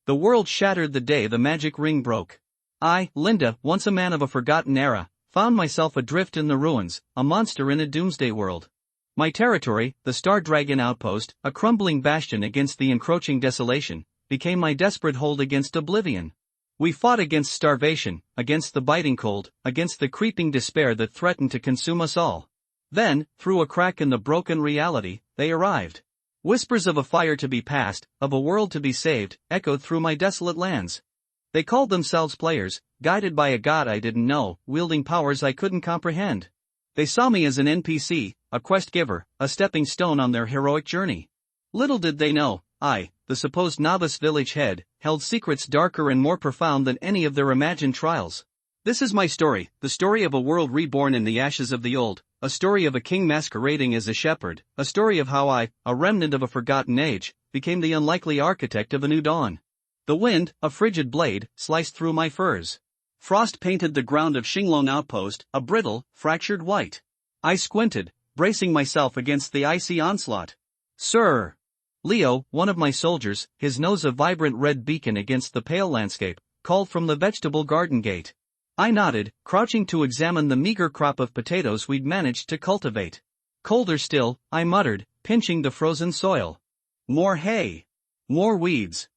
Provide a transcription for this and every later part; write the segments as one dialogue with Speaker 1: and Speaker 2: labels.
Speaker 1: The world shattered the day the magic ring broke. I, Linda, once a man of a forgotten era, found myself adrift in the ruins, a monster in a doomsday world. My territory, the Star Dragon Outpost, a crumbling bastion against the encroaching desolation, became my desperate hold against oblivion. We fought against starvation, against the biting cold, against the creeping despair that threatened to consume us all. Then, through a crack in the broken reality, they arrived. Whispers of a fire to be passed, of a world to be saved, echoed through my desolate lands. They called themselves players, guided by a god I didn't know, wielding powers I couldn't comprehend. They saw me as an NPC, a quest giver, a stepping stone on their heroic journey. Little did they know, I, the supposed novice village head, held secrets darker and more profound than any of their imagined trials. This is my story, the story of a world reborn in the ashes of the old, a story of a king masquerading as a shepherd, a story of how I, a remnant of a forgotten age, became the unlikely architect of a new dawn. The wind, a frigid blade, sliced through my furs. Frost painted the ground of Shinglong Outpost, a brittle, fractured white. I squinted, bracing myself against the icy onslaught. Sir! Leo, one of my soldiers, his nose a vibrant red beacon against the pale landscape, called from the vegetable garden gate. I nodded, crouching to examine the meager crop of potatoes we'd managed to cultivate. Colder still, I muttered, pinching the frozen soil. More hay. More weeds.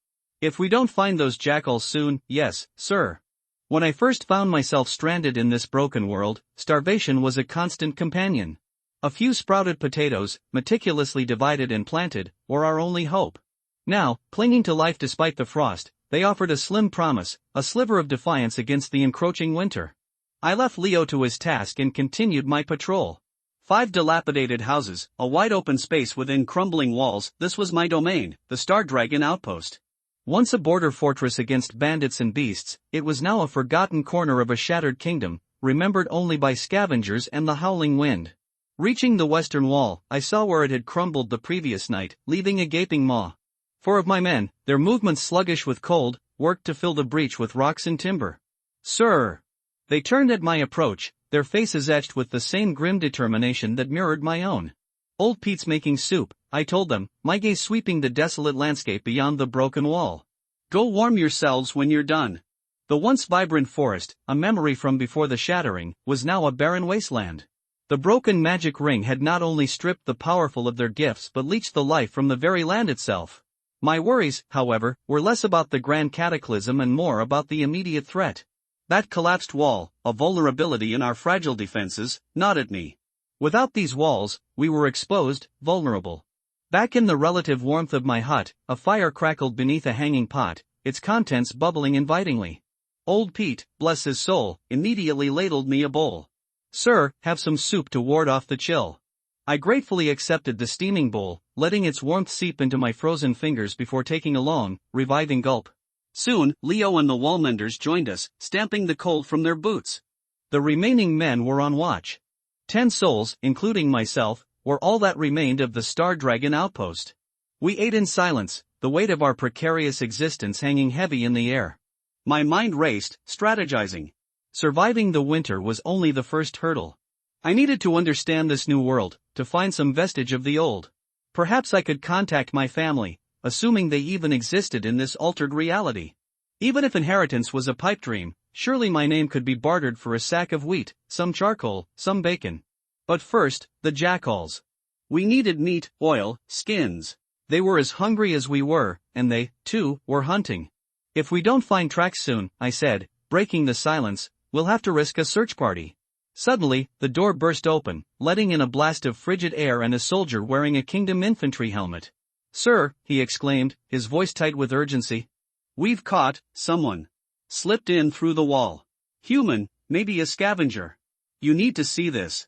Speaker 1: If we don't find those jackals soon, yes, sir. When I first found myself stranded in this broken world, starvation was a constant companion. A few sprouted potatoes, meticulously divided and planted, were our only hope. Now, clinging to life despite the frost, they offered a slim promise, a sliver of defiance against the encroaching winter. I left Leo to his task and continued my patrol. 5 dilapidated houses, a wide open space within crumbling walls, this was my domain, the Star Dragon Outpost. Once a border fortress against bandits and beasts, it was now a forgotten corner of a shattered kingdom, remembered only by scavengers and the howling wind. Reaching the western wall, I saw where it had crumbled the previous night, leaving a gaping maw. 4 of my men, their movements sluggish with cold, worked to fill the breach with rocks and timber. Sir! They turned at my approach, their faces etched with the same grim determination that mirrored my own. Old Pete's making soup, I told them, my gaze sweeping the desolate landscape beyond the broken wall. Go warm yourselves when you're done. The once vibrant forest, a memory from before the shattering, was now a barren wasteland. The broken magic ring had not only stripped the powerful of their gifts but leached the life from the very land itself. My worries, however, were less about the grand cataclysm and more about the immediate threat. That collapsed wall, a vulnerability in our fragile defenses, gnawed at me. Without these walls, we were exposed, vulnerable. Back in the relative warmth of my hut, a fire crackled beneath a hanging pot, its contents bubbling invitingly. Old Pete, bless his soul, immediately ladled me a bowl. Sir, have some soup to ward off the chill. I gratefully accepted the steaming bowl, letting its warmth seep into my frozen fingers before taking a long, reviving gulp. Soon, Leo and the wallmenders joined us, stamping the cold from their boots. The remaining men were on watch. 10 souls, including myself, were all that remained of the Star Dragon Outpost. We ate in silence, the weight of our precarious existence hanging heavy in the air. My mind raced, strategizing. Surviving the winter was only the first hurdle. I needed to understand this new world, to find some vestige of the old. Perhaps I could contact my family, assuming they even existed in this altered reality. Even if inheritance was a pipe dream, surely my name could be bartered for a sack of wheat, some charcoal, some bacon. But first, the jackals. We needed meat, oil, skins. They were as hungry as we were, and they, too, were hunting. If we don't find tracks soon, I said, breaking the silence, we'll have to risk a search party. Suddenly, the door burst open, letting in a blast of frigid air and a soldier wearing a kingdom infantry helmet. Sir, he exclaimed, his voice tight with urgency. We've caught someone. Slipped in through the wall. Human, maybe a scavenger. You need to see this.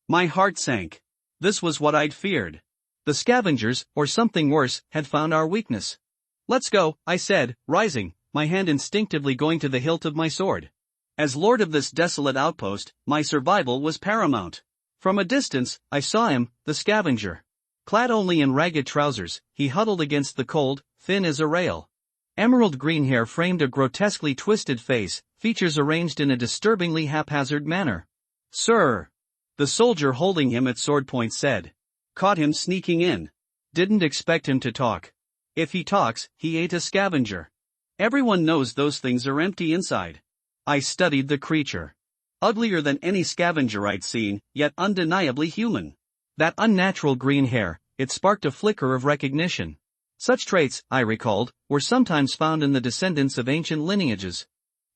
Speaker 1: My heart sank. This was what I'd feared. The scavengers, or something worse, had found our weakness. Let's go, I said, rising, my hand instinctively going to the hilt of my sword. As lord of this desolate outpost, my survival was paramount. From a distance, I saw him, the scavenger. Clad only in ragged trousers, he huddled against the cold, thin as a rail. Emerald green hair framed a grotesquely twisted face, features arranged in a disturbingly haphazard manner. Sir! The soldier holding him at sword point said. Caught him sneaking in. Didn't expect him to talk. If he talks, he ain't a scavenger. Everyone knows those things are empty inside. I studied the creature. Uglier than any scavenger I'd seen, yet undeniably human. That unnatural green hair, it sparked a flicker of recognition. Such traits, I recalled, were sometimes found in the descendants of ancient lineages.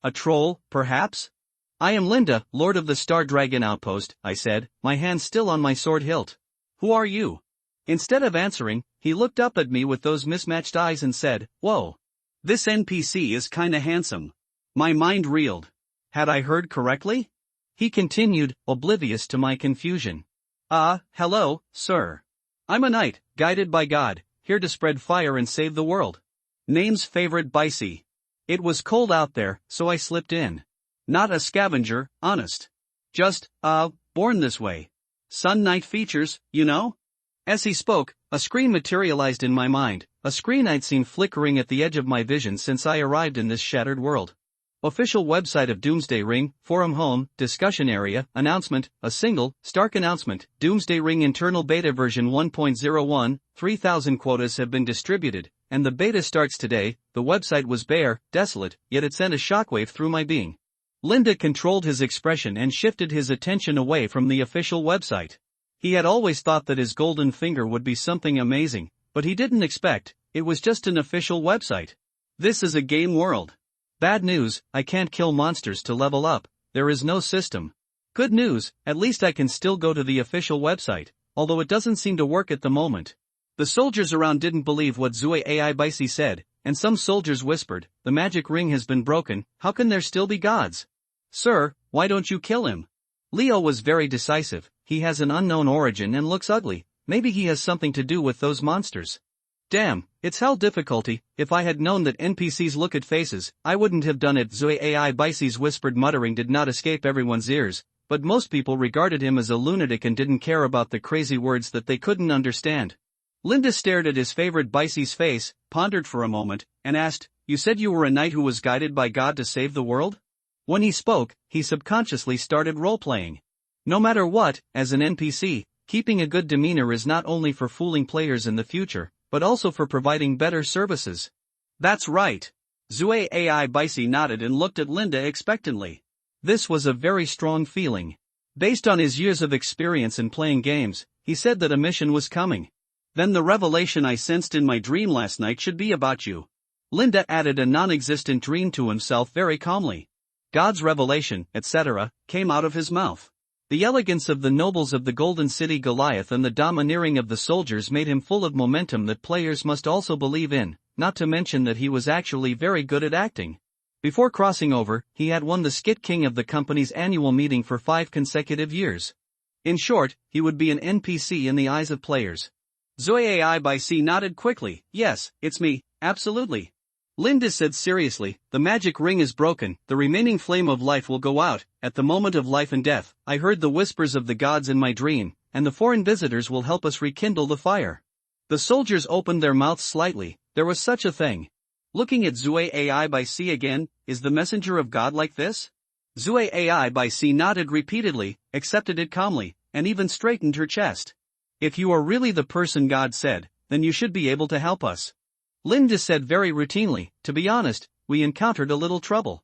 Speaker 1: A troll, perhaps? I am Linda, Lord of the Star Dragon Outpost, I said, my hand still on my sword hilt. Who are you? Instead of answering, he looked up at me with those mismatched eyes and said, whoa. This NPC is kinda handsome. My mind reeled. Had I heard correctly? He continued, oblivious to my confusion. Hello, sir. I'm a knight, guided by God, here to spread fire and save the world. Name's Favorite Bicey. It was cold out there, so I slipped in. Not a scavenger, honest. Just, born this way. Sun Knight features, you know? As he spoke, a screen materialized in my mind, a screen I'd seen flickering at the edge of my vision since I arrived in this shattered world. Official website of Doomsday Ring, forum home, discussion area, announcement, a single, stark announcement, Doomsday Ring internal beta version 1.01, 3,000 quotas have been distributed, and the beta starts today. The website was bare, desolate, yet it sent a shockwave through my being. Linda controlled his expression and shifted his attention away from the official website. He had always thought that his golden finger would be something amazing, but he didn't expect, it was just an official website. This is a game world. Bad news, I can't kill monsters to level up, there is no system. Good news, at least I can still go to the official website, although it doesn't seem to work at the moment. The soldiers around didn't believe what Zue Ai Bicey said, and some soldiers whispered, the magic ring has been broken, how can there still be gods? Sir, why don't you kill him? Leo was very decisive, he has an unknown origin and looks ugly, maybe he has something to do with those monsters. Damn, it's hell difficulty. If I had known that NPCs look at faces, I wouldn't have done it. Zue Ai Bicey's whispered muttering did not escape everyone's ears, but most people regarded him as a lunatic and didn't care about the crazy words that they couldn't understand. Linda stared at his favorite Bicey's face, pondered for a moment, and asked, you said you were a knight who was guided by God to save the world? When he spoke, he subconsciously started role-playing. No matter what, as an NPC, keeping a good demeanor is not only for fooling players in the future, but also for providing better services. That's right. Zue Ai Bicey nodded and looked at Linda expectantly. This was a very strong feeling. Based on his years of experience in playing games, he said that a mission was coming. Then the revelation I sensed in my dream last night should be about you. Linda added a non-existent dream to himself very calmly. God's revelation, etc., came out of his mouth. The elegance of the nobles of the Golden City Goliath and the domineering of the soldiers made him full of momentum that players must also believe in, not to mention that he was actually very good at acting. Before crossing over, he had won the Skit King of the company's annual meeting for 5 consecutive years. In short, he would be an NPC in the eyes of players. Zue Ai Bicey nodded quickly, yes, it's me, absolutely. Linda said seriously, the magic ring is broken, the remaining flame of life will go out. At the moment of life and death, I heard the whispers of the gods in my dream, and the foreign visitors will help us rekindle the fire. The soldiers opened their mouths slightly, there was such a thing. Looking at Zue Ai Bicey again, is the messenger of God like this? Zue Ai Bicey nodded repeatedly, accepted it calmly, and even straightened her chest. If you are really the person God said, then you should be able to help us. Linda said very routinely, to be honest, we encountered a little trouble.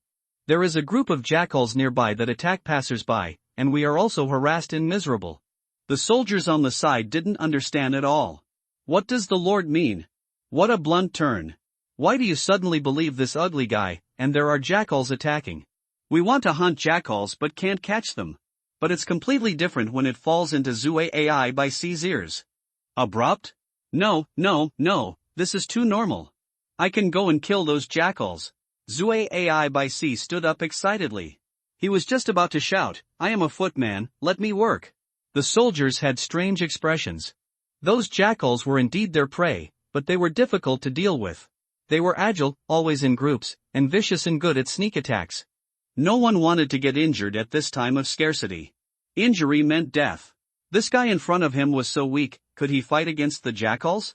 Speaker 1: There is a group of jackals nearby that attack passers-by, and we are also harassed and miserable. The soldiers on the side didn't understand at all. What does the Lord mean? What a blunt turn. Why do you suddenly believe this ugly guy, and there are jackals attacking? We want to hunt jackals but can't catch them. But it's completely different when it falls into Zue Ai Bicey's ears. Abrupt? No, this is too normal. I can go and kill those jackals. Zue Ai Bicey stood up excitedly. He was just about to shout, I am a footman, let me work. The soldiers had strange expressions. Those jackals were indeed their prey, but they were difficult to deal with. They were agile, always in groups, and vicious and good at sneak attacks. No one wanted to get injured at this time of scarcity. Injury meant death. This guy in front of him was so weak, could he fight against the jackals?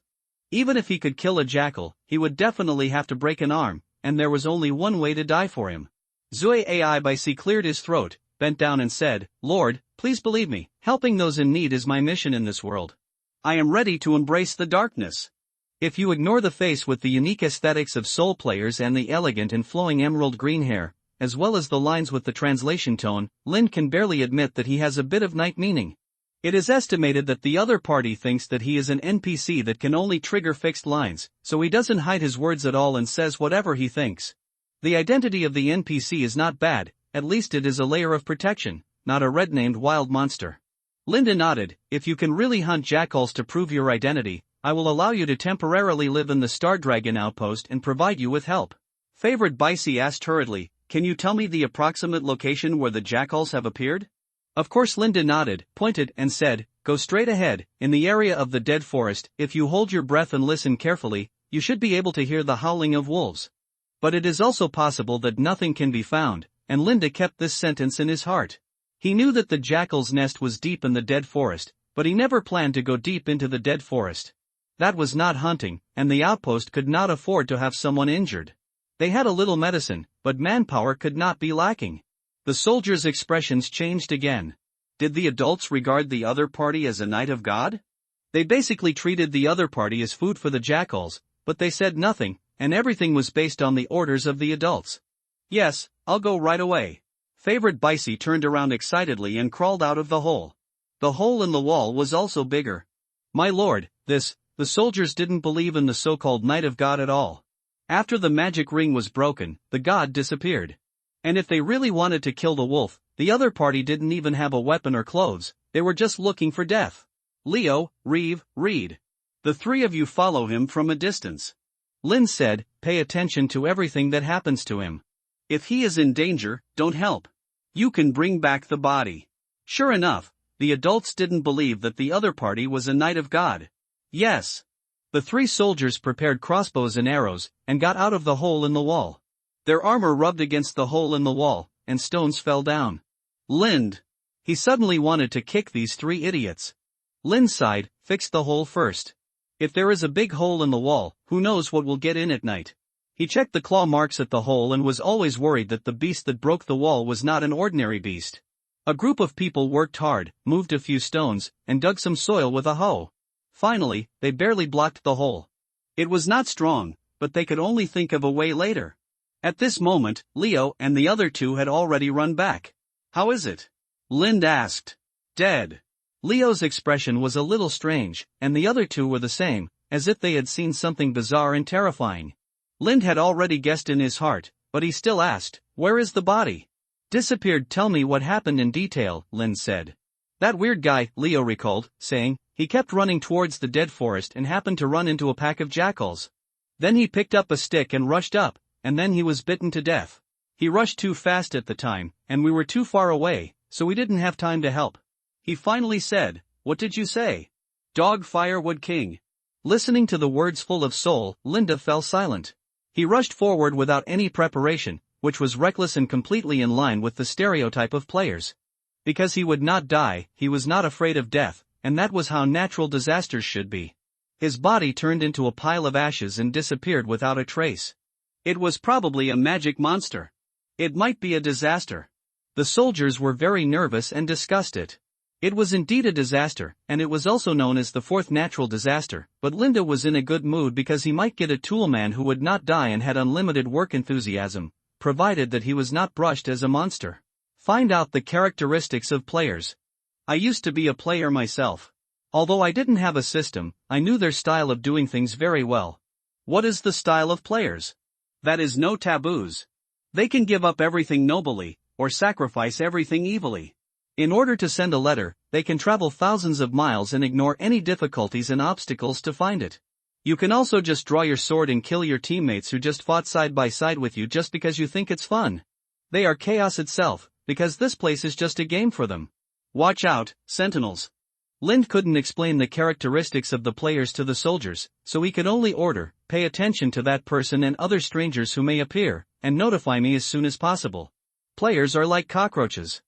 Speaker 1: Even if he could kill a jackal, he would definitely have to break an arm, and there was only one way to die for him. Zue Ai Bicey cleared his throat, bent down and said, Lord, please believe me, helping those in need is my mission in this world. I am ready to embrace the darkness. If you ignore the face with the unique aesthetics of soul players and the elegant and flowing emerald green hair, as well as the lines with the translation tone, Lind can barely admit that he has a bit of night meaning. It is estimated that the other party thinks that he is an NPC that can only trigger fixed lines, so he doesn't hide his words at all and says whatever he thinks. The identity of the NPC is not bad, at least it is a layer of protection, not a red-named wild monster. Linda nodded. If you can really hunt jackals to prove your identity, I will allow you to temporarily live in the Star Dragon outpost and provide you with help. Favorite Bicey asked hurriedly, can you tell me the approximate location where the jackals have appeared? Of course. Linda nodded, pointed and said, go straight ahead, in the area of the dead forest. If you hold your breath and listen carefully, you should be able to hear the howling of wolves. But it is also possible that nothing can be found, and Linda kept this sentence in his heart. He knew that the jackal's nest was deep in the dead forest, but he never planned to go deep into the dead forest. That was not hunting, and the outpost could not afford to have someone injured. They had a little medicine, but manpower could not be lacking. The soldiers' expressions changed again. Did the adults regard the other party as a knight of God? They basically treated the other party as food for the jackals, but they said nothing, and everything was based on the orders of the adults. Yes, I'll go right away. Favorite Bicey turned around excitedly and crawled out of the hole. The hole in the wall was also bigger. My lord, the soldiers didn't believe in the so-called Knight of God at all. After the magic ring was broken, the god disappeared. And if they really wanted to kill the wolf, the other party didn't even have a weapon or clothes, they were just looking for death. Leo, Reeve, Reed. The three of you follow him from a distance. Lynn said, pay attention to everything that happens to him. If he is in danger, don't help. You can bring back the body. Sure enough, the adults didn't believe that the other party was a knight of God. Yes. The three soldiers prepared crossbows and arrows, and got out of the hole in the wall. Their armor rubbed against the hole in the wall, and stones fell down. Lind. He suddenly wanted to kick these three idiots. Lind sighed, fix the hole first. If there is a big hole in the wall, who knows what will get in at night. He checked the claw marks at the hole and was always worried that the beast that broke the wall was not an ordinary beast. A group of people worked hard, moved a few stones, and dug some soil with a hoe. Finally, they barely blocked the hole. It was not strong, but they could only think of a way later. At this moment, Leo and the other two had already run back. How is it? Lind asked. Dead. Leo's expression was a little strange, and the other two were the same, as if they had seen something bizarre and terrifying. Lind had already guessed in his heart, but he still asked, where is the body? Disappeared. Tell me what happened in detail, Lind said. That weird guy, Leo recalled, saying, he kept running towards the dead forest and happened to run into a pack of jackals. Then he picked up a stick and rushed up, and then he was bitten to death. He rushed too fast at the time, and we were too far away, so we didn't have time to help. He finally said, what did you say? Dog Firewood King. Listening to the words full of soul, Linda fell silent. He rushed forward without any preparation, which was reckless and completely in line with the stereotype of players. Because he would not die, he was not afraid of death, and that was how natural disasters should be. His body turned into a pile of ashes and disappeared without a trace. It was probably a magic monster. It might be a disaster. The soldiers were very nervous and discussed it. It was indeed a disaster, and it was also known as the fourth natural disaster, but Linda was in a good mood because he might get a toolman who would not die and had unlimited work enthusiasm, provided that he was not brushed as a monster. Find out the characteristics of players. I used to be a player myself. Although I didn't have a system, I knew their style of doing things very well. What is the style of players? That is no taboos. They can give up everything nobly, or sacrifice everything evilly. In order to send a letter, they can travel thousands of miles and ignore any difficulties and obstacles to find it. You can also just draw your sword and kill your teammates who just fought side by side with you just because you think it's fun. They are chaos itself, because this place is just a game for them. Watch out, sentinels. Lind couldn't explain the characteristics of the players to the soldiers, so he could only order, pay attention to that person and other strangers who may appear, and notify me as soon as possible. Players are like cockroaches.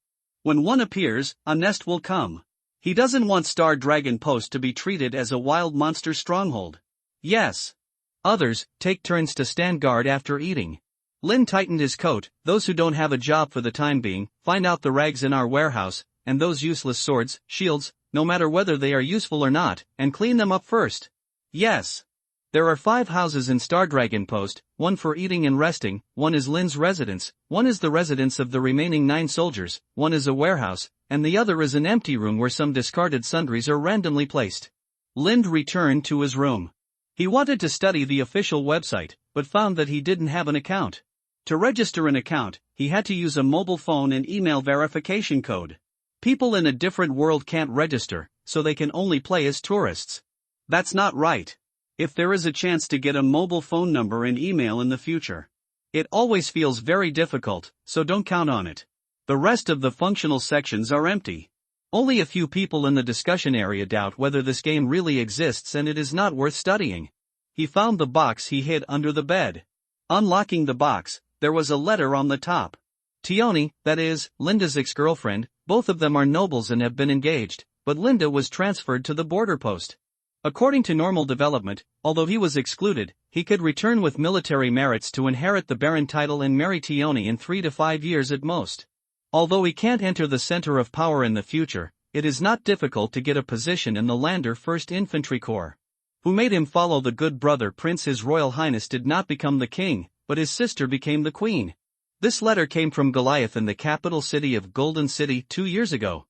Speaker 1: When one appears, a nest will come. He doesn't want Star Dragon Post to be treated as a wild monster stronghold. Yes. Others, take turns to stand guard after eating. Lind tightened his coat. Those who don't have a job for the time being, find out the rags in our warehouse, and those useless swords, shields, no matter whether they are useful or not, and clean them up first. Yes. There are 5 houses in Stardragon Post, one for eating and resting, one is Lin's residence, one is the residence of the remaining 9 soldiers, one is a warehouse, and the other is an empty room where some discarded sundries are randomly placed. Lind returned to his room. He wanted to study the official website, but found that he didn't have an account. To register an account, he had to use a mobile phone and email verification code. People in a different world can't register, so they can only play as tourists. That's not right. If there is a chance to get a mobile phone number and email in the future, it always feels very difficult, so don't count on it. The rest of the functional sections are empty. Only a few people in the discussion area doubt whether this game really exists and it is not worth studying. He found the box he hid under the bed. Unlocking the box, there was a letter on the top. Tioni, that is, Linda's ex-girlfriend, both of them are nobles and have been engaged, but Linda was transferred to the border post. According to normal development, although he was excluded, he could return with military merits to inherit the Baron title and marry Tioni in 3 to 5 years at most. Although he can't enter the center of power in the future, it is not difficult to get a position in the Lander 1st Infantry Corps. Who made him follow the good brother Prince? His Royal Highness did not become the king, but his sister became the queen. This letter came from Goliath in the capital city of Golden City 2 years ago.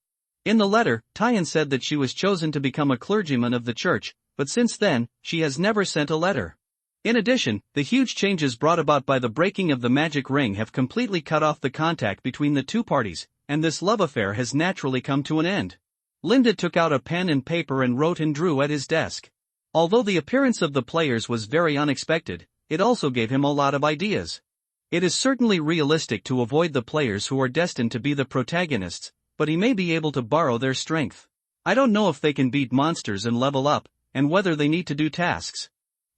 Speaker 1: In the letter, Tyan said that she was chosen to become a clergyman of the church, but since then, she has never sent a letter. In addition, the huge changes brought about by the breaking of the magic ring have completely cut off the contact between the two parties, and this love affair has naturally come to an end. Linda took out a pen and paper and wrote and drew at his desk. Although the appearance of the players was very unexpected, it also gave him a lot of ideas. It is certainly realistic to avoid the players who are destined to be the protagonists, but he may be able to borrow their strength. I don't know if they can beat monsters and level up, and whether they need to do tasks.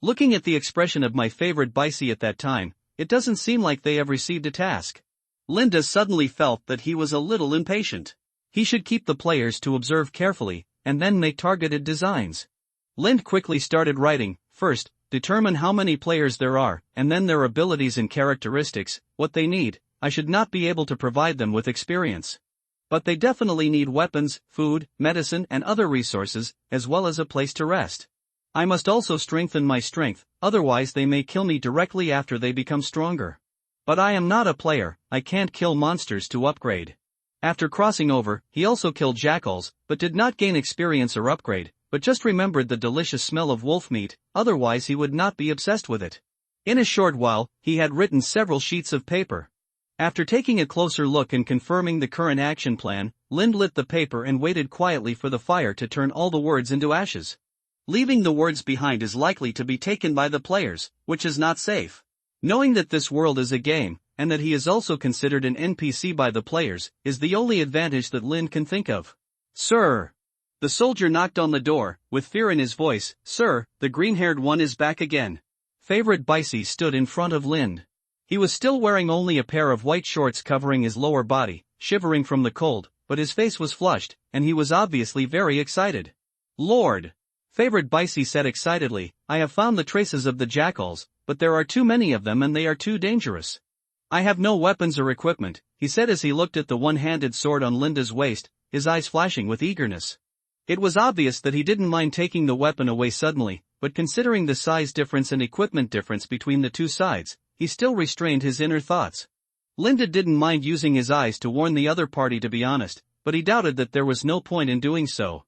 Speaker 1: Looking at the expression of my favorite Bicey at that time, it doesn't seem like they have received a task. Linda suddenly felt that he was a little impatient. He should keep the players to observe carefully, and then make targeted designs. Lind quickly started writing. First, determine how many players there are, and then their abilities and characteristics, what they need. I should not be able to provide them with experience. But they definitely need weapons, food, medicine and other resources, as well as a place to rest. I must also strengthen my strength, otherwise they may kill me directly after they become stronger. But I am not a player, I can't kill monsters to upgrade. After crossing over, he also killed jackals, but did not gain experience or upgrade, but just remembered the delicious smell of wolf meat, otherwise he would not be obsessed with it. In a short while, he had written several sheets of paper. After taking a closer look and confirming the current action plan, Lind lit the paper and waited quietly for the fire to turn all the words into ashes. Leaving the words behind is likely to be taken by the players, which is not safe. Knowing that this world is a game, and that he is also considered an NPC by the players, is the only advantage that Lind can think of. Sir! The soldier knocked on the door, with fear in his voice. Sir, the green-haired one is back again. Favorite Bicey stood in front of Lind. He was still wearing only a pair of white shorts covering his lower body, shivering from the cold, but his face was flushed, and he was obviously very excited. Lord! Favorite Bicey said excitedly, I have found the traces of the jackals, but there are too many of them and they are too dangerous. I have no weapons or equipment, he said as he looked at the one-handed sword on Linda's waist, his eyes flashing with eagerness. It was obvious that he didn't mind taking the weapon away suddenly, but considering the size difference and equipment difference between the two sides, he still restrained his inner thoughts. Linda didn't mind using his eyes to warn the other party, to be honest, but he doubted that there was no point in doing so.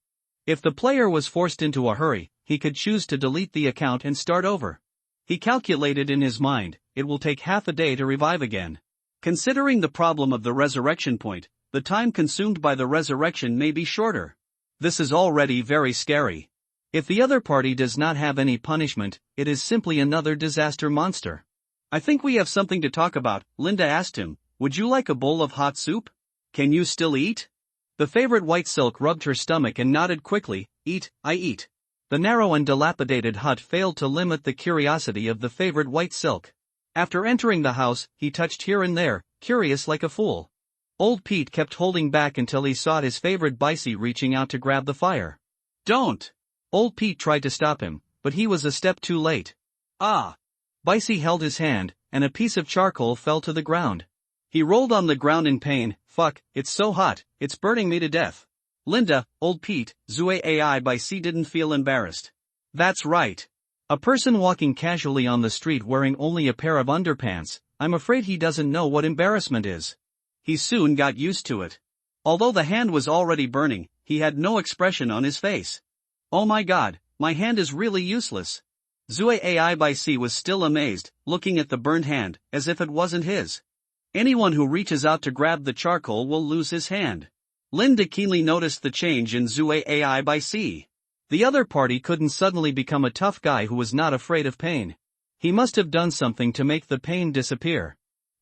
Speaker 1: If the player was forced into a hurry, he could choose to delete the account and start over. He calculated in his mind, it will take half a day to revive again. Considering the problem of the resurrection point, the time consumed by the resurrection may be shorter. This is already very scary. If the other party does not have any punishment, it is simply another disaster monster. I think we have something to talk about, Linda asked him. Would you like a bowl of hot soup? Can you still eat? The favorite white silk rubbed her stomach and nodded quickly. Eat, I eat. The narrow and dilapidated hut failed to limit the curiosity of the favorite white silk. After entering the house, he touched here and there, curious like a fool. Old Pete kept holding back until he saw his favorite Bicey reaching out to grab the fire. Don't! Old Pete tried to stop him, but he was a step too late. Ah! Bicey held his hand, and a piece of charcoal fell to the ground. He rolled on the ground in pain. Fuck, it's so hot, it's burning me to death. Linda, Old Pete, Zue AI Bicey didn't feel embarrassed. That's right. A person walking casually on the street wearing only a pair of underpants. I'm afraid he doesn't know what embarrassment is. He soon got used to it. Although the hand was already burning, he had no expression on his face. Oh my god, my hand is really useless. Zue Ai by C was still amazed, looking at the burned hand, as if it wasn't his. Anyone who reaches out to grab the charcoal will lose his hand. Linda keenly noticed the change in Zue Ai by C. The other party couldn't suddenly become a tough guy who was not afraid of pain. He must have done something to make the pain disappear.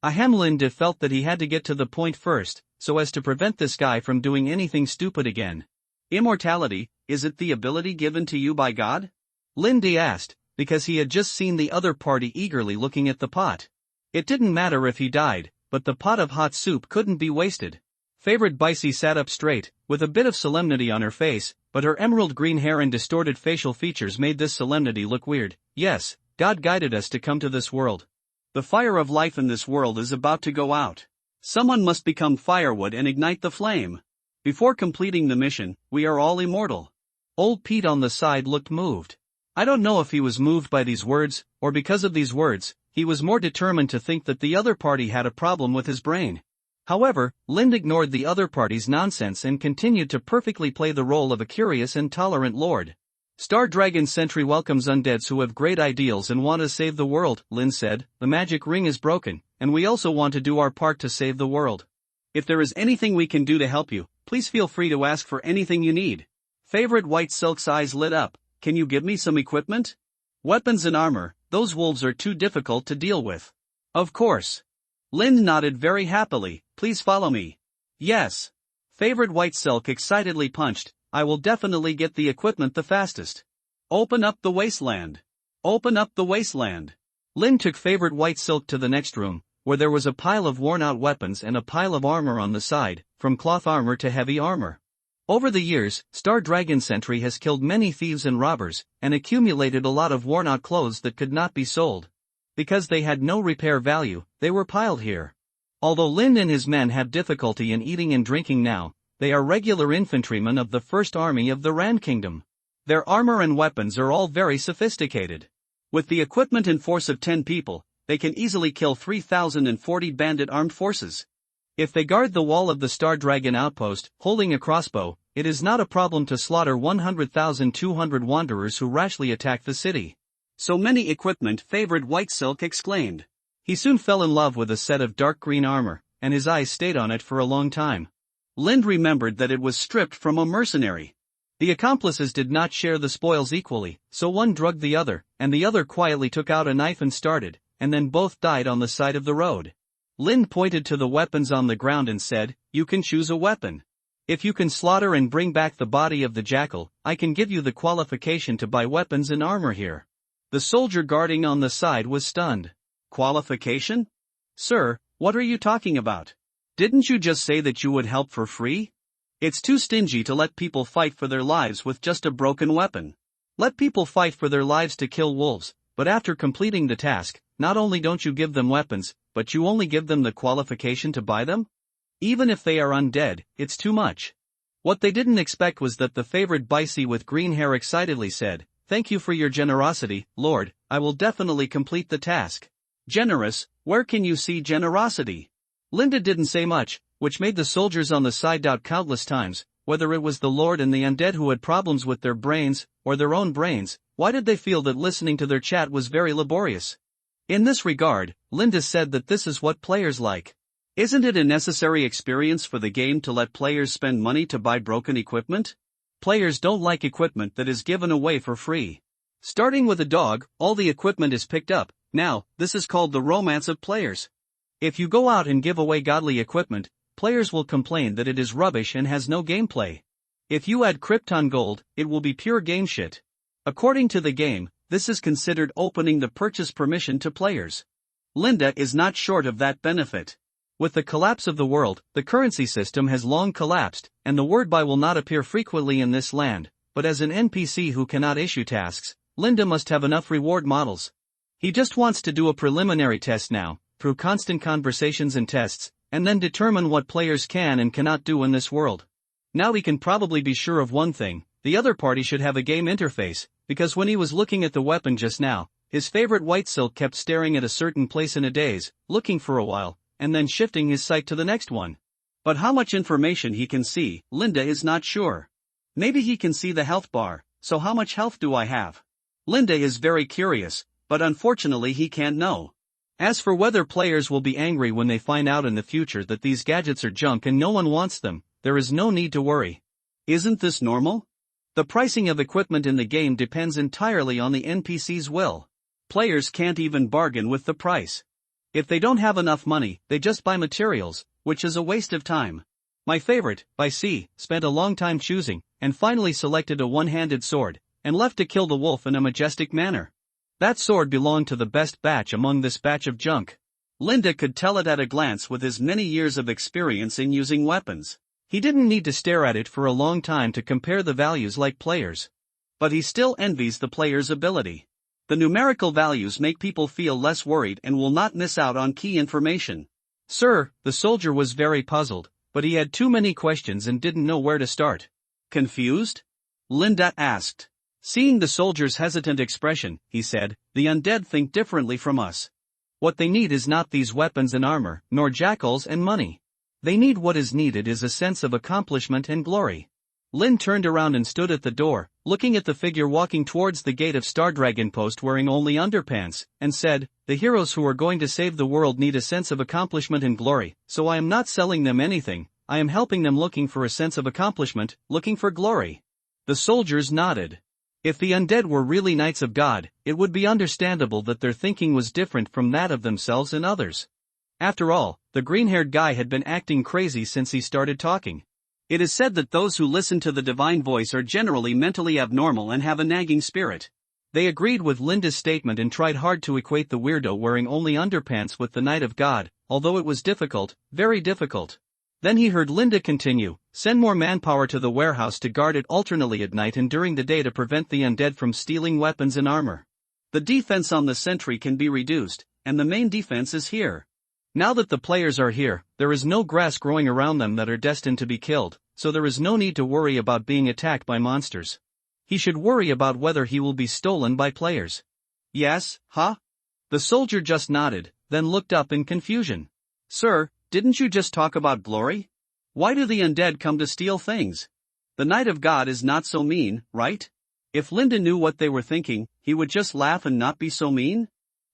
Speaker 1: Linda felt that he had to get to the point first, so as to prevent this guy from doing anything stupid again. Immortality, is it the ability given to you by God? Lindy asked, because he had just seen the other party eagerly looking at the pot. It didn't matter if he died, but the pot of hot soup couldn't be wasted. Favorite Bicey sat up straight, with a bit of solemnity on her face, but her emerald green hair and distorted facial features made this solemnity look weird. Yes, God guided us to come to this world. The fire of life in this world is about to go out. Someone must become firewood and ignite the flame. Before completing the mission, we are all immortal. Old Pete on the side looked moved. I don't know if he was moved by these words, or because of these words. He was more determined to think that the other party had a problem with his brain. However, Lind ignored the other party's nonsense and continued to perfectly play the role of a curious and tolerant lord. Star Dragon Sentry welcomes undeads who have great ideals and want to save the world, Lind said. The magic ring is broken, and we also want to do our part to save the world. If there is anything we can do to help you, please feel free to ask for anything you need. Favorite White Silk's eyes lit up. Can you give me some equipment? Weapons and armor, those wolves are too difficult to deal with. Of course. Lind nodded very happily. Please follow me. Yes. Favorite White Silk excitedly punched. I will definitely get the equipment the fastest. Open up the wasteland. Open up the wasteland. Lind took Favorite White Silk to the next room, where there was a pile of worn-out weapons and a pile of armor on the side, from cloth armor to heavy armor. Over the years, Star Dragon Sentry has killed many thieves and robbers, and accumulated a lot of worn-out clothes that could not be sold. Because they had no repair value, they were piled here. Although Lind and his men have difficulty in eating and drinking now, they are regular infantrymen of the First Army of the Rand Kingdom. Their armor and weapons are all very sophisticated. With the equipment and force of 10 people, they can easily kill 3,040 bandit armed forces. If they guard the wall of the Star Dragon outpost, holding a crossbow, it is not a problem to slaughter 100,200 wanderers who rashly attack the city. So many equipment, Favorite White Silk exclaimed. He soon fell in love with a set of dark green armor, and his eyes stayed on it for a long time. Lind remembered that it was stripped from a mercenary. The accomplices did not share the spoils equally, so one drugged the other, and the other quietly took out a knife and started, and then both died on the side of the road. Lind pointed to the weapons on the ground and said, "You can choose a weapon. If you can slaughter and bring back the body of the jackal, I can give you the qualification to buy weapons and armor here." The soldier guarding on the side was stunned. Qualification? Sir, what are you talking about? Didn't you just say that you would help for free? It's too stingy to let people fight for their lives with just a broken weapon. Let people fight for their lives to kill wolves, but after completing the task, not only don't you give them weapons, but you only give them the qualification to buy them? Even if they are undead, it's too much. What they didn't expect was that the favorite Bicey with green hair excitedly said, "Thank you for your generosity, Lord, I will definitely complete the task." Generous, where can you see generosity? Linda didn't say much, which made the soldiers on the side doubt countless times, whether it was the Lord and the undead who had problems with their brains, or their own brains. Why did they feel that listening to their chat was very laborious? In this regard, Linda said that this is what players like. Isn't it a necessary experience for the game to let players spend money to buy broken equipment? Players don't like equipment that is given away for free. Starting with a dog, all the equipment is picked up. Now, this is called the romance of players. If you go out and give away godly equipment, players will complain that it is rubbish and has no gameplay. If you add Krypton gold, it will be pure game shit. According to the game, this is considered opening the purchase permission to players. Linda is not short of that benefit. With the collapse of the world, the currency system has long collapsed, and the word buy will not appear frequently in this land, but as an NPC who cannot issue tasks, Linda must have enough reward models. He just wants to do a preliminary test now, through constant conversations and tests, and then determine what players can and cannot do in this world. Now he can probably be sure of one thing: the other party should have a game interface, because when he was looking at the weapon just now, his favorite white silk kept staring at a certain place in a daze, looking for a while, and then shifting his sight to the next one. But how much information he can see, Linda is not sure. Maybe he can see the health bar, so how much health do I have? Linda is very curious, but unfortunately he can't know. As for whether players will be angry when they find out in the future that these gadgets are junk and no one wants them, there is no need to worry. Isn't this normal? The pricing of equipment in the game depends entirely on the NPC's will. Players can't even bargain with the price. If they don't have enough money, they just buy materials, which is a waste of time. My favorite, by C, spent a long time choosing, and finally selected a one-handed sword, and left to kill the wolf in a majestic manner. That sword belonged to the best batch among this batch of junk. Linda could tell it at a glance with his many years of experience in using weapons. He didn't need to stare at it for a long time to compare the values like players. But he still envies the player's ability. The numerical values make people feel less worried and will not miss out on key information. Sir, the soldier was very puzzled, but he had too many questions and didn't know where to start. Confused? Linda asked. Seeing the soldier's hesitant expression, he said, the undead think differently from us. What they need is not these weapons and armor, nor jackals and money. They need what is needed is a sense of accomplishment and glory. Lin turned around and stood at the door, looking at the figure walking towards the gate of Star Dragon Post wearing only underpants, and said, the heroes who are going to save the world need a sense of accomplishment and glory, so I am not selling them anything, I am helping them looking for a sense of accomplishment, looking for glory. The soldiers nodded. If the undead were really knights of God, it would be understandable that their thinking was different from that of themselves and others. After all, the green-haired guy had been acting crazy since he started talking. It is said that those who listen to the divine voice are generally mentally abnormal and have a nagging spirit. They agreed with Linda's statement and tried hard to equate the weirdo wearing only underpants with the knight of God, although it was difficult, very difficult. Then he heard Linda continue, send more manpower to the warehouse to guard it alternately at night and during the day to prevent the undead from stealing weapons and armor. The defense on the sentry can be reduced, and the main defense is here. Now that the players are here, there is no grass growing around them that are destined to be killed, so there is no need to worry about being attacked by monsters. He should worry about whether he will be stolen by players. Yes, huh? The soldier just nodded, then looked up in confusion. Sir, didn't you just talk about glory? Why do the undead come to steal things? The Knight of God is not so mean, right? If Linda knew what they were thinking, he would just laugh and not be so mean?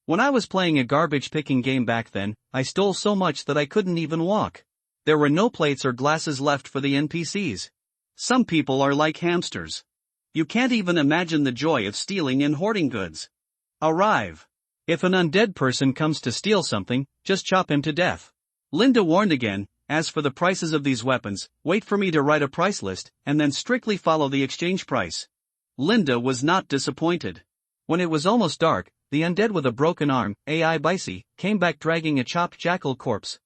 Speaker 1: When I was playing a garbage-picking game back then, I stole so much that I couldn't even walk. There were no plates or glasses left for the NPCs. Some people are like hamsters. You can't even imagine the joy of stealing and hoarding goods. Arrive. If an undead person comes to steal something, just chop him to death. Linda warned again, as for the prices of these weapons, wait for me to write a price list, and then strictly follow the exchange price. Linda was not disappointed. When it was almost dark, the undead with a broken arm, AI Bicey, came back dragging a chopped jackal corpse.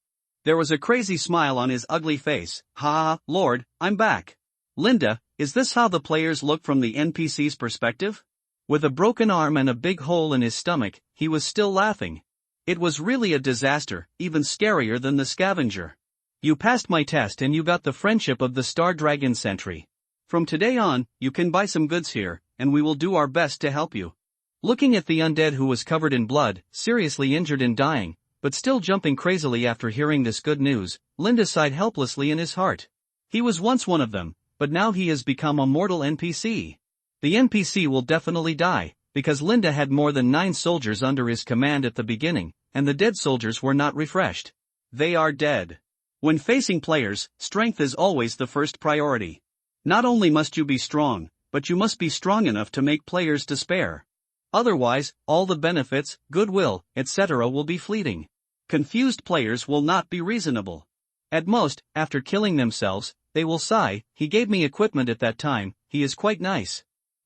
Speaker 1: There was a crazy smile on his ugly face. Ha, Lord, I'm back. Linda, is this how the players look from the NPC's perspective? With a broken arm and a big hole in his stomach, he was still laughing. It was really a disaster, even scarier than the scavenger. You passed my test and you got the friendship of the Star Dragon Sentry. From today on, you can buy some goods here, and we will do our best to help you. Looking at the undead who was covered in blood, seriously injured and dying, but still jumping crazily after hearing this good news, Linda sighed helplessly in his heart. He was once one of them, but now he has become a mortal NPC. The NPC will definitely die, because Linda had more than 9 soldiers under his command at the beginning, and the dead soldiers were not refreshed. They are dead. When facing players, strength is always the first priority. Not only must you be strong, but you must be strong enough to make players despair. Otherwise, all the benefits, goodwill, etc. will be fleeting. Confused players will not be reasonable. At most, after killing themselves, they will sigh, he gave me equipment at that time, he is quite nice.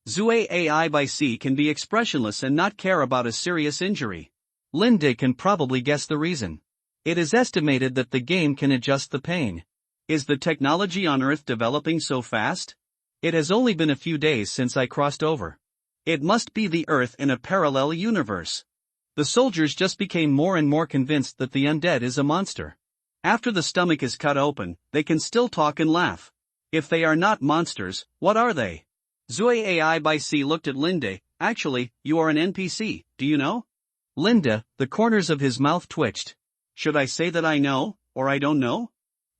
Speaker 1: Zue AI by C can be expressionless and not care about a serious injury. Linda can probably guess the reason. It is estimated that the game can adjust the pain. Is the technology on Earth developing so fast? It has only been a few days since I crossed over. It must be the Earth in a parallel universe. The soldiers just became more and more convinced that the undead is a monster. After the stomach is cut open, they can still talk and laugh. If they are not monsters, what are they?
Speaker 2: Zui AI by C looked at Linda. Actually, you are an NPC, do you know?
Speaker 1: Linda, the corners of his mouth twitched.
Speaker 2: Should I say that I know, or I don't know?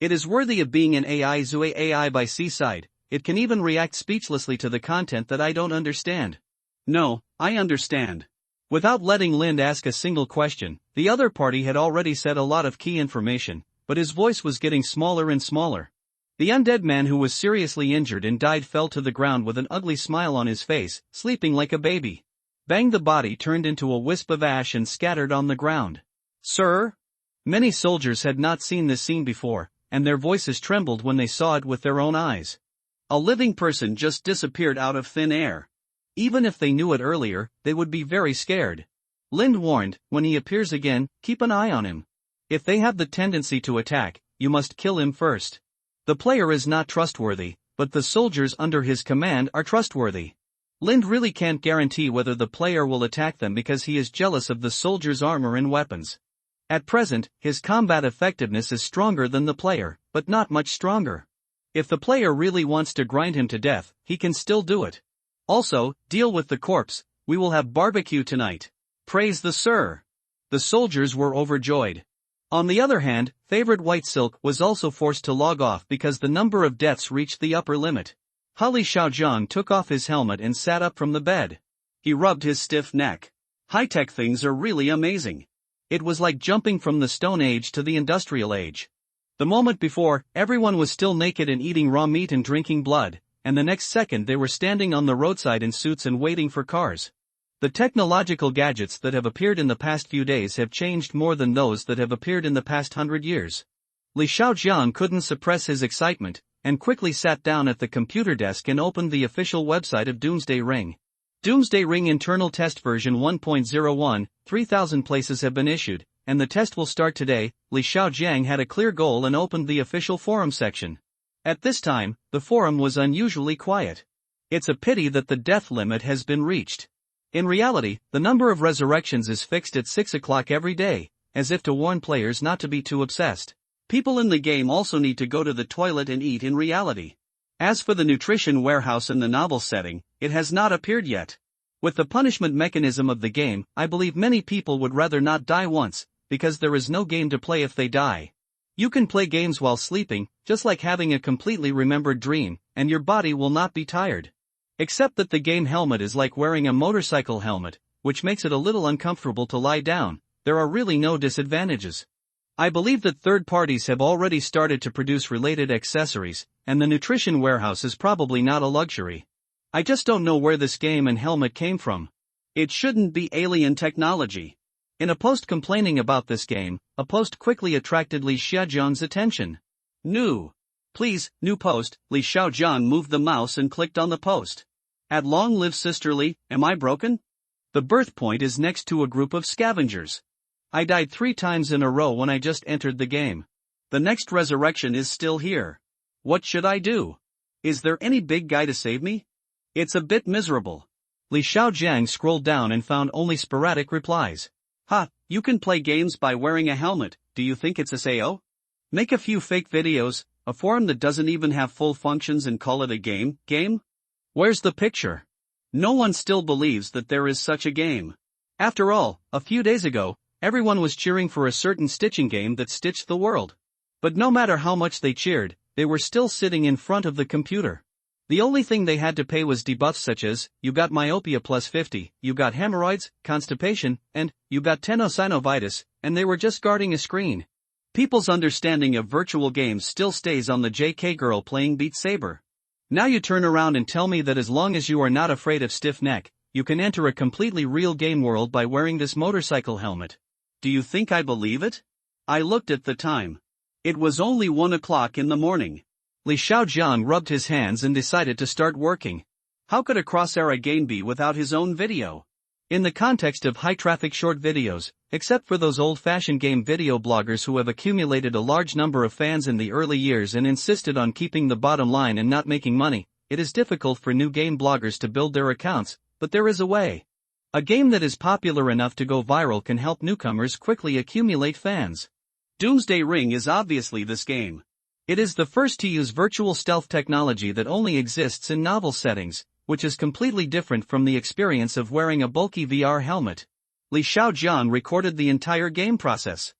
Speaker 1: It is worthy of being an AI. Zui AI by C sighed. It can even react speechlessly to the content that I don't understand.
Speaker 2: No, I understand.
Speaker 1: Without letting Lind ask a single question, the other party had already said a lot of key information, but his voice was getting smaller and smaller. The undead man who was seriously injured and died fell to the ground with an ugly smile on his face, sleeping like a baby. Bang! The body turned into a wisp of ash and scattered on the ground.
Speaker 2: Sir?
Speaker 1: Many soldiers had not seen this scene before, and their voices trembled when they saw it with their own eyes.
Speaker 2: A living person just disappeared out of thin air.
Speaker 1: Even if they knew it earlier, they would be very scared. Lind warned, when he appears again, keep an eye on him. If they have the tendency to attack, you must kill him first. The player is not trustworthy, but the soldiers under his command are trustworthy. Lind really can't guarantee whether the player will attack them because he is jealous of the soldier's armor and weapons. At present, his combat effectiveness is stronger than the player, but not much stronger. If the player really wants to grind him to death, he can still do it. Also, deal with the corpse, we will have barbecue tonight.
Speaker 2: Praise the sir.
Speaker 1: The soldiers were overjoyed. On the other hand, favorite White Silk was also forced to log off because the number of deaths reached the upper limit. Li Xiaojiang took off his helmet and sat up from the bed.
Speaker 2: He rubbed his stiff neck. High-tech things are really amazing.
Speaker 1: It was like jumping from the Stone Age to the Industrial Age. The moment before, everyone was still naked and eating raw meat and drinking blood, and the next second they were standing on the roadside in suits and waiting for cars. The technological gadgets that have appeared in the past few days have changed more than those that have appeared in the past 100 years. Li Xiaojiang couldn't suppress his excitement, and quickly sat down at the computer desk and opened the official website of Doomsday Ring. Doomsday Ring Internal Test Version 1.01, 3,000 places have been issued, and the test will start today. Li Xiaojiang had a clear goal and opened the official forum section. At this time, the forum was unusually quiet. It's a pity that the death limit has been reached. In reality, the number of resurrections is fixed at 6 o'clock every day, as if to warn players not to be too obsessed.
Speaker 2: People in the game also need to go to the toilet and eat in reality. As for the nutrition warehouse in the novel setting, it has not appeared yet.
Speaker 1: With the punishment mechanism of the game, I believe many people would rather not die once, because there is no game to play if they die. You can play games while sleeping, just like having a completely remembered dream, and your body will not be tired. Except that the game helmet is like wearing a motorcycle helmet, which makes it a little uncomfortable to lie down. There are really no disadvantages. I believe that third parties have already started to produce related accessories, and the nutrition warehouse is probably not a luxury. I just don't know where this game and helmet came from.
Speaker 2: It shouldn't be alien technology.
Speaker 1: In a post complaining about this game, a post quickly attracted Li Xiaojiang's attention.
Speaker 2: New. Please, new post. Li Xiaojiang moved the mouse and clicked on the post. At long live sisterly, am I broken?
Speaker 1: The birth point is next to a group of scavengers. I died 3 times in a row when I just entered the game.
Speaker 2: The next resurrection is still here. What should I do? Is there any big guy to save me? It's a bit miserable.
Speaker 1: Li Xiaojiang scrolled down and found only sporadic replies.
Speaker 2: Ha, you can play games by wearing a helmet. Do you think it's a SAO? Make a few fake videos, a forum that doesn't even have full functions, and call it a game?
Speaker 1: Where's the picture?
Speaker 2: No one still believes that there is such a game.
Speaker 1: After all, a few days ago, everyone was cheering for a certain stitching game that stitched the world. But no matter how much they cheered, they were still sitting in front of the computer. The only thing they had to pay was debuffs such as, you got myopia plus 50, you got hemorrhoids, constipation, and, you got tenosynovitis, and they were just guarding a screen.
Speaker 2: People's understanding of virtual games still stays on the JK girl playing Beat Saber.
Speaker 1: Now you turn around and tell me that as long as you are not afraid of stiff neck, you can enter a completely real game world by wearing this motorcycle helmet.
Speaker 2: Do you think I believe it? I looked at the time. It was only 1 o'clock in the morning.
Speaker 1: Li Xiaojiang rubbed his hands and decided to start working.
Speaker 2: How could a cross-era game be without his own video?
Speaker 1: In the context of high-traffic short videos, except for those old-fashioned game video bloggers who have accumulated a large number of fans in the early years and insisted on keeping the bottom line and not making money, it is difficult for new game bloggers to build their accounts, but there is a way. A game that is popular enough to go viral can help newcomers quickly accumulate fans.
Speaker 2: Doomsday Ring is obviously this game.
Speaker 1: It is the first to use virtual stealth technology that only exists in novel settings, which is completely different from the experience of wearing a bulky VR helmet. Li Xiaojiang recorded the entire game process.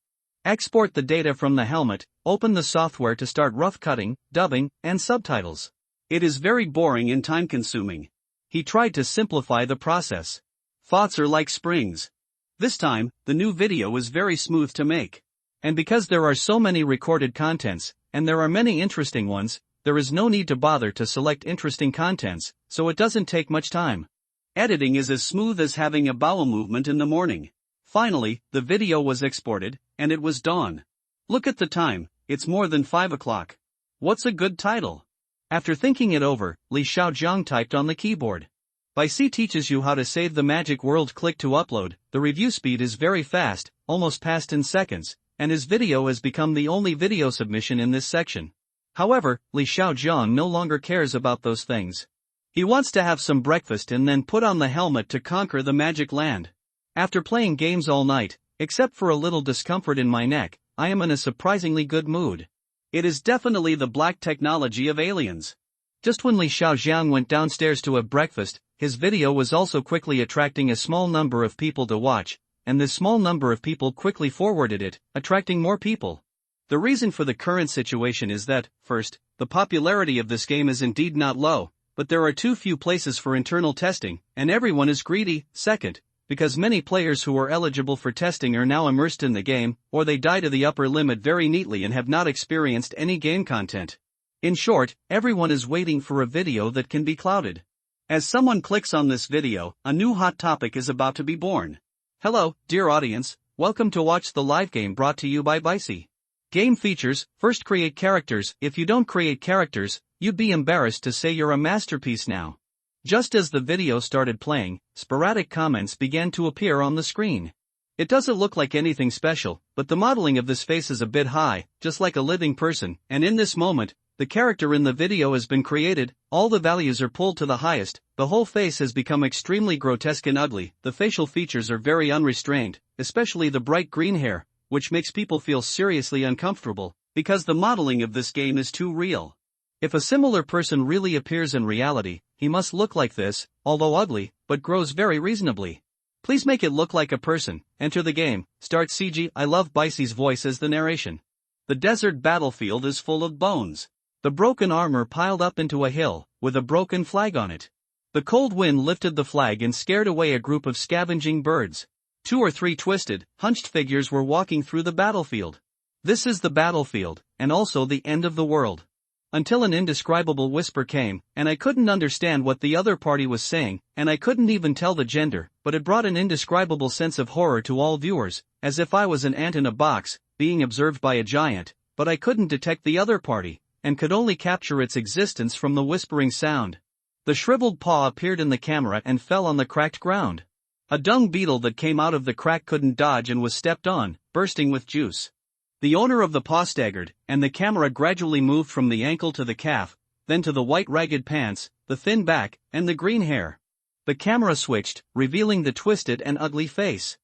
Speaker 1: Export the data from the helmet, open the software to start rough cutting, dubbing, and subtitles.
Speaker 2: It is very boring and time-consuming. He tried to simplify the process. Thoughts are like springs. This time, the new video is very smooth to make.
Speaker 1: And because there are so many recorded contents, and there are many interesting ones, there is no need to bother to select interesting contents, so it doesn't take much time.
Speaker 2: Editing is as smooth as having a bowel movement in the morning. Finally, the video was exported, and it was dawn. Look at the time, it's more than 5 o'clock. What's a good title?
Speaker 1: After thinking it over, Li Xiaojiang typed on the keyboard. Bicey teaches you how to save the magic world. Click to upload. The review speed is very fast, almost past in seconds, and his video has become the only video submission in this section. However, Li Xiaojiang no longer cares about those things. He wants to have some breakfast and then put on the helmet to conquer the magic land. After playing games all night, except for a little discomfort in my neck, I am in a surprisingly good mood.
Speaker 2: It is definitely the black technology of aliens.
Speaker 1: Just when Li Xiaojiang went downstairs to have breakfast, his video was also quickly attracting a small number of people to watch, and this small number of people quickly forwarded it, attracting more people. The reason for the current situation is that, first, the popularity of this game is indeed not low, but there are too few places for internal testing, and everyone is greedy. Second, because many players who are eligible for testing are now immersed in the game, or they die to the upper limit very neatly and have not experienced any game content. In short, everyone is waiting for a video that can be clouded.
Speaker 2: As someone clicks on this video, a new hot topic is about to be born.
Speaker 1: Hello, dear audience, welcome to watch the live game brought to you by Bicey. Game features: first, create characters. If you don't create characters, you'd be embarrassed to say you're a masterpiece now. Just as the video started playing, sporadic comments began to appear on the screen. It doesn't look like anything special, but the modeling of this face is a bit high, just like a living person, and in this moment, the character in the video has been created, all the values are pulled to the highest, the whole face has become extremely grotesque and ugly, the facial features are very unrestrained, especially the bright green hair, which makes people feel seriously uncomfortable, because the modeling of this game is too real. If a similar person really appears in reality, he must look like this, although ugly, but grows very reasonably. Please make it look like a person. Enter the game, start CG. I love Bicey's voice as the narration. The desert battlefield is full of bones. The broken armor piled up into a hill, with a broken flag on it. The cold wind lifted the flag and scared away a group of scavenging birds. 2 or 3 twisted, hunched figures were walking through the battlefield. This is the battlefield, and also the end of the world. Until an indescribable whisper came, and I couldn't understand what the other party was saying, and I couldn't even tell the gender, but it brought an indescribable sense of horror to all viewers, as if I was an ant in a box, being observed by a giant, but I couldn't detect the other party, and could only capture its existence from the whispering sound. The shriveled paw appeared in the camera and fell on the cracked ground. A dung beetle that came out of the crack couldn't dodge and was stepped on, bursting with juice. The owner of the paw staggered, and the camera gradually moved from the ankle to the calf, then to the white ragged pants, the thin back, and the green hair. The camera switched, revealing the twisted and ugly face.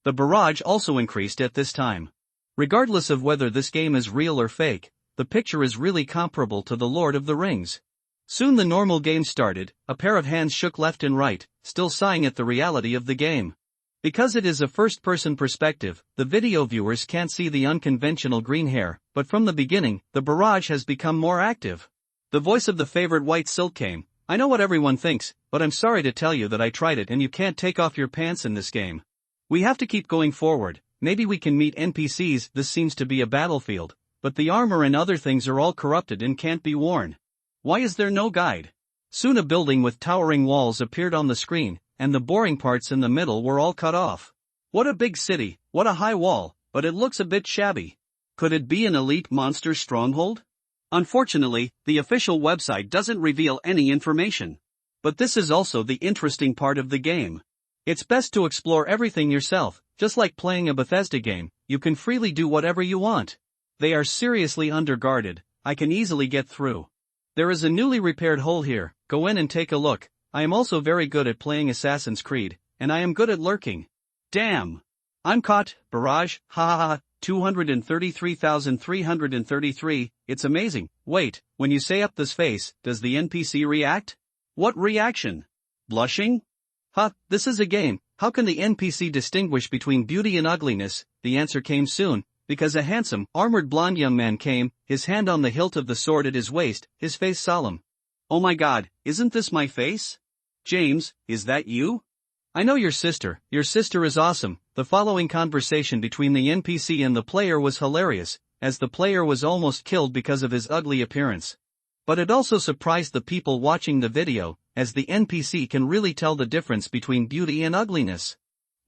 Speaker 1: The barrage also increased at this time. Regardless of whether this game is real or fake, the picture is really comparable to The Lord of the Rings. Soon the normal game started, a pair of hands shook left and right, still sighing at the reality of the game. Because it is a first-person perspective, the video viewers can't see the unconventional green hair, but from the beginning, the barrage has become more active. The voice of the favorite white silk came. I know what everyone thinks, but I'm sorry to tell you that I tried it and you can't take off your pants in this game. We have to keep going forward. Maybe we can meet NPCs. This seems to be a battlefield, but the armor and other things are all corrupted and can't be worn. Why is there no guide? Soon a building with towering walls appeared on the screen, and the boring parts in the middle were all cut off. What a big city, what a high wall, but it looks a bit shabby. Could it be an elite monster stronghold? Unfortunately, the official website doesn't reveal any information. But this is also the interesting part of the game. It's best to explore everything yourself, just like playing a Bethesda game, you can freely do whatever you want. They are seriously underguarded, I can easily get through. There is a newly repaired hole here, go in and take a look. I am also very good at playing Assassin's Creed, and I am good at lurking. Damn! I'm caught, barrage, ha ha ha, 233,333, it's amazing. Wait, when you say up this face, does the NPC react?
Speaker 2: What reaction? Blushing?
Speaker 1: This is a game. How can the NPC distinguish between beauty and ugliness? The answer came soon, because a handsome, armored blonde young man came, his hand on the hilt of the sword at his waist, his face solemn.
Speaker 2: Oh my god, isn't this my face? James, is that you?
Speaker 1: I know your sister is awesome. The following conversation between the NPC and the player was hilarious, as the player was almost killed because of his ugly appearance. But it also surprised the people watching the video, as the NPC can really tell the difference between beauty and ugliness.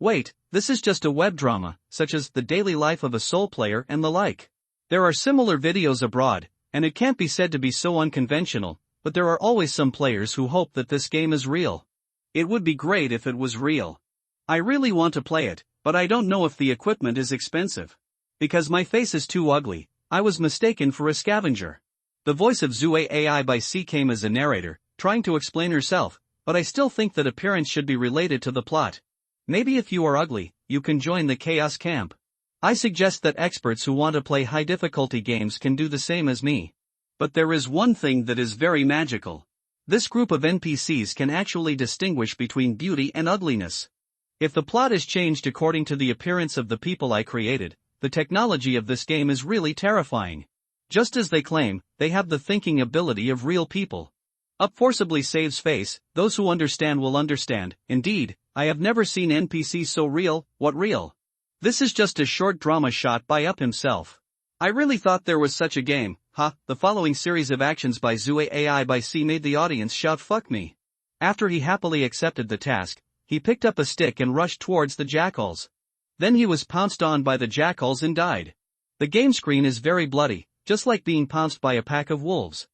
Speaker 1: Wait, this is just a web drama, such as The Daily Life of a Soul Player and the like. There are similar videos abroad, and it can't be said to be so unconventional, but there are always some players who hope that this game is real.
Speaker 2: It would be great if it was real. I really want to play it, but I don't know if the equipment is expensive.
Speaker 1: Because my face is too ugly, I was mistaken for a scavenger. The voice of Zue AI by C came as a narrator, trying to explain herself, but I still think that appearance should be related to the plot. Maybe if you are ugly, you can join the chaos camp. I suggest that experts who want to play high difficulty games can do the same as me.
Speaker 2: But there is one thing that is very magical.
Speaker 1: This group of NPCs can actually distinguish between beauty and ugliness. If the plot is changed according to the appearance of the people I created, the technology of this game is really terrifying. Just as they claim, they have the thinking ability of real people. Up forcibly saves face, those who understand will understand. Indeed, I have never seen NPCs so real. What real? This is just a short drama shot by Up himself. I really thought there was such a game. The following series of actions by Zue AI by C made the audience shout fuck me. After he happily accepted the task, he picked up a stick and rushed towards the jackals. Then he was pounced on by the jackals and died. The game screen is very bloody, just like being pounced by a pack of wolves.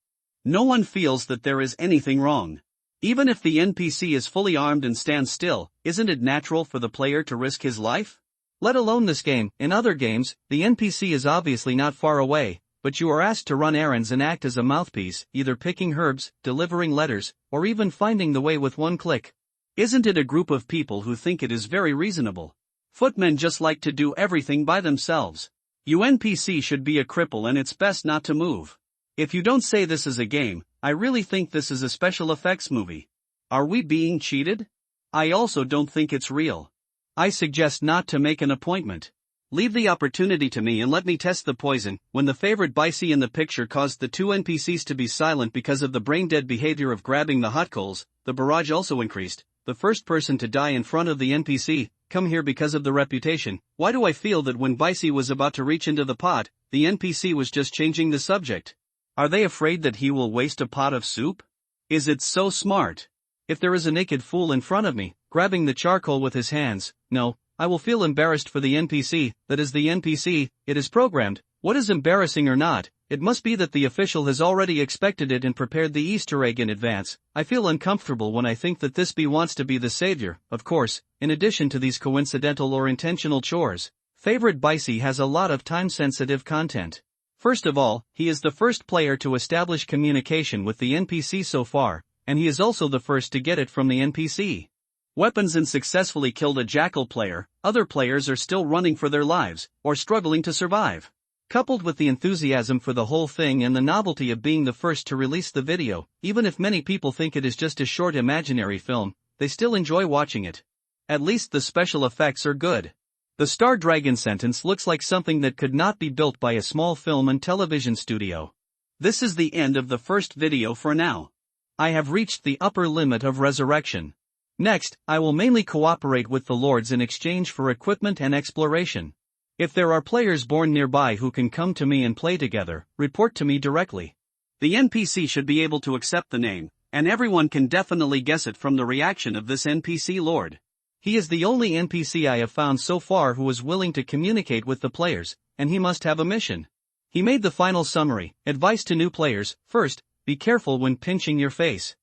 Speaker 2: No one feels that there is anything wrong. Even if the NPC is fully armed and stands still, isn't it natural for the player to risk his life?
Speaker 1: Let alone this game. In other games, the NPC is obviously not far away, but you are asked to run errands and act as a mouthpiece, either picking herbs, delivering letters, or even finding the way with one click.
Speaker 2: Isn't it a group of people who think it is very reasonable? Footmen just like to do everything by themselves. You NPC should be a cripple and it's best not to move. If you don't say this is a game, I really think this is a special effects movie. Are we being cheated? I also don't think it's real.
Speaker 1: I suggest not to make an appointment.
Speaker 2: Leave the opportunity to me and let me test the poison. When the favorite Bicey in the picture caused the two NPCs to be silent because of the brain-dead behavior of grabbing the hot coals, the barrage also increased. The first person to die in front of the NPC, come here because of the reputation. Why do I feel that when Bicey was about to reach into the pot, the NPC was just changing the subject? Are they afraid that he will waste a pot of soup? Is it so smart?
Speaker 1: If there is a naked fool in front of me, grabbing the charcoal with his hands, no, I will feel embarrassed for the NPC. That is the NPC, it is programmed. What is embarrassing or not, it must be that the official has already expected it and prepared the Easter egg in advance. I feel uncomfortable when I think that this bee wants to be the savior. Of course, in addition to these coincidental or intentional chores, favorite Bicey has a lot of time-sensitive content. First of all, he is the first player to establish communication with the NPC so far, and he is also the first to get it from the NPC. Weapons and successfully killed a jackal player. Other players are still running for their lives, or struggling to survive. Coupled with the enthusiasm for the whole thing and the novelty of being the first to release the video, even if many people think it is just a short imaginary film, they still enjoy watching it. At least the special effects are good. The Star Dragon sentence looks like something that could not be built by a small film and television studio.
Speaker 2: This is the end of the first video for now.
Speaker 1: I have reached the upper limit of resurrection. Next, I will mainly cooperate with the lords in exchange for equipment and exploration. If there are players born nearby who can come to me and play together, report to me directly.
Speaker 2: The NPC should be able to accept the name, and everyone can definitely guess it from the reaction of this NPC lord.
Speaker 1: He is the only NPC I have found so far who is willing to communicate with the players, and he must have a mission. He made the final summary. Advice to new players: first, be careful when pinching your face.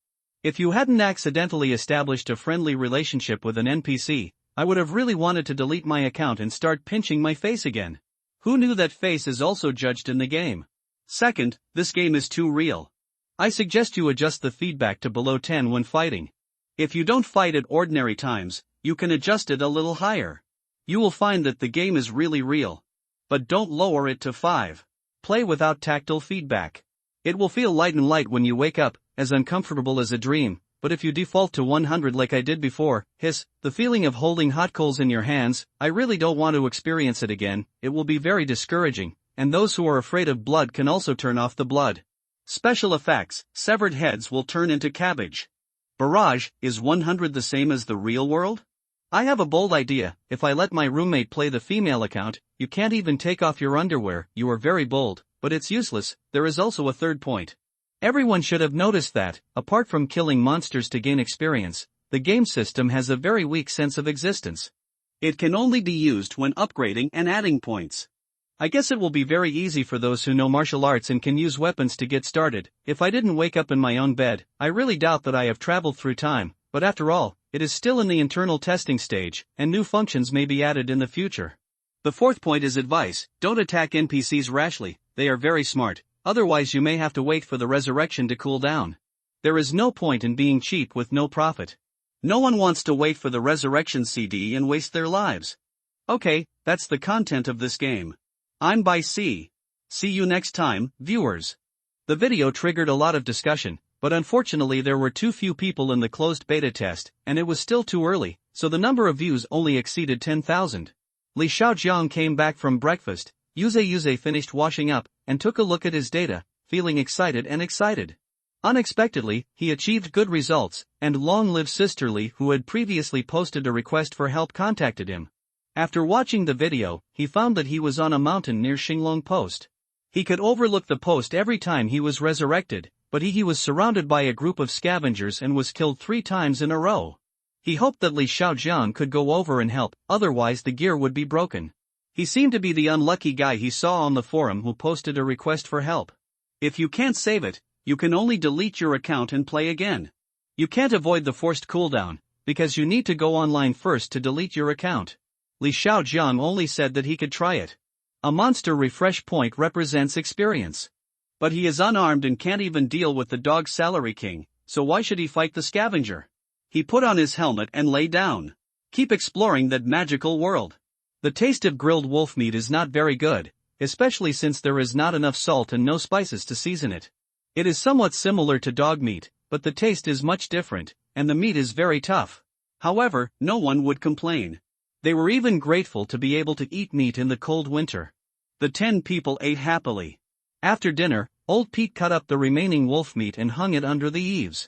Speaker 1: If you hadn't accidentally established a friendly relationship with an NPC, I would have really wanted to delete my account and start pinching my face again. Who knew that face is also judged in the game?
Speaker 2: Second, this game is too real.
Speaker 1: I suggest you adjust the feedback to below 10 when fighting.
Speaker 2: If you don't fight at ordinary times, you can adjust it a little higher. You will find that the game is really real. But don't lower it to 5.
Speaker 1: Play without tactile feedback. It will feel light when you wake up, as uncomfortable as a dream. but if you default to 100 like I did before, the feeling of holding hot coals in your hands, I really don't want to experience it again. It will be very discouraging, and those who are afraid of blood can also turn off the blood.
Speaker 2: Special effects, severed heads will turn into cabbage. Barrage, is 100 the same as the real world?
Speaker 1: I have a bold idea. If I let my roommate play the female account, you can't even take off your underwear. You are very bold, but it's useless. There is also a third point. Everyone should have noticed that, apart from killing monsters to gain experience, the game system has a very weak sense of existence.
Speaker 2: It can only be used when upgrading and adding points.
Speaker 1: I guess it will be very easy for those who know martial arts and can use weapons to get started. If I didn't wake up in my own bed, I really doubt that I have traveled through time, but after all, it is still in the internal testing stage, and new functions may be added in the future.
Speaker 2: The fourth point is advice: don't attack NPCs rashly, they are very smart, otherwise you may have to wait for the resurrection to cool down.
Speaker 1: There is no point in being cheap with no profit.
Speaker 2: No one wants to wait for the resurrection CD and waste their lives. Okay, that's the content of this game. I'm by C. See you next time, viewers.
Speaker 1: The video triggered a lot of discussion, but unfortunately there were too few people in the closed beta test, and it was still too early, so the number of views only exceeded 10,000. Li Xiaojiang came back from breakfast, Yuze finished washing up, and took a look at his data, feeling excited. Unexpectedly, he achieved good results, and Long Live Sisterly, who had previously posted a request for help, contacted him. After watching the video, he found that he was on a mountain near Xinglong Post. He could overlook the post every time he was resurrected, but he was surrounded by a group of scavengers and was killed 3 times in a row. He hoped that Li Xiaojiang could go over and help, otherwise the gear would be broken. He seemed to be the unlucky guy he saw on the forum who posted a request for help.
Speaker 2: If you can't save it, you can only delete your account and play again.
Speaker 1: You can't avoid the forced cooldown, because you need to go online first to delete your account. Li Xiaojiang only said that he could try it. A monster refresh point represents experience.
Speaker 2: But he is unarmed and can't even deal with the dog Salary King, so why should he fight the scavenger? He put on his helmet and lay down. Keep exploring that magical world.
Speaker 1: The taste of grilled wolf meat is not very good, especially since there is not enough salt and no spices to season it. It is somewhat similar to dog meat, but the taste is much different, and the meat is very tough.
Speaker 2: However, no one would complain.
Speaker 1: They were even grateful to be able to eat meat in the cold winter.
Speaker 2: The 10 people ate happily.
Speaker 1: After dinner, Old Pete cut up the remaining wolf meat and hung it under the eaves.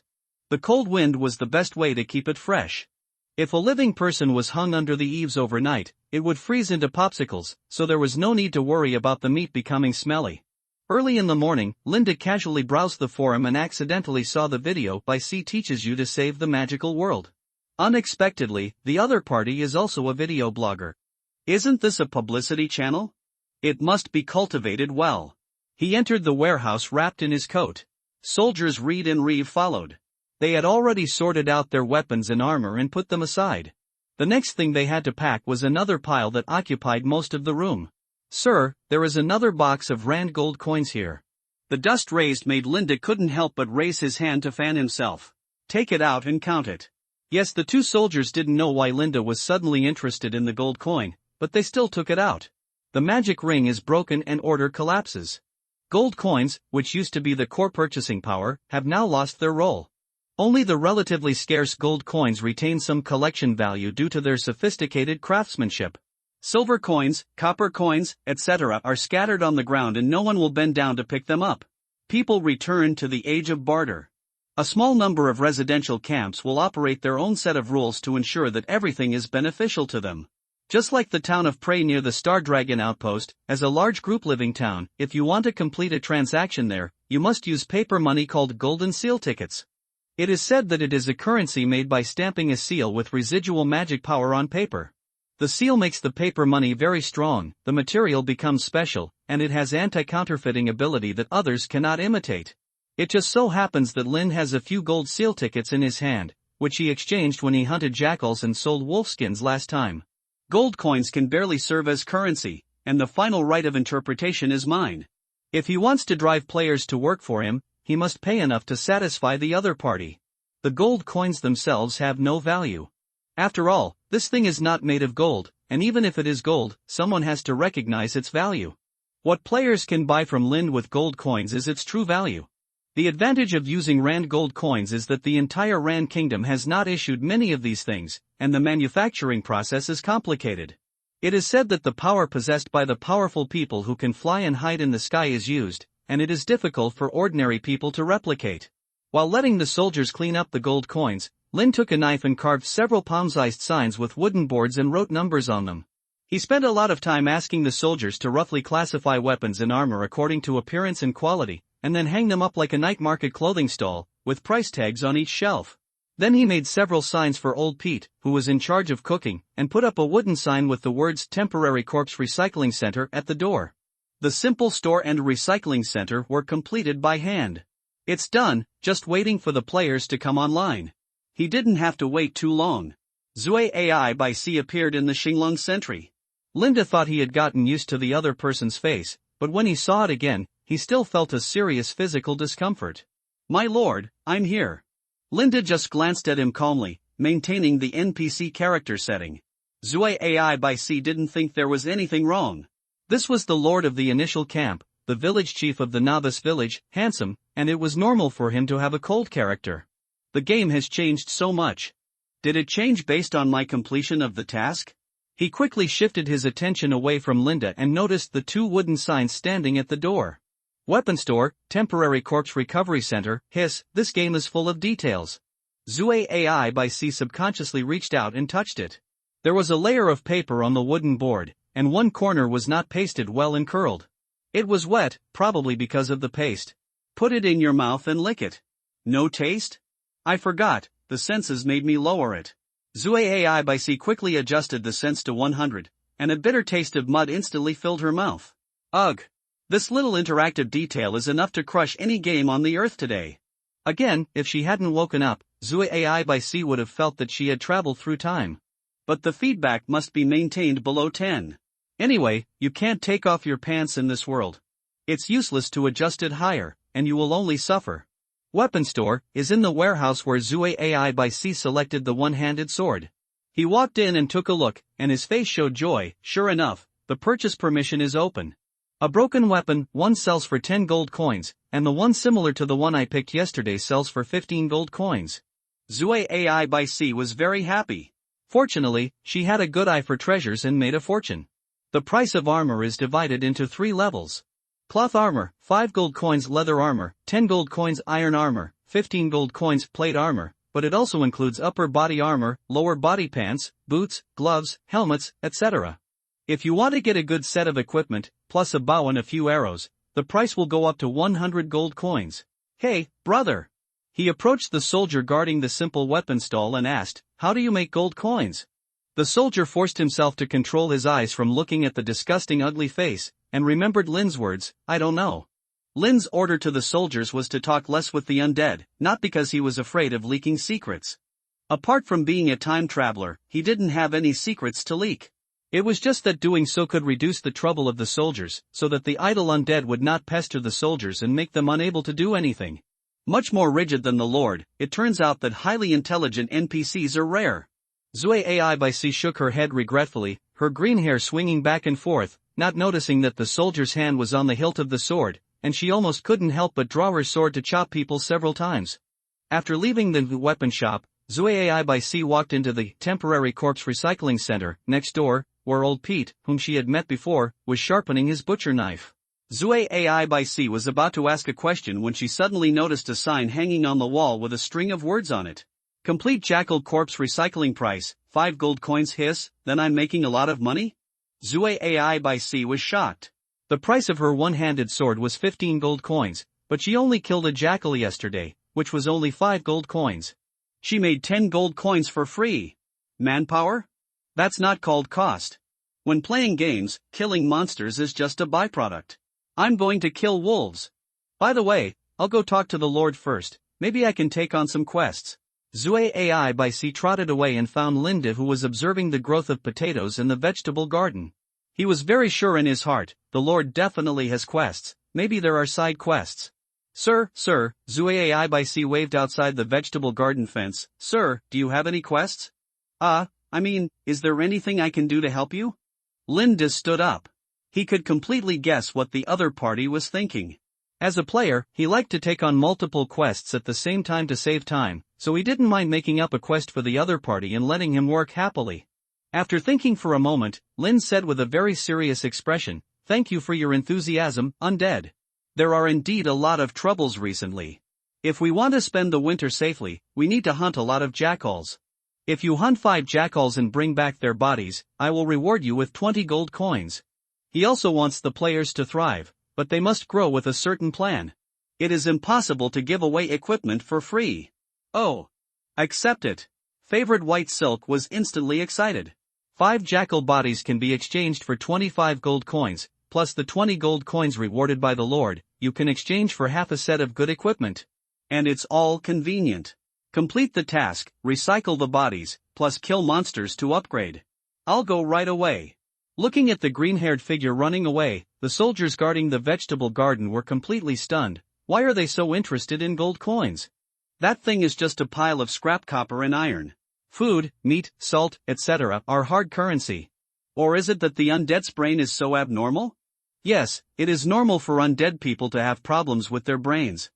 Speaker 1: The cold wind was the best way to keep it fresh. If a living person was hung under the eaves overnight, it would freeze into popsicles, so there was no need to worry about the meat becoming smelly. Early in the morning, Linda casually browsed the forum and accidentally saw the video by C teaches you to save the magical world. Unexpectedly, the other party is also a video blogger.
Speaker 2: Isn't this a publicity channel? It must be cultivated well.
Speaker 1: He entered the warehouse wrapped in his coat.
Speaker 2: Soldiers Reed and Reeve followed.
Speaker 1: They had already sorted out their weapons and armor and put them aside. The next thing they had to pack was another pile that occupied most of the room. Sir, there is another box of Rand gold coins here.
Speaker 2: The dust raised made Linda couldn't help but raise his hand to fan himself. Take it out and count it.
Speaker 1: Yes, the 2 soldiers didn't know why Linda was suddenly interested in the gold coin, but they still took it out. The magic ring is broken and order collapses. Gold coins, which used to be the core purchasing power, have now lost their role. Only the relatively scarce gold coins retain some collection value due to their sophisticated craftsmanship.
Speaker 2: Silver coins, copper coins, etc. are scattered on the ground and no one will bend down to pick them up. People return to the age of barter. A small number of residential camps will operate their own set of rules to ensure that everything is beneficial to them. Just like the town of Prey near the Star Dragon outpost, as a large group living town, if you want to complete a transaction there, you must use paper money called golden seal tickets. It is said that it is a currency made by stamping a seal with residual magic power on paper. The seal makes the paper money very strong, the material becomes special, and it has anti-counterfeiting ability that others cannot imitate. It just so happens that Lin has a few gold seal tickets in his hand, which he exchanged when he hunted jackals and sold wolfskins last time. Gold coins can barely serve as currency, and the final right of interpretation is mine.
Speaker 1: If he wants to drive players to work for him, he must pay enough to satisfy the other party. The gold coins themselves have no value. After all, this thing is not made of gold, and even if it is gold, someone has to recognize its value. What players can buy from Lin with gold coins is its true value. The advantage of using Rand gold coins is that the entire Rand kingdom has not issued many of these things, and the manufacturing process is complicated. It is said that the power possessed by the powerful people who can fly and hide in the sky is used, and it is difficult for ordinary people to replicate. While letting the soldiers clean up the gold coins, Lin took a knife and carved several palm-sized signs with wooden boards and wrote numbers on them. He spent a lot of time asking the soldiers to roughly classify weapons and armor according to appearance and quality, and then hang them up like a night market clothing stall, with price tags on each shelf. Then he made several signs for old Pete, who was in charge of cooking, and put up a wooden sign with the words Temporary Corpse Recycling Center at the door. The simple store and recycling center were completed by hand. It's done, just waiting for the players to come online. He didn't have to wait too long. Zui AI by C appeared in the Xinglong Sentry. Linda thought he had gotten used to the other person's face, but when he saw it again, he still felt a serious physical discomfort. My lord, I'm here. Linda just glanced at him calmly, maintaining the NPC character setting. Zui AI by C didn't think there was anything wrong. This was the lord of the initial camp, the village chief of the novice village, handsome, and it was normal for him to have a cold character. The game has changed so much. Did it change based on my completion of the task? He quickly shifted his attention away from Linda and noticed the two wooden signs standing at the door. Weapon Store, Temporary Corpse Recovery Center, hiss, this game is full of details. Zui AI by C subconsciously reached out and touched it. There was a layer of paper on the wooden board, and one corner was not pasted well and curled. It was wet, probably because of the paste. Put it in your mouth and lick it. No taste? I forgot, the senses made me lower it. Zui AI by C quickly adjusted the sense to 100, and a bitter taste of mud instantly filled her mouth. Ugh! This little interactive detail is enough to crush any game on the earth today. Again, if she hadn't woken up, Zui AI by C would have felt that she had traveled through time. But the feedback must be maintained below 10. Anyway, you can't take off your pants in this world. It's useless to adjust it higher, and you will only suffer. Weapon Store is in the warehouse where Zui AI by C selected the one-handed sword. He walked in and took a look, and his face showed joy. Sure enough, the purchase permission is open. A broken weapon, one sells for 10 gold coins, and the one similar to the one I picked yesterday sells for 15 gold coins. Zui AI by C was very happy. Fortunately, she had a good eye for treasures and made a fortune. The price of armor is divided into 3 levels. Cloth armor, 5 gold coins leather armor, 10 gold coins iron armor, 15 gold coins plate armor, but it also includes upper body armor, lower body pants, boots, gloves, helmets, etc. If you want to get a good set of equipment, plus a bow and a few arrows, the price will go up to 100 gold coins. Hey, brother! He approached the soldier guarding the simple weapon stall and asked, how do you make gold coins? The soldier forced himself to control his eyes from looking at the disgusting ugly face, and remembered Lin's words, I don't know. Lin's order to the soldiers was to talk less with the undead, not because he was afraid of leaking secrets. Apart from being a time traveler, he didn't have any secrets to leak. It was just that doing so could reduce the trouble of the soldiers, so that the idle undead would not pester the soldiers and make them unable to do anything. Much more rigid than the Lord, it turns out that highly intelligent NPCs are rare. Zui AI by C shook her head regretfully, her green hair swinging back and forth, not noticing that the soldier's hand was on the hilt of the sword, and she almost couldn't help but draw her sword to chop people several times. After leaving the weapon shop, Zui AI by C walked into the Temporary Corpse Recycling Center, next door, where old Pete, whom she had met before, was sharpening his butcher knife. Zui AI by C was about to ask a question when she suddenly noticed a sign hanging on the wall with a string of words on it. Complete Jackal Corpse Recycling Price, 5 gold coins hiss, then I'm making a lot of money? Zui AI by C was shocked. The price of her one-handed sword was 15 gold coins, but she only killed a jackal yesterday, which was only 5 gold coins. She made 10 gold coins for free. Manpower? That's not called cost. When playing games, killing monsters is just a byproduct. I'm going to kill wolves. By the way, I'll go talk to the Lord first, maybe I can take on some quests. Zui AI by C trotted away and found Linda, who was observing the growth of potatoes in the vegetable garden. He was very sure in his heart, the Lord definitely has quests, maybe there are side quests. Sir, Zui AI by C waved outside the vegetable garden fence. Sir, do you have any quests? Is there anything I can do to help you? Linda stood up. He could completely guess what the other party was thinking. As a player, he liked to take on multiple quests at the same time to save time, so he didn't mind making up a quest for the other party and letting him work happily. After thinking for a moment, Lin said with a very serious expression, "Thank you for your enthusiasm, undead. There are indeed a lot of troubles recently. If we want to spend the winter safely, we need to hunt a lot of jackals. If you hunt 5 jackals and bring back their bodies, I will reward you with 20 gold coins." He also wants the players to thrive, but they must grow with a certain plan. It is impossible to give away equipment for free. Oh. Accept it. Favorite White Silk was instantly excited. 5 jackal bodies can be exchanged for 25 gold coins, plus the 20 gold coins rewarded by the Lord. You can exchange for half a set of good equipment. And it's all convenient. Complete the task, recycle the bodies, plus kill monsters to upgrade. I'll go right away. Looking at the green-haired figure running away, the soldiers guarding the vegetable garden were completely stunned. Why are they so interested in gold coins? That thing is just a pile of scrap copper and iron. Food, meat, salt, etc. are hard currency. Or is it that the undead's brain is so abnormal? Yes, it is normal for undead people to have problems with their brains.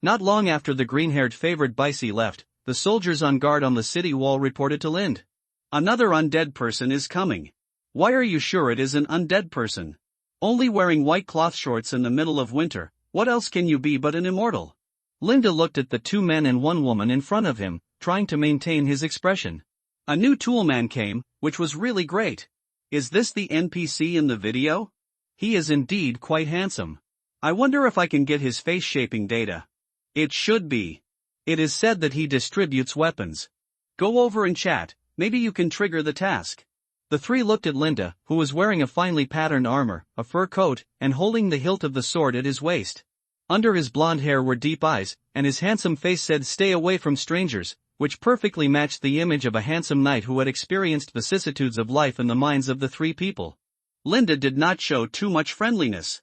Speaker 1: Not long after the green-haired favorite Bicey left, the soldiers on guard on the city wall reported to Lind. "Another undead person is coming." "Why are you sure it is an undead person? Only wearing white cloth shorts in the middle of winter, what else can you be but an immortal?" Linda looked at the 2 men and 1 woman in front of him, trying to maintain his expression. A new toolman came, which was really great. Is this the NPC in the video? He is indeed quite handsome. I wonder if I can get his face shaping data. It should be. It is said that he distributes weapons. Go over and chat, maybe you can trigger the task. The 3 looked at Linda, who was wearing a finely patterned armor, a fur coat, and holding the hilt of the sword at his waist. Under his blonde hair were deep eyes, and his handsome face said "Stay away from strangers," which perfectly matched the image of a handsome knight who had experienced vicissitudes of life in the minds of the 3 people. Linda did not show too much friendliness.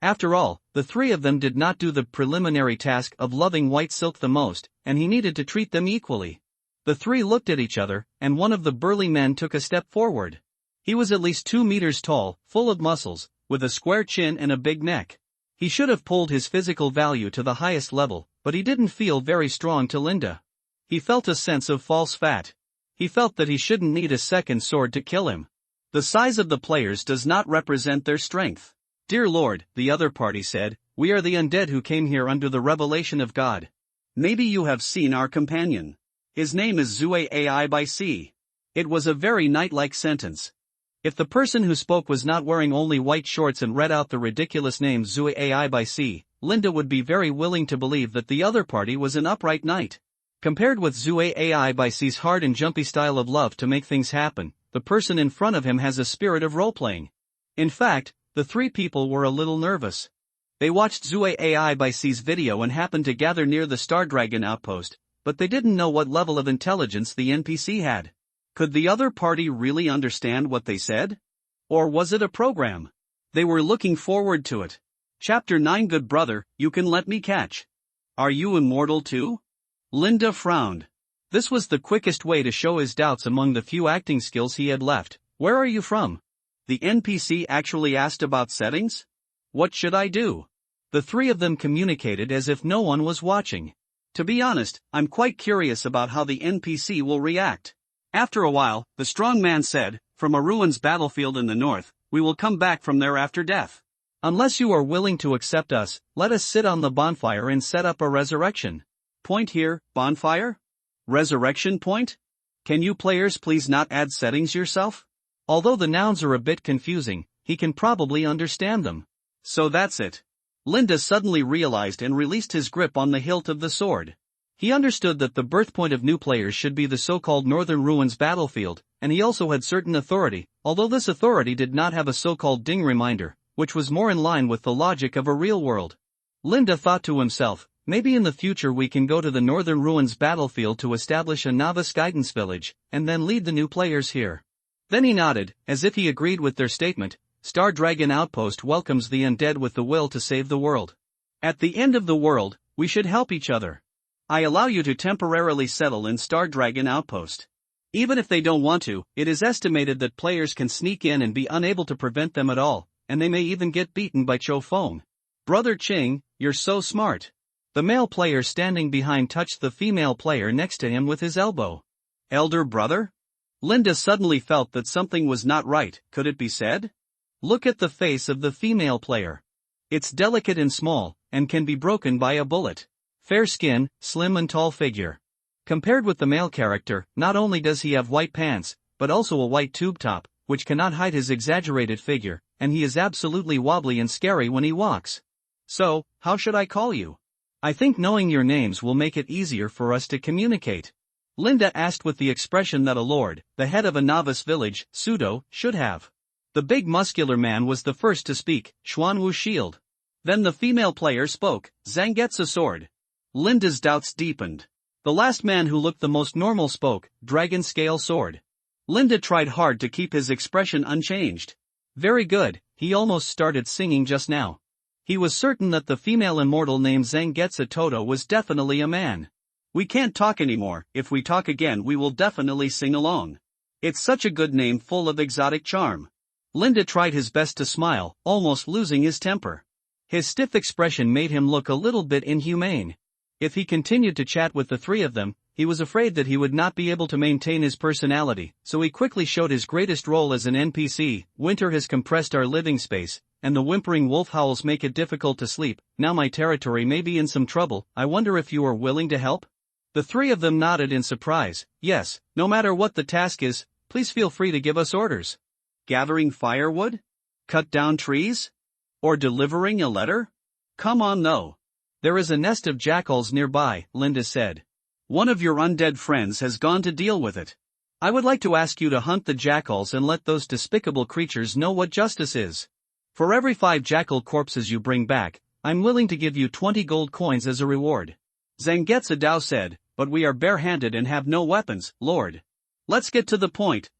Speaker 1: After all, the 3 of them did not do the preliminary task of loving White Silk the most, and he needed to treat them equally. The 3 looked at each other, and one of the burly men took a step forward. He was at least 2 meters tall, full of muscles, with a square chin and a big neck. He should have pulled his physical value to the highest level, but he didn't feel very strong to Linda. He felt a sense of false fat. He felt that he shouldn't need a second sword to kill him. The size of the players does not represent their strength. "Dear Lord," the other party said, "we are the undead who came here under the revelation of God. Maybe you have seen our companion. His name is Zue Ai by C." It was a very knight-like sentence. If the person who spoke was not wearing only white shorts and read out the ridiculous name Zue Ai by C, Linda would be very willing to believe that the other party was an upright knight. Compared with Zue Ai by C's hard and jumpy style of love to make things happen, the person in front of him has a spirit of role-playing. In fact, the 3 people were a little nervous. They watched Zue Ai by C's video and happened to gather near the Star Dragon outpost, but they didn't know what level of intelligence the NPC had. Could the other party really understand what they said? Or was it a program? They were looking forward to it. Chapter 9. Good brother, you can let me catch. Are you immortal too? Linda frowned. This was the quickest way to show his doubts among the few acting skills he had left. Where are you from? The NPC actually asked about settings? What should I do? The 3 of them communicated as if no one was watching. To be honest, I'm quite curious about how the NPC will react. After a while, the strong man said, "From a ruins battlefield in the north, we will come back from there after death. Unless you are willing to accept us, let us sit on the bonfire and set up a resurrection point here." Bonfire? Resurrection point? Can you players please not add settings yourself? Although the nouns are a bit confusing, he can probably understand them. So that's it. Linda suddenly realized and released his grip on the hilt of the sword. He understood that the birthpoint of new players should be the so-called Northern Ruins battlefield, and he also had certain authority, although this authority did not have a so-called ding reminder, which was more in line with the logic of a real world. Linda thought to himself, maybe in the future we can go to the Northern Ruins battlefield to establish a novice guidance village, and then lead the new players here. Then he nodded, as if he agreed with their statement. Star Dragon Outpost welcomes the undead with the will to save the world. At the end of the world, we should help each other. I allow you to temporarily settle in Star Dragon Outpost. Even if they don't want to, it is estimated that players can sneak in and be unable to prevent them at all, and they may even get beaten by Cho Fong. Brother Ching, you're so smart. The male player standing behind touched the female player next to him with his elbow.
Speaker 2: Elder brother? Linda suddenly felt that something was not right. Could it be said?
Speaker 1: Look at the face of the female player. It's delicate and small, and can be broken by a bullet. Fair skin, slim and tall figure. Compared with the male character, not only does he have white pants, but also a white tube top, which cannot hide his exaggerated figure, and he is absolutely wobbly and scary when he walks.
Speaker 2: So, how should I call you?
Speaker 1: I think knowing your names will make it easier for us to communicate. Linda asked with the expression that a lord, the head of a novice village, pseudo, should have. The big muscular man was the first to speak, Xuanwu Shield.
Speaker 2: Then the female player spoke, Zangetsu Sword. Linda's doubts deepened.
Speaker 1: The last man who looked the most normal spoke, Dragon Scale Sword.
Speaker 2: Linda tried hard to keep his expression unchanged.
Speaker 1: Very good, he almost started singing just now. He was certain that the female immortal named Zangetsu Toto was definitely a man.
Speaker 2: We can't talk anymore. If we talk again we will definitely sing along. It's such a good name full of exotic charm.
Speaker 1: Linda tried his best to smile, almost losing his temper. His stiff expression made him look a little bit inhumane. If he continued to chat with the three of them, he was afraid that he would not be able to maintain his personality, so he quickly showed his greatest role as an NPC. Winter has compressed our living space, and the whimpering wolf howls make it difficult to sleep. Now my territory may be in some trouble. I wonder if you are willing to help? The three of them nodded in surprise. Yes, no matter what the task is, please feel free to give us orders.
Speaker 2: Gathering firewood? Cut down trees? Or delivering a letter? Come on though.
Speaker 1: There is a nest of jackals nearby, Linda said.
Speaker 2: One of your undead friends has gone to deal with it.
Speaker 1: I would like to ask you to hunt the jackals and let those despicable creatures know what justice is. For every 5 jackal corpses you bring back, I'm willing to give you 20 gold coins as a reward.
Speaker 2: Zangetsu Dao said, but we are barehanded and have no weapons, Lord. Let's get to the point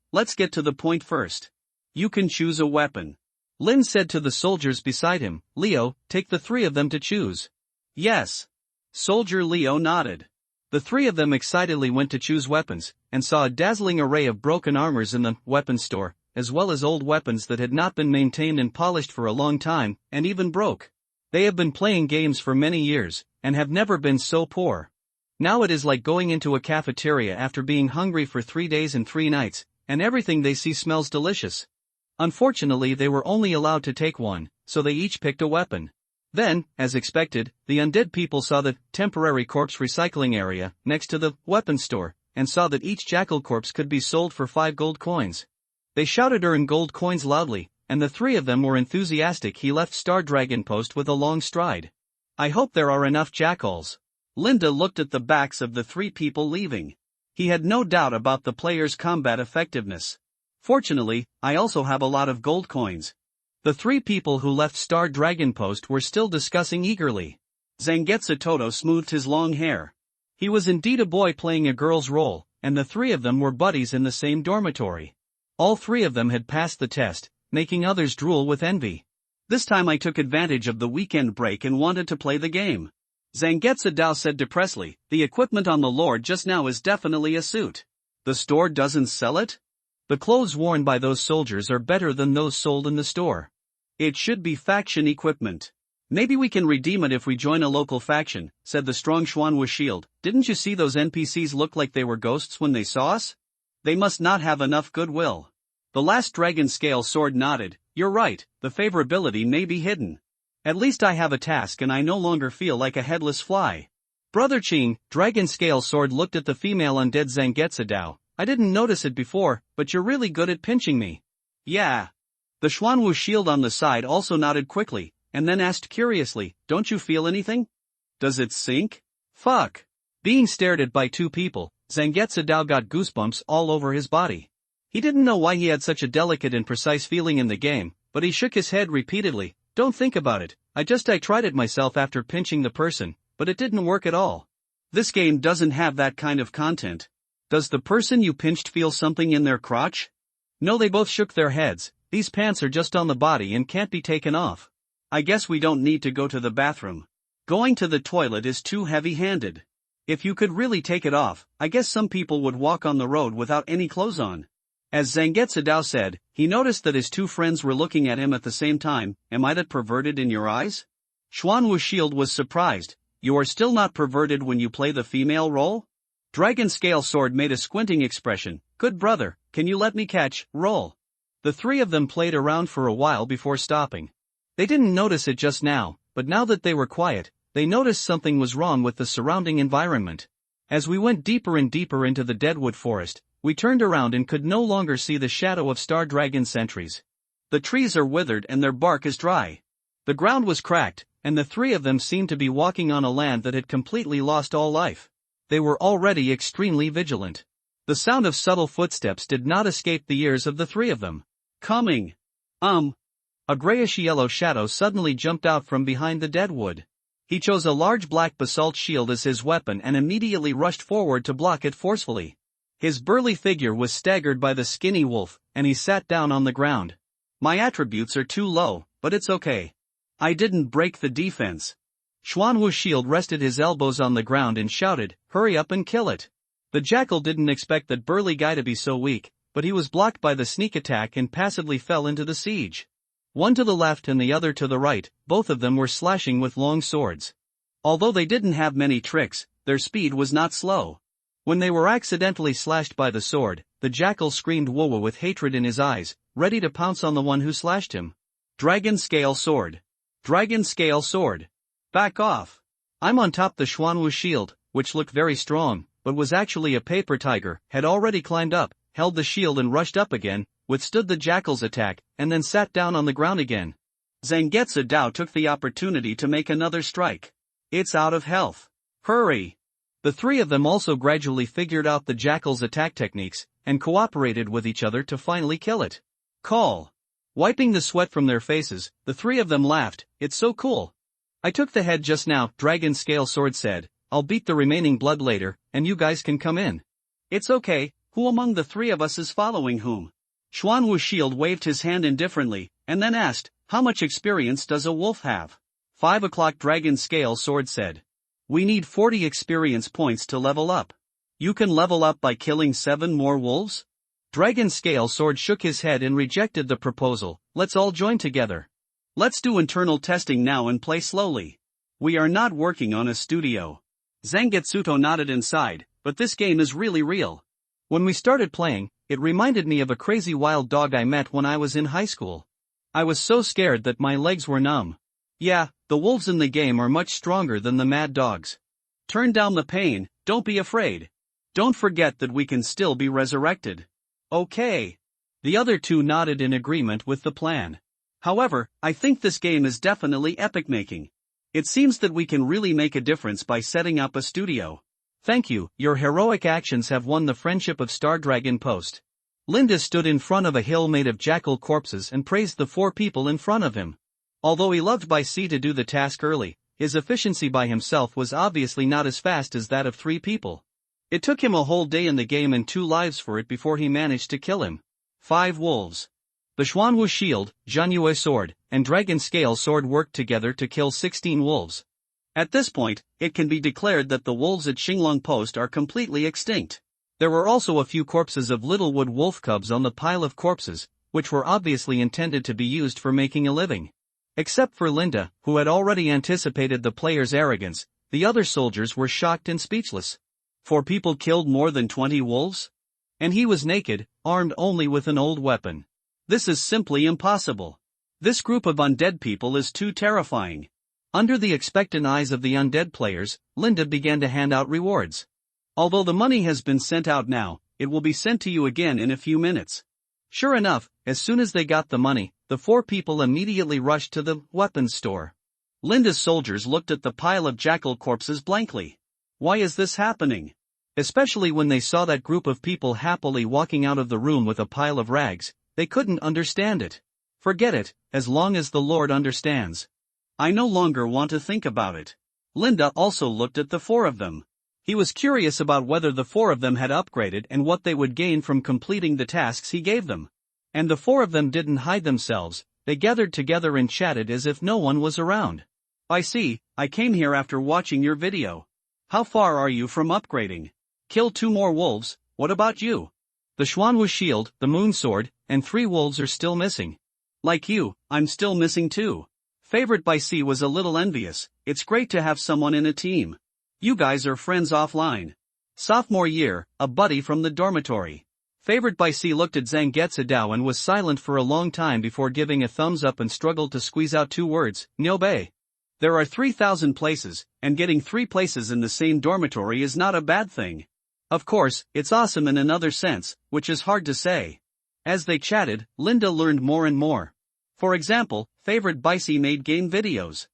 Speaker 2: first. You can choose a weapon.
Speaker 1: Lin said to the soldiers beside him. Leo, take the 3 of them to choose.
Speaker 2: Yes. Soldier Leo nodded.
Speaker 1: The 3 of them excitedly went to choose weapons, and saw a dazzling array of broken armors in the weapons store, as well as old weapons that had not been maintained and polished for a long time, and even broke. They have been playing games for many years, and have never been so poor. Now it is like going into a cafeteria after being hungry for 3 days and 3 nights, and everything they see smells delicious. Unfortunately they were only allowed to take one, so they each picked a weapon. Then, as expected, the undead people saw the temporary corpse recycling area next to the weapons store, and saw that each jackal corpse could be sold for 5 gold coins. They shouted earn gold coins loudly, and the 3 of them were enthusiastic. He left Star Dragon Post with a long stride. I hope there are enough jackals.
Speaker 2: Linda looked at the backs of the 3 people leaving. He had no doubt about the player's combat effectiveness. Fortunately, I also have a lot of gold coins.
Speaker 1: The 3 people who left Star Dragon Post were still discussing eagerly.
Speaker 2: Zangetsu Toto smoothed his long hair.
Speaker 1: He was indeed a boy playing a girl's role, and the 3 of them were buddies in the same dormitory. All 3 of them had passed the test, making others drool with envy.
Speaker 2: This time I took advantage of the weekend break and wanted to play the game. Zangetsu Dao said depressedly, the equipment on the Lord just now is definitely a suit. The store doesn't sell it?
Speaker 1: The clothes worn by those soldiers are better than those sold in the store.
Speaker 2: It should be faction equipment. Maybe we can redeem it if we join a local faction, said the strong Xuanwu Shield. Didn't you see those NPCs look like they were ghosts when they saw us? They must not have enough goodwill. The last Dragon Scale Sword nodded. You're right, the favorability may be hidden. At least I have a task and I no longer feel like a headless fly.
Speaker 1: Brother Qing, Dragon Scale Sword looked at the female undead Zangetsu Dao. I didn't notice it before, but you're really good at pinching me.
Speaker 2: Yeah. The Xuanwu Shield on the side also nodded quickly, and then asked curiously, don't you feel anything? Does it sink?
Speaker 1: Fuck. Being stared at by 2 people, Zangetsu Dao got goosebumps all over his body. He didn't know why he had such a delicate and precise feeling in the game, but he shook his head repeatedly. Don't think about it, I tried it myself after pinching the person, but it didn't work at all.
Speaker 2: This game doesn't have that kind of content. Does the person you pinched feel something in their crotch?
Speaker 1: No, they both shook their heads. These pants are just on the body and can't be taken off.
Speaker 2: I guess we don't need to go to the bathroom. Going to the toilet is too heavy-handed. If you could really take it off, I guess some people would walk on the road without any clothes on. As Zangetsu Dao said, he noticed that his 2 friends were looking at him at the same time. Am I that perverted in your eyes? Xuanwu's shield was surprised. You are still not perverted when you play the female role? Dragon Scale Sword made a squinting expression. Good brother, can you let me catch, roll?
Speaker 1: The three of them played around for a while before stopping. They didn't notice it just now, but now that they were quiet, they noticed something was wrong with the surrounding environment. As we went deeper and deeper into the deadwood forest, we turned around and could no longer see the shadow of Star Dragon sentries.
Speaker 2: The trees are withered and their bark is dry.
Speaker 1: The ground was cracked, and the three of them seemed to be walking on a land that had completely lost all life. They were already extremely vigilant. The sound of subtle footsteps did not escape the ears of the three of them.
Speaker 2: Coming.
Speaker 1: A grayish-yellow shadow suddenly jumped out from behind the deadwood. He chose a large black basalt shield as his weapon and immediately rushed forward to block it forcefully. His burly figure was staggered by the skinny wolf, and he sat down on the ground.
Speaker 2: My attributes are too low, but it's okay. I didn't break the defense.
Speaker 1: Xuanwu's shield rested his elbows on the ground and shouted, "Hurry up and kill it." The jackal didn't expect that burly guy to be so weak, but he was blocked by the sneak attack and passively fell into the siege. One to the left and the other to the right, both of them were slashing with long swords.
Speaker 2: Although they didn't have many tricks, their speed was not slow.
Speaker 1: When they were accidentally slashed by the sword, the jackal screamed "Woa" with hatred in his eyes, ready to pounce on the one who slashed him.
Speaker 2: Dragon Scale Sword. Dragon Scale Sword. Back off.
Speaker 1: I'm on top. The Xuanwu shield, which looked very strong, but was actually a paper tiger, had already climbed up, held the shield and rushed up again, withstood the jackal's attack, and then sat down on the ground again.
Speaker 2: Zangetsu Dao took the opportunity to make another strike. It's out of health. Hurry.
Speaker 1: The three of them also gradually figured out the jackal's attack techniques, and cooperated with each other to finally kill it.
Speaker 2: Call.
Speaker 1: Wiping the sweat from their faces, the three of them laughed. It's so cool. I took the head just now, Dragon Scale Sword said. I'll beat the remaining blood later, and you guys can come in.
Speaker 2: It's okay. Who among the three of us is following whom? Xuanwu's shield waved his hand indifferently, and then asked, how much experience does a wolf have?
Speaker 1: 5 o'clock. Dragon Scale Sword said.
Speaker 2: We need 40 experience points to level up. You can level up by killing 7 more wolves?
Speaker 1: Dragon Scale Sword shook his head and rejected the proposal. Let's all join together.
Speaker 2: Let's do internal testing now and play slowly. We are not working on a studio. Zangetsuto nodded inside, but this game is really real.
Speaker 1: When we started playing, it reminded me of a crazy wild dog I met when I was in high school. I was so scared that my legs were numb. Yeah, the wolves in the game are much stronger than the mad dogs.
Speaker 2: Turn down the pain, don't be afraid. Don't forget that we can still be resurrected. Okay.
Speaker 1: The other two nodded in agreement with the plan.
Speaker 2: However, I think this game is definitely epic-making. It seems that we can really make a difference by setting up a studio.
Speaker 1: Thank you, your heroic actions have won the friendship of Star Dragon Post. Linda stood in front of a hill made of jackal corpses and praised the 4 people in front of him. Although he loved by sea to do the task early, his efficiency by himself was obviously not as fast as that of 3 people. It took him a whole day in the game and 2 lives for it before he managed to kill him. 5 wolves. The Xuanwu shield, Zhanyue sword, and Dragon Scale Sword worked together to kill 16 wolves.
Speaker 2: At this point, it can be declared that the wolves at Xinglong Post are completely extinct.
Speaker 1: There were also a few corpses of Littlewood wolf cubs on the pile of corpses, which were obviously intended to be used for making a living. Except for Linda, who had already anticipated the player's arrogance, the other soldiers were shocked and speechless.
Speaker 2: 4 people killed more than 20 wolves?
Speaker 1: And he was naked, armed only with an old weapon.
Speaker 2: This is simply impossible. This group of undead people is too terrifying.
Speaker 1: Under the expectant eyes of the undead players, Linda began to hand out rewards.
Speaker 2: Although the money has been sent out now, it will be sent to you again in a few minutes.
Speaker 1: Sure enough, as soon as they got the money, the 4 people immediately rushed to the weapons store.
Speaker 2: Linda's soldiers looked at the pile of jackal corpses blankly. Why is this happening?
Speaker 1: Especially when they saw that group of people happily walking out of the room with a pile of rags, they couldn't understand it. Forget it, as long as the Lord understands.
Speaker 2: I no longer want to think about it. Linda also looked at the 4 of them.
Speaker 1: He was curious about whether the 4 of them had upgraded and what they would gain from completing the tasks he gave them. And the 4 of them didn't hide themselves, they gathered together and chatted as if no one was around.
Speaker 2: I see, I came here after watching your video. How far are you from upgrading? Kill 2 more wolves, what about you?
Speaker 1: The Xuanwu shield, the moon sword, and 3 wolves are still missing.
Speaker 2: Like you, I'm still missing too. Favorite by C was a little envious. It's great to have someone in a team. You guys are friends offline. Sophomore year, a buddy from the dormitory. Favorite by C looked at Zangetsu Dao and was silent for a long time before giving a thumbs up and struggled to squeeze out 2 words, Nyobe. There are 3,000 places, and getting 3 places in the same dormitory is not a bad thing. Of course, it's awesome in another sense, which is hard to say. As they chatted, Linda learned more and more. For example, Favorite by C made game videos.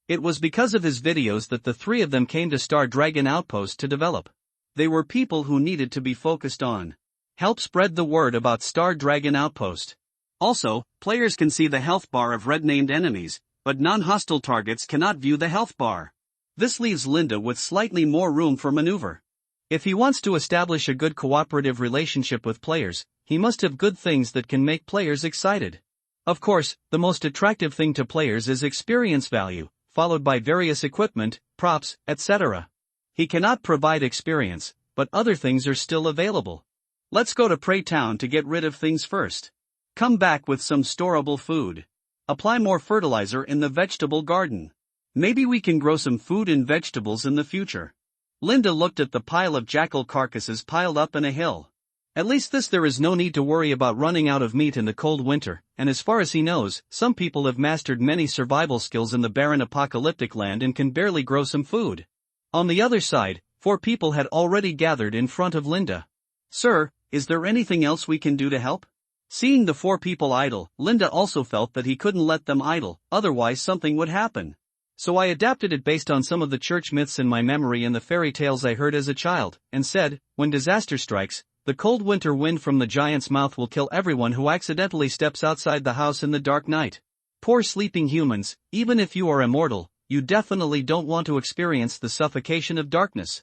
Speaker 2: It was because of his videos that the 3 of them came to Star Dragon Outpost to develop. They were people who needed to be focused on. Help spread the word about Star Dragon Outpost. Also, players can see the health bar of red-named enemies, but non-hostile targets cannot view the health bar. This leaves Linda with slightly more room for maneuver. If he wants to establish a good cooperative relationship with players, he must have good things that can make players excited. Of course, the most attractive thing to players is experience value, followed by various equipment, props, etc. He cannot provide experience, but other things are still available. Let's go to Prey Town to get rid of things first. Come back with some storable food. Apply more fertilizer in the vegetable garden. Maybe we can grow some food and vegetables in the future. Linda looked at the pile of jackal carcasses piled up in a hill. At least there is no need to worry about running out of meat in the cold winter, and as far as he knows, some people have mastered many survival skills in the barren apocalyptic land and can barely grow some food. On the other side, 4 people had already gathered in front of Linda. Sir, is there anything else we can do to help? Seeing the 4 people idle, Linda also felt that he couldn't let them idle, otherwise something would happen. So I adapted it based on some of the church myths in my memory and the fairy tales I heard as a child, and said, when disaster strikes, the cold winter wind from the giant's mouth will kill everyone who accidentally steps outside the house in the dark night. Poor sleeping humans, even if you are immortal, you definitely don't want to experience the suffocation of darkness.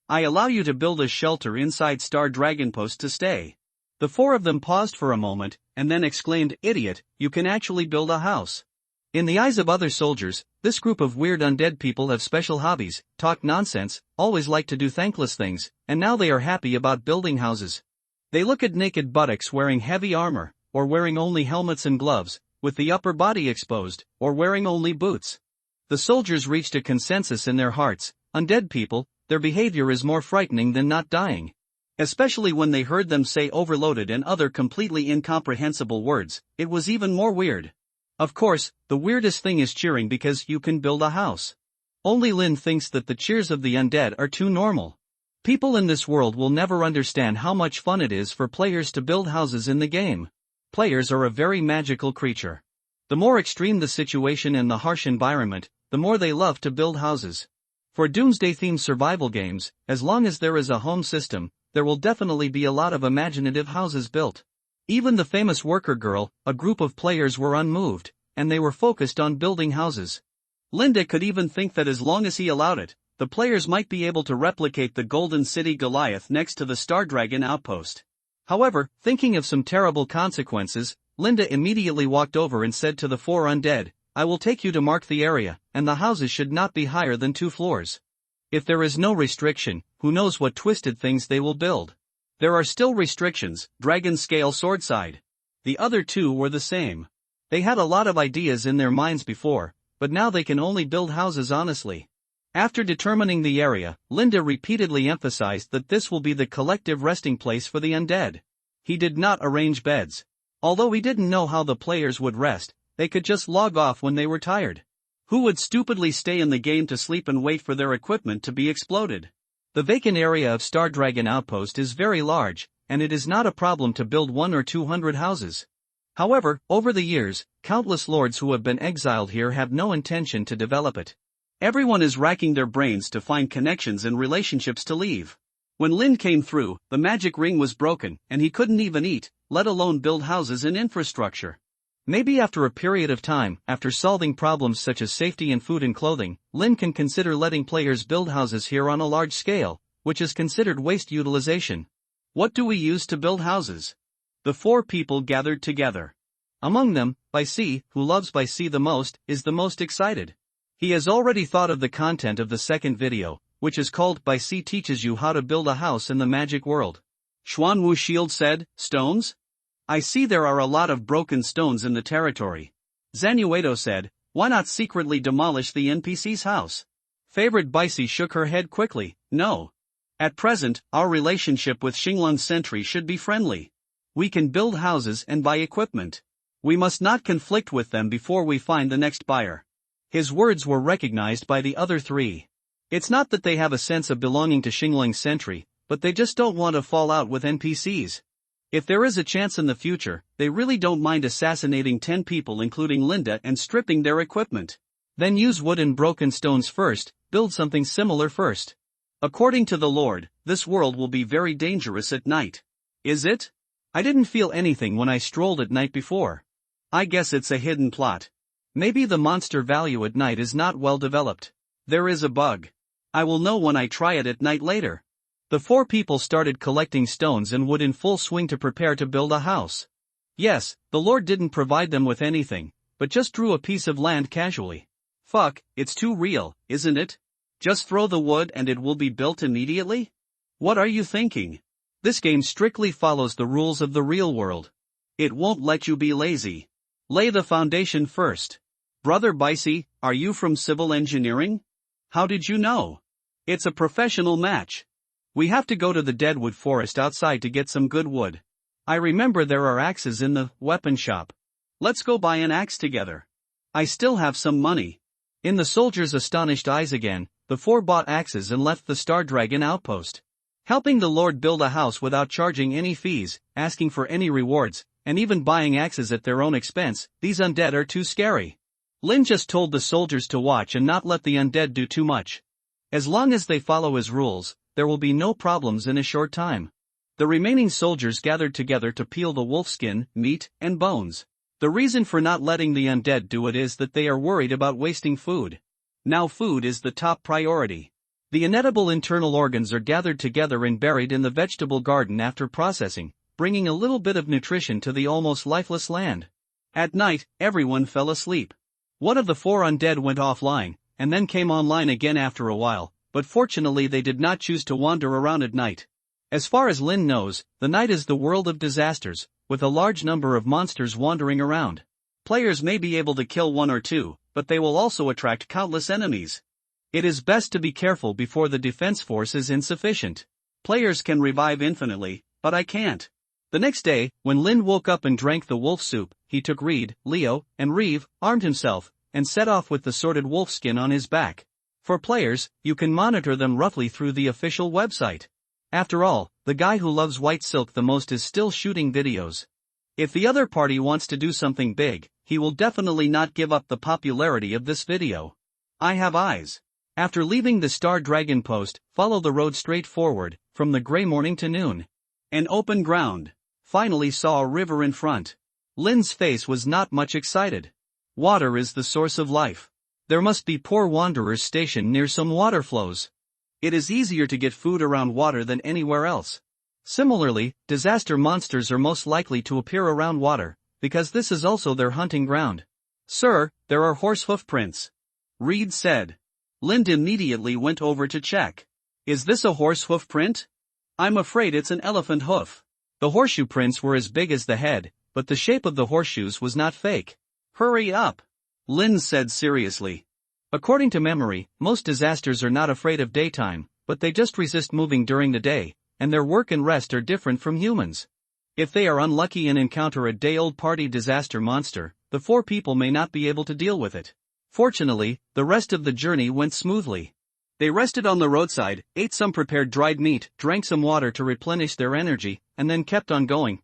Speaker 2: I allow you to build a shelter inside Star Dragon Post to stay. The 4 of them paused for a moment, and then exclaimed, Idiot, you can actually build a house. In the eyes of other soldiers, this group of weird undead people have special hobbies, talk nonsense, always like to do thankless things, and now they are happy about building houses. They look at naked buttocks wearing heavy armor, or wearing only helmets and gloves, with the upper body exposed, or wearing only boots. The soldiers reached a consensus in their hearts, undead people, their behavior is more frightening than not dying. Especially when they heard them say overloaded and other completely incomprehensible words, it was even more weird. Of course, the weirdest thing is cheering because you can build a house. Only Lin thinks that the cheers of the undead are too normal. People in this world will never understand how much fun it is for players to build houses in the game. Players are a very magical creature. The more extreme the situation and the harsh environment, the more they love to build houses. For doomsday-themed survival games, as long as there is a home system, there will definitely be a lot of imaginative houses built. Even the famous worker girl, a group of players were unmoved, and they were focused on building houses. Linda could even think that as long as he allowed it, the players might be able to replicate the Golden City Goliath next to the Star Dragon Outpost. However, thinking of some terrible consequences, Linda immediately walked over and said to the 4 undead, I will take you to mark the area, and the houses should not be higher than 2 floors. If there is no restriction, who knows what twisted things they will build. There are still restrictions, dragon scale sword side. The other 2 were the same. They had a lot of ideas in their minds before, but now they can only build houses honestly. After determining the area, Linda repeatedly emphasized that this will be the collective resting place for the undead. He did not arrange beds. Although he didn't know how the players would rest, they could just log off when they were tired. Who would stupidly stay in the game to sleep and wait for their equipment to be exploded? The vacant area of Star Dragon Outpost is very large, and it is not a problem to build 100 or 200 houses. However, over the years, countless lords who have been exiled here have no intention to develop it. Everyone is racking their brains to find connections and relationships to leave. When Lin came through, the magic ring was broken, and he couldn't even eat, let alone build houses and infrastructure. Maybe after a period of time, after solving problems such as safety and food and clothing, Lin can consider letting players build houses here on a large scale, which is considered waste utilization. What do we use to build houses? The 4 people gathered together. Among them, By C, who loves By C the most, is the most excited. He has already thought of the content of the second video, which is called By C Teaches You How to Build a House in the Magic World. Xuanwu Shield said, Stones? I see there are a lot of broken stones in the territory. Zanuedo said, Why not secretly demolish the NPC's house? Favorite Bicey shook her head quickly. No. At present, our relationship with Xinglong Sentry should be friendly. We can build houses and buy equipment. We must not conflict with them before we find the next buyer. His words were recognized by the other three. It's not that they have a sense of belonging to Xinglong Sentry, but they just don't want to fall out with NPCs. If there is a chance in the future, they really don't mind assassinating 10 people including Linda and stripping their equipment. Then use wood and broken stones first, build something similar first. According to the Lord, this world will be very dangerous at night. Is it? I didn't feel anything when I strolled at night before. I guess it's a hidden plot. Maybe the monster value at night is not well developed. There is a bug. I will know when I try it at night later. The four people started collecting stones and wood in full swing to prepare to build a house. Yes, the Lord didn't provide them with anything, but just drew a piece of land casually. Fuck, it's too real, isn't it? Just throw the wood and it will be built immediately? What are you thinking? This game strictly follows the rules of the real world. It won't let you be lazy. Lay the foundation first. Brother Bicey, are you from civil engineering? How did you know? It's a professional match. We have to go to the deadwood forest outside to get some good wood. I remember there are axes in the weapon shop. Let's go buy an axe together. I still have some money. In the soldiers' astonished eyes again, the four bought axes and left the Star Dragon outpost. Helping the Lord build a house without charging any fees, asking for any rewards, and even buying axes at their own expense, these undead are too scary. Lin just told the soldiers to watch and not let the undead do too much. As long as they follow his rules, there will be no problems in a short time. The remaining soldiers gathered together to peel the wolf skin, meat, and bones. The reason for not letting the undead do it is that they are worried about wasting food. Now food is the top priority. The inedible internal organs are gathered together and buried in the vegetable garden after processing, bringing a little bit of nutrition to the almost lifeless land. At night, everyone fell asleep. One of the four undead went offline, and then came online again after a while, but fortunately they did not choose to wander around at night. As far as Lin knows, the night is the world of disasters, with a large number of monsters wandering around. Players may be able to kill one or two, but they will also attract countless enemies. It is best to be careful before the defense force is insufficient. Players can revive infinitely, but I can't. The next day, when Lin woke up and drank the wolf soup, he took Reed, Leo, and Reeve, armed himself, and set off with the sorted wolf skin on his back. For players, you can monitor them roughly through the official website. After all, the guy who loves white silk the most is still shooting videos. If the other party wants to do something big, he will definitely not give up the popularity of this video. I have eyes. After leaving the Star Dragon post, follow the road straight forward, from the gray morning to noon. An open ground. Finally saw a river in front. Lin's face was not much excited. Water is the source of life. There must be poor wanderers stationed near some water flows. It is easier to get food around water than anywhere else. Similarly, disaster monsters are most likely to appear around water, because this is also their hunting ground. Sir, there are horse hoof prints. Reed said. Lind immediately went over to check. Is this a horse hoof print? I'm afraid it's an elephant hoof. The horseshoe prints were as big as the head, but the shape of the horseshoes was not fake. Hurry up, Lin said seriously. According to memory, most disasters are not afraid of daytime, but they just resist moving during the day, and their work and rest are different from humans. If they are unlucky and encounter a day-old party disaster monster, the four people may not be able to deal with it. Fortunately, the rest of the journey went smoothly. They rested on the roadside, ate some prepared dried meat, drank some water to replenish their energy, and then kept on going,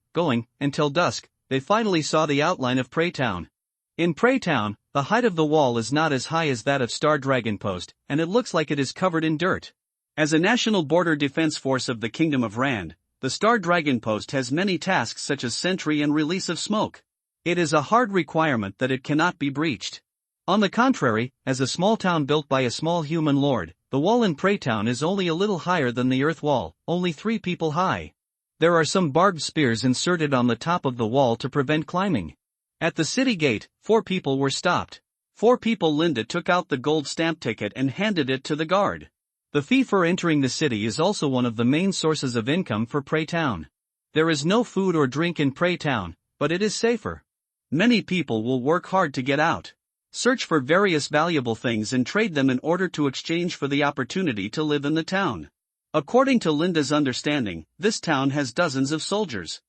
Speaker 2: until dusk. They finally saw the outline of Prey Town. In Prey Town, the height of the wall is not as high as that of Star Dragon Post, and it looks like it is covered in dirt. As a national border defense force of the Kingdom of Rand, the Star Dragon Post has many tasks such as sentry and release of smoke. It is a hard requirement that it cannot be breached. On the contrary, as a small town built by a small human lord, the wall in Prey Town is only a little higher than the earth wall, only 3 people high. There are some barbed spears inserted on the top of the wall to prevent climbing. At the city gate, 4 people were stopped. 4 people. Linda took out the gold stamp ticket and handed it to the guard. The fee for entering the city is also one of the main sources of income for Prey Town. There is no food or drink in Prey Town, but it is safer. Many people will work hard to get out. Search for various valuable things and trade them in order to exchange for the opportunity to live in the town. According to Linda's understanding, this town has dozens of soldiers.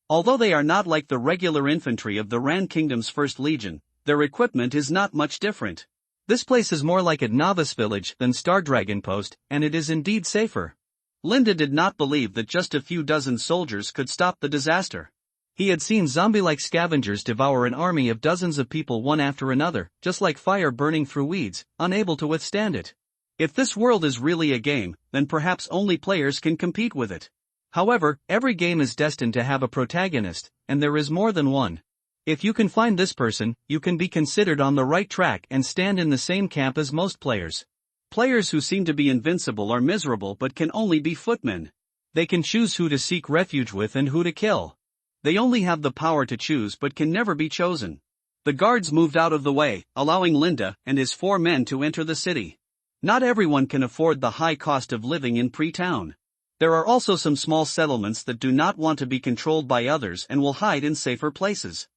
Speaker 2: Although they are not like the regular infantry of the Ran Kingdom's First Legion, their equipment is not much different.
Speaker 1: This place is more like a novice village than Star Dragon Post, and it is indeed safer.
Speaker 2: Linda did not believe that just a few dozen soldiers could stop the disaster.
Speaker 1: He had seen zombie-like scavengers devour an army of dozens of people one after another, just like fire burning through weeds, unable to withstand it.
Speaker 2: If this world is really a game, then perhaps only players can compete with it.
Speaker 1: However, every game is destined to have a protagonist, and there is more than one. If you can find this person, you can be considered on the right track and stand in the same camp as most players.
Speaker 2: Players who seem to be invincible are miserable but can only be footmen.
Speaker 1: They can choose who to seek refuge with and who to kill.
Speaker 2: They only have the power to choose but can never be chosen. The guards moved out of the way, allowing Linda and his 4 men to enter the city. Not everyone can afford the high cost of living in Pre-Town. There are also some small settlements that do not want to be controlled by others and will hide in safer places.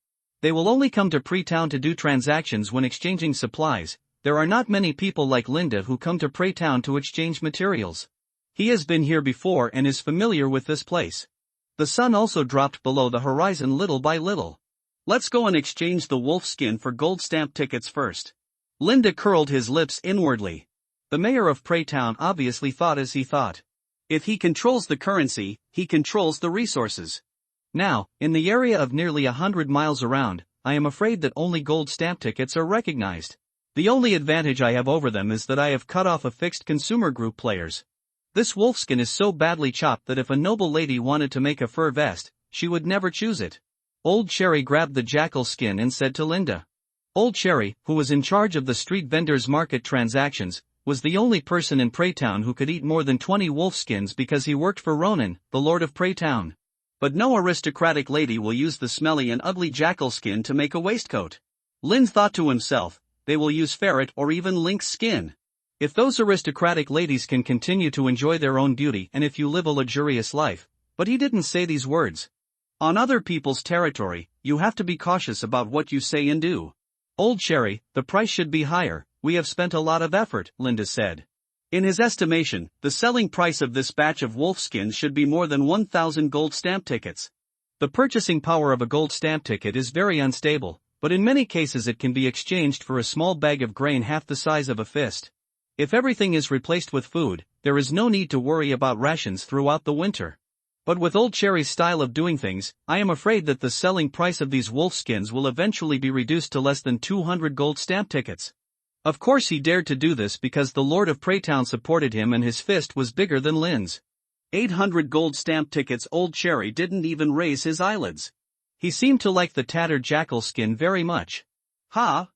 Speaker 1: They will only come to Pre-Town to do transactions when exchanging supplies. There are not many people like Linda who come to Pre-Town to exchange materials. He has been here before and is familiar with this place. The sun also dropped below the horizon little by little.
Speaker 2: Let's go and exchange the wolf skin for gold stamp tickets first.
Speaker 1: Linda curled his lips inwardly. The mayor of Pre-Town obviously thought as he thought.
Speaker 2: If he controls the currency, he controls the resources.
Speaker 1: Now, in the area of nearly 100 miles around, I am afraid that only gold stamp tickets are recognized. The only advantage I have over them is that I have cut off a fixed consumer group players. This wolfskin is so badly chopped that if a noble lady wanted to make a fur vest, she would never choose it. Old Cherry grabbed the jackal skin and said to Linda. Old Cherry, who was in charge of the street vendors' market transactions, was the only person in Pre-Town who could eat more than 20 wolfskins because he worked for Ronan, the lord of Pre-Town.
Speaker 2: But no aristocratic lady will use the smelly and ugly jackal skin to make a waistcoat. Lin thought to himself, they will use ferret or even lynx skin.
Speaker 1: If those aristocratic ladies can continue to enjoy their own beauty and if you live a luxurious life. But he didn't say these words.
Speaker 2: On other people's territory, you have to be cautious about what you say and do.
Speaker 1: Old Cherry, the price should be higher, we have spent a lot of effort, Linda said.
Speaker 2: In his estimation, the selling price of this batch of wolfskins should be more than 1,000 gold stamp tickets.
Speaker 1: The purchasing power of a gold stamp ticket is very unstable, but in many cases it can be exchanged for a small bag of grain half the size of a fist. If everything is replaced with food, there is no need to worry about rations throughout the winter. But with Old Cherry's style of doing things, I am afraid that the selling price of these wolfskins will eventually be reduced to less than 200 gold stamp tickets. Of course he dared to do this because the Lord of Pre-Town supported him and his fist was bigger than Lin's.
Speaker 2: 800 gold stamp tickets. Old Cherry didn't even raise his eyelids.
Speaker 1: He seemed to like the tattered jackal skin very much.
Speaker 2: Ha!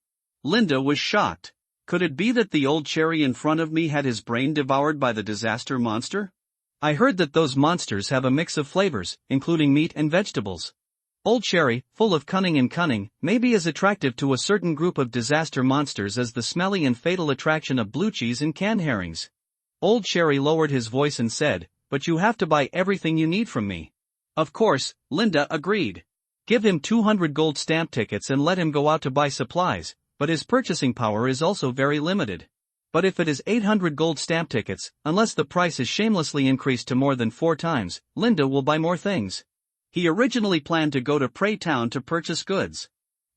Speaker 2: Linda was shocked. Could it be that the Old Cherry in front of me had his brain devoured by the disaster monster?
Speaker 1: I heard that those monsters have a mix of flavors, including meat and vegetables. Old Cherry, full of cunning, may be as attractive to a certain group of disaster monsters as the smelly and fatal attraction of blue cheese and canned herrings. Old Cherry lowered his voice and said, but you have to buy everything you need from me.
Speaker 2: Of course, Linda agreed.
Speaker 1: Give him 200 gold stamp tickets and let him go out to buy supplies, but his purchasing power is also very limited. But if it is 800 gold stamp tickets, unless the price is shamelessly increased to more than 4 times, Linda will buy more things.
Speaker 2: He originally planned to go to Pre-Town to purchase goods.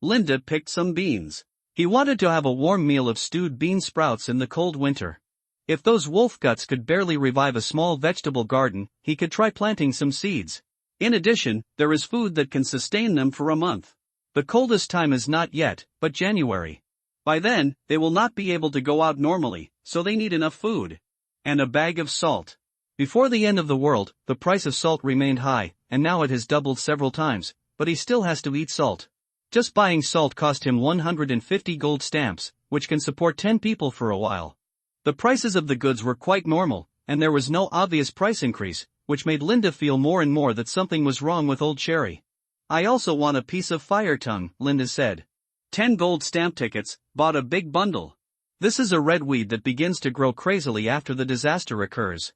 Speaker 2: Linda picked some beans.
Speaker 1: He wanted to have a warm meal of stewed bean sprouts in the cold winter. If those wolf guts could barely revive a small vegetable garden, he could try planting some seeds.
Speaker 2: In addition, there is food that can sustain them for a month.
Speaker 1: The coldest time is not yet, but January.
Speaker 2: By then, they will not be able to go out normally, so they need enough food. And a bag of salt.
Speaker 1: Before the end of the world, the price of salt remained high, and now it has doubled several times, but he still has to eat salt. Just buying salt cost him 150 gold stamps, which can support 10 people for a while. The prices of the goods were quite normal, and there was no obvious price increase, which made Linda feel more and more that something was wrong with Old Cherry.
Speaker 2: I also want a piece of fire tongue, Linda said. 10 gold stamp tickets, bought a big bundle.
Speaker 1: This is a red weed that begins to grow crazily after the disaster occurs.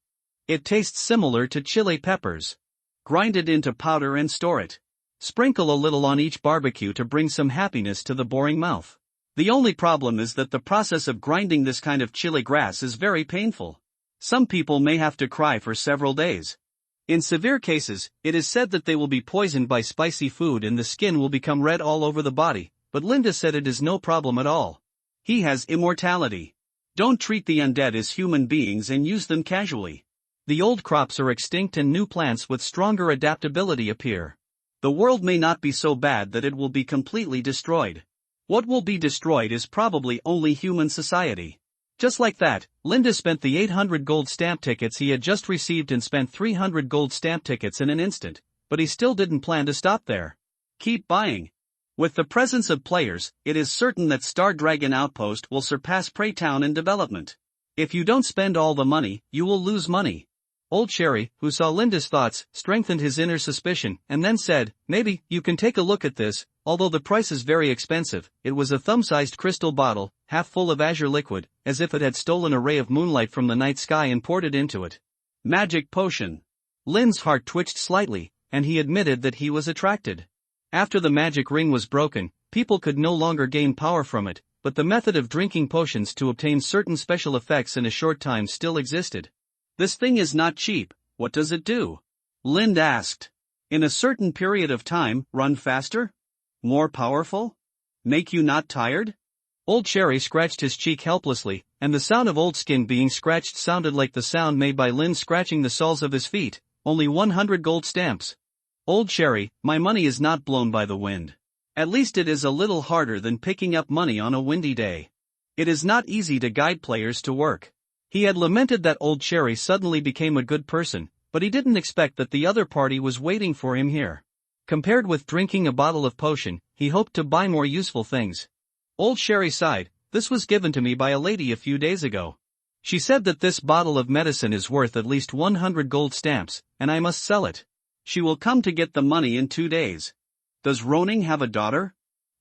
Speaker 1: It tastes similar to chili peppers.
Speaker 2: Grind it into powder and store it.
Speaker 1: Sprinkle a little on each barbecue to bring some happiness to the boring mouth.
Speaker 2: The only problem is that the process of grinding this kind of chili grass is very painful. Some people may have to cry for several days. In severe cases, it is said that they will be poisoned by spicy food and the skin will become red all over the body, but Linda said it is no problem at all. He has immortality. Don't treat the undead as human beings and use them casually. The old crops are extinct and new plants with stronger adaptability appear. The world may not be so bad that it will be completely destroyed. What will be destroyed is probably only human society. Just like that, Linda spent the 800 gold stamp tickets he had just received and spent 300 gold stamp tickets in an instant, but he still didn't plan to stop there. Keep buying. With the presence of players, it is certain that Star Dragon Outpost will surpass Preytown in development. If you don't spend all the money, you will lose money. Old Sherry, who saw Linda's thoughts, strengthened his inner suspicion, and then said, "Maybe, you can take a look at this, although the price is very expensive." It was a thumb-sized crystal bottle, half full of azure liquid, as if it had stolen a ray of moonlight from the night sky and poured it into it. Magic potion. Lin's heart twitched slightly, and he admitted that he was attracted. After the magic ring was broken, people could no longer gain power from it, but the method of drinking potions to obtain certain special effects in a short time still existed. "This thing is not cheap, what does it do?" Lind asked. "In a certain period of time, run faster? More powerful? Make you not tired?" Old Sherry scratched his cheek helplessly, and the sound of old skin being scratched sounded like the sound made by Lind scratching the soles of his feet. "Only 100 gold stamps. Old Sherry, my money is not blown by the wind. At least it is a little harder than picking up money on a windy day. It is not easy to guide players to work." He had lamented that Old Sherry suddenly became a good person, but he didn't expect that the other party was waiting for him here. Compared with drinking a bottle of potion, he hoped to buy more useful things. Old Sherry sighed. "This was given to me by a lady a few days ago. She said that this bottle of medicine is worth at least 100 gold stamps, and I must sell it. She will come to get the money in 2 days. Does Roning have a daughter?"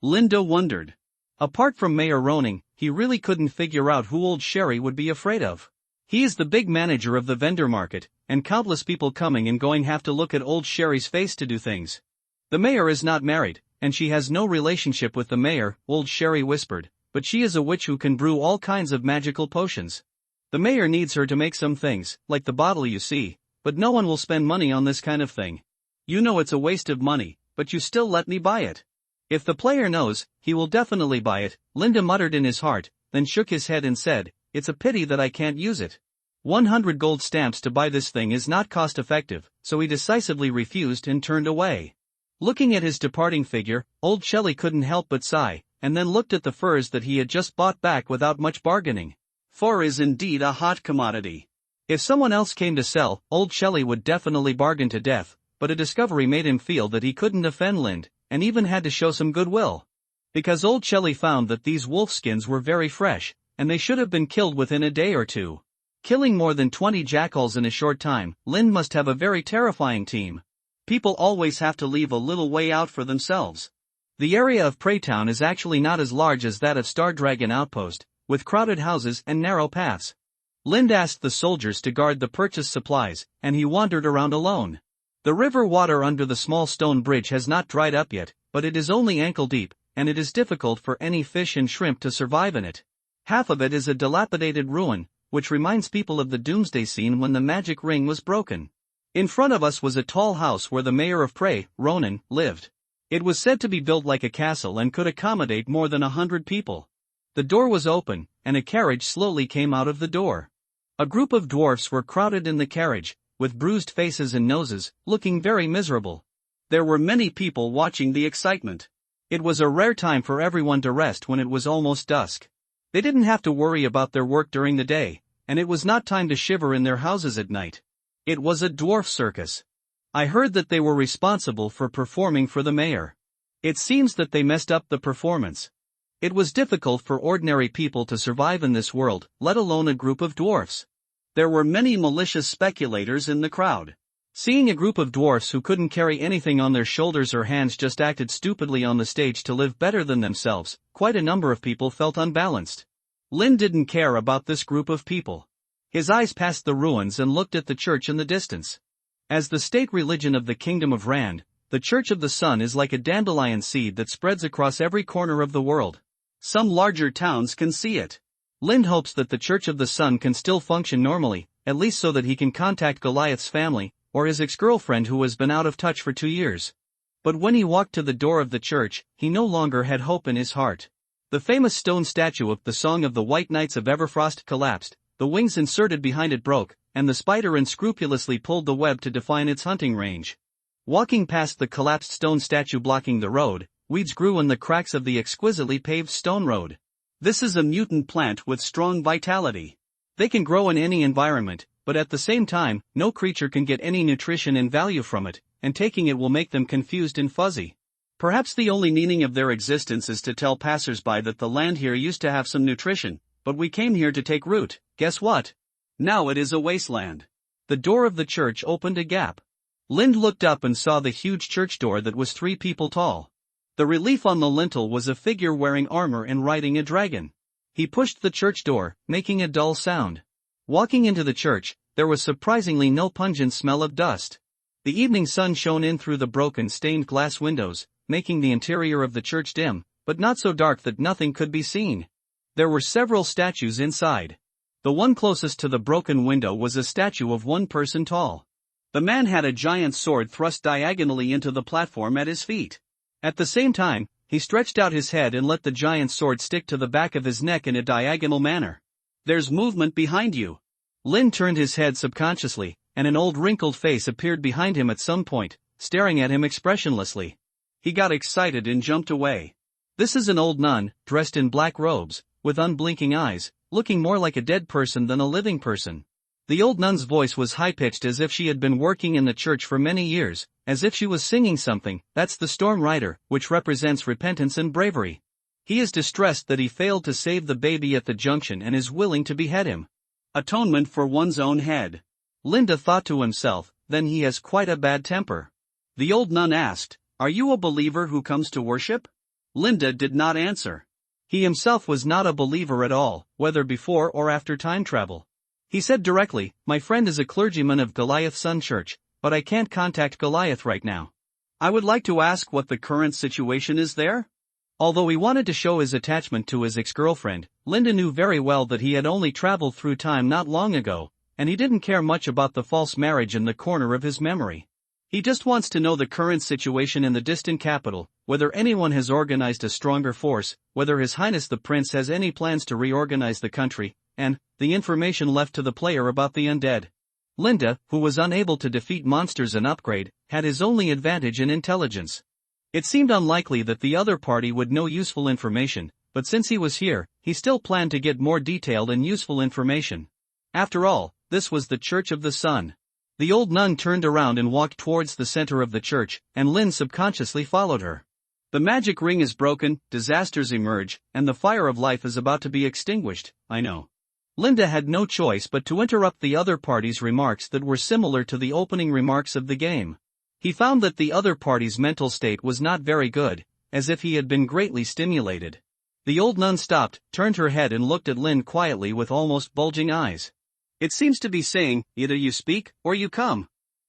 Speaker 2: Linda wondered. Apart from Mayor Roning, he really couldn't figure out who Old Sherry would be afraid of. He is the big manager of the vendor market, and countless people coming and going have to look at Old Sherry's face to do things. "The mayor is not married, and she has no relationship with the mayor," Old Sherry whispered, "but she is a witch who can brew all kinds of magical potions. The mayor needs her to make some things, like the bottle you see, but no one will spend money on this kind of thing. You know it's a waste of money, but you still let me buy it. If the player knows, he will definitely buy it." Linda muttered in his heart, then shook his head and said, "It's a pity that I can't use it. 100 gold stamps to buy this thing is not cost-effective," so he decisively refused and turned away. Looking at his departing figure, Old Shelly couldn't help but sigh, and then looked at the furs that he had just bought back without much bargaining. Fur is indeed a hot commodity. If someone else came to sell, Old Shelly would definitely bargain to death, but a discovery made him feel that he couldn't offend Lind, and even had to show some goodwill. Because Old Shelly found that these wolf skins were very fresh, and they should have been killed within a day or two. Killing more than 20 jackals in a short time, Lind must have a very terrifying team. People always have to leave a little way out for themselves. The area of Preytown is actually not as large as that of Star Dragon Outpost, with crowded houses and narrow paths. Lind asked the soldiers to guard the purchased supplies, and he wandered around alone. The river water under the small stone bridge has not dried up yet, but it is only ankle deep, and it is difficult for any fish and shrimp to survive in it. Half of it is a dilapidated ruin, which reminds people of the doomsday scene when the magic ring was broken. In front of us was a tall house where the mayor of Prey, Ronan, lived. It was said to be built like a castle and could accommodate more than 100 people. The door was open, and a carriage slowly came out of the door. A group of dwarfs were crowded in the carriage, with bruised faces and noses, looking very miserable. There were many people watching the excitement. It was a rare time for everyone to rest when it was almost dusk. They didn't have to worry about their work during the day, and it was not time to shiver in their houses at night. It was a dwarf circus. I heard that they were responsible for performing for the mayor. It seems that they messed up the performance. It was difficult for ordinary people to survive in this world, let alone a group of dwarfs. There were many malicious speculators in the crowd. Seeing a group of dwarfs who couldn't carry anything on their shoulders or hands just acted stupidly on the stage to live better than themselves, quite a number of people felt unbalanced. Lind didn't care about this group of people. His eyes passed the ruins and looked at the church in the distance. As the state religion of the Kingdom of Rand, the Church of the Sun is like a dandelion seed that spreads across every corner of the world. Some larger towns can see it.
Speaker 1: Lind hopes that the Church of the Sun can still function normally, at least so that he can contact Goliath's family, or his ex-girlfriend who has been out of touch for 2 years. But when he walked to the door of the church, he no longer had hope in his heart. The famous stone statue of the Song of the White Knights of Everfrost collapsed, the wings inserted behind it broke, and the spider unscrupulously pulled the web to define its hunting range. Walking past the collapsed stone statue blocking the road, weeds grew in the cracks of the exquisitely paved stone road.
Speaker 2: This is a mutant plant with strong vitality.
Speaker 1: They can grow in any environment, but at the same time, no creature can get any nutrition and value from it, and taking it will make them confused and fuzzy.
Speaker 2: Perhaps the only meaning of their existence is to tell passers-by that the land here used to have some nutrition, but we came here to take root. Guess what? Now it is a wasteland.
Speaker 1: The door of the church opened a gap. Lind looked up and saw the huge church door that was 3 people tall. The relief on the lintel was a figure wearing armor and riding a dragon. He pushed the church door, making a dull sound. Walking into the church, there was surprisingly no pungent smell of dust. The evening sun shone in through the broken stained glass windows, making the interior of the church dim, but not so dark that nothing could be seen. There were several statues inside. The one closest to the broken window was a statue of 1 person tall.
Speaker 2: The man had a giant sword thrust diagonally into the platform at his feet.
Speaker 1: At the same time, he stretched out his head and let the giant sword stick to the back of his neck in a diagonal manner.
Speaker 2: There's movement behind you.
Speaker 1: Lin turned his head subconsciously, and an old wrinkled face appeared behind him at some point, staring at him expressionlessly.
Speaker 2: He got excited and jumped away.
Speaker 1: This is an old nun, dressed in black robes, with unblinking eyes, looking more like a dead person than a living person. The old nun's voice was high-pitched as if she had been working in the church for many years, as if she was singing something. That's the Storm Rider, which represents repentance and bravery. He is distressed that he failed to save the baby at the junction and is willing to behead him.
Speaker 2: Atonement for one's own head.
Speaker 1: Linda thought to himself, then he has quite a bad temper.
Speaker 2: The old nun asked, "Are you a believer who comes to worship?" Linda did not answer.
Speaker 1: He himself was not a believer at all, whether before or after time travel. He said directly, "My friend is a clergyman of Goliath Sun Church, but I can't contact Goliath right now.
Speaker 2: I would like to ask what the current situation is there?"
Speaker 1: Although he wanted to show his attachment to his ex-girlfriend, Linda knew very well that he had only traveled through time not long ago, and he didn't care much about the false marriage in the corner of his memory. He just wants to know the current situation in the distant capital, whether anyone has organized a stronger force, whether His Highness the Prince has any plans to reorganize the country, and the information left to the player about the undead. Linda, who was unable to defeat monsters and upgrade, had his only advantage in intelligence. It seemed unlikely that the other party would know useful information, but since he was here, he still planned to get more detailed and useful information. After all, this was the Church of the Sun. The old nun turned around and walked towards the center of the church, and Lin subconsciously followed her.
Speaker 2: The magic ring is broken, disasters emerge, and the fire of life is about to be extinguished. I know.
Speaker 1: Linda had no choice but to interrupt the other party's remarks that were similar to the opening remarks of the game. He found that the other party's mental state was not very good, as if he had been greatly stimulated. The old nun stopped, turned her head and looked at Lin quietly with almost bulging eyes.
Speaker 2: It seems to be saying, either you speak, or you come.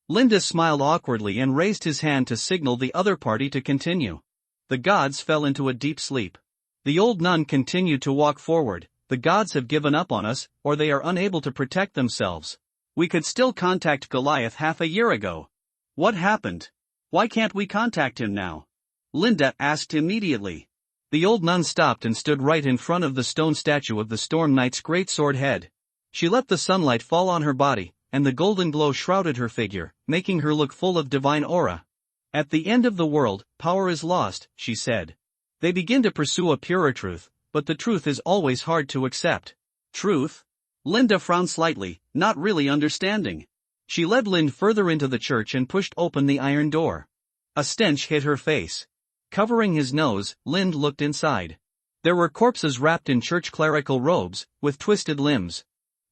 Speaker 1: Linda smiled awkwardly and raised his hand to signal the other party to continue. The gods fell into a deep sleep. The old nun continued to walk forward. The gods have given up on us, or they are unable to protect themselves.
Speaker 2: We could still contact Goliath half a year ago. What happened? Why can't we contact him now? Linda asked immediately.
Speaker 1: The old nun stopped and stood right in front of the stone statue of the Storm Knight's great sword head. She let the sunlight fall on her body, and the golden glow shrouded her figure, making her look full of divine aura. At the end of the world, power is lost, she said. They begin to pursue a purer truth, but the truth is always hard to accept.
Speaker 2: Truth? Linda frowned slightly, not really understanding.
Speaker 1: She led Lind further into the church and pushed open the iron door. A stench hit her face. Covering his nose, Lind looked inside. There were corpses wrapped in church clerical robes, with twisted limbs.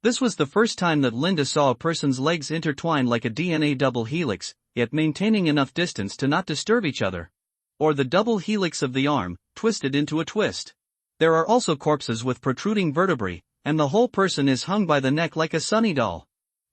Speaker 1: This was the first time that Linda saw a person's legs intertwined like a DNA double helix, yet maintaining enough distance to not disturb each other. Or the double helix of the arm, twisted into a twist. There are also corpses with protruding vertebrae, and the whole person is hung by the neck like a sunny doll.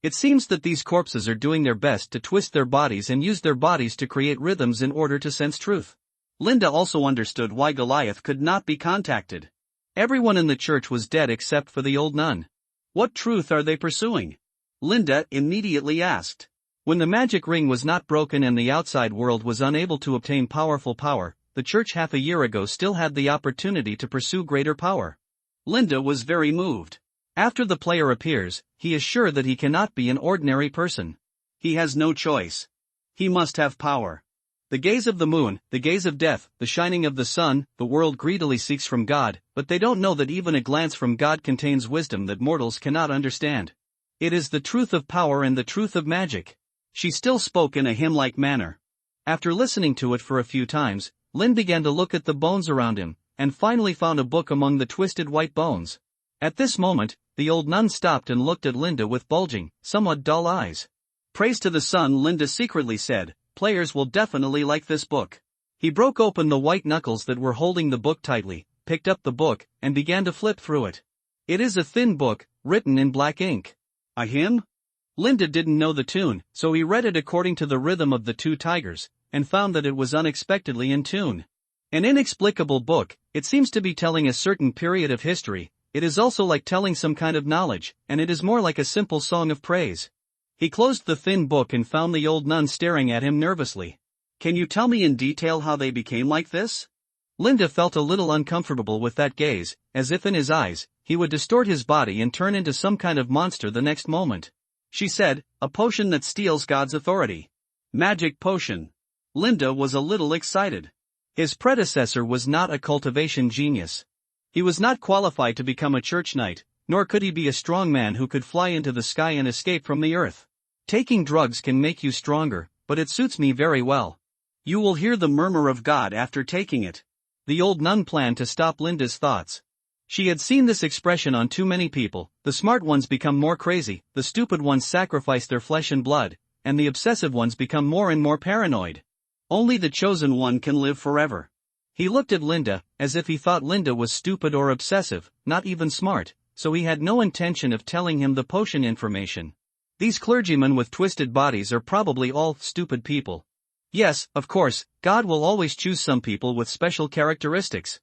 Speaker 1: It seems that these corpses are doing their best to twist their bodies and use their bodies to create rhythms in order to sense truth.
Speaker 2: Linda also understood why Goliath could not be contacted.
Speaker 1: Everyone in the church was dead except for the old nun.
Speaker 2: What truth are they pursuing? Linda immediately asked.
Speaker 1: When the magic ring was not broken and the outside world was unable to obtain powerful power, the church half a year ago still had the opportunity to pursue greater power.
Speaker 2: Linda was very moved.
Speaker 1: After the player appears, he is sure that he cannot be an ordinary person.
Speaker 2: He has no choice. He must have power.
Speaker 1: The gaze of the moon, the gaze of death, the shining of the sun, the world greedily seeks from God, but they don't know that even a glance from God contains wisdom that mortals cannot understand. It is the truth of power and the truth of magic.
Speaker 2: She still spoke in a hymn-like manner.
Speaker 1: After listening to it for a few times, Lin began to look at the bones around him, and finally found a book among the twisted white bones. At this moment, the old nun stopped and looked at Linda with bulging, somewhat dull eyes.
Speaker 2: Praise to the sun, Linda secretly said, players will definitely like this book.
Speaker 1: He broke open the white knuckles that were holding the book tightly, picked up the book, and began to flip through it. It is a thin book, written in black ink.
Speaker 2: A hymn?
Speaker 1: Linda didn't know the tune, so he read it according to the rhythm of the two tigers, and found that it was unexpectedly in tune. An inexplicable book, it seems to be telling a certain period of history. It is also like telling some kind of knowledge, and it is more like a simple song of praise. He closed the thin book and found the old nun staring at him nervously.
Speaker 2: Can you tell me in detail how they became like this?
Speaker 1: Linda felt a little uncomfortable with that gaze, as if in his eyes, he would distort his body and turn into some kind of monster the next moment.
Speaker 2: She said, a potion that steals God's authority. Magic potion. Linda was a little excited.
Speaker 1: His predecessor was not a cultivation genius. He was not qualified to become a church knight, nor could he be a strong man who could fly into the sky and escape from the earth. Taking drugs can make you stronger, but it suits me very well.
Speaker 2: You will hear the murmur of God after taking it.
Speaker 1: The old nun planned to stop Linda's thoughts. She had seen this expression on too many people. The smart ones become more crazy, the stupid ones sacrifice their flesh and blood, and the obsessive ones become more and more paranoid.
Speaker 2: Only the chosen one can live forever.
Speaker 1: He looked at Linda, as if he thought Linda was stupid or obsessive, not even smart, so he had no intention of telling him the potion information. These clergymen with twisted bodies are probably all stupid people. Yes, of course, God will always choose some people with special characteristics.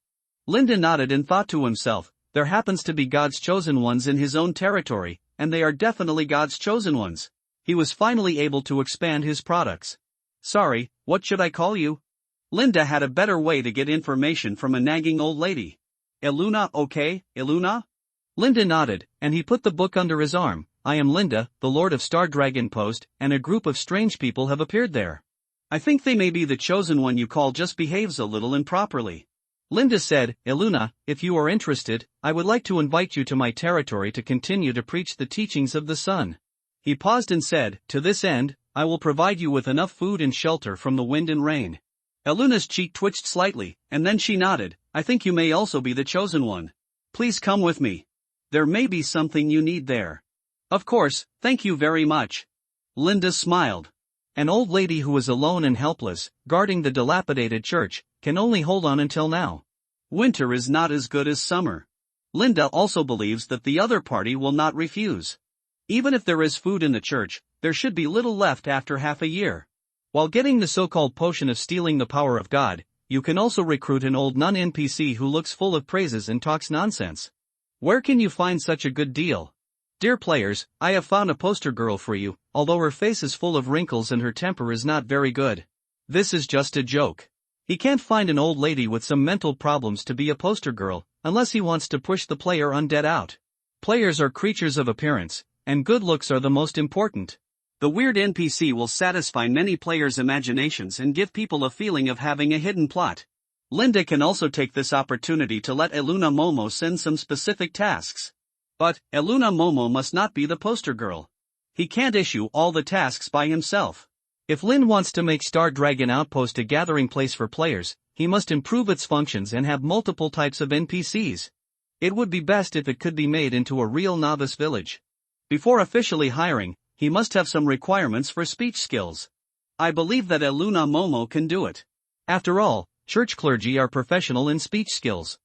Speaker 1: Linda nodded and thought to himself, there happens to be God's chosen ones in his own territory, and they are definitely God's chosen ones. He was finally able to expand his products.
Speaker 2: Sorry, what should I call you? Linda had a better way to get information from a nagging old lady. Eluna, okay, Eluna?
Speaker 1: Linda nodded, and he put the book under his arm. I am Linda, the Lord of Star Dragon Post, and a group of strange people have appeared there.
Speaker 2: I think they may be the chosen one you call just behaves a little improperly.
Speaker 1: Linda said, Eluna, if you are interested, I would like to invite you to my territory to continue to preach the teachings of the sun. He paused and said, to this end, I will provide you with enough food and shelter from the wind and rain.
Speaker 2: Eluna's cheek twitched slightly, and then she nodded. I think you may also be the chosen one. Please come with me. There may be something you need there.
Speaker 1: Of course, thank you very much.
Speaker 2: Linda smiled.
Speaker 1: An old lady who is alone and helpless, guarding the dilapidated church, can only hold on until now.
Speaker 2: Winter is not as good as summer. Linda also believes that the other party will not refuse. Even if there is food in the church, there should be little left after half a year. While getting the so-called potion of stealing the power of God, you can also recruit an old nun NPC who looks full of praises and talks nonsense. Where can you find such a good deal? Dear players, I have found a poster girl for you, although her face is full of wrinkles and her temper is not very good. This is just a joke. He can't find an old lady with some mental problems to be a poster girl, unless he wants to push the player undead out. Players are creatures of appearance, and good looks are the most important. The weird NPC will satisfy many players' imaginations and give people a feeling of having a hidden plot. Linda can also take this opportunity to let Eluna Momo send some specific tasks. But, Eluna Momo must not be the poster girl. He can't issue all the tasks by himself.
Speaker 1: If Lin wants to make Star Dragon Outpost a gathering place for players, he must improve its functions and have multiple types of NPCs. It would be best if it could be made into a real novice village. Before officially hiring, he must have some requirements for speech skills. I believe that Eluna Momo can do it. After all, church clergy are professional in speech skills.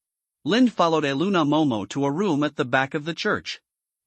Speaker 2: Lin followed Eluna Momo to a room at the back of the church.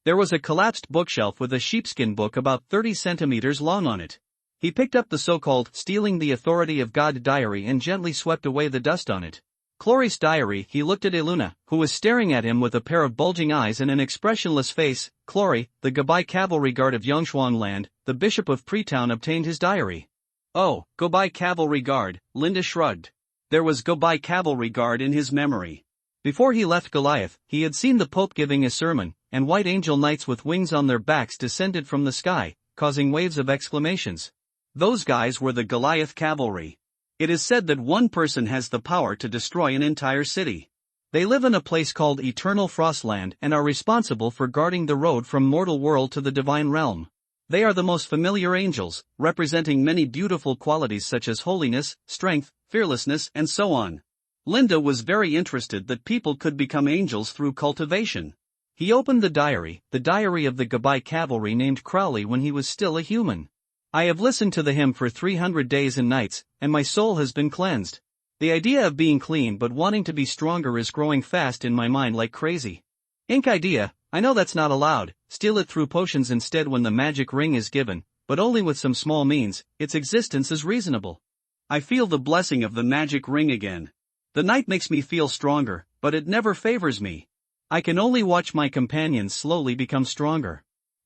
Speaker 1: There was a collapsed bookshelf with a sheepskin book about 30 centimeters long on it. He picked up the so-called Stealing the Authority of God diary and gently swept away the dust on it. Clory's diary. He looked at Eluna, who was staring at him with a pair of bulging eyes and an expressionless face. Clory, the Gabai cavalry guard of Yongshuan land, the bishop of Pretown, obtained his diary.
Speaker 2: Oh, Gabai cavalry guard, Linda shrugged. There was Gabai cavalry guard in his memory.
Speaker 1: Before he left Goliath, he had seen the Pope giving a sermon, and white angel knights with wings on their backs descended from the sky, causing waves of exclamations.
Speaker 2: Those guys were the Goliath cavalry. It is said that one person has the power to destroy an entire city.
Speaker 1: They live in a place called Eternal Frostland and are responsible for guarding the road from mortal world to the divine realm. They are the most familiar angels, representing many beautiful qualities such as holiness, strength, fearlessness, and so on. Linda was very interested that people could become angels through cultivation. He opened the diary of the Gabai cavalry named Crowley when he was still a human. I have listened to the hymn for 300 days and nights, and my soul has been cleansed. The idea of being clean but wanting to be stronger is growing fast in my mind like crazy. Ink idea, I know that's not allowed, steal it through potions instead when the magic ring is given, but only with some small means, its existence is reasonable.
Speaker 2: I feel the blessing of the magic ring again. The night makes me feel stronger, but it never favors me.
Speaker 1: I can only watch my companions slowly become stronger.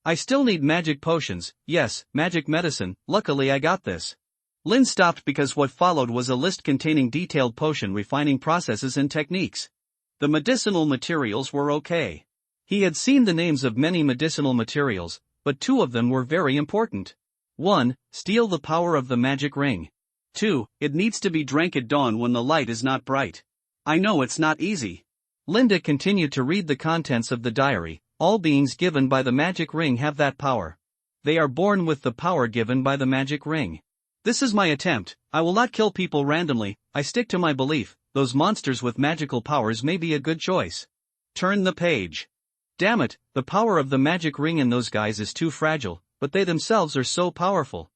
Speaker 1: I still need magic potions, yes, magic medicine. Luckily I got this. Lin stopped because what followed was a list containing detailed potion refining processes and techniques.
Speaker 2: The medicinal materials were okay.
Speaker 1: He had seen the names of many medicinal materials, but two of them were very important. 1. Steal the power of the magic ring.
Speaker 2: 2. It needs to be drank at dawn when the light is not bright. I know it's not easy.
Speaker 1: Linda continued to read the contents of the diary. All beings given by the magic ring have that power. They are born with the power given by the magic ring. This is my attempt. I will not kill people randomly. I stick to my belief. Those monsters with magical powers may be a good choice.
Speaker 2: Turn the page.
Speaker 1: Damn it, the power of the magic ring in those guys is too fragile, but they themselves are so powerful.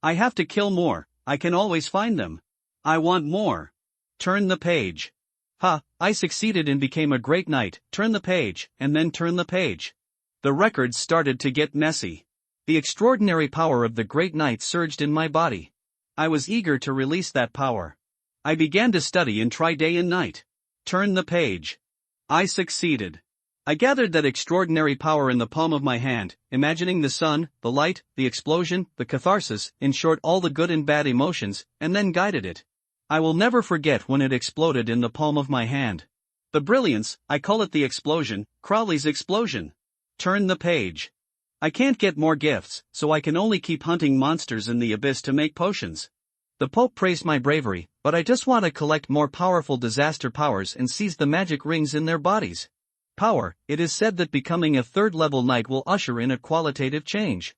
Speaker 2: I have to kill more. I can always find them. I want more. Turn the page.
Speaker 1: Ha, I succeeded and became a great knight. Turn the page, and then turn the page.
Speaker 2: The records started to get messy.
Speaker 1: The extraordinary power of the great knight surged in my body.
Speaker 2: I was eager to release that power. I began to study and try day and night. Turn the page. I succeeded. I gathered that extraordinary power in the palm of my hand, imagining the sun, the light, the explosion, the catharsis, in short all the good and bad emotions, and then guided it. I will never forget when it exploded in the palm of my hand. The brilliance, I call it the explosion, Crowley's explosion. Turn the page. I can't get more gifts, so I can only keep hunting monsters in the abyss to make potions.
Speaker 1: The Pope praised my bravery, but I just want to collect more powerful disaster powers and seize the magic rings in their bodies. Power, it is said that becoming a third-level knight will usher in a qualitative change.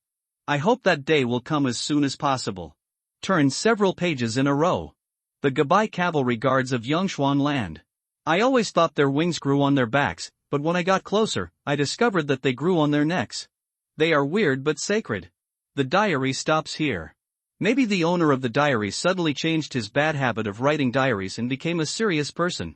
Speaker 2: I hope that day will come as soon as possible.
Speaker 1: Turn several pages in a row. The Gabai cavalry guards of Yongshuan land. I always thought their wings grew on their backs, but when I got closer, I discovered that they grew on their necks. They are weird but sacred. The diary stops here. Maybe the owner of the diary suddenly changed his bad habit of writing diaries and became a serious person.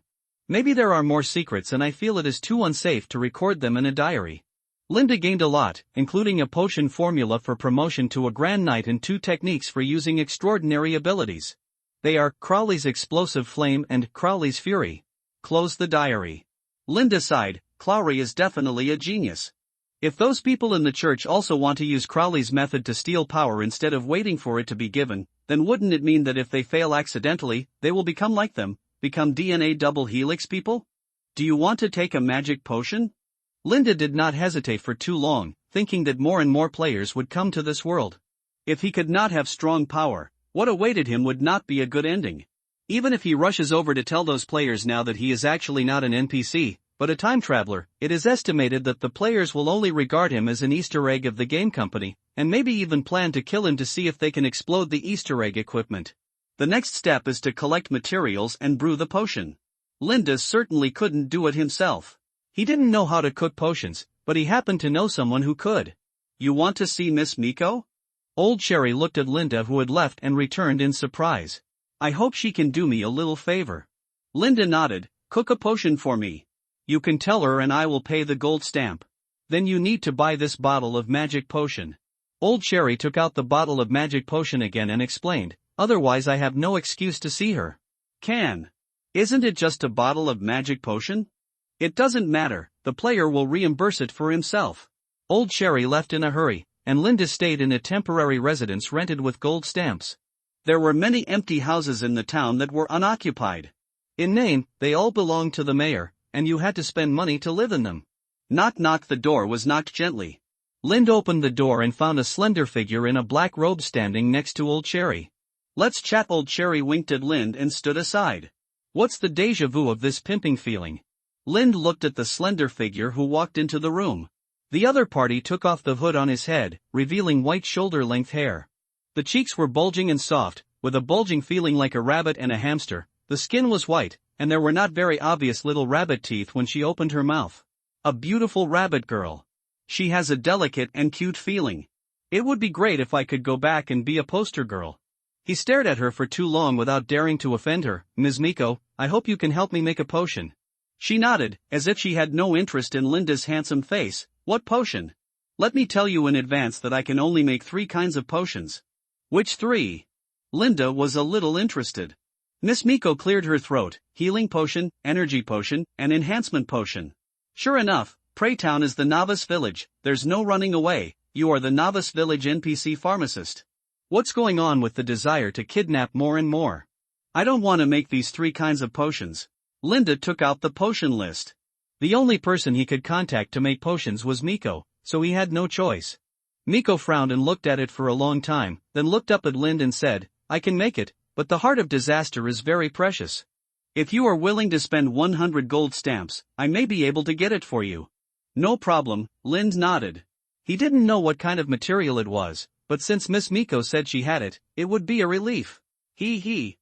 Speaker 1: Maybe there are more secrets and I feel it is too unsafe to record them in a diary. Linda gained a lot, including a potion formula for promotion to a Grand Knight and 2 techniques for using extraordinary abilities. They are Crowley's Explosive Flame and Crowley's Fury.
Speaker 2: Close the diary. Linda sighed. Crowley is definitely a genius. If those people in the church also want to use Crowley's method to steal power instead of waiting for it to be given, then wouldn't it mean that if they fail accidentally, they will become like them, become DNA double helix people? Do you want to take a magic potion?
Speaker 1: Linda did not hesitate for too long, thinking that more and more players would come to this world.
Speaker 2: If he could not have strong power, what awaited him would not be a good ending. Even if he rushes over to tell those players now that he is actually not an NPC, but a time traveler, it is estimated that the players will only regard him as an Easter egg of the game company, and maybe even plan to kill him to see if they can explode the Easter egg equipment. The next step is to collect materials and brew the potion. Linda certainly couldn't do it himself.
Speaker 1: He didn't know how to cook potions, but he happened to know someone who could.
Speaker 2: You want to see Miss Miko?
Speaker 1: Old Sherry looked at Linda, who had left and returned in surprise.
Speaker 2: I hope she can do me a little favor. Linda nodded. Cook a potion for me. You can tell her and I will pay the gold stamp.
Speaker 1: Then you need to buy this bottle of magic potion. Old Sherry took out the bottle of magic potion again and explained, otherwise I have no excuse to see her.
Speaker 2: Can Isn't it just a bottle of magic potion? It doesn't matter, the player will reimburse it for himself.
Speaker 1: Old Cherry left in a hurry, and Linda stayed in a temporary residence rented with gold stamps.
Speaker 2: There were many empty houses in the town that were unoccupied.
Speaker 1: In name, they all belonged to the mayor, and you had to spend money to live in them.
Speaker 2: Knock knock, the door was knocked gently.
Speaker 1: Linda opened the door and found a slender figure in a black robe standing next to Old Cherry.
Speaker 2: Let's chat. Old Cherry winked at Lind and stood aside.
Speaker 1: What's the déjà vu of this pimping feeling?
Speaker 2: Lind looked at the slender figure who walked into the room.
Speaker 1: The other party took off the hood on his head, revealing white shoulder-length hair. The cheeks were bulging and soft, with a bulging feeling like a rabbit and a hamster. The skin was white, and there were not very obvious little rabbit teeth when she opened her mouth.
Speaker 2: A beautiful rabbit girl. She has a delicate and cute feeling.
Speaker 1: It would be great if I could go back and be a poster girl. He stared at her for too long without daring to offend her. Ms. Miko, I hope you can help me make a potion.
Speaker 2: She nodded, as if she had no interest in Linda's handsome face. What potion? Let me tell you in advance that I can only make 3 kinds of potions.
Speaker 1: Which 3?
Speaker 2: Linda was a little interested.
Speaker 1: Miss Miko cleared her throat. Healing potion, energy potion, and enhancement potion.
Speaker 2: Sure enough, Preytown is the novice village. There's no running away. You are the novice village NPC pharmacist.
Speaker 1: What's going on with the desire to kidnap more and more?
Speaker 2: I don't want to make these 3 kinds of potions. Linda took out the potion list.
Speaker 1: The only person he could contact to make potions was Miko, so he had no choice. Miko frowned and looked at it for a long time, then looked up at Lind and said, I can make it, but the heart of disaster is very precious.
Speaker 2: If you are willing to spend 100 gold stamps, I may be able to get it for you.
Speaker 1: No problem, Lind nodded. He didn't know what kind of material it was, but since Miss Miko said she had it, it would be a relief.
Speaker 2: He.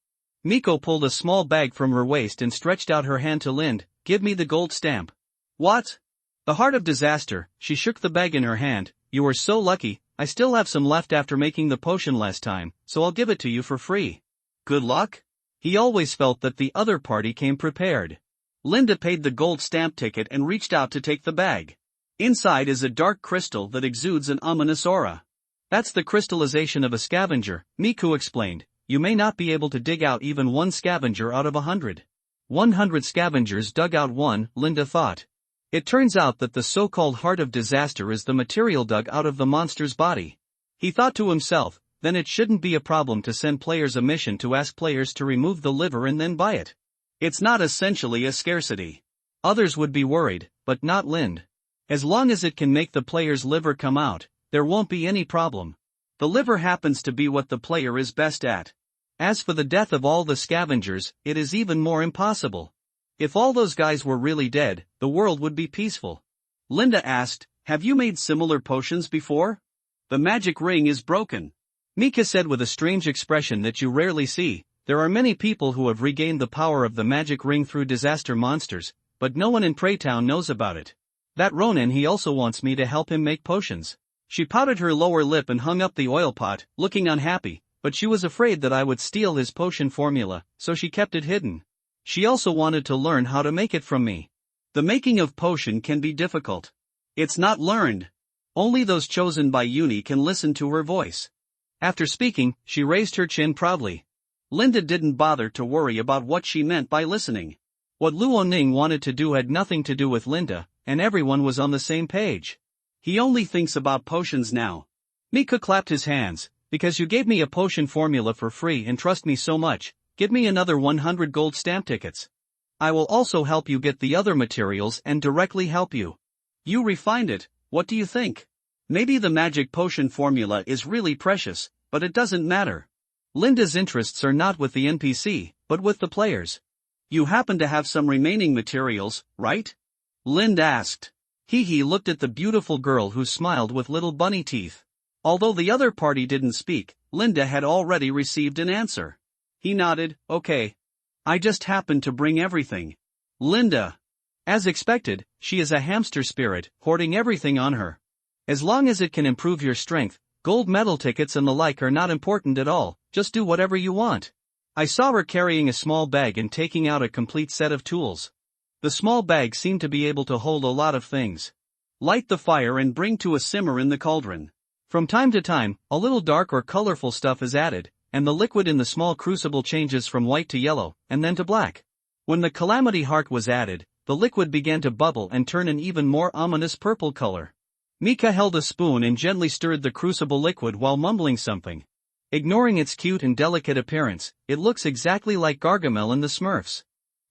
Speaker 1: Miko pulled a small bag from her waist and stretched out her hand to Lind. Give me the gold stamp.
Speaker 2: What?
Speaker 1: The heart of disaster. She shook the bag in her hand. You are so lucky. I still have some left after making the potion last time, so I'll give it to you for free.
Speaker 2: Good luck?
Speaker 1: He always felt that the other party came prepared.
Speaker 2: Linda paid the gold stamp ticket and reached out to take the bag. Inside is a dark crystal that exudes an ominous aura.
Speaker 1: That's the crystallization of a scavenger, Miku explained. You may not be able to dig out even 1 scavenger out of 100. 100 scavengers dug out 1, Linda thought. It turns out that the so-called heart of disaster is the material dug out of the monster's body. He thought to himself, then it shouldn't be a problem to send players a mission to ask players to remove the liver and then buy it.
Speaker 2: It's not essentially a scarcity.
Speaker 1: Others would be worried, but not Lind. As long as it can make the player's liver come out, there won't be any problem.
Speaker 2: The liver happens to be what the player is best at.
Speaker 1: As for the death of all the scavengers, it is even more impossible. If all those guys were really dead, the world would be peaceful.
Speaker 2: Linda asked, have you made similar potions before? The magic ring is broken.
Speaker 1: Mika said with a strange expression that you rarely see. There are many people who have regained the power of the magic ring through disaster monsters, but no one in Preytown knows about it. That Ronin, he also wants me to help him make potions. She pouted her lower lip and hung up the oil pot, looking unhappy, but she was afraid that I would steal his potion formula, so she kept it hidden. She also wanted to learn how to make it from me.
Speaker 2: The making of potion can be difficult. It's not learned. Only those chosen by Uni can listen to her voice.
Speaker 1: After speaking, she raised her chin proudly.
Speaker 2: Linda didn't bother to worry about what she meant by listening.
Speaker 1: What Luo Ning wanted to do had nothing to do with Linda, and everyone was on the same page.
Speaker 2: He only thinks about potions now.
Speaker 1: Mika clapped his hands. Because you gave me a potion formula for free and trust me so much, give me another 100 gold stamp tickets. I will also help you get the other materials and directly help you.
Speaker 2: You refined it, what do you think? Maybe the magic potion formula is really precious, but it doesn't matter.
Speaker 1: Linda's interests are not with the NPC, but with the players.
Speaker 2: You happen to have some remaining materials, right? Linda asked.
Speaker 1: He looked at the beautiful girl who smiled with little bunny teeth.
Speaker 2: Although the other party didn't speak, Linda had already received an answer. He nodded, okay. I just happened to bring everything.
Speaker 1: Linda. As expected, she is a hamster spirit, hoarding everything on her. As long as it can improve your strength, gold medal tickets and the like are not important at all, just do whatever you want. I saw her carrying a small bag and taking out a complete set of tools. The small bag seemed to be able to hold a lot of things.
Speaker 2: Light the fire and bring to a simmer in the cauldron.
Speaker 1: From time to time, a little dark or colorful stuff is added, and the liquid in the small crucible changes from white to yellow, and then to black. When the calamity heart was added, the liquid began to bubble and turn an even more ominous purple color. Mika held a spoon and gently stirred the crucible liquid while mumbling something. Ignoring its cute and delicate appearance, it looks exactly like Gargamel and the Smurfs.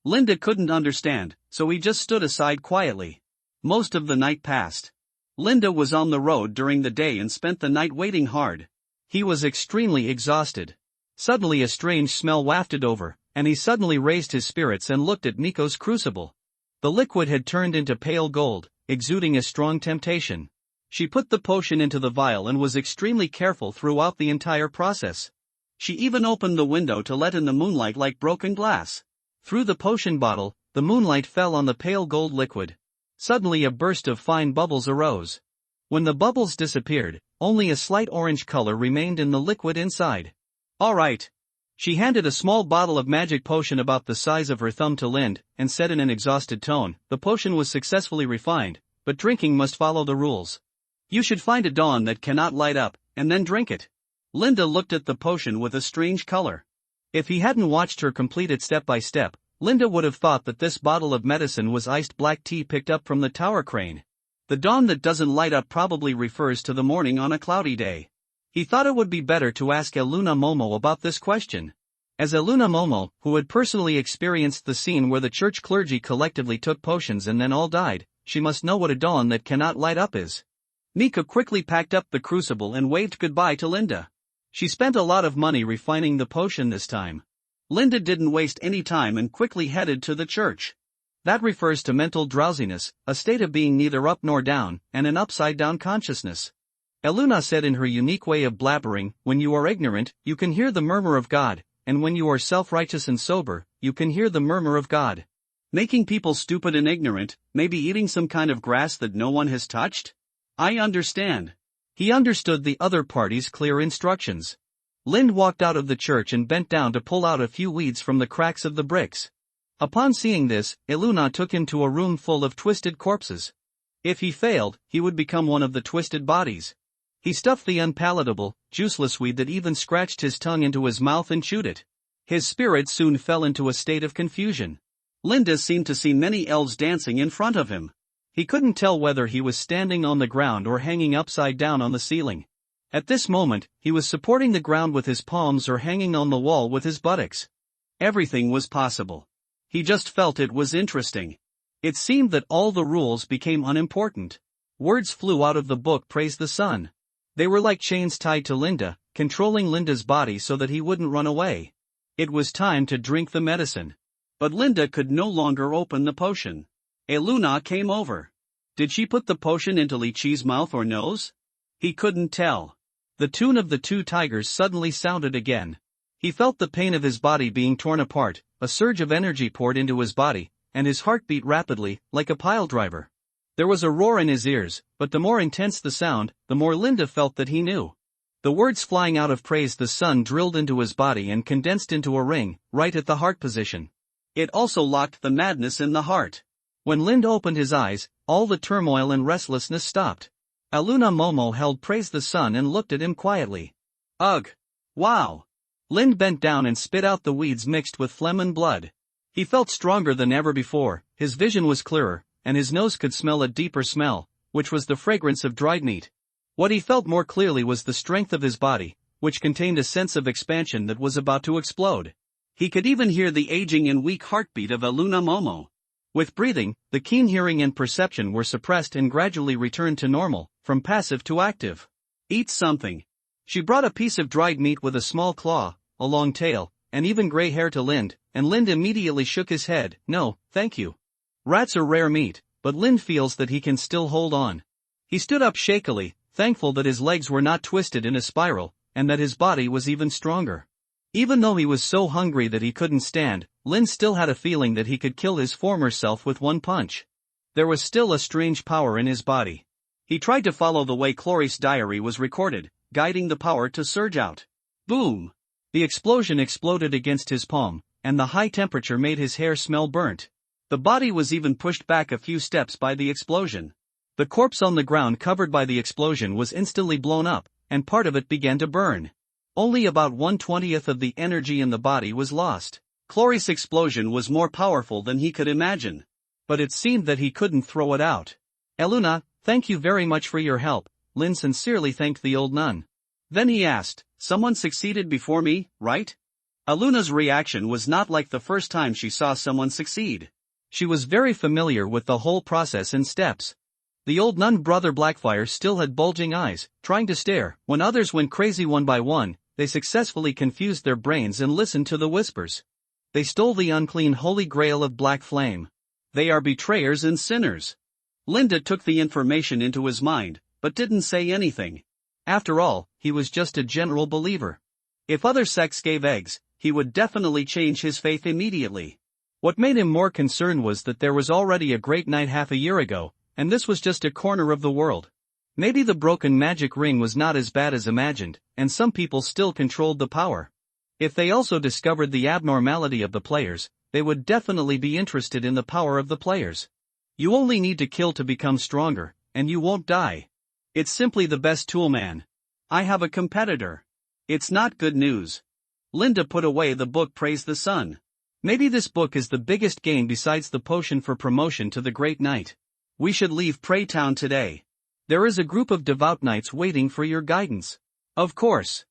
Speaker 2: Linda couldn't understand, so he just stood aside quietly. Most of the night passed. Linda was on the road during the day and spent the night waiting hard.
Speaker 1: He was extremely exhausted. Suddenly a strange smell wafted over, and he suddenly raised his spirits and looked at Miko's crucible. The liquid had turned into pale gold, exuding a strong temptation. She put the potion into the vial and was extremely careful throughout the entire process. She even opened the window to let in the moonlight like broken glass. Through the potion bottle, the moonlight fell on the pale gold liquid. Suddenly a burst of fine bubbles arose. When the bubbles disappeared, only a slight orange color remained in the liquid inside.
Speaker 2: All right.
Speaker 1: She handed a small bottle of magic potion about the size of her thumb to Lind, and said in an exhausted tone, "The potion was successfully refined, but drinking must follow the rules. You should find a dawn that cannot light up, and then drink it."
Speaker 2: Linda looked at the potion with a strange color.
Speaker 1: If he hadn't watched her complete it step by step, Linda would have thought that this bottle of medicine was iced black tea picked up from the tower crane.
Speaker 2: The dawn that doesn't light up probably refers to the morning on a cloudy day.
Speaker 1: He thought it would be better to ask Eluna Momo about this question. As Eluna Momo, who had personally experienced the scene where the church clergy collectively took potions and then all died, she must know what a dawn that cannot light up is.
Speaker 2: Mika quickly packed up the crucible and waved goodbye to Linda.
Speaker 1: She spent a lot of money refining the potion this time.
Speaker 2: Linda didn't waste any time and quickly headed to the church.
Speaker 1: That refers to mental drowsiness, a state of being neither up nor down, and an upside-down consciousness. Eluna said in her unique way of blabbering, "When you are ignorant, you can hear the murmur of God, and when you are self-righteous and sober, you can hear the murmur of God."
Speaker 2: Making people stupid and ignorant, maybe eating some kind of grass that no one has touched? I understand.
Speaker 1: He understood the other party's clear instructions. Lind walked out of the church and bent down to pull out a few weeds from the cracks of the bricks. Upon seeing this, Eluna took him to a room full of twisted corpses. If he failed, he would become one of the twisted bodies. He stuffed the unpalatable, juiceless weed that even scratched his tongue into his mouth and chewed it. His spirit soon fell into a state of confusion.
Speaker 2: Linda seemed to see many elves dancing in front of him.
Speaker 1: He couldn't tell whether he was standing on the ground or hanging upside down on the ceiling. At this moment, he was supporting the ground with his palms or hanging on the wall with his buttocks.
Speaker 2: Everything was possible. He just felt it was interesting. It seemed that all the rules became unimportant.
Speaker 1: Words flew out of the book Praise the Sun. They were like chains tied to Linda, controlling Linda's body so that he wouldn't run away. It was time to drink the medicine.
Speaker 2: But Linda could no longer open the potion. Eluna came over. Did she put the potion into Lychee's mouth or nose? He couldn't tell.
Speaker 1: The tune of the two tigers suddenly sounded again. He felt the pain of his body being torn apart, a surge of energy poured into his body, and his heart beat rapidly, like a piledriver. There was a roar in his ears, but the more intense the sound, the more Linda felt that he knew. The words flying out of Praise the Sun drilled into his body and condensed into a ring, right at the heart position.
Speaker 2: It also locked the madness in the heart.
Speaker 1: When Lind opened his eyes, all the turmoil and restlessness stopped. Eluna Momo held Praise the Sun and looked at him quietly.
Speaker 2: Ugh! Wow!
Speaker 1: Lind bent down and spit out the weeds mixed with phlegm and blood. He felt stronger than ever before, his vision was clearer, and his nose could smell a deeper smell, which was the fragrance of dried meat. What he felt more clearly was the strength of his body, which contained a sense of expansion that was about to explode.
Speaker 2: He could even hear the aging and weak heartbeat of Eluna Momo.
Speaker 1: With breathing, the keen hearing and perception were suppressed and gradually returned to normal, from passive to active.
Speaker 2: Eat something.
Speaker 1: She brought a piece of dried meat with a small claw, a long tail, and even gray hair to Lind, and Lind immediately shook his head. "No, thank you. Rats are rare meat," but Lind feels that he can still hold on. He stood up shakily, thankful that his legs were not twisted in a spiral, and that his body was even stronger. Even though he was so hungry that he couldn't stand, Lind still had a feeling that he could kill his former self with one punch. There was still a strange power in his body.
Speaker 2: He tried to follow the way Cloris's diary was recorded, guiding the power to surge out. Boom!
Speaker 1: The explosion exploded against his palm, and the high temperature made his hair smell burnt.
Speaker 2: The body was even pushed back a few steps by the explosion.
Speaker 1: The corpse on the ground covered by the explosion was instantly blown up, and part of it began to burn. Only about 1/20th of the energy in the body was lost.
Speaker 2: Cloris' explosion was more powerful than he could imagine.
Speaker 1: But it seemed that he couldn't throw it out. Eluna, thank you very much for your help, Lin sincerely thanked the old nun.
Speaker 2: Then he asked, someone succeeded before me, right? Eluna's reaction was not like the first time she saw someone succeed.
Speaker 1: She was very familiar with the whole process and steps. The old nun brother Blackfire still had bulging eyes, trying to stare. When others went crazy one by one, they successfully confused their brains and listened to the whispers. They stole the unclean holy grail of black flame.
Speaker 2: They are betrayers and sinners. Linda took the information into his mind, but didn't say anything.
Speaker 1: After all, he was just a general believer.
Speaker 2: If other sects gave eggs, he would definitely change his faith immediately.
Speaker 1: What made him more concerned was that there was already a great night half a year ago, and this was just a corner of the world. Maybe the broken magic ring was not as bad as imagined, and some people still controlled the power. If they also discovered the abnormality of the players, they would definitely be interested in the power of the players. You only need to kill to become stronger, and you won't die.
Speaker 2: It's simply the best tool, man. I have a competitor. It's not good news. Linda put away the book. Praise the sun.
Speaker 1: Maybe this book is the biggest gain besides the potion for promotion to the Great Knight.
Speaker 2: We should leave Prey Town today.
Speaker 1: There is a group of devout knights waiting for your guidance.
Speaker 2: Of course.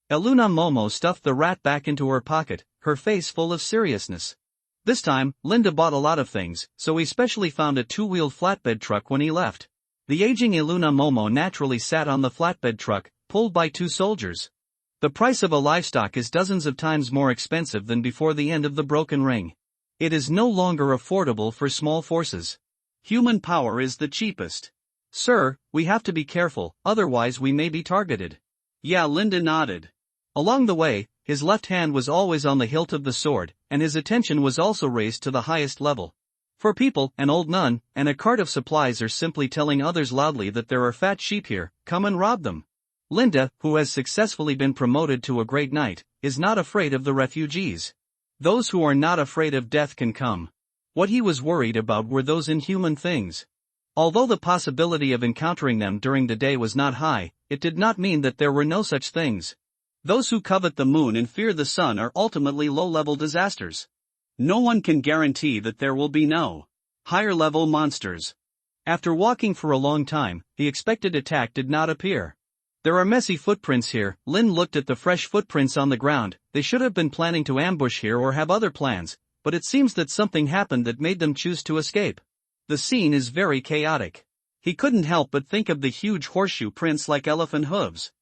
Speaker 1: Eluna Momo stuffed the rat back into her pocket, her face full of seriousness. This time, Linda bought a lot of things, so he specially found a two-wheeled flatbed truck when he left. The aging Eluna Momo naturally sat on the flatbed truck, pulled by two soldiers. The price of a livestock is dozens of times more expensive than before the end of the broken ring. It is no longer affordable for small forces.
Speaker 2: Human power is the cheapest.
Speaker 1: Sir, we have to be careful, otherwise we may be targeted.
Speaker 2: Yeah, Linda nodded.
Speaker 1: Along the way, his left hand was always on the hilt of the sword, and his attention was also raised to the highest level. For people, an old nun, and a cart of supplies are simply telling others loudly that there are fat sheep here, come and rob them. Linda, who has successfully been promoted to a great knight, is not afraid of the refugees. Those who are not afraid of death can come. What he was worried about were those inhuman things. Although the possibility of encountering them during the day was not high, it did not mean that there were no such things.
Speaker 2: Those who covet the moon and fear the sun are ultimately low-level disasters. No one can guarantee that there will be no higher-level monsters.
Speaker 1: After walking for a long time, the expected attack did not appear. There are messy footprints here. Lin looked at the fresh footprints on the ground. They should have been planning to ambush here or have other plans, but it seems that something happened that made them choose to escape. The scene is very chaotic.
Speaker 2: He couldn't help but think of the huge horseshoe prints like elephant hooves.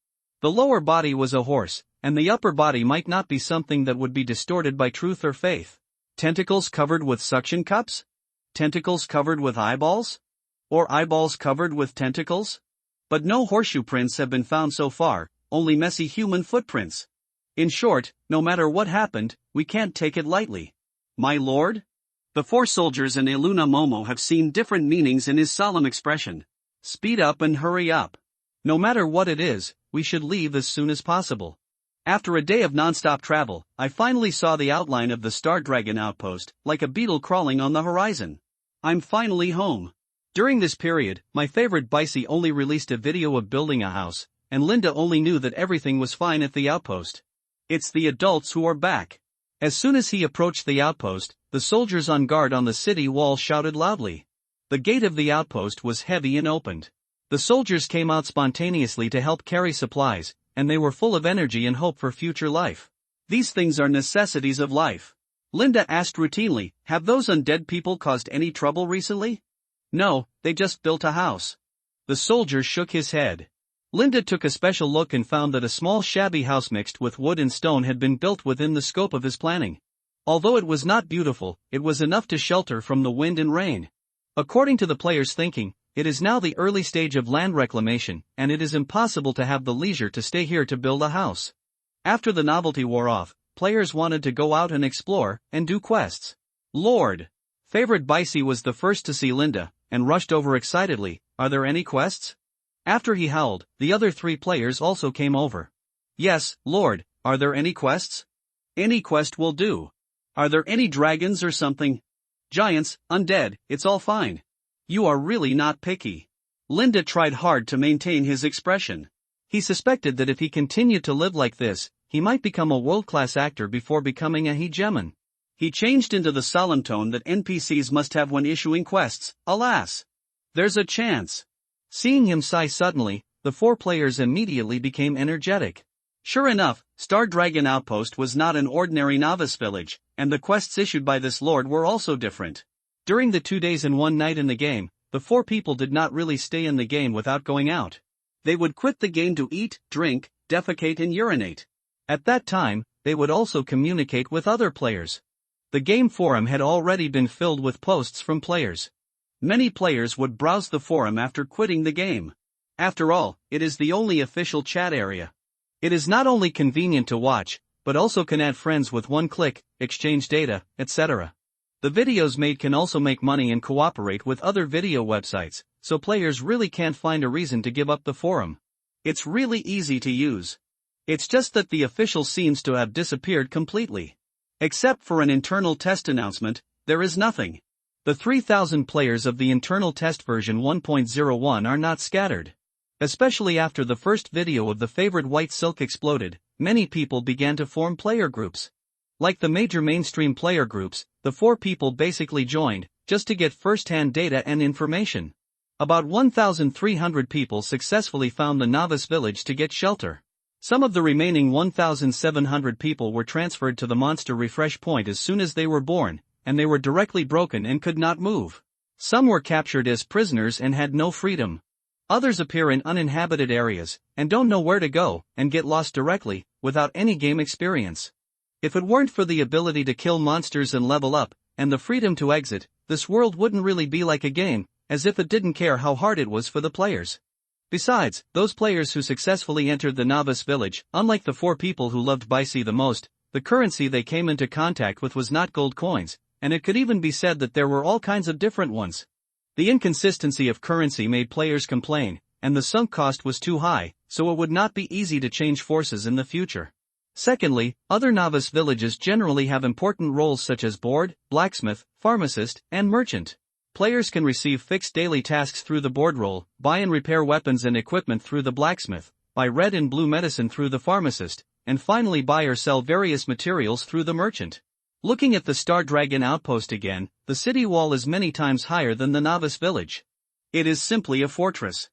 Speaker 1: The lower body was a horse, and the upper body might not be something that would be distorted by truth or faith.
Speaker 2: Tentacles covered with suction cups? Tentacles covered with eyeballs? Or eyeballs covered with tentacles? But no horseshoe prints have been found so far, only messy human footprints. In short, no matter what happened, we can't take it lightly. My lord? The four soldiers and Eluna Momo have seen different meanings in his solemn expression. Speed up and hurry up.
Speaker 1: No matter what it is, we should leave as soon as possible.
Speaker 2: After a day of non-stop travel, I finally saw the outline of the Star Dragon outpost, like a beetle crawling on the horizon. I'm finally home.
Speaker 1: During this period, my favorite Bicey only released a video of building a house, and Linda only knew that everything was fine at the outpost.
Speaker 2: It's the adults who are back.
Speaker 1: As soon as he approached the outpost, the soldiers on guard on the city wall shouted loudly. The gate of the outpost was heavy and opened. The soldiers came out spontaneously to help carry supplies, and they were full of energy and hope for future life.
Speaker 2: These things are necessities of life. Linda asked routinely, have those undead people caused any trouble recently?
Speaker 1: No, they just built a house. The soldier shook his head. Linda took a special look and found that a small shabby house mixed with wood and stone had been built within the scope of his planning. Although it was not beautiful, it was enough to shelter from the wind and rain. According to the player's thinking, it is now the early stage of land reclamation, and it is impossible to have the leisure to stay here to build a house. After the novelty wore off, players wanted to go out and explore, and do quests.
Speaker 2: Lord!
Speaker 1: Favorite Bicey was the first to see Linda, and rushed over excitedly, are there any quests? After he howled, the other three players also came over.
Speaker 2: Yes, Lord, are there any quests? Any quest will do. Are there any dragons or something? Giants, undead, it's all fine. You are really not picky. Linda tried hard to maintain his expression.
Speaker 1: He suspected that if he continued to live like this, he might become a world-class actor before becoming a hegemon.
Speaker 2: He changed into the solemn tone that NPCs must have when issuing quests. Alas! There's a chance.
Speaker 1: Seeing him sigh suddenly, the 4 players immediately became energetic.
Speaker 2: Sure enough, Star Dragon Outpost was not an ordinary novice village, and the quests issued by this lord were also different.
Speaker 1: During the 2 days and 1 night in the game, the 4 people did not really stay in the game without going out.
Speaker 2: They would quit the game to eat, drink, defecate and urinate.
Speaker 1: At that time, they would also communicate with other players. The game forum had already been filled with posts from players.
Speaker 2: Many players would browse the forum after quitting the game. After all, it is the only official chat area.
Speaker 1: It is not only convenient to watch, but also can add friends with one click, exchange data, etc. The videos made can also make money and cooperate with other video websites, so players really can't find a reason to give up the forum.
Speaker 2: It's really easy to use. It's just that the official seems to have disappeared completely. Except for an internal test announcement, there is nothing.
Speaker 1: The 3,000 players of the internal test version 1.01 are not scattered. Especially after the first video of the favorite white silk exploded, many people began to form player groups. Like the major mainstream player groups, the 4 people basically joined, just to get first-hand data and information. About 1,300 people successfully found the novice village to get shelter. Some of the remaining 1,700 people were transferred to the monster refresh point as soon as they were born, and they were directly broken and could not move. Some were captured as prisoners and had no freedom. Others appear in uninhabited areas, and don't know where to go, and get lost directly, without any game experience. If it weren't for the ability to kill monsters and level up, and the freedom to exit, this world wouldn't really be like a game, as if it didn't care how hard it was for the players. Besides, those players who successfully entered the novice village, unlike the 4 people who loved Bicey the most, the currency they came into contact with was not gold coins, and it could even be said that there were all kinds of different ones. The inconsistency of currency made players complain, and the sunk cost was too high, so it would not be easy to change forces in the future. Secondly, other novice villages generally have important roles such as board, blacksmith, pharmacist, and merchant. Players can receive fixed daily tasks through the board roll, buy and repair weapons and equipment through the blacksmith, buy red and blue medicine through the pharmacist, and finally buy or sell various materials through the merchant. Looking at the Star Dragon Outpost again, the city wall is many times higher than the novice village.
Speaker 2: It is simply a fortress.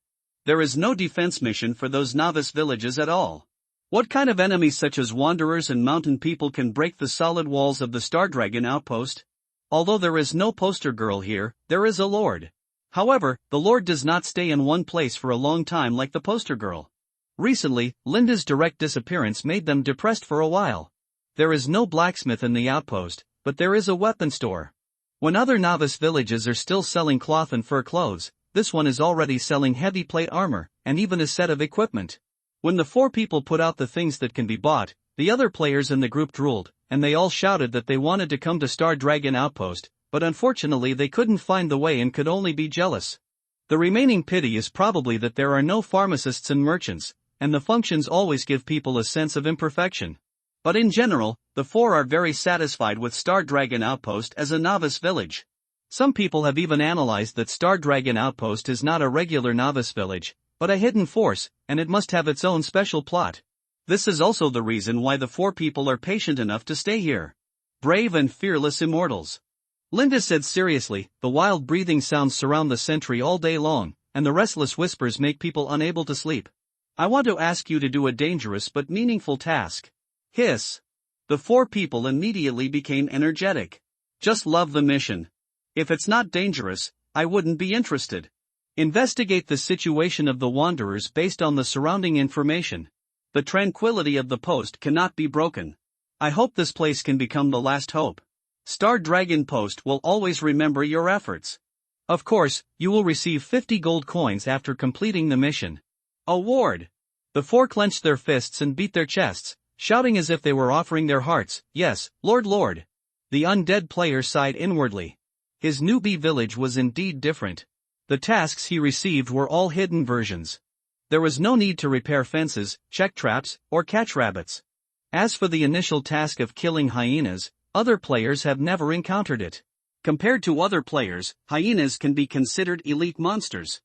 Speaker 2: There is no defense mission for those novice villages at all. What kind of enemies such as wanderers and mountain people can break the solid walls of the Star Dragon Outpost? Although there is no poster girl here, there is a lord. However, the lord does not stay in one place for a long time like the poster girl. Recently, Linda's direct disappearance made them depressed for a while. There is no blacksmith in the outpost, but there is a weapon store. When other novice villages are still selling cloth and fur clothes, this one is already selling heavy plate armor, and even a set of equipment. When the 4 people put out the things that can be bought, the other players in the group drooled, and they all shouted that they wanted to come to Star Dragon Outpost, but unfortunately they couldn't find the way and could only be jealous. The remaining pity is probably that there are no pharmacists and merchants, and the functions always give people a sense of imperfection. But in general, the 4 are very satisfied with Star Dragon Outpost as a novice village. Some people have even analyzed that Star Dragon Outpost is not a regular novice village, but a hidden force, and it must have its own special plot. This is also the reason why the 4 people are patient enough to stay here. Brave and fearless immortals. Linda said seriously, the wild breathing sounds surround the sentry all day long, and the restless whispers make people unable to sleep. I want to ask you to do a dangerous but meaningful task. Hiss. The 4 people immediately became energetic. Just love the mission. If it's not dangerous, I wouldn't be interested. Investigate the situation of the wanderers based on the surrounding information. The tranquility of the post cannot be broken. I hope this place can become the last hope. Star Dragon Post will always remember your efforts. Of course, you will receive 50 gold coins after completing the mission. Award. The 4 clenched their fists and beat their chests, shouting as if they were offering their hearts. Yes, Lord Lord. The undead player sighed inwardly. His newbie village was indeed different. The tasks he received were all hidden versions. There was no need to repair fences, check traps, or catch rabbits. As for the initial task of killing hyenas, other players have never encountered it. Compared to other players, hyenas can be considered elite monsters.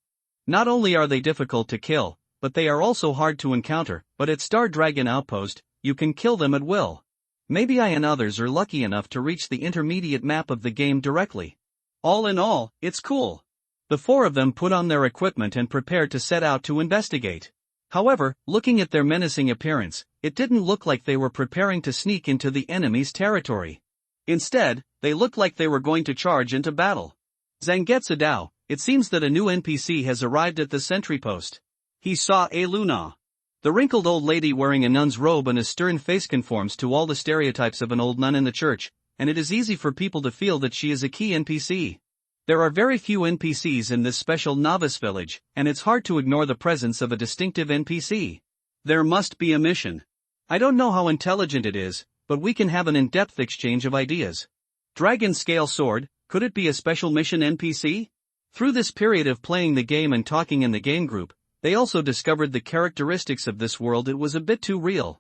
Speaker 2: Not only are they difficult to kill, but they are also hard to encounter, but at Star Dragon Outpost, you can kill them at will.
Speaker 1: Maybe I and others are lucky enough to reach the intermediate map of the game directly.
Speaker 2: All in all, it's cool.
Speaker 1: The four of them put on their equipment and prepared to set out to investigate. However, looking at their menacing appearance, it didn't look like they were preparing to sneak into the enemy's territory.
Speaker 2: Instead, they looked like they were going to charge into battle.
Speaker 1: Zangetsu, it seems that a new NPC has arrived at the sentry post.
Speaker 2: He saw a Luna.
Speaker 1: The wrinkled old lady wearing a nun's robe and a stern face conforms to all the stereotypes of an old nun in the church, and it is easy for people to feel that she is a key NPC. There are very few NPCs in this special novice village, and it's hard to ignore the presence of a distinctive NPC.
Speaker 2: There must be a mission.
Speaker 1: I don't know how intelligent it is, but we can have an in-depth exchange of ideas.
Speaker 2: Dragon Scale Sword, could it be a special mission NPC?
Speaker 1: Through this period of playing the game and talking in the game group, they also discovered the characteristics of this world. It was a bit too real.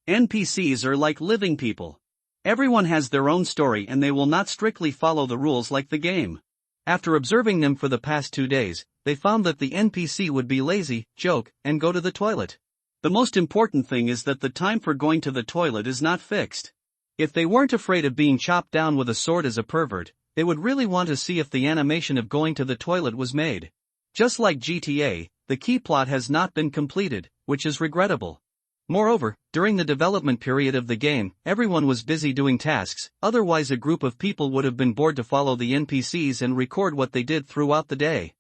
Speaker 2: NPCs are like living people. Everyone has their own story and they will not strictly follow the rules like the game.
Speaker 1: After observing them for the past 2 days, they found that the NPC would be lazy, joke, and go to the toilet.
Speaker 2: The most important thing is that the time for going to the toilet is not fixed.
Speaker 1: If they weren't afraid of being chopped down with a sword as a pervert, they would really want to see if the animation of going to the toilet was made. Just like GTA, the key plot has not been completed, which is regrettable. Moreover, during the development period of the game, everyone was busy doing tasks, otherwise a group of people would have been bored to follow the NPCs and record what they did throughout the day.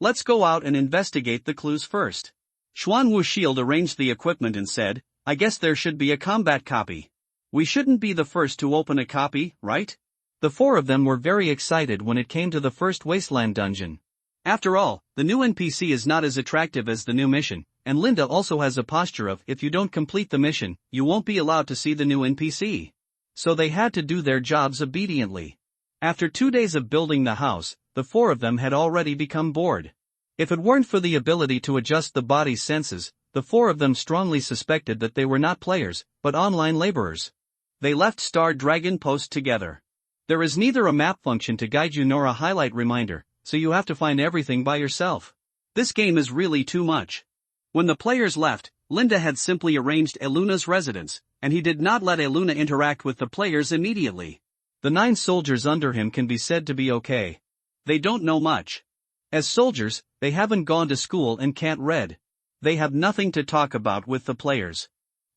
Speaker 2: Let's go out and investigate the clues first. Xuanwu Shield arranged the equipment and said, I guess there should be a combat copy. We shouldn't be the first to open a copy, right?
Speaker 1: The four of them were very excited when it came to the first Wasteland dungeon.
Speaker 2: After all, the new NPC is not as attractive as the new mission, and Linda also has a posture of if you don't complete the mission, you won't be allowed to see the new NPC.
Speaker 1: So they had to do their jobs obediently. After 2 days of building the house, the four of them had already become bored. If it weren't for the ability to adjust the body's senses, the four of them strongly suspected that they were not players, but online laborers.
Speaker 2: They left Star Dragon Post together.
Speaker 1: There is neither a map function to guide you nor a highlight reminder, so you have to find everything by yourself.
Speaker 2: This game is really too much. When the players left, Linda had simply arranged Eluna's residence, and he did not let Eluna interact with the players immediately.
Speaker 1: The 9 soldiers under him can be said to be okay.
Speaker 2: They don't know much.
Speaker 1: As soldiers, they haven't gone to school and can't read.
Speaker 2: They have nothing to talk about with the players.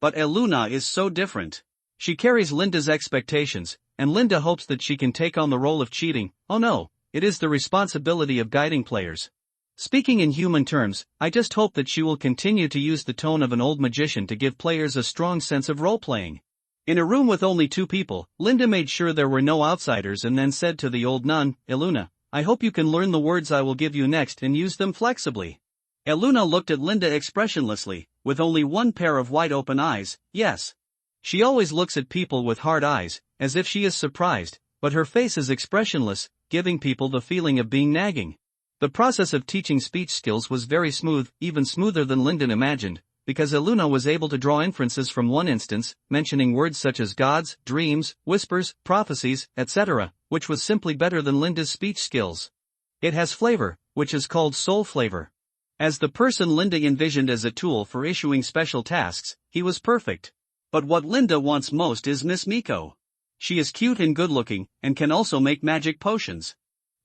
Speaker 2: But Eluna is so different.
Speaker 1: She carries Linda's expectations, and Linda hopes that she can take on the role of cheating. Oh no, it is the responsibility of guiding players. Speaking in human terms, I just hope that she will continue to use the tone of an old magician to give players a strong sense of role-playing. In a room with only 2 people, Linda made sure there were no outsiders and then said to the old nun, Eluna, I hope you can learn the words I will give you next and use them flexibly.
Speaker 2: Eluna looked at Linda expressionlessly, with only one pair of wide-open eyes. Yes.
Speaker 1: She always looks at people with hard eyes, as if she is surprised, but her face is expressionless, giving people the feeling of being nagging. The process of teaching speech skills was very smooth, even smoother than Linda imagined, because Eluna was able to draw inferences from one instance, mentioning words such as gods, dreams, whispers, prophecies, etc., which was simply better than Linda's speech skills. It has flavor, which is called soul flavor. As the person Linda envisioned as a tool for issuing special tasks, he was perfect.
Speaker 2: But what Linda wants most is Miss Miko. She is cute and good-looking, and can also make magic potions.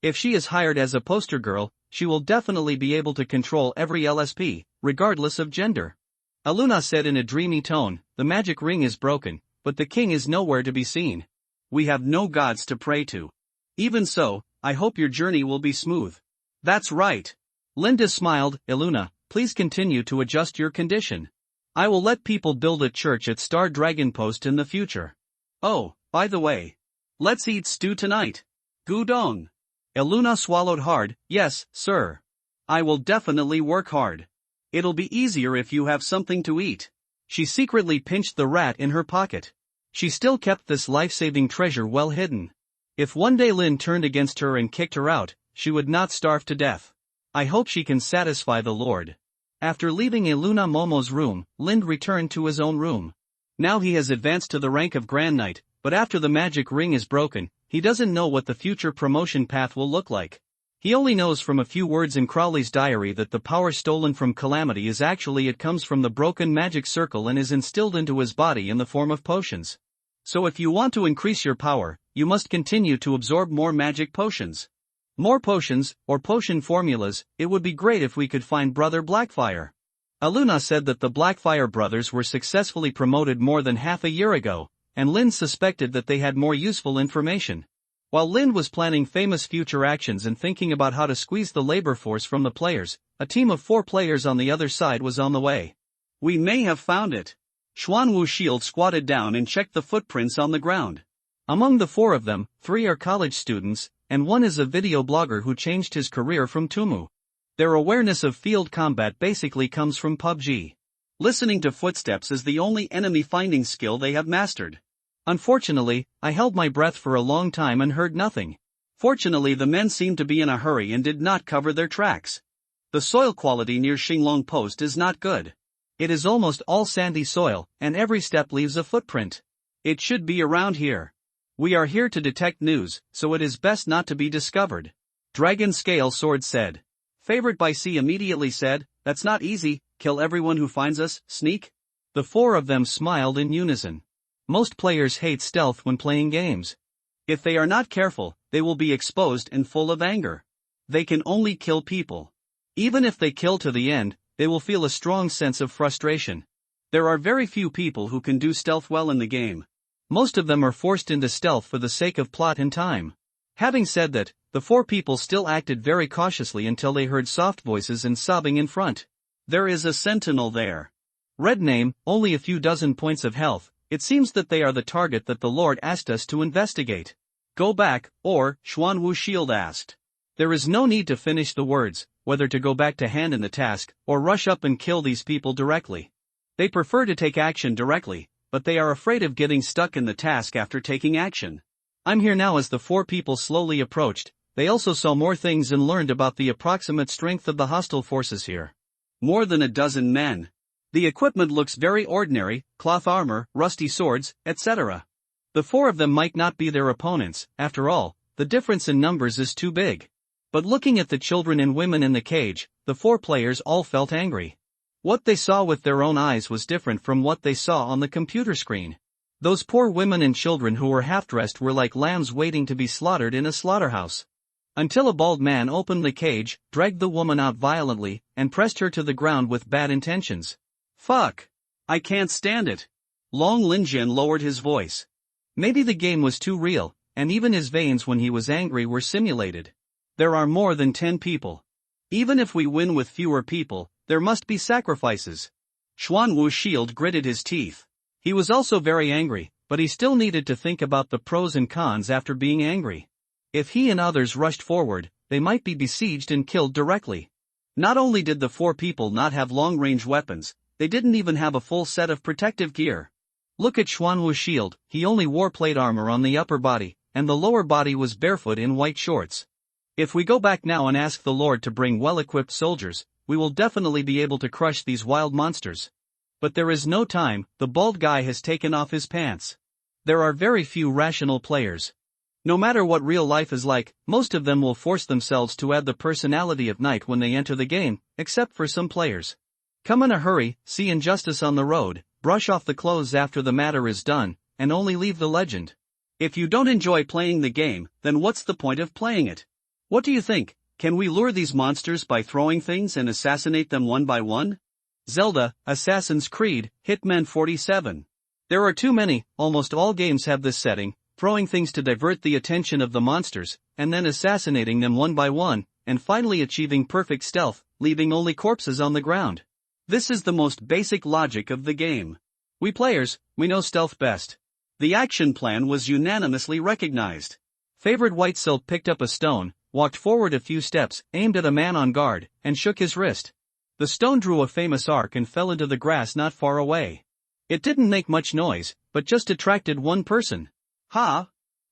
Speaker 1: If she is hired as a poster girl, she will definitely be able to control every LSP, regardless of gender. Eluna said in a dreamy tone, the magic ring is broken, but the king is nowhere to be seen.
Speaker 2: We have no gods to pray to. Even so, I hope your journey will be smooth.
Speaker 1: That's right. Linda smiled, Eluna, please continue to adjust your condition. I will let people build a church at Star Dragon Post in the future.
Speaker 2: Oh, by the way. Let's eat stew tonight. Gudon.
Speaker 1: Eluna swallowed hard, yes, sir.
Speaker 2: I will definitely work hard. It'll be easier if you have something to eat.
Speaker 1: She secretly pinched the rat in her pocket. She still kept this life-saving treasure well hidden. If one day Lin turned against her and kicked her out, she would not starve to death. I hope she can satisfy the Lord. After leaving Eluna Momo's room, Lind returned to his own room. Now he has advanced to the rank of Grand Knight, but after the magic ring is broken, he doesn't know what the future promotion path will look like. He only knows from a few words in Crowley's diary that the power stolen from Calamity is actually it comes from the broken magic circle and is instilled into his body in the form of potions.
Speaker 2: So if you want to increase your power, you must continue to absorb more magic potions. More potions, or potion formulas. It would be great if we could find Brother Blackfire. Aluna said that the Blackfire brothers were successfully promoted more than half a year ago, and Lynn suspected that they had more useful information. While Lynn was planning famous future actions and thinking about how to squeeze the labor force from the players, a team of 4 players on the other side was on the way. We may have found it. Xuanwu Shield squatted down and checked the footprints on the ground. Among the 4 of them, 3 are college students, and 1 is a video blogger who changed his career from Tumu. Their awareness of field combat basically comes from PUBG. Listening to footsteps is the only enemy finding skill they have mastered. Unfortunately, I held my breath for a long time and heard nothing. Fortunately, the men seemed to be in a hurry and did not cover their tracks. The soil quality near Xinglong Post is not good. It is almost all sandy soil, and every step leaves a footprint. It should be around here. We are here to detect news, so it is best not to be discovered. Dragon Scale Sword said. Favorite by C immediately said, "That's not easy, kill everyone who finds us, sneak." The 4 of them smiled in unison. Most players hate stealth when playing games. If they are not careful, they will be exposed and full of anger. They can only kill people. Even if they kill to the end, they will feel a strong sense of frustration. There are very few people who can do stealth well in the game. Most of them are forced into stealth for the sake of plot and time. Having said that, the 4 people still acted very cautiously until they heard soft voices and sobbing in front. There is a sentinel there. Red name, only a few dozen points of health. It seems that they are the target that the Lord asked us to investigate. Go back, or, Xuanwu Shield asked. There is no need to finish the words, whether to go back to hand in the task, or rush up and kill these people directly. They prefer to take action directly, but they are afraid of getting stuck in the task after taking action. I'm here now. As the 4 people slowly approached, they also saw more things and learned about the approximate strength of the hostile forces here. More than a dozen men. The equipment looks very ordinary, cloth armor, rusty swords, etc. The 4 of them might not be their opponents. After all, the difference in numbers is too big. But looking at the children and women in the cage, the 4 players all felt angry. What they saw with their own eyes was different from what they saw on the computer screen. Those poor women and children who were half-dressed were like lambs waiting to be slaughtered in a slaughterhouse. Until a bald man opened the cage, dragged the woman out violently, and pressed her to the ground with bad intentions. Fuck. I can't stand it. Long Linjian lowered his voice. Maybe the game was too real, and even his veins when he was angry were simulated. There are more than 10 people. Even if we win with fewer people, there must be sacrifices. Xuanwu Shield gritted his teeth. He was also very angry, but he still needed to think about the pros and cons after being angry. If he and others rushed forward, they might be besieged and killed directly. Not only did the 4 people not have long-range weapons, they didn't even have a full set of protective gear. Look at Xuanwu Shield. He only wore plate armor on the upper body, and the lower body was barefoot in white shorts. If we go back now and ask the Lord to bring well-equipped soldiers, we will definitely be able to crush these wild monsters. But there is no time. The bald guy has taken off his pants. There are very few rational players. No matter what real life is like, most of them will force themselves to add the personality of night when they enter the game, except for some players. Come in a hurry, see injustice on the road, brush off the clothes after the matter is done, and only leave the legend. If you don't enjoy playing the game, then what's the point of playing it? What do you think? Can we lure these monsters by throwing things and assassinate them one by one? Zelda, Assassin's Creed, Hitman 47. There are too many. Almost all games have this setting, throwing things to divert the attention of the monsters, and then assassinating them one by one, and finally achieving perfect stealth, leaving only corpses on the ground. This is the most basic logic of the game. We players, we know stealth best. The action plan was unanimously recognized. Favorite White Silk picked up a stone, walked forward a few steps, aimed at a man on guard, and shook his wrist. The stone drew a famous arc and fell into the grass not far away. It didn't make much noise, but just attracted one person. Ha!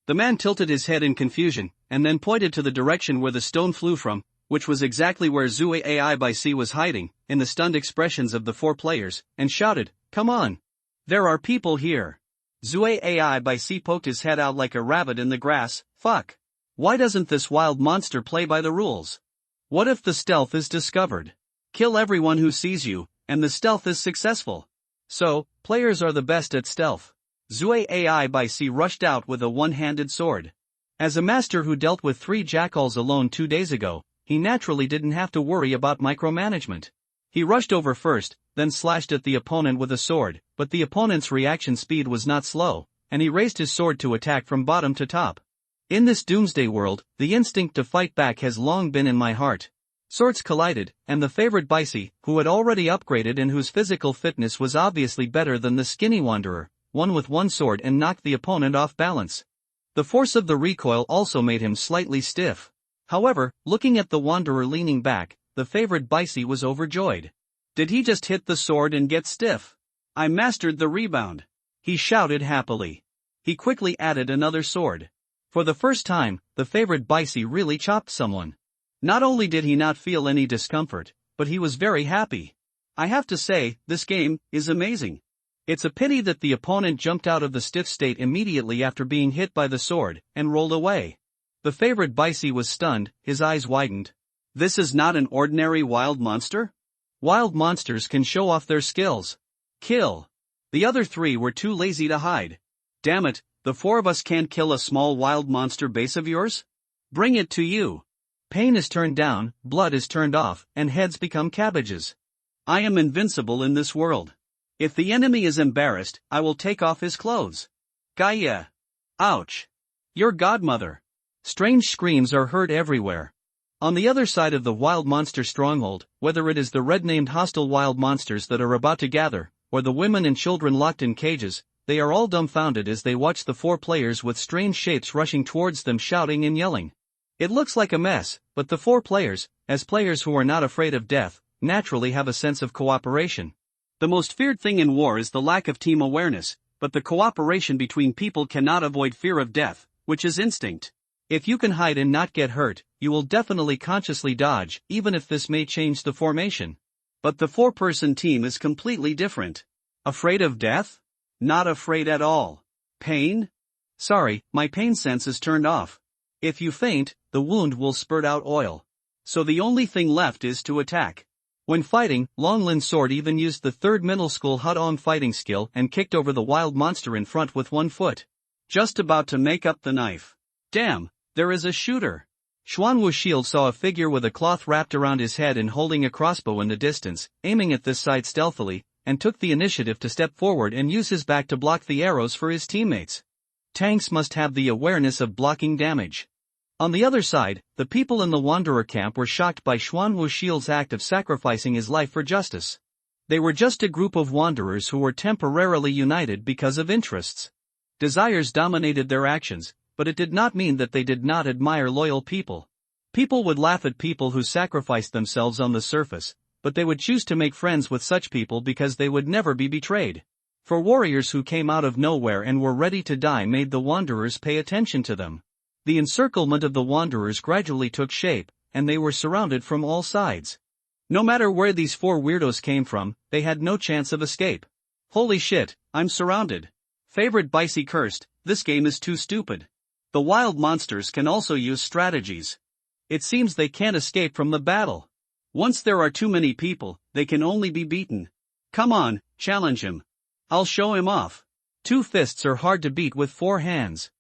Speaker 2: The man tilted his head in confusion, and then pointed to the direction where the stone flew from, which was exactly where Zue AI by C was hiding, in the stunned expressions of the 4 players, and shouted, "Come on! There are people here!" Zue AI by C poked his head out like a rabbit in the grass. Fuck! Why doesn't this wild monster play by the rules? What if the stealth is discovered? Kill everyone who sees you, and the stealth is successful. So, players are the best at stealth. Zue Ai by C rushed out with a one-handed sword. As a master who dealt with 3 jackals alone 2 days ago, he naturally didn't have to worry about micromanagement. He rushed over first, then slashed at the opponent with a sword, but the opponent's reaction speed was not slow, and he raised his sword to attack from bottom to top. In this doomsday world, the instinct to fight back has long been in my heart. Swords collided, and the favorite Bicey, who had already upgraded and whose physical fitness was obviously better than the skinny wanderer, won with one sword and knocked the opponent off balance. The force of the recoil also made him slightly stiff. However, looking at the wanderer leaning back, the favorite Bicey was overjoyed. Did he just hit the sword and get stiff? I mastered the rebound, he shouted happily. He quickly added another sword. For the first time, the favorite Bicey really chopped someone. Not only did he not feel any discomfort, but he was very happy. I have to say, this game is amazing. It's a pity that the opponent jumped out of the stiff state immediately after being hit by the sword, and rolled away. The favorite Bicey was stunned, his eyes widened. This is not an ordinary wild monster? Wild monsters can show off their skills. Kill. The other 3 were too lazy to hide. Damn it, the 4 of us can't kill a small wild monster base of yours? Bring it to you. Pain is turned down, blood is turned off, and heads become cabbages. I am invincible in this world. If the enemy is embarrassed, I will take off his clothes. Gaia. Ouch. Your godmother. Strange screams are heard everywhere. On the other side of the wild monster stronghold, whether it is the red-named hostile wild monsters that are about to gather, or the women and children locked in cages, they are all dumbfounded as they watch the 4 players with strange shapes rushing towards them shouting and yelling. It looks like a mess, but the 4 players, as players who are not afraid of death, naturally have a sense of cooperation. The most feared thing in war is the lack of team awareness, but the cooperation between people cannot avoid fear of death, which is instinct. If you can hide and not get hurt, you will definitely consciously dodge, even if this may change the formation. But the 4-person team is completely different. Afraid of death? Not afraid at all. Pain? Sorry, my pain sense is turned off. If you faint, the wound will spurt out oil. So the only thing left is to attack. When fighting, Longlin's sword even used the 3rd middle school Hudong fighting skill and kicked over the wild monster in front with 1 foot. Just about to make up the knife. Damn, there is a shooter. Xuanwu's shield saw a figure with a cloth wrapped around his head and holding a crossbow in the distance, aiming at this side stealthily, and took the initiative to step forward and use his back to block the arrows for his teammates. Tanks must have the awareness of blocking damage. On the other side, the people in the Wanderer camp were shocked by Xuanwu's shield's act of sacrificing his life for justice. They were just a group of wanderers who were temporarily united because of interests. Desires dominated their actions, but it did not mean that they did not admire loyal people. People would laugh at people who sacrificed themselves on the surface, but they would choose to make friends with such people because they would never be betrayed. For warriors who came out of nowhere and were ready to die made the wanderers pay attention to them. The encirclement of the wanderers gradually took shape, and they were surrounded from all sides. No matter where these 4 weirdos came from, they had no chance of escape. Holy shit, I'm surrounded. Favorite Bicey cursed, this game is too stupid. The wild monsters can also use strategies. It seems they can't escape from the battle. Once there are too many people, they can only be beaten. Come on, challenge him. I'll show him off. 2 fists are hard to beat with 4 hands.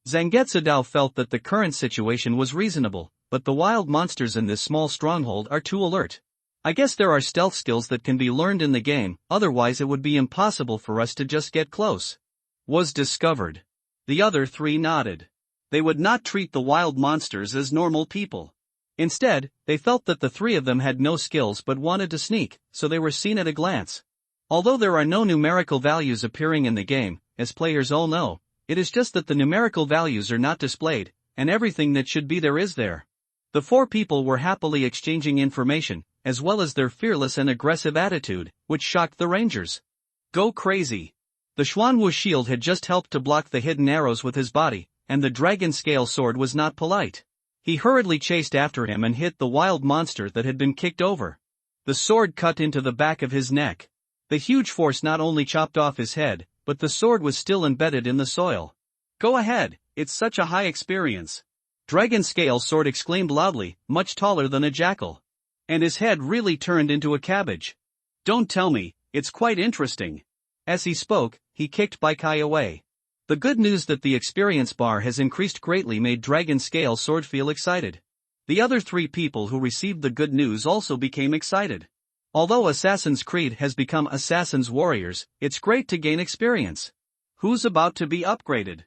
Speaker 2: Zangetsu felt that the current situation was reasonable, but the wild monsters in this small stronghold are too alert. I guess there are stealth skills that can be learned in the game, otherwise it would be impossible for us to just get close. Was discovered. The other 3 nodded. They would not treat the wild monsters as normal people. Instead, they felt that the 3 of them had no skills but wanted to sneak, so they were seen at a glance. Although there are no numerical values appearing in the game, as players all know, it is just that the numerical values are not displayed, and everything that should be there is there. The 4 people were happily exchanging information, as well as their fearless and aggressive attitude, which shocked the rangers. Go crazy. The Xuanwu shield had just helped to block the hidden arrows with his body, and the dragon scale sword was not polite. He hurriedly chased after him and hit the wild monster that had been kicked over. The sword cut into the back of his neck. The huge force not only chopped off his head, but the sword was still embedded in the soil. Go ahead, it's such a high experience. Dragon scale sword exclaimed loudly, much taller than a jackal. And his head really turned into a cabbage. Don't tell me, it's quite interesting. As he spoke, he kicked Baikai away.
Speaker 1: The good news that the experience bar has increased greatly made Dragon Scale Sword feel excited. The other 3 people who received the good news also became excited. Although Assassin's Creed has become Assassin's Warriors, it's great to gain experience. Who's about to be upgraded?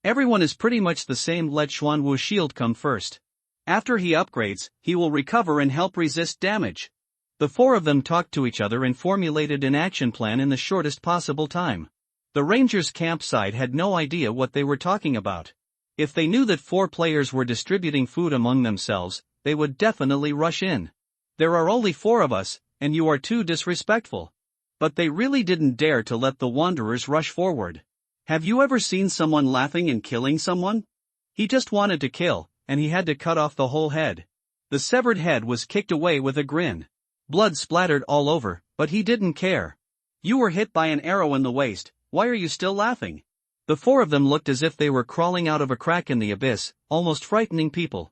Speaker 1: Everyone is pretty much the same. Let Xuanwu shield come first. After he upgrades, he will recover and help resist damage. The 4 of them talked to each other and formulated an action plan in the shortest possible time. The Rangers' campsite had no idea what they were talking about. If they knew that 4 players were distributing food among themselves, they would definitely rush in. There are only 4 of us, and you are too disrespectful. But they really didn't dare to let the Wanderers rush forward. Have you ever seen someone laughing and killing someone? He just wanted to kill, and he had to cut off the whole head. The severed head was kicked away with a grin. Blood splattered all over, but he didn't care. You were hit by an arrow in the waist, why are you still laughing? The 4 of them looked as if they were crawling out of a crack in the abyss, almost frightening people.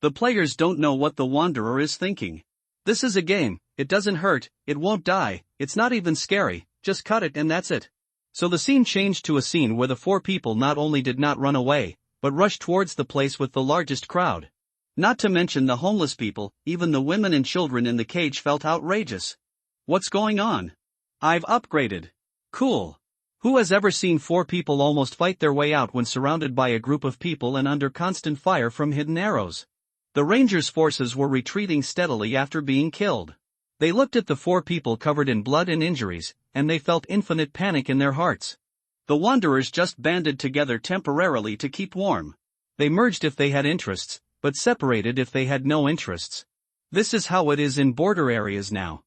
Speaker 1: The players don't know what the Wanderer is thinking. This is a game, it doesn't hurt, it won't die, it's not even scary, just cut it and that's it. So the scene changed to a scene where the 4 people not only did not run away, but rushed towards the place with the largest crowd. Not to mention the homeless people, even the women and children in the cage felt outrageous. What's going on? I've upgraded. Cool. Who has ever seen 4 people almost fight their way out when surrounded by a group of people and under constant fire from hidden arrows? The Rangers' forces were retreating steadily after being killed. They looked at the 4 people covered in blood and injuries, and they felt infinite panic in their hearts. The Wanderers just banded together temporarily to keep warm. They merged if they had interests, but separated if they had no interests. This is how it is in border areas now.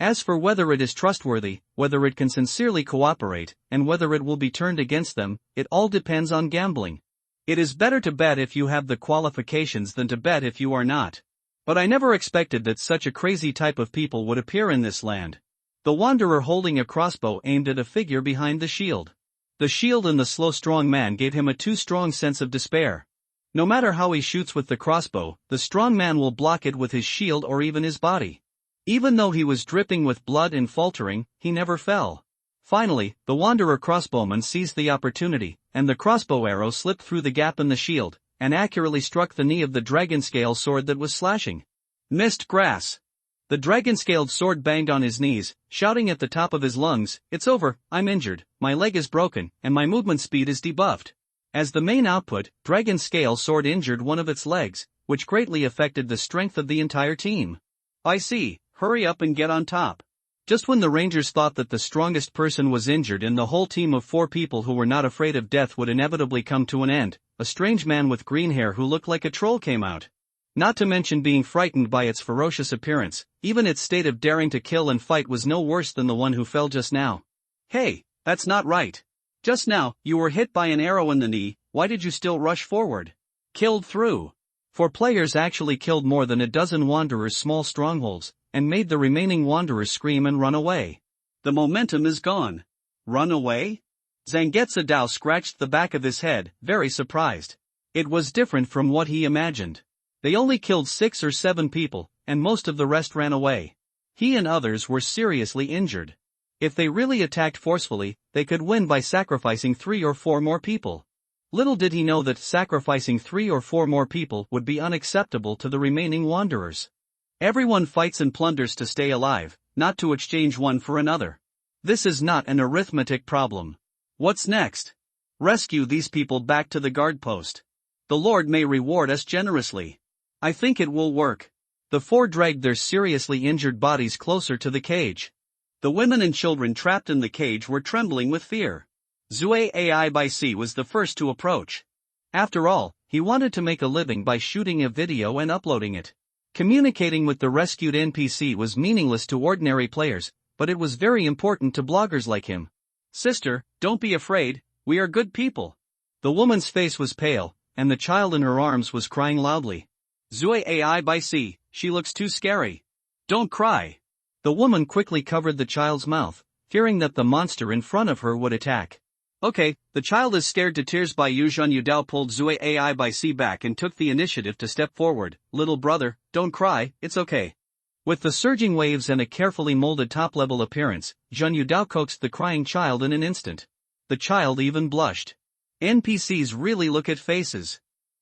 Speaker 1: As for whether it is trustworthy, whether it can sincerely cooperate, and whether it will be turned against them, it all depends on gambling. It is better to bet if you have the qualifications than to bet if you are not. But I never expected that such a crazy type of people would appear in this land. The Wanderer holding a crossbow aimed at a figure behind the shield. The shield and the slow strong man gave him a too strong sense of despair. No matter how he shoots with the crossbow, the strong man will block it with his shield or even his body. Even though he was dripping with blood and faltering, he never fell. Finally, the Wanderer crossbowman seized the opportunity, and the crossbow arrow slipped through the gap in the shield, and accurately struck the knee of the dragon-scale sword that was slashing. Missed grass. The dragon-scaled sword banged on his knees, shouting at the top of his lungs, "It's over, I'm injured, my leg is broken, and my movement speed is debuffed." As the main output, dragon-scale sword injured one of its legs, which greatly affected the strength of the entire team. I see. Hurry up and get on top. Just when the Rangers thought that the strongest person was injured and the whole team of 4 people who were not afraid of death would inevitably come to an end, a strange man with green hair who looked like a troll came out. Not to mention being frightened by its ferocious appearance, even its state of daring to kill and fight was no worse than the one who fell just now. Hey, that's not right. Just now, you were hit by an arrow in the knee, why did you still rush forward? Killed through. 4 players actually killed more than a dozen Wanderers' small strongholds, and made the remaining Wanderers scream and run away. The momentum is gone. Run away? Zangetsu Dao scratched the back of his head, very surprised. It was different from what he imagined. They only killed 6 or 7 people, and most of the rest ran away. He and others were seriously injured. If they really attacked forcefully, they could win by sacrificing 3 or 4 more people. Little did he know that sacrificing 3 or 4 more people would be unacceptable to the remaining Wanderers. Everyone fights and plunders to stay alive, not to exchange one for another. This is not an arithmetic problem. What's next? Rescue these people back to the guard post. The Lord may reward us generously. I think it will work. The 4 dragged their seriously injured bodies closer to the cage. The women and children trapped in the cage were trembling with fear. Zue Ai by C was the first to approach. After all, he wanted to make a living by shooting a video and uploading it. Communicating with the rescued NPC was meaningless to ordinary players, but it was very important to bloggers like him. "Sister, don't be afraid, we are good people." The woman's face was pale, and the child in her arms was crying loudly. Zue Ai by C, she looks too scary. Don't cry. The woman quickly covered the child's mouth, fearing that the monster in front of her would attack. Okay, the child is scared to tears by Yuzhan Yudao pulled Zue Ai by C back and took the initiative to step forward. "Little brother, don't cry, it's okay." With the surging waves and a carefully molded top-level appearance, Zhan Yudao coaxed the crying child in an instant. The child even blushed.
Speaker 2: NPCs really look at faces.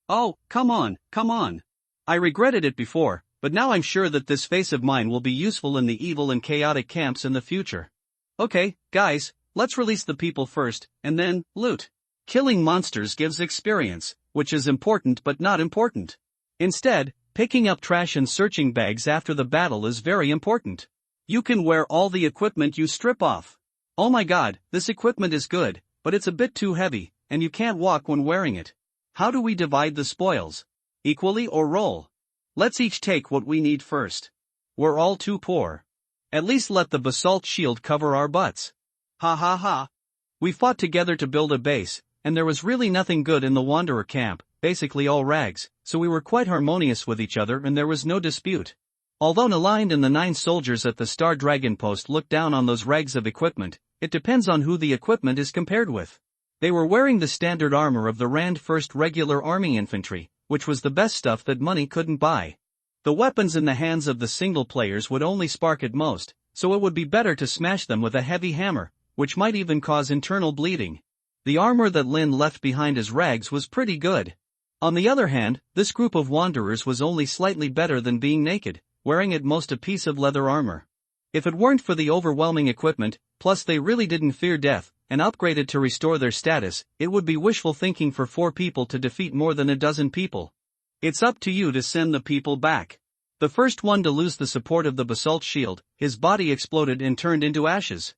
Speaker 2: Oh, come on, come on. I regretted it before, but now I'm sure that this face of mine will be useful in the evil and chaotic camps in the future. Okay, guys, let's release the people first, and then, loot. Killing monsters gives experience, which is important but not important. Instead, picking up trash and searching bags after the battle is very important. You can wear all the equipment you strip off. Oh my god, this equipment is good, but it's a bit too heavy, and you can't walk when wearing it. How do we divide the spoils? Equally or roll? Let's each take what we need first. We're all too poor. At least let the basalt shield cover our butts. Ha ha ha. We fought together to build a base, and there was really nothing good in the wanderer camp, basically all rags, so we were quite harmonious with each other and there was no dispute. Although Naligned and the 9 soldiers at the Star Dragon post looked down on those rags of equipment, it depends on who the equipment is compared with. They were wearing the standard armor of the Rand 1st Regular Army Infantry, which was the best stuff that money couldn't buy. The weapons in the hands of the single players would only spark at most, so it would be better to smash them with a heavy hammer, which might even cause internal bleeding. The armor that Lin left behind as rags was pretty good. On the other hand, this group of wanderers was only slightly better than being naked, wearing at most a piece of leather armor. If it weren't for the overwhelming equipment, plus they really didn't fear death, and upgraded to restore their status, it would be wishful thinking for 4 people to defeat more than a dozen people. It's up to you to send the people back. The first one to lose the support of the basalt shield, his body exploded and turned into ashes.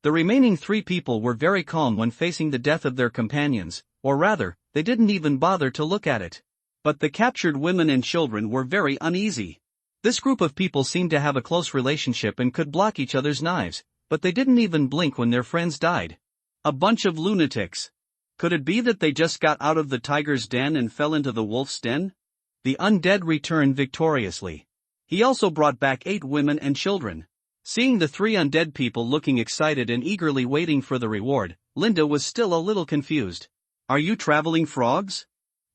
Speaker 2: The remaining 3 people were very calm when facing the death of their companions, or rather, they didn't even bother to look at it. But the captured women and children were very uneasy. This group of people seemed to have a close relationship and could block each other's knives, but they didn't even blink when their friends died. A bunch of lunatics. Could it be that they just got out of the tiger's den and fell into the wolf's den? The undead returned victoriously. He also brought back 8 women and children. Seeing the 3 undead people looking excited and eagerly waiting for the reward, Linda was still a little confused. Are you traveling frogs?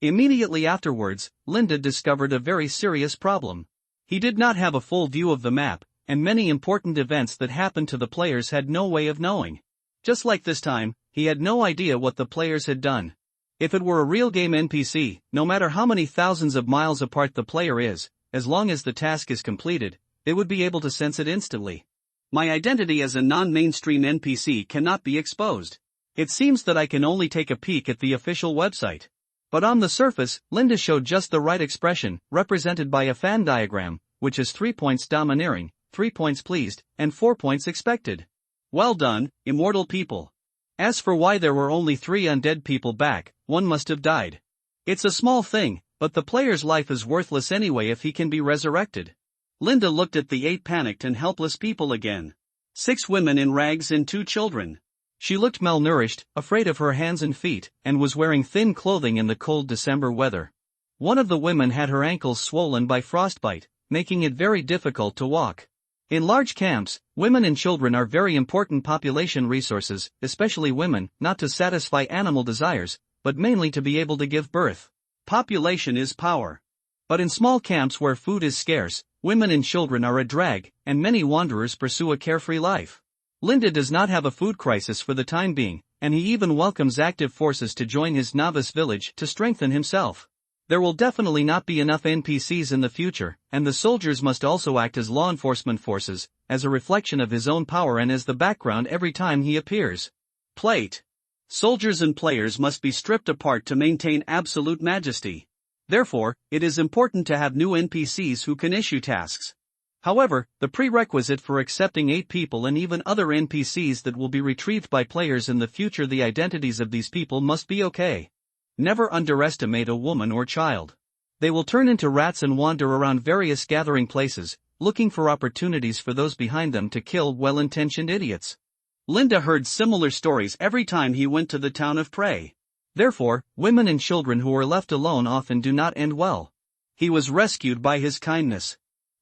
Speaker 2: Immediately afterwards, Linda discovered a very serious problem. He did not have a full view of the map, and many important events that happened to the players had no way of knowing. Just like this time, he had no idea what the players had done. If it were a real game NPC, no matter how many thousands of miles apart the player is, as long as the task is completed, they would be able to sense it instantly. My identity as a non-mainstream NPC cannot be exposed. It seems that I can only take a peek at the official website. But on the surface, Linda showed just the right expression, represented by a fan diagram, which is 3 points domineering, 3 points pleased, and 4 points expected. Well done, immortal people. As for why there were only 3 undead people back, one must have died. It's a small thing, but the player's life is worthless anyway if he can be resurrected. Linda looked at the 8 panicked and helpless people again. 6 women in rags and 2 children. She looked malnourished, afraid of her hands and feet, and was wearing thin clothing in the cold December weather. One of the women had her ankles swollen by frostbite, making it very difficult to walk. In large camps, women and children are very important population resources, especially women, not to satisfy animal desires, but mainly to be able to give birth. Population is power. But in small camps where food is scarce, women and children are a drag, and many wanderers pursue a carefree life. Linda does not have a food crisis for the time being, and he even welcomes active forces to join his novice village to strengthen himself. There will definitely not be enough NPCs in the future, and the soldiers must also act as law enforcement forces, as a reflection of his own power and as the background every time he appears. Plate. Soldiers and players must be stripped apart to maintain absolute majesty. Therefore, it is important to have new NPCs who can issue tasks. However, the prerequisite for accepting 8 people and even other NPCs that will be retrieved by players in the future, the identities of these people must be okay. Never underestimate a woman or child. They will turn into rats and wander around various gathering places, looking for opportunities for those behind them to kill well-intentioned idiots. Linda heard similar stories every time he went to the town of Prey. Therefore, women and children who are left alone often do not end well. He was rescued by his kindness.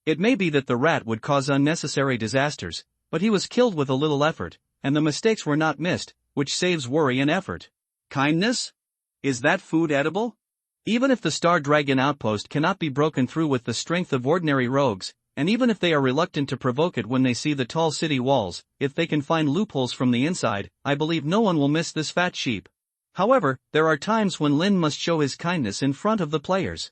Speaker 2: It may be that the rat would cause unnecessary disasters, but he was killed with a little effort, and the mistakes were not missed, which saves worry and effort. Kindness? Is that food edible? Even if the Star Dragon outpost cannot be broken through with the strength of ordinary rogues, and even if they are reluctant to provoke it when they see the tall city walls, if they can find loopholes from the inside, I believe no one will miss this fat sheep.
Speaker 1: However, there are times when Lin must show his kindness in front of the players.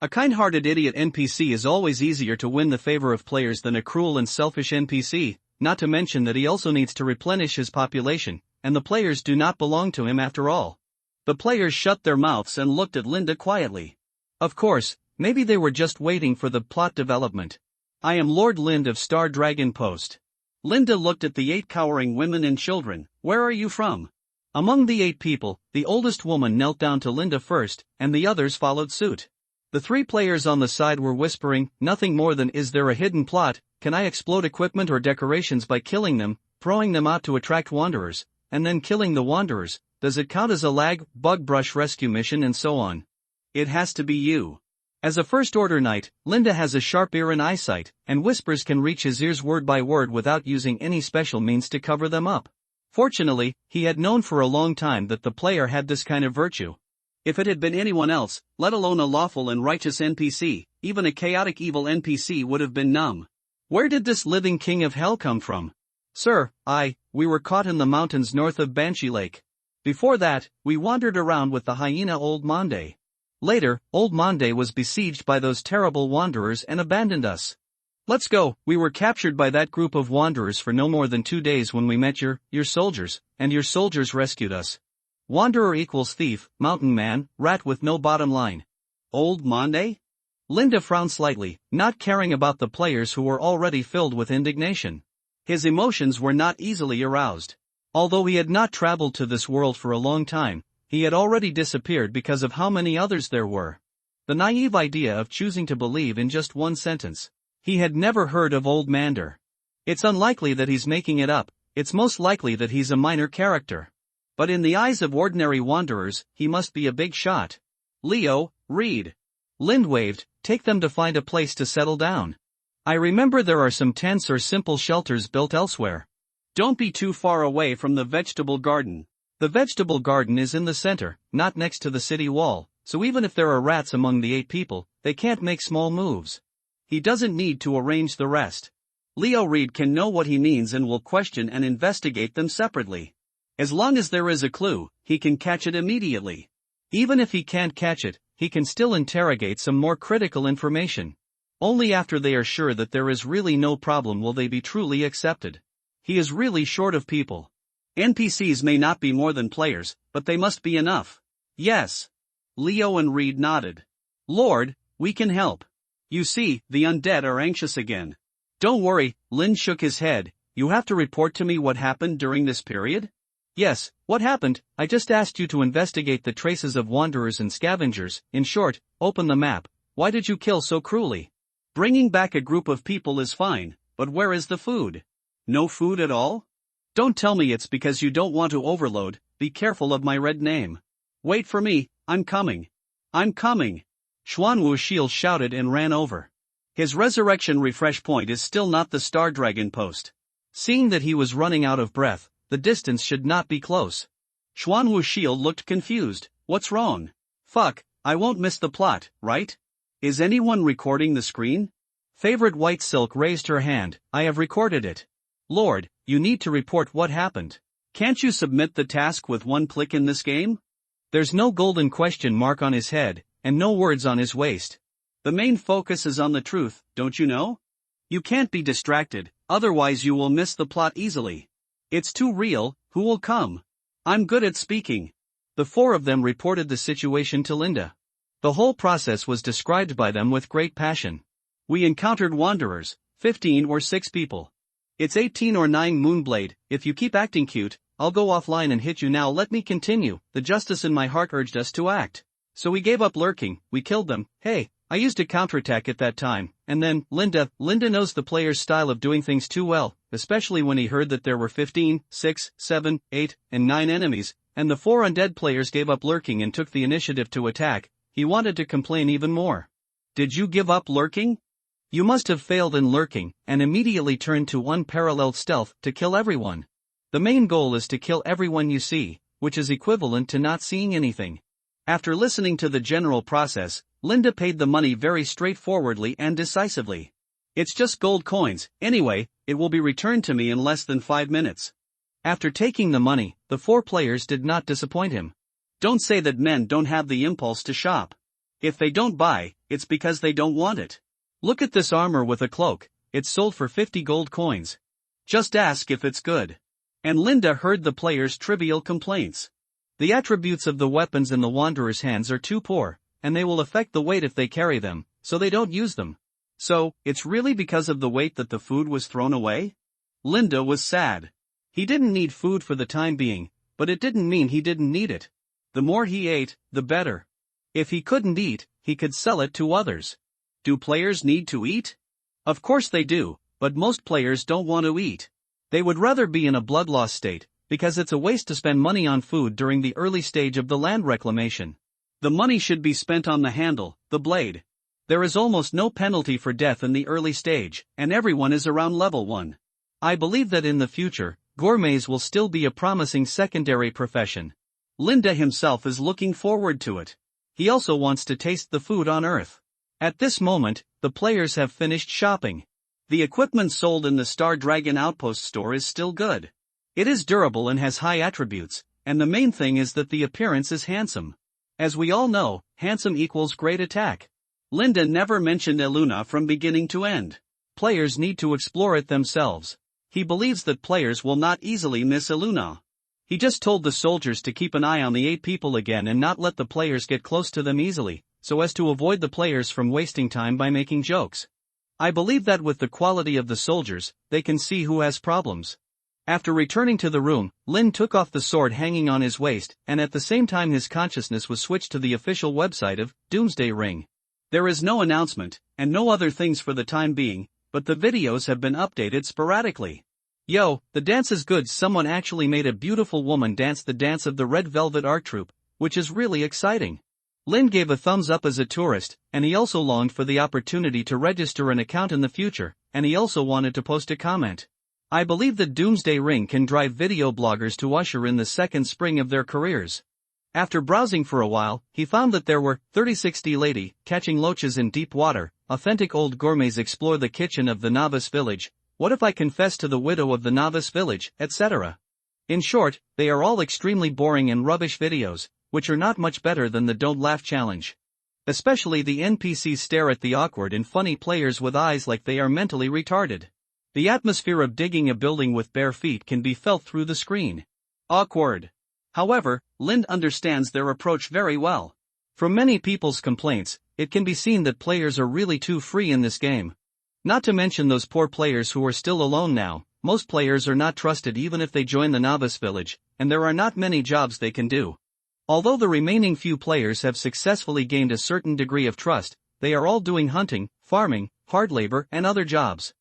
Speaker 1: A kind-hearted idiot NPC is always easier to win the favor of players than a cruel and selfish NPC, not to mention that he also needs to replenish his population, and the players do not belong to him after all. The players shut their mouths and looked at Linda quietly. Of course, maybe they were just waiting for the plot development. I am Lord Lind of Star Dragon Post. Linda looked at the 8 cowering women and children. Where are you from? Among the 8 people, the oldest woman knelt down to Linda first, and the others followed suit. The 3 players on the side were whispering, nothing more than, is there a hidden plot? Can I explode equipment or decorations by killing them, throwing them out to attract wanderers, and then killing the wanderers? Does it count as a bug brush rescue mission and so on? It has to be you. As a First Order Knight, Linda has a sharp ear and eyesight, and whispers can reach his ears word by word without using any special means to cover them up. Fortunately, he had known for a long time that the player had this kind of virtue. If it had been anyone else, let alone a lawful and righteous NPC, even a chaotic evil NPC would have been numb. Where did this living king of hell come from? Sir, we were caught in the mountains north of Banshee Lake. Before that, we wandered around with the hyena Old Monde. Later, Old Monde was besieged by those terrible wanderers and abandoned us. Let's go. We were captured by that group of wanderers for no more than 2 days when we met your soldiers, and your soldiers rescued us. Wanderer equals thief, mountain man, rat with no bottom line. Old Monde? Linda frowned slightly, not caring about the players who were already filled with indignation. His emotions were not easily aroused. Although he had not traveled to this world for a long time, he had already disappeared because of how many others there were. The naive idea of choosing to believe in just one sentence. He had never heard of Old Mander. It's unlikely that he's making it up, it's most likely that he's a minor character. But in the eyes of ordinary wanderers, he must be a big shot. Leo, read. Lind waved, take them to find a place to settle down. I remember there are some tents or simple shelters built elsewhere. Don't be too far away from the vegetable garden. The vegetable garden is in the center, not next to the city wall, so even if there are rats among the 8 people, they can't make small moves. He doesn't need to arrange the rest. Leo Reed can know what he means and will question and investigate them separately. As long as there is a clue, he can catch it immediately. Even if he can't catch it, he can still interrogate some more critical information. Only after they are sure that there is really no problem will they be truly accepted. He is really short of people. NPCs may not be more than players, but they must be enough. Yes. Leo and Reed nodded. Lord, we can help. You see, the undead are anxious again. Don't worry, Lin shook his head. You have to report to me what happened during this period? Yes, what happened? I just asked you to investigate the traces of wanderers and scavengers. In short, open the map. Why did you kill so cruelly? Bringing back a group of people is fine, but where is the food? No food at all? Don't tell me it's because you don't want to overload. Be careful of my red name. Wait for me, I'm coming. I'm coming. Xuanwu Shield shouted and ran over. His resurrection refresh point is still not the Star Dragon Post. Seeing that he was running out of breath, the distance should not be close. Xuanwu Shield looked confused. What's wrong? Fuck, I won't miss the plot, right? Is anyone recording the screen? Favorite White Silk raised her hand. I have recorded it. Lord, you need to report what happened. Can't you submit the task with one click in this game? There's no golden question mark on his head, and no words on his waist. The main focus is on the truth, don't you know? You can't be distracted, otherwise you will miss the plot easily. It's too real. Who will come? I'm good at speaking. The 4 of them reported the situation to Linda. The whole process was described by them with great passion. We encountered wanderers, 15 or 6 people. It's 18 or 9 Moonblade. If you keep acting cute, I'll go offline and hit you now. Let me continue. The justice in my heart urged us to act. So we gave up lurking, we killed them. Hey, I used a counterattack at that time, and then, Linda knows the player's style of doing things too well, especially when he heard that there were 15, 6, 7, 8, and 9 enemies, and the 4 undead players gave up lurking and took the initiative to attack. He wanted to complain even more. Did you give up lurking? You must have failed in lurking, and immediately turned to unparalleled stealth to kill everyone. The main goal is to kill everyone you see, which is equivalent to not seeing anything. After listening to the general process, Linda paid the money very straightforwardly and decisively. It's just gold coins, anyway, it will be returned to me in less than 5 minutes. After taking the money, the 4 players did not disappoint him.
Speaker 2: Don't say that men don't have the impulse to shop. If they don't buy, it's because they don't want it.
Speaker 1: Look at this armor with a cloak, it's sold for 50 gold coins.
Speaker 2: Just ask if it's good. And Linda heard the players' trivial complaints.
Speaker 1: The attributes of the weapons in the Wanderer's hands are too poor, and they will affect the weight if they carry them, so they don't use them.
Speaker 2: So, it's really because of the weight that the food was thrown away? Linda was sad.
Speaker 1: He didn't need food for the time being, but it didn't mean he didn't need it. The more he ate, the better. If he couldn't eat, he could sell it to others.
Speaker 2: Do players need to eat?
Speaker 1: Of course they do, but most players don't want to eat. They would rather be in a blood loss state, because it's a waste to spend money on food during the early stage of the land reclamation.
Speaker 2: The money should be spent on the handle, the blade.
Speaker 1: There is almost no penalty for death in the early stage, and everyone is around level 1. I believe that in the future, gourmets will still be a promising secondary profession.
Speaker 2: Linda himself is looking forward to it.
Speaker 1: He also wants to taste the food on Earth. At this moment, the players have finished shopping.
Speaker 2: The equipment sold in the Star Dragon Outpost store is still good.
Speaker 1: It is durable and has high attributes, and the main thing is that the appearance is handsome. As we all know, handsome equals great attack.
Speaker 2: Linda never mentioned Eluna from beginning to end.
Speaker 1: Players need to explore it themselves. He believes that players will not easily miss Eluna. He just told the soldiers to keep an eye on the 8 people again and not let the players get close to them easily, so as to avoid the players from wasting time by making jokes. I believe that with the quality of the soldiers, they can see who has problems. After returning to the room, Lin took off the sword hanging on his waist, and at the same time his consciousness was switched to the official website of Doomsday Ring.
Speaker 2: There is no announcement, and no other things for the time being, but the videos have been updated sporadically.
Speaker 1: Yo, the dance is good. Someone actually made a beautiful woman dance the dance of the Red Velvet Art Troupe, which is really exciting. Lin gave a thumbs up as a tourist, and he also longed for the opportunity to register an account in the future, and he also wanted to post a comment. I believe that Doomsday Ring can drive video bloggers to usher in the second spring of their careers. After browsing for a while, he found that there were 3060 lady, catching loaches in deep water, authentic old gourmets explore the kitchen of the novice village, what if I confess to the widow of the novice village, etc. In short, they are all extremely boring and rubbish videos, which are not much better than the Don't Laugh challenge. Especially the NPCs stare at the awkward and funny players with eyes like they are mentally retarded. The atmosphere of digging a building with bare feet can be felt through the screen.
Speaker 2: Awkward. However, Lind understands their approach very well.
Speaker 1: From many people's complaints, it can be seen that players are really too free in this game. Not to mention those poor players who are still alone now. Most players are not trusted even if they join the novice village, and there are not many jobs they can do. Although the remaining few players have successfully gained a certain degree of trust, they are all doing hunting, farming, hard labor, and other jobs.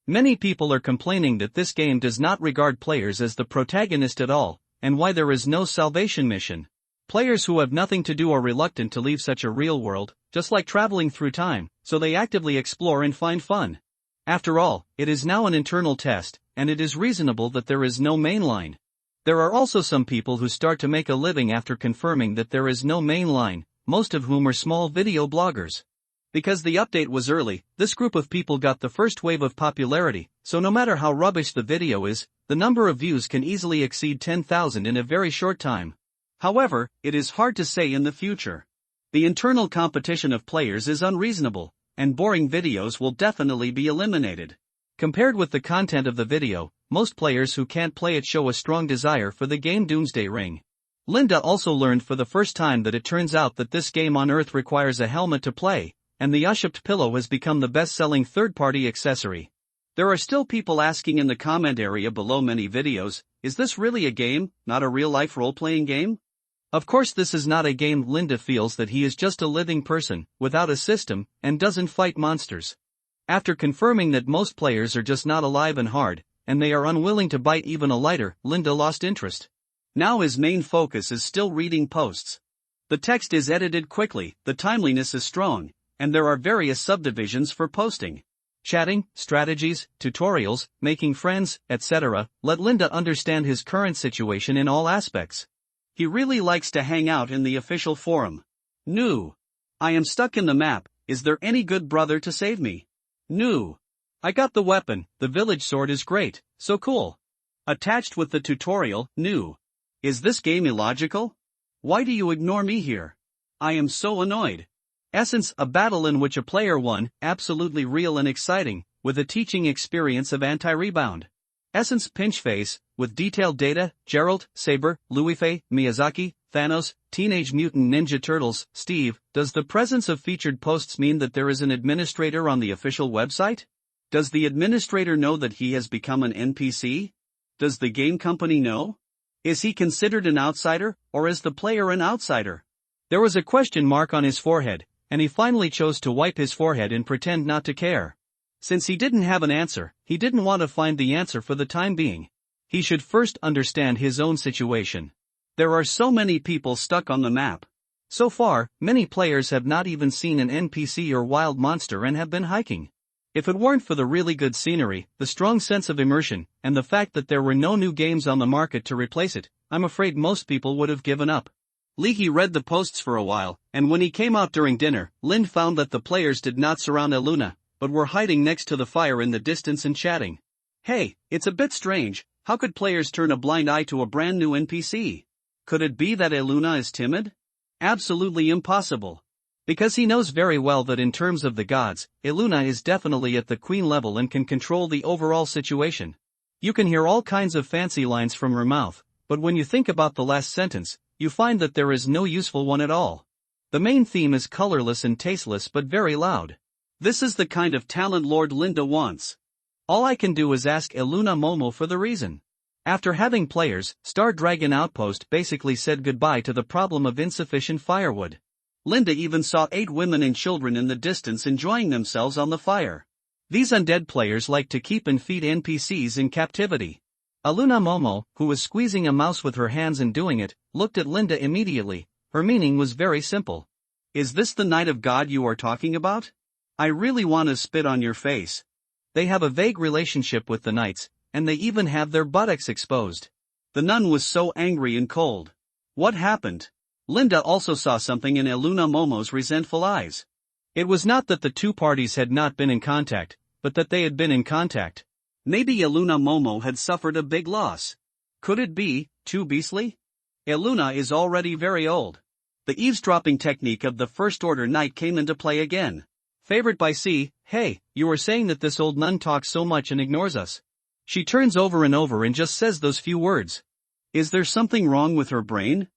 Speaker 1: Many people are complaining that this game does not regard players as the protagonist at all, and why there is no salvation mission. Players who have nothing to do are reluctant to leave such a real world, just like traveling through time, so they actively explore and find fun. After all, it is now an internal test, and it is reasonable that there is no main line. There are also some people who start to make a living after confirming that there is no main line, most of whom are small video bloggers. Because the update was early, this group of people got the first wave of popularity, so no matter how rubbish the video is, the number of views can easily exceed 10,000 in a very short time.
Speaker 2: However, it is hard to say in the future. The internal competition of players is unreasonable, and boring videos will definitely be eliminated.
Speaker 1: Compared with the content of the video, most players who can't play it show a strong desire for the game Doomsday Ring. Linda also learned for the first time that it turns out that this game on Earth requires a helmet to play, and the Ushaped pillow has become the best-selling third-party accessory.
Speaker 2: There are still people asking in the comment area below many videos, is this really a game, not a real-life role-playing game?
Speaker 1: Of course this is not a game. Linda feels that he is just a living person, without a system, and doesn't fight monsters. After confirming that most players are just not alive and hard, and they are unwilling to bite even a lighter, Linda lost interest.
Speaker 2: Now his main focus is still reading posts. The text is edited quickly, the timeliness is strong, and there are various subdivisions for posting.
Speaker 1: Chatting, strategies, tutorials, making friends, etc. let Linda understand his current situation in all aspects.
Speaker 2: He really likes to hang out in the official forum. New. I am stuck in the map, is there any good brother to save me? New.
Speaker 1: I got the weapon, the village sword is great, so cool.
Speaker 2: Attached with the tutorial, new. Is this game illogical? Why do you ignore me here? I am so annoyed.
Speaker 1: Essence, a battle in which a player won, absolutely real and exciting, with a teaching experience of anti-rebound. Essence, pinch face, with detailed data, Geralt, Saber, Louisfei, Miyazaki, Thanos, Teenage Mutant Ninja Turtles. Steve, does the presence of featured posts mean that there is an administrator on the official website?
Speaker 2: Does the administrator know that he has become an NPC? Does the game company know? Is he considered an outsider, or is the player an outsider?
Speaker 1: There was a question mark on his forehead, and he finally chose to wipe his forehead and pretend not to care. Since he didn't have an answer, he didn't want to find the answer for the time being. He should first understand his own situation.
Speaker 2: There are so many people stuck on the map.
Speaker 1: So far, many players have not even seen an NPC or wild monster and have been hiking. If it weren't for the really good scenery, the strong sense of immersion, and the fact that there were no new games on the market to replace it, I'm afraid most people would have given up.
Speaker 2: Leahy read the posts for a while, and when he came out during dinner, Lind found that the players did not surround Eluna, but were hiding next to the fire in the distance and chatting. Hey, it's a bit strange, how could players turn a blind eye to a brand new NPC? Could it be that Eluna is timid? Absolutely impossible.
Speaker 1: Because he knows very well that in terms of the gods, Eluna is definitely at the queen level and can control the overall situation. You can hear all kinds of fancy lines from her mouth, but when you think about the last sentence, you find that there is no useful one at all. The main theme is colorless and tasteless but very loud.
Speaker 2: This is the kind of talent Lord Linda wants.
Speaker 1: All I can do is ask Eluna Momo for the reason. After having players, Star Dragon Outpost basically said goodbye to the problem of insufficient firewood.
Speaker 2: Linda even saw 8 women and children in the distance enjoying themselves on the fire.
Speaker 1: These undead players like to keep and feed NPCs in captivity. Eluna Momo, who was squeezing a mouse with her hands and doing it, looked at Linda immediately. Her meaning was very simple.
Speaker 2: Is this the Night of God you are talking about? I really want to spit on your face.
Speaker 1: They have a vague relationship with the knights, and they even have their buttocks exposed.
Speaker 2: The nun was so angry and cold. What happened? Linda also saw something in Eluna Momo's resentful eyes.
Speaker 1: It was not that the two parties had not been in contact, but that they had been in contact.
Speaker 2: Maybe Eluna Momo had suffered a big loss. Could it be too beastly? Eluna is already very old. The eavesdropping technique of the First Order Knight came into play again.
Speaker 1: Favored by C, hey, you were saying that this old nun talks so much and ignores us. She turns over and over and just says those few words.
Speaker 2: Is there something wrong with her brain?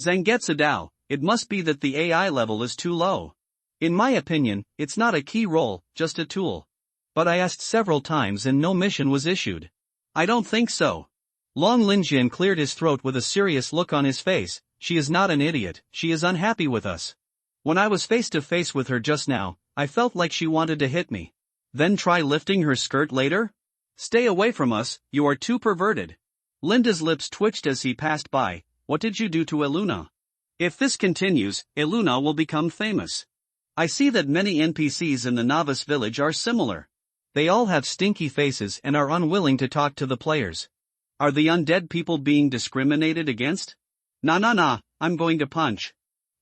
Speaker 2: Zangetsu, it must be that the AI level is too low.
Speaker 1: In my opinion, it's not a key role, just a tool. But I asked several times and no mission was issued.
Speaker 2: I don't think so.
Speaker 1: Long Linjian cleared his throat with a serious look on his face. She is not an idiot, she is unhappy with us. When I was face to face with her just now, I felt like she wanted to hit me.
Speaker 2: Then try lifting her skirt later? Stay away from us, you are too perverted. Linda's lips twitched as he passed by. What did you do to Eluna? If this continues, Eluna will become famous. I see that many NPCs in the novice village are similar.
Speaker 1: They all have stinky faces and are unwilling to talk to the players.
Speaker 2: Are the undead people being discriminated against? Nah, I'm going to punch.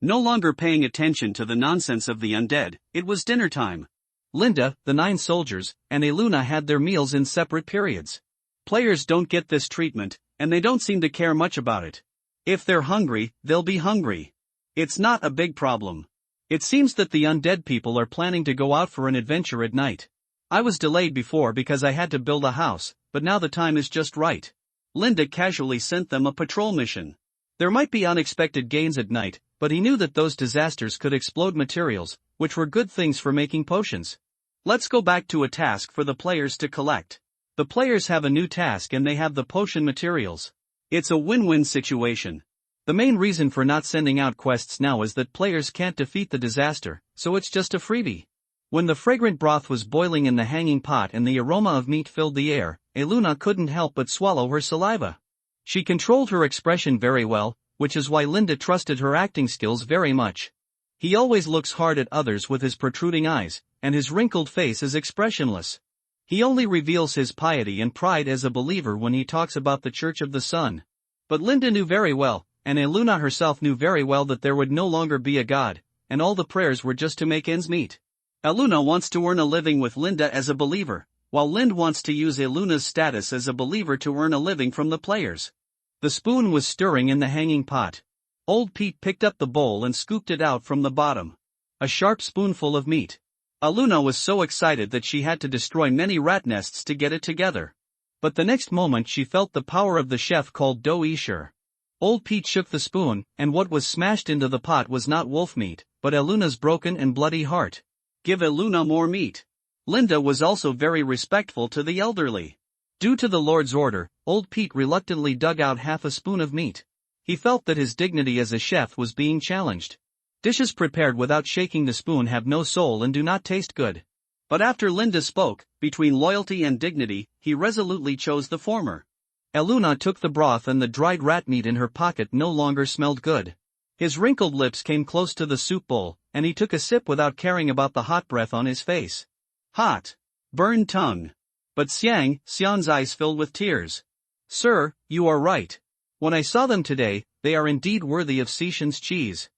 Speaker 2: No longer paying attention to the nonsense of the undead, it was dinner time.
Speaker 1: Linda, the 9 soldiers, and Eluna had their meals in separate periods.
Speaker 2: Players don't get this treatment, and they don't seem to care much about it. If they're hungry, they'll be hungry. It's not a big problem.
Speaker 1: It seems that the undead people are planning to go out for an adventure at night. I was delayed before because I had to build a house, but now the time is just right.
Speaker 2: Linda casually sent them a patrol mission.
Speaker 1: There might be unexpected gains at night, but he knew that those disasters could explode materials, which were good things for making potions.
Speaker 2: Let's go back to a task for the players to collect.
Speaker 1: The players have a new task and they have the potion materials.
Speaker 2: It's a win-win situation.
Speaker 1: The main reason for not sending out quests now is that players can't defeat the disaster, so it's just a freebie. When the fragrant broth was boiling in the hanging pot and the aroma of meat filled the air, Eluna couldn't help but swallow her saliva. She controlled her expression very well, which is why Linda trusted her acting skills very much. He always looks hard at others with his protruding eyes, and his wrinkled face is expressionless. He only reveals his piety and pride as a believer when he talks about the Church of the Sun. But Linda knew very well, and Eluna herself knew very well that there would no longer be a god, and all the prayers were just to make ends meet.
Speaker 2: Eluna wants to earn a living with Linda as a believer, while Lind wants to use Eluna's status as a believer to earn a living from the players.
Speaker 1: The spoon was stirring in the hanging pot.
Speaker 2: Old Pete picked up the bowl and scooped it out from the bottom. A sharp spoonful of meat. Aluna was so excited that she had to destroy many rat nests to get it together. But the next moment she felt the power of the chef called Do-Esher. Old Pete shook the spoon, and what was smashed into the pot was not wolf meat, but Aluna's broken and bloody heart. Give Aluna more meat. Linda was also very respectful to the elderly. Due to the Lord's order, Old Pete reluctantly dug out half a spoon of meat. He felt that his dignity as a chef was being challenged. Dishes prepared without shaking the spoon have no soul and do not taste good. But after Linda spoke, between loyalty and dignity, he resolutely chose the former. Aluna took the broth, and the dried rat meat in her pocket no longer smelled good. His wrinkled lips came close to the soup bowl, and he took a sip without caring about the hot breath on his face. Hot. Burned tongue. But Xiang's eyes filled with tears. Sir, you are right. When I saw them today, they are indeed worthy of Sishan's cheese.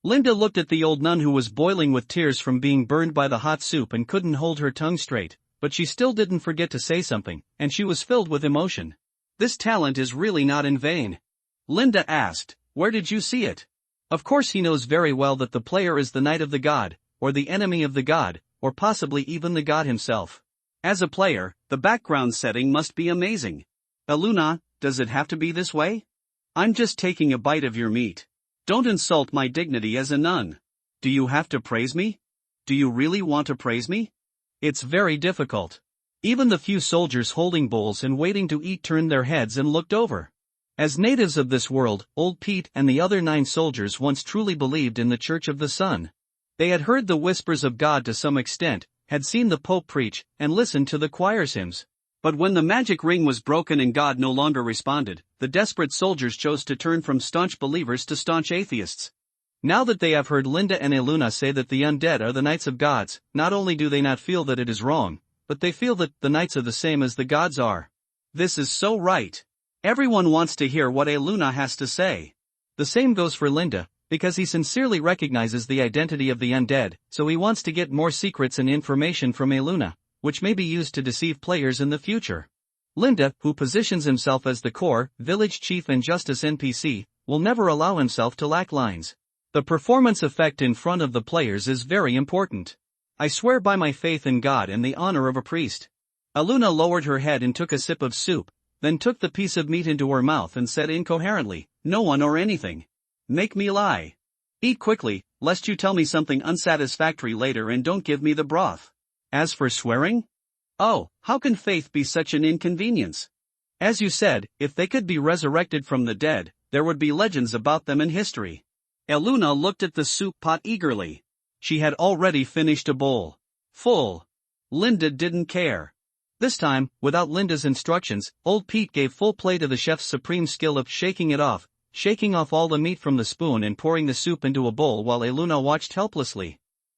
Speaker 2: Linda looked at the old nun who was boiling with tears from being burned by the hot soup and couldn't hold her tongue straight, but she still didn't forget to say something, and she was filled with emotion. This talent is really not in vain. Linda asked, where did you see it? Of course he knows very well that the player is the knight of the god, or the enemy of the god, or possibly even the god himself. As a player, the background setting must be amazing. Aluna, does it have to be this way? I'm just taking a bite of your meat. Don't insult my dignity as a nun. Do you have to praise me? Do you really want to praise me? It's very difficult. Even the few soldiers holding bowls and waiting to eat turned their heads and looked over. As natives of this world, Old Pete and the other 9 soldiers once truly believed in the Church of the Sun. They had heard the whispers of God to some extent, had seen the Pope preach, and listened to the choir's hymns. But when the magic ring was broken and God no longer responded, the desperate soldiers chose to turn from staunch believers to staunch atheists. Now that they have heard Linda and Aluna say that the undead are the knights of gods, not only do they not feel that it is wrong, but they feel that the knights are the same as the gods are. This is so right. Everyone wants to hear what Aluna has to say. The same goes for Linda, because he sincerely recognizes the identity of the undead, so he wants to get more secrets and information from Aluna, which may be used to deceive players in the future. Linda, who positions himself as the core, village chief and justice NPC, will never allow himself to lack lines. The performance effect in front of the players is very important. I swear by my faith in God and the honor of a priest. Aluna lowered her head and took a sip of soup, then took the piece of meat into her mouth and said incoherently, no one or anything. Make me lie. Eat quickly, lest you tell me something unsatisfactory later and don't give me the broth. As for swearing? Oh, how can faith be such an inconvenience? As you said, if they could be resurrected from the dead, there would be legends about them in history. Aluna looked at the soup pot eagerly. She had already finished a bowl. Full. Linda didn't care. This time, without Linda's instructions, Old Pete gave full play to the chef's supreme skill of shaking off all the meat from the spoon and pouring the soup into a bowl while Aluna watched helplessly.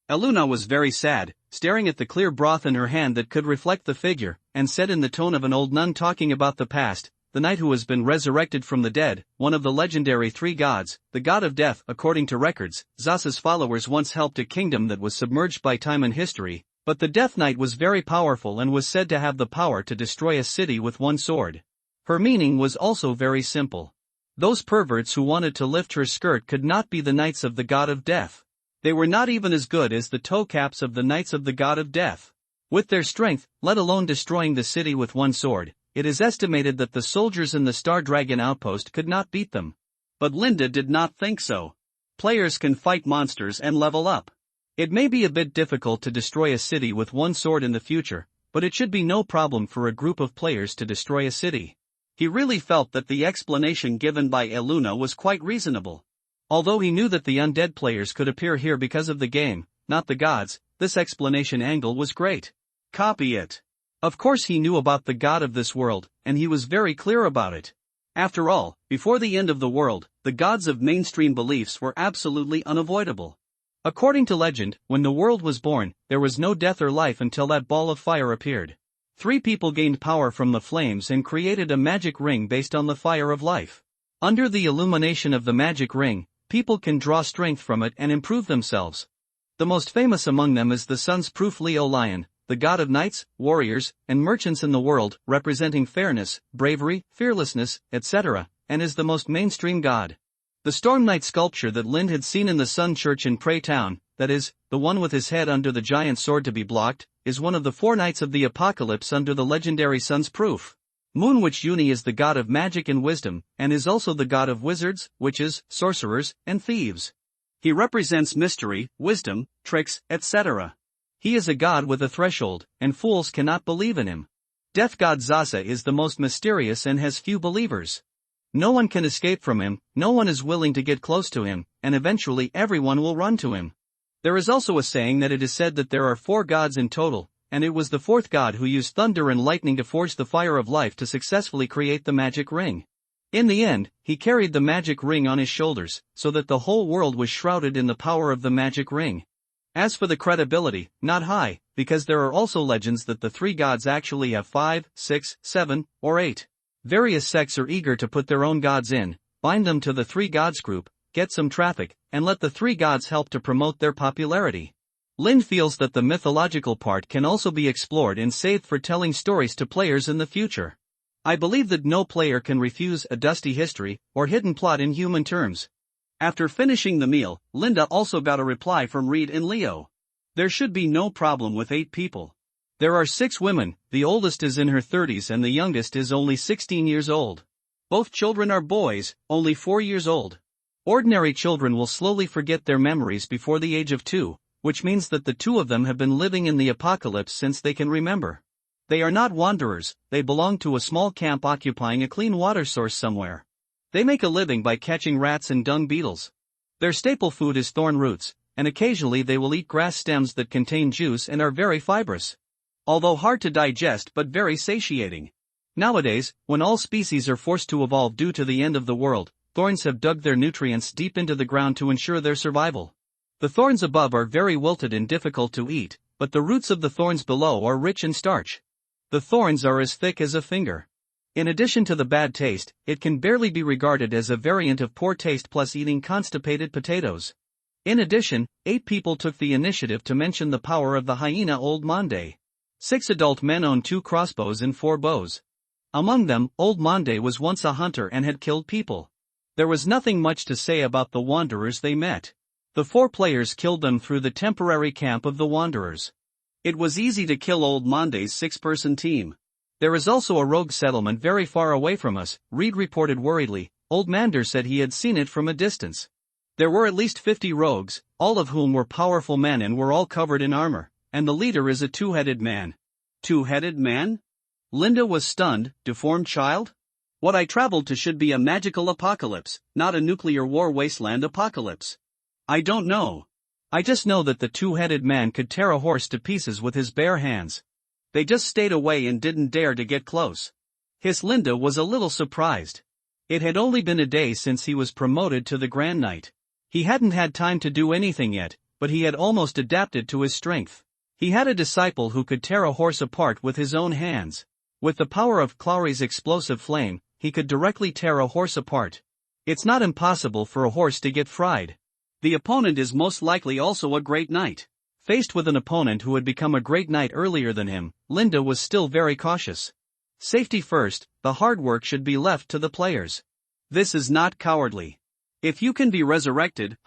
Speaker 2: Aluna was very sad, staring at the clear broth in her hand that could reflect the figure, and said in the tone of an old nun talking about the past, the knight who has been resurrected from the dead, one of the legendary 3 gods, the god of death. According to records, Zasa's followers once helped a kingdom that was submerged by time and history, but the Death Knight was very powerful and was said to have the power to destroy a city with one sword. Her meaning was also very simple. Those perverts who wanted to lift her skirt could not be the knights of the god of death. They were not even as good as the toe caps of the knights of the god of death. With their strength, let alone destroying the city with one sword, it is estimated that the soldiers in the Star Dragon outpost could not beat them. But Linda did not think so. Players can fight monsters and level up. It may be a bit difficult to destroy a city with one sword in the future, but it should be no problem for a group of players to destroy a city. He really felt that the explanation given by Aluna was quite reasonable. Although he knew that the undead players could appear here because of the game, not the gods, this explanation angle was great. Copy it. Of course he knew about the god of this world, and he was very clear about it. After all, before the end of the world, the gods of mainstream beliefs were absolutely unavoidable. According to legend, when the world was born, there was no death or life until that ball of fire appeared. 3 people gained power from the flames and created a magic ring based on the fire of life. Under the illumination of the magic ring, people can draw strength from it and improve themselves. The most famous among them is the sun's proof Leo Lion, the god of knights, warriors, and merchants in the world, representing fairness, bravery, fearlessness, etc., and is the most mainstream god.
Speaker 1: The Storm Knight sculpture that Lind had seen in the Sun Church in Prey Town, that is, the one with his head under the giant sword to be blocked, is one of the 4 Knights of the Apocalypse under the legendary Sun's Proof. Moonwitch Uni is the god of magic and wisdom, and is also the god of wizards, witches, sorcerers, and thieves.
Speaker 2: He represents mystery, wisdom, tricks, etc.
Speaker 1: He is a god with a threshold, and fools cannot believe in him. Death god Zaza is the most mysterious and has few believers. No one can escape from him, no one is willing to get close to him, and eventually everyone will run to him. There is also a saying that it is said that there are 4 gods in total, and it was the 4th god who used thunder and lightning to forge the fire of life to successfully create the magic ring. In the end, he carried the magic ring on his shoulders, so that the whole world was shrouded in the power of the magic ring. As for the credibility, not high, because there are also legends that the 3 gods actually have 5, 6, 7, or 8. Various sects are eager to put their own gods in, bind them to the 3 gods group, get some traffic, and let the 3 gods help to promote their popularity. Lind feels that the mythological part can also be explored and saved for telling stories to players in the future. I believe that no player can refuse a dusty history or hidden plot in human terms.
Speaker 2: After finishing the meal, Linda also got a reply from Reed and Leo. There should be no problem with 8 people.
Speaker 1: There are 6 women, the oldest is in her 30s and the youngest is only 16 years old.
Speaker 2: Both children are boys, only 4 years old.
Speaker 1: Ordinary children will slowly forget their memories before the age of 2, which means that the 2 of them have been living in the apocalypse since they can remember. They are not wanderers, they belong to a small camp occupying a clean water source somewhere. They make a living by catching rats and dung beetles. Their staple food is thorn roots, and occasionally they will eat grass stems that contain juice and are very fibrous. Although hard to digest but very satiating. Nowadays, when all species are forced to evolve due to the end of the world, thorns have dug their nutrients deep into the ground to ensure their survival. The thorns above are very wilted and difficult to eat, but the roots of the thorns below are rich in starch. The thorns are as thick as a finger. In addition to the bad taste, it can barely be regarded as a variant of poor taste plus eating constipated potatoes. In addition, 8 people took the initiative to mention the power of the hyena Old Monday. 6 adult men own 2 crossbows and 4 bows. Among them, Old Monday was once a hunter and had killed people. There was nothing much to say about the wanderers they met. The 4 players killed them through the temporary camp of the wanderers.
Speaker 2: It was easy to kill Old Monday's 6-person team.
Speaker 1: There is also a rogue settlement very far away from us, Reed reported worriedly. Old Mander said he had seen it from a distance. There were at least 50 rogues, all of whom were powerful men and were all covered in armor, and the leader is a 2-headed man.
Speaker 2: 2-headed man? Linda was stunned. Deformed child? What I traveled to should be a magical apocalypse, not a nuclear war wasteland apocalypse. I don't know.
Speaker 1: I just know that the 2-headed man could tear a horse to pieces with his bare hands.
Speaker 2: They just stayed away and didn't dare to get close.
Speaker 1: His Linda was a little surprised. It had only been a day since he was promoted to the Grand Knight. He hadn't had time to do anything yet, but he had almost adapted to his strength. He had a disciple who could tear a horse apart with his own hands. With the power of Clowry's explosive flame, he could directly tear a horse apart. It's not impossible for a horse to get fried.
Speaker 2: The opponent is most likely also a great knight.
Speaker 1: Faced with an opponent who had become a great knight earlier than him, Linda was still very cautious. Safety first, the hard work should be left to the players.
Speaker 2: This is not cowardly. If you can be resurrected,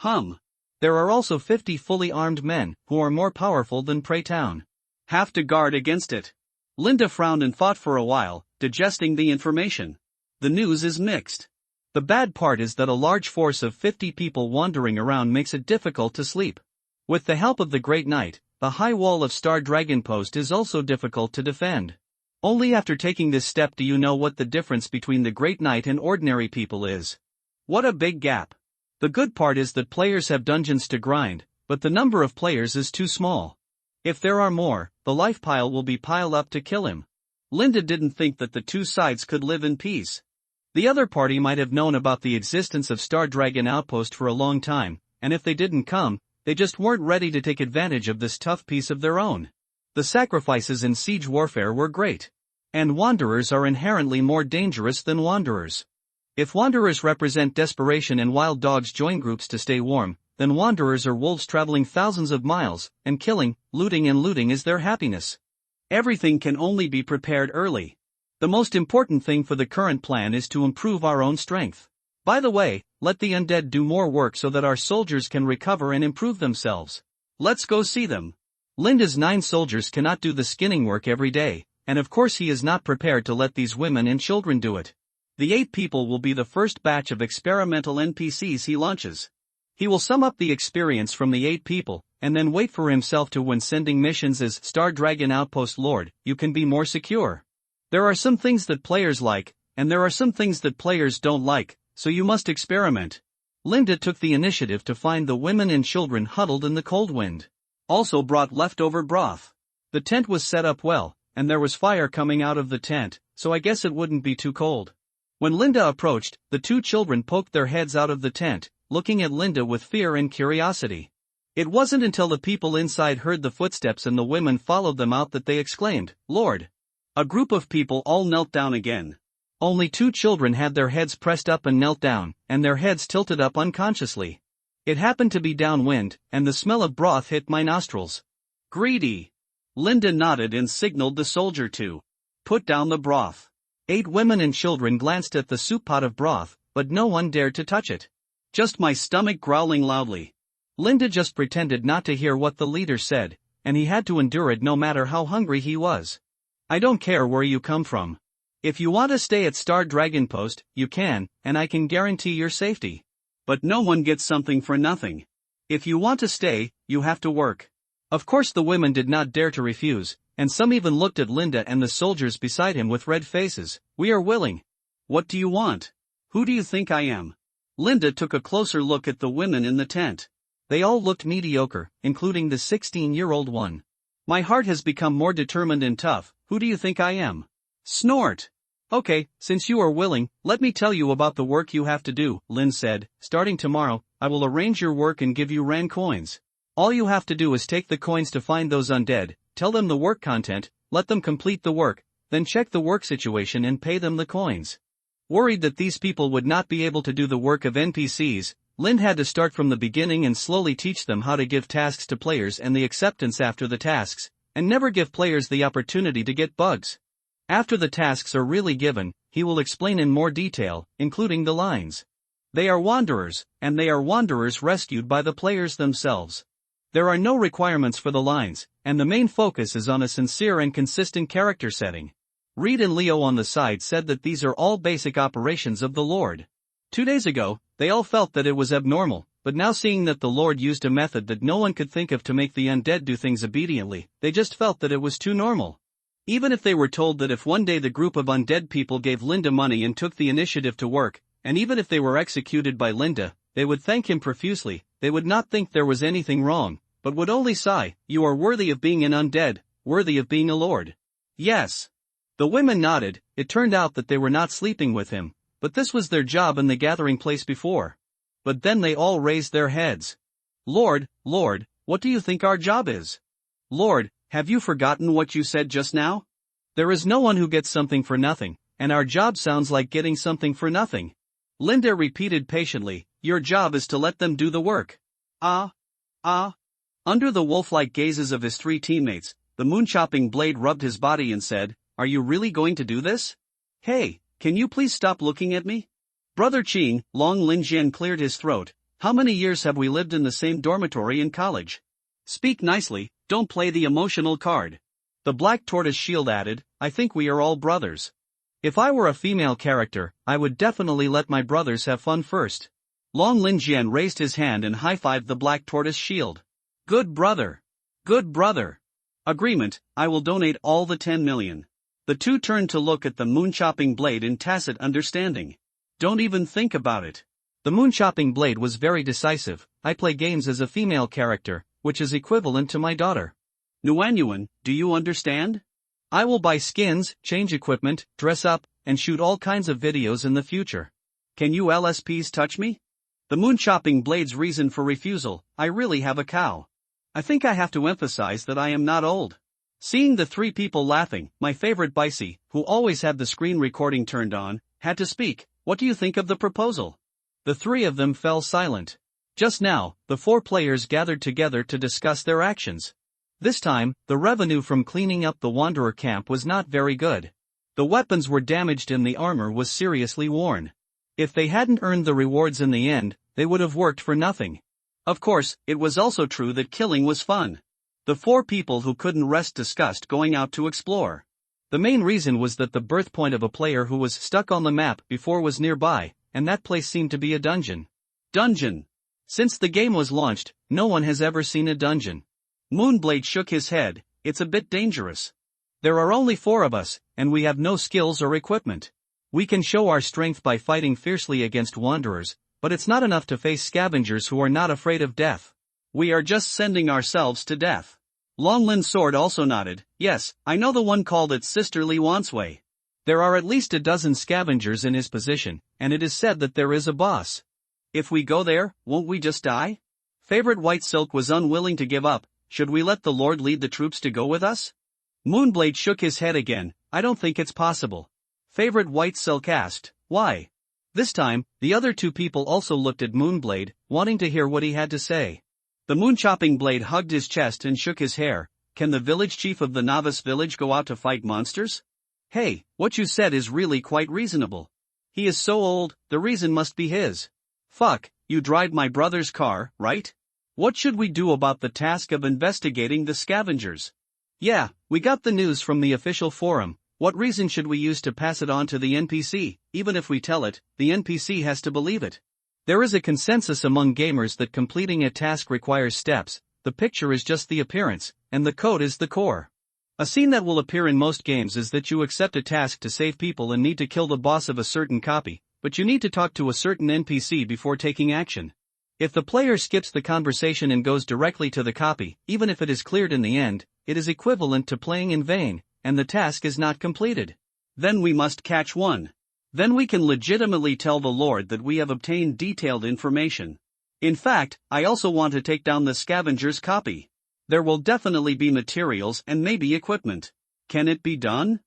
Speaker 1: There are also 50 fully armed men, who are more powerful than Prey Town.
Speaker 2: Have to guard against it. Linda frowned and thought for a while, digesting the information. The news is mixed.
Speaker 1: The bad part is that a large force of 50 people wandering around makes it difficult to sleep. With the help of the Great Knight, the high wall of Star Dragon Post is also difficult to defend. Only after taking this step do you know what the difference between the Great Knight and ordinary people is.
Speaker 2: What a big gap.
Speaker 1: The good part is that players have dungeons to grind, but the number of players is too small. If there are more, the life pile will be piled up to kill him.
Speaker 2: Linda didn't think that the 2 sides could live in peace.
Speaker 1: The other party might have known about the existence of Star Dragon Outpost for a long time, and if they didn't come, they just weren't ready to take advantage of this tough piece of their own. The sacrifices in siege warfare were great. And wanderers are inherently more dangerous than wanderers. If wanderers represent desperation and wild dogs join groups to stay warm, then wanderers are wolves traveling thousands of miles, and killing, looting is their happiness.
Speaker 2: Everything can only be prepared early.
Speaker 1: The most important thing for the current plan is to improve our own strength. By the way, let the undead do more work so that our soldiers can recover and improve themselves.
Speaker 2: Let's go see them.
Speaker 1: Linda's 9 soldiers cannot do the skinning work every day, and of course he is not prepared to let these women and children do it.
Speaker 2: The 8 people will be the first batch of experimental NPCs he launches.
Speaker 1: He will sum up the experience from the 8 people, and then wait for himself to when sending missions as Star Dragon Outpost Lord, you can be more secure. There are some things that players like, and there are some things that players don't like, so you must experiment. Linda took the initiative to find the women and children huddled in the cold wind.
Speaker 2: Also brought leftover broth.
Speaker 1: The tent was set up well, and there was fire coming out of the tent, so I guess it wouldn't be too cold. When Linda approached, the 2 children poked their heads out of the tent, looking at Linda with fear and curiosity. It wasn't until the people inside heard the footsteps and the women followed them out that they exclaimed, "Lord!"
Speaker 2: A group of people all knelt down again.
Speaker 1: Only 2 children had their heads pressed up and knelt down, and their heads tilted up unconsciously. It happened to be downwind, and the smell of broth hit my nostrils.
Speaker 2: Greedy. Linda nodded and signaled the soldier to put down the broth.
Speaker 1: 8 women and children glanced at the soup pot of broth, but no one dared to touch it.
Speaker 2: Just my stomach growling loudly.
Speaker 1: Linda just pretended not to hear what the leader said, and he had to endure it no matter how hungry he was. I don't care where you come from. If you want to stay at Star Dragon Post, you can, and I can guarantee your safety.
Speaker 2: But no one gets something for nothing. If you want to stay, you have to work.
Speaker 1: Of course the women did not dare to refuse, and some even looked at Linda and the soldiers beside him with red faces. We are willing.
Speaker 2: What do you want? Who do you think I am? Linda took a closer look at the women in the tent.
Speaker 1: They all looked mediocre, including the 16-year-old one.
Speaker 2: My heart has become more determined and tough. Who do you think I am? Snort.
Speaker 1: Okay, since you are willing, let me tell you about the work you have to do, Lynn said. Starting tomorrow, I will arrange your work and give you RAN coins. All you have to do is take the coins to find those undead, tell them the work content, let them complete the work, then check the work situation and pay them the coins. Worried that these people would not be able to do the work of NPCs, Lynn had to start from the beginning and slowly teach them how to give tasks to players and the acceptance after the tasks, and never give players the opportunity to get bugs. After the tasks are really given, he will explain in more detail, including the lines. They are wanderers, and they are wanderers rescued by the players themselves. There are no requirements for the lines, and the main focus is on a sincere and consistent character setting. Reed and Leo on the side said that these are all basic operations of the Lord. 2 days ago, they all felt that it was abnormal, but now seeing that the Lord used a method that no one could think of to make the undead do things obediently, they just felt that it was too normal. Even if they were told that if one day the group of undead people gave Linda money and took the initiative to work, and even if they were executed by Linda, they would thank him profusely, they would not think there was anything wrong, but would only sigh, "You are worthy of being an undead, worthy of being a lord."
Speaker 2: Yes.
Speaker 1: The women nodded. It turned out that they were not sleeping with him, but this was their job in the gathering place before. But then they all raised their heads. "Lord, Lord, what do you think our job is?"
Speaker 2: "Lord, have you forgotten what you said just now?"
Speaker 1: "There is no one who gets something for nothing, and our job sounds like getting something for nothing."
Speaker 2: Linda repeated patiently, "Your job is to let them do the work." Under the wolf-like gazes of his 3 teammates, the moon-chopping blade rubbed his body and said, "Are you really going to do this? Hey, can you please stop looking at me?" "Brother Qing," Long Linjian cleared his throat, "how many years have we lived in the same dormitory in college? Speak nicely, don't play the emotional card."
Speaker 1: The Black Tortoise Shield added, "I think we are all brothers. If I were a female character, I would definitely let my brothers have fun first."
Speaker 2: Long Linjian raised his hand and high-fived the Black Tortoise Shield. "Good brother. Good brother. Agreement, I will donate all the 10 million. The 2 turned to look at the moon-chopping blade in tacit understanding. "Don't even think about it."
Speaker 1: The moon-chopping blade was very decisive. "I play games as a female character, which is equivalent to my daughter.
Speaker 2: Nuanyuan, do you understand?
Speaker 1: I will buy skins, change equipment, dress up, and shoot all kinds of videos in the future.
Speaker 2: Can you LSPs touch me?" The moon-chopping blade's reason for refusal, "I really have a cow. I think I have to emphasize that I am not old." Seeing the 3 people laughing, my favorite Bicey, who always had the screen recording turned on, had to speak. "What do you think of the proposal?"
Speaker 1: The 3 of them fell silent. Just now, the 4 players gathered together to discuss their actions. This time, the revenue from cleaning up the Wanderer camp was not very good. The weapons were damaged and the armor was seriously worn. If they hadn't earned the rewards in the end, they would have worked for nothing.
Speaker 2: Of course, it was also true that killing was fun. The 4 people who couldn't rest discussed going out to explore.
Speaker 1: The main reason was that the birth point of a player who was stuck on the map before was nearby, and that place seemed to be a dungeon.
Speaker 2: Dungeon.
Speaker 1: Since the game was launched, no one has ever seen a dungeon.
Speaker 2: Moonblade shook his head. It's a bit dangerous.
Speaker 1: There are only 4 of us, and we have no skills or equipment. We can show our strength by fighting fiercely against wanderers, but it's not enough to face scavengers who are not afraid of death.
Speaker 2: We are just sending ourselves to death. Longlin's sword also nodded. Yes, I know the one called it Sisterly Wansway.
Speaker 1: There are at least a dozen scavengers in his position, and it is said that there is a boss.
Speaker 2: If we go there, won't we just die? Favorite White Silk was unwilling to give up. Should we let the Lord lead the troops to go with us?
Speaker 1: Moonblade shook his head again. I don't think it's possible.
Speaker 2: Favorite White Silk asked, why?
Speaker 1: This time, the other 2 people also looked at Moonblade, wanting to hear what he had to say.
Speaker 2: The moon-chopping blade hugged his chest and shook his hair. Can the village chief of the novice village go out to fight monsters?
Speaker 1: Hey, what you said is really quite reasonable.
Speaker 2: He is so old, the reason must be his.
Speaker 1: Fuck, you drive my brother's car, right?
Speaker 2: What should we do about the task of investigating the scavengers?
Speaker 1: Yeah, we got the news from the official forum. What reason should we use to pass it on to the NPC? Even if we tell it, the NPC has to believe it. There is a consensus among gamers that completing a task requires steps. The picture is just the appearance, and the code is the core. A scene that will appear in most games is that you accept a task to save people and need to kill the boss of a certain copy, but you need to talk to a certain NPC before taking action. If the player skips the conversation and goes directly to the copy, even if it is cleared in the end, it is equivalent to playing in vain, and the task is not completed.
Speaker 2: Then we must catch one. Then we can legitimately tell the Lord that we have obtained detailed information. In fact, I also want to take down the scavenger's copy. There will definitely be materials and maybe equipment. Can it be done?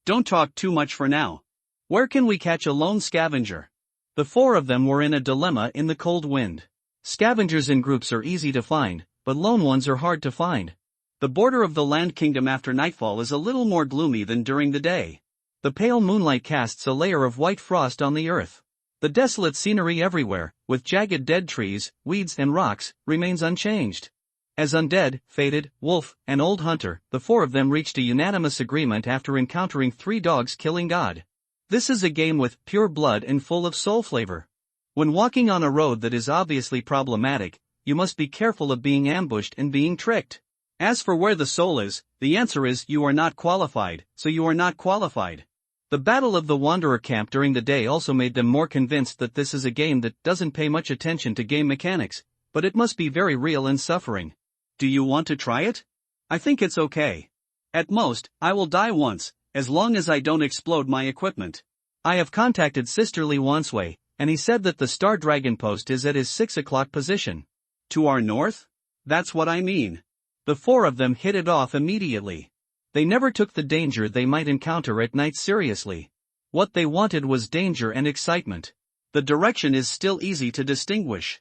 Speaker 2: Don't talk too much for now.
Speaker 1: Where can we catch a lone scavenger? The 4 of them were in a dilemma in the cold wind. Scavengers in groups are easy to find, but lone ones are hard to find.
Speaker 2: The border of the Land Kingdom after nightfall is a little more gloomy than during the day.
Speaker 1: The pale moonlight casts a layer of white frost on the earth. The desolate scenery everywhere, with jagged dead trees, weeds and rocks, remains unchanged. As Undead, Fated, Wolf, and Old Hunter, the 4 of them reached a unanimous agreement after encountering 3 dogs killing God. This is a game with pure blood and full of soul flavor. When walking on a road that is obviously problematic, you must be careful of being ambushed and being tricked. As for where the soul is, the answer is you are not qualified, so you are not qualified. The Battle of the Wanderer camp during the day also made them more convinced that this is a game that doesn't pay much attention to game mechanics, but it must be very real and suffering.
Speaker 2: Do you want to try it? I think it's okay. At most, I will die once, as long as I don't explode my equipment.
Speaker 1: I have contacted Sisterly Wansway, and he said that the Star Dragon post is at his 6 o'clock position.
Speaker 2: To our north? That's what I mean.
Speaker 1: The 4 of them hit it off immediately. They never took the danger they might encounter at night seriously. What they wanted was danger and excitement.
Speaker 2: The direction is still easy to distinguish.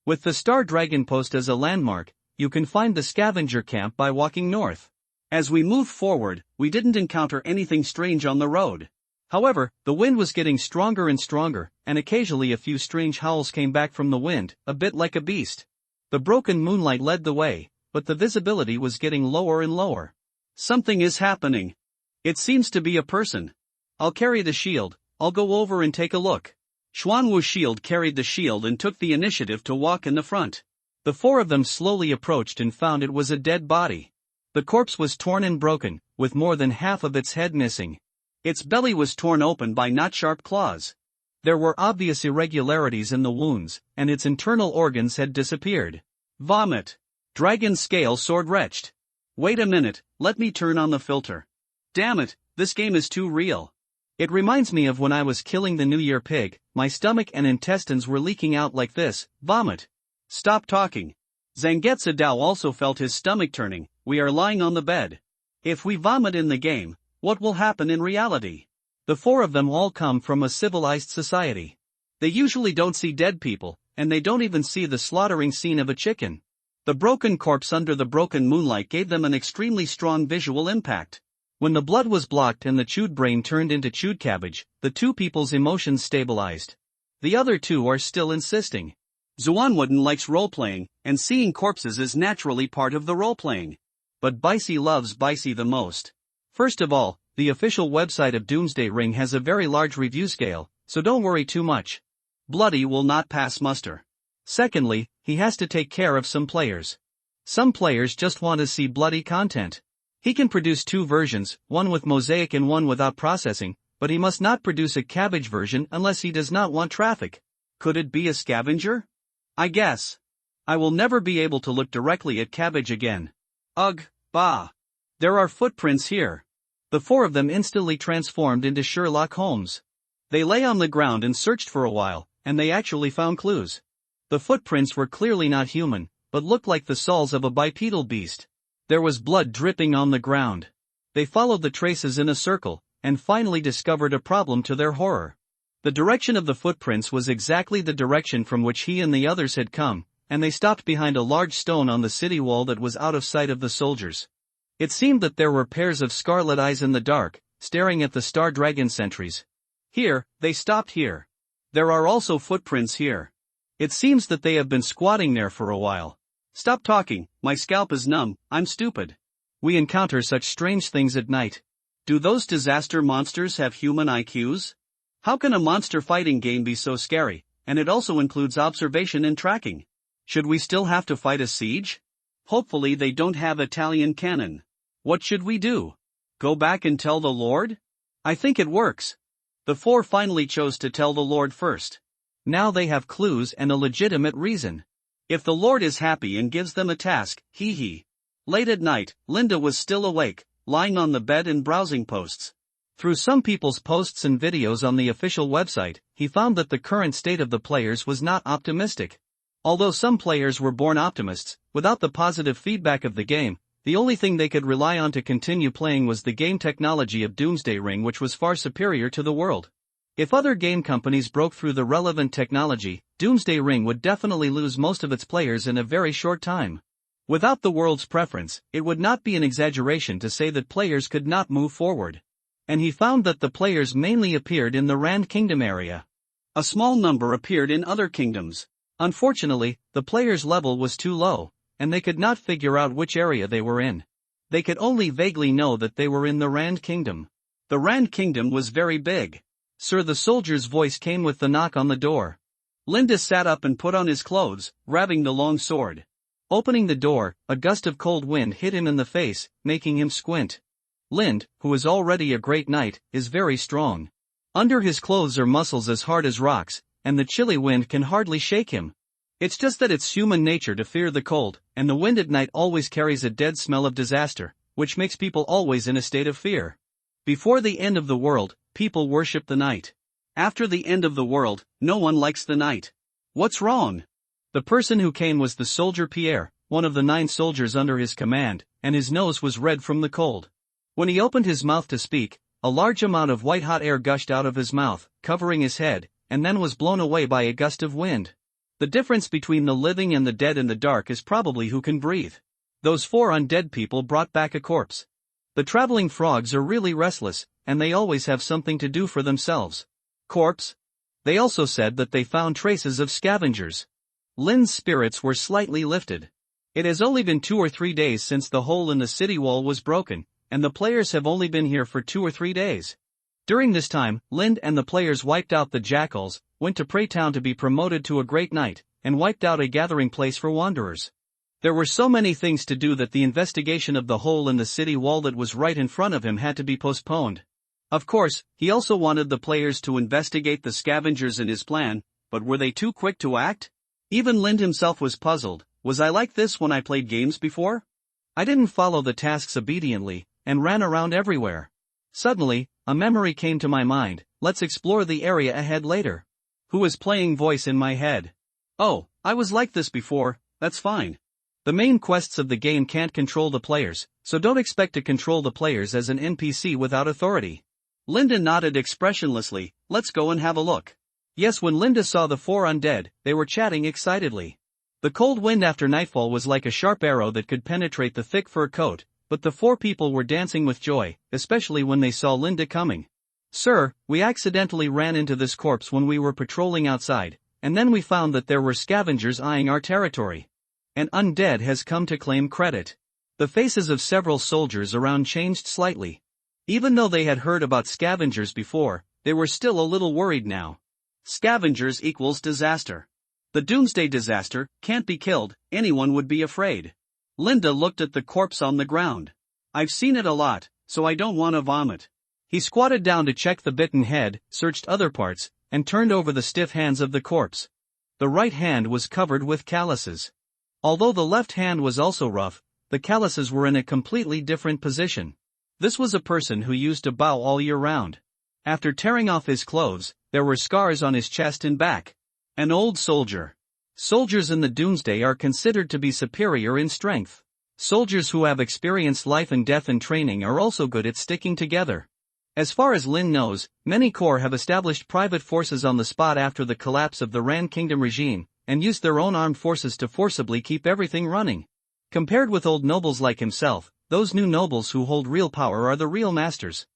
Speaker 1: With the Star Dragon post as a landmark, you can find the scavenger camp by walking north.
Speaker 2: As we moved forward, we didn't encounter anything strange on the road.
Speaker 1: However, the wind was getting stronger and stronger, and occasionally a few strange howls came back from the wind, a bit like a beast. The broken moonlight led the way, but the visibility was getting lower and lower.
Speaker 2: Something is happening. It seems to be a person. I'll carry the shield. I'll go over and take a look. Xuanwu's shield carried the shield and took the initiative to walk in the front.
Speaker 1: The 4 of them slowly approached and found it was a dead body. The corpse was torn and broken, with more than half of its head missing.
Speaker 2: Its belly was torn open by not sharp claws.
Speaker 1: There were obvious irregularities in the wounds, and its internal organs had disappeared.
Speaker 2: Vomit. Dragon scale sword retched. Wait a minute, let me turn on the filter. Damn it, this game is too real.
Speaker 1: It reminds me of when I was killing the New Year pig, my stomach and intestines were leaking out like this, vomit.
Speaker 2: Stop talking. Zangetsu Dao also felt his stomach turning. We are lying on the bed. If we vomit in the game, what will happen in reality?
Speaker 1: The 4 of them all come from a civilized society. They usually don't see dead people, and they don't even see the slaughtering scene of a chicken. The broken corpse under the broken moonlight gave them an extremely strong visual impact. When the blood was blocked and the chewed brain turned into chewed cabbage, the 2 people's emotions stabilized. The other two are still insisting.
Speaker 2: Zuanwooden likes role-playing, and seeing corpses is naturally part of the role-playing.
Speaker 1: But Bicey loves Bicey the most. First of all, the official website of Doomsday Ring has a very large review scale, so don't worry too much.
Speaker 2: Bloody will not pass muster.
Speaker 1: Secondly, he has to take care of some players. Some players just want to see bloody content. He can produce two versions, one with mosaic and one without processing, but he must not produce a cabbage version unless he does not want traffic.
Speaker 2: Could it be a scavenger? I guess.
Speaker 1: I will never be able to look directly at cabbage again.
Speaker 2: Ugh, bah.
Speaker 1: There are footprints here. The four of them instantly transformed into Sherlock Holmes. They lay on the ground and searched for a while, and they actually found clues. The footprints were clearly not human, but looked like the soles of a bipedal beast. There was blood dripping on the ground. They followed the traces in a circle, and finally discovered a problem to their horror. The direction of the footprints was exactly the direction from which he and the others had come, and they stopped behind a large stone on the city wall that was out of sight of the soldiers. It seemed that there were pairs of scarlet eyes in the dark, staring at the Star Dragon sentries.
Speaker 2: Here, they stopped here. There are also footprints here.
Speaker 1: It seems that they have been squatting there for a while.
Speaker 2: Stop talking, my scalp is numb, I'm stupid.
Speaker 1: We encounter such strange things at night.
Speaker 2: Do those disaster monsters have human IQs? How can a monster fighting game be so scary, and it also includes observation and tracking? Should we still have to fight a siege? Hopefully they don't have Italian cannon. What should we do? Go back and tell the Lord?
Speaker 1: I think it works.
Speaker 2: The four finally chose to tell the Lord first.
Speaker 1: Now they have clues and a legitimate reason.
Speaker 2: If the Lord is happy and gives them a task, hee. Late at night, Linda was still awake, lying on the bed and browsing posts.
Speaker 1: Through some people's posts and videos on the official website, he found that the current state of the players was not optimistic. Although some players were born optimists, without the positive feedback of the game, the only thing they could rely on to continue playing was the game technology of Doomsday Ring, which was far superior to the world. If other game companies broke through the relevant technology, Doomsday Ring would definitely lose most of its players in a very short time. Without the world's preference, it would not be an exaggeration to say that players could not move forward. And he found that the players mainly appeared in the Rand Kingdom area.
Speaker 2: A small number appeared in other kingdoms.
Speaker 1: Unfortunately, the players' level was too low, and they could not figure out which area they were in. They could only vaguely know that they were in the Rand Kingdom.
Speaker 2: The Rand Kingdom was very big.
Speaker 1: Sir, the soldier's voice came with the knock on the door.
Speaker 2: Linda sat up and put on his clothes, grabbing the long sword.
Speaker 1: Opening the door, a gust of cold wind hit him in the face, making him squint. Lind, who is already a great knight, is very strong. Under his clothes are muscles as hard as rocks, and the chilly wind can hardly shake him. It's just that it's human nature to fear the cold, and the wind at night always carries a dead smell of disaster, which makes people always in a state of fear. Before the end of the world, people worship the night.
Speaker 2: After the end of the world, no one likes the night. What's wrong?
Speaker 1: The person who came was the soldier Pierre, one of the 9 soldiers under his command, and his nose was red from the cold. When he opened his mouth to speak, a large amount of white-hot air gushed out of his mouth, covering his head, and then was blown away by a gust of wind. The difference between the living and the dead in the dark is probably who can breathe. Those 4 undead people brought back a corpse. The traveling frogs are really restless, and they always have something to do for themselves. Corpse? They also said that they found traces of scavengers. Lin's spirits were slightly lifted. It has only been 2 or 3 days since the hole in the city wall was broken, and the players have only been here for 2 or 3 days. During this time, Lind and the players wiped out the jackals, went to Prey Town to be promoted to a great knight, and wiped out a gathering place for wanderers. There were so many things to do that the investigation of the hole in the city wall that was right in front of him had to be postponed. Of course, he also wanted the players to investigate the scavengers in his plan, but were they too quick to act? Even Lind himself was puzzled. Was I like this when I played games before? I didn't follow the tasks obediently, and ran around everywhere. Suddenly, a memory came to my mind. Let's explore the area ahead later. Who was playing voice in my head?
Speaker 2: Oh, I was like this before, that's fine.
Speaker 1: The main quests of the game can't control the players, so don't expect to control the players as an NPC without authority.
Speaker 2: Linda nodded expressionlessly. Let's go and have a look.
Speaker 1: Yes, when Linda saw the 4 undead, they were chatting excitedly. The cold wind after nightfall was like a sharp arrow that could penetrate the thick fur coat, but the 4 people were dancing with joy, especially when they saw Linda coming. Sir, we accidentally ran into this corpse when we were patrolling outside, and then we found that there were scavengers eyeing our territory. An undead has come to claim credit. The faces of several soldiers around changed slightly. Even though they had heard about scavengers before, they were still a little worried now. Scavengers equals disaster. The doomsday disaster, can't be killed, anyone would be afraid. Linda looked at the corpse on the ground. I've seen it a lot, so I don't want to vomit. He squatted down to check the bitten head, searched other parts, and turned over the stiff hands of the corpse. The right hand was covered with calluses. Although the left hand was also rough, the calluses were in a completely different position. This was a person who used to bow all year round. After tearing off his clothes, there were scars on his chest and back. An old soldier. Soldiers in the Doomsday are considered to be superior in strength. Soldiers who have experienced life and death and training are also good at sticking together. As far as Lin knows, many corps have established private forces on the spot after the collapse of the Ran Kingdom regime, and used their own armed forces to forcibly keep everything running. Compared with old nobles like himself, those new nobles who hold real power are the real masters.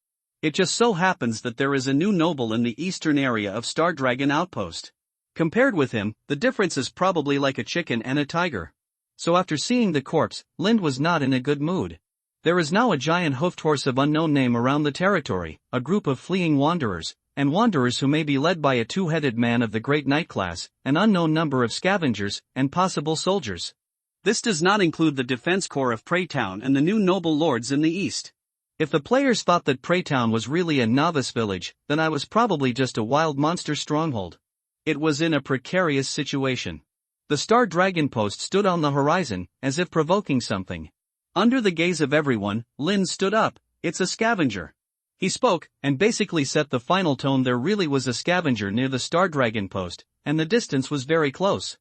Speaker 1: It just so happens that there is a new noble in the eastern area of Star Dragon Outpost. Compared with him, the difference is probably like a chicken and a tiger. So after seeing the corpse, Lind was not in a good mood. There is now a giant hoofed horse of unknown name around the territory, a group of fleeing wanderers, and wanderers who may be led by a two-headed man of the Great Knight class, an unknown number of scavengers, and possible soldiers. This does not include the defense corps of Preytown and the new noble lords in the east. If the players thought that Preytown was really a novice village, then I was probably just a wild monster stronghold. It was in a precarious situation. The Star Dragon post stood on the horizon, as if provoking something. Under the gaze of everyone, Lin stood up. It's a scavenger. He spoke, and basically set the final tone. There really was a scavenger near the Star Dragon post, and the distance was very close.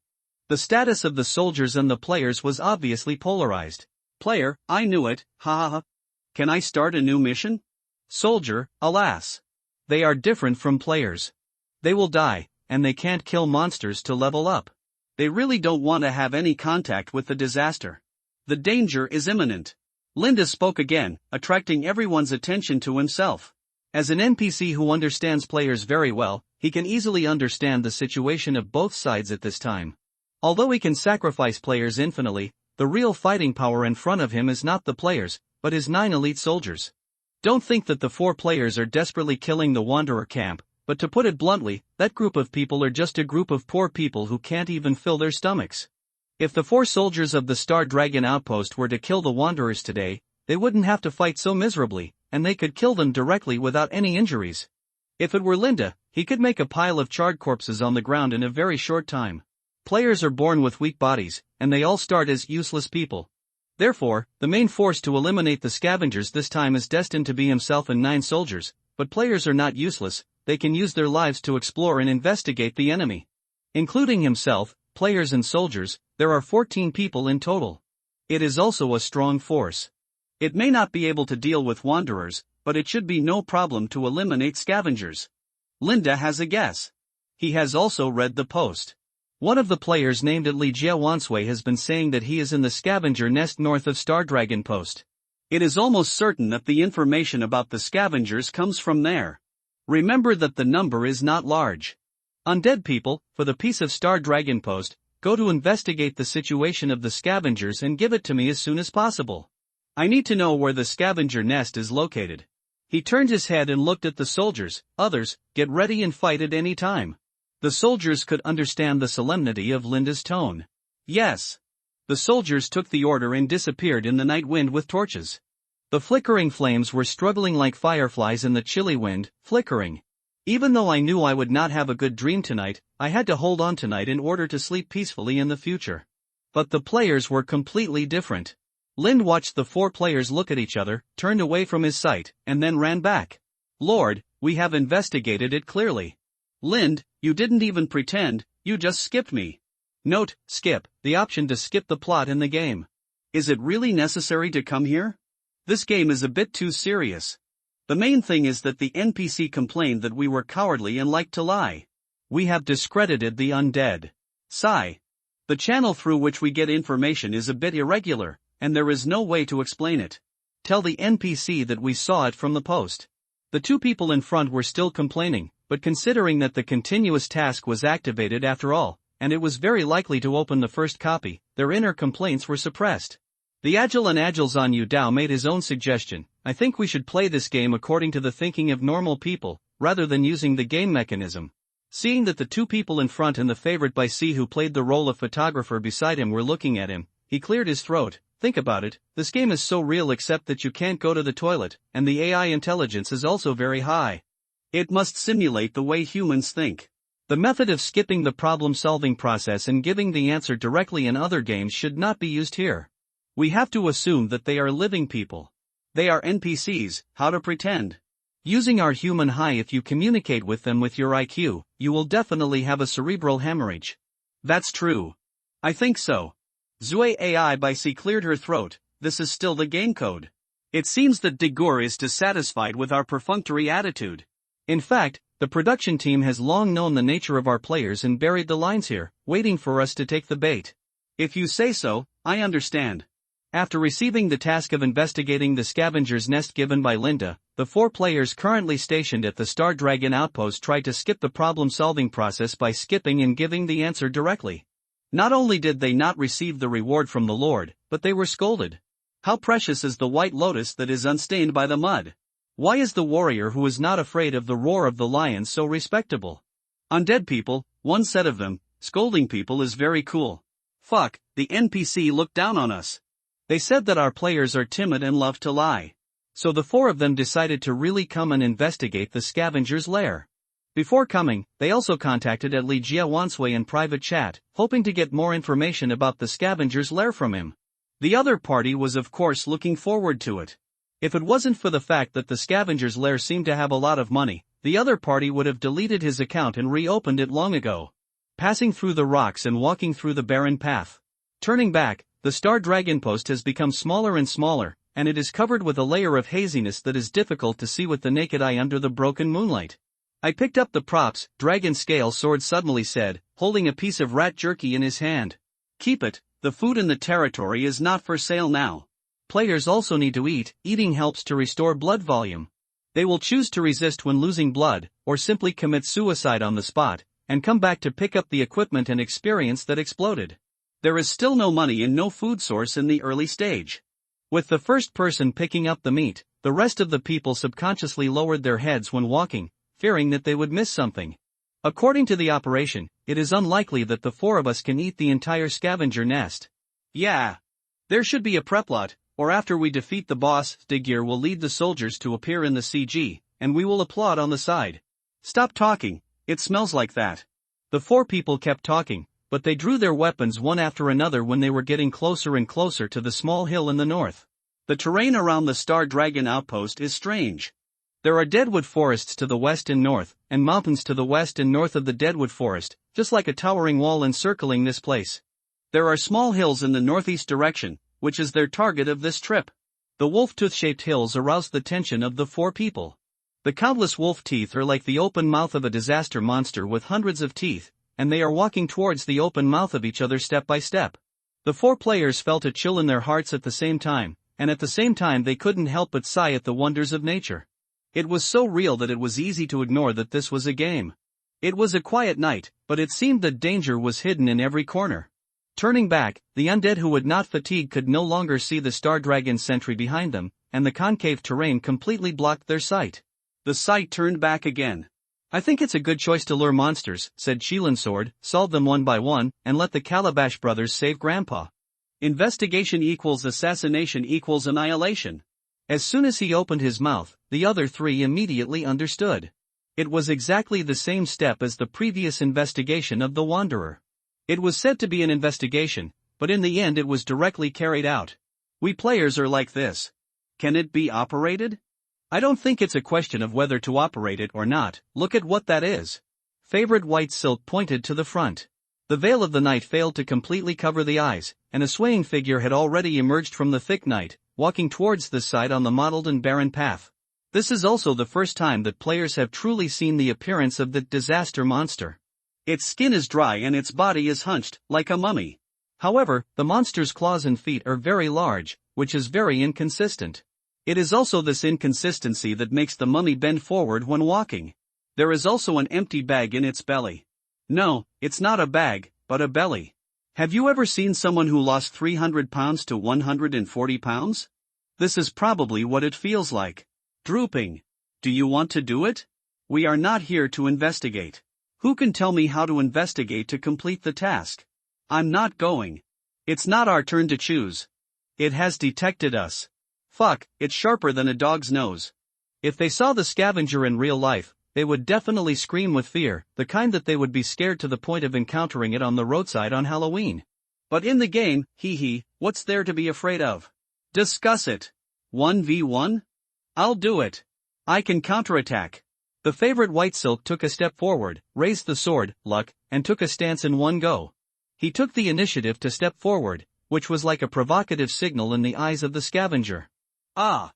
Speaker 1: The status of the soldiers and the players was obviously polarized. Player, I knew it, ha ha ha. Can I start a new mission? Soldier, alas. They are different from players. They will die, and they can't kill monsters to level up. They really don't want to have any contact with the disaster. The danger is imminent. Linda spoke again, attracting everyone's attention to himself. As an NPC who understands players very well, he can easily understand the situation of both sides at this time. Although he can sacrifice players infinitely, the real fighting power in front of him is not the players, but his 9 elite soldiers. Don't think that the 4 players are desperately killing the Wanderer camp, but to put it bluntly, that group of people are just a group of poor people who can't even fill their stomachs. If the 4 soldiers of the Star Dragon outpost were to kill the Wanderers today, they wouldn't have to fight so miserably, and they could kill them directly without any injuries. If it were Linda, he could make a pile of charred corpses on the ground in a very short time. Players are born with weak bodies, and they all start as useless people. Therefore, the main force to eliminate the scavengers this time is destined to be himself and 9 soldiers, but players are not useless, they can use their lives to explore and investigate the enemy. Including himself, players and soldiers, there are 14 people in total. It is also a strong force. It may not be able to deal with wanderers, but it should be no problem to eliminate scavengers. Linda has a guess. He has also read the post. One of the players named Li Jia Wansui has been saying that he is in the scavenger nest north of Star Dragon Post. It is almost certain that the information about the scavengers comes from there. Remember that the number is not large. Undead people, for the piece of Star Dragon Post, go to investigate the situation of the scavengers and give it to me as soon as possible. I need to know where the scavenger nest is located. He turned his head and looked at the soldiers. Others, get ready and fight at any time. The soldiers could understand the solemnity of Linda's tone. Yes. The soldiers took the order and disappeared in the night wind with torches. The flickering flames were struggling like fireflies in the chilly wind, flickering. Even though I knew I would not have a good dream tonight, I had to hold on tonight in order to sleep peacefully in the future. But the players were completely different. Lind watched the 4 players look at each other, turned away from his sight, and then ran back. Lord, we have investigated it clearly. Lind, you didn't even pretend, you just skipped me. Note, skip, the option to skip the plot in the game. Is it really necessary to come here? This game is a bit too serious. The main thing is that the NPC complained that we were cowardly and liked to lie. We have discredited the undead. Sigh. The channel through which we get information is a bit irregular, and there is no way to explain it. Tell the NPC that we saw it from the post. The two people in front were still complaining, but considering that the continuous task was activated after all, and it was very likely to open the first copy, their inner complaints were suppressed. The Agile and Agile Zhan Yudao made his own suggestion. I think we should play this game according to the thinking of normal people, rather than using the game mechanism. Seeing that the two people in front and the favorite by C who played the role of photographer beside him were looking at him, he cleared his throat. Think about it, this game is so real except that you can't go to the toilet, and the AI intelligence is also very high.
Speaker 2: It must simulate the way humans think.
Speaker 1: The method of skipping the problem-solving process and giving the answer directly in other games should not be used here. We have to assume that they are living people.
Speaker 2: They are NPCs, how to pretend?
Speaker 1: Using our human high, if you communicate with them with your IQ, you will definitely have a cerebral hemorrhage.
Speaker 2: That's true. I think so. Zui AI by C cleared her throat. This is still the game code. It seems that Degur is dissatisfied with our perfunctory attitude.
Speaker 1: In fact, the production team has long known the nature of our players and buried the lines here, waiting for us to take the bait.
Speaker 2: If you say so, I understand.
Speaker 1: After receiving the task of investigating the scavenger's nest given by Linda, the 4 players currently stationed at the Star Dragon outpost tried to skip the problem-solving process by skipping and giving the answer directly. Not only did they not receive the reward from the Lord, but they were scolded.
Speaker 2: How precious is the white lotus that is unstained by the mud?
Speaker 1: Why is the warrior who is not afraid of the roar of the lion so respectable?
Speaker 2: Undead people, one said of them, scolding people is very cool. Fuck, the NPC looked down on us.
Speaker 1: They said that our players are timid and love to lie. So the 4 of them decided to really come and investigate the scavenger's lair. Before coming, they also contacted at Li Jia Wansui in private chat, hoping to get more information about the scavenger's lair from him. The other party was of course looking forward to it. If it wasn't for the fact that the scavenger's lair seemed to have a lot of money, the other party would have deleted his account and reopened it long ago. Passing through the rocks and walking through the barren path. Turning back, the Star Dragon post has become smaller and smaller, and it is covered with a layer of haziness that is difficult to see with the naked eye under the broken moonlight. I picked up the props, Dragon Scale Sword suddenly said, holding a piece of rat jerky in his hand.
Speaker 2: Keep it, the food in the territory is not for sale now.
Speaker 1: Players also need to eat, eating helps to restore blood volume. They will choose to resist when losing blood, or simply commit suicide on the spot, and come back to pick up the equipment and experience that exploded.
Speaker 2: There is still no money and no food source in the early stage.
Speaker 1: With the first person picking up the meat, the rest of the people subconsciously lowered their heads when walking, fearing that they would miss something. According to the operation, it is unlikely that the 4 of us can eat the entire scavenger nest.
Speaker 2: Yeah. There should be a prep lot, or after we defeat the boss, Digir will lead the soldiers to appear in the CG, and we will applaud on the side.
Speaker 1: Stop talking, it smells like that. The 4 people kept talking, but they drew their weapons one after another when they were getting closer and closer to the small hill in the north.
Speaker 2: The terrain around the Star Dragon outpost is strange.
Speaker 1: There are deadwood forests to the west and north, and mountains to the west and north of the deadwood forest, just like a towering wall encircling this place.
Speaker 2: There are small hills in the northeast direction, which is their target of this trip.
Speaker 1: The wolf-tooth-shaped hills aroused the tension of the 4 people. The countless wolf teeth are like the open mouth of a disaster monster with hundreds of teeth, and they are walking towards the open mouth of each other step by step. The 4 players felt a chill in their hearts at the same time, and at the same time they couldn't help but sigh at the wonders of nature. It was so real that it was easy to ignore that this was a game. It was a quiet night, but it seemed that danger was hidden in every corner. Turning back, the undead who would not fatigue could no longer see the Star Dragon sentry behind them, and the concave terrain completely blocked their sight.
Speaker 2: The sight turned back again.
Speaker 1: I think it's a good choice to lure monsters, said Shilin Sword, solve them one by one, and let the Calabash brothers save Grandpa.
Speaker 2: Investigation equals assassination equals annihilation.
Speaker 1: As soon as he opened his mouth, the other 3 immediately understood. It was exactly the same step as the previous investigation of the Wanderer. It was said to be an investigation, but in the end it was directly carried out.
Speaker 2: We players are like this. Can it be operated?
Speaker 1: I don't think it's a question of whether to operate it or not, look at what that is. Favorite White Silk pointed to the front. The veil of the night failed to completely cover the eyes, and a swaying figure had already emerged from the thick night, walking towards the side on the mottled and barren path. This is also the first time that players have truly seen the appearance of the disaster monster.
Speaker 2: Its skin is dry and its body is hunched, like a mummy.
Speaker 1: However, the monster's claws and feet are very large, which is very inconsistent.
Speaker 2: It is also this inconsistency that makes the mummy bend forward when walking. There is also an empty bag in its belly. No, it's not a bag, but a belly. Have you ever seen someone who lost 300 pounds to 140 pounds? This is probably what it feels like. Drooping. Do you want to do it? We are not here to investigate. Who can tell me how to investigate to complete the task? I'm not going. It's not our turn to choose. It has detected us. Fuck, it's sharper than a dog's nose.
Speaker 1: If they saw the scavenger in real life, they would definitely scream with fear, the kind that they would be scared to the point of encountering it on the roadside on Halloween.
Speaker 2: But in the game, what's there to be afraid of? Discuss it. 1v1? I'll do it. I can counterattack.
Speaker 1: The favorite White Silk took a step forward, raised the sword, luck, and took a stance in one go. He took the initiative to step forward, which was like a provocative signal in the eyes of the scavenger.
Speaker 2: Ah!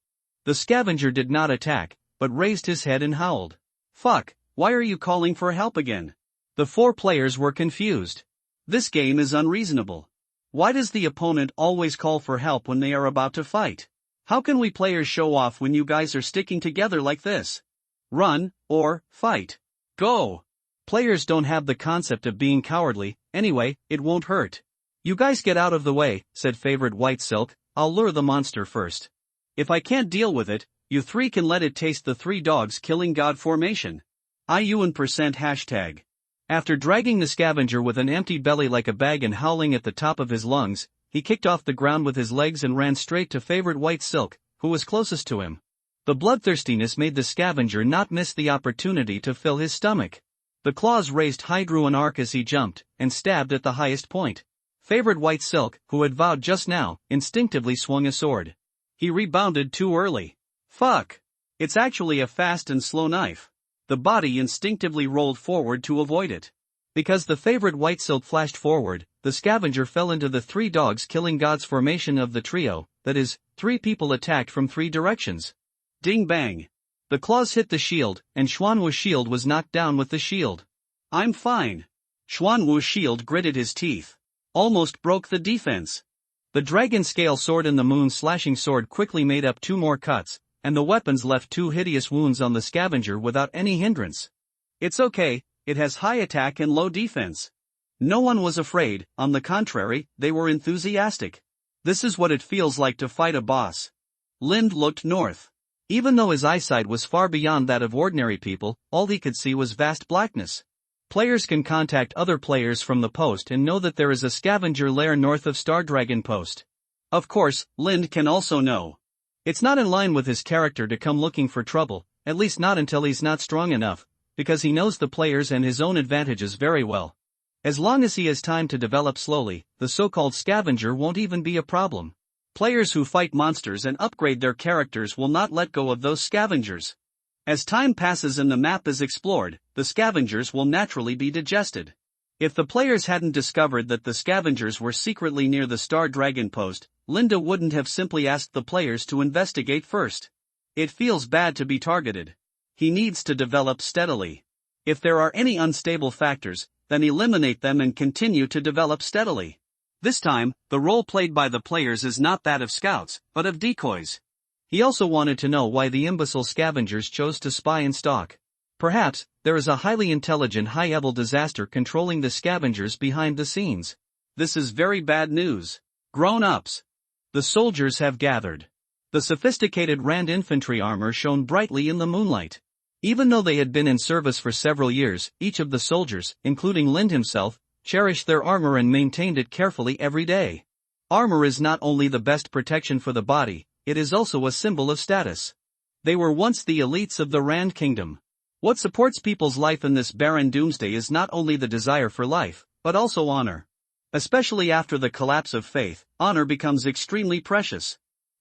Speaker 1: The scavenger did not attack, but raised his head and howled.
Speaker 2: Fuck, why are you calling for help again?
Speaker 1: The 4 players were confused.
Speaker 2: This game is unreasonable. Why does the opponent always call for help when they are about to fight? How can we players show off when you guys are sticking together like this? Run, or fight. Go!
Speaker 1: Players don't have the concept of being cowardly, anyway, it won't hurt. You guys get out of the way, said favorite White Silk, I'll lure the monster first.
Speaker 2: If I can't deal with it, you 3 can let it taste the 3 dogs killing God formation. IUN %#.
Speaker 1: After dragging the scavenger with an empty belly like a bag and howling at the top of his lungs, he kicked off the ground with his legs and ran straight to favorite White Silk, who was closest to him. The bloodthirstiness made the scavenger not miss the opportunity to fill his stomach. The claws raised high, drew an arc as he jumped, and stabbed at the highest point. Favorite White Silk, who had vowed just now, instinctively swung a sword.
Speaker 2: He rebounded too early. Fuck! It's actually a fast and slow knife. The body instinctively rolled forward to avoid it.
Speaker 1: Because the favorite White Silk flashed forward, the scavenger fell into the 3 dogs killing God's formation of the trio, that is, 3 people attacked from 3 directions.
Speaker 2: Ding bang.
Speaker 1: The claws hit the shield, and Xuanwu's shield was knocked down with the shield.
Speaker 2: I'm fine. Xuanwu's shield gritted his teeth. Almost broke the defense.
Speaker 1: The dragon scale sword and the moon slashing sword quickly made up 2 more cuts, and the weapons left 2 hideous wounds on the scavenger without any hindrance.
Speaker 2: It's okay, it has high attack and low defense. No one was afraid, on the contrary, they were enthusiastic. This is what it feels like to fight a boss. Lind looked north.
Speaker 1: Even though his eyesight was far beyond that of ordinary people, all he could see was vast blackness. Players can contact other players from the post and know that there is a scavenger lair north of Star Dragon Post.
Speaker 2: Of course, Lind can also know.
Speaker 1: It's not in line with his character to come looking for trouble, at least not until he's not strong enough, because he knows the players and his own advantages very well. As long as he has time to develop slowly, the so-called scavenger won't even be a problem.
Speaker 2: Players who fight monsters and upgrade their characters will not let go of those scavengers. As time passes and the map is explored, the scavengers will naturally be digested. If the players hadn't discovered that the scavengers were secretly near the Star Dragon Post, Linda wouldn't have simply asked the players to investigate first. It feels bad to be targeted. He needs to develop steadily. If there are any unstable factors, then eliminate them and continue to develop steadily. This time, the role played by the players is not that of scouts, but of decoys.
Speaker 1: He also wanted to know why the imbecile scavengers chose to spy and stalk. Perhaps, there is a highly intelligent high-level disaster controlling the scavengers behind the scenes.
Speaker 2: This is very bad news. Grown-ups.
Speaker 1: The soldiers have gathered. The sophisticated Rand infantry armor shone brightly in the moonlight. Even though they had been in service for several years, each of the soldiers, including Lind himself, cherished their armor and maintained it carefully every day. Armor is not only the best protection for the body, it is also a symbol of status. They were once the elites of the Rand Kingdom. What supports people's life in this barren doomsday is not only the desire for life, but also honor. Especially after the collapse of faith, honor becomes extremely precious.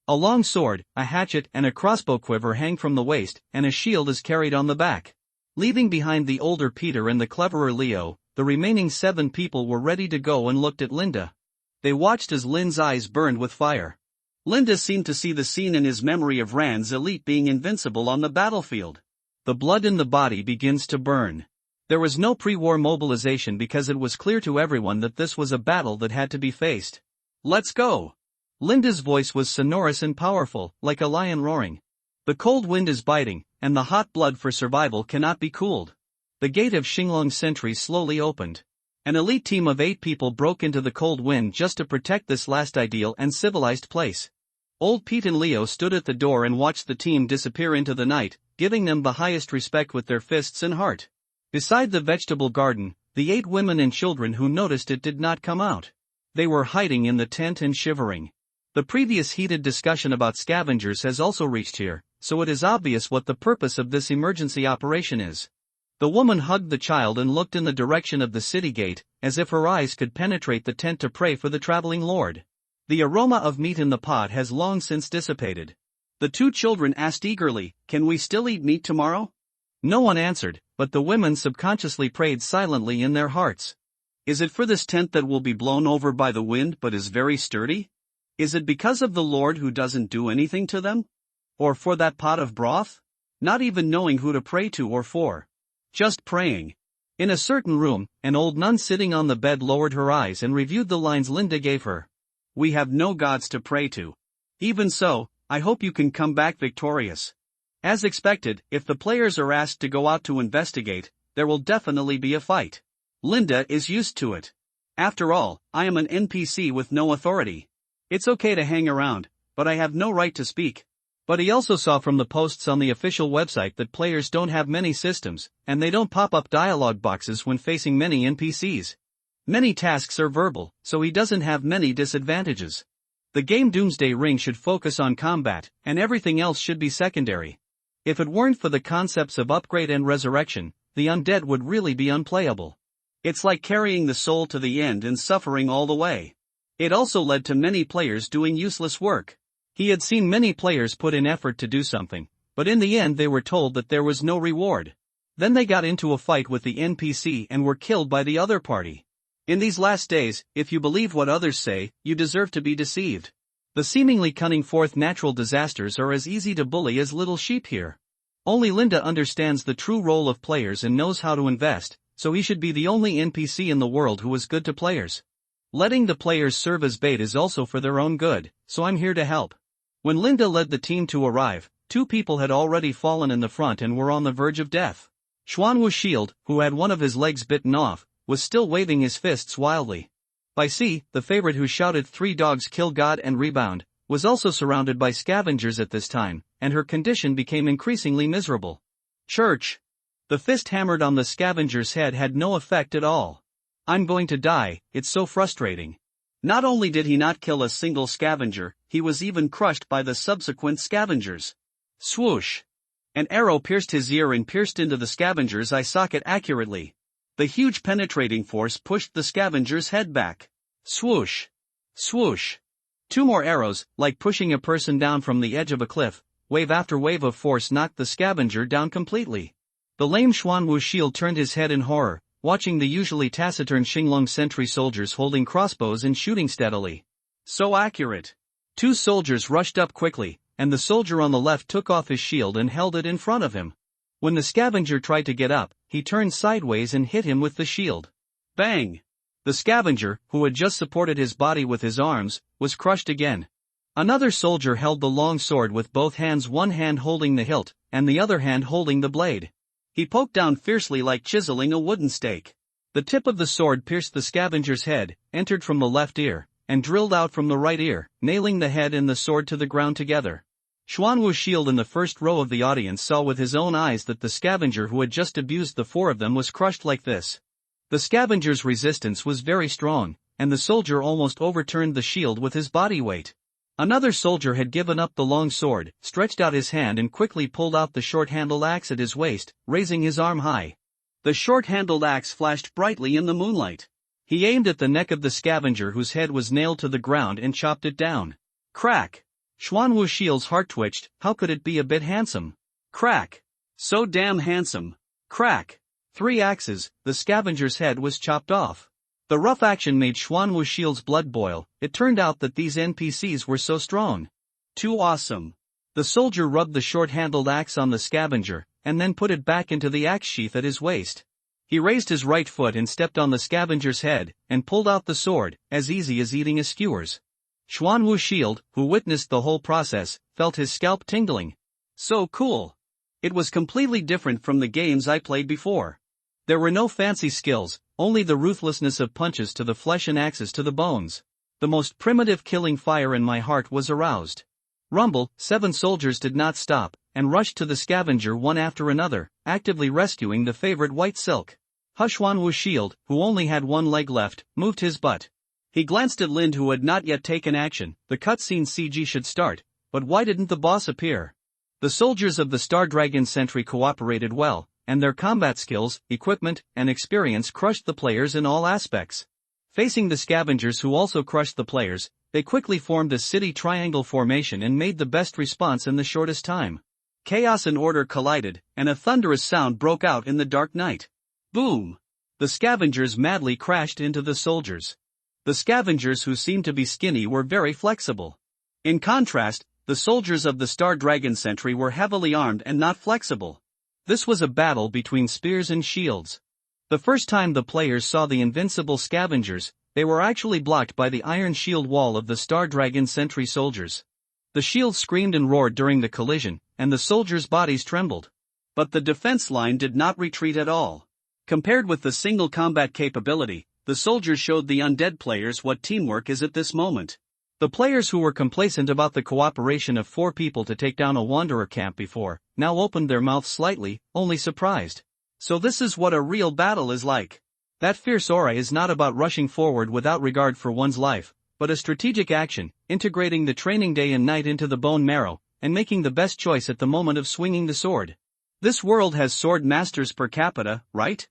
Speaker 1: A long sword, a hatchet and a crossbow quiver hang from the waist, and a shield is carried on the back. Leaving behind the older Peter and the cleverer Leo, the remaining 7 people were ready to go and looked at Linda. They watched as Lin's eyes burned with fire. Linda seemed to see the scene in his memory of Rand's elite being invincible on the battlefield. The blood in the body begins to burn. There was no pre-war mobilization because it was clear to everyone that this was a battle that had to be faced. Let's go! Linda's voice was sonorous and powerful, like a lion roaring. The cold wind is biting, and the hot blood for survival cannot be cooled. The gate of Xinglong's sentries slowly opened. An elite team of 8 people broke into the cold wind just to protect this last ideal and civilized place. Old Pete and Leo stood at the door and watched the team disappear into the night, giving them the highest respect with their fists and heart. Beside the vegetable garden, the 8 women and children who noticed it did not come out. They were hiding in the tent and shivering. The previous heated discussion about scavengers has also reached here, so it is obvious what the purpose of this emergency operation is. The woman hugged the child and looked in the direction of the city gate, as if her eyes could penetrate the tent to pray for the traveling lord. The aroma of meat in the pot has long since dissipated. The 2 children asked eagerly, "Can we still eat meat tomorrow?" No one answered, but the women subconsciously prayed silently in their hearts. Is it for this tent that will be blown over by the wind but is very sturdy? Is it because of the Lord who doesn't do anything to them? Or for that pot of broth? Not even knowing who to pray to or for. Just praying. In a certain room, an old nun sitting on the bed lowered her eyes and reviewed the lines Linda gave her. "We have no gods to pray to. Even so, I hope you can come back victorious." As expected, if the players are asked to go out to investigate, there will definitely be a fight. Linda is used to it. After all, I am an NPC with no authority. It's okay to hang around, but I have no right to speak. But he also saw from the posts on the official website that players don't have many systems, and they don't pop up dialogue boxes when facing many NPCs. Many tasks are verbal, so he doesn't have many disadvantages. The game Doomsday Ring should focus on combat, and everything else should be secondary. If it weren't for the concepts of upgrade and resurrection, the undead would really be unplayable. It's like carrying the soul to the end and suffering all the way. It also led to many players doing useless work. He had seen many players put in effort to do something, but in the end they were told that there was no reward. Then they got into a fight with the NPC and were killed by the other party. In these last days, if you believe what others say, you deserve to be deceived. The seemingly cunning fourth natural disasters are as easy to bully as little sheep here. Only Linda understands the true role of players and knows how to invest, so he should be the only NPC in the world who is good to players. Letting the players serve as bait is also for their own good, so I'm here to help. When Linda led the team to arrive, 2 people had already fallen in the front and were on the verge of death. Xuanwu's shield, who had one of his legs bitten off, was still waving his fists wildly. Bai Si, the favorite who shouted 3 dogs kill God and rebound, was also surrounded by scavengers at this time, and her condition became increasingly miserable. Church! The fist hammered on the scavenger's head had no effect at all. "I'm going to die, it's so frustrating." Not only did he not kill a single scavenger, he was even crushed by the subsequent scavengers. Swoosh! An arrow pierced his ear and pierced into the scavenger's eye socket accurately. The huge penetrating force pushed the scavenger's head back. Swoosh! Swoosh! 2 more arrows, like pushing a person down from the edge of a cliff, wave after wave of force knocked the scavenger down completely. The lame Xuanwu shield turned his head in horror, watching the usually taciturn Xinglong sentry soldiers holding crossbows and shooting steadily. So accurate. 2 soldiers rushed up quickly, and the soldier on the left took off his shield and held it in front of him. When the scavenger tried to get up, he turned sideways and hit him with the shield. Bang! The scavenger, who had just supported his body with his arms, was crushed again. Another soldier held the long sword with both hands, one hand holding the hilt, and the other hand holding the blade. He poked down fiercely like chiseling a wooden stake. The tip of the sword pierced the scavenger's head, entered from the left ear, and drilled out from the right ear, nailing the head and the sword to the ground together. Xuanwu's shield in the first row of the audience saw with his own eyes that the scavenger who had just abused the 4 of them was crushed like this. The scavenger's resistance was very strong, and the soldier almost overturned the shield with his body weight. Another soldier had given up the long sword, stretched out his hand and quickly pulled out the short-handled axe at his waist, raising his arm high. The short-handled axe flashed brightly in the moonlight. He aimed at the neck of the scavenger whose head was nailed to the ground and chopped it down. Crack! Xuanwu's shield's heart twitched. How could it be a bit handsome? Crack! So damn handsome. Crack! 3 axes, the scavenger's head was chopped off. The rough action made Xuanwu's shield's blood boil. It turned out that these NPCs were so strong. Too awesome. The soldier rubbed the short-handled axe on the scavenger, and then put it back into the axe sheath at his waist. He raised his right foot and stepped on the scavenger's head, and pulled out the sword, as easy as eating a skewers. Xuanwu Shield, who witnessed the whole process, felt his scalp tingling.
Speaker 2: So cool. It was completely different from the games I played before.
Speaker 1: There were no fancy skills, only the ruthlessness of punches to the flesh and axes to the bones. The most primitive killing fire in my heart was aroused. Rumble, 7 soldiers did not stop, and rushed to the scavenger one after another, actively rescuing the favorite white silk. Xuanwu Shield, who only had one leg left, moved his butt.
Speaker 2: He glanced at Lind, who had not yet taken action. The cutscene CG should start, but why didn't the boss appear?
Speaker 1: The soldiers of the Star Dragon Sentry cooperated well, and their combat skills, equipment, and experience crushed the players in all aspects. Facing the scavengers, who also crushed the players, they quickly formed a city triangle formation and made the best response in the shortest time.
Speaker 2: Chaos and order collided, and a thunderous sound broke out in the dark night. Boom! The scavengers madly crashed into the soldiers. The scavengers, who seemed to be skinny, were very flexible. In contrast, the soldiers of the Star Dragon Sentry were heavily armed and not flexible.
Speaker 1: This was a battle between spears and shields. The first time the players saw the invincible scavengers, they were actually blocked by the iron shield wall of the Star Dragon Sentry soldiers. The shields screamed and roared during the collision, and the soldiers' bodies trembled.
Speaker 2: But the defense line did not retreat at all. Compared with the single combat capability, the soldiers showed the undead players what teamwork is at this moment.
Speaker 1: The players who were complacent about the cooperation of 4 people to take down a wanderer camp before, now opened their mouths slightly, only surprised.
Speaker 2: So this is what a real battle is like.
Speaker 1: That fierce aura is not about rushing forward without regard for one's life, but a strategic action, integrating the training day and night into the bone marrow, and making the best choice at the moment of swinging the sword.
Speaker 2: This world has sword masters per capita, right?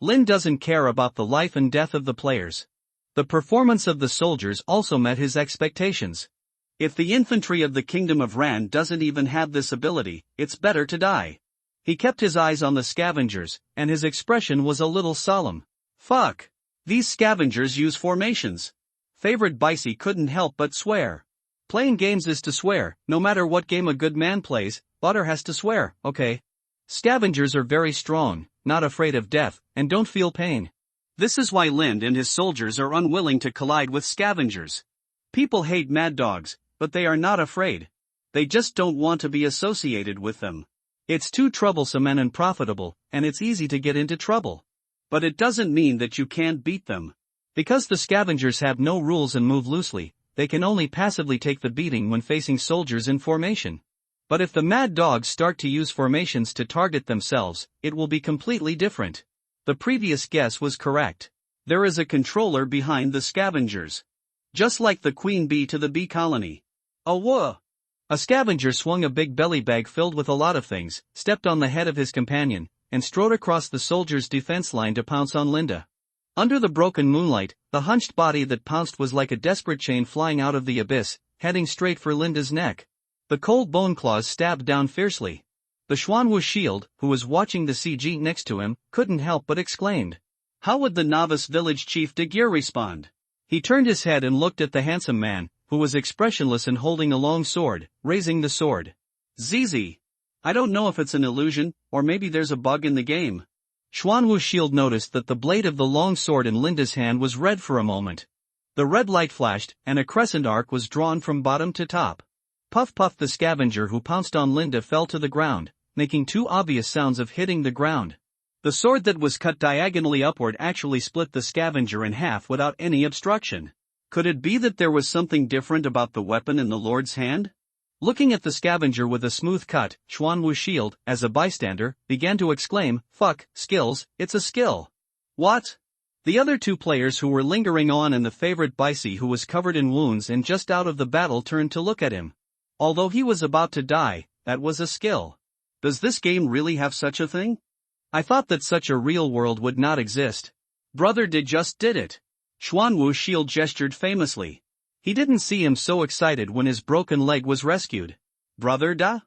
Speaker 1: Lin doesn't care about the life and death of the players. The performance of the soldiers also met his expectations.
Speaker 2: If the infantry of the Kingdom of Ran doesn't even have this ability, it's better to die. He kept his eyes on the scavengers, and his expression was a little solemn.
Speaker 1: Fuck!
Speaker 2: These scavengers use formations. Favorite Bicey couldn't help but swear.
Speaker 1: Playing games is to swear, no matter what game a good man plays, Butter has to swear, okay? Scavengers are very strong, not afraid of death, and don't feel pain.
Speaker 2: This is why Lind and his soldiers are unwilling to collide with scavengers. People hate mad dogs, but they are not afraid. They just don't want to be associated with them.
Speaker 1: It's too troublesome and unprofitable, and it's easy to get into trouble.
Speaker 2: But it doesn't mean that you can't beat them.
Speaker 1: Because the scavengers have no rules and move loosely, they can only passively take the beating when facing soldiers in formation. But if the mad dogs start to use formations to target themselves, it will be completely different. The previous guess was correct.
Speaker 2: There is a controller behind the scavengers. Just like the queen bee to the bee colony.
Speaker 1: Whoa! A scavenger swung a big belly bag filled with a lot of things, stepped on the head of his companion, and strode across the soldier's defense line to pounce on Linda. Under the broken moonlight, the hunched body that pounced was like a desperate chain flying out of the abyss, heading straight for Linda's neck. The cold bone claws stabbed down fiercely. The Xuanwu Shield, who was watching the CG next to him, couldn't help but exclaimed.
Speaker 2: How would the novice village chief de Gear respond?
Speaker 1: He turned his head and looked at the handsome man, who was expressionless and holding a long sword, raising the sword.
Speaker 2: ZZ. I don't know if it's an illusion, or maybe there's a bug in the game.
Speaker 1: Xuanwu Shield noticed that the blade of the long sword in Linda's hand was red for a moment. The red light flashed, and a crescent arc was drawn from bottom to top. Puff puff, the scavenger who pounced on Linda fell to the ground, making 2 obvious sounds of hitting the ground.
Speaker 2: The sword that was cut diagonally upward actually split the scavenger in half without any obstruction. Could it be that there was something different about the weapon in the Lord's hand?
Speaker 1: Looking at the scavenger with a smooth cut, Xuanwu Shield, as a bystander, began to exclaim, "Fuck, skills, it's a skill."
Speaker 2: What?
Speaker 1: The other 2 players who were lingering on and the favorite Bicey, who was covered in wounds and just out of the battle, turned to look at him. Although he was about to die, that was a skill.
Speaker 2: Does this game really have such a thing?
Speaker 1: I thought that such a real world would not exist.
Speaker 2: Brother just did it. Xuanwu Shield gestured famously.
Speaker 1: He didn't see him so excited when his broken leg was rescued.
Speaker 2: Brother da?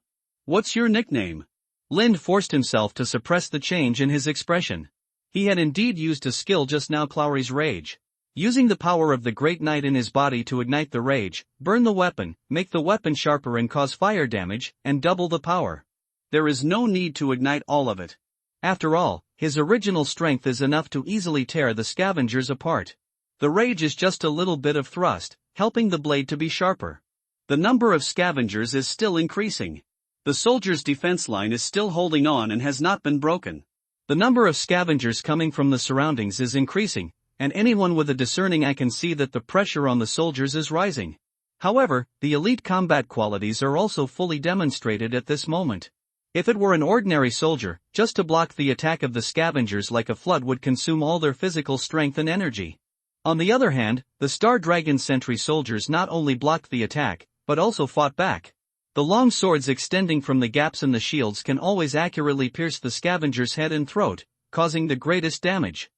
Speaker 2: What's your nickname?
Speaker 1: Lind forced himself to suppress the change in his expression. He had indeed used a skill just now, Clowry's Rage. Using the power of the Great Knight in his body to ignite the rage, burn the weapon, make the weapon sharper and cause fire damage, and double the power.
Speaker 2: There is no need to ignite all of it.
Speaker 1: After all, his original strength is enough to easily tear the scavengers apart. The rage is just a little bit of thrust,
Speaker 2: helping the blade to be sharper. The number of scavengers is still increasing. The soldiers' defense line is still holding on and has not been broken.
Speaker 1: The number of scavengers coming from the surroundings is increasing, and anyone with a discerning eye can see that the pressure on the soldiers is rising. However, the elite combat qualities are also fully demonstrated at this moment. If it were an ordinary soldier, just to block the attack of the scavengers like a flood would consume all their physical strength and energy. On the other hand, the Star Dragon Sentry soldiers not only blocked the attack, but also fought back. The long swords extending from the gaps in the shields can always accurately pierce the scavenger's head and throat, causing the greatest damage.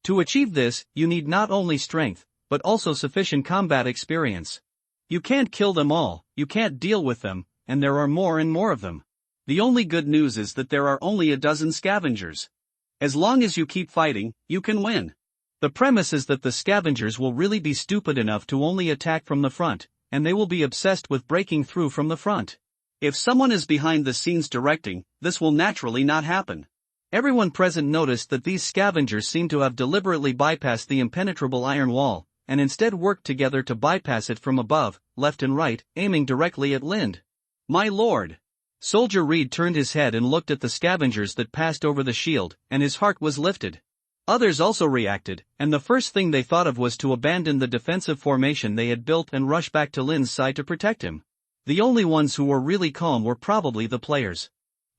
Speaker 1: To achieve this, you need not only strength, but also sufficient combat experience. You can't kill them all, you can't deal with them, and there are more and more of them. The only good news is that there are only a dozen scavengers. As long as you keep fighting, you can win. The premise is that the scavengers will really be stupid enough to only attack from the front, and they will be obsessed with breaking through from the front. If someone is behind the scenes directing, this will naturally not happen. Everyone present noticed that these scavengers seem to have deliberately bypassed the impenetrable iron wall, and instead worked together to bypass it from above, left and right, aiming directly at Lind.
Speaker 2: My lord!
Speaker 1: Soldier Reed turned his head and looked at the scavengers that passed over the shield, and his heart was lifted. Others also reacted, and the first thing they thought of was to abandon the defensive formation they had built and rush back to Lind's side to protect him. The only ones who were really calm were probably the players.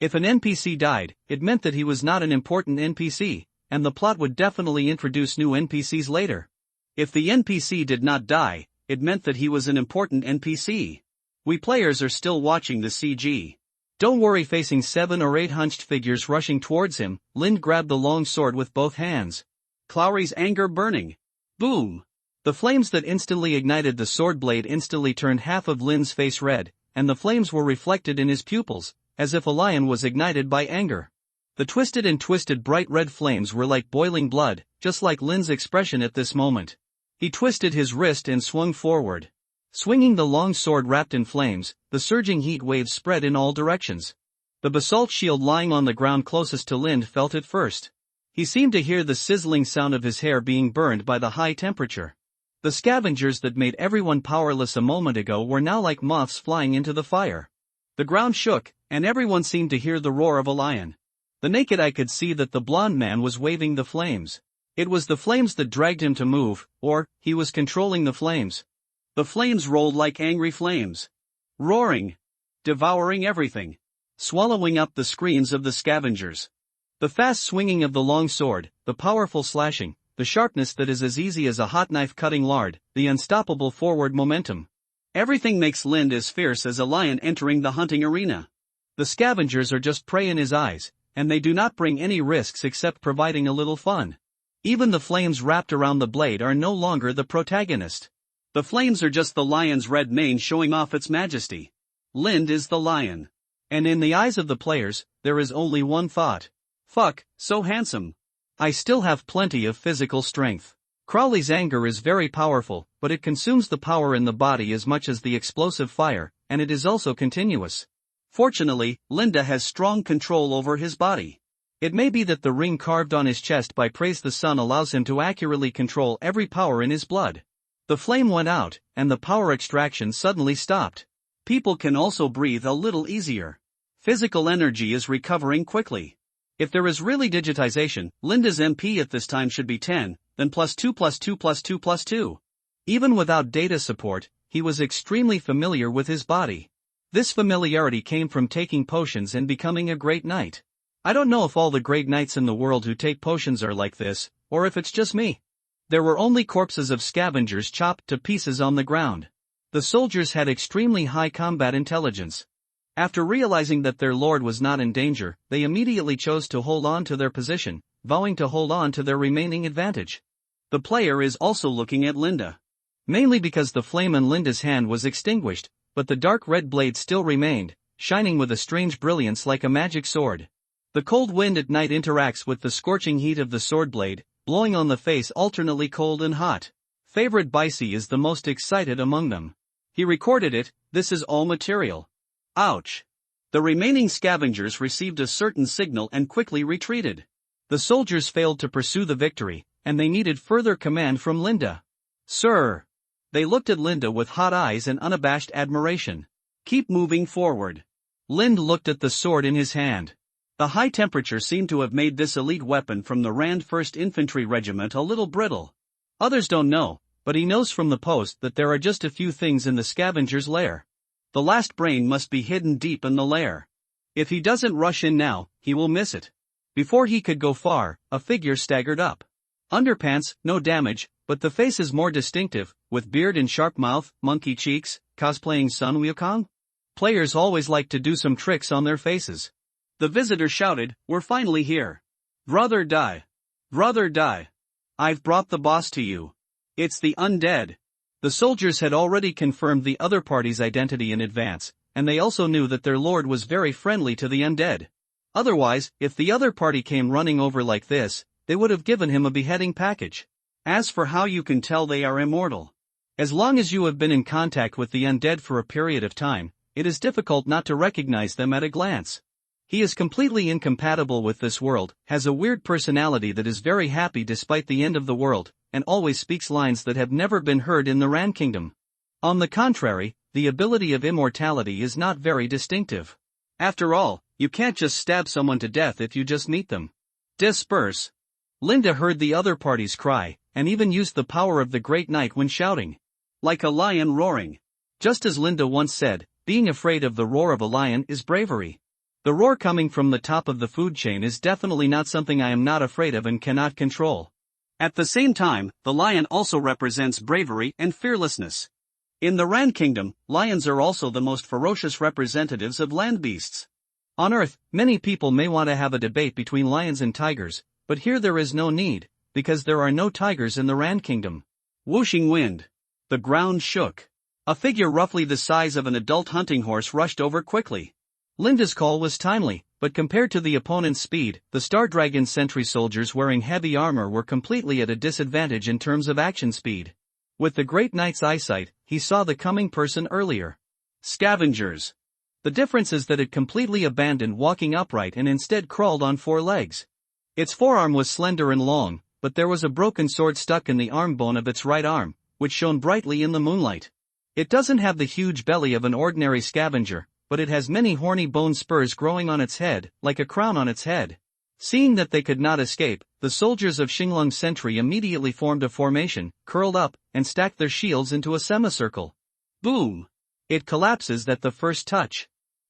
Speaker 1: If an NPC died, it meant that he was not an important NPC, and the plot would definitely introduce new NPCs later. If the NPC did not die, it meant that he was an important NPC. We players are still watching the CG. Don't worry. Facing 7 or 8 hunched figures rushing towards him, Lind grabbed the long sword with both hands.
Speaker 2: Clowry's anger burning. Boom!
Speaker 1: The flames that instantly ignited the sword blade instantly turned half of Lind's face red, and the flames were reflected in his pupils, as if a lion was ignited by anger. The twisted bright red flames were like boiling blood, just like Lind's expression at this moment. He twisted his wrist and swung forward. Swinging the long sword wrapped in flames, the surging heat waves spread in all directions. The basalt shield lying on the ground closest to Lind felt it first. He seemed to hear the sizzling sound of his hair being burned by the high temperature. The scavengers that made everyone powerless a moment ago were now like moths flying into the fire. The ground shook, and everyone seemed to hear the roar of a lion. The naked eye could see that the blond man was waving the flames. It was the flames that dragged him to move, or he was controlling the flames.
Speaker 2: The flames rolled like angry flames. Roaring. Devouring everything. Swallowing up the screams of the scavengers.
Speaker 1: The fast swinging of the long sword, the powerful slashing, the sharpness that is as easy as a hot knife cutting lard, the unstoppable forward momentum.
Speaker 2: Everything makes Lind as fierce as a lion entering the hunting arena.
Speaker 1: The scavengers are just prey in his eyes, and they do not bring any risks except providing a little fun. Even the flames wrapped around the blade are no longer the protagonist.
Speaker 2: The flames are just the lion's red mane showing off its majesty. Lind is the lion.
Speaker 1: And in the eyes of the players, there is only one thought.
Speaker 2: Fuck, so handsome.
Speaker 1: I still have plenty of physical strength. Crowley's anger is very powerful, but it consumes the power in the body as much as the explosive fire, and it is also continuous.
Speaker 2: Fortunately, Linda has strong control over his body.
Speaker 1: It may be that the ring carved on his chest by Praise the Sun allows him to accurately control every power in his blood. The flame went out, and the power extraction suddenly stopped.
Speaker 2: People can also breathe a little easier. Physical energy is recovering quickly. If there is really digitization, Linda's MP at this time should be 10, then +2 +2 +2 +2.
Speaker 1: Even without data support, he was extremely familiar with his body. This familiarity came from taking potions and becoming a great knight. I don't know if all the great knights in the world who take potions are like this, or if it's just me. There were only corpses of scavengers chopped to pieces on the ground. The soldiers had extremely high combat intelligence. After realizing that their lord was not in danger, they immediately chose to hold on to their position, vowing to hold on to their remaining advantage.
Speaker 2: The player is also looking at Linda.
Speaker 1: Mainly because the flame in Linda's hand was extinguished, but the dark red blade still remained, shining with a strange brilliance like a magic sword. The cold wind at night interacts with the scorching heat of the sword blade, blowing on the face alternately cold and hot. Favorite Bicey is the most excited among them. He recorded it, this is all material.
Speaker 2: Ouch. The remaining scavengers received a certain signal and quickly retreated.
Speaker 1: The soldiers failed to pursue the victory, and they needed further command from Linda.
Speaker 2: Sir. They looked at Linda with hot eyes and unabashed admiration. Keep moving forward. Lind looked at the sword in his hand. The high temperature seemed to have made this elite weapon from the Rand 1st Infantry Regiment a little brittle. Others don't know, but he knows from the post that there are just a few things in the scavenger's lair. The last brain must be hidden deep in the lair. If he doesn't rush in now, he will miss it. Before he could go far, a figure staggered up. Underpants, no damage, but the face is more distinctive, with beard and sharp mouth, monkey cheeks, cosplaying Sun Wukong? Players always like to do some tricks on their faces. The visitor shouted, "We're finally here. Brother die. Brother die. I've brought the boss to you. It's the undead." The soldiers had already confirmed the other party's identity in advance, and they also knew that their lord was very friendly to the undead. Otherwise, if the other party came running over like this, they would have given him a beheading package. As for how you can tell they are immortal. As long as you have been in contact with the undead for a period of time, it is difficult not to recognize them at a glance. He is completely incompatible with this world, has a weird personality that is very happy despite the end of the world, and always speaks lines that have never been heard in the Rand Kingdom. On the contrary, the ability of immortality is not very distinctive. After all, you can't just stab someone to death if you just meet them. Disperse. Linda heard the other party's cry, and even used the power of the Great Night when shouting. Like a lion roaring. Just as Linda once said, being afraid of the roar of a lion is bravery. The roar coming from the top of the food chain is definitely not something I am not afraid of and cannot control. At the same time, the lion also represents bravery and fearlessness. In the Rand Kingdom, lions are also the most ferocious representatives of land beasts. On Earth, many people may want to have a debate between lions and tigers, but here there is no need, because there are no tigers in the Rand Kingdom. Whooshing wind. The ground shook. A figure roughly the size of an adult hunting horse rushed over quickly. Linda's call was timely, but compared to the opponent's speed, the Star Dragon sentry soldiers wearing heavy armor were completely at a disadvantage in terms of action speed. With the Great Knight's eyesight, he saw the coming person earlier. Scavengers. The difference is that it completely abandoned walking upright and instead crawled on 4 legs. Its forearm was slender and long, but there was a broken sword stuck in the arm bone of its right arm, which shone brightly in the moonlight. It doesn't have the huge belly of an ordinary scavenger, but it has many horny bone spurs growing on its head, like a crown on its head. Seeing that they could not escape, the soldiers of Xinglong's sentry immediately formed a formation, curled up, and stacked their shields into a semicircle. Boom! It collapses at the first touch.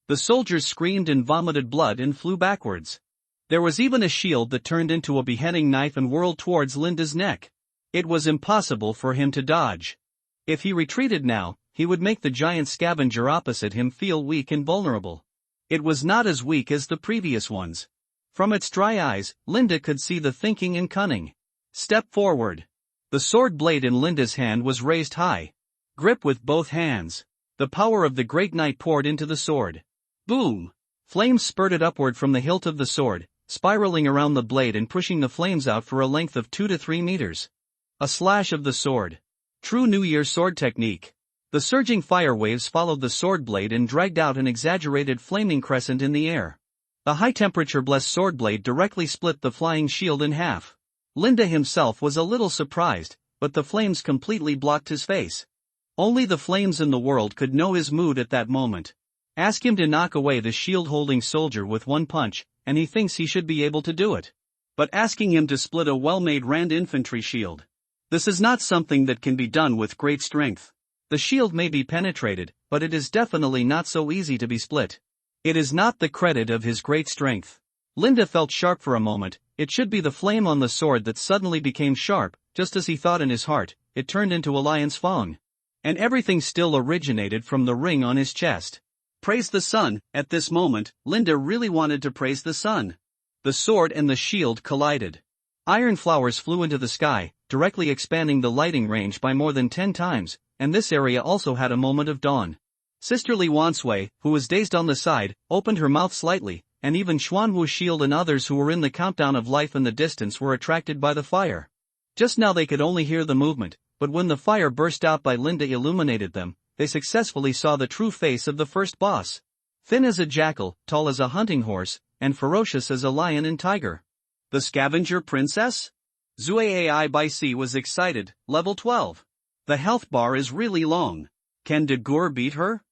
Speaker 2: The soldiers screamed and vomited blood and flew backwards. There was even a shield that turned into a beheading knife and whirled towards Linda's neck. It was impossible for him to dodge. If he retreated now, he would make the giant scavenger opposite him feel weak and vulnerable. It was not as weak as the previous ones. From its dry eyes, Linda could see the thinking and cunning. Step forward. The sword blade in Linda's hand was raised high. Grip with both hands. The power of the Great Knight poured into the sword. Boom! Flames spurted upward from the hilt of the sword, spiraling around the blade and pushing the flames out for a length of 2 to 3 meters. A slash of the sword. True New Year sword technique. The surging fire waves followed the sword blade and dragged out an exaggerated flaming crescent in the air. The high-temperature blessed sword blade directly split the flying shield in half. Linda himself was a little surprised, but the flames completely blocked his face. Only the flames in the world could know his mood at that moment. Ask him to knock away the shield-holding soldier with one punch, and he thinks he should be able to do it. But asking him to split a well-made Rand infantry shield. This is not something that can be done with great strength. The shield may be penetrated, but it is definitely not so easy to be split. It is not the credit of his great strength. Linda felt sharp for a moment. It should be the flame on the sword that suddenly became sharp, just as he thought in his heart. It turned into a lion's fang. And everything still originated from the ring on his chest. Praise the sun. At this moment, Linda really wanted to praise the sun. The sword and the shield collided. Iron flowers flew into the sky, directly expanding the lighting range by more than 10 times, and this area also had a moment of dawn. Sisterly Wansui, who was dazed on the side, opened her mouth slightly, and even Xuanwu's shield and others who were in the countdown of life in the distance were attracted by the fire. Just now they could only hear the movement, but when the fire burst out by Linda illuminated them, they successfully saw the true face of the first boss. Thin as a jackal, tall as a hunting horse, and ferocious as a lion and tiger. The Scavenger Princess? Zui Ai by C was excited, level 12. The health bar is really long. Can De Goor beat her?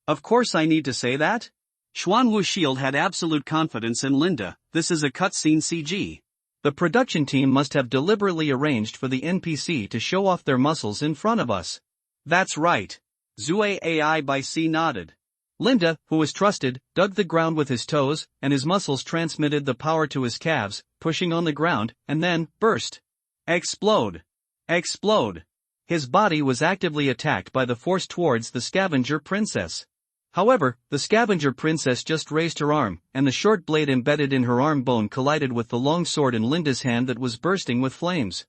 Speaker 2: Of course I need to say that. Xuanwu Shield had absolute confidence in Linda. This is a cutscene CG.
Speaker 1: The production team must have deliberately arranged for the NPC to show off their muscles in front of us.
Speaker 2: That's right. Zue AI by C nodded.
Speaker 1: Linda, who was trusted, dug the ground with his toes, and his muscles transmitted the power to his calves, pushing on the ground, and then, burst.
Speaker 2: Explode. Explode.
Speaker 1: His body was actively attacked by the force towards the scavenger princess. However, the scavenger princess just raised her arm, and the short blade embedded in her arm bone collided with the long sword in Linda's hand that was bursting with flames.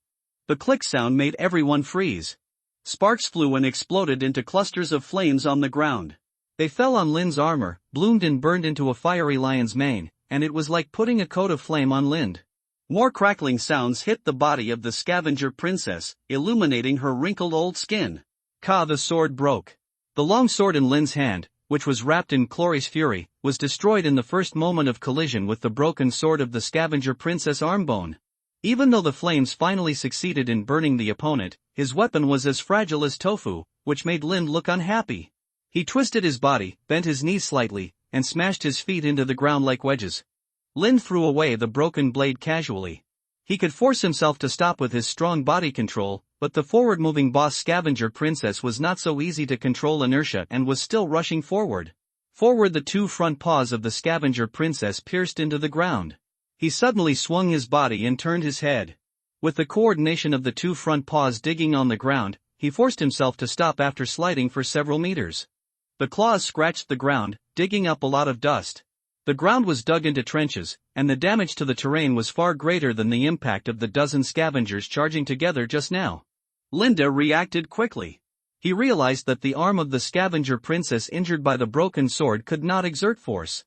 Speaker 2: The click sound made everyone freeze. Sparks flew and exploded into clusters of flames on the ground.
Speaker 1: They fell on Lin's armor, bloomed and burned into a fiery lion's mane, and it was like putting a coat of flame on Lind.
Speaker 2: More crackling sounds hit the body of the scavenger princess, illuminating her wrinkled old skin.
Speaker 1: The sword broke. The long sword in Lin's hand, which was wrapped in Clory's fury, was destroyed in the first moment of collision with the broken sword of the scavenger princess armbone. Even though the flames finally succeeded in burning the opponent, his weapon was as fragile as tofu, which made Lind look unhappy. He twisted his body, bent his knees slightly, and smashed his feet into the ground like wedges. Lind threw away the broken blade casually. He could force himself to stop with his strong body control, but the forward-moving boss scavenger princess was not so easy to control inertia and was still rushing forward. Forward, the two front paws of the scavenger princess pierced into the ground. He suddenly swung his body and turned his head. With the coordination of the two front paws digging on the ground, he forced himself to stop after sliding for several meters. The claws scratched the ground, digging up a lot of dust. The ground was dug into trenches, and the damage to the terrain was far greater than the impact of the dozen scavengers charging together just now.
Speaker 2: Linda reacted quickly.
Speaker 1: He realized that the arm of the scavenger princess injured by the broken sword could not exert force.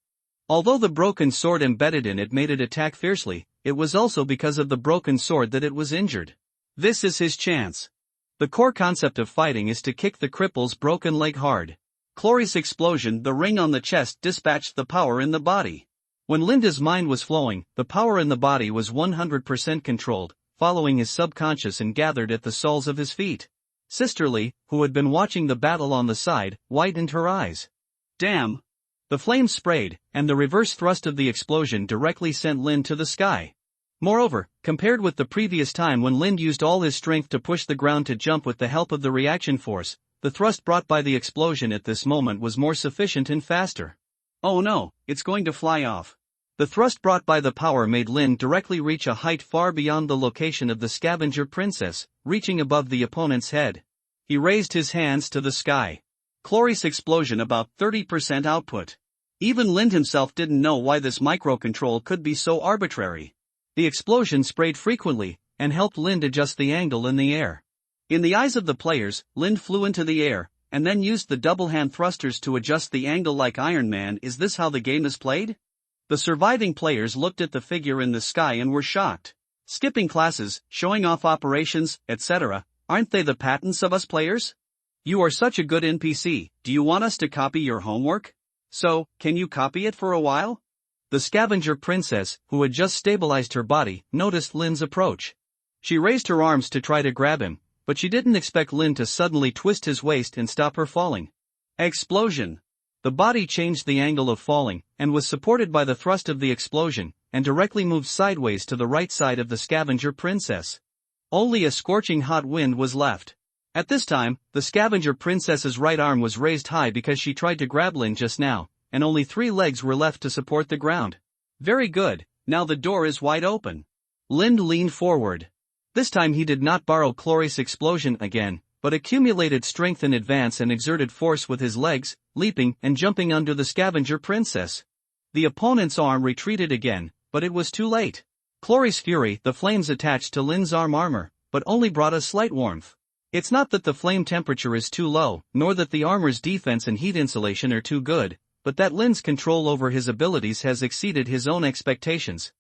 Speaker 1: Although the broken sword embedded in it made it attack fiercely, it was also because of the broken sword that it was injured.
Speaker 2: This is his chance.
Speaker 1: The core concept of fighting is to kick the cripple's broken leg hard.
Speaker 2: Clory's explosion, the ring on the chest, dispatched the power in the body.
Speaker 1: When Linda's mind was flowing, the power in the body was 100% controlled, following his subconscious and gathered at the soles of his feet. Sisterly, who had been watching the battle on the side, widened her eyes.
Speaker 2: Damn!
Speaker 1: The flames sprayed, and the reverse thrust of the explosion directly sent Lind to the sky. Moreover, compared with the previous time when Lind used all his strength to push the ground to jump with the help of the reaction force, the thrust brought by the explosion at this moment was more sufficient and faster.
Speaker 2: Oh no, it's going to fly off.
Speaker 1: The thrust brought by the power made Lind directly reach a height far beyond the location of the scavenger princess, reaching above the opponent's head. He raised his hands to the sky.
Speaker 2: Clory's explosion, about 30% output. Even Lind himself didn't know why this microcontrol could be so arbitrary.
Speaker 1: The explosion sprayed frequently, and helped Lind adjust the angle in the air.
Speaker 2: In the eyes of the players, Lind flew into the air, and then used the double-hand thrusters to adjust the angle like Iron Man. Is this how the game is played? The surviving players looked at the figure in the sky and were shocked. Skipping classes, showing off operations, etc., aren't they the patents of us players? You are such a good NPC, do you want us to copy your homework? So, can you copy it for a while?
Speaker 1: The scavenger princess, who had just stabilized her body, noticed Lind's approach. She raised her arms to try to grab him, but she didn't expect Lind to suddenly twist his waist and stop her falling.
Speaker 2: Explosion!
Speaker 1: The body changed the angle of falling, and was supported by the thrust of the explosion, and directly moved sideways to the right side of the scavenger princess. Only a scorching hot wind was left. At this time, the scavenger princess's right arm was raised high because she tried to grab Lind just now, and only 3 legs were left to support the ground.
Speaker 2: Very good, now the door is wide open.
Speaker 1: Lind leaned forward. This time he did not borrow Clory's explosion again, but accumulated strength in advance and exerted force with his legs, leaping and jumping under the scavenger princess. The opponent's arm retreated again, but it was too late. Clory's fury, the flames attached to Lind's armor, but only brought a slight warmth. It's not that the flame temperature is too low, nor that the armor's defense and heat insulation are too good, but that Lind's control over his abilities has exceeded his own expectations.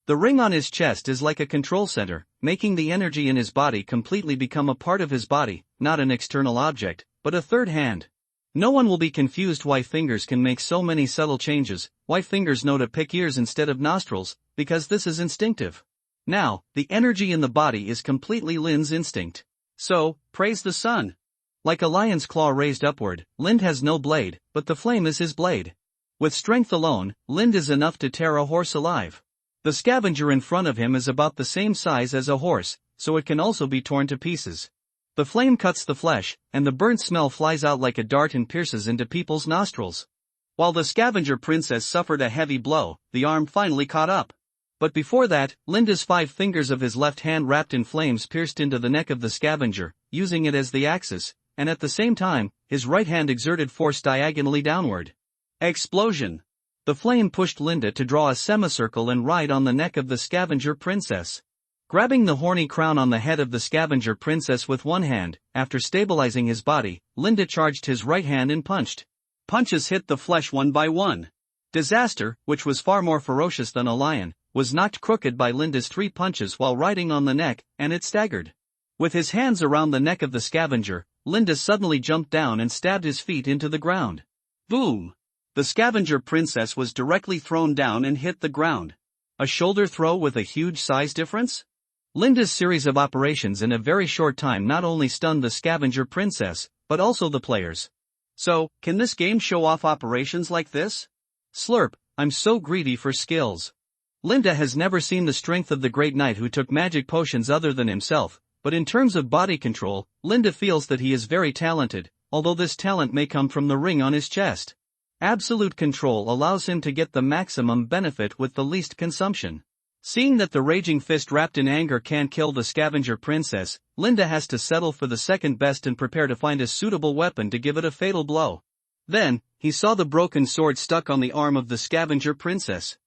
Speaker 1: The ring on his chest is like a control center, making the energy in his body completely become a part of his body, not an external object, but a third hand. No one will be confused why fingers can make so many subtle changes, why fingers know to pick ears instead of nostrils, because this is instinctive. Now, the energy in the body is completely Lind's instinct.
Speaker 2: So, praise the sun.
Speaker 1: Like a lion's claw raised upward, Lind has no blade, but the flame is his blade. With strength alone, Lind is enough to tear a horse alive. The scavenger in front of him is about the same size as a horse, so it can also be torn to pieces. The flame cuts the flesh, and the burnt smell flies out like a dart and pierces into people's nostrils.
Speaker 2: While the scavenger princess suffered a heavy blow, the arm finally caught up.
Speaker 1: But before that, Linda's 5 fingers of his left hand wrapped in flames pierced into the neck of the scavenger, using it as the axis, and at the same time, his right hand exerted force diagonally downward.
Speaker 2: Explosion!
Speaker 1: The flame pushed Linda to draw a semicircle and ride on the neck of the scavenger princess. Grabbing the horny crown on the head of the scavenger princess with one hand, after stabilizing his body, Linda charged his right hand and punched.
Speaker 2: Punches hit the flesh one by one.
Speaker 1: Disaster, which was far more ferocious than a lion, was knocked crooked by Linda's 3 punches while riding on the neck, and it staggered. With his hands around the neck of the scavenger, Linda suddenly jumped down and stabbed his feet into the ground.
Speaker 2: Boom! The scavenger princess was directly thrown down and hit the ground.
Speaker 1: A shoulder throw with a huge size difference? Linda's series of operations in a very short time not only stunned the scavenger princess, but also the players.
Speaker 2: So, can this game show off operations like this?
Speaker 1: Slurp, I'm so greedy for skills. Linda has never seen the strength of the great knight who took magic potions other than himself, but in terms of body control, Linda feels that he is very talented, although this talent may come from the ring on his chest. Absolute control allows him to get the maximum benefit with the least consumption. Seeing that the raging fist wrapped in anger can't kill the scavenger princess, Linda has to settle for the second best and prepare to find a suitable weapon to give it a fatal blow. Then, he saw the broken sword stuck on the arm of the scavenger princess.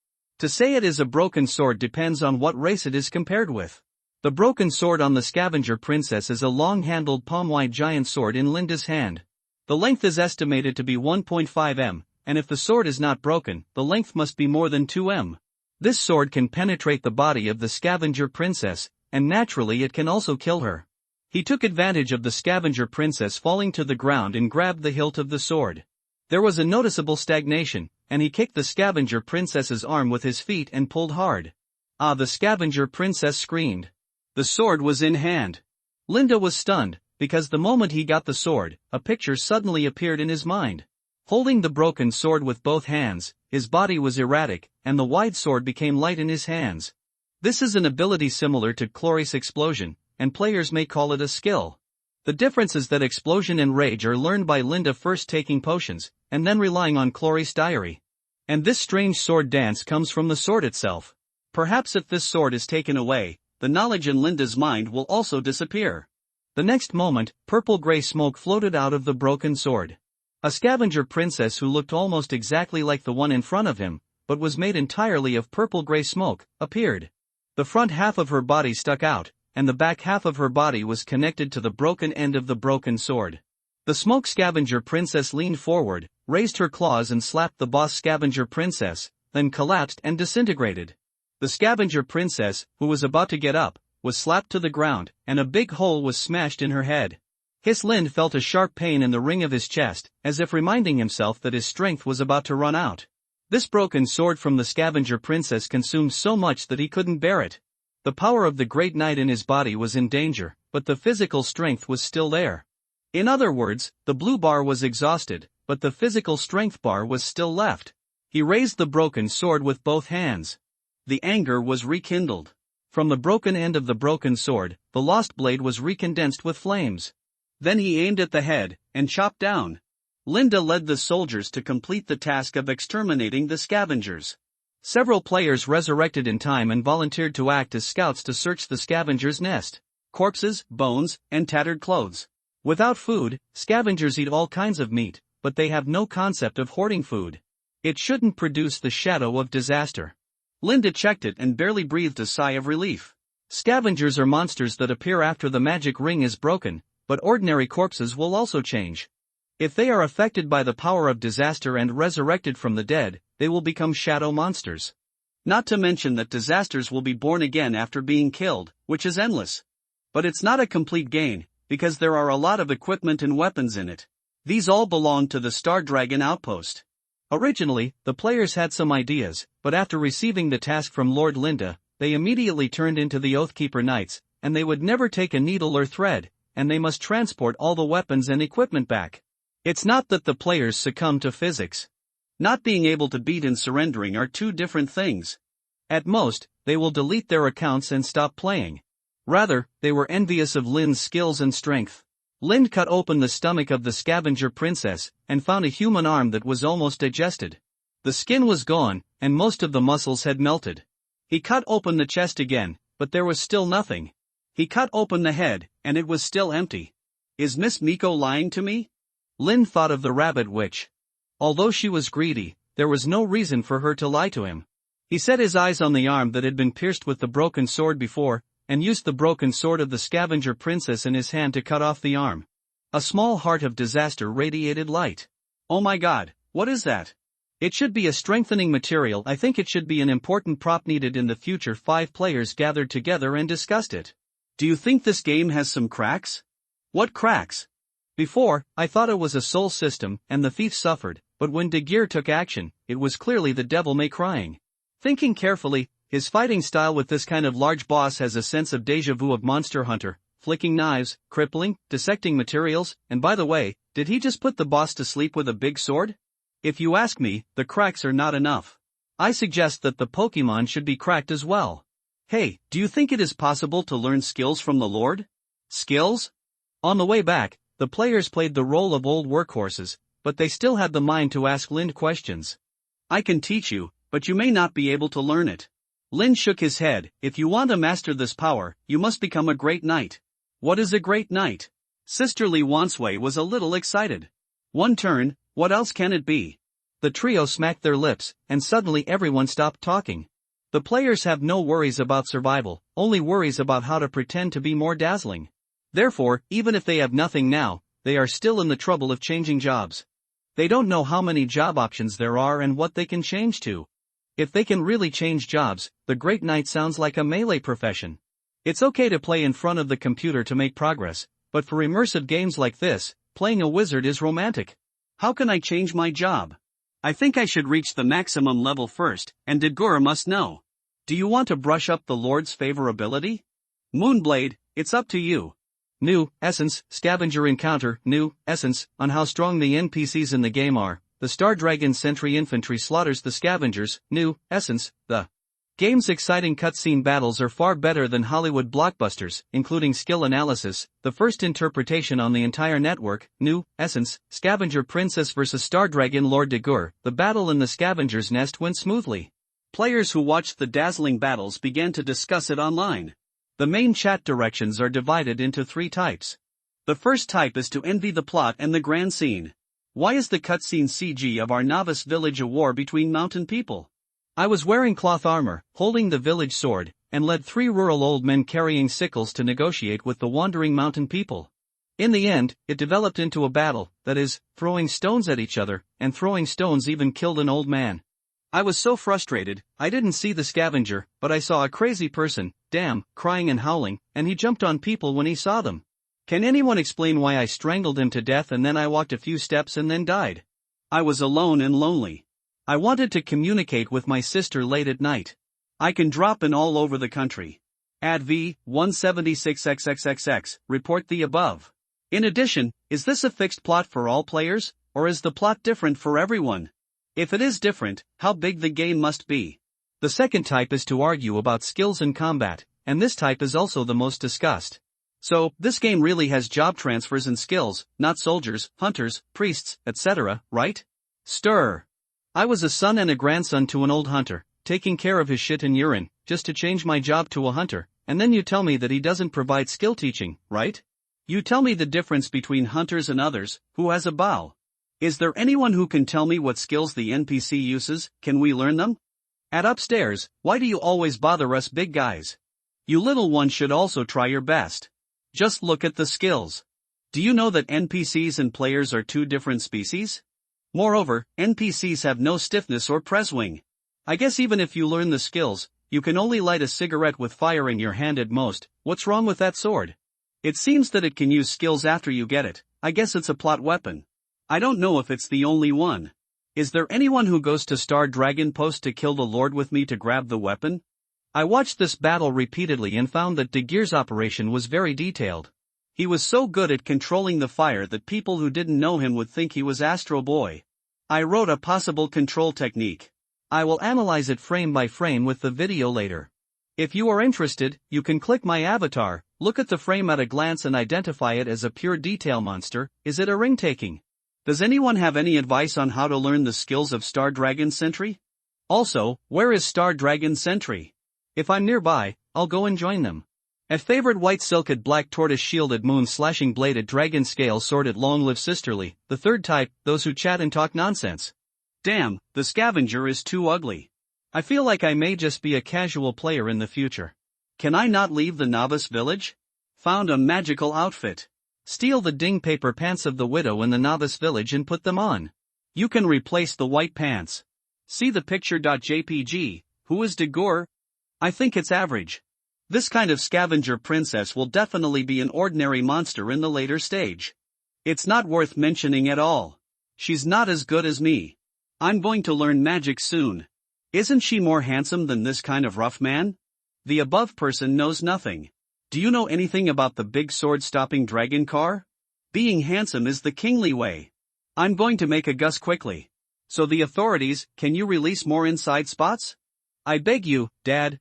Speaker 1: To say it is a broken sword depends on what race it is compared with. The broken sword on the scavenger princess is a long-handled palm-wide giant sword in Linda's hand. The length is estimated to be 1.5 m, and if the sword is not broken, the length must be more than 2 m. This sword can penetrate the body of the scavenger princess, and naturally it can also kill her. He took advantage of the scavenger princess falling to the ground and grabbed the hilt of the sword. There was a noticeable stagnation, and he kicked the scavenger princess's arm with his feet and pulled hard. Ah, the scavenger princess screamed. The sword was in hand. Linda was stunned, because the moment he got the sword, a picture suddenly appeared in his mind. Holding the broken sword with both hands, his body was erratic, and the wide sword became light in his hands. This is an ability similar to Cloris Explosion, and players may call it a skill. The difference is that Explosion and Rage are learned by Linda first taking potions, and then relying on Cloris' diary. And this strange sword dance comes from the sword itself. Perhaps if this sword is taken away, the knowledge in Linda's mind will also disappear. The next moment, purple-gray smoke floated out of the broken sword. A scavenger princess who looked almost exactly like the one in front of him, but was made entirely of purple-gray smoke, appeared. The front half of her body stuck out, and the back half of her body was connected to the broken end of the broken sword. The smoke scavenger princess leaned forward, raised her claws and slapped the boss scavenger princess, then collapsed and disintegrated. The scavenger princess, who was about to get up, was slapped to the ground, and a big hole was smashed in her head. Lind felt a sharp pain in the ring of his chest, as if reminding himself that his strength was about to run out. This broken sword from the scavenger princess consumed so much that he couldn't bear it. The power of the great knight in his body was in danger, but the physical strength was still there. In other words, the blue bar was exhausted, but the physical strength bar was still left. He raised the broken sword with both hands. The anger was rekindled. From the broken end of the broken sword, the lost blade was recondensed with flames. Then he aimed at the head, and chopped down. Linda led the soldiers to complete the task of exterminating the scavengers. Several players resurrected in time and volunteered to act as scouts to search the scavenger's nest. Corpses, bones, and tattered clothes. Without food, scavengers eat all kinds of meat, but they have no concept of hoarding food. It shouldn't produce the shadow of disaster. Linda checked it and barely breathed a sigh of relief. Scavengers are monsters that appear after the magic ring is broken, but ordinary corpses will also change. If they are affected by the power of disaster and resurrected from the dead, they will become shadow monsters. Not to mention that disasters will be born again after being killed, which is endless. But it's not a complete game, because there are a lot of equipment and weapons in it. These all belong to the Star Dragon outpost. Originally, the players had some ideas, but after receiving the task from Lord Linda, they immediately turned into the Oathkeeper Knights, and they would never take a needle or thread, and they must transport all the weapons and equipment back. It's not that the players succumb to physics.
Speaker 2: Not being able to beat and surrendering are two different things.
Speaker 1: At most, they will delete their accounts and stop playing. Rather, they were envious of Lin's skills and strength. Lin cut open the stomach of the scavenger princess, and found a human arm that was almost digested. The skin was gone, and most of the muscles had melted. He cut open the chest again, but there was still nothing. He cut open the head, and it was still empty.
Speaker 2: Is Miss Miko lying to me?
Speaker 1: Lin thought of the rabbit witch. Although she was greedy, there was no reason for her to lie to him. He set his eyes on the arm that had been pierced with the broken sword before, and used the broken sword of the scavenger princess in his hand to cut off the arm. A small heart of disaster radiated light.
Speaker 2: Oh my god, what is that?
Speaker 1: It should be a strengthening material. I think it should be an important prop needed in the future. 5 players gathered together and discussed it.
Speaker 2: Do you think this game has some cracks? What cracks?
Speaker 1: Before, I thought it was a soul system, and the thief suffered, but when De Geer took action, it was clearly the devil may crying. Thinking carefully, his fighting style with this kind of large boss has a sense of déjà vu of Monster Hunter, flicking knives, crippling, dissecting materials, and by the way, did he just put the boss to sleep with a big sword? If you ask me, the cracks are not enough. I suggest that the Pokemon should be cracked as well.
Speaker 2: Hey, do you think it is possible to learn skills from the Lord? Skills?
Speaker 1: On the way back, the players played the role of old workhorses, but they still had the mind to ask Lin questions.
Speaker 2: I can teach you, but you may not be able to learn it. Lin shook his head. If you want to master this power, you must become a great knight.
Speaker 1: What is a great knight?
Speaker 2: Sisterly Wansway was a little excited. One turn, what else can it be?
Speaker 1: The trio smacked their lips, and suddenly everyone stopped talking. The players have no worries about survival, only worries about how to pretend to be more dazzling. Therefore, even if they have nothing now, they are still in the trouble of changing jobs. They don't know how many job options there are and what they can change to. If they can really change jobs, the Great Knight sounds like a melee profession. It's okay to play in front of the computer to make progress, but for immersive games like this, playing a wizard is romantic.
Speaker 2: How can I change my job? I think I should reach the maximum level first, and De Geer must know.
Speaker 1: Do you want to brush up the Lord's favorability?
Speaker 2: Moonblade, it's up to you.
Speaker 1: New Essence, Scavenger Encounter, New Essence, on how strong the NPCs in the game are. The Star Dragon Sentry Infantry slaughters the scavengers. New Essence, the game's exciting cutscene battles are far better than Hollywood blockbusters, including skill analysis, the first interpretation on the entire network. New Essence, Scavenger Princess vs Star Dragon Lord De Geer. The battle in the Scavenger's Nest went smoothly.
Speaker 2: Players who watched the dazzling battles began to discuss it online.
Speaker 1: The main chat directions are divided into 3 types.
Speaker 2: The first type is to envy the plot and the grand scene. Why is the cutscene CG of our novice village a war between mountain people?
Speaker 1: I was wearing cloth armor, holding the village sword, and led 3 rural old men carrying sickles to negotiate with the wandering mountain people. In the end, it developed into a battle, that is, throwing stones at each other, and throwing stones even killed an old man. I was so frustrated, I didn't see the scavenger, but I saw a crazy person, damn, crying and howling, and he jumped on people when he saw them. Can anyone explain why I strangled him to death and then I walked a few steps and then died?
Speaker 2: I was alone and lonely.
Speaker 1: I wanted to communicate with my sister late at night.
Speaker 2: I can drop in all over the country. Add V176XXXX, report the above. In addition, is this a fixed plot for all players, or is the plot different for everyone? If it is different, how big the game must be.
Speaker 1: The second type is to argue about skills in combat, and this type is also the most discussed.
Speaker 2: So, this game really has job transfers and skills, not soldiers, hunters, priests, etc., right?
Speaker 1: Stir. I was a son and a grandson to an old hunter, taking care of his shit and urine, just to change my job to a hunter, and then you tell me that he doesn't provide skill teaching, right?
Speaker 2: You tell me the difference between hunters and others, who has a bow. Is there anyone who can tell me what skills the NPC uses? Can we learn them?
Speaker 1: At upstairs, why do you always bother us big guys?
Speaker 2: You little ones should also try your best. Just look at the skills. Do you know that NPCs and players are 2 different species? Moreover, NPCs have no stiffness or press wing. I guess even if you learn the skills, you can only light a cigarette with fire in your hand at most. What's wrong with that sword? It seems that it can use skills after you get it. I guess it's a plot weapon. I don't know if it's the only one. Is there anyone who goes to Star Dragon Post to kill the Lord with me to grab the weapon?
Speaker 1: I watched this battle repeatedly and found that De Geer's operation was very detailed.
Speaker 2: He was so good at controlling the fire that people who didn't know him would think he was Astro Boy. I wrote a possible control technique.
Speaker 1: I will analyze it frame by frame with the video later. If you are interested, you can click my avatar, look at the frame at a glance and identify it as a pure detail monster. Is it a ring taking?
Speaker 2: Does anyone have any advice on how to learn the skills of Star Dragon Sentry? Also, where is Star Dragon Sentry?
Speaker 1: If I'm nearby, I'll go and join them. At favorite white silked black tortoise shielded moon slashing bladed dragon scale sworded long live sisterly, the third type, those who chat and talk nonsense.
Speaker 2: Damn, the scavenger is too ugly.
Speaker 1: I feel like I may just be a casual player in the future.
Speaker 2: Can I not leave the novice village? Found a magical outfit.
Speaker 1: Steal the ding paper pants of the widow in the novice village and put them on.
Speaker 2: You can replace the white pants. See the picture.jpg, who is Degor? I think it's average. This kind of scavenger princess will definitely be an ordinary monster in the later stage. It's not worth mentioning at all. She's not as good as me. I'm going to learn magic soon. Isn't she more handsome than this kind of rough man? The above person knows nothing. Do you know anything about the big sword-stopping dragon car? Being handsome is the kingly way. I'm going to make a guess quickly. So the authorities, can you release more inside spots?
Speaker 1: I beg you, Dad,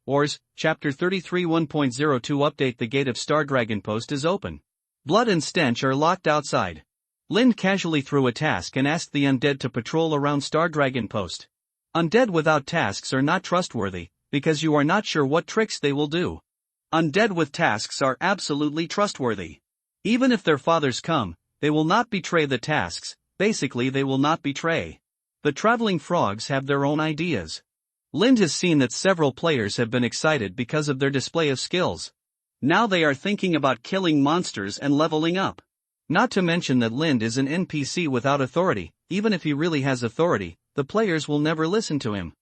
Speaker 1: Ors, Chapter 33 1.02 Update. The gate of Star Dragon Post is open. Blood and stench are locked outside. Lind casually threw a task and asked the undead to patrol around Star Dragon Post. Undead without tasks are not trustworthy, because you are not sure what tricks they will do.
Speaker 2: Undead with tasks are absolutely trustworthy.
Speaker 1: Even if their fathers come, they will not betray the tasks, basically they will not betray. The traveling frogs have their own ideas. Lind has seen that several players have been excited because of their display of skills.
Speaker 2: Now they are thinking about killing monsters and leveling up.
Speaker 1: Not to mention that Lind is an NPC without authority. Even if he really has authority, the players will never listen to him.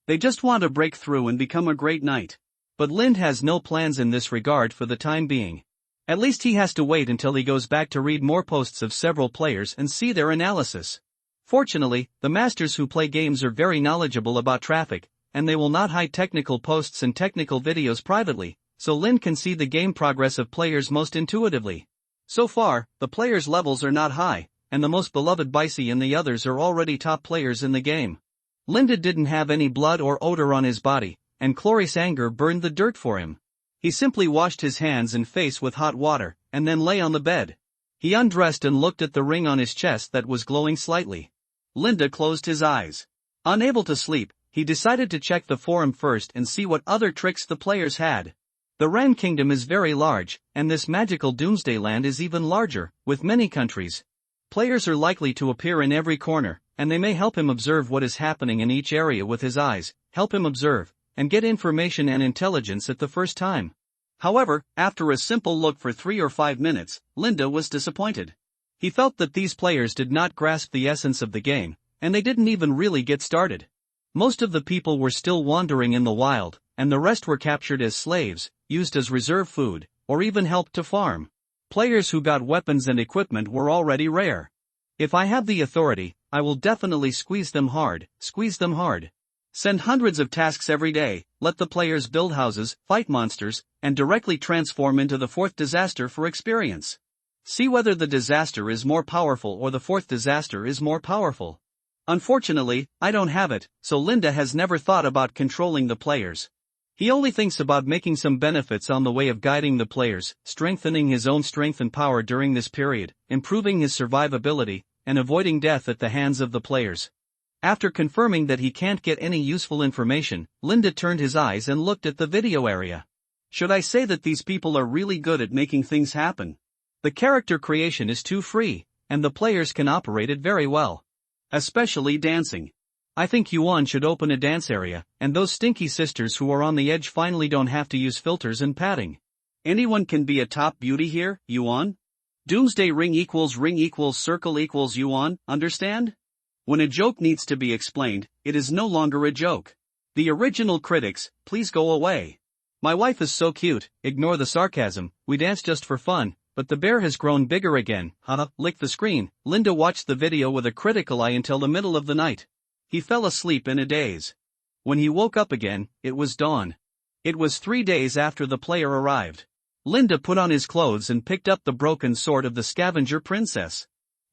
Speaker 2: They just want to break through and become a great knight.
Speaker 1: But Lind has no plans in this regard for the time being. At least he has to wait until he goes back to read more posts of several players and see their analysis. Fortunately, the masters who play games are very knowledgeable about traffic, and they will not hide technical posts and technical videos privately, so Lind can see the game progress of players most intuitively. So far, the players' levels are not high, and the most beloved Bicey and the others are already top players in the game. Linda didn't have any blood or odor on his body, and Cloris' anger burned the dirt for him. He simply washed his hands and face with hot water, and then lay on the bed. He undressed and looked at the ring on his chest that was glowing slightly.
Speaker 2: Linda closed his eyes.
Speaker 1: Unable to sleep, he decided to check the forum first and see what other tricks the players had. The Ren Kingdom is very large, and this magical Doomsday Land is even larger, with many countries. Players are likely to appear in every corner, and they may help him observe what is happening in each area with his eyes, help him observe, and get information and intelligence at the first time.
Speaker 2: However, after a simple look for 3 or 5 minutes, Linda was disappointed.
Speaker 1: He felt that these players did not grasp the essence of the game, and they didn't even really get started. Most of the people were still wandering in the wild, and the rest were captured as slaves, used as reserve food, or even helped to farm. Players who got weapons and equipment were already rare. If I have the authority, I will definitely squeeze them hard. Send hundreds of tasks every day, let the players build houses, fight monsters, and directly transform into the fourth disaster for experience. See whether the disaster is more powerful or the fourth disaster is more powerful. Unfortunately, I don't have it, so Linda has never thought about controlling the players. He only thinks about making some benefits on the way of guiding the players, strengthening his own strength and power during this period, improving his survivability, and avoiding death at the hands of the players. After confirming that he can't get any useful information, Linda turned his eyes and looked at the video area. Should I say that these people are really good at making things happen? The character creation is too free, and the players can operate it very well. Especially dancing. I think Yuan should open a dance area, and those stinky sisters who are on the edge finally don't have to use filters and padding.
Speaker 2: Anyone can be a top beauty here, Yuan? Doomsday ring equals circle equals Yuan, understand? When a joke needs to be explained, it is no longer a joke. The original critics, please go away.
Speaker 1: My wife is so cute, ignore the sarcasm, we dance just for fun, but the bear has grown bigger again, haha, lick the screen. Linda watched the video with a critical eye until the middle of the night. He fell asleep in a daze. When he woke up again, it was dawn. It was 3 days after the player arrived.
Speaker 2: Linda put on his clothes and picked up the broken sword of the scavenger princess.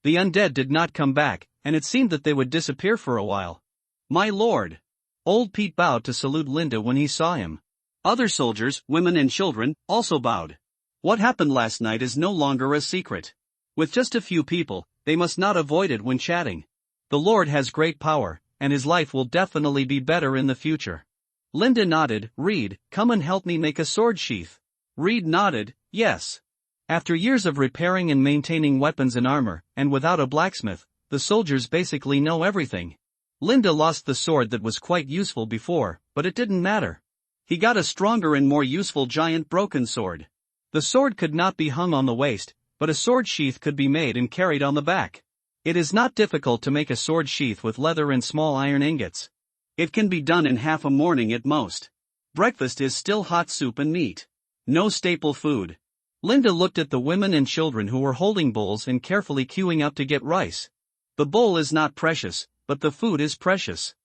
Speaker 2: The undead did not come back, and it seemed that they would disappear for a while. My lord! Old Pete bowed to salute Linda when he saw him. Other soldiers, women and children, also bowed. What happened last night is no longer a secret. With just a few people, they must not avoid it when chatting. The Lord has great power, and his life will definitely be better in the future. Linda nodded. Reed, come and help me make a sword sheath. Reed nodded, yes. After years of repairing and maintaining weapons and armor, and without a blacksmith, the soldiers basically know everything. Linda lost the sword that was quite useful before, but it didn't matter. He got a stronger and more useful giant broken sword. The sword could not be hung on the waist, but a sword sheath could be made and carried on the back. It is not difficult to make a sword sheath with leather and small iron ingots. It can be done in half a morning at most. Breakfast is still hot soup and meat. No staple food. Linda looked at the women and children who were holding bowls and carefully queuing up to get rice. The bowl is not precious, but the food is precious.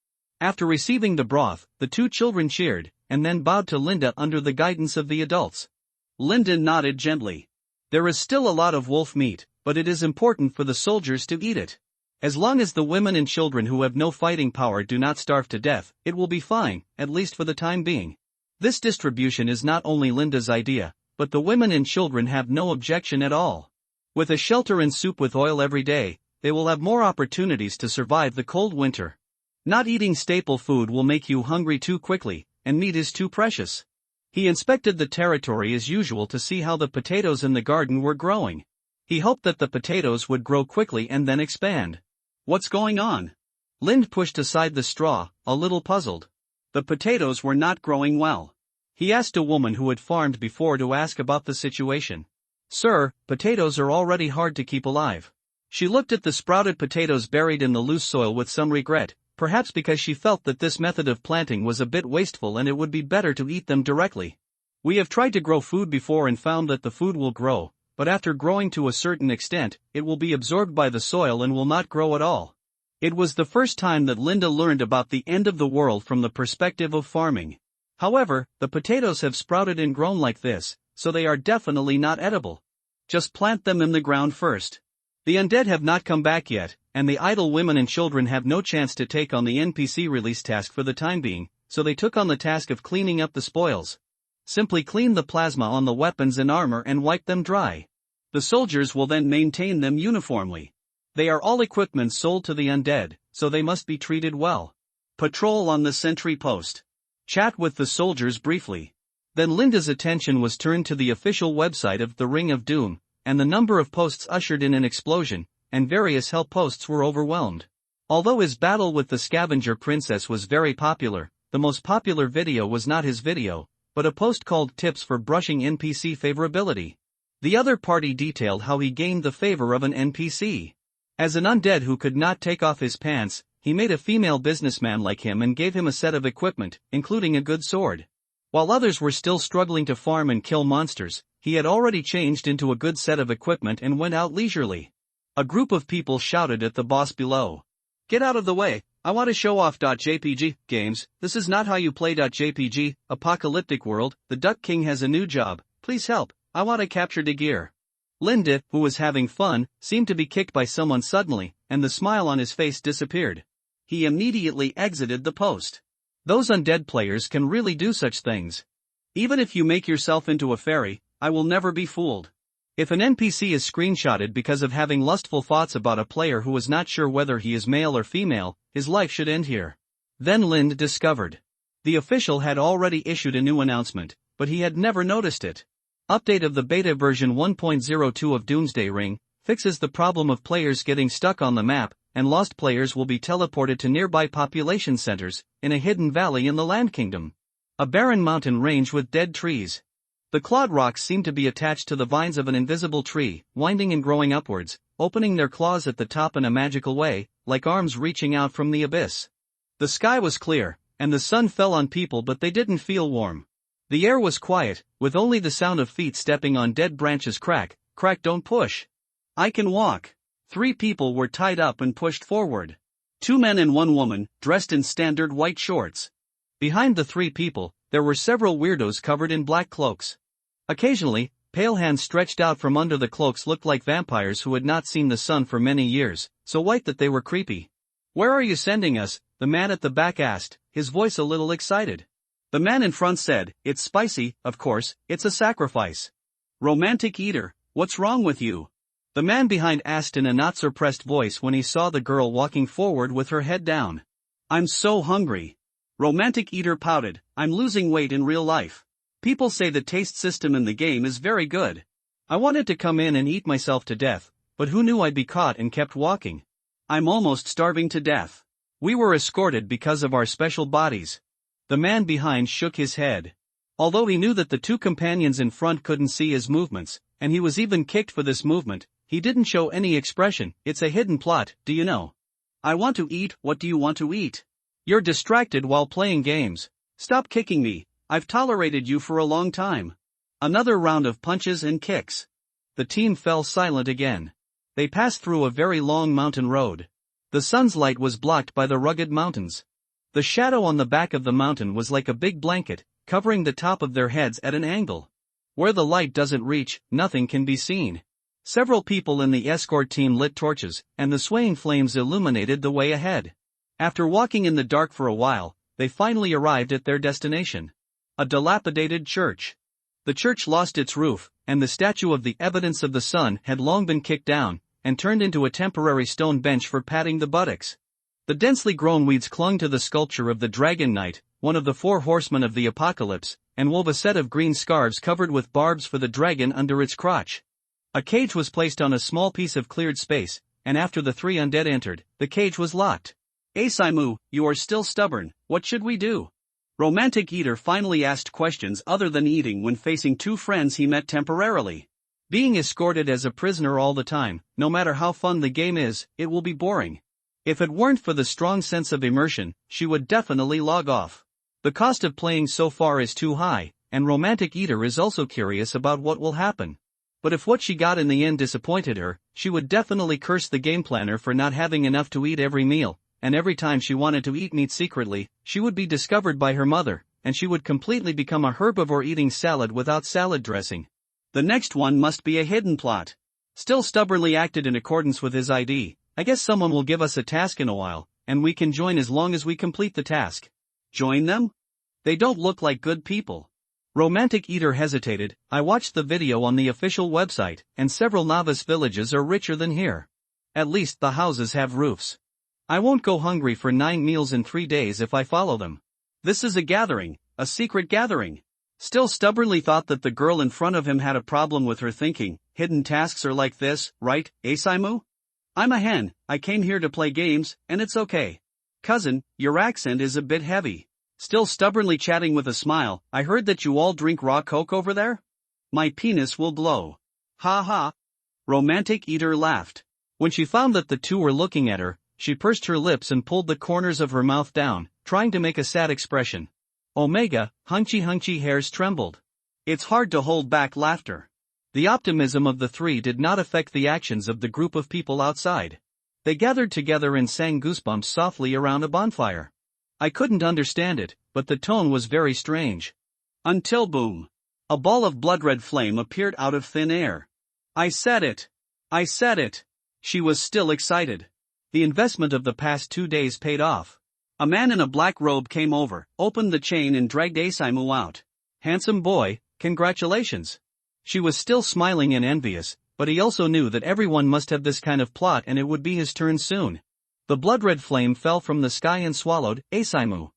Speaker 2: After receiving the broth, the two children cheered, and then bowed to Linda under the guidance of the adults. Linda nodded gently. There is still a lot of wolf meat, but it is important for the soldiers to eat it. As long as the women and children who have no fighting power do not starve to death, it will be fine, at least for the time being. This distribution is not only Linda's idea, but the women and children have no objection at all. With a shelter and soup with oil every day, they will have more opportunities to survive the cold winter. Not eating staple food will make you hungry too quickly, and meat is too precious. He inspected the territory as usual to see how the potatoes in the garden were growing. He hoped that the potatoes would grow quickly and then expand. What's going on? Lind pushed aside the straw, a little puzzled. The potatoes were not growing well. He asked a woman who had farmed before to ask about the situation. Sir, potatoes are already hard to keep alive. She looked at the sprouted potatoes buried in the loose soil with some regret, perhaps because she felt that this method of planting was a bit wasteful and it would be better to eat them directly. We have tried to grow food before and found that the food will grow, but after growing to a certain extent, it will be absorbed by the soil and will not grow at all. It was the first time that Linda learned about the end of the world from the perspective of farming. However, the potatoes have sprouted and grown like this, so they are definitely not edible. Just plant them in the ground first. The undead have not come back yet, and the idle women and children have no chance to take on the NPC release task for the time being, so they took on the task of cleaning up the spoils. Simply clean the plasma on the weapons and armor and wipe them dry. The soldiers will then maintain them uniformly. They are all equipment sold to the undead, so they must be treated well. Patrol on the sentry post. Chat with the soldiers briefly. Then Linda's attention was turned to the official website of the Ring of Doom, and the number of posts ushered in an explosion, and various help posts were overwhelmed. Although his battle with the scavenger princess was very popular, the most popular video was not his video, but a post called Tips for Brushing NPC Favorability. The other party detailed how he gained the favor of an NPC. As an undead who could not take off his pants, he made a female businessman like him and gave him a set of equipment, including a good sword. While others were still struggling to farm and kill monsters, he had already changed into a good set of equipment and went out leisurely. A group of people shouted at the boss below. Get out of the way, I want to show off. JPG, games, this is not how you play. JPG, apocalyptic world, the Duck King has a new job, please help, I want to capture the gear. Linda, who was having fun, seemed to be kicked by someone suddenly, and the smile on his face disappeared. He immediately exited the post. Those undead players can really do such things. Even if you make yourself into a fairy, I will never be fooled. If an NPC is screenshotted because of having lustful thoughts about a player who is not sure whether he is male or female, his life should end here. Then Lind discovered. The official had already issued a new announcement, but he had never noticed it. Update of the beta version 1.02 of Doomsday Ring fixes the problem of players getting stuck on the map, and lost players will be teleported to nearby population centers, in a hidden valley in the Land Kingdom. A barren mountain range with dead trees. The clawed rocks seem to be attached to the vines of an invisible tree, winding and growing upwards, opening their claws at the top in a magical way, like arms reaching out from the abyss. The sky was clear, and the sun fell on people, but they didn't feel warm. The air was quiet, with only the sound of feet stepping on dead branches. Crack, crack, don't push. I can walk. 3 people were tied up and pushed forward. 2 men and 1 woman, dressed in standard white shorts. Behind the 3 people, there were several weirdos covered in black cloaks.
Speaker 1: Occasionally, pale hands stretched out from under the cloaks looked like vampires who had not seen the sun for many years, so white that they were creepy. "Where are you sending us?" the man at the back asked, his voice a little excited. The man in front said, "It's spicy, of course, it's a sacrifice." "Romantic eater, what's wrong with you?" the man behind asked in a not-suppressed voice when he saw the girl walking forward with her head down. "I'm so hungry." Romantic eater pouted, "I'm losing weight in real life. People say the taste system in the game is very good. I wanted to come in and eat myself to death, but who knew I'd be caught and kept walking. I'm almost starving to death. We were escorted because of our special bodies." The man behind shook his head. Although he knew that the two companions in front couldn't see his movements, and he was even kicked for this movement, he didn't show any expression. "It's a hidden plot, do you know?" "I want to eat." "What do you want to eat?" "You're distracted while playing games. Stop kicking me, I've tolerated you for a long time." Another round of punches and kicks. The team fell silent again. They passed through a very long mountain road. The sun's light was blocked by the rugged mountains. The shadow on the back of the mountain was like a big blanket, covering the top of their heads at an angle. Where the light doesn't reach, nothing can be seen. Several people in the escort team lit torches, and the swaying flames illuminated the way ahead. After walking in the dark for a while, they finally arrived at their destination. A dilapidated church. The church lost its roof, and the statue of the evidence of the sun had long been kicked down, and turned into a temporary stone bench for patting the buttocks. The densely grown weeds clung to the sculpture of the Dragon Knight, one of the 4 horsemen of the apocalypse, and wove a set of green scarves covered with barbs for the dragon under its crotch. A cage was placed on a small piece of cleared space, and after the 3 undead entered, the cage was locked. "Asaimu, you are still stubborn, what should we do?" Romantic eater finally asked questions other than eating when facing 2 friends he met temporarily. Being escorted as a prisoner all the time, no matter how fun the game is, it will be boring. If it weren't for the strong sense of immersion, she would definitely log off. The cost of playing so far is too high, and Romantic eater is also curious about what will happen. But if what she got in the end disappointed her, she would definitely curse the game planner for not having enough to eat every meal, and every time she wanted to eat meat secretly, she would be discovered by her mother, and she would completely become a herbivore eating salad without salad dressing. The next one must be a hidden plot. Still stubbornly acted in accordance with his ID. "I guess someone will give us a task in a while, and we can join as long as we complete the task." Join them? They don't look like good people. Romantic eater hesitated. "I watched the video on the official website, and several novice villages are richer than here. At least the houses have roofs. I won't go hungry for 9 meals in 3 days if I follow them. This is a gathering, a secret gathering." Still stubbornly thought that the girl in front of him had a problem with her thinking. "Hidden tasks are like this, right, Asaimu? I'm a hen, I came here to play games, and it's okay." "Cousin, your accent is a bit heavy." Still stubbornly chatting with a smile, "I heard that you all drink raw coke over there? My penis will blow." "Ha ha." Romantic eater laughed. When she found that the 2 were looking at her, she pursed her lips and pulled the corners of her mouth down, trying to make a sad expression. Omega, hunchy hairs trembled. It's hard to hold back laughter. The optimism of the 3 did not affect the actions of the group of people outside. They gathered together and sang Goosebumps softly around a bonfire. I couldn't understand it, but the tone was very strange. Until boom. A ball of blood-red flame appeared out of thin air. I said it. I said it. She was still excited. The investment of the past 2 days paid off. A man in a black robe came over, opened the chain and dragged Asaimu out. "Handsome boy, congratulations." She was still smiling and envious, but he also knew that everyone must have this kind of plot and it would be his turn soon. The blood-red flame fell from the sky and swallowed Asaimu.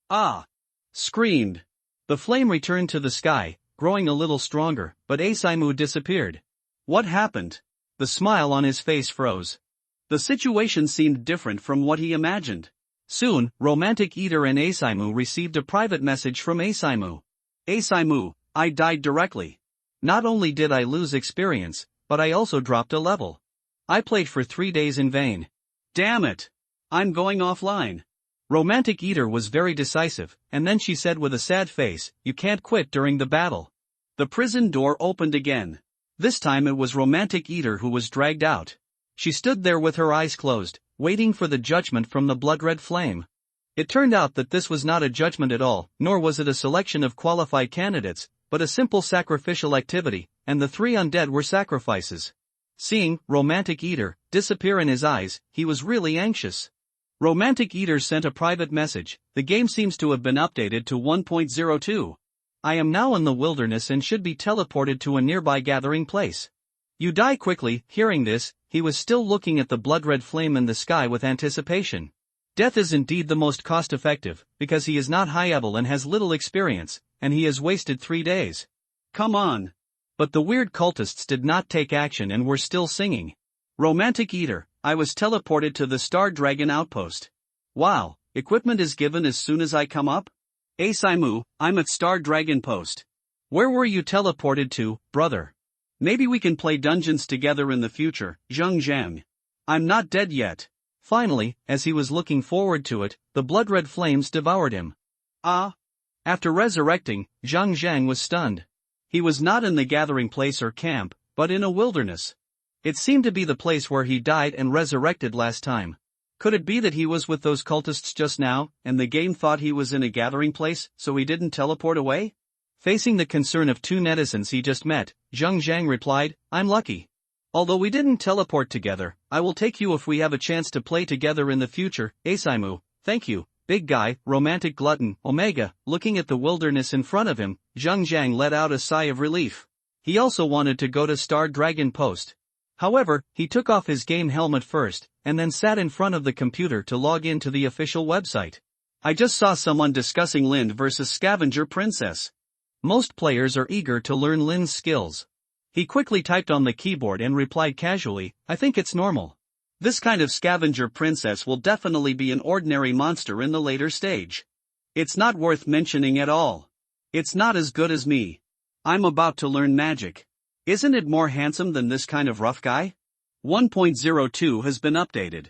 Speaker 1: "Ah!" screamed. The flame returned to the sky, growing a little stronger, but Asaimu disappeared. What happened? The smile on his face froze. The situation seemed different from what he imagined. Soon, Romantic eater and Asaimu received a private message from Asaimu. "Asaimu, I died directly. Not only did I lose experience, but I also dropped a level. I played for 3 days in vain. Damn it! I'm going offline." Romantic eater was very decisive, and then she said with a sad face, "You can't quit during the battle." The prison door opened again. This time it was Romantic eater who was dragged out. She stood there with her eyes closed, waiting for the judgment from the blood-red flame. It turned out that this was not a judgment at all, nor was it a selection of qualified candidates, but a simple sacrificial activity, and the three undead were sacrifices. Seeing Romantic Eater disappear in his eyes, he was really anxious. Romantic Eater sent a private message. The game seems to have been updated to 1.02. I am now in the wilderness and should be teleported to a nearby gathering place. You die quickly. Hearing this, he was still looking at the blood-red flame in the sky with anticipation. Death is indeed the most cost-effective, because he is not high-level and has little experience, and he has wasted 3 days.
Speaker 2: Come on.
Speaker 1: But the weird cultists did not take action and were still singing.
Speaker 2: Romantic Eater, I was teleported to the Star Dragon outpost. Wow, equipment is given as soon as I come up? Asaimu, I'm at Star Dragon post.
Speaker 1: Where were you teleported to, brother?
Speaker 2: Maybe we can play dungeons together in the future, Zhang. I'm not dead yet.
Speaker 1: Finally, as he was looking forward to it, the blood-red flames devoured him.
Speaker 2: Ah!
Speaker 1: After resurrecting, Zhang was stunned.
Speaker 2: He was not in the gathering place or camp, but in a wilderness.
Speaker 1: It seemed to be the place where he died and resurrected last time. Could it be that he was with those cultists just now, and the game thought he was in a gathering place, so he didn't teleport away? Facing the concern of two netizens he just met, Zhang replied, I'm lucky. Although we didn't teleport together, I will take you if we have a chance to play together in the future, Asaimu, thank you, big guy, romantic glutton, Omega. Looking at the wilderness in front of him, Zhang let out a sigh of relief. He also wanted to go to Star Dragon Post. However, he took off his game helmet first, and then sat in front of the computer to log in to the official website.
Speaker 2: I just saw someone discussing Lind versus Scavenger Princess.
Speaker 1: Most players are eager to learn Lin's skills. He quickly typed on the keyboard and replied casually, I think it's normal.
Speaker 2: This kind of Scavenger Princess will definitely be an ordinary monster in the later stage. It's not worth mentioning at all. It's not as good as me. I'm about to learn magic. Isn't it more handsome than this kind of rough guy? 1.02 has been updated.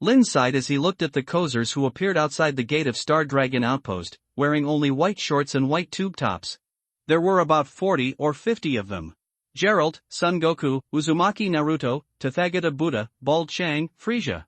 Speaker 1: Lin sighed as he looked at the Kozers who appeared outside the gate of Star Dragon Outpost, wearing only white shorts and white tube tops. There were about 40 or 50 of them. Geralt, Son Goku, Uzumaki Naruto, Tathagata Buddha, Bald Chang, Frieza.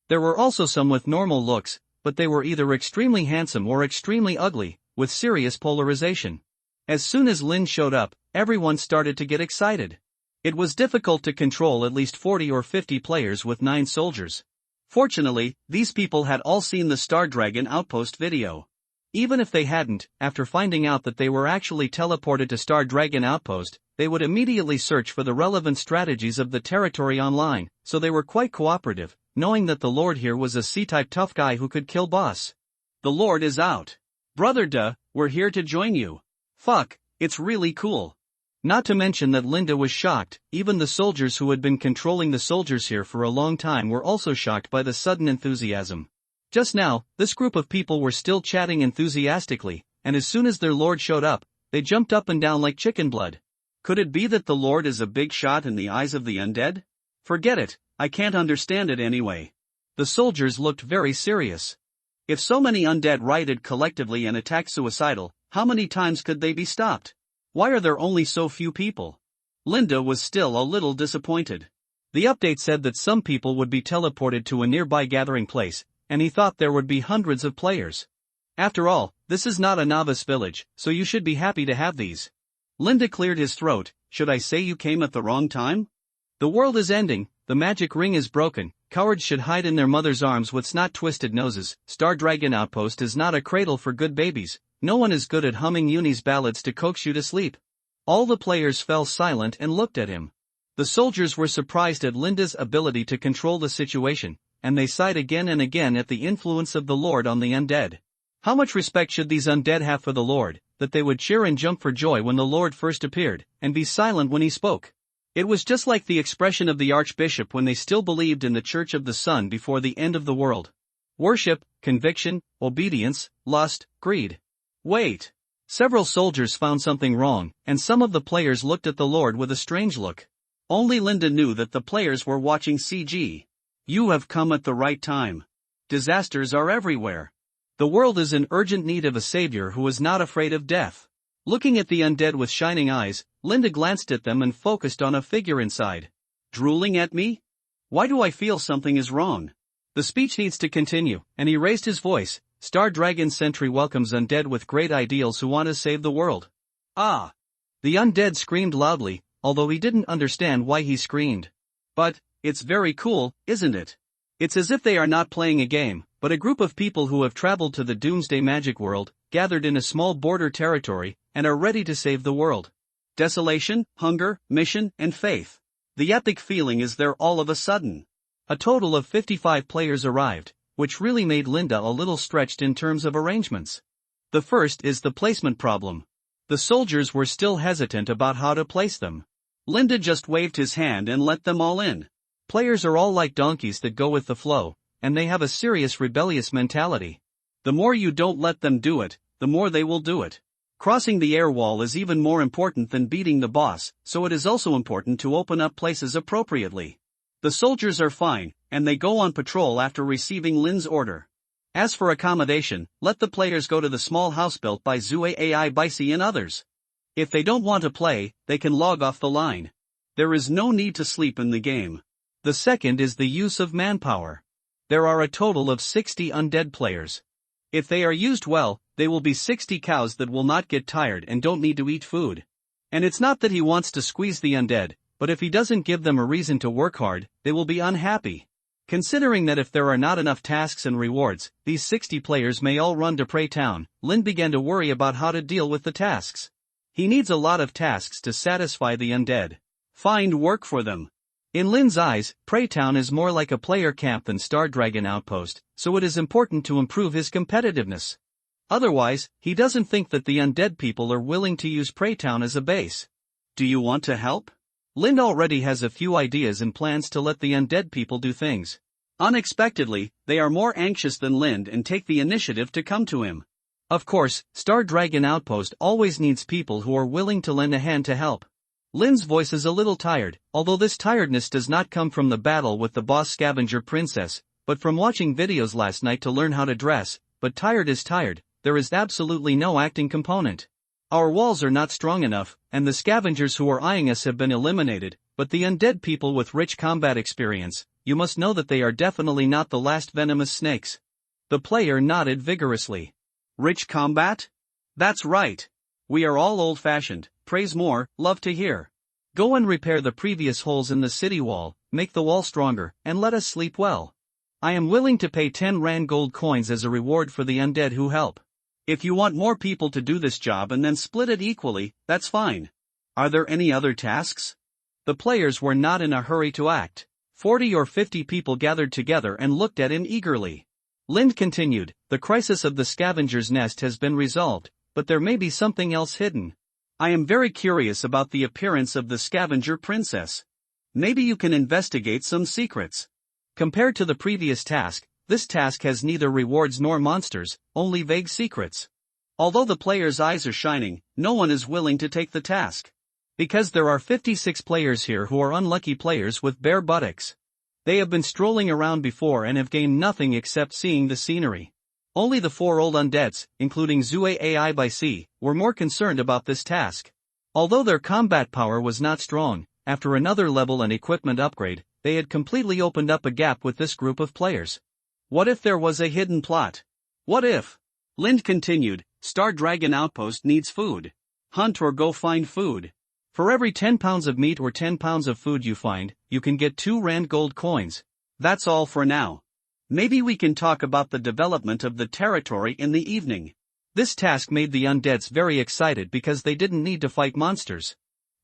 Speaker 1: There were also some with normal looks, but they were either extremely handsome or extremely ugly, with serious polarization. As soon as Lin showed up, everyone started to get excited. It was difficult to control at least 40 or 50 players with 9 soldiers. Fortunately, these people had all seen the Star Dragon Outpost video. Even if they hadn't, after finding out that they were actually teleported to Star Dragon Outpost, they would immediately search for the relevant strategies of the territory online, so they were quite cooperative, knowing that the Lord here was a C-type tough guy who could kill boss.
Speaker 2: The Lord is out. Brother duh, we're here to join you. Fuck, it's really cool.
Speaker 1: Not to mention that Linda was shocked. Even the soldiers who had been controlling the soldiers here for a long time were also shocked by the sudden enthusiasm. Just now, this group of people were still chatting enthusiastically, and as soon as their lord showed up, they jumped up and down like chicken blood.
Speaker 2: Could it be that the Lord is a big shot in the eyes of the undead? Forget it, I can't understand it anyway.
Speaker 1: The soldiers looked very serious.
Speaker 2: If so many undead rioted collectively and attacked suicidal, how many times could they be stopped? Why are there only so few people? Linda was still a little disappointed.
Speaker 1: The update said that some people would be teleported to a nearby gathering place, and he thought there would be hundreds of players. After all, this is not a novice village, so you should be happy to have these.
Speaker 2: Linda cleared his throat. Should I say you came at the wrong time?
Speaker 1: The world is ending, the magic ring is broken, cowards should hide in their mother's arms with snot-twisted noses. Star Dragon Outpost is not a cradle for good babies. No one is good at humming Uni's ballads to coax you to sleep. All the players fell silent and looked at him. The soldiers were surprised at Linda's ability to control the situation, and they sighed again and again at the influence of the Lord on the undead. How much respect should these undead have for the Lord, that they would cheer and jump for joy when the Lord first appeared, and be silent when he spoke? It was just like the expression of the Archbishop when they still believed in the Church of the Sun before the end of the world. Worship, conviction, obedience, lust, greed. Wait. Several soldiers found something wrong, and some of the players looked at the Lord with a strange look.
Speaker 2: Only Linda knew that the players were watching CG. You have come at the right time. Disasters are everywhere.
Speaker 1: The world is in urgent need of a savior who is not afraid of death. Looking at the undead with shining eyes, Linda glanced at them and focused on a figure inside.
Speaker 2: Drooling at me? Why do I feel something is wrong?
Speaker 1: The speech needs to continue, and he raised his voice. Star Dragon Sentry welcomes undead with great ideals who want to save the world.
Speaker 2: Ah.
Speaker 1: The undead screamed loudly, although he didn't understand why he screamed.
Speaker 2: But, it's very cool, isn't it? It's as if they are not playing a game, but a group of people who have traveled to the Doomsday Magic World, gathered in a small border territory, and are ready to save the world. Desolation, hunger, mission, and faith. The epic feeling is there all of a sudden.
Speaker 1: A total of 55 players arrived, which really made Linda a little stretched in terms of arrangements. The first is the placement problem. The soldiers were still hesitant about how to place them.
Speaker 2: Linda just waved his hand and let them all in.
Speaker 1: Players are all like donkeys that go with the flow, and they have a serious rebellious mentality.
Speaker 2: The more you don't let them do it, the more they will do it. Crossing the air wall is even more important than beating the boss, so it is also important to open up places appropriately. The soldiers are fine, and they go on patrol after receiving Lin's order. As for accommodation, let the players go to the small house built by Zue AI Bicey and others. If they don't want to play, they can log off the line. There is no need to sleep in the game.
Speaker 1: The second is the use of manpower. There are a total of 60 undead players. If they are used well, they will be 60 cows that will not get tired and don't need to eat food. And it's not that he wants to squeeze the undead, but if he doesn't give them a reason to work hard, they will be unhappy. Considering that if there are not enough tasks and rewards, these 60 players may all run to Prey Town, Lin began to worry about how to deal with the tasks. He needs a lot of tasks to satisfy the undead.
Speaker 2: Find work for them.
Speaker 1: In Lin's eyes, Prey Town is more like a player camp than Star Dragon Outpost, so it is important to improve his competitiveness. Otherwise, he doesn't think that the undead people are willing to use Prey Town as a base.
Speaker 2: Do you want to help?
Speaker 1: Lin already has a few ideas and plans to let the undead people do things.
Speaker 2: Unexpectedly, they are more anxious than Lin and take the initiative to come to him.
Speaker 1: Of course, Star Dragon Outpost always needs people who are willing to lend a hand to help. Lin's voice is a little tired, although this tiredness does not come from the battle with the boss scavenger princess, but from watching videos last night to learn how to dress. But tired is tired, there is absolutely no acting component. Our walls are not strong enough, and the scavengers who are eyeing us have been eliminated, but the undead people with rich combat experience, you must know that they are definitely not the last venomous snakes. The player nodded vigorously.
Speaker 2: Rich combat? That's right. We are all old-fashioned. Praise more, love to hear.
Speaker 1: Go and repair the previous holes in the city wall, make the wall stronger, and let us sleep well. I am willing to pay 10 Rand gold coins as a reward for the undead who help.
Speaker 2: If you want more people to do this job and then split it equally, that's fine. Are there any other tasks?
Speaker 1: The players were not in a hurry to act. 40 or 50 people gathered together and looked at him eagerly. Lind continued, the crisis of the scavenger's nest has been resolved, but there may be something else hidden.
Speaker 2: I am very curious about the appearance of the scavenger princess. Maybe you can investigate some secrets.
Speaker 1: Compared to the previous task, this task has neither rewards nor monsters, only vague secrets.
Speaker 2: Although the players' eyes are shining, no one is willing to take the task.
Speaker 1: Because there are 56 players here who are unlucky players with bare buttocks. They have been strolling around before and have gained nothing except seeing the scenery. Only the 4 old undeads, including Zue AI by Sea, were more concerned about this task. Although their combat power was not strong, after another level and equipment upgrade, they had completely opened up a gap with this group of players.
Speaker 2: What if there was a hidden plot? What if? Lind continued, Star Dragon Outpost needs food. Hunt or go find food.
Speaker 1: For every 10 pounds of meat or 10 pounds of food you find, you can get 2 Rand gold coins.
Speaker 2: That's all for now. Maybe we can talk about the development of the territory in the evening.
Speaker 1: This task made the undeads very excited because they didn't need to fight monsters.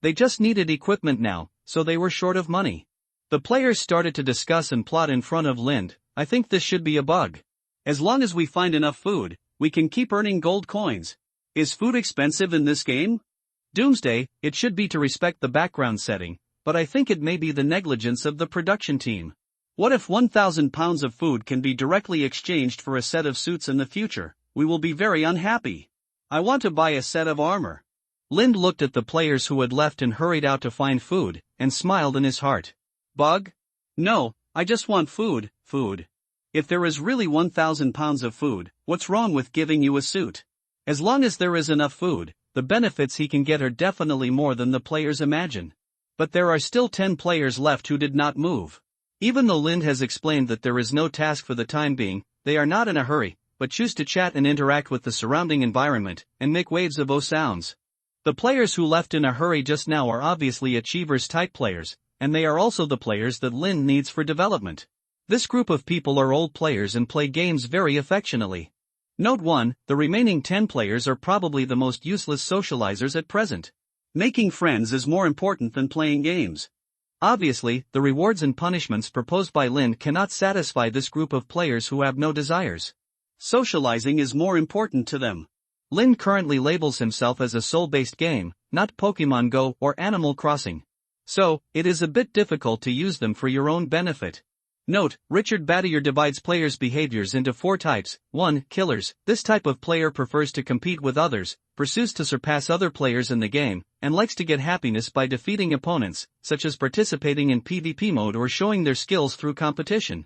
Speaker 1: They just needed equipment now, so they were short of money. The players started to discuss and plot in front of Lind. I think this should be a bug.
Speaker 2: As long as we find enough food, we can keep earning gold coins. Is food expensive in this game?
Speaker 1: Doomsday, it should be to respect the background setting, but I think it may be the negligence of the production team.
Speaker 2: What if 1,000 pounds of food can be directly exchanged for a set of suits in the future? We will be very unhappy. I want to buy a set of armor.
Speaker 1: Lind looked at the players who had left and hurried out to find food, and smiled in his heart.
Speaker 2: Bug? No, I just want food. If there is really 1,000 pounds of food, what's wrong with giving you a suit?
Speaker 1: As long as there is enough food, the benefits he can get are definitely more than the players imagine. But there are still 10 players left who did not move. Even though Lind has explained that there is no task for the time being, they are not in a hurry, but choose to chat and interact with the surrounding environment, and make waves of sounds. The players who left in a hurry just now are obviously Achievers-type players, and they are also the players that Lin needs for development. This group of people are old players and play games very affectionately. Note 1, the remaining 10 players are probably the most useless socializers at present. Making friends is more important than playing games. Obviously, the rewards and punishments proposed by Lin cannot satisfy this group of players who have no desires. Socializing is more important to them. Lin currently labels himself as a soul-based game, not Pokemon Go or Animal Crossing. So, it is a bit difficult to use them for your own benefit. Note, Richard Battier divides players' behaviors into 4 types. 1. Killers. This type of player prefers to compete with others, pursues to surpass other players in the game, and likes to get happiness by defeating opponents, such as participating in PvP mode or showing their skills through competition.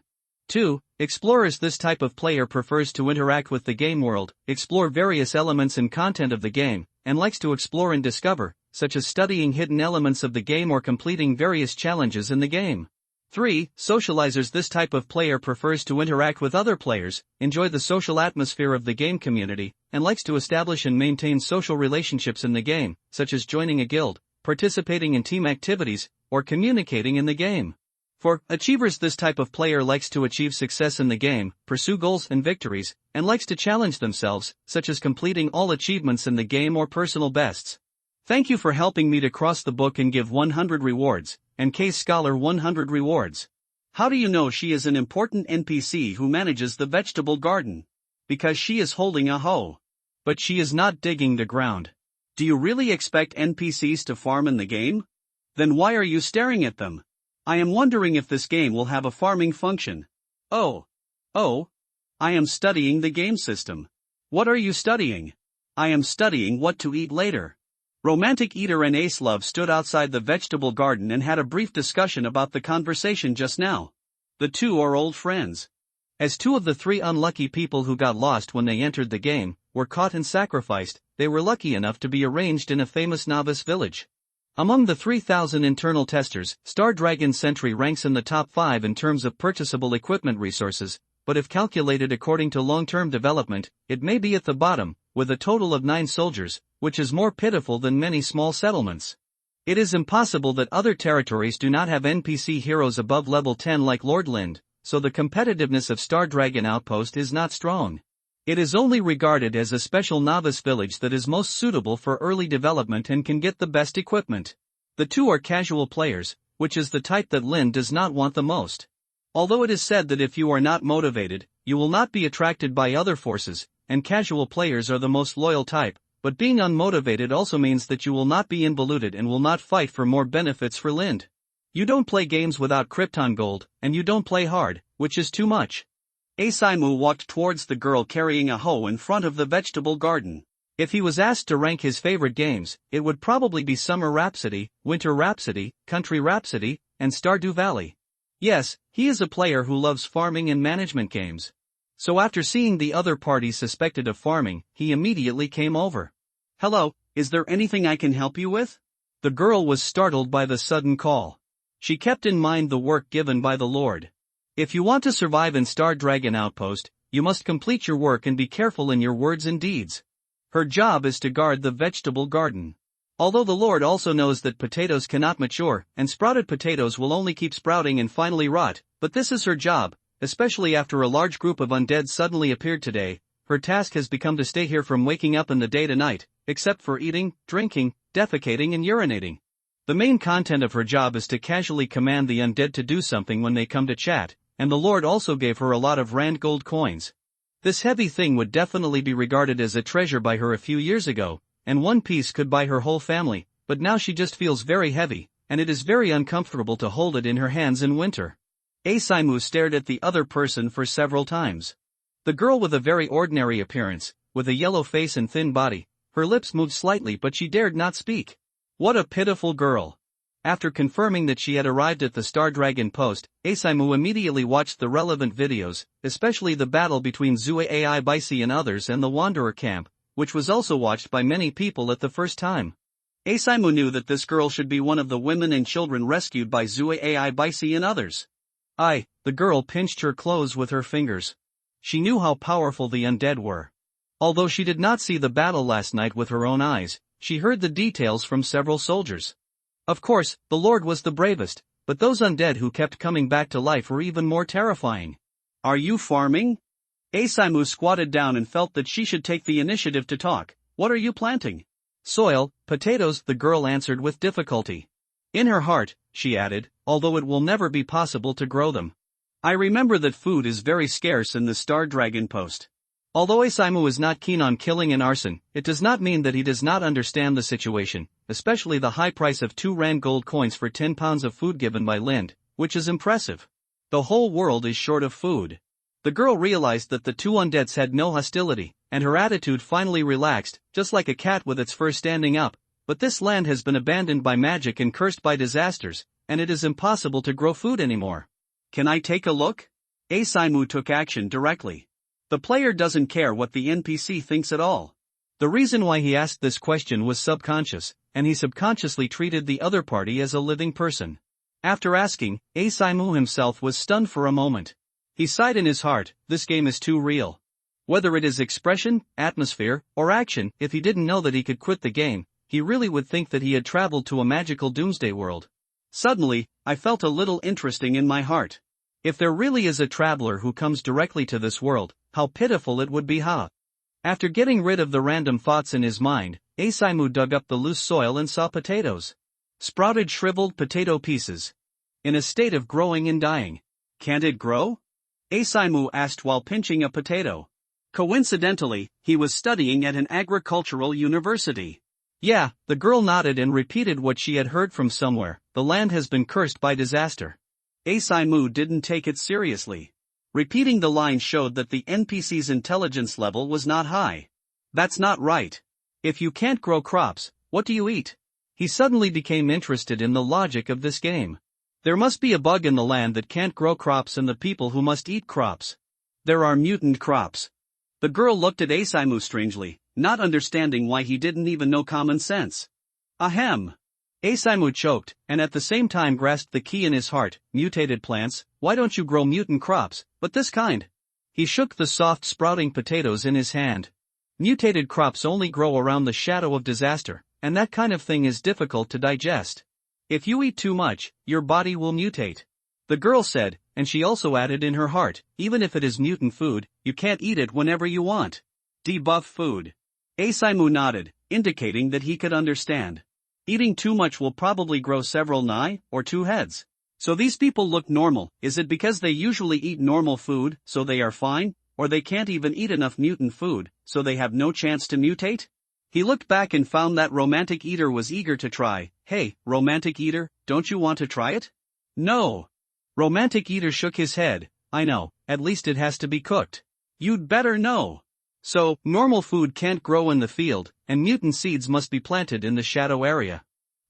Speaker 1: 2. Explorers. This type of player prefers to interact with the game world, explore various elements and content of the game, and likes to explore and discover, such as studying hidden elements of the game or completing various challenges in the game. 3. Socializers. This type of player prefers to interact with other players, enjoy the social atmosphere of the game community, and likes to establish and maintain social relationships in the game, such as joining a guild, participating in team activities, or communicating in the game. For Achievers. This type of player likes to achieve success in the game, pursue goals and victories, and likes to challenge themselves, such as completing all achievements in the game or personal bests. Thank you for helping me to cross the book and give 100 rewards, and Case Scholar 100 rewards. How do you know she is an important NPC who manages the vegetable garden? Because she is holding a hoe. But she is not digging the ground. Do you really expect NPCs to farm in the game? Then why are you staring at them? I am wondering if this game will have a farming function. Oh, I am studying the game system. What are you studying? I am studying what to eat later. Romantic Eater and Ace Love stood outside the vegetable garden and had a brief discussion about the conversation just now. The two are old friends. As 2 of the 3 unlucky people who got lost when they entered the game were caught and sacrificed, they were lucky enough to be arranged in a famous novice village. Among the 3,000 internal testers, Star Dragon Sentry ranks in the top 5 in terms of purchasable equipment resources, but if calculated according to long-term development, it may be at the bottom, with a total of 9 soldiers, which is more pitiful than many small settlements. It is impossible that other territories do not have NPC heroes above level 10 like Lord Lind, so the competitiveness of Star Dragon Outpost is not strong. It is only regarded as a special novice village that is most suitable for early development and can get the best equipment. The 2 are casual players, which is the type that Lind does not want the most. Although it is said that if you are not motivated, you will not be attracted by other forces, and casual players are the most loyal type, but being unmotivated also means that you will not be involuted and will not fight for more benefits for Lind. You don't play games without Krypton Gold, and you don't play hard, which is too much. Asaimu walked towards the girl carrying a hoe in front of the vegetable garden. If he was asked to rank his favorite games, it would probably be Summer Rhapsody, Winter Rhapsody, Country Rhapsody, and Stardew Valley. Yes, he is a player who loves farming and management games. So after seeing the other party suspected of farming, he immediately came over. Hello, is there anything I can help you with? The girl was startled by the sudden call. She kept in mind the work given by the Lord. If you want to survive in Star Dragon Outpost, you must complete your work and be careful in your words and deeds. Her job is to guard the vegetable garden. Although the Lord also knows that potatoes cannot mature, and sprouted potatoes will only keep sprouting and finally rot, but this is her job. Especially after a large group of undead suddenly appeared today, her task has become to stay here from waking up in the day to night, except for eating, drinking, defecating and urinating. The main content of her job is to casually command the undead to do something when they come to chat, and the Lord also gave her a lot of Rand gold coins. This heavy thing would definitely be regarded as a treasure by her a few years ago, and one piece could buy her whole family, but now she just feels very heavy, and it is very uncomfortable to hold it in her hands in winter. Asaimu stared at the other person for several times. The girl with a very ordinary appearance, with a yellow face and thin body, her lips moved slightly but she dared not speak. What a pitiful girl. After confirming that she had arrived at the Star Dragon post, Asaimu immediately watched the relevant videos, especially the battle between Zue Ai Baisi and others and the Wanderer camp, which was also watched by many people at the first time. Asaimu knew that this girl should be one of the women and children rescued by Zue Ai Baisi and others. The girl pinched her clothes with her fingers. She knew how powerful the undead were. Although she did not see the battle last night with her own eyes, she heard the details from several soldiers. Of course, the Lord was the bravest, but those undead who kept coming back to life were even more terrifying.
Speaker 2: Are you farming? Asaimu squatted down and felt that she should take the initiative to talk. What are you planting?
Speaker 1: Soil, potatoes, the girl answered with difficulty. In her heart, she added, although it will never be possible to grow them.
Speaker 2: I remember that food is very scarce in the Star Dragon post.
Speaker 1: Although Asaimu is not keen on killing and arson, it does not mean that he does not understand the situation, especially the high price of 2 rand gold coins for 10 pounds of food given by Lind, which is impressive. The whole world is short of food. The girl realized that the two undeads had no hostility, and her attitude finally relaxed, just like a cat with its fur standing up. But this land has been abandoned by magic and cursed by disasters, and it is impossible to grow food anymore.
Speaker 2: Can I take a look? Asaimu took action directly. The player doesn't care what the NPC thinks at all.
Speaker 1: The reason why he asked this question was subconscious, and he subconsciously treated the other party as a living person. After asking, Asaimu himself was stunned for a moment. He sighed in his heart, this game is too real. Whether it is expression, atmosphere, or action, if he didn't know that he could quit the game, he really would think that he had traveled to a magical doomsday world.
Speaker 2: Suddenly, I felt a little interesting in my heart.
Speaker 1: If there really is a traveler who comes directly to this world, how pitiful it would be, huh? After getting rid of the random thoughts in his mind, Asaimu dug up the loose soil and saw potatoes. Sprouted shriveled potato pieces. In a state of growing and dying.
Speaker 2: Can't it grow? Asaimu asked while pinching a potato. Coincidentally, he was studying at an agricultural university.
Speaker 1: Yeah, the girl nodded and repeated what she had heard from somewhere, the land has been cursed by disaster.
Speaker 2: Asaimu didn't take it seriously. Repeating the line showed that the NPC's intelligence level was not high. That's not right.
Speaker 1: If you can't grow crops, what do you eat? He suddenly became interested in the logic of this game. There must be a bug in the land that can't grow crops and the people who must eat crops.
Speaker 2: There are mutant crops. The girl looked at Asaimu strangely, not understanding why he didn't even know common sense. Ahem.
Speaker 1: Asaimu choked, and at the same time grasped the key in his heart, mutated plants, why don't you grow mutant crops, but this kind? He shook the soft sprouting potatoes in his hand. Mutated crops only grow around the shadow of disaster, and that kind of thing is difficult to digest. If you eat too much, your body will mutate. The girl said, and she also added in her heart, even if it is mutant food, you can't eat it whenever you want.
Speaker 2: Debuff food. Asaimu nodded, indicating that he could understand. Eating too much will probably grow several nai, or 2 heads. So these people look normal, is it because they usually eat normal food, so they are fine, or they can't even eat enough mutant food, so they have no chance to mutate? He looked back and found that Romantic Eater was eager to try. Hey, Romantic Eater, don't you want to try it?
Speaker 1: No. Romantic Eater shook his head, I know, at least it has to be cooked.
Speaker 2: You'd better know.
Speaker 1: So, normal food can't grow in the field, and mutant seeds must be planted in the shadow area.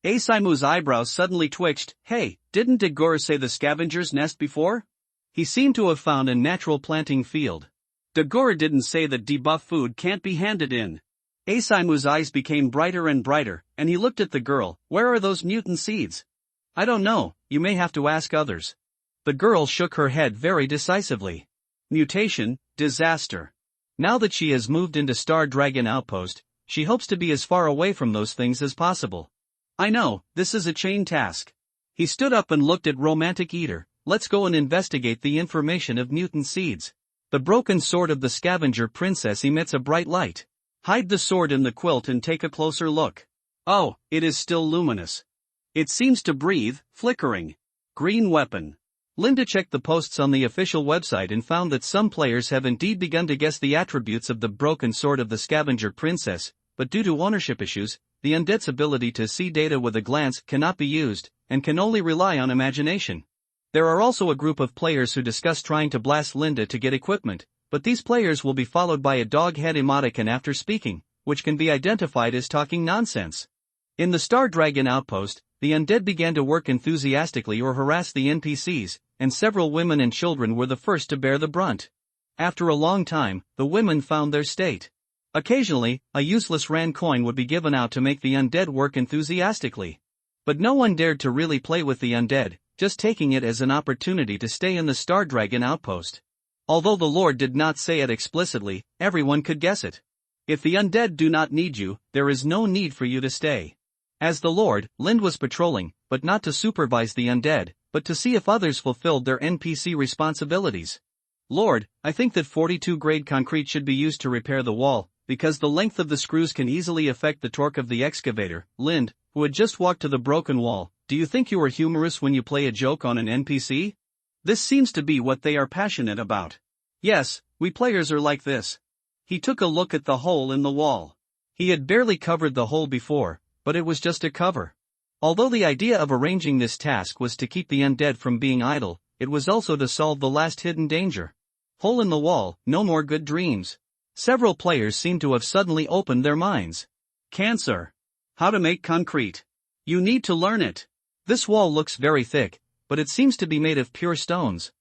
Speaker 2: Asaimu's eyebrows suddenly twitched. Hey, didn't Dagor say the scavenger's nest before?
Speaker 1: He seemed to have found a natural planting field.
Speaker 2: Dagor didn't say that debuff food can't be handed in. Asaimu's eyes became brighter and brighter, and he looked at the girl. Where are those mutant seeds?
Speaker 1: I don't know, you may have to ask others. The girl shook her head very decisively.
Speaker 2: Mutation, disaster.
Speaker 1: Now that she has moved into Star Dragon Outpost, she hopes to be as far away from those things as possible.
Speaker 2: I know, this is a chain task.
Speaker 1: He stood up and looked at Romantic Eater. Let's go and investigate the information of mutant seeds. The broken sword of the scavenger princess emits a bright light.
Speaker 2: Hide the sword in the quilt and take a closer look. Oh, it is still luminous. It seems to breathe, flickering. Green weapon.
Speaker 1: Linda checked the posts on the official website and found that some players have indeed begun to guess the attributes of the broken sword of the scavenger princess, but due to ownership issues, the undead's ability to see data with a glance cannot be used, and can only rely on imagination. There are also a group of players who discuss trying to blast Linda to get equipment, but these players will be followed by a dog head emoticon after speaking, which can be identified as talking nonsense. In the Star Dragon Outpost, the undead began to work enthusiastically or harass the NPCs, and several women and children were the first to bear the brunt. After a long time, the women found their state. Occasionally, a useless rand coin would be given out to make the undead work enthusiastically. But no one dared to really play with the undead, just taking it as an opportunity to stay in the Star Dragon Outpost. Although the Lord did not say it explicitly, everyone could guess it.
Speaker 2: If the undead do not need you, there is no need for you to stay. As the Lord, Lind was patrolling, but not to supervise the undead, but to see if others fulfilled their NPC responsibilities. Lord, I think that 42 grade concrete should be used to repair the wall, because the length of the screws can easily affect the torque of the excavator. Lind, who had just walked to the broken wall, do you think you are humorous when you play a joke on an NPC? This seems to be what they are passionate about. Yes, we players are like this. He took a look at the hole in the wall. He had barely covered the hole before, but it was just a cover. Although the idea of arranging this task was to keep the undead from being idle, it was also to solve the last hidden danger. Hole in the wall, no more good dreams. Several players seem to have suddenly opened their minds. Cancer. How to make concrete. You need to learn it. This wall looks very thick, but it seems to be made of pure stones.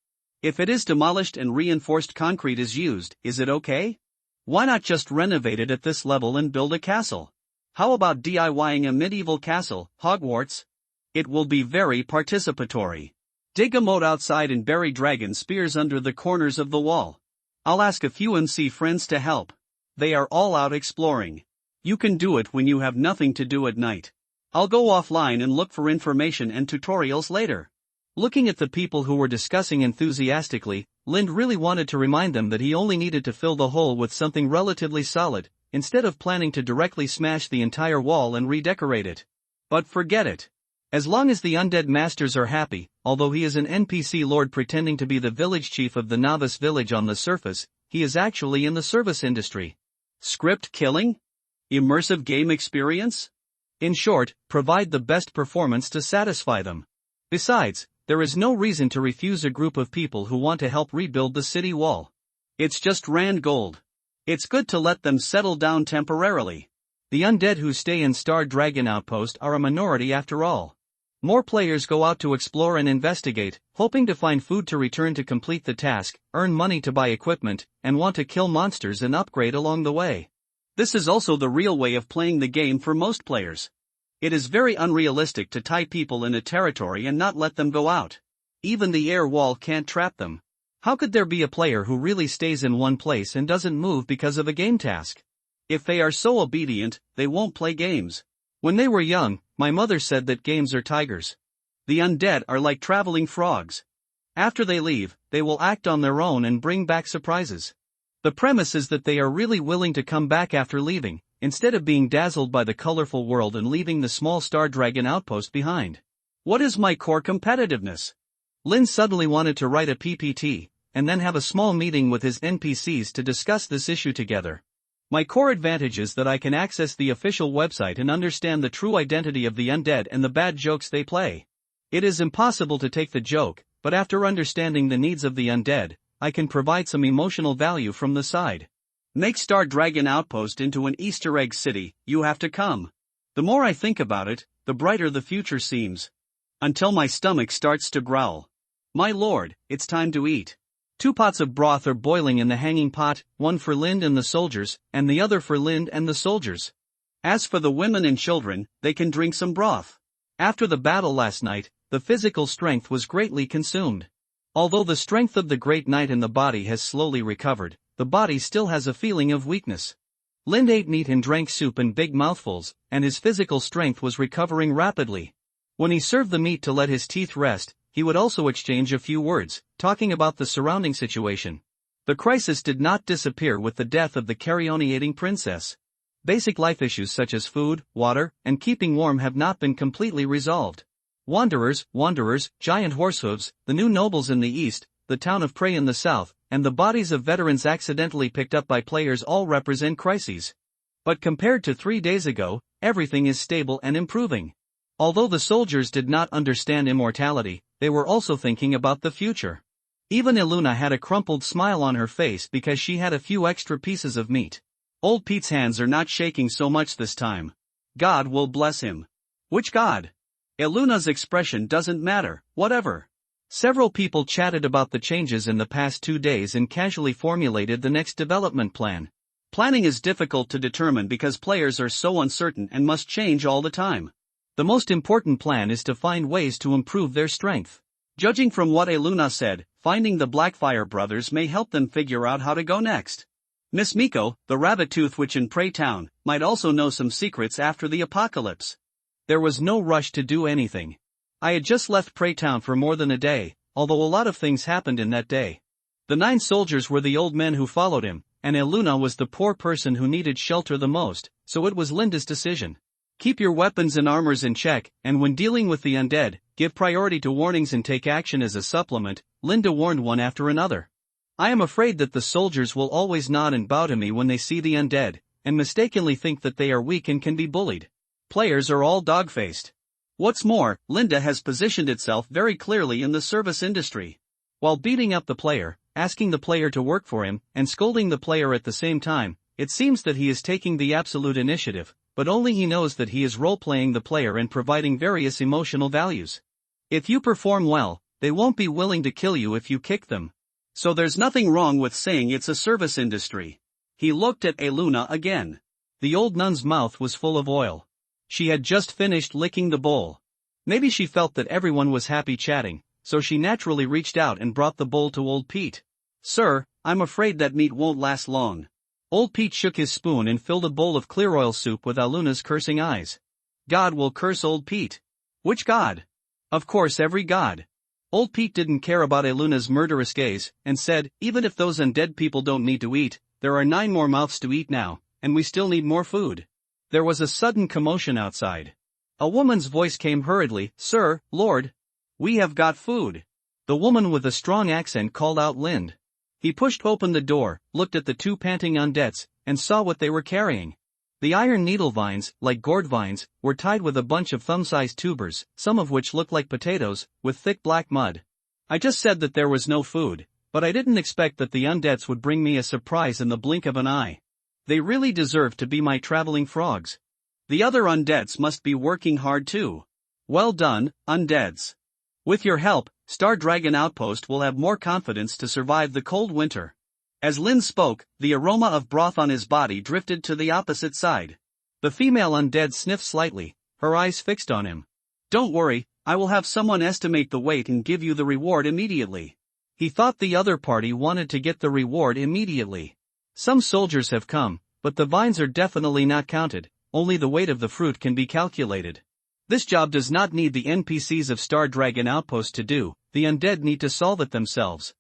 Speaker 2: If it is demolished and reinforced concrete is used, is it okay? Why not just renovate it at this level and build a castle? How about DIYing a medieval castle, Hogwarts? It will be very participatory. Dig a moat outside and bury dragon spears under the corners of the wall. I'll ask a few MC friends to help. They are all out exploring. You can do it when you have nothing to do at night. I'll go offline and look for information and tutorials later. Looking at the people who were discussing enthusiastically, Lind really wanted to remind them that he only needed to fill the hole with something relatively solid, instead of planning to directly smash the entire wall and redecorate it. But forget it. As long as the undead masters are happy, although he is an NPC lord pretending to be the village chief of the novice village on the surface, he is actually in the service industry. Script killing? Immersive game experience? In short, provide the best performance to satisfy them. Besides, there is no reason to refuse a group of people who want to help rebuild the city wall. It's just Rand Gold. It's good to let them settle down temporarily. The undead who stay in Star Dragon Outpost are a minority after all. More players go out to explore and investigate, hoping to find food to return to complete the task, earn money to buy equipment, and want to kill monsters and upgrade along the way. This is also the real way of playing the game for most players. It is very unrealistic to tie people in a territory and not let them go out. Even the air wall can't trap them. How could there be a player who really stays in one place and doesn't move because of a game task? If they are so obedient, they won't play games. When they were young, my mother said that games are tigers. The undead are like traveling frogs. After they leave, they will act on their own and bring back surprises. The premise is that they are really willing to come back after leaving, instead of being dazzled by the colorful world and leaving the small Star Dragon outpost behind. What is my core competitiveness? Lin suddenly wanted to write a PPT, and then have a small meeting with his NPCs to discuss this issue together. My core advantage is that I can access the official website and understand the true identity of the undead and the bad jokes they play. It is impossible to take the joke, but after understanding the needs of the undead, I can provide some emotional value from the side. Make Star Dragon Outpost into an Easter egg city, you have to come. The more I think about it, the brighter the future seems. Until my stomach starts to growl. My lord, it's time to eat. 2 pots of broth are boiling in the hanging pot, one for Lind and the soldiers, and the other for Lind and the soldiers. As for the women and children, they can drink some broth. After the battle last night, the physical strength was greatly consumed. Although the strength of the great knight in the body has slowly recovered, the body still has a feeling of weakness. Lind ate meat and drank soup in big mouthfuls, and his physical strength was recovering rapidly. When he served the meat to let his teeth rest, he would also exchange a few words, talking about the surrounding situation. The crisis did not disappear with the death of the Carrioniating princess. Basic life issues such as food, water, and keeping warm have not been completely resolved. Wanderers, giant horsehooves, the new nobles in the east, the town of Prey in the south, and the bodies of veterans accidentally picked up by players all represent crises. But compared to 3 days ago, everything is stable and improving. Although the soldiers did not understand immortality, they were also thinking about the future. Even Iluna had a crumpled smile on her face because she had a few extra pieces of meat. Old Pete's hands are not shaking so much this time. God will bless him. Which God? Iluna's expression doesn't matter, whatever. Several people chatted about the changes in the past 2 days and casually formulated the next development plan. Planning is difficult to determine because players are so uncertain and must change all the time. The most important plan is to find ways to improve their strength. Judging from what Iluna said, finding the Blackfire brothers may help them figure out how to go next. Miss Miko, the rabbit-tooth witch in Prey Town, might also know some secrets after the apocalypse.
Speaker 1: There was no rush to do anything. I had just left Prey Town for more than a day, although a lot of things happened in that day. The 9 soldiers were the old men who followed him, and Eluna was the poor person who needed shelter the most, so it was Linda's decision. Keep your weapons and armors in check, and when dealing with the undead, give priority to warnings and take action as a supplement, Linda warned one after another. I am afraid that the soldiers will always nod and bow to me when they see the undead, and mistakenly think that they are weak and can be bullied. Players are all dog-faced. What's more, Linda has positioned itself very clearly in the service industry. While beating up the player, asking the player to work for him, and scolding the player at the same time, it seems that he is taking the absolute initiative, but only he knows that he is role-playing the player and providing various emotional values. If you perform well, they won't be willing to kill you if you kick them. So there's nothing wrong with saying it's a service industry. He looked at Eluna again. The old nun's mouth was full of oil. She had just finished licking the bowl. Maybe she felt that everyone was happy chatting, so she naturally reached out and brought the bowl to Old Pete. Sir, I'm afraid that meat won't last long. Old Pete shook his spoon and filled a bowl of clear oil soup with Eluna's cursing eyes. God will curse Old Pete. Which god? Of course, every god. Old Pete didn't care about Eluna's murderous gaze, and said, even if those undead people don't need to eat, there are 9 more mouths to eat now, and we still need more food. There was a sudden commotion outside. A woman's voice came hurriedly, Sir, Lord. We have got food. The woman with a strong accent called out Lind. He pushed open the door, looked at the 2 panting undeads, and saw what they were carrying. The iron needle vines, like gourd vines, were tied with a bunch of thumb-sized tubers, some of which looked like potatoes, with thick black mud. I just said that there was no food, but I didn't expect that the undeads would bring me a surprise in the blink of an eye. They really deserve to be my traveling frogs. The other undeads must be working hard too. Well done, undeads. With your help, Star Dragon Outpost will have more confidence to survive the cold winter. As Lin spoke, the aroma of broth on his body drifted to the opposite side. The female undead sniffed slightly, her eyes fixed on him. Don't worry, I will have someone estimate the weight and give you the reward immediately. He thought the other party wanted to get the reward immediately. Some soldiers have come, but the vines are definitely not counted, only the weight of the fruit can be calculated. This job does not need the NPCs of Star Dragon Outpost to do, the undead need to solve it themselves.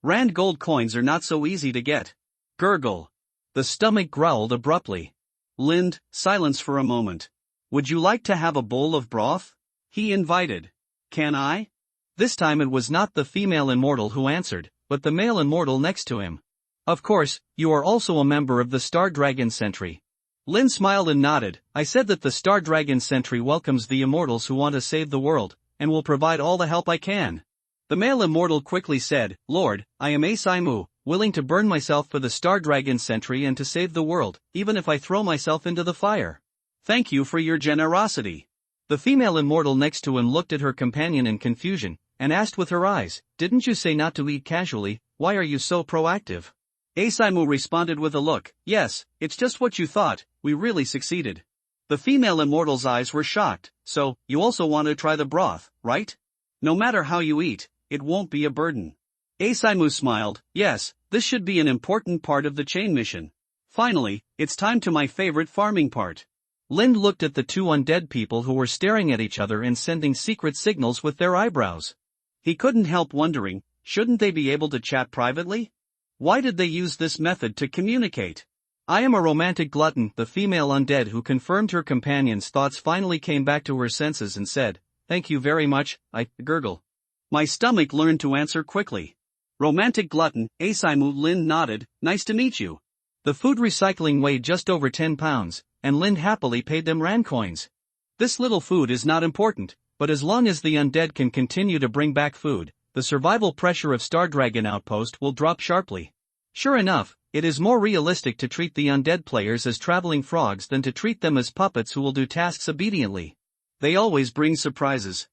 Speaker 1: Rand gold coins are not so easy to get. Gurgle. The stomach growled abruptly. Lind, silence for a moment. Would you like to have a bowl of broth? He invited. Can I? This time it was not the female immortal who answered, but the male immortal next to him. Of course, you are also a member of the Star Dragon Sentry. Lin smiled and nodded. I said that the Star Dragon Sentry welcomes the immortals who want to save the world, and will provide all the help I can. The male immortal quickly said, Lord, I am Asaimu, willing to burn myself for the Star Dragon Sentry and to save the world, even if I throw myself into the fire. Thank you for your generosity. The female immortal next to him looked at her companion in confusion, and asked with her eyes, didn't you say not to eat casually, why are you so proactive? Asaimu responded with a look, yes, it's just what you thought, we really succeeded. The female immortal's eyes were shocked, so, you also want to try the broth, right? No matter how you eat, it won't be a burden. Asaimu smiled, yes, this should be an important part of the chain mission. Finally, it's time to my favorite farming part. Lind looked at the 2 undead people who were staring at each other and sending secret signals with their eyebrows. He couldn't help wondering, shouldn't they be able to chat privately? Why did they use this method to communicate? I am a romantic glutton, the female undead who confirmed her companion's thoughts finally came back to her senses and said, thank you very much, I gurgle. My stomach learned to answer quickly. Romantic glutton, Asaimu. Lind nodded, nice to meet you. The food recycling weighed just over 10 pounds, and Lind happily paid them Rand coins. This little food is not important, but as long as the undead can continue to bring back food, the survival pressure of Star Dragon Outpost will drop sharply. Sure enough, it is more realistic to treat the undead players as traveling frogs than to treat them as puppets who will do tasks obediently. They always bring surprises.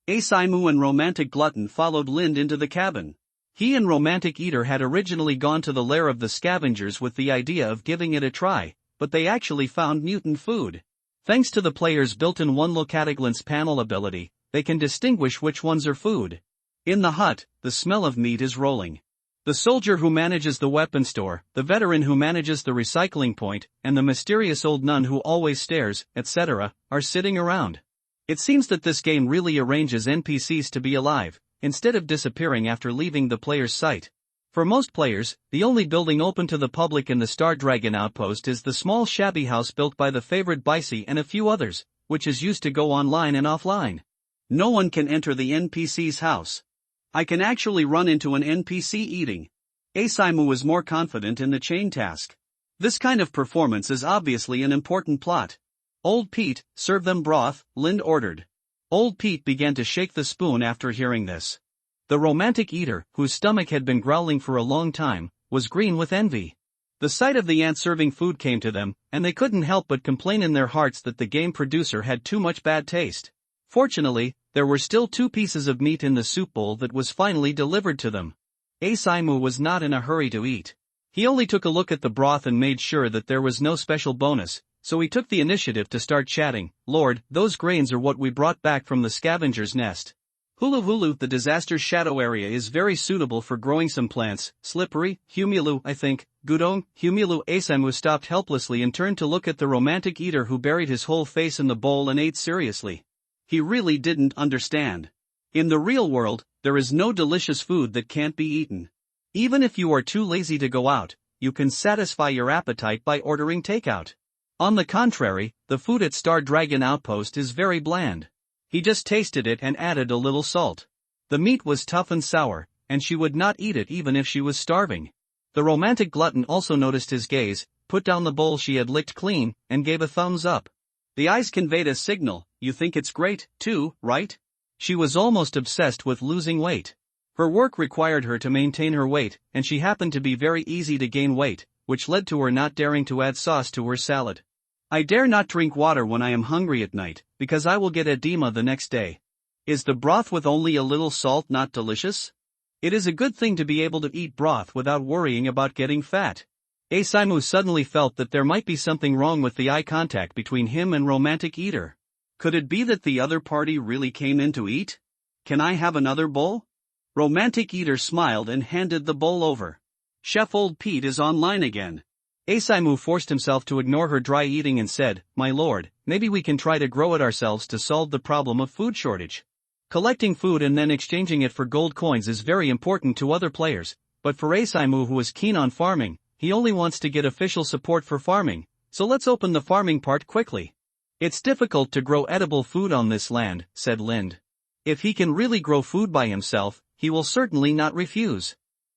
Speaker 1: Asaimu and Romantic Glutton followed Lind into the cabin. He and Romantic Eater had originally gone to the lair of the scavengers with the idea of giving it a try, but they actually found mutant food. Thanks to the player's built-in one-locatic panel ability, they can distinguish which ones are food. In the hut, the smell of meat is rolling. The soldier who manages the weapon store, the veteran who manages the recycling point, and the mysterious old nun who always stares, etc., are sitting around. It seems that this game really arranges NPCs to be alive, instead of disappearing after leaving the player's sight. For most players, the only building open to the public in the Star Dragon outpost is the small shabby house built by the favorite Bicey and a few others, which is used to go online and offline.
Speaker 2: No one can enter the NPC's house. I can actually run into an NPC eating. Asaimu was more confident in the chain task. This kind of performance is obviously an important plot. Old Pete, serve them broth, Lind ordered. Old Pete began to shake the spoon after hearing this. The romantic eater, whose stomach had been growling for a long time, was green with envy. The sight of the ant serving food came to them, and they couldn't help but complain in their hearts that the game producer had too much bad taste. Fortunately, there were still 2 pieces of meat in the soup bowl that was finally delivered to them. Asaimu was not in a hurry to eat. He only took a look at the broth and made sure that there was no special bonus, so he took the initiative to start chatting. Lord, those grains are what we brought back from the scavenger's nest. Hulu Hulu, the disaster's shadow area is very suitable for growing some plants. Slippery, Humulu, I think. Gudong, Humulu. Asaimu stopped helplessly and turned to look at the romantic eater who buried his whole face in the bowl and ate seriously. He really didn't understand. In the real world, there is no delicious food that can't be eaten. Even if you are too lazy to go out, you can satisfy your appetite by ordering takeout. On the contrary, the food at Star Dragon Outpost is very bland. He just tasted it and added a little salt. The meat was tough and sour, and she would not eat it even if she was starving. The romantic glutton also noticed his gaze, put down the bowl she had licked clean, and gave a thumbs up. The eyes conveyed a signal. You think it's great, too, right? She was almost obsessed with losing weight. Her work required her to maintain her weight, and she happened to be very easy to gain weight, which led to her not daring to add sauce to her salad. I dare not drink water when I am hungry at night, because I will get edema the next day. Is the broth with only a little salt not delicious? It is a good thing to be able to eat broth without worrying about getting fat. Asaimu suddenly felt that there might be something wrong with the eye contact between him and romantic eater. Could it be that the other party really came in to eat? Can I have another bowl? Romantic eater smiled and handed the bowl over. Chef Old Pete is online again. Asaimu forced himself to ignore her dry eating and said, My lord, maybe we can try to grow it ourselves to solve the problem of food shortage. Collecting food and then exchanging it for gold coins is very important to other players, but for Asaimu, who is keen on farming, he only wants to get official support for farming, so let's open the farming part quickly. It's difficult to grow edible food on this land, said Lind. If he can really grow food by himself, he will certainly not refuse.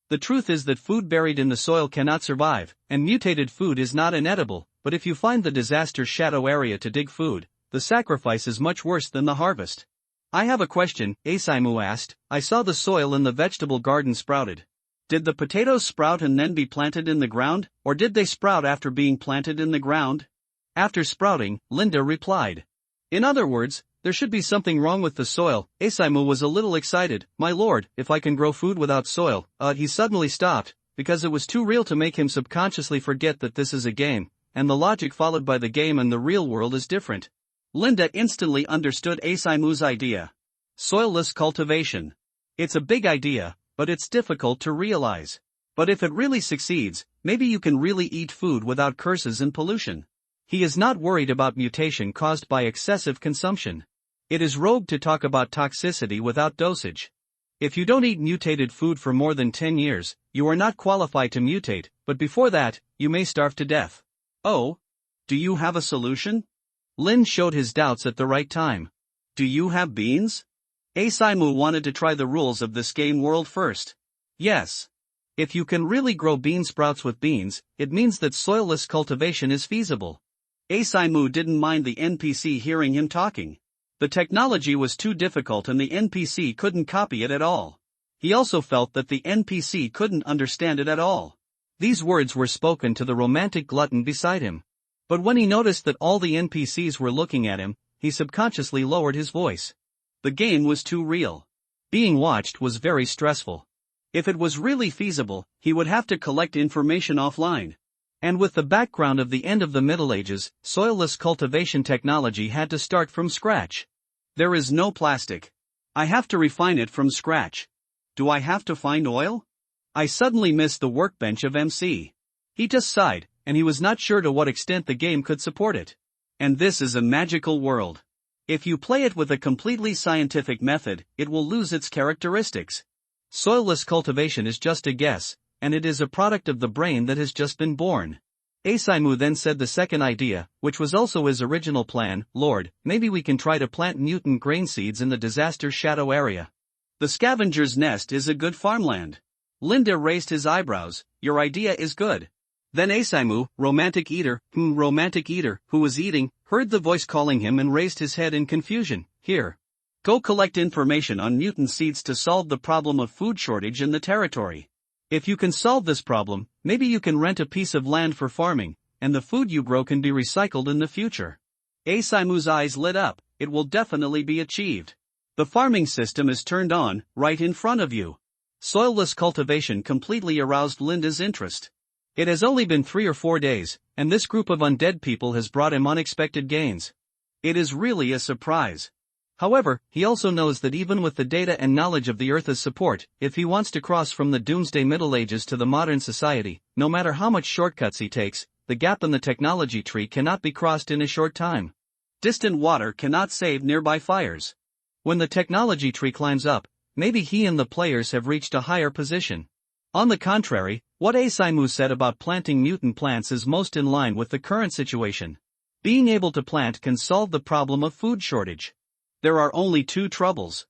Speaker 2: The truth is that food buried in the soil cannot survive, and mutated food is not inedible, but if you find the disaster's shadow area to dig food, the sacrifice is much worse than the harvest. I have a question, Asaimu asked. I saw the soil in the vegetable garden sprouted. Did the potatoes sprout and then be planted in the ground, or did they sprout after being planted in the ground? After sprouting, Linda replied. In other words, there should be something wrong with the soil. Asaimu was a little excited. My lord, if I can grow food without soil. He suddenly stopped, because it was too real to make him subconsciously forget that this is a game, and the logic followed by the game and the real world is different. Linda instantly understood Asaimu's idea. Soilless cultivation. It's a big idea, but it's difficult to realize. But if it really succeeds, maybe you can really eat food without curses and pollution. He is not worried about mutation caused by excessive consumption. It is rogue to talk about toxicity without dosage. If you don't eat mutated food for more than 10 years, you are not qualified to mutate, but before that, you may starve to death. Oh? Do you have a solution? Lin showed his doubts at the right time. Do you have beans? Asaimu wanted to try the rules of this game world first. Yes. If you can really grow bean sprouts with beans, it means that soilless cultivation is feasible. Asaimu didn't mind the NPC hearing him talking. The technology was too difficult and the NPC couldn't copy it at all. He also felt that the NPC couldn't understand it at all. These words were spoken to the romantic glutton beside him. But when he noticed that all the NPCs were looking at him, he subconsciously lowered his voice. The game was too real. Being watched was very stressful. If it was really feasible, he would have to collect information offline. And with the background of the end of the Middle Ages, soilless cultivation technology had to start from scratch. There is no plastic. I have to refine it from scratch. Do I have to find oil? I suddenly missed the workbench of MC. He just sighed, and he was not sure to what extent the game could support it. And this is a magical world. If you play it with a completely scientific method, it will lose its characteristics. Soilless cultivation is just a guess, and it is a product of the brain that has just been born. Asaimu then said the second idea, which was also his original plan, Lord, maybe we can try to plant mutant grain seeds in the disaster shadow area. The scavenger's nest is a good farmland. Linda raised his eyebrows, your idea is good. Then Asaimu, romantic eater, who was eating, heard the voice calling him and raised his head in confusion. Here. Go collect information on mutant seeds to solve the problem of food shortage in the territory. If you can solve this problem, maybe you can rent a piece of land for farming, and the food you grow can be recycled in the future. Asaimu's eyes lit up, it will definitely be achieved. The farming system is turned on, right in front of you. Soilless cultivation completely aroused Linda's interest. It has only been 3 or 4 days, and this group of undead people has brought him unexpected gains. It is really a surprise. However, he also knows that even with the data and knowledge of the Earth as support, if he wants to cross from the doomsday Middle Ages to the modern society, no matter how much shortcuts he takes, the gap in the technology tree cannot be crossed in a short time. Distant water cannot save nearby fires. When the technology tree climbs up, maybe he and the players have reached a higher position. On the contrary, what Asaimu said about planting mutant plants is most in line with the current situation. Being able to plant can solve the problem of food shortage. There are only 2 troubles.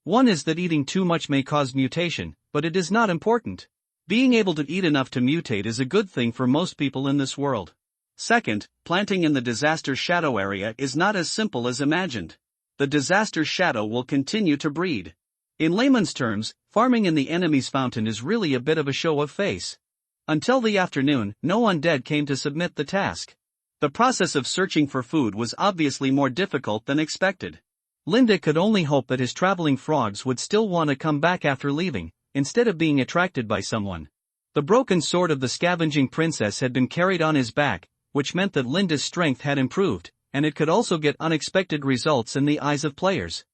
Speaker 2: One is that eating too much may cause mutation, but it is not important. Being able to eat enough to mutate is a good thing for most people in this world. Second, planting in the disaster shadow area is not as simple as imagined. The disaster shadow will continue to breed. In layman's terms, farming in the enemy's fountain is really a bit of a show of face. Until the afternoon, no undead came to submit the task. The process of searching for food was obviously more difficult than expected. Linda could only hope that his traveling frogs would still want to come back after leaving, instead of being attracted by someone. The broken sword of the scavenging princess had been carried on his back, which meant that Linda's strength had improved, and it could also get unexpected results in the eyes of players.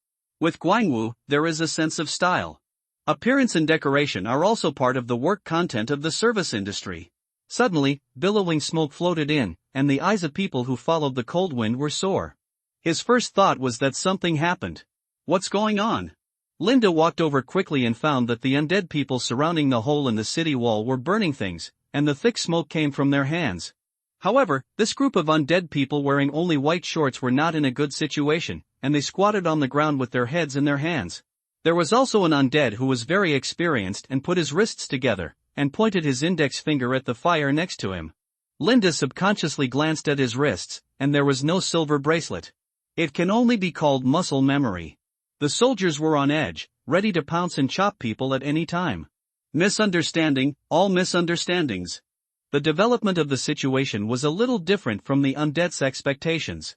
Speaker 2: With Guangwu, there is a sense of style. Appearance and decoration are also part of the work content of the service industry. Suddenly, billowing smoke floated in, and the eyes of people who followed the cold wind were sore. His first thought was that something happened. What's going on? Linda walked over quickly and found that the undead people surrounding the hole in the city wall were burning things, and the thick smoke came from their hands. However, this group of undead people wearing only white shorts were not in a good situation, and they squatted on the ground with their heads in their hands. There was also an undead who was very experienced and put his wrists together, and pointed his index finger at the fire next to him. Linda subconsciously glanced at his wrists, and there was no silver bracelet. It can only be called muscle memory. The soldiers were on edge, ready to pounce and chop people at any time. Misunderstanding, all misunderstandings. The development of the situation was a little different from the undead's expectations.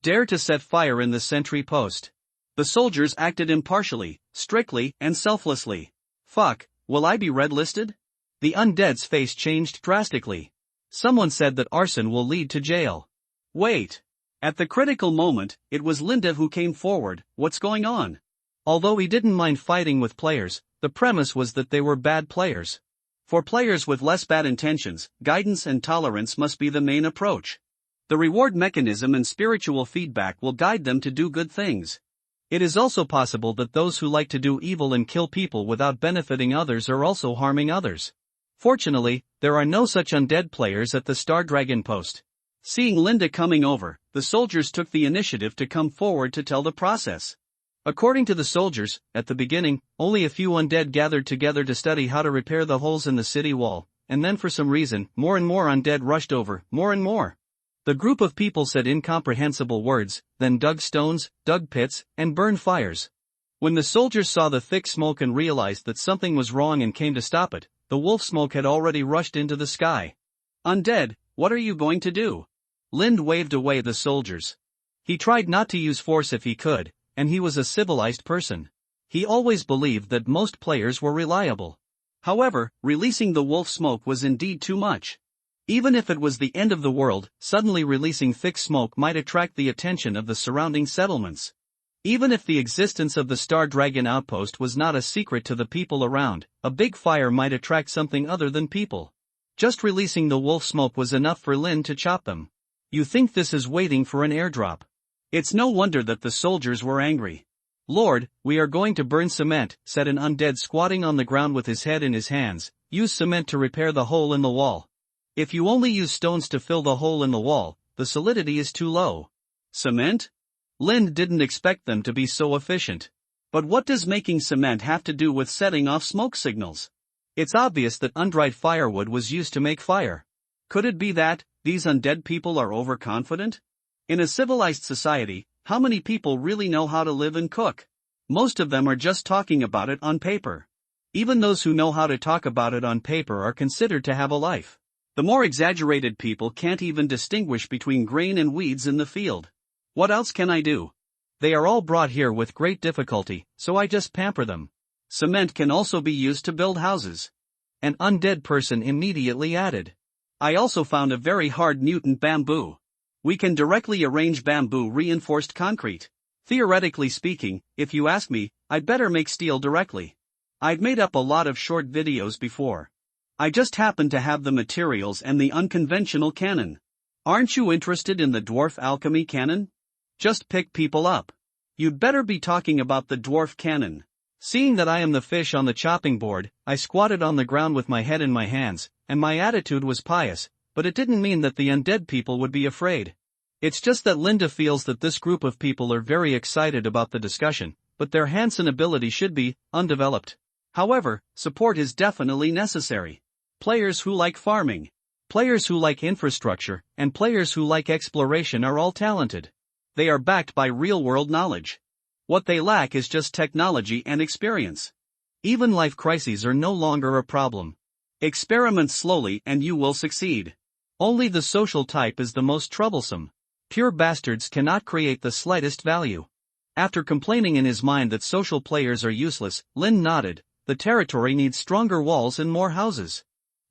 Speaker 2: Dare to set fire in the sentry post. The soldiers acted impartially, strictly, and selflessly. Fuck, will I be red-listed? The undead's face changed drastically. Someone said that arson will lead to jail. Wait. At the critical moment, it was Linda who came forward. What's going on? Although he didn't mind fighting with players, the premise was that they were bad players. For players with less bad intentions, guidance and tolerance must be the main approach. The reward mechanism and spiritual feedback will guide them to do good things. It is also possible that those who like to do evil and kill people without benefiting others are also harming others. Fortunately, there are no such undead players at the Star Dragon post. Seeing Linda coming over, the soldiers took the initiative to come forward to tell the process. According to the soldiers, at the beginning, only a few undead gathered together to study how to repair the holes in the city wall, and then for some reason, more and more undead rushed over, more and more. The group of people said incomprehensible words, then dug stones, dug pits, and burned fires. When the soldiers saw the thick smoke and realized that something was wrong and came to stop it, the wolf smoke had already rushed into the sky. Undead, what are you going to do? Lind waved away the soldiers. He tried not to use force if he could, and he was a civilized person. He always believed that most players were reliable. However, releasing the wolf smoke was indeed too much. Even if it was the end of the world, suddenly releasing thick smoke might attract the attention of the surrounding settlements.
Speaker 1: Even if the existence of the Star Dragon outpost was not a secret to the people around, a big fire might attract something other than people. Just releasing the wolf smoke was enough for Lin to chop them. You think this is waiting for an airdrop?
Speaker 2: It's no wonder that the soldiers were angry.
Speaker 1: Lord, we are going to burn cement, said an undead squatting on the ground with his head in his hands. Use cement to repair the hole in the wall. If you only use stones to fill the hole in the wall, the solidity is too low.
Speaker 2: Cement?
Speaker 1: Lin didn't expect them to be so efficient.
Speaker 2: But what does making cement have to do with setting off smoke signals?
Speaker 1: It's obvious that undried firewood was used to make fire.
Speaker 2: Could it be that these undead people are overconfident? In a civilized society, how many people really know how to live and cook? Most of them are just talking about it on paper.
Speaker 1: Even those who know how to talk about it on paper are considered to have a life.
Speaker 2: The more exaggerated people can't even distinguish between grain and weeds in the field. What else can I do?
Speaker 1: They are all brought here with great difficulty, so I just pamper them.
Speaker 2: Cement can also be used to build houses.
Speaker 1: An undead person immediately added.
Speaker 2: I also found a very hard mutant bamboo. We can directly arrange bamboo reinforced concrete. Theoretically speaking, if you ask me, I'd better make steel directly. I'd made up a lot of short videos before. I just happen to have the materials and the unconventional cannon. Aren't you interested in the dwarf alchemy cannon? Just pick people up. You'd better be talking about the dwarf cannon.
Speaker 1: Seeing that I am the fish on the chopping board, I squatted on the ground with my head in my hands, and my attitude was pious, but it didn't mean that the undead people would be afraid. It's just that Linda feels that this group of people are very excited about the discussion, but their Hansen ability should be undeveloped.
Speaker 2: However, support is definitely necessary. Players who like farming,
Speaker 1: players who like infrastructure, and players who like exploration are all talented.
Speaker 2: They are backed by real-world knowledge. What they lack is just technology and experience.
Speaker 1: Even life crises are no longer a problem.
Speaker 2: Experiment slowly and you will succeed.
Speaker 1: Only the social type is the most troublesome. Pure bastards cannot create the slightest value. After complaining in his mind that social players are useless, Lin nodded. The territory needs stronger walls and more houses.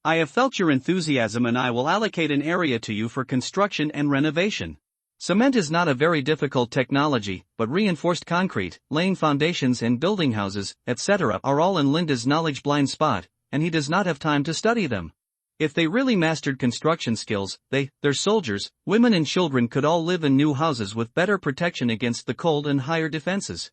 Speaker 2: I have felt your enthusiasm and I will allocate an area to you for construction and renovation.
Speaker 1: Cement is not a very difficult technology, but reinforced concrete, laying foundations and building houses, etc. are all in Linda's knowledge blind spot, and he does not have time to study them. If they really mastered construction skills, their soldiers, women and children could all live in new houses with better protection against the cold and higher defenses.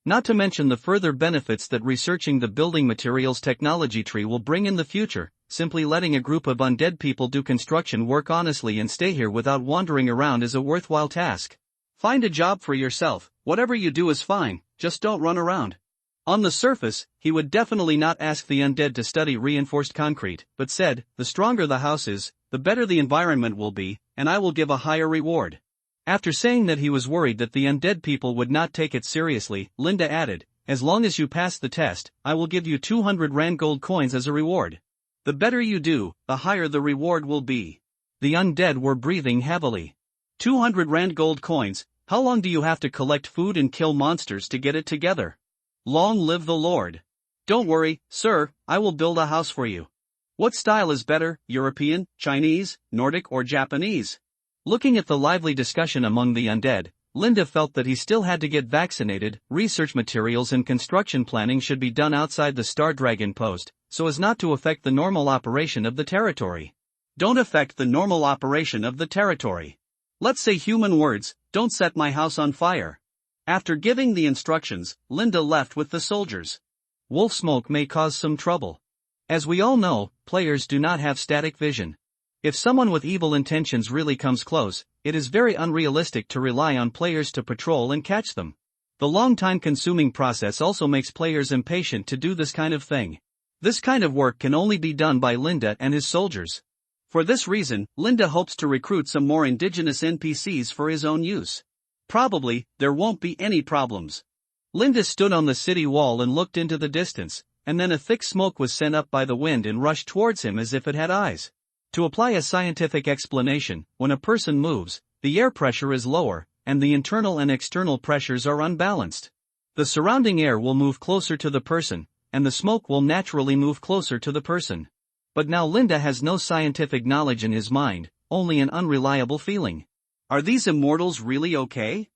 Speaker 1: Not to mention the further benefits that researching the building materials technology tree will bring in the future. Simply letting a group of undead people do construction work honestly and stay here without wandering around is a worthwhile task.
Speaker 2: Find a job for yourself, whatever you do is fine, just don't run around. On the surface, he would definitely not ask the undead to study reinforced concrete, but said, the stronger the house is, the better the environment will be, and I will give a higher reward.
Speaker 1: After saying that he was worried that the undead people would not take it seriously, Linda added, as long as you pass the test, I will give you 200 Rand gold coins as a reward.
Speaker 2: The better you do, the higher the reward will be.
Speaker 1: The undead were breathing heavily.
Speaker 2: 200 Rand gold coins, how long do you have to collect food and kill monsters to get it together? Long live the Lord. Don't worry, sir, I will build a house for you. What style is better, European, Chinese, Nordic or Japanese?
Speaker 1: Looking at the lively discussion among the undead, Linda felt that he still had to get vaccinated. Research materials and construction planning should be done outside the Star Dragon post, so as not to affect the normal operation of the territory.
Speaker 2: Don't affect the normal operation of the territory. Let's say human words, don't set my house on fire. After giving the instructions, Linda left with the soldiers.
Speaker 1: Wolf smoke may cause some trouble. As we all know, players do not have static vision. If someone with evil intentions really comes close, it is very unrealistic to rely on players to patrol and catch them. The long time-consuming process also makes players impatient to do this kind of thing. This kind of work can only be done by Linda and his soldiers.
Speaker 2: For this reason, Linda hopes to recruit some more indigenous NPCs for his own use. Probably, there won't be any problems.
Speaker 1: Linda stood on the city wall and looked into the distance, and then a thick smoke was sent up by the wind and rushed towards him as if it had eyes. To apply a scientific explanation, when a person moves, the air pressure is lower, and the internal and external pressures are unbalanced. The surrounding air will move closer to the person, and the smoke will naturally move closer to the person. But now Linda has no scientific knowledge in his mind, only an unreliable feeling.
Speaker 2: Are these immortals really okay?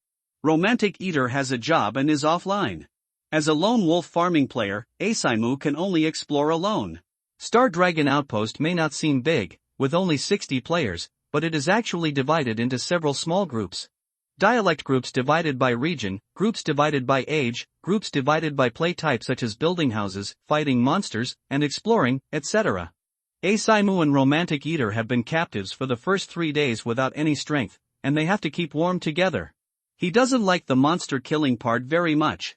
Speaker 2: Romantic Eater has a job and is offline. As a lone wolf farming player, Asaimu can only explore alone.
Speaker 1: Star Dragon Outpost may not seem big, with only 60 players, but it is actually divided into several small groups. Dialect groups divided by region, groups divided by age, groups divided by play type such as building houses, fighting monsters, and exploring, etc. Asaimu and Romantic Eater have been captives for the first 3 days without any strength, and they have to keep warm together. He doesn't like the monster killing part very much.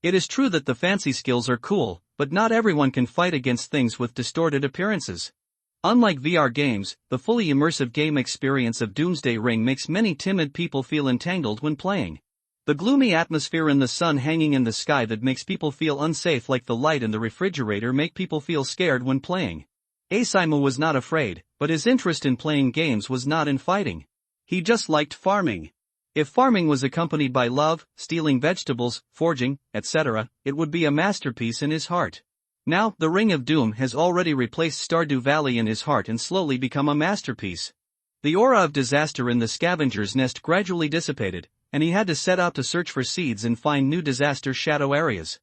Speaker 1: It is true that the fancy skills are cool, but not everyone can fight against things with distorted appearances. Unlike VR games, the fully immersive game experience of Doomsday Ring makes many timid people feel entangled when playing. The gloomy atmosphere and the sun hanging in the sky that makes people feel unsafe, like the light in the refrigerator, make people feel scared when playing. Asaimu was not afraid, but his interest in playing games was not in fighting. He just liked farming. If farming was accompanied by love, stealing vegetables, forging, etc., it would be a masterpiece in his heart. Now, the Ring of Doom has already replaced Stardew Valley in his heart and slowly become a masterpiece. The aura of disaster in the scavenger's nest gradually dissipated, and he had to set out to search for seeds and find new disaster shadow areas.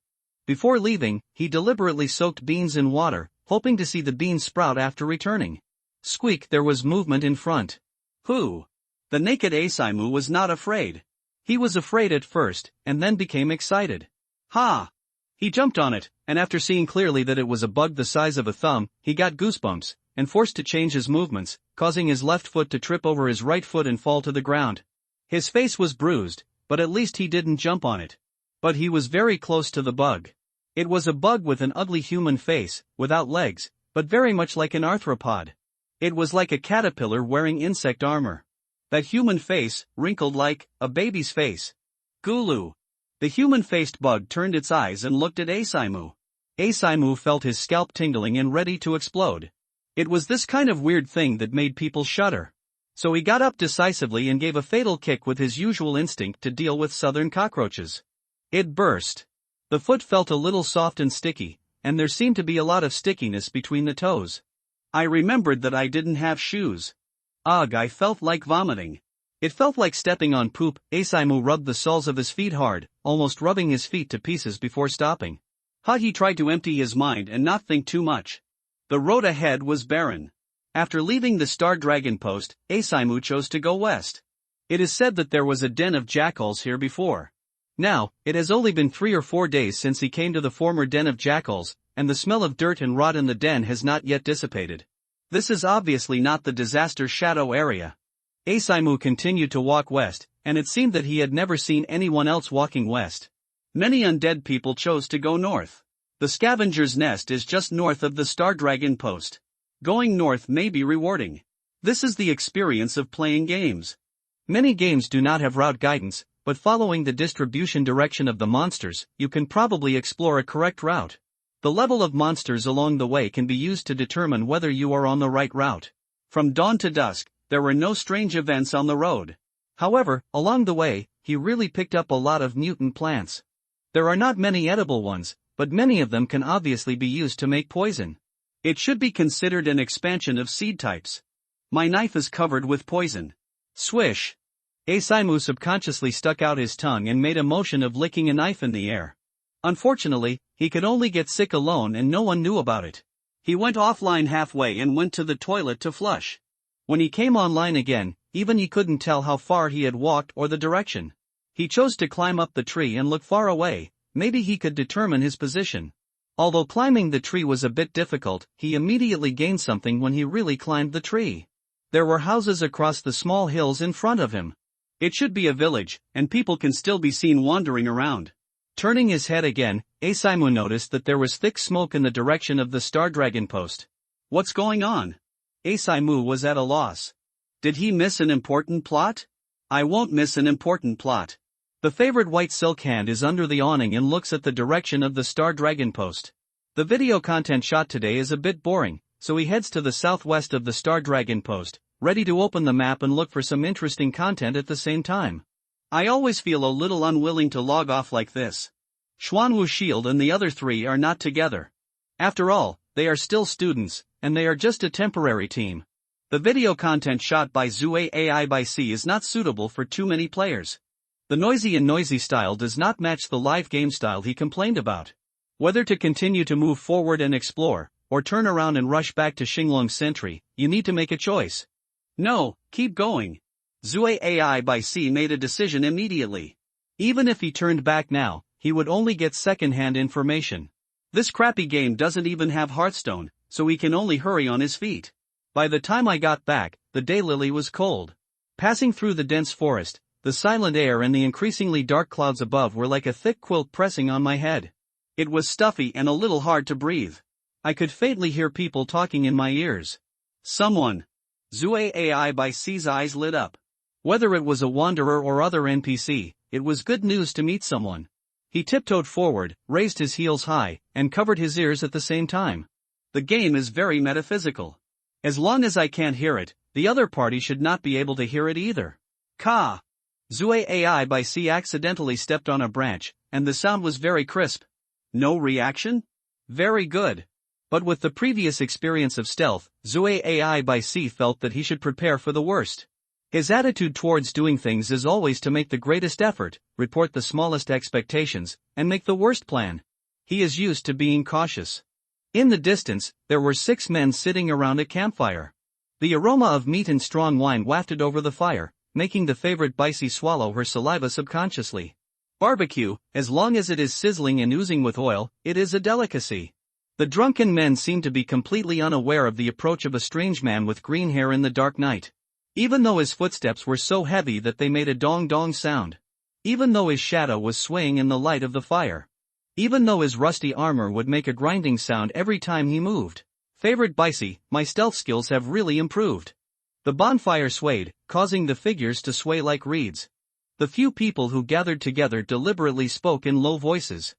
Speaker 1: Before leaving, he deliberately soaked beans in water, hoping to see the beans sprout after returning. Squeak, there was movement in front.
Speaker 2: Who? The naked Asaimu was not afraid. He was afraid at first, and then became excited. Ha! He jumped on it, and after seeing clearly that it was a bug the size of a thumb, he got goosebumps, and forced to change his movements, causing his left foot to trip over his right foot and fall to the ground. His face was bruised, but at least he didn't jump on it. But he was very close to the bug. It was a bug with an ugly human face, without legs, but very much like an arthropod. It was like a caterpillar wearing insect armor. That human face, wrinkled like a baby's face. Gulu. The human-faced bug turned its eyes and looked at Asaimu. Asaimu felt his scalp tingling and ready to explode. It was this kind of weird thing that made people shudder. So he got up decisively and gave a fatal kick with his usual instinct to deal with southern cockroaches. It burst. The foot felt a little soft and sticky, and there seemed to be a lot of stickiness between the toes. I remembered that I didn't have shoes. Ugh, I felt like vomiting. It felt like stepping on poop. Asaimu rubbed the soles of his feet hard, almost rubbing his feet to pieces before stopping. He tried to empty his mind and not think too much. The road ahead was barren. After leaving the Star Dragon post, Asaimu chose to go west. It is said that there was a den of jackals here before. Now, it has only been 3 or 4 days since he came to the former den of jackals, and the smell of dirt and rot in the den has not yet dissipated. This is obviously not the disaster shadow area. Asaimu continued to walk west, and it seemed that he had never seen anyone else walking west. Many undead people chose to go north. The scavenger's nest is just north of the Star Dragon post. Going north may be rewarding. This is the experience of playing games.
Speaker 1: Many games do not have route guidance, but following the distribution direction of the monsters, you can probably explore a correct route. The level of monsters along the way can be used to determine whether you are on the right route. From dawn to dusk, there were no strange events on the road. However, along the way, he really picked up a lot of mutant plants. There are not many edible ones, but many of them can obviously be used to make poison. It should be considered an expansion of seed types. My knife is covered with poison. Swish! Asaimu subconsciously stuck out his tongue and made a motion of licking a knife in the air. Unfortunately, he could only get sick alone and no one knew about it. He went offline halfway and went to the toilet to flush. When he came online again, even he couldn't tell how far he had walked or the direction. He chose to climb up the tree and look far away, maybe he could determine his position. Although climbing the tree was a bit difficult, he immediately gained something when he really climbed the tree. There were houses across the small hills in front of him. It should be a village, and people can still be seen wandering around. Turning his head again, Asaimu noticed that there was thick smoke in the direction of the Star Dragon post. What's going on? Asaimu was at a loss. Did he miss an important plot? I won't miss an important plot. The favorite white silk hand is under the awning and looks at the direction of the Star Dragon post. The video content shot today is a bit boring, so he heads to the southwest of the Star Dragon post, ready to open the map and look for some interesting content at the same time. I always feel a little unwilling to log off like this. Xuanwu Shield and the other 3 are not together. After all, they are still students, and they are just a temporary team. The video content shot by Zue AI by C is not suitable for too many players. The noisy style does not match the live game style he complained about. Whether to continue to move forward and explore, or turn around and rush back to Xinglong's sentry, you need to make a choice.
Speaker 2: No, keep going. Zui AI by C made a decision immediately.
Speaker 1: Even if he turned back now, he would only get second-hand information.
Speaker 2: This crappy game doesn't even have Hearthstone, so he can only hurry on his feet.
Speaker 1: By the time I got back, the daylily was cold. Passing through the dense forest, the silent air and the increasingly dark clouds above were like a thick quilt pressing on my head.
Speaker 2: It was stuffy and a little hard to breathe.
Speaker 1: I could faintly hear people talking in my ears.
Speaker 2: Someone. Zui AI by C's eyes lit up.
Speaker 1: Whether it was a wanderer or other NPC, it was good news to meet someone. He tiptoed forward, raised his heels high, and covered his ears at the same time.
Speaker 2: The game is very metaphysical. As long as I can't hear it, the other party should not be able to hear it either. Ka! Zui AI by C accidentally stepped on a branch, and the sound was very crisp. No reaction? Very good.
Speaker 1: But with the previous experience of stealth, Zui AI by C felt that he should prepare for the worst. His attitude towards doing things is always to make the greatest effort, report the smallest expectations, and make the worst plan. He is used to being cautious. In the distance, there were 6 men sitting around a campfire. The aroma of meat and strong wine wafted over the fire, making the favorite Bicey swallow her saliva subconsciously. Barbecue, as long as it is sizzling and oozing with oil, it is a delicacy. The drunken men seemed to be completely unaware of the approach of a strange man with green hair in the dark night. Even though his footsteps were so heavy that they made a dong-dong sound. Even though his shadow was swaying in the light of the fire. Even though his rusty armor would make a grinding sound every time he moved. Favorite Bicey, my stealth skills have really improved. The bonfire swayed, causing the figures to sway like reeds. The few people who gathered together deliberately spoke in low voices.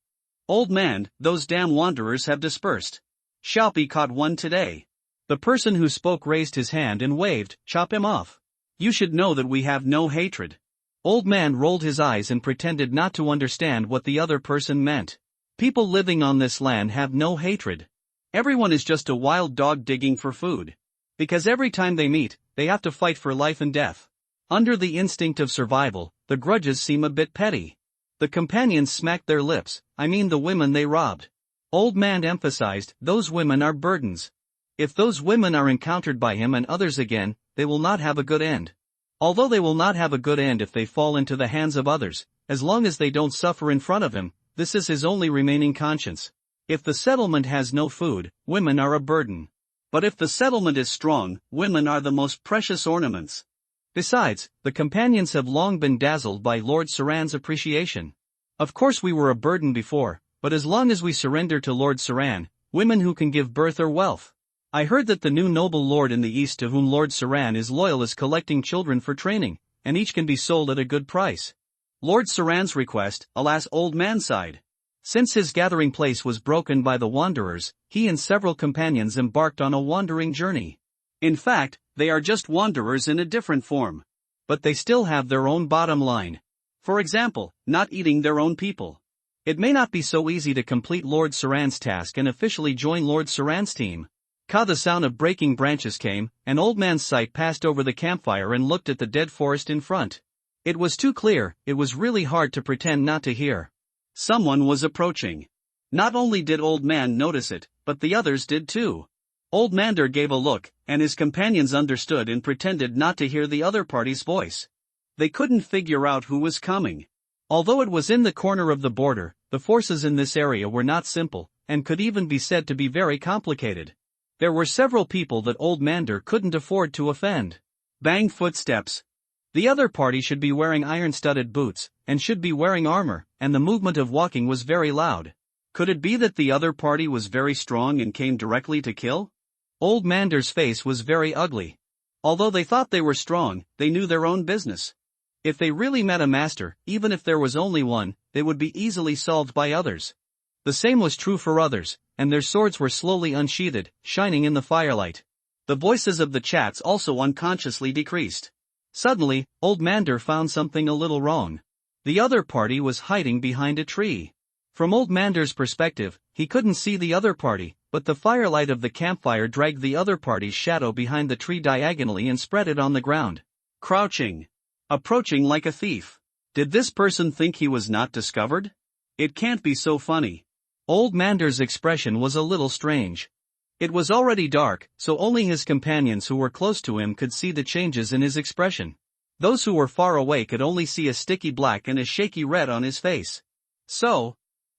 Speaker 2: Old man, those damn wanderers have dispersed. Xiaopi caught one today.
Speaker 1: The person who spoke raised his hand and waved, chop him off.
Speaker 2: You should know that we have no hatred.
Speaker 1: Old man rolled his eyes and pretended not to understand what the other person meant. People living on this land have no hatred.
Speaker 2: Everyone is just a wild dog digging for food.
Speaker 1: Because every time they meet, they have to fight for life and death. Under the instinct of survival, the grudges seem a bit petty. The companions smacked their lips, I mean the women they robbed. Old man emphasized, those women are burdens. If those women are encountered by him and others again, they will not have a good end. Although they will not have a good end if they fall into the hands of others, as long as they don't suffer in front of him, this is his only remaining conscience. If the settlement has no food, women are a burden.
Speaker 2: But if the settlement is strong, women are the most precious ornaments.
Speaker 1: Besides, the companions have long been dazzled by Lord Saran's appreciation. Of course we were a burden before, but as long as we surrender to Lord Saran, women who can give birth are wealth. I heard that the new noble lord in the east to whom Lord Saran is loyal is collecting children for training, and each can be sold at a good price.
Speaker 2: Lord Saran's request, alas, old man sighed.
Speaker 1: Since his gathering place was broken by the wanderers, he and several companions embarked on a wandering journey.
Speaker 2: In fact, they are just wanderers in a different form.
Speaker 1: But they still have their own bottom line.
Speaker 2: For example, not eating their own people.
Speaker 1: It may not be so easy to complete Lord Saran's task and officially join Lord Saran's team. The sound of breaking branches came, and Old Man's sight passed over the campfire and looked at the dead forest in front. It was too clear, it was really hard to pretend not to hear.
Speaker 2: Someone was approaching. Not only did Old Man notice it, but the others did too. Old Mander gave a look, and his companions understood and pretended not to hear the other party's voice. They couldn't figure out who was coming.
Speaker 1: Although it was in the corner of the border, the forces in this area were not simple, and could even be said to be very complicated. There were several people that Old Mander couldn't afford to offend.
Speaker 2: Bang footsteps.
Speaker 1: The other party should be wearing iron-studded boots, and should be wearing armor, and the movement of walking was very loud.
Speaker 2: Could it be that the other party was very strong and came directly to kill?
Speaker 1: Old Mander's face was very ugly.
Speaker 2: Although they thought they were strong, they knew their own business.
Speaker 1: If they really met a master, even if there was only one, they would be easily solved by others. The same was true for others, and their swords were slowly unsheathed, shining in the firelight.
Speaker 2: The voices of the chats also unconsciously decreased.
Speaker 1: Suddenly, Old Mander found something a little wrong. The other party was hiding behind a tree. From Old Mander's perspective, he couldn't see the other party, but the firelight of the campfire dragged the other party's shadow behind the tree diagonally and spread it on the ground.
Speaker 2: Crouching. Approaching like a thief. Did this person think he was not discovered? It can't be so funny.
Speaker 1: Old Mander's expression was a little strange. It was already dark, so only his companions who were close to him could see the changes in his expression. Those who were far away could only see a sticky black and a shaky red on his face.
Speaker 2: So?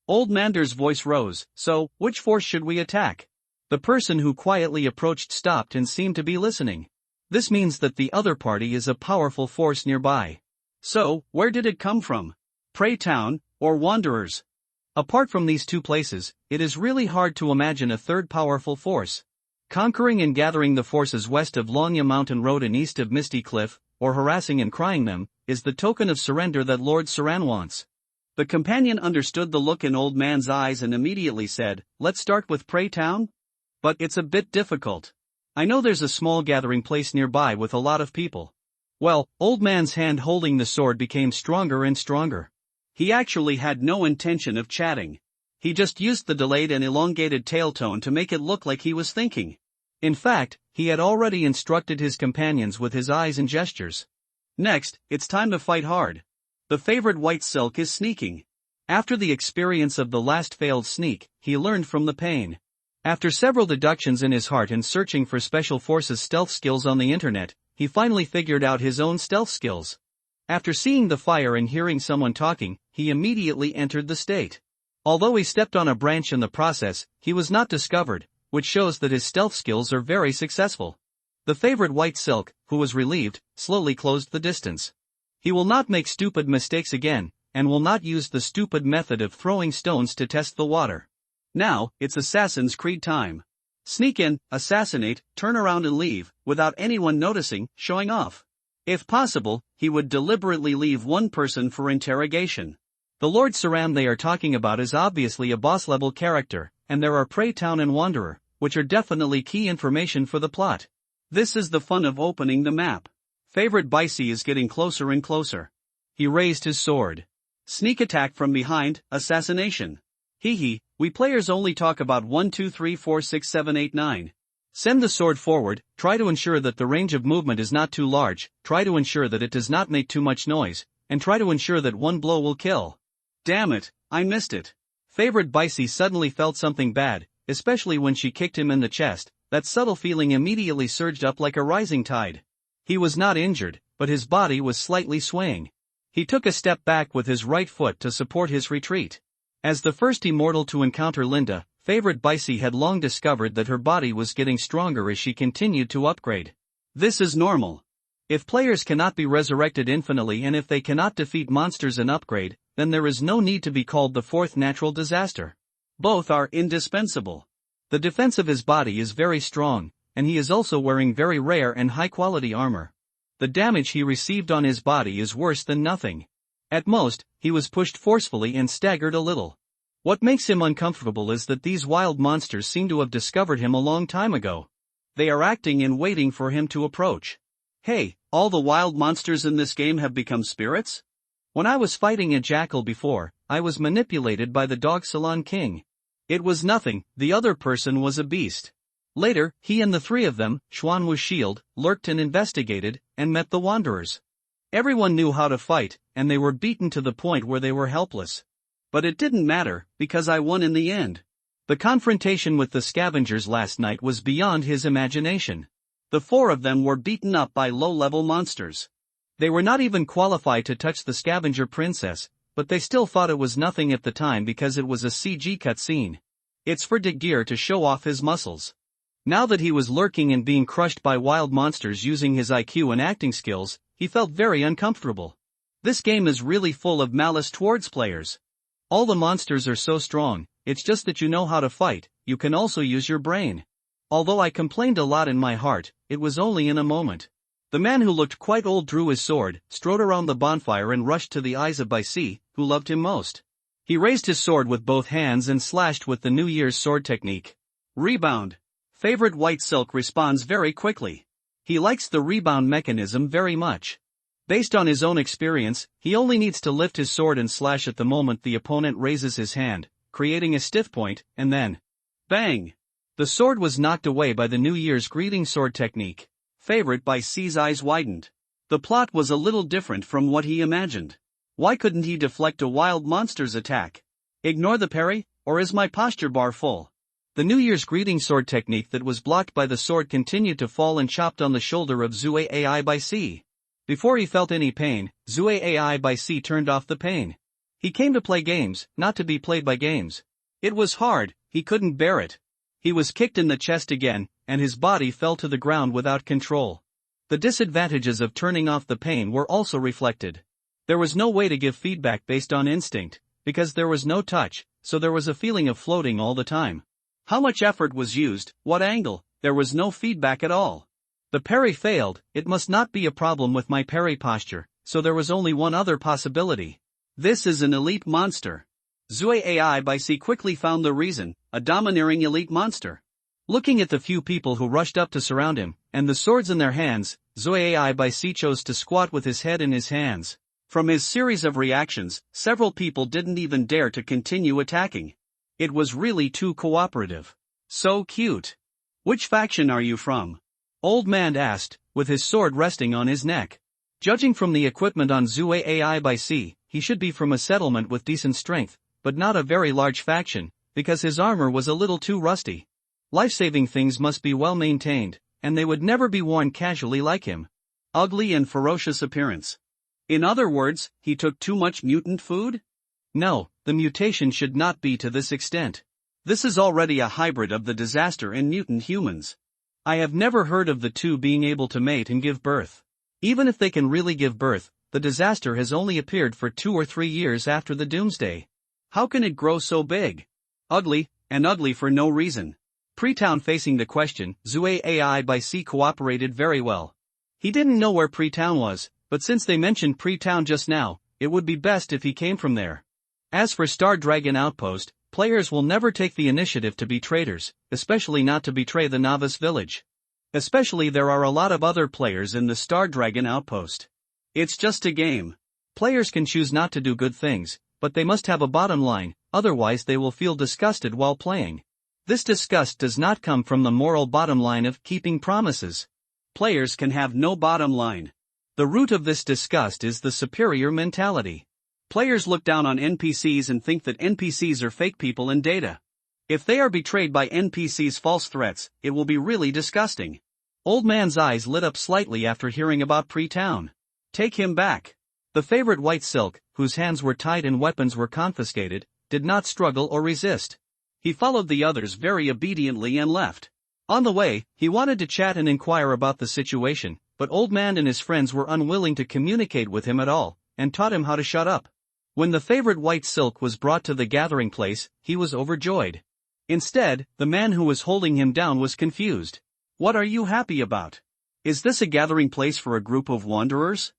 Speaker 2: Old Mander's voice rose. So, which force should we attack?
Speaker 1: The person who quietly approached stopped and seemed to be listening. This means that the other party is a powerful force nearby.
Speaker 2: So, where did it come from? Prey Town, or Wanderers?
Speaker 1: Apart from these two places, it is really hard to imagine a third powerful force. Conquering and gathering the forces west of Longya Mountain Road and east of Misty Cliff, or harassing and crying them, is the token of surrender that Lord Saran wants.
Speaker 2: The companion understood the look in Old Man's eyes and immediately said, let's start with Prey Town? But it's a bit difficult.
Speaker 1: I know there's a small gathering place nearby with a lot of people. Well, Old Man's hand holding the sword became stronger and stronger.
Speaker 2: He actually had no intention of chatting. He just used the delayed and elongated tail tone to make it look like he was thinking.
Speaker 1: In fact, he had already instructed his companions with his eyes and gestures.
Speaker 2: Next, it's time to fight hard. The favorite white silk is sneaking.
Speaker 1: After the experience of the last failed sneak, he learned from the pain. After several deductions in his heart and searching for Special Forces stealth skills on the internet, he finally figured out his own stealth skills. After seeing the fire and hearing someone talking, he immediately entered the state. Although he stepped on a branch in the process, he was not discovered, which shows that his stealth skills are very successful. The favorite white silk, who was relieved, slowly closed the distance. He will not make stupid mistakes again, and will not use the stupid method of throwing stones to test the water.
Speaker 2: Now, it's Assassin's Creed time. Sneak in, assassinate, turn around and leave, without anyone noticing, showing off. If possible, he would deliberately leave one person for interrogation.
Speaker 1: The Lord Saram they are talking about is obviously a boss-level character, and there are Prey Town and Wanderer, which are definitely key information for the plot.
Speaker 2: This is the fun of opening the map. Favorite Bicey is getting closer and closer.
Speaker 1: He raised his sword.
Speaker 2: Sneak attack from behind, assassination. Hee, we players only talk about 1 2 3 4 6 7 8 9.
Speaker 1: Send the sword forward, try to ensure that the range of movement is not too large, try to ensure that it does not make too much noise, and try to ensure that one blow will kill.
Speaker 2: Damn it, I missed it.
Speaker 1: Favorite Bicey suddenly felt something bad, especially when she kicked him in the chest. That subtle feeling immediately surged up like a rising tide. He was not injured, but his body was slightly swaying. He took a step back with his right foot to support his retreat. As the first immortal to encounter Linda, Favorite Bicey had long discovered that her body was getting stronger as she continued to upgrade.
Speaker 2: This is normal.
Speaker 1: If players cannot be resurrected infinitely and if they cannot defeat monsters and upgrade, then there is no need to be called the fourth natural disaster.
Speaker 2: Both are indispensable.
Speaker 1: The defense of his body is very strong, and he is also wearing very rare and high-quality armor. The damage he received on his body is worse than nothing. At most, he was pushed forcefully and staggered a little. What makes him uncomfortable is that these wild monsters seem to have discovered him a long time ago. They are acting and waiting for him to approach.
Speaker 2: Hey, all the wild monsters in this game have become spirits?
Speaker 1: When I was fighting a jackal before, I was manipulated by the Dog Salon King. It was nothing, the other person was a beast. Later, he and the three of them, Xuan Wu's shield, lurked and investigated, and met the Wanderers. Everyone knew how to fight, and they were beaten to the point where they were helpless.
Speaker 2: But it didn't matter, because I won in the end.
Speaker 1: The confrontation with the scavengers last night was beyond his imagination.
Speaker 2: The four of them were beaten up by low-level monsters.
Speaker 1: They were not even qualified to touch the scavenger princess, but they still thought it was nothing at the time because it was a CG cutscene. It's for De Geer to show off his muscles. Now that he was lurking and being crushed by wild monsters using his IQ and acting skills, he felt very uncomfortable. This game is really full of malice towards players. All the monsters are so strong, it's just that you know how to fight, you can also use your brain. Although I complained a lot in my heart, it was only in a moment. The man who looked quite old drew his sword, strode around the bonfire and rushed to the eyes of Bicey, who loved him most. He raised his sword with both hands and slashed with the New Year's sword technique.
Speaker 2: Rebound. Favorite White Silk responds very quickly.
Speaker 1: He likes the rebound mechanism very much. Based on his own experience, he only needs to lift his sword and slash at the moment the opponent raises his hand, creating a stiff point, and then
Speaker 2: bang!
Speaker 1: The sword was knocked away by the New Year's greeting sword technique.
Speaker 2: Favorite Bicey's eyes widened. The plot was a little different from what he imagined. Why couldn't he deflect a wild monster's attack? Ignore the parry, or is my posture bar full?
Speaker 1: The New Year's greeting sword technique that was blocked by the sword continued to fall and chopped on the shoulder of Zue Ai by C. Before he felt any pain, Zue Ai by C turned off the pain. He came to play games, not to be played by games.
Speaker 2: It was hard, he couldn't bear it. He was kicked in the chest again, and his body fell to the ground without control.
Speaker 1: The disadvantages of turning off the pain were also reflected. There was no way to give feedback based on instinct, because there was no touch, so there was a feeling of floating all the time.
Speaker 2: How much effort was used, what angle, there was no feedback at all.
Speaker 1: The parry failed. It must not be a problem with my parry posture, so there was only one other possibility.
Speaker 2: This is an elite monster. Zue Ai by C quickly found the reason, a domineering elite monster.
Speaker 1: Looking at the few people who rushed up to surround him, and the swords in their hands, Zue Ai by C chose to squat with his head in his hands.
Speaker 2: From his series of reactions, several people didn't even dare to continue attacking. It was really too cooperative. So cute. Which faction are you from?
Speaker 1: Old Man asked, with his sword resting on his neck. Judging from the equipment on Zue Ai by C, he should be from a settlement with decent strength, but not a very large faction, because his armor was a little too rusty. Life-saving things must be well maintained, and they would never be worn casually like him.
Speaker 2: Ugly and ferocious appearance. In other words, he took too much mutant food?
Speaker 1: No, the mutation should not be to this extent.
Speaker 2: This is already a hybrid of the disaster and mutant humans.
Speaker 1: I have never heard of the two being able to mate and give birth. Even if they can really give birth, the disaster has only appeared for 2 or 3 years after the doomsday.
Speaker 2: How can it grow so big? Ugly, and ugly for no reason.
Speaker 1: Pre-town facing the question, Zue Ai by C cooperated very well. He didn't know where Pre-town was, but since they mentioned Pre-town just now, it would be best if he came from there. As for Star Dragon Outpost, players will never take the initiative to be traitors, especially not to betray the novice village. Especially there are a lot of other players in the Star Dragon Outpost.
Speaker 2: It's just a game.
Speaker 1: Players can choose not to do good things, but they must have a bottom line, otherwise they will feel disgusted while playing. This disgust does not come from the moral bottom line of keeping promises.
Speaker 2: Players can have no bottom line.
Speaker 1: The root of this disgust is the superior mentality.
Speaker 2: Players look down on NPCs and think that NPCs are fake people in data. If they are betrayed by NPCs' false threats, it will be really disgusting.
Speaker 1: Old Man's eyes lit up slightly after hearing about Pre-town.
Speaker 2: Take him back.
Speaker 1: The favorite White Silk, whose hands were tied and weapons were confiscated, did not struggle or resist.
Speaker 2: He followed the others very obediently and left.
Speaker 1: On the way, he wanted to chat and inquire about the situation, but Old Man and his friends were unwilling to communicate with him at all, and taught him how to shut up. When the favorite White Silk was brought to the gathering place, he was overjoyed. Instead, the man who was holding him down was confused.
Speaker 2: What are you happy about? Is this a gathering place for a group of wanderers?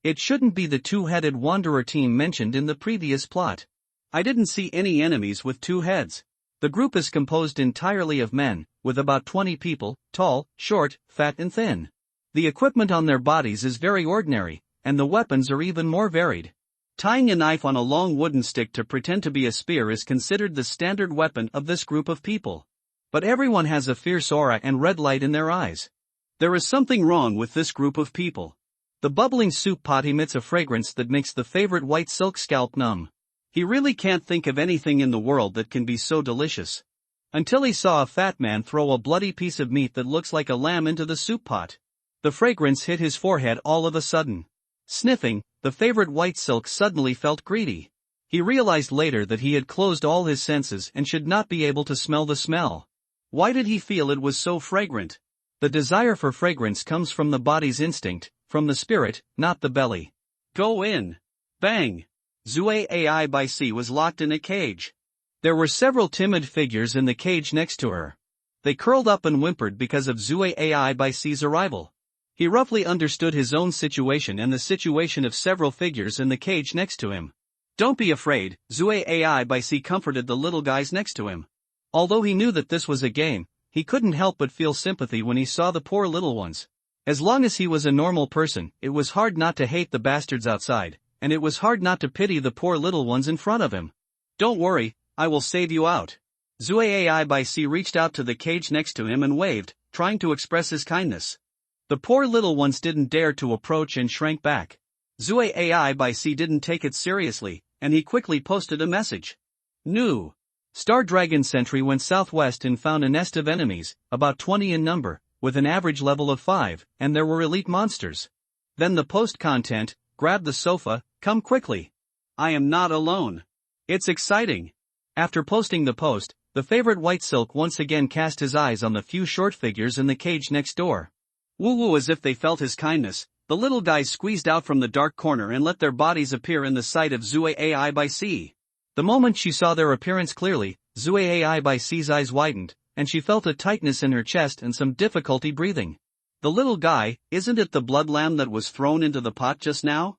Speaker 1: It shouldn't be the two-headed wanderer team mentioned in the previous plot.
Speaker 2: I didn't see any enemies with 2 heads.
Speaker 1: The group is composed entirely of men, with about 20 people, tall, short, fat and thin. The equipment on their bodies is very ordinary, and the weapons are even more varied.
Speaker 2: Tying a knife on a long wooden stick to pretend to be a spear is considered the standard weapon of this group of people.
Speaker 1: But everyone has a fierce aura and red light in their eyes.
Speaker 2: There is something wrong with this group of people.
Speaker 1: The bubbling soup pot emits a fragrance that makes the favorite White Silk scalp numb.
Speaker 2: He really can't think of anything in the world that can be so delicious.
Speaker 1: Until he saw a fat man throw a bloody piece of meat that looks like a lamb into the soup pot. The fragrance hit his forehead all of a sudden. Sniffing, the favorite White Silk suddenly felt greedy. He realized later that he had closed all his senses and should not be able to smell the smell.
Speaker 2: Why did he feel it was so fragrant?
Speaker 1: The desire for fragrance comes from the body's instinct, from the spirit, not the belly.
Speaker 2: Go in. Bang. Zue Ai by C was locked in a cage.
Speaker 1: There were several timid figures in the cage next to her. They curled up and whimpered because of Zue Ai by C's arrival. He roughly understood his own situation and the situation of several figures in the cage next to him.
Speaker 2: Don't be afraid, Zue Ai by C comforted the little guys next to him.
Speaker 1: Although he knew that this was a game, he couldn't help but feel sympathy when he saw the poor little ones. As long as he was a normal person, it was hard not to hate the bastards outside, and it was hard not to pity the poor little ones in front of him.
Speaker 2: Don't worry, I will save you out. Zue Ai by C reached out to the cage next to him and waved, trying to express his kindness.
Speaker 1: The poor little ones didn't dare to approach and shrank back.
Speaker 2: Zue AI by C didn't take it seriously, and he quickly posted a message. New.
Speaker 1: Star Dragon Sentry went southwest and found a nest of enemies, about 20 in number, with an average level of 5, and there were elite monsters. Then the post content, grab the sofa, come quickly.
Speaker 2: I am not alone. It's exciting.
Speaker 1: After posting the post, the favorite White Silk once again cast his eyes on the few short figures in the cage next door.
Speaker 2: Woo-woo, as if they felt his kindness, the little guys squeezed out from the dark corner and let their bodies appear in the sight of Zue AI by C.
Speaker 1: The moment she saw their appearance clearly, Zue AI by C's eyes widened, and she felt a tightness in her chest and some difficulty breathing.
Speaker 2: The little guy, isn't it the blood lamb that was thrown into the pot just now?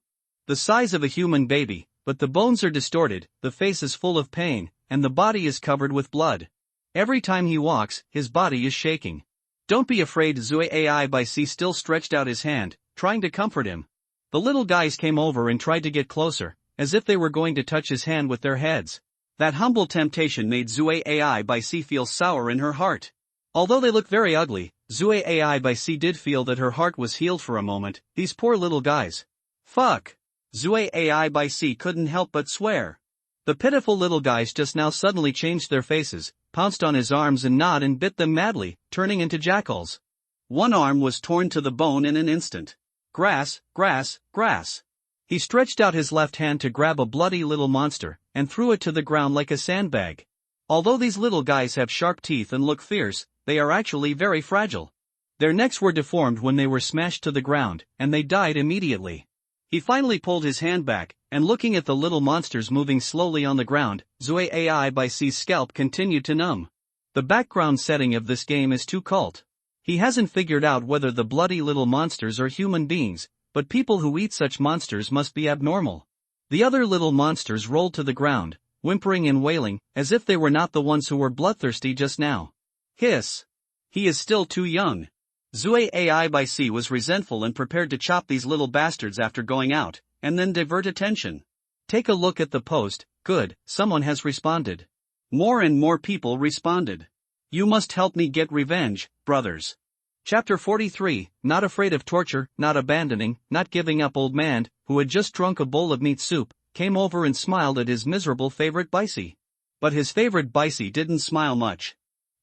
Speaker 1: The size of a human baby, but the bones are distorted, the face is full of pain, and the body is covered with blood. Every time he walks, his body is shaking.
Speaker 2: Don't be afraid, Zue AI by C still stretched out his hand, trying to comfort him.
Speaker 1: The little guys came over and tried to get closer, as if they were going to touch his hand with their heads.
Speaker 2: That humble temptation made Zue AI by C feel sour in her heart.
Speaker 1: Although they look very ugly, Zue AI by C did feel that her heart was healed for a moment. These poor little guys.
Speaker 2: Fuck. Zue AI by C couldn't help but swear.
Speaker 1: The pitiful little guys just now suddenly changed their faces, pounced on his arms and gnawed and bit them madly, turning into jackals.
Speaker 2: One arm was torn to the bone in an instant. Grass, grass, grass.
Speaker 1: He stretched out his left hand to grab a bloody little monster, and threw it to the ground like a sandbag. Although these little guys have sharp teeth and look fierce, they are actually very fragile. Their necks were deformed when they were smashed to the ground, and they died immediately.
Speaker 2: He finally pulled his hand back, and looking at the little monsters moving slowly on the ground, Zue AI by C's scalp continued to numb.
Speaker 1: The background setting of this game is too cult. He hasn't figured out whether the bloody little monsters are human beings, but people who eat such monsters must be abnormal. The other little monsters rolled to the ground, whimpering and wailing, as if they were not the ones who were bloodthirsty just now.
Speaker 2: Hiss. He is still too young. Zue AI by C was resentful and prepared to chop these little bastards after going out, and then divert attention.
Speaker 1: Take a look at the post. Good, someone has responded.
Speaker 2: More and more people responded. You must help me get revenge, brothers.
Speaker 1: Chapter 43, Not afraid of torture, not abandoning, not giving up. Old man, who had just drunk a bowl of meat soup, came over and smiled at his miserable favorite Bicey. But his favorite Bicey didn't smile much.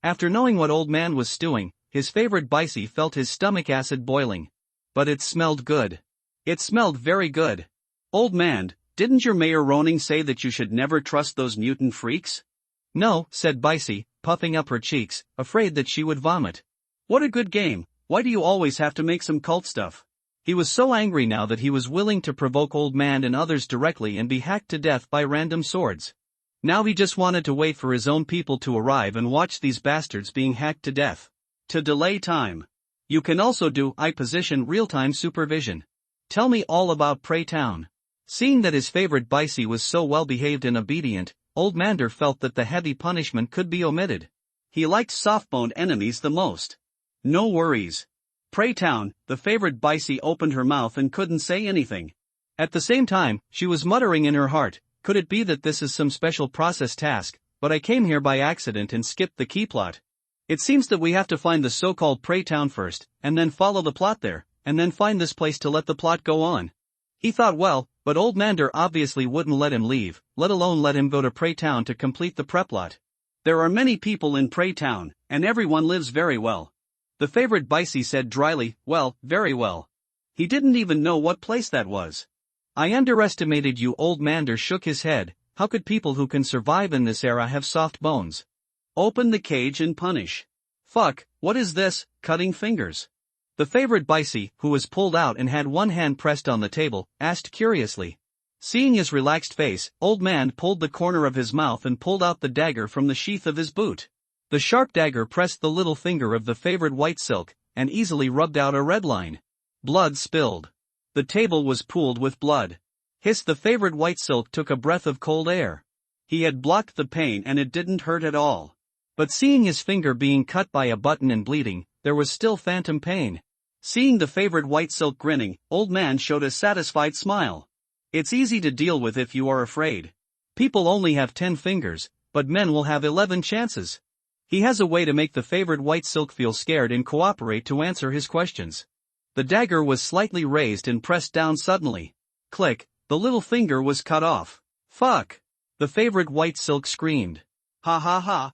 Speaker 1: After knowing what old man was stewing, his favorite Bicey felt his stomach acid boiling. But it smelled good. It smelled very good.
Speaker 2: Old man, didn't your Mayor Roning say that you should never trust those mutant freaks?
Speaker 1: No, said Bicey, puffing up her cheeks, afraid that she would vomit.
Speaker 2: What a good game, why do you always have to make some cult stuff?
Speaker 1: He was so angry now that he was willing to provoke old man and others directly and be hacked to death by random swords. Now he just wanted to wait for his own people to arrive and watch these bastards being hacked to death.
Speaker 2: To delay time.
Speaker 1: You can also do eye position real-time supervision. Tell me all about Prey Town. Seeing that his favorite Bicey was so well-behaved and obedient, Old Mander felt that the heavy punishment could be omitted.
Speaker 2: He liked soft-boned enemies the most. No worries. Prey Town, the favorite Bicey opened her mouth and couldn't say anything.
Speaker 1: At the same time, she was muttering in her heart, could it be that this is some special process task, but I came here by accident and skipped the key plot. It seems that we have to find the so-called Prey Town first, and then follow the plot there, and then find this place to let the plot go on. He thought well, but Old Mander obviously wouldn't let him leave, let alone let him go to Prey Town to complete the prep plot.
Speaker 2: There are many people in Prey Town, and everyone lives very well. The favorite Bicey said dryly, well, very well. He didn't even know what place that was.
Speaker 1: I underestimated you. Old Mander shook his head. How could people who can survive in this era have soft bones?
Speaker 2: Open the cage and punish.
Speaker 1: Fuck, what is this, cutting fingers? The favorite Bicey, who was pulled out and had one hand pressed on the table, asked curiously. Seeing his relaxed face, Old Man pulled the corner of his mouth and pulled out the dagger from the sheath of his boot. The sharp dagger pressed the little finger of the favorite White Silk, and easily rubbed out a red line. Blood spilled. The table was pooled with blood. Hiss. The favorite White Silk took a breath of cold air.
Speaker 2: He had blocked the pain and it didn't hurt at all.
Speaker 1: But seeing his finger being cut by a button and bleeding, there was still phantom pain.
Speaker 2: Seeing the favorite White Silk grinning, Old Man showed a satisfied smile. It's easy to deal with if you are afraid.
Speaker 1: People only have 10 fingers, but men will have 11 chances. He has a way to make the favorite White Silk feel scared and cooperate to answer his questions. The dagger was slightly raised and pressed down suddenly.
Speaker 2: Click, the little finger was cut off. Fuck! The favorite white silk screamed. Ha ha ha.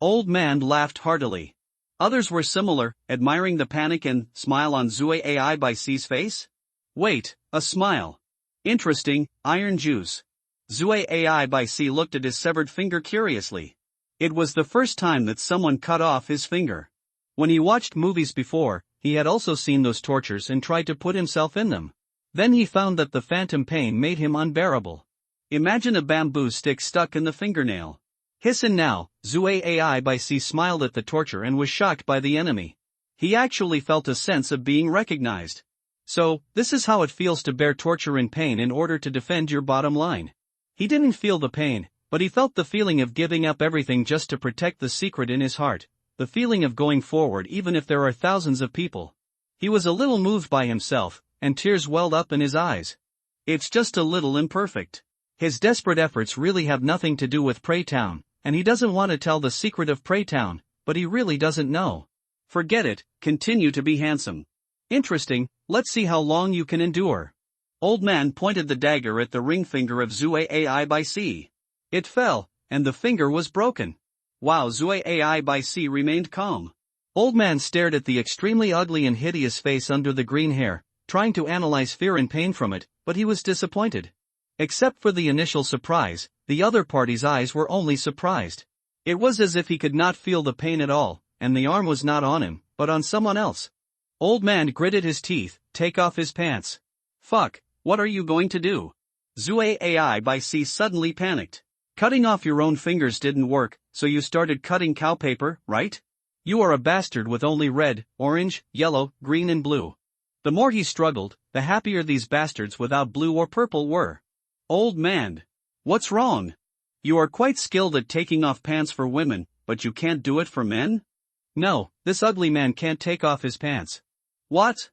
Speaker 2: Old man laughed heartily. Others were similar, admiring the panic and smile on Zue AI by C's face. Wait, a smile. Interesting, iron juice. Zue AI by C looked at his severed finger curiously. It was the first time that someone cut off his finger. When he watched movies before, he had also seen those tortures and tried to put himself in them. Then he found that the phantom pain made him unbearable. Imagine a bamboo stick stuck in the fingernail. Hissin now, Zue AI by C smiled at the torture and was shocked by the enemy. He actually felt a sense of being recognized. So, this is how it feels to bear torture and pain in order to defend your bottom line. He didn't feel the pain, but he felt the feeling of giving up everything just to protect the secret in his heart, the feeling of going forward even if there are thousands of people. He was a little moved by himself, and tears welled up in his eyes. It's just a little imperfect. His desperate efforts really have nothing to do with Prey Town, and he doesn't want to tell the secret of Prey Town, but he really doesn't know. Forget it, continue to be handsome. Interesting, let's see how long you can endure. Old man pointed the dagger at the ring finger of Zue AI by C. It fell, and the finger was broken. Wow, Zue AI by C remained calm. Old man stared at the extremely ugly and hideous face under the green hair, trying to analyze fear and pain from it, but he was disappointed. Except for the initial surprise, the other party's eyes were only surprised. It was as if he could not feel the pain at all, and the arm was not on him, but on someone else. Old man gritted his teeth, take off his pants. Fuck, what are you going to do? Zue AI by C suddenly panicked. Cutting off your own fingers didn't work, so you started cutting cow paper, right? You are a bastard with only red, orange, yellow, green and blue. The more he struggled, the happier these bastards without blue or purple were. Old man. What's wrong? You are quite skilled at taking off pants for women, but you can't do it for men? No, this ugly man can't take off his pants. What?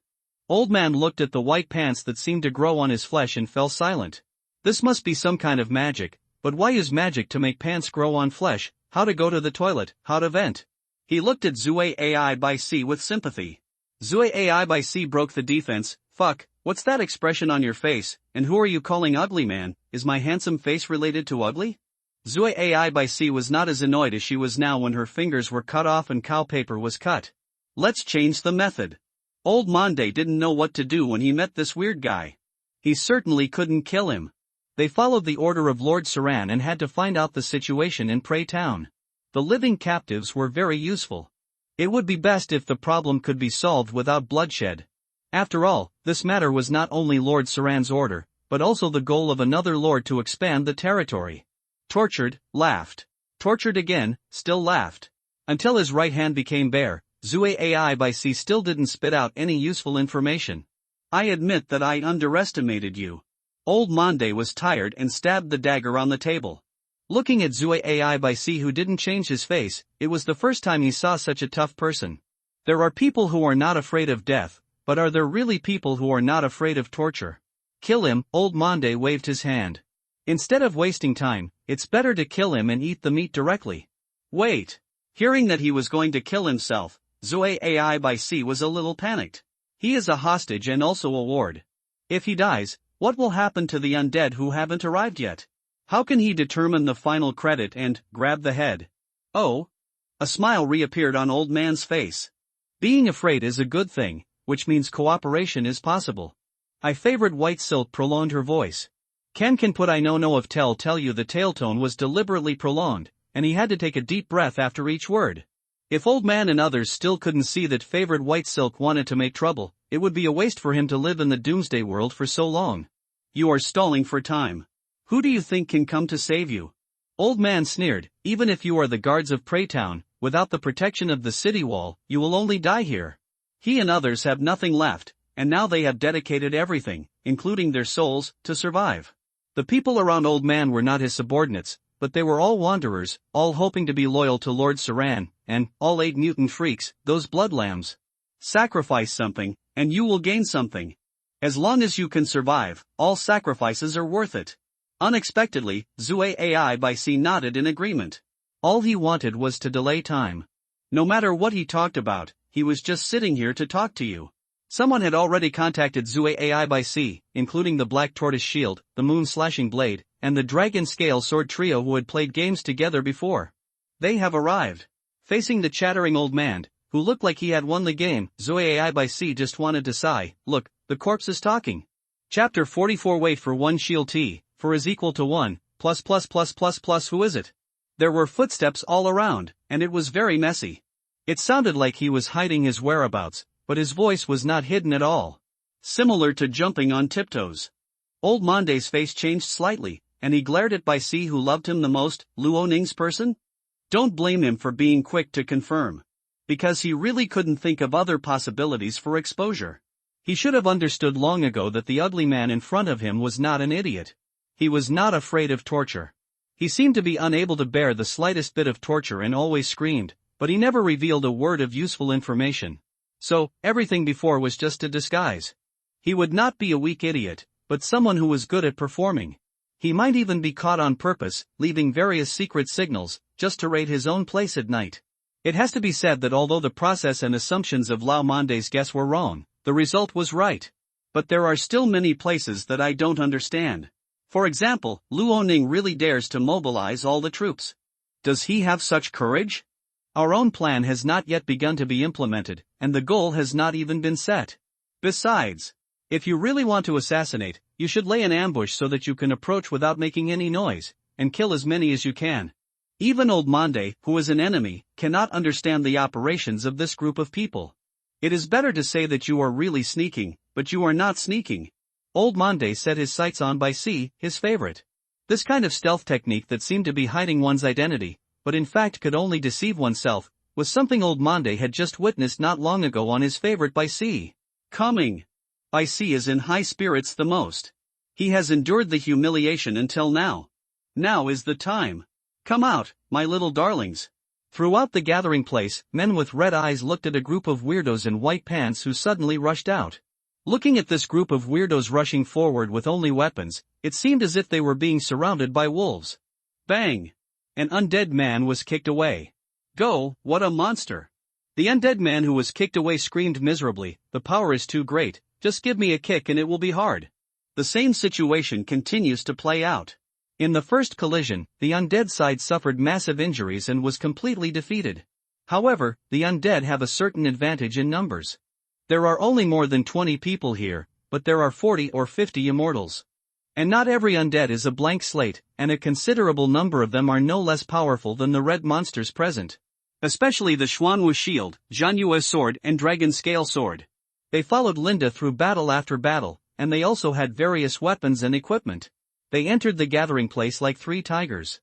Speaker 2: Old man looked at the white pants that seemed to grow on his flesh and fell silent. This must be some kind of magic, but why use magic to make pants grow on flesh, how to go to the toilet, how to vent? He looked at Zue AI by C with sympathy. Zue AI by C broke the defense. Fuck, what's that expression on your face, and who are you calling ugly man? Is my handsome face related to ugly? Zue AI by C was not as annoyed as she was now when her fingers were cut off and cow paper was cut. Let's change the method. Old Monday didn't know what to do when he met this weird guy. He certainly couldn't kill him. They followed the order of Lord Saran and had to find out the situation in Prey Town. The living captives were very useful. It would be best if the problem could be solved without bloodshed. After all, this matter was not only Lord Saran's order, but also the goal of another lord to expand the territory. Tortured, laughed. Tortured again, still laughed. Until his right hand became bare, Zue AI by C still didn't spit out any useful information. I admit that I underestimated you. Old Monday was tired and stabbed the dagger on the table. Looking at Zue AI by C who didn't change his face, it was the first time he saw such a tough person. There are people who are not afraid of death, but are there really people who are not afraid of torture? Kill him, Old Monday waved his hand. Instead of wasting time, it's better to kill him and eat the meat directly. Wait. Hearing that he was going to kill himself, Zue AI by C was a little panicked. He is a hostage and also a ward. If he dies, what will happen to the undead who haven't arrived yet? How can he determine the final credit and grab the head? Oh. A smile reappeared on Old Man's face. Being afraid is a good thing, which means cooperation is possible. I favorite White Silk prolonged her voice. Can put I know of tell you the tail tone was deliberately prolonged, and he had to take a deep breath after each word. If Old Man and others still couldn't see that favorite White Silk wanted to make trouble, it would be a waste for him to live in the doomsday world for so long. You are stalling for time. Who do you think can come to save you? Old Man sneered, even if you are the guards of Prey Town, without the protection of the city wall, you will only die here. He and others have nothing left, and now they have dedicated everything, including their souls, to survive. The people around Old Man were not his subordinates, but they were all wanderers, all hoping to be loyal to Lord Saran, and all 8 mutant freaks, those blood lambs. Sacrifice something, and you will gain something. As long as you can survive, all sacrifices are worth it. Unexpectedly, Zue AI by C nodded in agreement. All he wanted was to delay time. No matter what he talked about, he was just sitting here to talk to you.
Speaker 1: Someone had already contacted Zue AI by sea, including the Black Tortoise Shield, the Moon Slashing Blade, and the Dragon Scale Sword trio who had played games together before. They have arrived. Facing the chattering old man, who looked like he had won the game, Zue AI by sea just wanted to sigh, look, the corpse is talking. Chapter 44. Wait for 1 shield T, for is equal to 1, plus who is it? There were footsteps all around, and it was very messy. It sounded like he was hiding his whereabouts, but his voice was not hidden at all. Similar to jumping on tiptoes. Old Monday's face changed slightly, and he glared at Bai Si who loved him the most, Luo Ning's person? Don't blame him for being quick to confirm. Because he really couldn't think of other possibilities for exposure. He should have understood long ago that the ugly man in front of him was not an idiot. He was not afraid of torture. He seemed to be unable to bear the slightest bit of torture and always screamed, but he never revealed a word of useful information. So, everything before was just a disguise. He would not be a weak idiot, but someone who was good at performing. He might even be caught on purpose, leaving various secret signals, just to raid his own place at night. It has to be said that although the process and assumptions of Lao Monday's guess were wrong, the result was right. But there are still many places that I don't understand. For example, Luo Ning really dares to mobilize all the troops. Does he have such courage? Our own plan has not yet begun to be implemented, and the goal has not even been set. Besides, if you really want to assassinate, you should lay an ambush so that you can approach without making any noise, and kill as many as you can. Even old Monday, who is an enemy, cannot understand the operations of this group of people. It is better to say that you are really sneaking, but you are not sneaking. Old Monday set his sights on Bai Si, his favorite. This kind of stealth technique that seemed to be hiding one's identity, but in fact could only deceive oneself, was something old Monday had just witnessed not long ago on his favorite Bai Si. Coming. Bai Si is in high spirits the most. He has endured the humiliation until now. Now is the time. Come out, my little darlings. Throughout the gathering place, men with red eyes looked at a group of weirdos in white pants who suddenly rushed out. Looking at this group of weirdos rushing forward with only weapons, it seemed as if they were being surrounded by wolves. Bang! An undead man was kicked away. Go, what a monster! The undead man who was kicked away screamed miserably, the power is too great, just give me a kick and it will be hard. The same situation continues to play out. In the first collision, the undead side suffered massive injuries and was completely defeated. However, the undead have a certain advantage in numbers. There are only more than 20 people here, but there are 40 or 50 immortals. And not every undead is a blank slate, and a considerable number of them are no less powerful than the red monsters present. Especially the Xuanwu Shield, Zhanyue Sword and Dragon Scale Sword. They followed Linda through battle after battle, and they also had various weapons and equipment. They entered the gathering place like 3 tigers.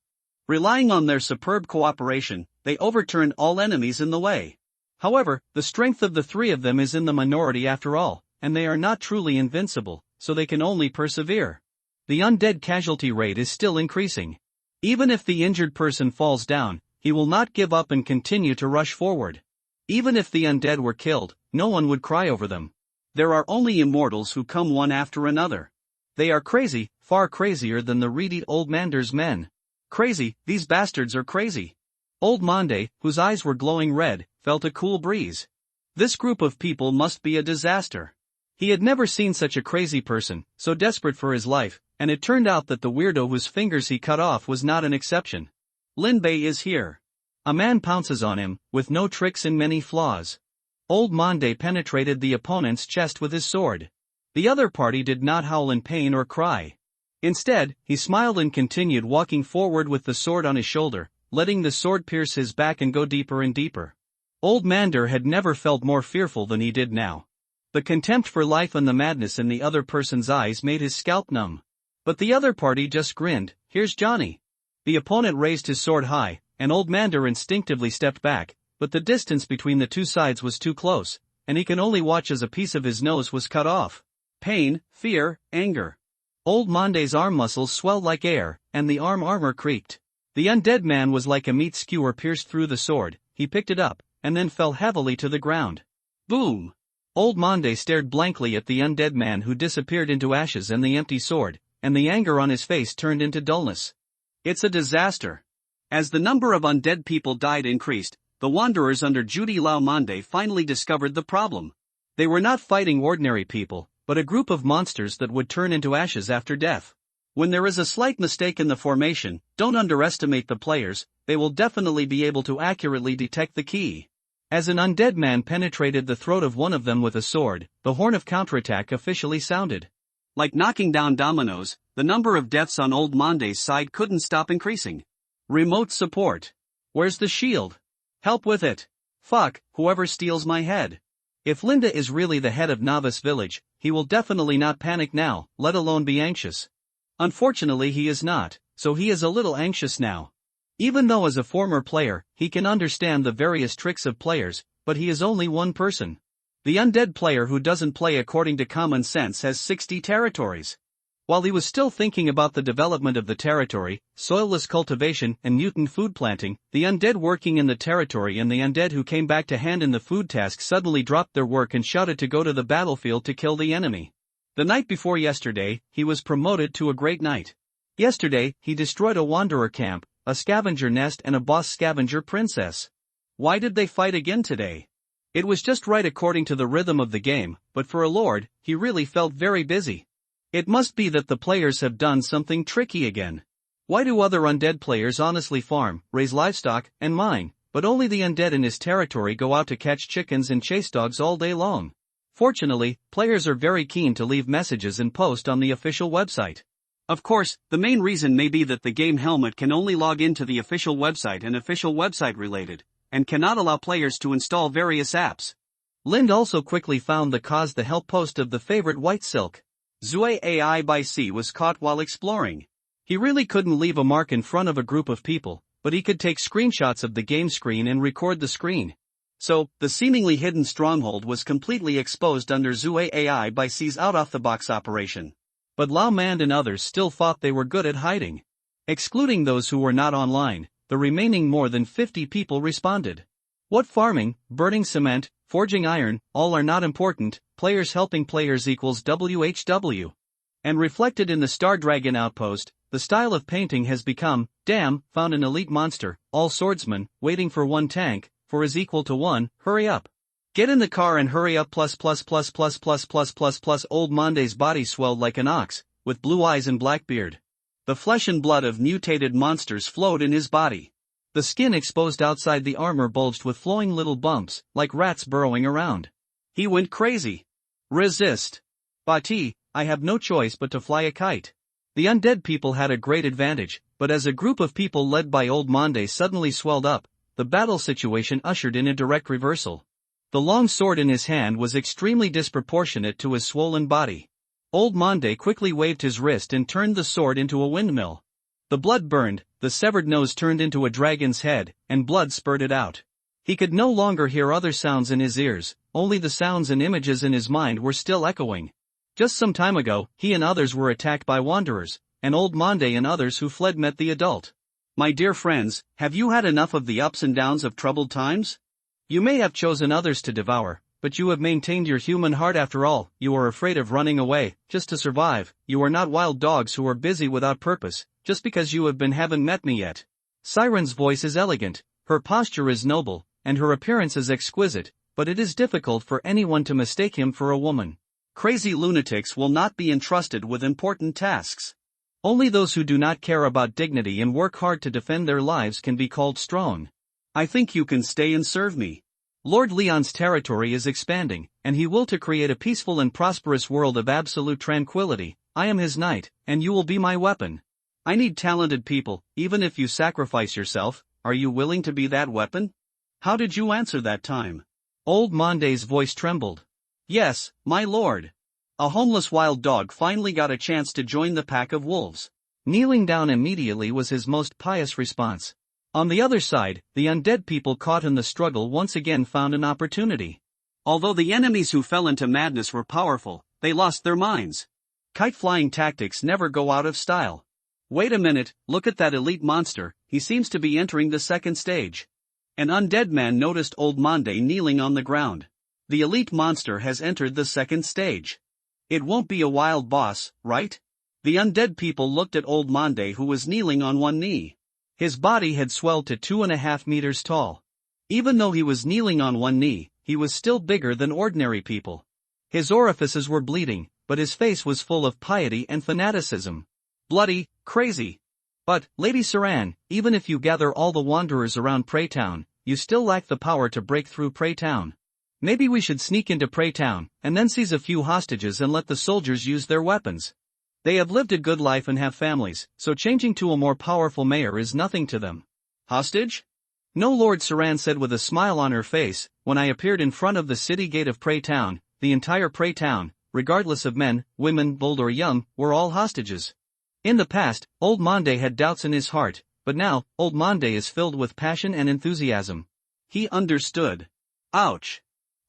Speaker 1: Relying on their superb cooperation, they overturned all enemies in the way. However, the strength of the 3 of them is in the minority after all, and they are not truly invincible, so they can only persevere. The undead casualty rate is still increasing. Even if the injured person falls down, he will not give up and continue to rush forward. Even if the undead were killed, no one would cry over them. There are only immortals who come one after another. They are crazy, far crazier than the reedy old Mander's men. Crazy, these bastards are crazy. Old Monday, whose eyes were glowing red, felt a cool breeze. This group of people must be a disaster. He had never seen such a crazy person, so desperate for his life, and it turned out that the weirdo whose fingers he cut off was not an exception. Lin Bei is here. A man pounces on him, with no tricks and many flaws. Old Monday penetrated the opponent's chest with his sword. The other party did not howl in pain or cry. Instead, he smiled and continued walking forward with the sword on his shoulder, letting the sword pierce his back and go deeper and deeper. Old Mander had never felt more fearful than he did now. The contempt for life and the madness in the other person's eyes made his scalp numb. But the other party just grinned, here's Johnny. The opponent raised his sword high, and old Mander instinctively stepped back, but the distance between the two sides was too close, and he can only watch as a piece of his nose was cut off. Pain, fear, anger. Old Monday's arm muscles swelled like air, and the arm armor creaked. The undead man was like a meat skewer pierced through the sword. He picked it up, and then fell heavily to the ground. Boom! Old Monday stared blankly at the undead man who disappeared into ashes and the empty sword, and the anger on his face turned into dullness. It's a disaster. As the number of undead people died increased, the wanderers under Judy Lao Monday finally discovered the problem. They were not fighting ordinary people, but a group of monsters that would turn into ashes after death. When there is a slight mistake in the formation, don't underestimate the players, they will definitely be able to accurately detect the key. As an undead man penetrated the throat of one of them with a sword, the horn of counterattack officially sounded.
Speaker 2: Like knocking down dominoes, the number of deaths on old Monday's side couldn't stop increasing.
Speaker 1: Remote support. Where's the shield? Help with it. Fuck, whoever steals my head. If Linda is really the head of Novice Village, he will definitely not panic now, let alone be anxious. Unfortunately he is not, so he is a little anxious now. Even though as a former player, he can understand the various tricks of players, but he is only one person. The undead player who doesn't play according to common sense has 60 territories. While he was still thinking about the development of the territory, soilless cultivation and mutant food planting, the undead working in the territory and the undead who came back to hand in the food task suddenly dropped their work and shouted to go to the battlefield to kill the enemy. The night before yesterday, he was promoted to a great knight. Yesterday, he destroyed a wanderer camp, a scavenger nest and a boss scavenger princess. Why did they fight again today? It was just right according to the rhythm of the game, but for a lord, he really felt very busy. It must be that the players have done something tricky again. Why do other undead players honestly farm, raise livestock, and mine, but only the undead in his territory go out to catch chickens and chase dogs all day long? Fortunately, players are very keen to leave messages and post on the official website.
Speaker 2: Of course, the main reason may be that the game helmet can only log into the official website and official website related, and cannot allow players to install various apps.
Speaker 1: Lind also quickly found the cause the help post of the favorite white silk.
Speaker 2: Zue AI by C was caught while exploring.
Speaker 1: He really couldn't leave a mark in front of a group of people, but he could take screenshots of the game screen and record the screen.
Speaker 2: So, the seemingly hidden stronghold was completely exposed under Zue AI by C's out-of-the-box operation.
Speaker 1: But Lao Mand and others still thought they were good at hiding. Excluding those who were not online, the remaining more than 50 people responded. What farming, burning cement, forging iron, all are not important, players helping players equals WHW. And reflected in the Star Dragon outpost, the style of painting has become, damn, found an elite monster, all swordsmen, waiting for one tank, for is equal to one, hurry up. Get in the car and hurry up plus. Old Monday's body swelled like an ox, with blue eyes and black beard. The flesh and blood of mutated monsters flowed in his body. The skin exposed outside the armor bulged with flowing little bumps, like rats burrowing around.
Speaker 2: He went crazy.
Speaker 1: Resist. Bati, I have no choice but to fly a kite. The undead people had a great advantage, but as a group of people led by Old Monday suddenly swelled up, the battle situation ushered in a direct reversal. The long sword in his hand was extremely disproportionate to his swollen body. Old Monday quickly waved his wrist and turned the sword into a windmill. The blood burned, the severed nose turned into a dragon's head, and blood spurted out. He could no longer hear other sounds in his ears, only the sounds and images in his mind were still echoing. Just some time ago, he and others were attacked by wanderers, and Old Monday and others who fled met the adult.
Speaker 2: My dear friends, have you had enough of the ups and downs of troubled times?
Speaker 1: You may have chosen others to devour, but you have maintained your human heart after all. You are afraid of running away, just to survive. You are not wild dogs who are busy without purpose, just because you haven't met me yet. Siren's voice is elegant, her posture is noble, and her appearance is exquisite, but it is difficult for anyone to mistake him for a woman.
Speaker 2: Crazy lunatics will not be entrusted with important tasks.
Speaker 1: Only those who do not care about dignity and work hard to defend their lives can be called strong.
Speaker 2: I think you can stay and serve me.
Speaker 1: Lord Leon's territory is expanding, and he will to create a peaceful and prosperous world of absolute tranquility. I am his knight, and you will be my weapon.
Speaker 2: I need talented people, even if you sacrifice yourself. Are you willing to be that weapon? How did you answer that time?
Speaker 1: Old Monday's voice trembled.
Speaker 2: Yes, my lord. A homeless wild dog finally got a chance to join the pack of wolves.
Speaker 1: Kneeling down immediately was his most pious response. On the other side, the undead people caught in the struggle once again found an opportunity.
Speaker 2: Although the enemies who fell into madness were powerful, they lost their minds.
Speaker 1: Kite-flying tactics never go out of style.
Speaker 2: Wait a minute, look at that elite monster, he seems to be entering the second stage. An undead man noticed Old Monday kneeling on the ground. The elite monster has entered the second stage. It won't be a wild boss, right? The undead people looked at Old Monday who was kneeling on one knee.
Speaker 1: His body had swelled to 2.5 meters tall. Even though he was kneeling on one knee, he was still bigger than ordinary people. His orifices were bleeding, but his face was full of piety and fanaticism. Bloody, crazy. But, Lady Saran, even if you gather all the wanderers around Prey Town, you still lack the power to break through Prey Town. Maybe we should sneak into Prey Town, and then seize a few hostages and let the soldiers use their weapons. They have lived a good life and have families, so changing to a more powerful mayor is nothing to them.
Speaker 2: Hostage?
Speaker 1: No, Lord Saran said with a smile on her face. When I appeared in front of the city gate of Prey Town, the entire Prey Town, regardless of men, women, old or young, were all hostages. In the past, Old Monday had doubts in his heart, but now, Old Monday is filled with passion and enthusiasm.
Speaker 2: He understood. Ouch!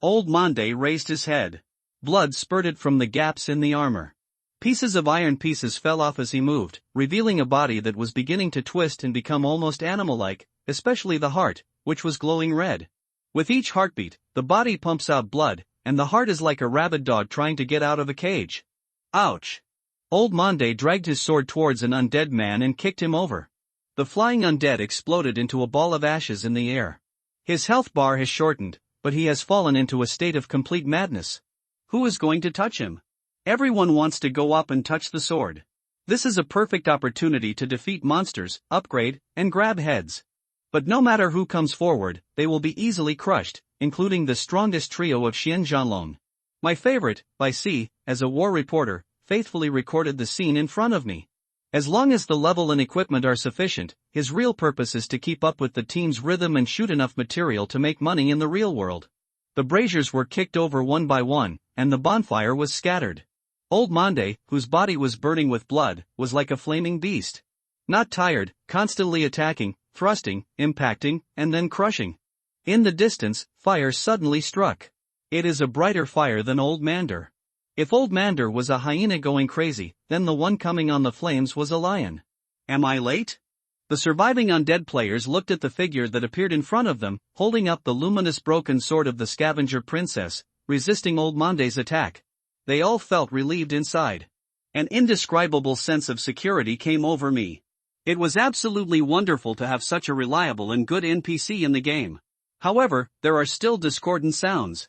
Speaker 2: Old Monday raised his head.
Speaker 1: Blood spurted from the gaps in the armor. Pieces of iron pieces fell off as he moved, revealing a body that was beginning to twist and become almost animal-like, especially the heart, which was glowing red. With each heartbeat, the body pumps out blood, and the heart is like a rabid dog trying to get out of a cage.
Speaker 2: Ouch!
Speaker 1: Old Monday dragged his sword towards an undead man and kicked him over. The flying undead exploded into a ball of ashes in the air. His health bar has shortened, but he has fallen into a state of complete madness.
Speaker 2: Who is going to touch him? Everyone wants to go up and touch the sword.
Speaker 1: This is a perfect opportunity to defeat monsters, upgrade, and grab heads. But no matter who comes forward, they will be easily crushed, including the strongest trio of Xian Zhanlong. My favorite, Bai Si, as a war reporter, faithfully recorded the scene in front of me. As long as the level and equipment are sufficient, his real purpose is to keep up with the team's rhythm and shoot enough material to make money in the real world. The braziers were kicked over one by one, and the bonfire was scattered. Old Monday, whose body was burning with blood, was like a flaming beast. Not tired, constantly attacking, thrusting, impacting, and then crushing. In the distance, fire suddenly struck. It is a brighter fire than Old Mander. If Old Mander was a hyena going crazy, then the one coming on the flames was a lion.
Speaker 2: Am I late?
Speaker 1: The surviving undead players looked at the figure that appeared in front of them, holding up the luminous broken sword of the scavenger princess, resisting Old Monday's attack. They all felt relieved inside.
Speaker 2: An indescribable sense of security came over me. It was absolutely wonderful to have such a reliable and good NPC in the game. However, there are still discordant sounds.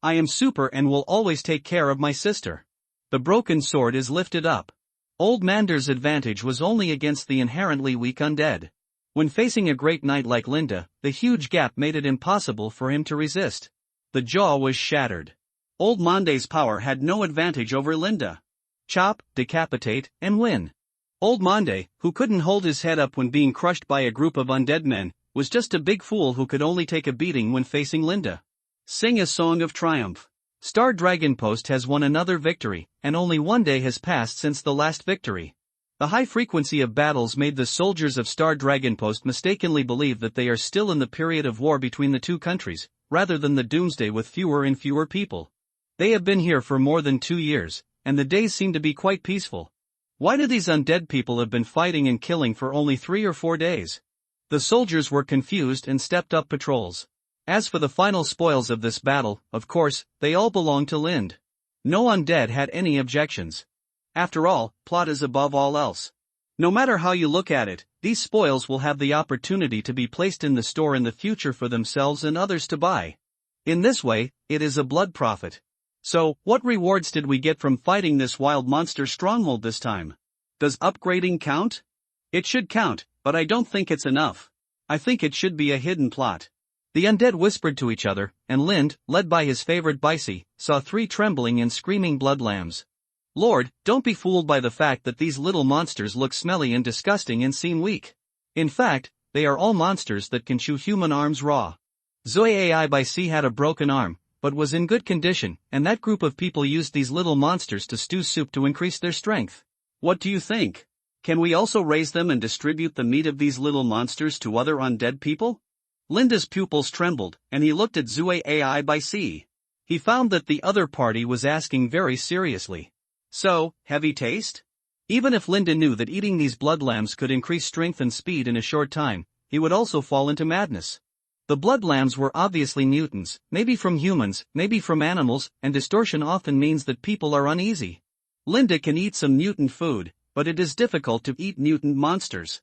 Speaker 1: I am super and will always take care of my sister. The broken sword is lifted up. Old Mander's advantage was only against the inherently weak undead. When facing a great knight like Linda, the huge gap made it impossible for him to resist. The jaw was shattered.
Speaker 2: Old Monday's power had no advantage over Linda.
Speaker 1: Chop, decapitate, and win. Old Monday, who couldn't hold his head up when being crushed by a group of undead men, was just a big fool who could only take a beating when facing Linda.
Speaker 2: Sing a song of triumph.
Speaker 1: Star Dragon Post has won another victory, and only one day has passed since the last victory. The high frequency of battles made the soldiers of Star Dragon Post mistakenly believe that they are still in the period of war between the two countries, rather than the doomsday with fewer and fewer people. They have been here for more than 2 years, and the days seem to be quite peaceful. Why do these undead people have been fighting and killing for only 3 or 4 days? The soldiers were confused and stepped up patrols. As for the final spoils of this battle, of course, they all belonged to Lind. No undead had any objections. After all, plot is above all else. No matter how you look at it, these spoils will have the opportunity to be placed in the store in the future for themselves and others to buy. In this way, it is a blood profit. So, what rewards did we get from fighting this wild monster stronghold this time? Does upgrading count? It should count, but I don't think it's enough. I think it should be a hidden plot. The undead whispered to each other, and Lind, led by his favorite Bicey, saw 3 trembling and screaming blood lambs. Lord, don't be fooled by the fact that these little monsters look smelly and disgusting and seem weak. In fact, they are all monsters that can chew human arms raw. Zoe AI Bicey had a broken arm, but was in good condition, and that group of people used these little monsters to stew soup to increase their strength.
Speaker 2: What do you think? Can we also raise them and distribute the meat of these little monsters to other undead people? Linda's pupils trembled, and he looked at Zue AI Bicey. He found that the other party was asking very seriously. So, heavy taste? Even if Linda knew that eating these blood lambs could increase strength and speed in a short time, he would also fall into madness. The blood lambs were obviously mutants, maybe from humans, maybe from animals, and distortion often means that people are uneasy. Linda can eat some mutant food, but it is difficult to eat mutant monsters.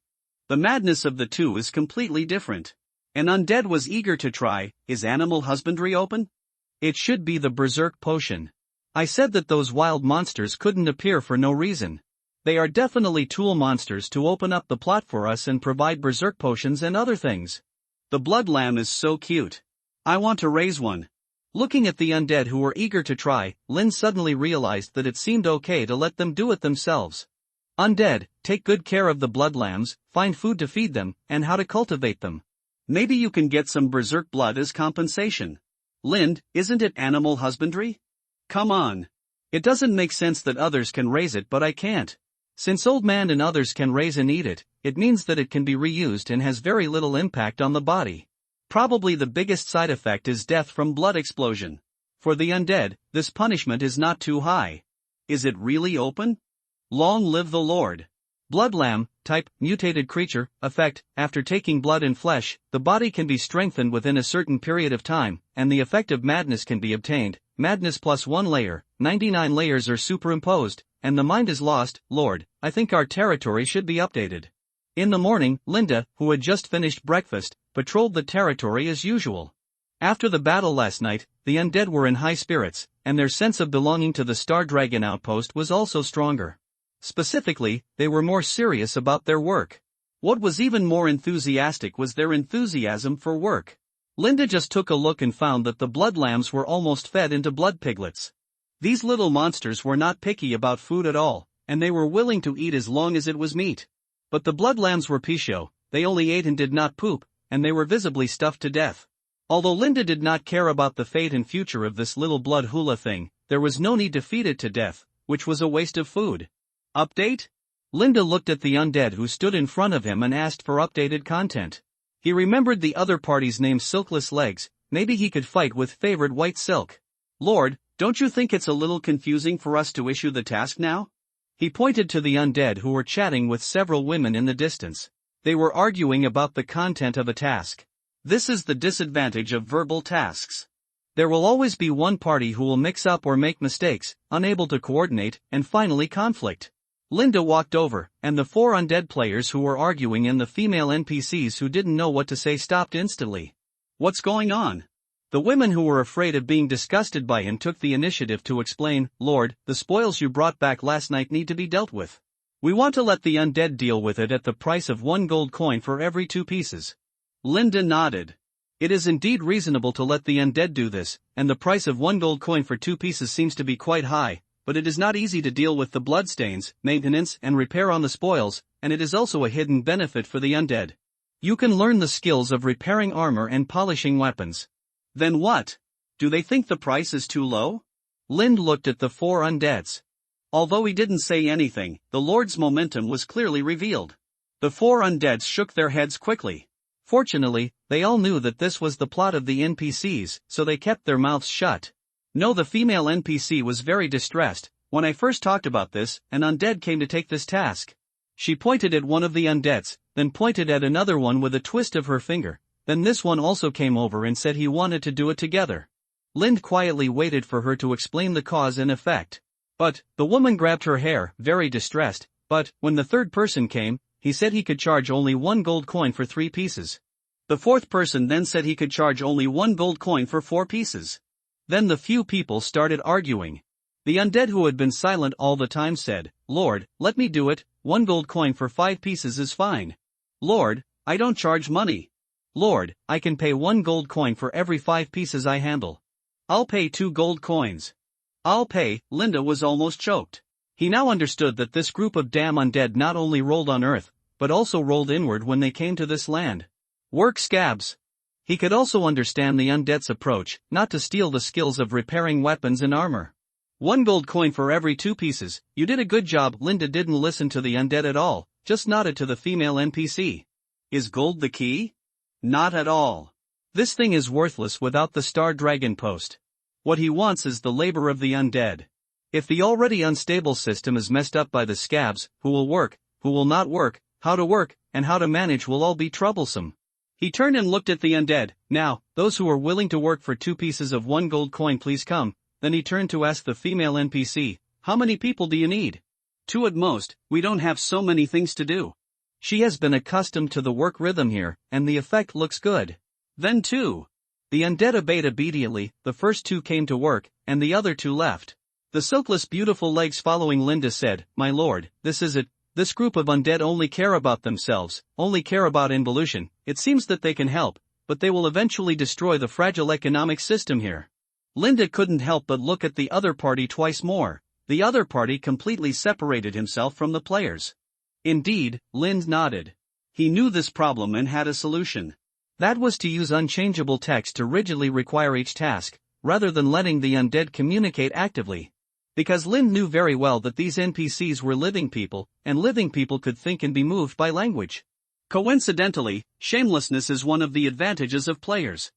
Speaker 2: The madness of the two is completely different. An undead was eager to try. Is animal husbandry open? It should be the berserk potion.
Speaker 1: I said that those wild monsters couldn't appear for no reason. They are definitely tool monsters to open up the plot for us and provide berserk potions and other things.
Speaker 2: The blood lamb is so cute. I want to raise one.
Speaker 1: Looking at the undead who were eager to try, Lynn suddenly realized that it seemed okay to let them do it themselves. Undead, take good care of the blood lambs, find food to feed them, and how to cultivate them.
Speaker 2: Maybe you can get some berserk blood as compensation. Lind, isn't it animal husbandry? Come on.
Speaker 1: It doesn't make sense that others can raise it but I can't. Since Old Man and others can raise and eat it, it means that it can be reused and has very little impact on the body. Probably the biggest side effect is death from blood explosion. For the undead, this punishment is not too high.
Speaker 2: Is it really open? Long live the Lord.
Speaker 1: Blood lamb, type, mutated creature, effect, after taking blood and flesh, the body can be strengthened within a certain period of time, and the effect of madness can be obtained, madness plus 1 layer, 99 layers are superimposed, and the mind is lost. Lord, I think our territory should be updated. In the morning, Linda, who had just finished breakfast, patrolled the territory as usual. After the battle last night, the undead were in high spirits, and their sense of belonging to the Star Dragon outpost was also stronger. Specifically, they were more serious about their work.
Speaker 2: What was even more enthusiastic was their enthusiasm for work.
Speaker 1: Linda just took a look and found that the blood lambs were almost fed into blood piglets.
Speaker 2: These little monsters were not picky about food at all, and they were willing to eat as long as it was meat. But the blood lambs were Pisho, they only ate and did not poop, and they were visibly stuffed to death. Although Linda did not care about the fate and future of this little blood hula thing, there was no need to feed it to death, which was a waste of food.
Speaker 1: Update? Linda looked at the undead who stood in front of him and asked for updated content. He remembered the other party's name, Silkless Legs. Maybe he could fight with favored white silk.
Speaker 2: Lord, don't you think it's a little confusing for us to issue the task now?
Speaker 1: He pointed to the undead who were chatting with several women in the distance. They were arguing about the content of a task.
Speaker 2: This is the disadvantage of verbal tasks.
Speaker 1: There will always be one party who will mix up or make mistakes, unable to coordinate, and finally conflict. Linda walked over, and the 4 undead players who were arguing and the female NPCs who didn't know what to say stopped instantly.
Speaker 2: What's going on?
Speaker 1: The women who were afraid of being disgusted by him took the initiative to explain, Lord, the spoils you brought back last night need to be dealt with. We want to let the undead deal with it at the price of 1 gold coin for every 2 pieces.
Speaker 2: Linda nodded.
Speaker 1: It is indeed reasonable to let the undead do this, and the price of 1 gold coin for 2 pieces seems to be quite high, but it is not easy to deal with the bloodstains, maintenance and repair on the spoils, and it is also a hidden benefit for the undead. You can learn the skills of repairing armor and polishing weapons.
Speaker 2: Then what? Do they think the price is too low?
Speaker 1: Lind looked at the 4 undeads.
Speaker 2: Although he didn't say anything, the Lord's momentum was clearly revealed. The 4 undeads shook their heads quickly.
Speaker 1: Fortunately, they all knew that this was the plot of the NPCs, so they kept their mouths shut. No, the female NPC was very distressed. When I first talked about this, an undead came to take this task. She pointed at one of the undeads, then pointed at another one with a twist of her finger. Then this one also came over and said he wanted to do it together. Lind quietly waited for her to explain the cause and effect. But, the woman grabbed her hair, very distressed, but, when the 3rd person came, he said he could charge only 1 gold coin for 3 pieces.
Speaker 2: The 4th person then said he could charge only 1 gold coin for 4 pieces.
Speaker 1: Then the few people started arguing. The undead who had been silent all the time said, Lord, let me do it, 1 gold coin for 5 pieces is fine.
Speaker 2: Lord, I don't charge money.
Speaker 1: Lord, I can pay 1 gold coin for every 5 pieces I handle.
Speaker 2: I'll pay 2 gold coins. I'll pay. Linda was almost choked.
Speaker 1: He now understood that this group of damn undead not only rolled on earth, but also rolled inward when they came to this land. Work scabs. He could also understand the undead's approach, not to steal the skills of repairing weapons and armor. 1 gold coin for every 2 pieces, you did a good job. Linda didn't listen to the undead at all, just nodded to the female NPC.
Speaker 2: Is gold the key? Not at all.
Speaker 1: This thing is worthless without the Star Dragon post. What he wants is the labor of the undead. If the already unstable system is messed up by the scabs, who will work, who will not work, how to work, and how to manage will all be troublesome. He turned and looked at the undead. Now, those who are willing to work for 2 pieces of 1 gold coin please come. Then he turned to ask the female NPC, how many people do you need?
Speaker 2: 2 at most, we don't have so many things to do.
Speaker 1: She has been accustomed to the work rhythm here, and the effect looks good.
Speaker 2: Then 2.
Speaker 1: The undead obeyed obediently. The first 2 came to work, and the other 2 left. The silkless beautiful legs following Linda said, "My lord, this is it. This group of undead only care about themselves, only care about involution. It seems that they can help, but they will eventually destroy the fragile economic system here." Linda couldn't help but look at the other party twice more. The other party completely separated himself from the players. Indeed, Lind nodded. He knew this problem and had a solution. That was to use unchangeable text to rigidly require each task, rather than letting the undead communicate actively. Because Lind knew very well that these NPCs were living people, and living people could think and be moved by language. Coincidentally, shamelessness is one of the advantages of players.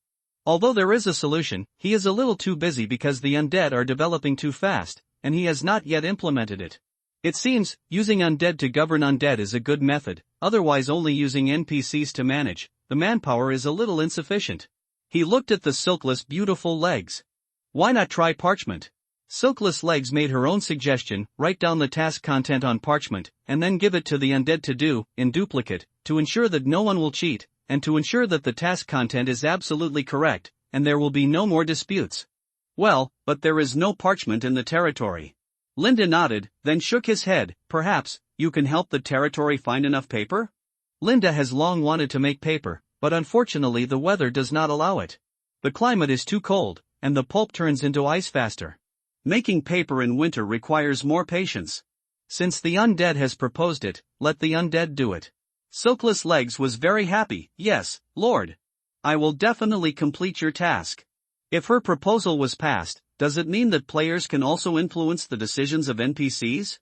Speaker 1: Although there is a solution, he is a little too busy because the undead are developing too fast, and he has not yet implemented it. It seems, using undead to govern undead is a good method, otherwise only using NPCs to manage, the manpower is a little insufficient. He looked at the silkless beautiful legs. Why not try parchment? Silkless legs made her own suggestion: write down the task content on parchment, and then give it to the undead to do, in duplicate, to ensure that no one will cheat, and to ensure that the task content is absolutely correct, and there will be no more disputes. Well, but there is no parchment in the territory. Linda nodded, then shook his head. Perhaps, you can help the territory find enough paper? Linda has long wanted to make paper, but unfortunately the weather does not allow it. The climate is too cold, and the pulp turns into ice faster. Making paper in winter requires more patience. Since the undead has proposed it, let the undead do it. Silkless Legs was very happy. "Yes, Lord. I will definitely complete your task." If her proposal was passed, does it mean that players can also influence the decisions of NPCs?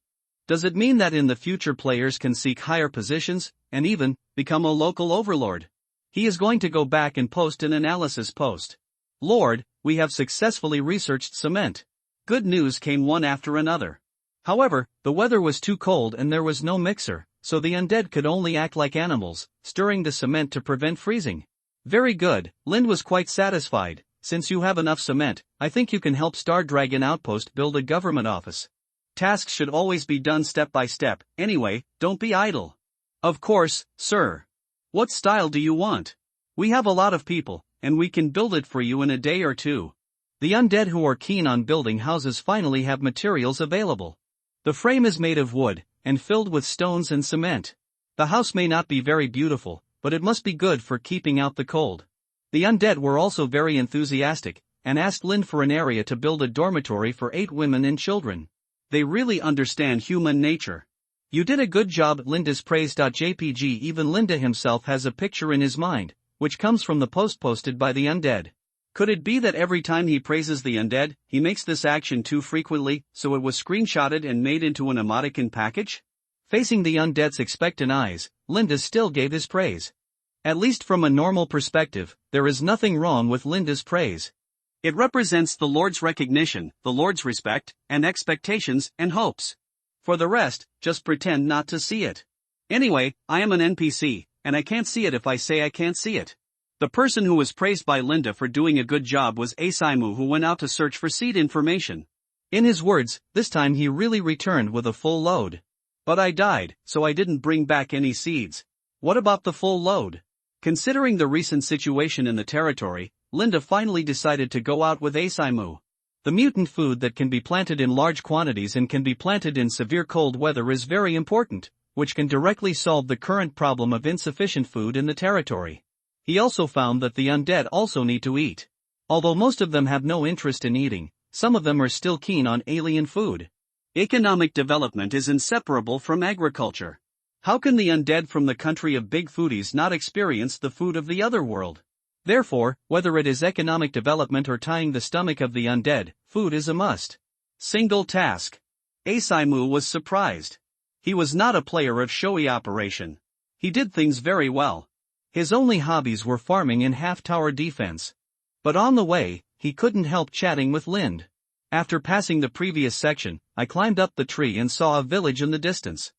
Speaker 1: Does it mean that in the future players can seek higher positions, and even become a local overlord? He is going to go back and post an analysis post. "Lord, we have successfully researched cement." Good news came one after another. However, the weather was too cold and there was no mixer, so the undead could only act like animals, stirring the cement to prevent freezing. Very good, Lind was quite satisfied. "Since you have enough cement, I think you can help Star Dragon Outpost build a government office. Tasks should always be done step by step, anyway, don't be idle." "Of course, sir. What style do you want? We have a lot of people, and we can build it for you in a day or two." The undead who are keen on building houses finally have materials available. The frame is made of wood, and filled with stones and cement. The house may not be very beautiful, but it must be good for keeping out the cold. The undead were also very enthusiastic, and asked Lind for an area to build a dormitory for 8 women and children. They really understand human nature. "You did a good job," Linda's praise.jpg. Even Linda himself has a picture in his mind, which comes from the post posted by the undead. Could it be that every time he praises the undead, he makes this action too frequently, so it was screenshotted and made into an emoticon package? Facing the undead's expectant eyes, Linda still gave his praise. At least from a normal perspective, there is nothing wrong with Linda's praise. It represents the Lord's recognition, the Lord's respect, and expectations and hopes. For the rest, just pretend not to see it. Anyway, I am an NPC, and I can't see it if I say I can't see it. The person who was praised by Linda for doing a good job was Asaimu, who went out to search for seed information. In his words, this time he really returned with a full load. "But I died, so I didn't bring back any seeds." What about the full load? Considering the recent situation in the territory, Linda finally decided to go out with Asaimu. The mutant food that can be planted in large quantities and can be planted in severe cold weather is very important, which can directly solve the current problem of insufficient food in the territory. He also found that the undead also need to eat. Although most of them have no interest in eating, some of them are still keen on alien food. Economic development is inseparable from agriculture. How can the undead from the country of big foodies not experience the food of the other world? Therefore, whether it is economic development or tying the stomach of the undead, food is a must. Single task. Asaimu was surprised. He was not a player of showy operation. He did things very well. His only hobbies were farming and half-tower defense. But on the way, he couldn't help chatting with Lind. After passing the previous section, I climbed up the tree and saw a village in the distance.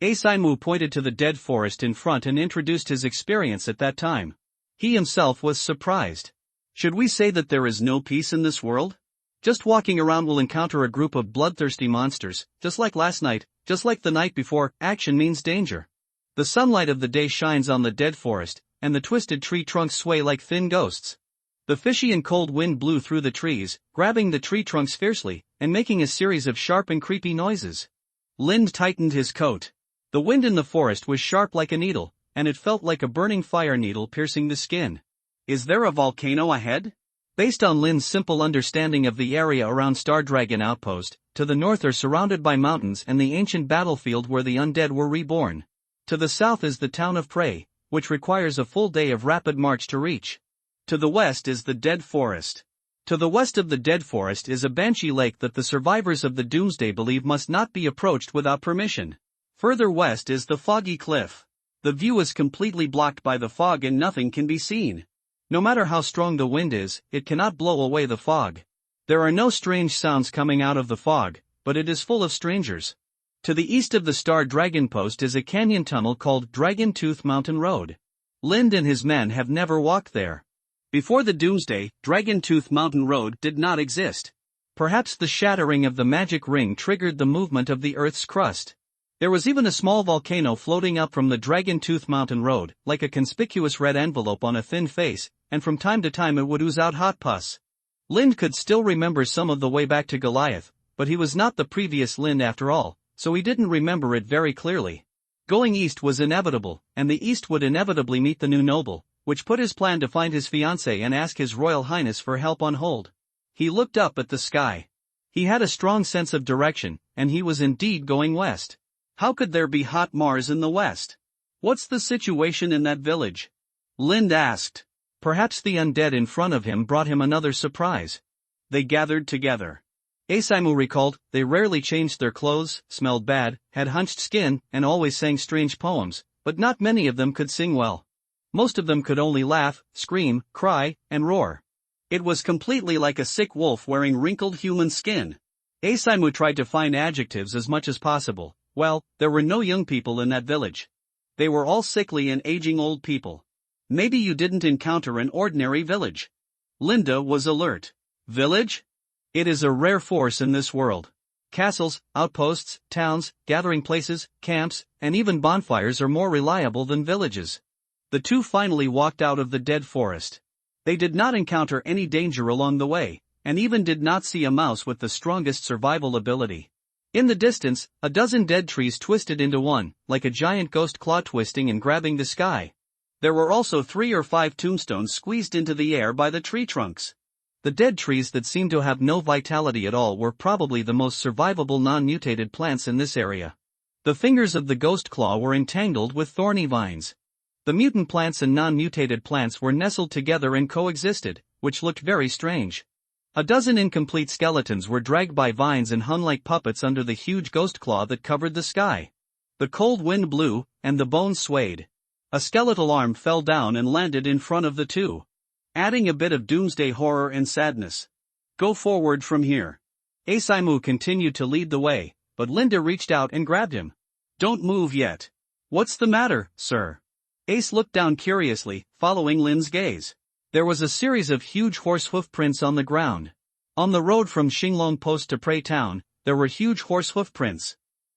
Speaker 1: Asaimu pointed to the dead forest in front and introduced his experience at that time. He himself was surprised. Should we say that there is no peace in this world? Just walking around will encounter a group of bloodthirsty monsters, just like last night, just like the night before. Action means danger. The sunlight of the day shines on the dead forest, and the twisted tree trunks sway like thin ghosts. The fishy and cold wind blew through the trees, grabbing the tree trunks fiercely, and making a series of sharp and creepy noises. Lind tightened his coat. The wind in the forest was sharp like a needle, and it felt like a burning fire needle piercing the skin.
Speaker 2: Is there a volcano ahead?
Speaker 1: Based on Lind's simple understanding of the area around Star Dragon Outpost, to the north are surrounded by mountains and the ancient battlefield where the undead were reborn. To the south is the town of Prey, which requires a full day of rapid march to reach.
Speaker 2: To the west is the Dead Forest.
Speaker 1: To the west of the Dead Forest is a Banshee Lake that the survivors of the Doomsday believe must not be approached without permission.
Speaker 2: Further west is the Foggy Cliff. The view is completely blocked by the fog and nothing can be seen.
Speaker 1: No matter how strong the wind is, it cannot blow away the fog. There are no strange sounds coming out of the fog, but it is full of strangers. To the east of the Star Dragon Post is a canyon tunnel called Dragon Tooth Mountain Road. Lind and his men have never walked there.
Speaker 2: Before the Doomsday, Dragon Tooth Mountain Road did not exist.
Speaker 1: Perhaps the shattering of the magic ring triggered the movement of the Earth's crust. There was even a small volcano floating up from the Dragon Tooth Mountain Road, like a conspicuous red envelope on a thin face, and from time to time it would ooze out hot pus. Lind could still remember some of the way back to Goliath, but he was not the previous Lind after all, so he didn't remember it very clearly. Going east was inevitable, and the east would inevitably meet the new noble, which put his plan to find his fiancée and ask His Royal Highness for help on hold. He looked up at the sky. He had a strong sense of direction, and he was indeed going west.
Speaker 2: How could there be hot Mars in the west? What's the situation in that village? Lind asked.
Speaker 1: Perhaps the undead in front of him brought him another surprise.
Speaker 2: They gathered together.
Speaker 1: Asaimu recalled, they rarely changed their clothes, smelled bad, had hunched skin, and always sang strange poems, but not many of them could sing well. Most of them could only laugh, scream, cry, and roar.
Speaker 2: It was completely like a sick wolf wearing wrinkled human skin.
Speaker 1: Asaimu tried to find adjectives as much as possible. Well, there were no young people in that village.
Speaker 2: They were all sickly and aging old people. Maybe you didn't encounter an ordinary village. Linda was alert. Village?
Speaker 1: It is a rare force in this world. Castles, outposts, towns, gathering places, camps, and even bonfires are more reliable than villages. The two finally walked out of the Dead Forest. They did not encounter any danger along the way, and even did not see a mouse with the strongest survival ability. In the distance, a dozen dead trees twisted into one, like a giant ghost claw twisting and grabbing the sky.
Speaker 2: There were also 3 or 5 tombstones squeezed into the air by the tree trunks.
Speaker 1: The dead trees that seemed to have no vitality at all were probably the most survivable non-mutated plants in this area. The fingers of the ghost claw were entangled with thorny vines. The mutant plants and non-mutated plants were nestled together and coexisted, which looked very strange. A dozen incomplete skeletons were dragged by vines and hung like puppets under the huge ghost claw that covered the sky. The cold wind blew, and the bones swayed. A skeletal arm fell down and landed in front of the two, adding a bit of doomsday horror and sadness. Go forward from here. Asaimu continued to lead the way, but Linda reached out and grabbed him.
Speaker 2: Don't move yet.
Speaker 1: What's the matter, sir?
Speaker 2: Ace looked down curiously, following Lin's gaze.
Speaker 1: There was a series of huge horse hoof prints on the ground. On the road from Xinglong Post to Prey Town, there were huge horse hoof prints.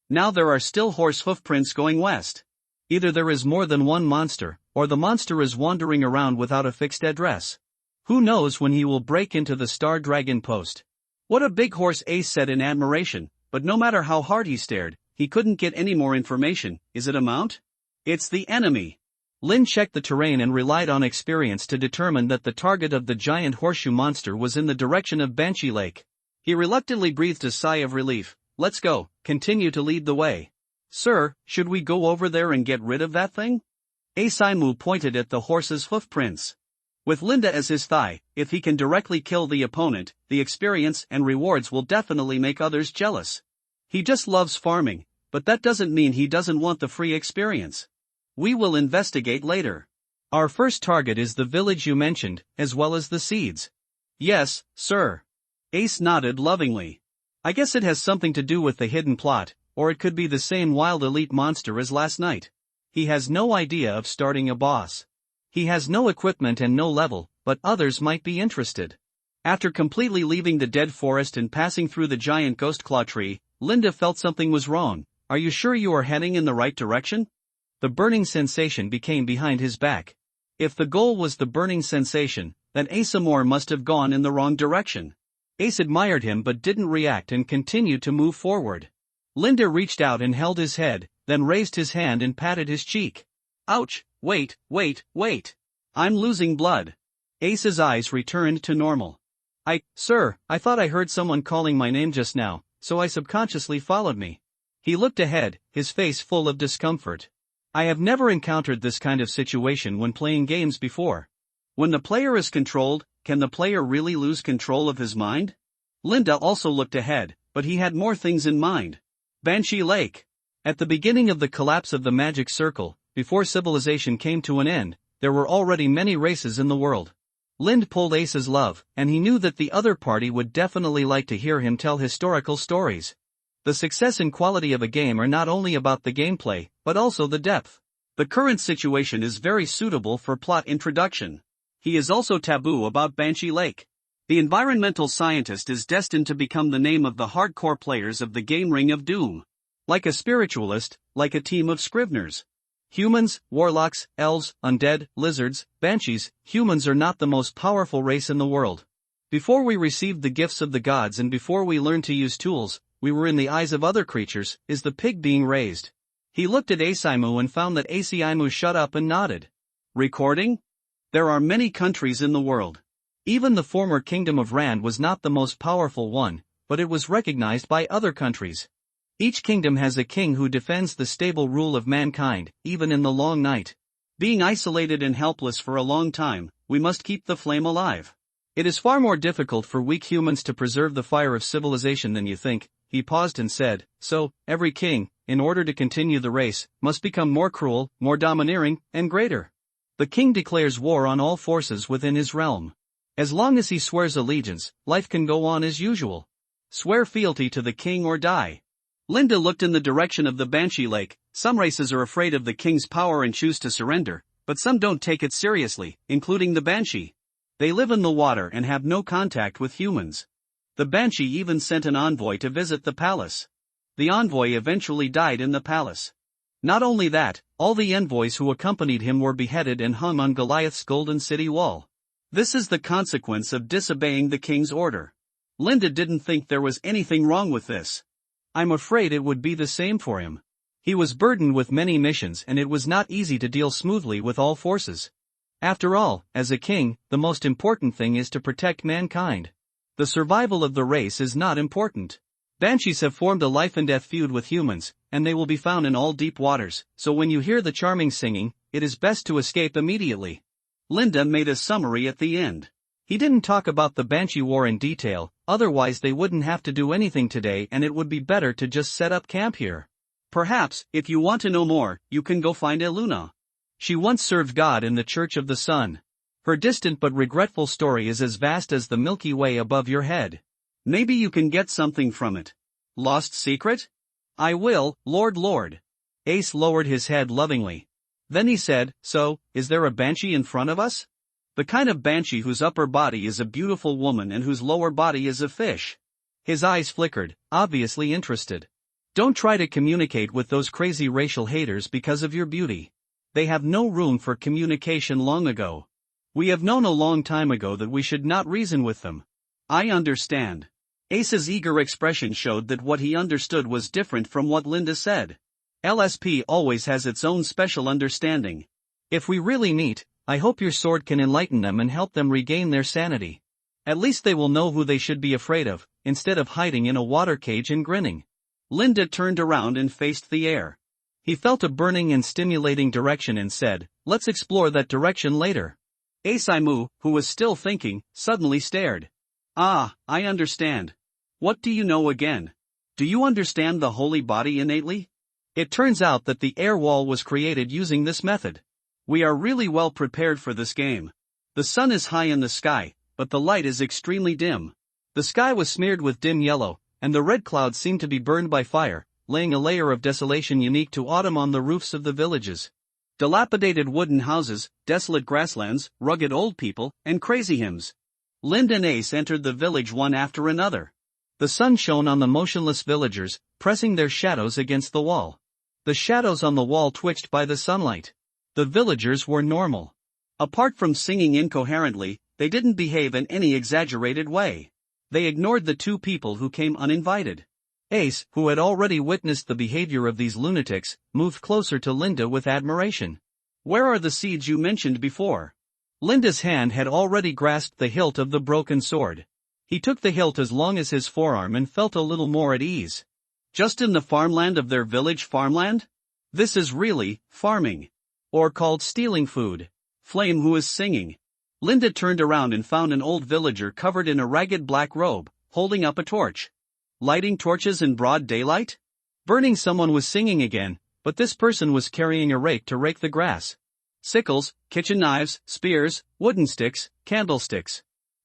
Speaker 2: Now there are still horse hoof prints going west.
Speaker 1: Either there is more than one monster, or the monster is wandering around without a fixed address. Who knows when he will break into the Star Dragon Post?
Speaker 2: What a big horse, Ace said in admiration, but no matter how hard he stared, he couldn't get any more information. Is it a mount? It's the enemy.
Speaker 1: Lin checked the terrain and relied on experience to determine that the target of the giant horseshoe monster was in the direction of Banshee Lake.
Speaker 2: He reluctantly breathed a sigh of relief. Let's go, continue to lead the way.
Speaker 1: Sir, should we go over there and get rid of that thing?
Speaker 2: Asaimu pointed at the horse's hoof prints. With Linda as his thigh, if he can directly kill the opponent, the experience and rewards will definitely make others jealous. He just loves farming, but that doesn't mean he doesn't want the free experience. We will investigate later.
Speaker 1: Our first target is the village you mentioned, as well as the seeds.
Speaker 2: Yes, sir. Ace nodded lovingly.
Speaker 1: I guess it has something to do with the hidden plot, or it could be the same wild elite monster as last night. He has no idea of starting a boss. He has no equipment and no level, but others might be interested. After completely leaving the dead forest and passing through the giant ghost claw tree, Linda felt something was wrong. Are you sure you are heading in the right direction? The burning sensation became behind his back.
Speaker 2: If the goal was the burning sensation, then Asa Moore must have gone in the wrong direction. Ace admired him but didn't react and continued to move forward. Linda reached out and held his head, then raised his hand and patted his cheek. Ouch, wait. I'm losing blood. Ace's eyes returned to normal. Sir, I thought I heard someone calling my name just now, so I subconsciously followed me. He looked ahead, his face full of discomfort. I have never encountered this kind of situation when playing games before. When the player is controlled, can the player really lose control of his mind? Linda also looked ahead, but he had more things in mind. Banshee Lake. At the beginning of the collapse of the magic circle, before civilization came to an end, there were already many races in the world. Lind pulled Ace's love, and he knew that the other party would definitely like to hear him tell historical stories. The success and quality of a game are not only about the gameplay, but also the depth. The current situation is very suitable for plot introduction. He is also taboo about Banshee Lake. The environmental scientist is destined to become the name of the hardcore players of the game Ring of Doom. Like a spiritualist, like a team of Scriveners. Humans, warlocks, elves, undead, lizards, banshees, humans are not the most powerful race in the world. Before we received the gifts of the gods and before we learned to use tools, we were in the eyes of other creatures, is the pig being raised. He looked at Asaimu and found that Asaimu shut up and nodded. Recording? There are many countries in the world. Even the former kingdom of Rand was not the most powerful one, but it was recognized by other countries. Each kingdom has a king who defends the stable rule of mankind, even in the long night. Being isolated and helpless for a long time, we must keep the flame alive. It is far more difficult for weak humans to preserve the fire of civilization than you think. He paused and said, so, every king, in order to continue the race, must become more cruel, more domineering, and greater. The king declares war on all forces within his realm. As long as he swears allegiance, life can go on as usual. Swear fealty to the king or die. Linda looked in the direction of the Banshee Lake. Some races are afraid of the king's power and choose to surrender, but some don't take it seriously, including the Banshee. They live in the water and have no contact with humans. The Banshee even sent an envoy to visit the palace. The envoy eventually died in the palace. Not only that, all the envoys who accompanied him were beheaded and hung on Goliath's golden city wall. This is the consequence of disobeying the king's order. Linda didn't think there was anything wrong with this. I'm afraid it would be the same for him. He was burdened with many missions and it was not easy to deal smoothly with all forces. After all, as a king, the most important thing is to protect mankind. The survival of the race is not important. Banshees have formed a life-and-death feud with humans, and they will be found in all deep waters, so when you hear the charming singing, it is best to escape immediately. Linda made a summary at the end. He didn't talk about the Banshee War in detail, otherwise they wouldn't have to do anything today and it would be better to just set up camp here. Perhaps, if you want to know more, you can go find Eluna. She once served God in the Church of the Sun. Her distant but regretful story is as vast as the Milky Way above your head. Maybe you can get something from it. Lost secret? I will, Lord. Ace lowered his head lovingly. Then he said, so, is there a banshee in front of us? The kind of banshee whose upper body is a beautiful woman and whose lower body is a fish. His eyes flickered, obviously interested. Don't try to communicate with those crazy racial haters because of your beauty. They have no room for communication long ago. We have known a long time ago that we should not reason with them. I understand. Ace's eager expression showed that what he understood was different from what Linda said. LSP always has its own special understanding. If we really meet, I hope your sword can enlighten them and help them regain their sanity. At least they will know who they should be afraid of, instead of hiding in a water cage and grinning. Linda turned around and faced the air. He felt a burning and stimulating direction and said, let's explore that direction later. Asaimu, who was still thinking, suddenly stared. Ah, I understand. What do you know again? Do you understand the holy body innately? It turns out that the air wall was created using this method. We are really well prepared for this game. The sun is high in the sky, but the light is extremely dim. The sky was smeared with dim yellow, and the red clouds seemed to be burned by fire, laying a layer of desolation unique to autumn on the roofs of the villages. Dilapidated wooden houses, desolate grasslands, rugged old people, and crazy hymns. Lind and Ace entered the village one after another. The sun shone on the motionless villagers, pressing their shadows against the wall. The shadows on the wall twitched by the sunlight. The villagers were normal. Apart from singing incoherently, they didn't behave in any exaggerated way. They ignored the two people who came uninvited.
Speaker 1: Ace, who had already witnessed the behavior of these lunatics, moved closer to Linda with admiration.
Speaker 2: Where are the seeds you mentioned before?
Speaker 1: Linda's hand had already grasped the hilt of the broken sword. He took the hilt as long as his forearm and felt a little more at ease.
Speaker 2: Just in the farmland of their village farmland? This is really farming.
Speaker 1: Or called stealing food.
Speaker 2: Flame, who is singing? Linda turned around and found an old villager covered in a ragged black robe, holding up a torch. Lighting torches in broad daylight?
Speaker 1: Burning someone was singing again, but this person was carrying a rake to rake the grass.
Speaker 2: Sickles, kitchen knives, spears, wooden sticks, candlesticks.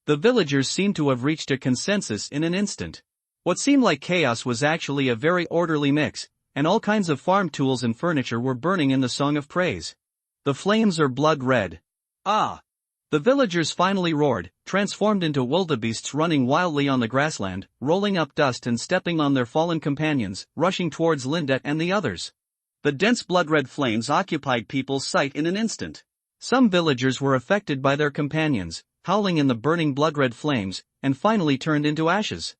Speaker 1: The villagers seemed to have reached a consensus in an instant. What seemed like chaos was actually a very orderly mix, and all kinds of farm tools and furniture were burning in the song of praise. The flames are blood red.
Speaker 2: Ah!
Speaker 1: The villagers finally roared, transformed into wildebeests running wildly on the grassland, rolling up dust and stepping on their fallen companions, rushing towards Linda and the others.
Speaker 2: The dense blood-red flames occupied people's sight in an instant.
Speaker 1: Some villagers were affected by their companions, howling in the burning blood-red flames, and finally turned into ashes.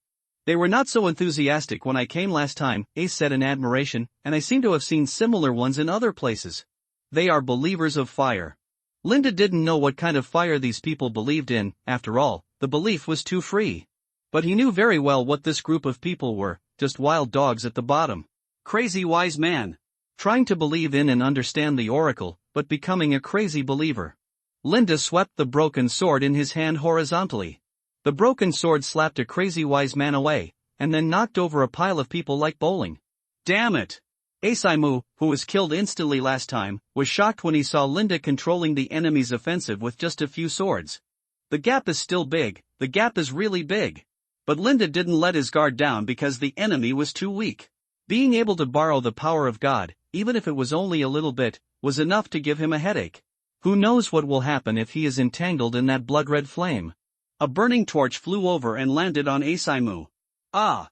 Speaker 2: They were not so enthusiastic when I came last time, Ace said in admiration, and I seem to have seen similar ones in other places. They are believers of fire.
Speaker 1: Linda didn't know what kind of fire these people believed in. After all, the belief was too free. But he knew very well what this group of people were, just wild dogs at the bottom.
Speaker 2: Crazy wise man.
Speaker 1: Trying to believe in and understand the oracle, but becoming a crazy believer. Linda swept the broken sword in his hand horizontally. The broken sword slapped a crazy wise man away, and then knocked over a pile of people like bowling.
Speaker 2: Damn it! Asaimu, who was killed instantly last time, was shocked when he saw Linda controlling the enemy's offensive with just a few swords. The gap is still big, the gap is really big. But Linda didn't let his guard down because the enemy was too weak. Being able to borrow the power of God, even if it was only a little bit, was enough to give him a headache. Who knows what will happen if he is entangled in that blood-red flame? A burning torch flew over and landed on Asaimu. Ah!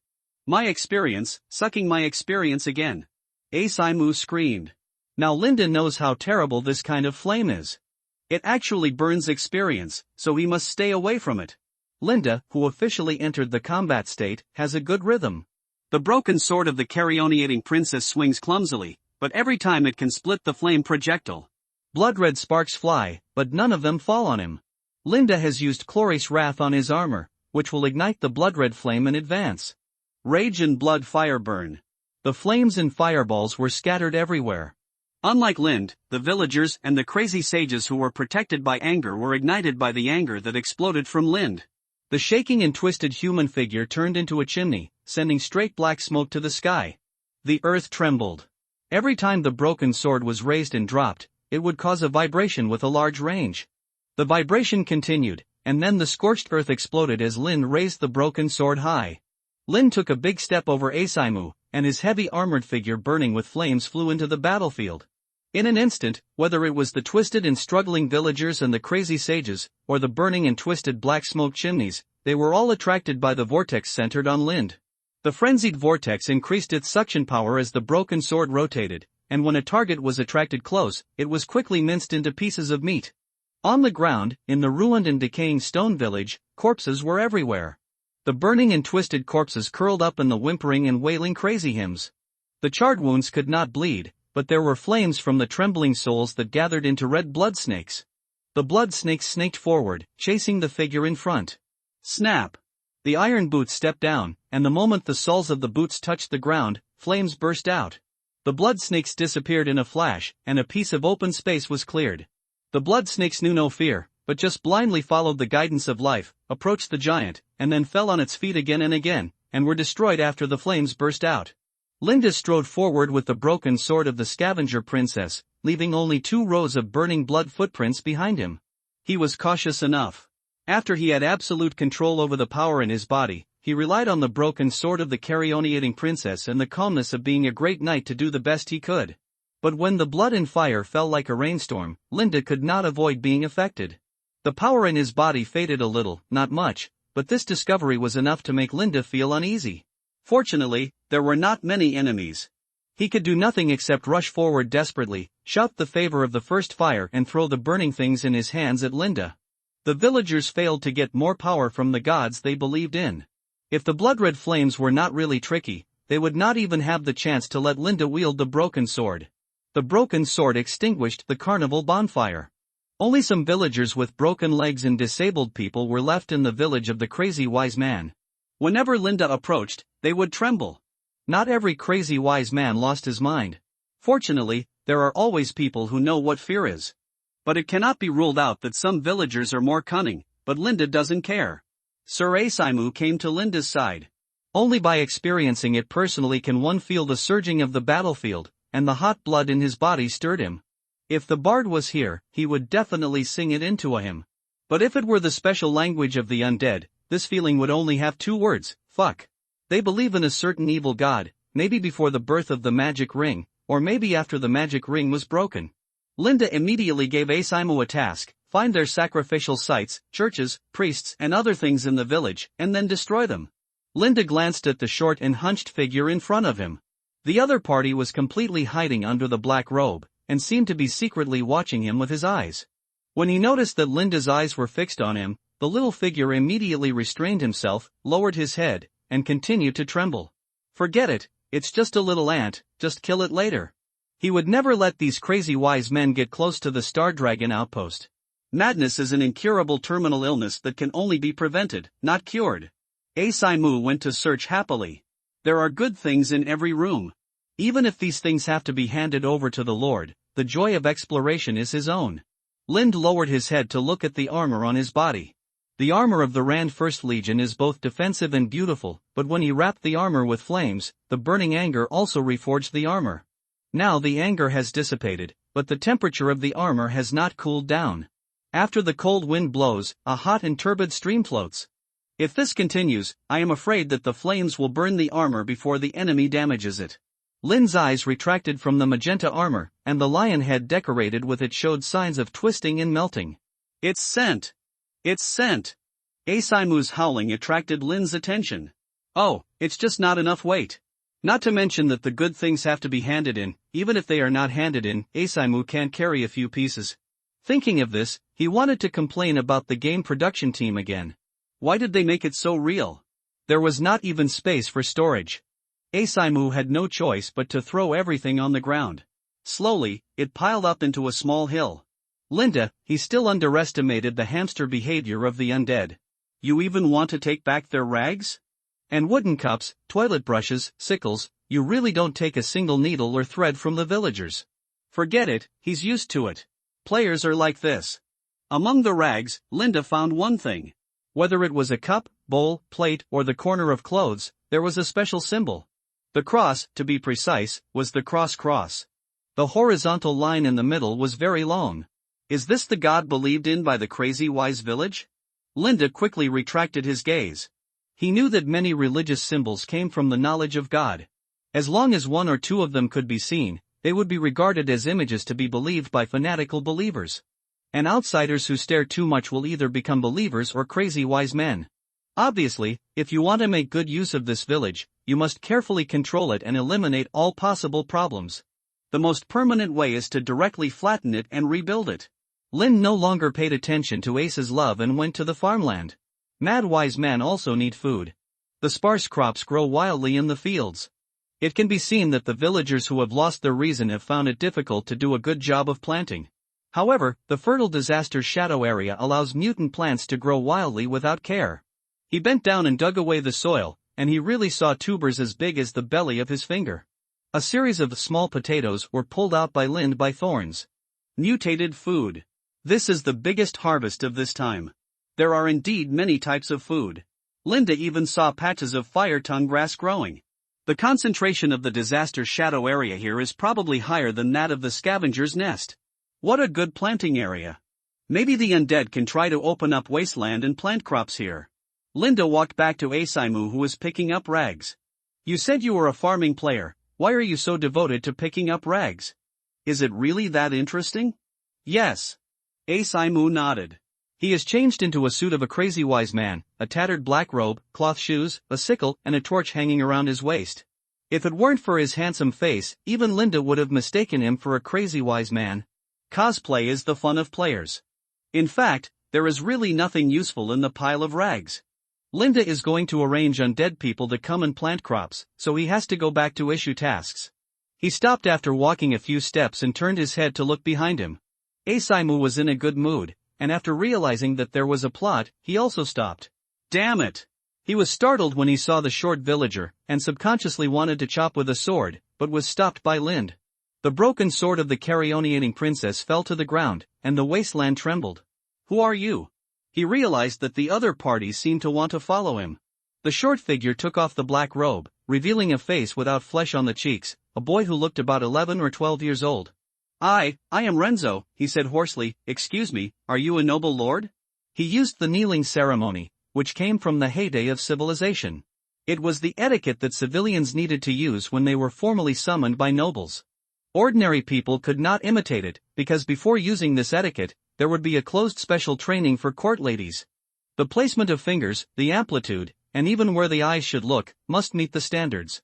Speaker 2: My experience, sucking my experience again. Asaimu screamed.
Speaker 1: Now Linda knows how terrible this kind of flame is.
Speaker 2: It actually burns experience, so he must stay away from it.
Speaker 1: Linda, who officially entered the combat state, has a good rhythm.
Speaker 2: The broken sword of the carionating princess swings clumsily, but every time it can split the flame projectile.
Speaker 1: Blood-red sparks fly, but none of them fall on him. Linda has used Chloris Wrath on his armor, which will ignite the blood-red flame and advance.
Speaker 2: Rage and blood fire burn.
Speaker 1: The flames and fireballs were scattered everywhere.
Speaker 2: Unlike Lind, the villagers and the crazy sages who were protected by anger were ignited by the anger that exploded from Lind.
Speaker 1: The shaking and twisted human figure turned into a chimney, sending straight black smoke to the sky. The earth trembled. Every time the broken sword was raised and dropped, it would cause a vibration with a large range. The vibration continued, and then the scorched earth exploded as Lind raised the broken sword high. Lind took a big step over Asaimu, and his heavy armored figure burning with flames flew into the battlefield. In an instant, whether it was the twisted and struggling villagers and the crazy sages, or the burning and twisted black smoke chimneys, they were all attracted by the vortex centered on Lind. The frenzied vortex increased its suction power as the broken sword rotated, and when a target was attracted close, it was quickly minced into pieces of meat. On the ground, in the ruined and decaying stone village, corpses were everywhere. The burning and twisted corpses curled up in the whimpering and wailing crazy hymns. The charred wounds could not bleed, but there were flames from the trembling souls that gathered into red blood snakes. The blood snakes snaked forward, chasing the figure in front. Snap! The iron boots stepped down, and the moment the soles of the boots touched the ground, flames burst out. The blood snakes disappeared in a flash, and a piece of open space was cleared. The blood snakes knew no fear, but just blindly followed the guidance of life, approached the giant, and then fell on its feet again and again, and were destroyed after the flames burst out. Linda strode forward with the broken sword of the scavenger princess, leaving only 2 rows of burning blood footprints behind him. He was cautious enough. After he had absolute control over the power in his body, he relied on the broken sword of the carionating princess and the calmness of being a great knight to do the best he could. But when the blood and fire fell like a rainstorm, Linda could not avoid being affected. The power in his body faded a little, not much, but this discovery was enough to make Linda feel uneasy. Fortunately, there were not many enemies. He could do nothing except rush forward desperately, shout the favor of the first fire and throw the burning things in his hands at Linda. The villagers failed to get more power from the gods they believed in. If the blood-red flames were not really tricky, they would not even have the chance to let Linda wield the broken sword. The broken sword extinguished the carnival bonfire. Only some villagers with broken legs and disabled people were left in the village of the crazy wise man. Whenever Linda approached, they would tremble. Not every crazy wise man lost his mind. Fortunately, there are always people who know what fear is. But it cannot be ruled out that some villagers are more cunning, but Linda doesn't care. Sir Asaimu came to Linda's side. Only by experiencing it personally can one feel the surging of the battlefield, and the hot blood in his body stirred him. If the bard was here, he would definitely sing it into a hymn. But if it were the special language of the undead, this feeling would only have two words: fuck. They believe in a certain evil god, maybe before the birth of the magic ring, or maybe after the magic ring was broken. Linda immediately gave Asaimu a task: find their sacrificial sites, churches, priests and other things in the village, and then destroy them. Linda glanced at the short and hunched figure in front of him. The other party was completely hiding under the black robe, and seemed to be secretly watching him with his eyes. When he noticed that Linda's eyes were fixed on him, the little figure immediately restrained himself, lowered his head, and continued to tremble. Forget it, it's just a little ant, just kill it later. He would never let these crazy wise men get close to the Star Dragon outpost. Madness is an incurable terminal illness that can only be prevented, not cured. Asaimu went to search happily. There are good things in every room. Even if these things have to be handed over to the Lord, the joy of exploration is his own. Lind lowered his head to look at the armor on his body. The armor of the Rand First Legion is both defensive and beautiful, but when he wrapped the armor with flames, the burning anger also reforged the armor. Now the anger has dissipated, but the temperature of the armor has not cooled down. After the cold wind blows, a hot and turbid stream floats. If this continues, I am afraid that the flames will burn the armor before the enemy damages it. Lin's eyes retracted from the magenta armor, and the lion head decorated with it showed signs of twisting and melting. It's scent! It's scent! Asaimu's howling attracted Lin's attention. Oh, it's just not enough weight. Not to mention that the good things have to be handed in, even if they are not handed in, Asaimu can't carry a few pieces. Thinking of this, he wanted to complain about the game production team again. Why did they make it so real? There was not even space for storage. Asaimu had no choice but to throw everything on the ground. Slowly, it piled up into a small hill. Linda, he still underestimated the hamster behavior of the undead. You even want to take back their rags? And wooden cups, toilet brushes, sickles, you really don't take a single needle or thread from the villagers. Forget it, he's used to it. Players are like this. Among the rags, Linda found one thing. Whether it was a cup, bowl, plate, or the corner of clothes, there was a special symbol. The cross, to be precise, was the cross. The horizontal line in the middle was very long. Is this the god believed in by the crazy wise village? Linda quickly retracted his gaze. He knew that many religious symbols came from the knowledge of God. As long as one or two of them could be seen, they would be regarded as images to be believed by fanatical believers. And outsiders who stare too much will either become believers or crazy wise men. Obviously, if you want to make good use of this village, you must carefully control it and eliminate all possible problems. The most permanent way is to directly flatten it and rebuild it. Lin no longer paid attention to Ace's love and went to the farmland. Mad wise men also need food. The sparse crops grow wildly in the fields. It can be seen that the villagers who have lost their reason have found it difficult to do a good job of planting. However, the fertile disaster's shadow area allows mutant plants to grow wildly without care. He bent down and dug away the soil, and he really saw tubers as big as the belly of his finger. A series of small potatoes were pulled out by Lind by thorns. Mutated food. This is the biggest harvest of this time. There are indeed many types of food. Linda even saw patches of fire-tongue grass growing. The concentration of the disaster's shadow area here is probably higher than that of the scavenger's nest. What a good planting area. Maybe the undead can try to open up wasteland and plant crops here. Linda walked back to Asaimu, who was picking up rags. You said you were a farming player, why are you so devoted to picking up rags? Is it really that interesting? Yes. Asaimu nodded. He has changed into a suit of a crazy wise man, a tattered black robe, cloth shoes, a sickle, and a torch hanging around his waist. If it weren't for his handsome face, even Linda would have mistaken him for a crazy wise man.
Speaker 2: Cosplay is the fun of players. In fact, there is really nothing useful in the pile of rags.
Speaker 1: Linda is going to arrange undead people to come and plant crops, so he has to go back to issue tasks. He stopped after walking a few steps and turned his head to look behind him. Asaimu was in a good mood, and after realizing that there was a plot, he also stopped.
Speaker 2: Damn it!
Speaker 1: He was startled when he saw the short villager, and subconsciously wanted to chop with a sword, but was stopped by Lind. The broken sword of the Carioneating princess fell to the ground, and the wasteland trembled.
Speaker 2: Who are you? He realized that the other parties seemed to want to follow him.
Speaker 1: The short figure took off the black robe, revealing a face without flesh on the cheeks, a boy who looked about 11 or 12 years old.
Speaker 2: I am Renzo, he said hoarsely. Excuse me, are you a noble lord?
Speaker 1: He used the kneeling ceremony, which came from the heyday of civilization. It was the etiquette that civilians needed to use when they were formally summoned by nobles. Ordinary people could not imitate it, because before using this etiquette, there would be a closed special training for court ladies. The placement of fingers, the amplitude, and even where the eyes should look, must meet the standards.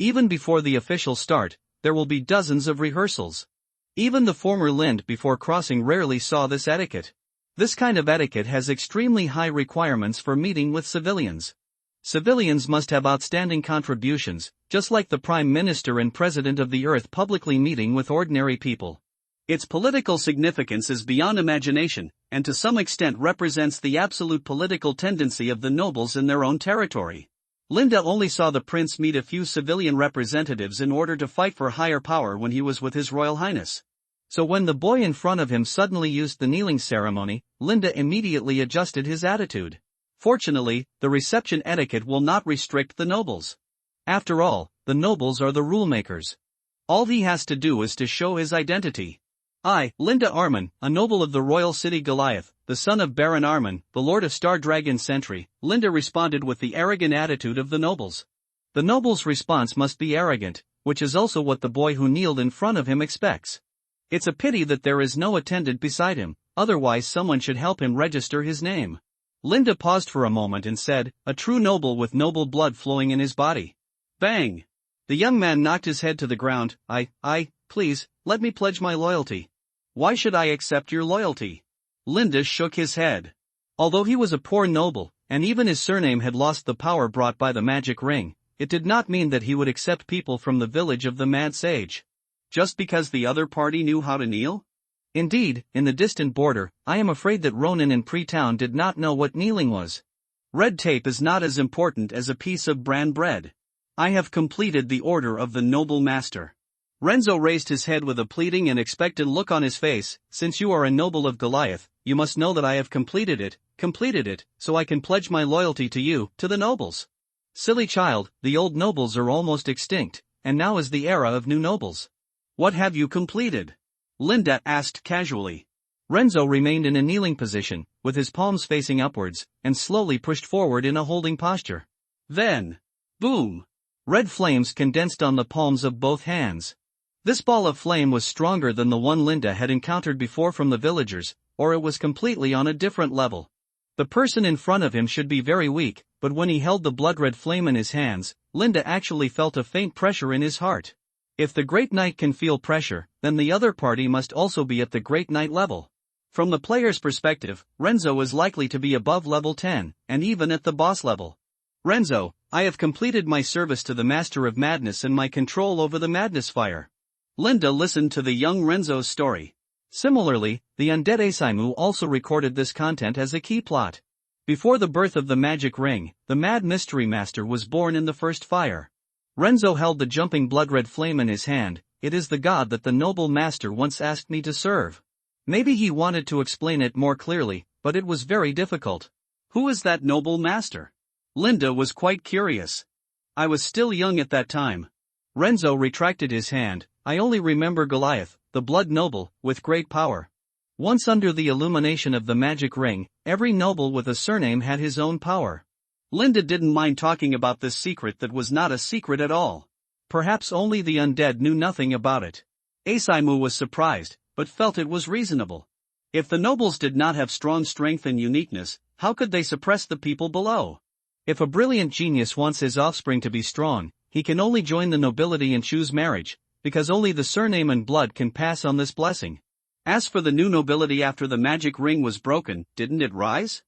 Speaker 1: Even before the official start, there will be dozens of rehearsals. Even the former Lind before crossing rarely saw this etiquette. This kind of etiquette has extremely high requirements for meeting with civilians. Civilians must have outstanding contributions, just like the Prime Minister and President of the Earth publicly meeting with ordinary people.
Speaker 2: Its political significance is beyond imagination, and to some extent represents the absolute political tendency of the nobles in their own territory. Linda only saw the prince meet a few civilian representatives in order to fight for higher power when he was with His Royal Highness.
Speaker 1: So when the boy in front of him suddenly used the kneeling ceremony, Linda immediately adjusted his attitude.
Speaker 2: Fortunately, the reception etiquette will not restrict the nobles.
Speaker 1: After all, the nobles are the rule makers. All he has to do is to show his identity.
Speaker 2: I, Linda Arman, a noble of the royal city Goliath, the son of Baron Arman, the lord of Star Dragon Sentry, Linda responded with the arrogant attitude of the nobles.
Speaker 1: The noble's response must be arrogant, which is also what the boy who kneeled in front of him expects. It's a pity that there is no attendant beside him, otherwise someone should help him register his name.
Speaker 2: Linda paused for a moment and said, a true noble with noble blood flowing in his body. Bang! The young man knocked his head to the ground. Please, let me pledge my loyalty. Why should I accept your loyalty? Linda shook his head.
Speaker 1: Although he was a poor noble, and even his surname had lost the power brought by the magic ring, it did not mean that he would accept people from the village of the Mad Sage.
Speaker 2: Just because the other party knew how to kneel?
Speaker 1: Indeed, in the distant border, I am afraid that Ronin in Pre-Town did not know what kneeling was.
Speaker 2: Red tape is not as important as a piece of bran bread. I have completed the order of the noble master. Renzo raised his head with a pleading and expectant look on his face. Since you are a noble of Goliath, you must know that I have completed it, so I can pledge my loyalty to you, to the nobles.
Speaker 1: Silly child, the old nobles are almost extinct, and now is the era of new nobles.
Speaker 2: What have you completed? Linda asked casually.
Speaker 1: Renzo remained in a kneeling position, with his palms facing upwards, and slowly pushed forward in a holding posture.
Speaker 2: Then, boom!
Speaker 1: Red flames condensed on the palms of both hands. This ball of flame was stronger than the one Linda had encountered before from the villagers, or it was completely on a different level. The person in front of him should be very weak, but when he held the blood-red flame in his hands, Linda actually felt a faint pressure in his heart. If the Great Knight can feel pressure, then the other party must also be at the Great Knight level. From the player's perspective, Renzo is likely to be above level 10, and even at the boss level.
Speaker 2: Renzo, I have completed my service to the Master of Madness and my control over the Madness Fire. Linda listened to the young Renzo's story.
Speaker 1: Similarly, the undead Asaimu also recorded this content as a key plot. Before the birth of the magic ring, the Mad Mystery Master was born in the first fire. Renzo held the jumping blood-red flame in his hand. It is the god that the noble master once asked me to serve. Maybe he wanted to explain it more clearly, but it was very difficult.
Speaker 2: Who is that noble master? Linda was quite curious. I was still young at that time.
Speaker 1: Renzo retracted his hand. I only remember Goliath, the blood noble, with great power. Once under the illumination of the magic ring, every noble with a surname had his own power.
Speaker 2: Linda didn't mind talking about this secret that was not a secret at all.
Speaker 1: Perhaps only the undead knew nothing about it.
Speaker 2: Asaimu was surprised, but felt it was reasonable. If the nobles did not have strong strength and uniqueness, how could they suppress the people below?
Speaker 1: If a brilliant genius wants his offspring to be strong, he can only join the nobility and choose marriage, because only the surname and blood can pass on this blessing.
Speaker 2: As for the new nobility after the magic ring was broken, didn't it rise?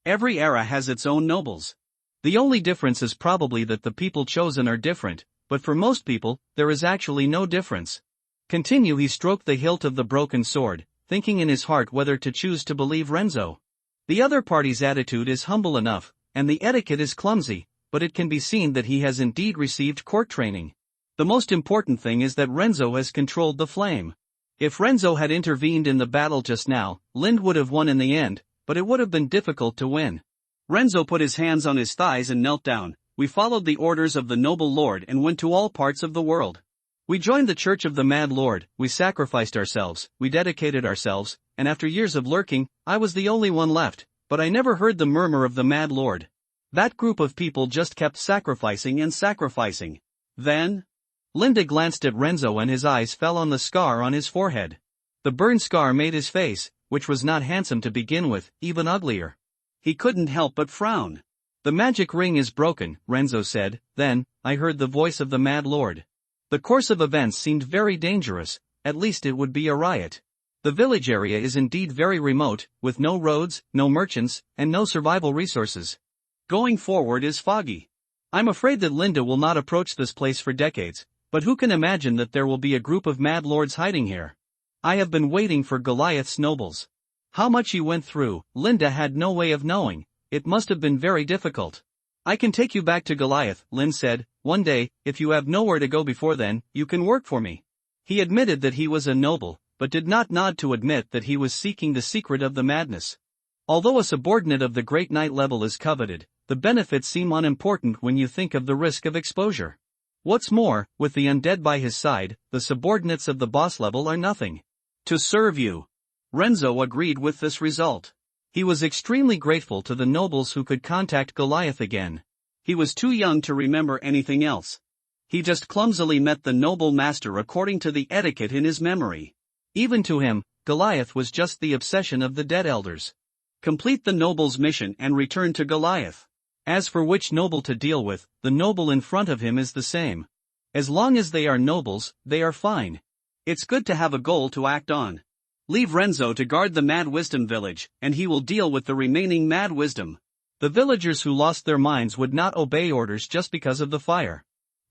Speaker 2: Every era has its own nobles.
Speaker 1: The only difference is probably that the people chosen are different, but for most people, there is actually no difference. Continue. He stroked the hilt of the broken sword, thinking in his heart whether to choose to believe Renzo. The other party's attitude is humble enough, and the etiquette is clumsy, but it can be seen that he has indeed received court training. The most important thing is that Renzo has controlled the flame. If Renzo had intervened in the battle just now, Lind would have won in the end, but it would have been difficult to win.
Speaker 2: Renzo put his hands on his thighs and knelt down. We followed the orders of the noble lord and went to all parts of the world.
Speaker 1: We joined the church of the Mad Lord, we sacrificed ourselves, we dedicated ourselves, and after years of lurking, I was the only one left, but I never heard the murmur of the Mad Lord. That group of people just kept sacrificing and sacrificing.
Speaker 2: Then?
Speaker 1: Linda glanced at Renzo and his eyes fell on the scar on his forehead. The burn scar made his face, which was not handsome to begin with, even uglier.
Speaker 2: He couldn't help but frown.
Speaker 1: The magic ring is broken, Renzo said. Then, I heard the voice of the Mad Lord. The course of events seemed very dangerous, at least it would be a riot. The village area is indeed very remote, with no roads, no merchants, and no survival resources.
Speaker 2: Going forward is foggy.
Speaker 1: I'm afraid that Linda will not approach this place for decades, but who can imagine that there will be a group of Mad Lords hiding here? I have been waiting for Goliath's nobles. How much he went through, Linda had no way of knowing. It must have been very difficult. I can take you back to Goliath, Lynn said. One day, if you have nowhere to go before then, you can work for me. He admitted that he was a noble, but did not nod to admit that he was seeking the secret of the madness. Although a subordinate of the great knight level is coveted, the benefits seem unimportant when you think of the risk of exposure. What's more, with the undead by his side, the subordinates of the boss level are nothing.
Speaker 2: To serve you. Renzo agreed with this result.
Speaker 1: He was extremely grateful to the nobles who could contact Goliath again.
Speaker 2: He was too young to remember anything else. He just clumsily met the noble master according to the etiquette in his memory.
Speaker 1: Even to him, Goliath was just the obsession of the dead elders.
Speaker 2: Complete the noble's mission and return to Goliath.
Speaker 1: As for which noble to deal with, the noble in front of him is the same. As long as they are nobles, they are fine.
Speaker 2: It's good to have a goal to act on. Leave Renzo to guard the Mad Wisdom village, and he will deal with the remaining Mad Wisdom.
Speaker 1: The villagers who lost their minds would not obey orders just because of the fire.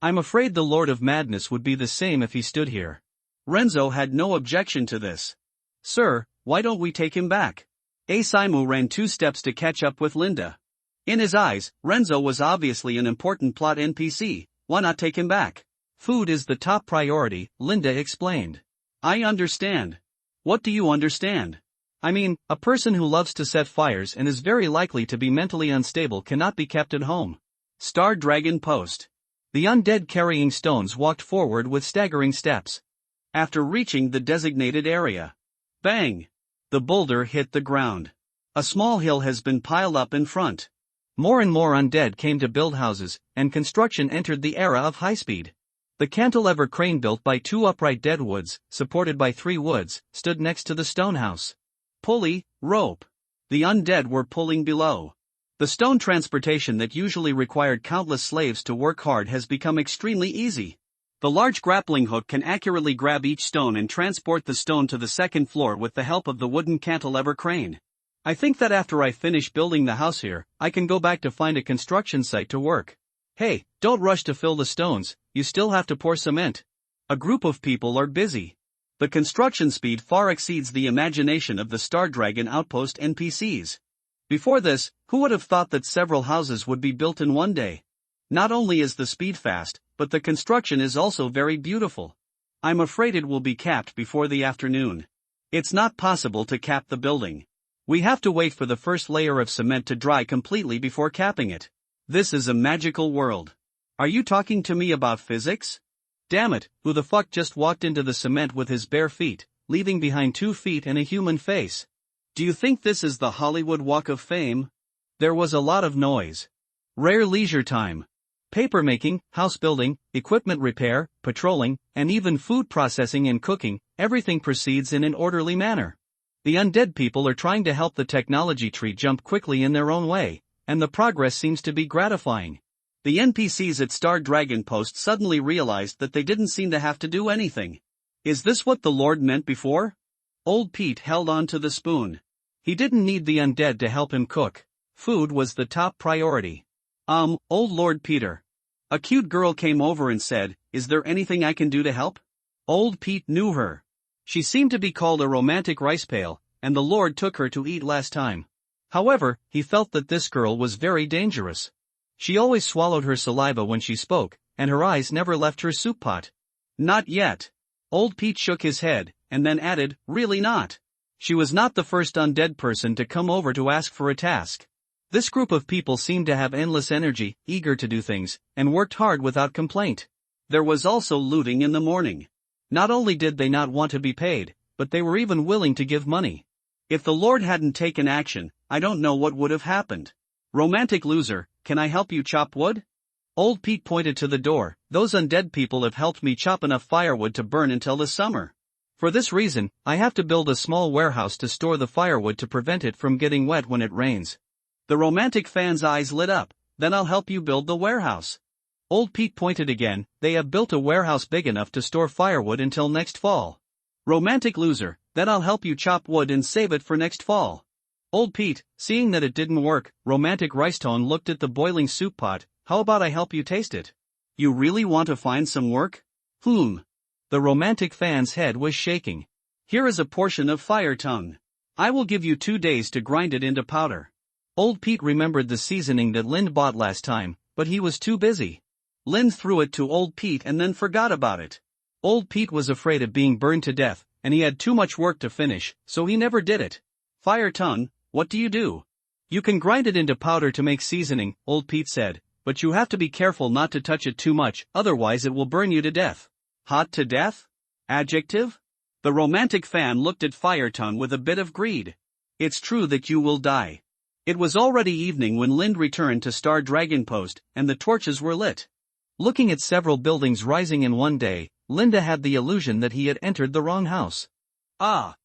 Speaker 1: I'm afraid the Lord of Madness would be the same if he stood here.
Speaker 2: Renzo had no objection to this.
Speaker 1: Sir, why don't we take him back?
Speaker 2: Asaimu ran 2 steps to catch up with Linda. In his eyes, Renzo was obviously an important plot NPC. Why not take him back?
Speaker 1: Food is the top priority, Linda explained.
Speaker 2: I understand. What do you understand?
Speaker 1: I mean, a person who loves to set fires and is very likely to be mentally unstable cannot be kept at home.
Speaker 2: Star Dragon Post.
Speaker 1: The undead carrying stones walked forward with staggering steps.
Speaker 2: After reaching the designated area, bang! The boulder hit the ground. A small hill has been piled up in front.
Speaker 1: More and more undead came to build houses, and construction entered the era of high speed. The cantilever crane built by 2 upright deadwoods, supported by 3 woods, stood next to the stone house.
Speaker 2: Pulley, rope. The undead were pulling below. The stone transportation that usually required countless slaves to work hard has become extremely easy. The large grappling hook can accurately grab each stone and transport the stone to the 2nd floor with the help of the wooden cantilever crane. I think that after I finish building the house here, I can go back to find a construction site to work.
Speaker 1: Hey, don't rush to fill the stones, you still have to pour cement.
Speaker 2: A group of people are busy. The construction speed far exceeds the imagination of the Star Dragon Outpost NPCs. Before this, who would have thought that several houses would be built in one day? Not only is the speed fast, but the construction is also very beautiful. I'm afraid it will be capped before the afternoon. It's not possible to cap the building. We have to wait for the first layer of cement to dry completely before capping it. This is a magical world. Are you talking to me about physics?
Speaker 1: Damn it, who the fuck just walked into the cement with his bare feet, leaving behind 2 feet and a human face?
Speaker 2: Do you think this is the Hollywood Walk of Fame?
Speaker 1: There was a lot of noise. Rare leisure time. Papermaking, house building, equipment repair, patrolling, and even food processing and cooking, everything proceeds in an orderly manner. The undead people are trying to help the technology tree jump quickly in their own way, and the progress seems to be gratifying.
Speaker 2: The NPCs at Star Dragon Post suddenly realized that they didn't seem to have to do anything. Is this what the Lord meant before? Old Pete held on to the spoon.
Speaker 1: He didn't need the undead to help him cook. Food was the top priority.
Speaker 2: Old Lord Peter. A cute girl came over and said, "Is there anything I can do to help?" Old Pete knew her. She seemed to be called a romantic rice pail, and the Lord took her to eat last time. However, he felt that this girl was very dangerous. She always swallowed her saliva when she spoke, and her eyes never left her soup pot. Not yet. Old Pete shook his head, and then added, "Really not."
Speaker 1: She was not the first undead person to come over to ask for a task. This group of people seemed to have endless energy, eager to do things, and worked hard without complaint.
Speaker 2: There was also looting in the morning.
Speaker 1: Not only did they not want to be paid, but they were even willing to give money.
Speaker 2: If the Lord hadn't taken action, I don't know what would have happened. Romantic loser, can I help you chop wood?
Speaker 1: Old Pete pointed to the door. Those undead people have helped me chop enough firewood to burn until the summer. For this reason, I have to build a small warehouse to store the firewood to prevent it from getting wet when it rains.
Speaker 2: The romantic fan's eyes lit up. Then I'll help you build the warehouse.
Speaker 1: Old Pete pointed again. They have built a warehouse big enough to store firewood until next fall.
Speaker 2: Romantic loser, then I'll help you chop wood and save it for next fall.
Speaker 1: Old Pete, seeing that it didn't work, romantic Ricetone looked at the boiling soup pot. How about I help you taste it?
Speaker 2: You really want to find some work?
Speaker 1: The romantic fan's head was shaking.
Speaker 2: Here is a portion of fire tongue. I will give you 2 days to grind it into powder.
Speaker 1: Old Pete remembered the seasoning that Lind bought last time, but he was too busy.
Speaker 2: Lind threw it to Old Pete and then forgot about it.
Speaker 1: Old Pete was afraid of being burned to death, and he had too much work to finish, so he never did it.
Speaker 2: Fire tongue, what do you do?
Speaker 1: You can grind it into powder to make seasoning, Old Pete said, but you have to be careful not to touch it too much, otherwise it will burn you to death.
Speaker 2: Hot to death? Adjective? The romantic fan looked at Fire Tongue with a bit of greed. It's true that you will die. It was already evening when Lind returned to Star Dragon Post, and the torches were lit.
Speaker 1: Looking at several buildings rising in one day, Linda had the illusion that he had entered the wrong house.
Speaker 2: Ah!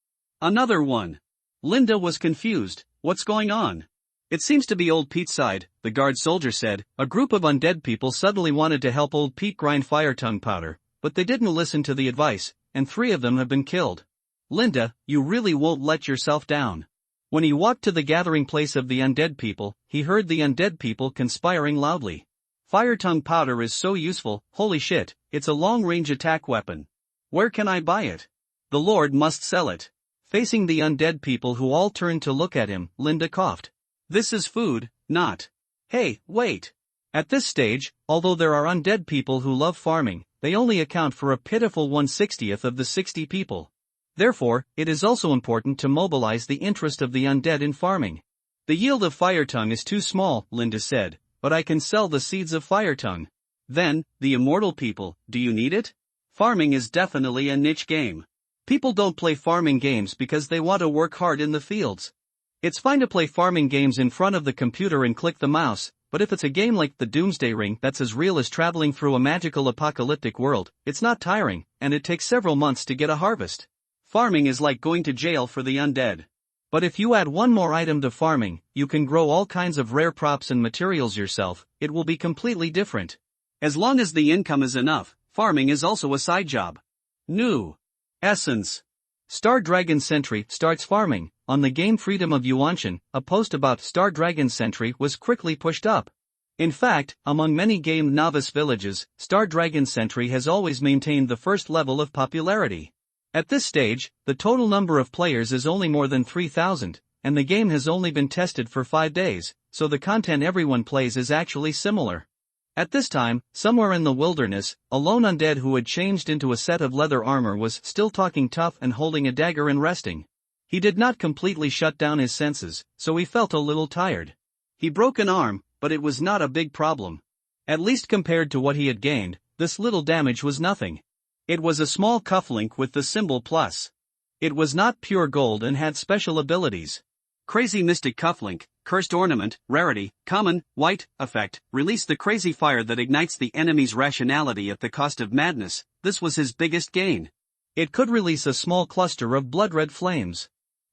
Speaker 2: Another one! Linda was confused. What's going on?
Speaker 1: It seems to be Old Pete's side, the guard soldier said. A group of undead people suddenly wanted to help Old Pete grind fire tongue powder, but they didn't listen to the advice, and 3 of them have been killed.
Speaker 2: Linda, you really won't let yourself down.
Speaker 1: When he walked to the gathering place of the undead people, he heard the undead people conspiring loudly.
Speaker 2: Fire tongue powder is so useful, holy shit, it's a long-range attack weapon. Where can I buy it? The Lord must sell it.
Speaker 1: Facing the undead people who all turned to look at him, Linda coughed.
Speaker 2: This is food, not. Hey, wait.
Speaker 1: At this stage, although there are undead people who love farming, they only account for a pitiful 1/60th of the 60 people. Therefore, it is also important to mobilize the interest of the undead in farming.
Speaker 2: The yield of fire tongue is too small, Linda said, but I can sell the seeds of fire tongue. Then, the immortal people, do you need it? Farming is definitely a niche game. People don't play farming games because they want to work hard in the fields.
Speaker 1: It's fine to play farming games in front of the computer and click the mouse, but if it's a game like the Doomsday Ring that's as real as traveling through a magical apocalyptic world, it's not tiring, and it takes several months to get a harvest.
Speaker 2: Farming is like going to jail for the undead.
Speaker 1: But if you add one more item to farming, you can grow all kinds of rare props and materials yourself. It will be completely different.
Speaker 2: As long as the income is enough, farming is also a side job. New essence.
Speaker 1: Star Dragon Sentry starts farming. On the game Freedom of Yuanshan, a post about Star Dragon Sentry was quickly pushed up. In fact, among many game novice villages, Star Dragon Sentry has always maintained the first level of popularity. At this stage, the total number of players is only more than 3,000, and the game has only been tested for 5 days, so the content everyone plays is actually similar. At this time, somewhere in the wilderness, a lone undead who had changed into a set of leather armor was still talking tough and holding a dagger and resting. He did not completely shut down his senses, so he felt a little tired.
Speaker 2: He broke an arm, but it was not a big problem.
Speaker 1: At least compared to what he had gained, this little damage was nothing.
Speaker 2: It was a small cufflink with the symbol plus.
Speaker 1: It was not pure gold and had special abilities.
Speaker 2: Crazy Mystic Cufflink, Cursed Ornament, Rarity, Common, White, Effect, release the crazy fire that ignites the enemy's rationality at the cost of madness. This was his biggest gain.
Speaker 1: It could release a small cluster of blood-red flames.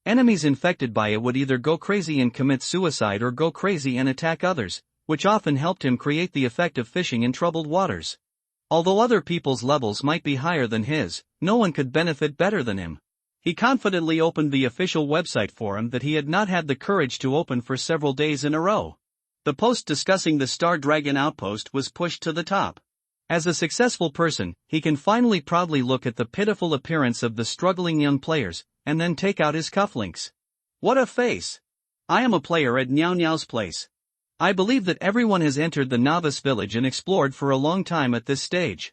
Speaker 1: Enemies infected by it would either go crazy and commit suicide or go crazy and attack others, which often helped him create the effect of fishing in troubled waters. Although other people's levels might be higher than his, no one could benefit better than him. He confidently opened the official website forum that he had not had the courage to open for several days in a row. The post discussing the Star Dragon outpost was pushed to the top. As a successful person, he can finally proudly look at the pitiful appearance of the struggling young players, and then take out his cufflinks. What a face! I am a player at Niao Niao's place. I believe that everyone has entered the novice village and explored for a long time at this stage.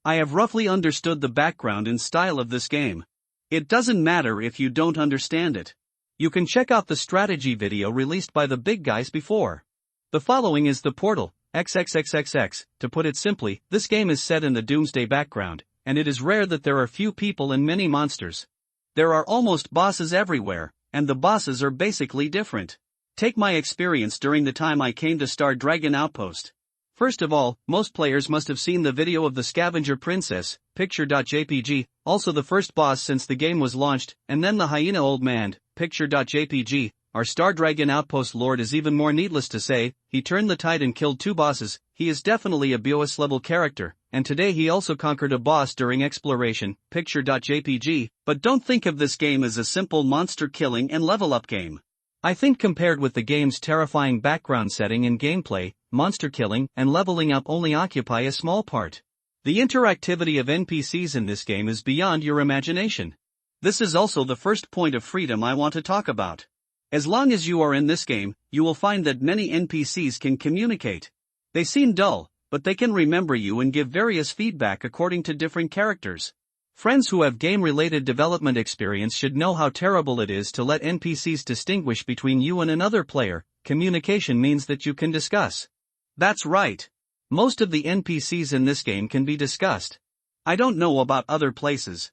Speaker 1: I have roughly understood the background and style of this game. It doesn't matter if you don't understand it. You can check out the strategy video released by the big guys before. The following is the portal, XXXXX. To put it simply, this game is set in the Doomsday background, and it is rare that there are few people and many monsters. There are almost bosses everywhere, and the bosses are basically different. Take my experience during the time I came to Star Dragon Outpost. First of all, most players must have seen the video of the Scavenger Princess, picture.jpg, also the first boss since the game was launched, and then the Hyena Old Man, picture.jpg. Our Star Dragon Outpost Lord is even more needless to say. He turned the tide and killed 2 bosses. He is definitely a BOS level character, and today he also conquered a boss during exploration, picture.jpg. But don't think of this game as a simple monster killing and level up game. I think compared with the game's terrifying background setting and gameplay, monster killing and leveling up only occupy a small part. The interactivity of NPCs in this game is beyond your imagination. This is also the first point of freedom I want to talk about. As long as you are in this game, you will find that many NPCs can communicate. They seem dull, but they can remember you and give various feedback according to different characters. Friends who have game-related development experience should know how terrible it is to let NPCs distinguish between you and another player. Communication means that you can discuss. That's right. Most of the NPCs in this game can be discussed. I don't know about other places.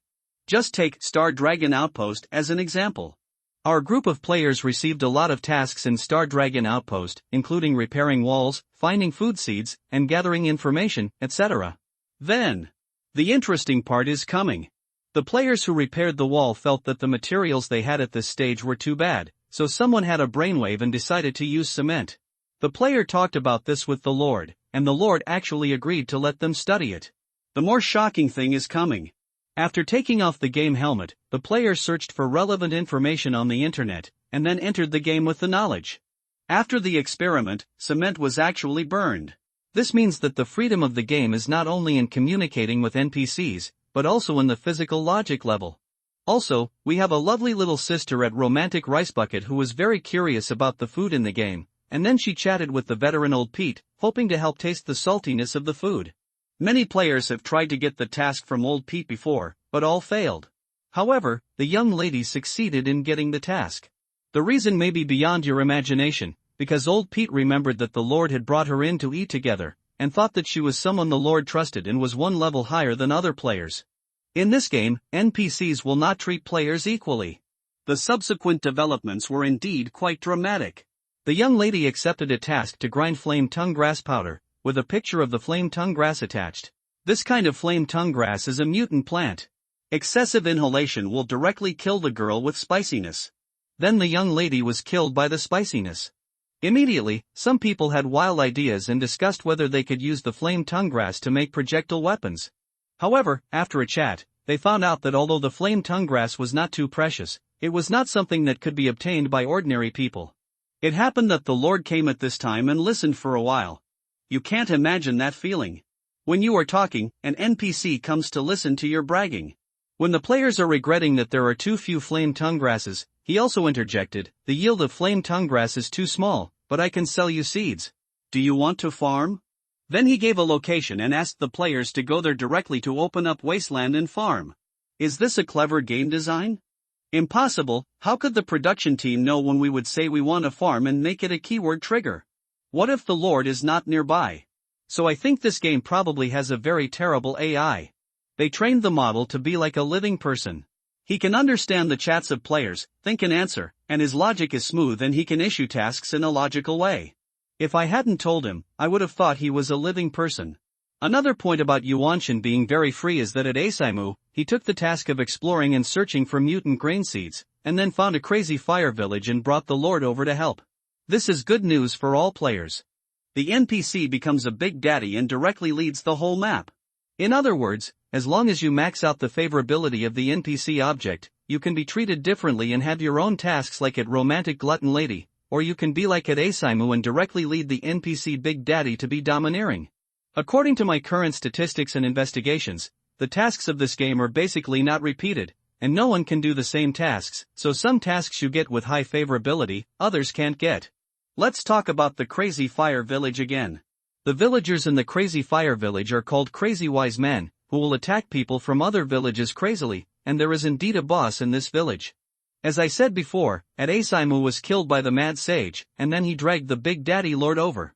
Speaker 1: Just take Star Dragon Outpost as an example. Our group of players received a lot of tasks in Star Dragon Outpost, including repairing walls, finding food seeds, and gathering information, etc. Then, the interesting part is coming. The players who repaired the wall felt that the materials they had at this stage were too bad, so someone had a brainwave and decided to use cement. The player talked about this with the Lord, and the Lord actually agreed to let them study it. The more shocking thing is coming. After taking off the game helmet, the player searched for relevant information on the internet, and then entered the game with the knowledge. After the experiment, cement was actually burned. This means that the freedom of the game is not only in communicating with NPCs, but also in the physical logic level. Also, we have a lovely little sister at Romantic Rice Bucket who was very curious about the food in the game, and then she chatted with the veteran Old Pete, hoping to help taste the saltiness of the food. Many players have tried to get the task from Old Pete before, but all failed. However, the young lady succeeded in getting the task. The reason may be beyond your imagination, because Old Pete remembered that the Lord had brought her in to eat together, and thought that she was someone the Lord trusted and was one level higher than other players. In this game, NPCs will not treat players equally. The subsequent developments were indeed quite dramatic. The young lady accepted a task to grind flame tongue grass powder, with a picture of the flame tongue grass attached. This kind of flame tongue grass is a mutant plant. Excessive inhalation will directly kill the girl with spiciness. Then the young lady was killed by the spiciness. Immediately, some people had wild ideas and discussed whether they could use the flame tongue grass to make projectile weapons. However, after a chat, they found out that although the flame tongue grass was not too precious, it was not something that could be obtained by ordinary people. It happened that the Lord came at this time and listened for a while. You can't imagine that feeling. When you are talking, an NPC comes to listen to your bragging. When the players are regretting that there are too few flame tongue grasses, he also interjected, "The yield of flame tongue grass is too small, but I can sell you seeds. Do you want to farm?" Then he gave a location and asked the players to go there directly to open up wasteland and farm. Is this a clever game design? Impossible. How could the production team know when we would say we want a farm and make it a keyword trigger? What if the Lord is not nearby? So I think this game probably has a very terrible AI. They trained the model to be like a living person. He can understand the chats of players, think and answer, and his logic is smooth and he can issue tasks in a logical way. If I hadn't told him, I would have thought he was a living person. Another point about Yuanshan being very free is that at Asaimu, he took the task of exploring and searching for mutant grain seeds, and then found a crazy fire village and brought the Lord over to help. This is good news for all players.
Speaker 2: The NPC becomes a big daddy and directly leads the whole map.
Speaker 1: In other words, as long as you max out the favorability of the NPC object, you can be treated differently and have your own tasks like at Romantic Glutton Lady, or you can be like at Asaimu and directly lead the NPC Big Daddy to be domineering. According to my current statistics and investigations, the tasks of this game are basically not repeated, and no one can do the same tasks, so some tasks you get with high favorability, others can't get.
Speaker 2: Let's talk about the Crazy Fire Village again.
Speaker 1: The villagers in the Crazy Fire Village are called Crazy Wise Men, who will attack people from other villages crazily, and there is indeed a boss in this village. As I said before, at Asaimu was killed by the Mad Sage, and then he dragged the Big Daddy Lord over.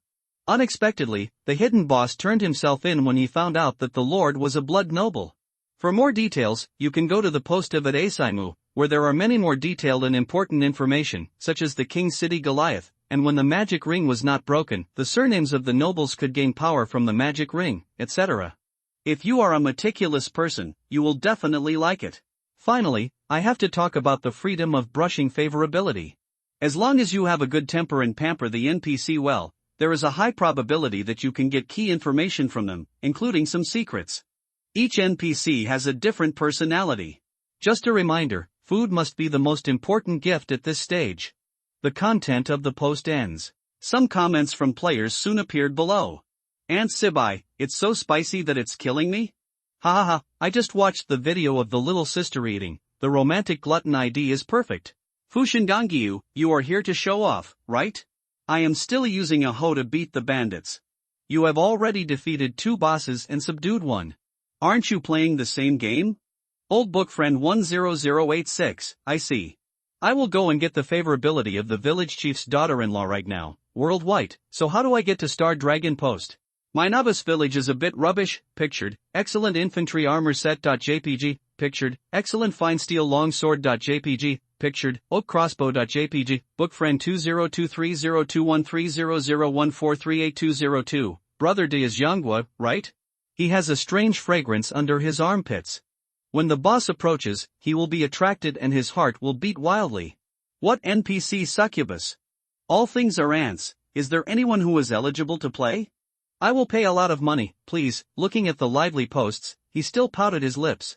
Speaker 1: Unexpectedly, the hidden boss turned himself in when he found out that the Lord was a blood noble. For more details, you can go to the post of at Asaimu, where there are many more detailed and important information, such as the King City Goliath, and when the magic ring was not broken, the surnames of the nobles could gain power from the magic ring, etc.
Speaker 2: If you are a meticulous person, you will definitely like it.
Speaker 1: Finally, I have to talk about the freedom of brushing favorability.
Speaker 2: As long as you have a good temper and pamper the NPC well, there is a high probability that you can get key information from them, including some secrets. Each NPC has a different personality.
Speaker 1: Just a reminder, food must be the most important gift at this stage. The content of the post ends.
Speaker 2: Some comments from players soon appeared below. Aunt Sibai, it's so spicy that it's killing me?
Speaker 1: Ha ha ha, I just watched the video of the little sister eating. The Romantic Glutton ID is perfect.
Speaker 2: Fushingangiu, you are here to show off, right? I am still using a hoe to beat the bandits.
Speaker 1: You have already defeated 2 bosses and subdued 1.
Speaker 2: Aren't you playing the same game? Old book friend 10086, I see.
Speaker 1: I will go and get the favorability of the village chief's daughter-in-law right now, worldwide. So how do I get to Star Dragon Post?
Speaker 2: My novice village is a bit rubbish, pictured, excellent infantry armor set.jpg, pictured, excellent fine steel longsword.jpg, pictured, oak crossbow.jpg, bookfriend 202302130014382202, brother de is Yangwa, right? He has a strange fragrance under his armpits. When the boss approaches, he will be attracted and his heart will beat wildly. What NPC succubus? All things are ants, is there anyone who is eligible to play?
Speaker 1: I will pay a lot of money, please. Looking at the lively posts, he still pouted his lips.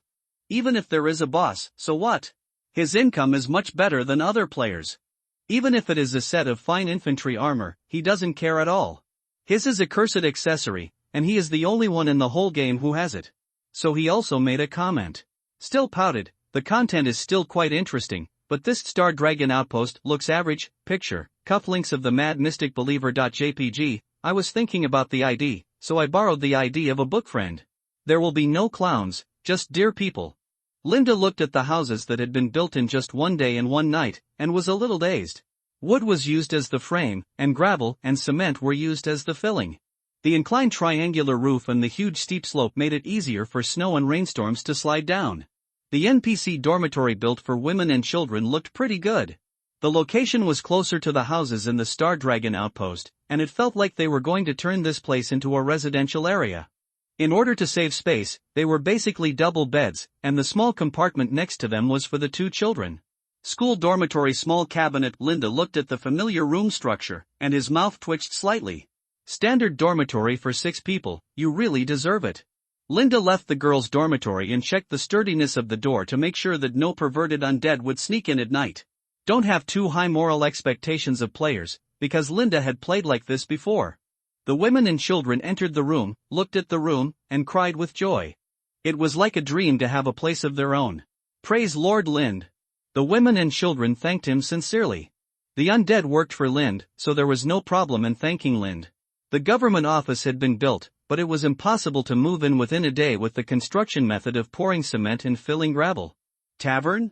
Speaker 2: Even if there is a boss, so what? His income is much better than other players.
Speaker 1: Even if it is a set of fine infantry armor, he doesn't care at all. His is a cursed accessory, and he is the only one in the whole game who has it. So he also made a comment. Still pouted, the content is still quite interesting, but this Star Dragon Outpost looks average. Picture, cufflinks of the Mad Mystic Believer.jpg, I was thinking about the ID, so I borrowed the ID of a book friend. There will be no clowns, just dear people. Linda looked at the houses that had been built in just one day and one night, and was a little dazed. Wood was used as the frame, and gravel and cement were used as the filling. The inclined triangular roof and the huge steep slope made it easier for snow and rainstorms to slide down. The NPC dormitory built for women and children looked pretty good. The location was closer to the houses in the Star Dragon Outpost, and it felt like they were going to turn this place into a residential area. In order to save space, they were basically double beds, and the small compartment next to them was for the 2 children.
Speaker 2: School dormitory small cabinet. Linda looked at the familiar room structure, and his mouth twitched slightly.
Speaker 1: Standard dormitory for 6 people, you really deserve it. Linda left the girls' dormitory and checked the sturdiness of the door to make sure that no perverted undead would sneak in at night. Don't have too high moral expectations of players, because Linda had played like this before. The women and children entered the room, looked at the room, and cried with joy. It was like a dream to have a place of their own. Praise Lord Lind. The women and children thanked him sincerely. The undead worked for Lind, so there was no problem in thanking Lind. The government office had been built, but it was impossible to move in within a day with the construction method of pouring cement and filling gravel.
Speaker 2: Tavern?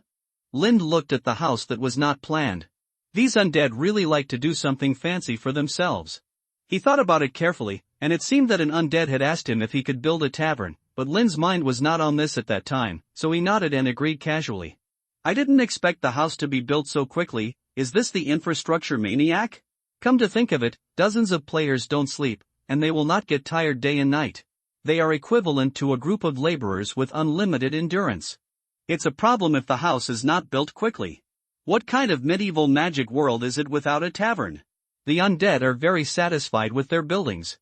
Speaker 1: Lind looked at the house that was not planned. These undead really like to do something fancy for themselves. He thought about it carefully, and it seemed that an undead had asked him if he could build a tavern, but Lind's mind was not on this at that time, so he nodded and agreed casually.
Speaker 2: I didn't expect the house to be built so quickly. Is this the infrastructure maniac?
Speaker 1: Come to think of it, dozens of players don't sleep, and they will not get tired day and night. They are equivalent to a group of laborers with unlimited endurance.
Speaker 2: It's a problem if the house is not built quickly. What kind of medieval magic world is it without a tavern?
Speaker 1: The undead are very satisfied with their buildings.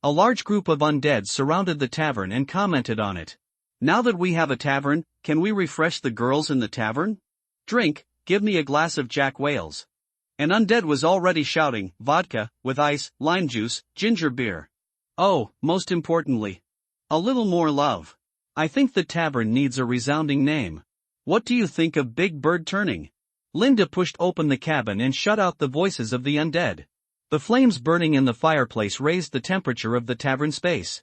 Speaker 1: A large group of undead surrounded the tavern and commented on it.
Speaker 2: Now that we have a tavern, can we refresh the girls in the tavern? Drink, give me a glass of Jack Wales. An undead was already shouting, vodka, with ice, lime juice, ginger beer. Oh, most importantly, a little more love.
Speaker 1: I think the tavern needs a resounding name.
Speaker 2: What do you think of Big Bird turning?
Speaker 1: Linda pushed open the cabin and shut out the voices of the undead. The flames burning in the fireplace raised the temperature of the tavern space.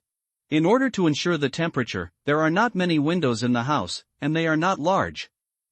Speaker 1: In order to ensure the temperature, there are not many windows in the house, and they are not large.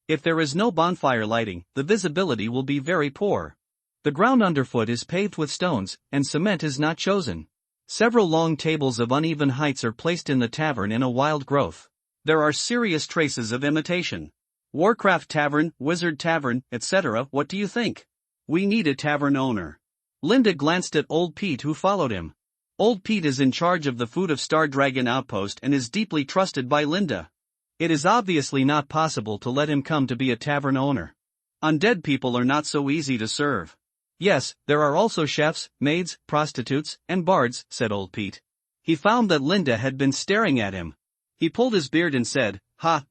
Speaker 1: If there is no bonfire lighting, the visibility will be very poor. The ground underfoot is paved with stones, and cement is not chosen. Several long tables of uneven heights are placed in the tavern in a wild growth.
Speaker 2: There are serious traces of imitation. Warcraft Tavern, Wizard Tavern, etc. What do you think? We need a tavern owner.
Speaker 1: Linda glanced at Old Pete, who followed him.
Speaker 2: Old Pete is in charge of the food of Star Dragon Outpost and is deeply trusted by Linda.
Speaker 1: It is obviously not possible to let him come to be a tavern owner.
Speaker 2: Undead people are not so easy to serve.
Speaker 1: Yes, there are also chefs, maids, prostitutes, and bards, said Old Pete. He found that Linda had been staring at him.
Speaker 2: He pulled his beard and said, "Ha,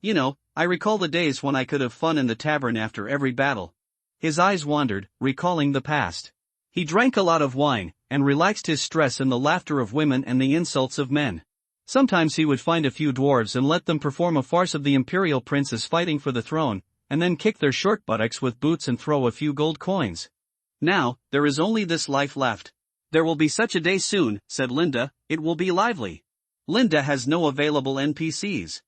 Speaker 2: I recall the days when I could have fun in the tavern after every battle."
Speaker 1: His eyes wandered, recalling the past. He drank a lot of wine, and relaxed his stress in the laughter of women and the insults of men. Sometimes he would find a few dwarves and let them perform a farce of the imperial princes fighting for the throne, and then kick their short buttocks with boots and throw a few gold coins.
Speaker 2: Now, there is only this life left. There will be such a day soon, said Linda, it will be lively. Linda has no available NPCs.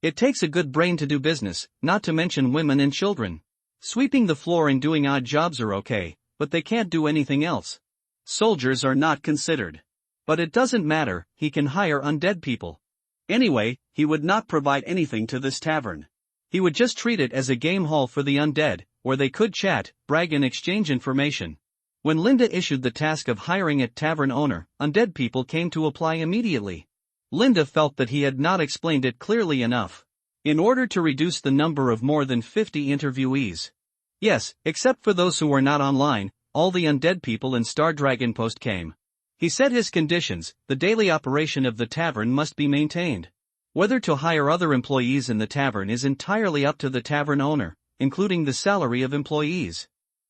Speaker 1: It takes a good brain to do business, not to mention women and children. Sweeping the floor and doing odd jobs are okay, but they can't do anything else.
Speaker 2: Soldiers are not considered.
Speaker 1: But it doesn't matter, he can hire undead people.
Speaker 2: Anyway, he would not provide anything to this tavern.
Speaker 1: He would just treat it as a game hall for the undead, where they could chat, brag and exchange information. When Linda issued the task of hiring a tavern owner, undead people came to apply immediately. Linda felt that he had not explained it clearly enough. In order to reduce the number of more than 50 interviewees. Yes, except for those who were not online, all the undead people in Star Dragon Post came. He set his conditions: the daily operation of the tavern must be maintained. Whether to hire other employees in the tavern is entirely up to the tavern owner, including the salary of employees.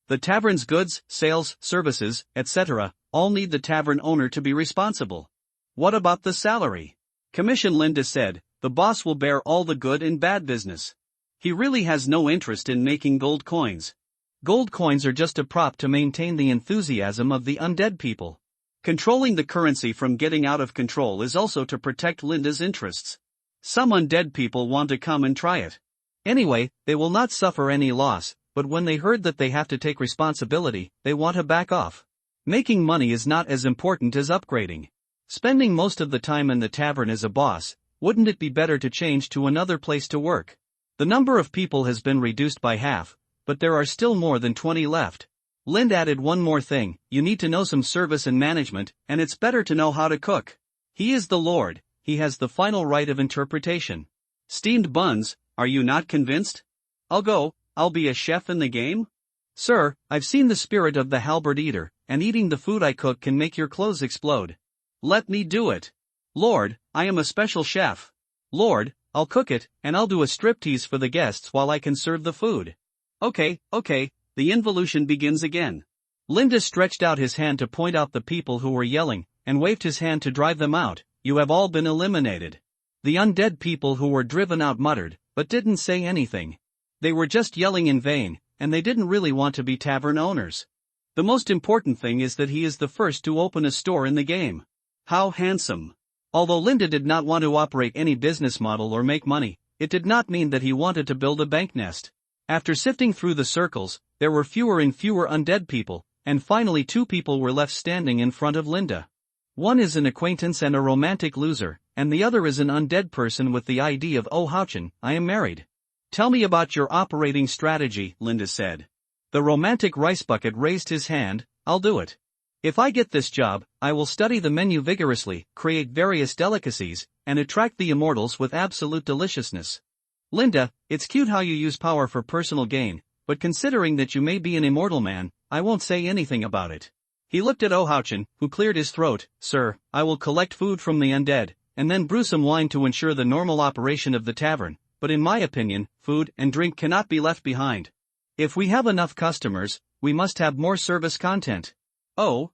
Speaker 1: The tavern's goods, sales, services, etc., all need the tavern owner to be responsible.
Speaker 2: What about the salary? Commission, Linda said, the boss will bear all the good and bad business. He really has no interest in making gold coins.
Speaker 1: Gold coins are just a prop to maintain the enthusiasm of the undead people.
Speaker 2: Controlling the currency from getting out of control is also to protect Linda's interests. Some undead people want to come and try it.
Speaker 1: Anyway, they will not suffer any loss, but when they heard that they have to take responsibility, they want to back off. Making money is not as important as upgrading. Spending most of the time in the tavern as a boss, wouldn't it be better to change to another place to work? The number of people has been reduced by half, but there are still more than 20 left. Lind added one more thing: you need to know some service and management, and it's better to know how to cook. He is the Lord, he has the final right of interpretation.
Speaker 2: Steamed buns, are you not convinced? I'll be a chef in the game?
Speaker 1: Sir, I've seen the spirit of the halberd eater, and eating the food I cook can make your clothes explode.
Speaker 2: Let me do it.
Speaker 1: Lord, I am a special chef. Lord, I'll cook it, and I'll do a striptease for the guests while I can serve the food.
Speaker 2: Okay, the involution begins again.
Speaker 1: Linda stretched out his hand to point out the people who were yelling, and waved his hand to drive them out. You have all been eliminated. The undead people who were driven out muttered, but didn't say anything. They were just yelling in vain, and they didn't really want to be tavern owners. The most important thing is that he is the first to open a store in the game.
Speaker 2: How handsome.
Speaker 1: Although Linda did not want to operate any business model or make money, it did not mean that he wanted to build a bank nest. After sifting through the circles, there were fewer and fewer undead people, and finally 2 people were left standing in front of Linda. One is an acquaintance and a romantic loser, and the other is an undead person with the ID of "Oh Houchin, I am married."
Speaker 2: Tell me about your operating strategy, Linda said.
Speaker 1: The romantic rice bucket raised his hand. I'll do it. If I get this job, I will study the menu vigorously, create various delicacies, and attract the immortals with absolute deliciousness. Linda, it's cute how you use power for personal gain, but considering that you may be an immortal man, I won't say anything about it. He looked at Ohauchen, who cleared his throat. Sir, I will collect food from the undead, and then brew some wine to ensure the normal operation of the tavern, but in my opinion, food and drink cannot be left behind. If we have enough customers, we must have more service content. Oh?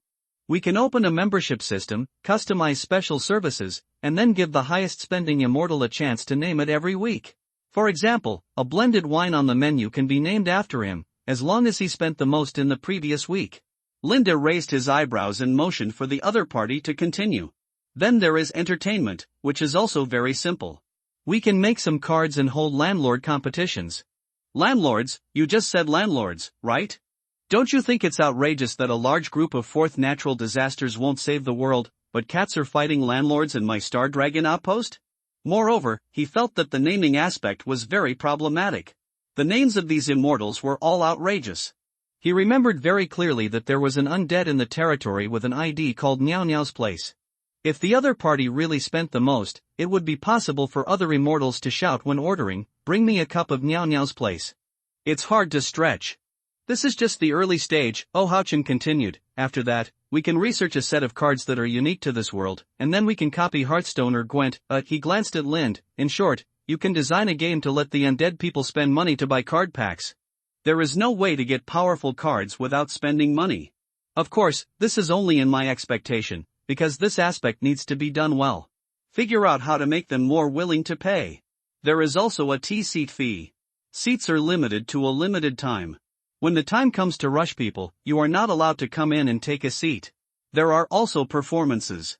Speaker 1: We can open a membership system, customize special services, and then give the highest spending immortal a chance to name it every week. For example, a blended wine on the menu can be named after him, as long as he spent the most in the previous week.
Speaker 2: Linda raised his eyebrows and motioned for the other party to continue. Then there is entertainment, which is also very simple.
Speaker 1: We can make some cards and hold landlord competitions.
Speaker 2: Landlords? You just said landlords, right? Don't you think it's outrageous that a large group of fourth natural disasters won't save the world, but cats are fighting landlords in my Star Dragon outpost? Moreover, he felt that the naming aspect was very problematic. The names of these immortals were all outrageous.
Speaker 1: He remembered very clearly that there was an undead in the territory with an ID called Meow Meow's Place. If the other party really spent the most, it would be possible for other immortals to shout when ordering, "Bring me a cup of Meow Meow's Place."
Speaker 2: It's hard to stretch.
Speaker 1: This is just the early stage, Ohauchen continued. After that, we can research a set of cards that are unique to this world, and then we can copy Hearthstone or Gwent. He glanced at Lind. In short, you can design a game to let the undead people spend money to buy card packs.
Speaker 2: There is no way to get powerful cards without spending money.
Speaker 1: Of course, this is only in my expectation, because this aspect needs to be done well.
Speaker 2: Figure out how to make them more willing to pay. There is also a seat fee. Seats are limited to a limited time.
Speaker 1: When the time comes to rush people, you are not allowed to come in and take a seat.
Speaker 2: There are also performances.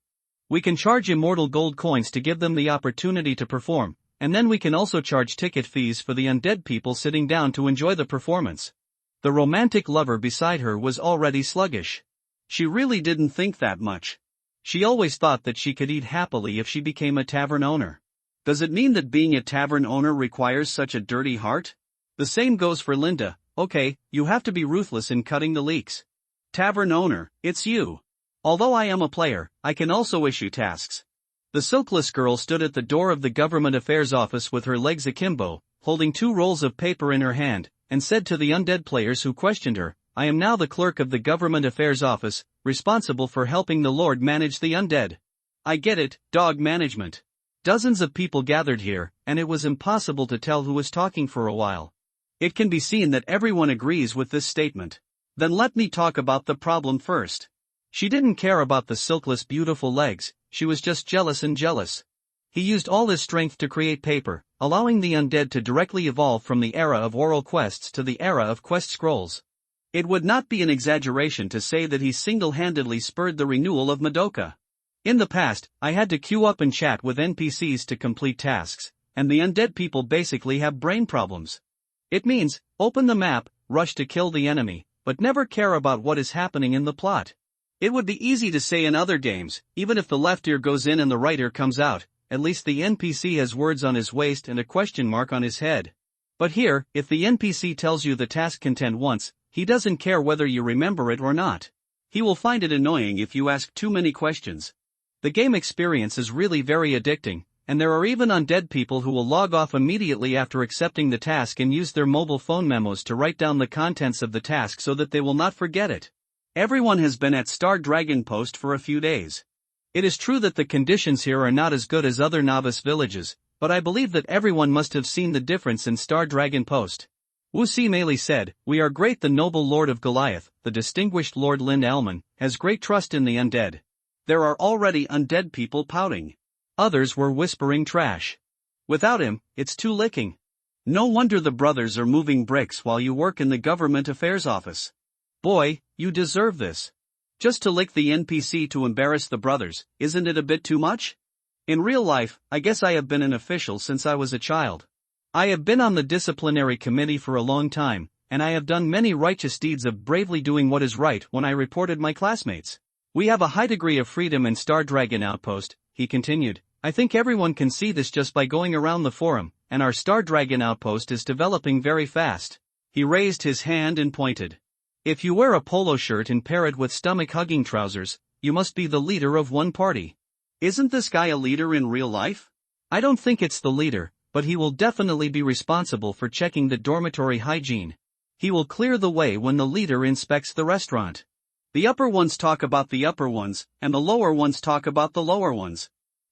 Speaker 1: We can charge immortal gold coins to give them the opportunity to perform, and then we can also charge ticket fees for the undead people sitting down to enjoy the performance. The romantic lover beside her was already sluggish.
Speaker 2: She really didn't think that much.
Speaker 1: She always thought that she could eat happily if she became a tavern owner.
Speaker 2: Does it mean that being a tavern owner requires such a dirty heart?
Speaker 1: The same goes for Linda. Okay, you have to be ruthless in cutting the leaks.
Speaker 2: Tavern owner, it's you.
Speaker 1: Although I am a player, I can also issue tasks. The silkless girl stood at the door of the government affairs office with her legs akimbo, holding 2 rolls of paper in her hand, and said to the undead players who questioned her, I am now the clerk of the government affairs office, responsible for helping the Lord manage the undead.
Speaker 2: I get it, dog management.
Speaker 1: Dozens of people gathered here, and it was impossible to tell who was talking for a while.
Speaker 2: It can be seen that everyone agrees with this statement. Then let me talk about the problem first.
Speaker 1: She didn't care about the silkless beautiful legs, she was just jealous and jealous. He used all his strength to create paper, allowing the undead to directly evolve from the era of oral quests to the era of quest scrolls.
Speaker 2: It would not be an exaggeration to say that he single-handedly spurred the renewal of Madoka.
Speaker 1: In the past, I had to queue up and chat with NPCs to complete tasks, and the undead people basically have brain problems. It means, open the map, rush to kill the enemy, but never care about what is happening in the plot.
Speaker 2: It would be easy to say in other games, even if the left ear goes in and the right ear comes out,
Speaker 1: at least the NPC has words on his waist and a question mark on his head. But here, if the NPC tells you the task content once, he doesn't care whether you remember it or not.
Speaker 2: He will find it annoying if you ask too many questions.
Speaker 1: The game experience is really very addicting, and there are even undead people who will log off immediately after accepting the task and use their mobile phone memos to write down the contents of the task so that they will not forget it.
Speaker 2: Everyone has been at Star Dragon Post for a few days.
Speaker 1: It is true that the conditions here are not as good as other novice villages, but I believe that everyone must have seen the difference in Star Dragon Post. Wu Si Mei said, We are great. The noble Lord of Goliath, the distinguished Lord Lind Elman, has great trust in the undead.
Speaker 2: There are already undead people pouting.
Speaker 1: Others were whispering trash. Without him, it's too licking.
Speaker 2: No wonder the brothers are moving bricks while you work in the government affairs office.
Speaker 1: Boy, you deserve this.
Speaker 2: Just to lick the NPC to embarrass the brothers, isn't it a bit too much?
Speaker 1: In real life, I guess I have been an official since I was a child. I have been on the disciplinary committee for a long time, and I have done many righteous deeds of bravely doing what is right when I reported my classmates. We have a high degree of freedom in Star Dragon Outpost, he continued. I think everyone can see this just by going around the forum, and our Star Dragon Outpost is developing very fast.
Speaker 2: He raised his hand and pointed.
Speaker 1: If you wear a polo shirt and pair it with stomach-hugging trousers, you must be the leader of one party.
Speaker 2: Isn't this guy a leader in real life?
Speaker 1: I don't think it's the leader, but he will definitely be responsible for checking the dormitory hygiene. He will clear the way when the leader inspects the restaurant.
Speaker 2: The upper ones talk about the upper ones, and the lower ones talk about the lower ones.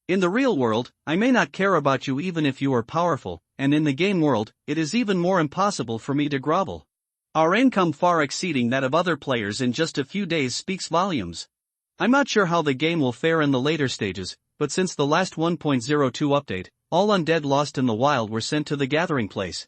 Speaker 2: In the real world, I may not care about you even if you are powerful, and in the game world, it is even more impossible for me to grovel. Our income far exceeding that of other players in just a few days speaks volumes. I'm not sure how the game will fare in the later stages, but since the last 1.02 update, all undead lost in the wild were sent to the gathering place.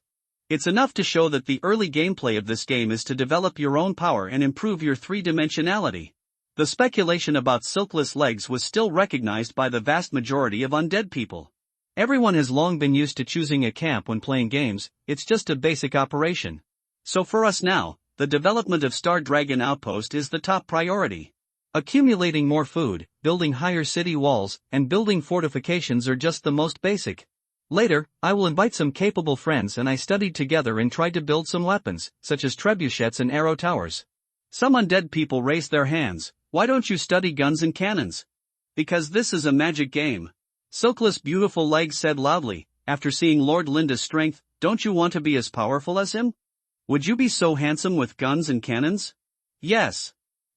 Speaker 2: It's enough to show that the early gameplay of this game is to develop your own power and improve your three-dimensionality. The speculation about silkless legs was still recognized by the vast majority of undead people. Everyone has long been used to choosing a camp when playing games, it's just a basic operation. So for us now, the development of Star Dragon Outpost is the top priority. Accumulating more food, building higher city walls, and building fortifications are just the most basic. Later, I will invite some capable friends and I studied together and tried to build some weapons, such as trebuchets and arrow towers. Some undead people raised their hands. Why don't you study guns and cannons? Because this is a magic game. Silkless Beautiful Legs said loudly, after seeing Lord Linda's strength, don't you want to be as powerful as him? Would you be so handsome with guns and cannons? Yes.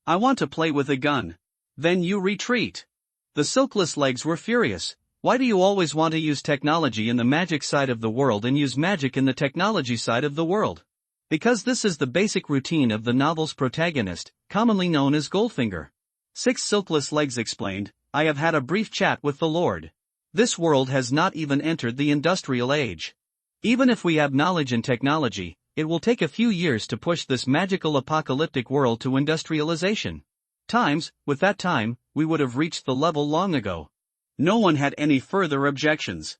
Speaker 2: I want to play with a gun. Then you retreat. The Silkless Legs were furious. Why do you always want to use technology in the magic side of the world and use magic in the technology side of the world? Because this is the basic routine of the novel's protagonist, commonly known as Goldfinger. 6 Silkless Legs explained, I have had a brief chat with the Lord. This world has not even entered the industrial age. Even if we have knowledge and technology, it will take a few years to push this magical apocalyptic world to industrialization. With that time, we would have reached the level long ago. No one had any further objections.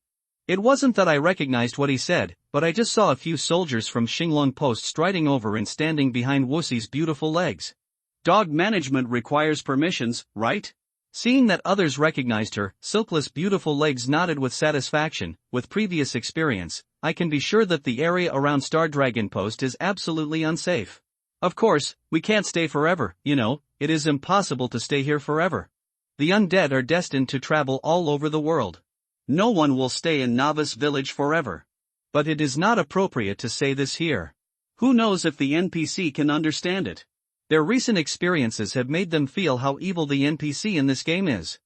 Speaker 2: It wasn't that I recognized what he said, but I just saw a few soldiers from Xinglong Post striding over and standing behind Wuxi's beautiful legs. Dog management requires permissions, right? Seeing that others recognized her, Silkless Beautiful Legs nodded with satisfaction. With previous experience, I can be sure that the area around Star Dragon Post is absolutely unsafe. Of course, we can't stay forever, it is impossible to stay here forever. The undead are destined to travel all over the world. No one will stay in Novice Village forever. But it is not appropriate to say this here. Who knows if the NPC can understand it? Their recent experiences have made them feel how evil the NPC in this game is.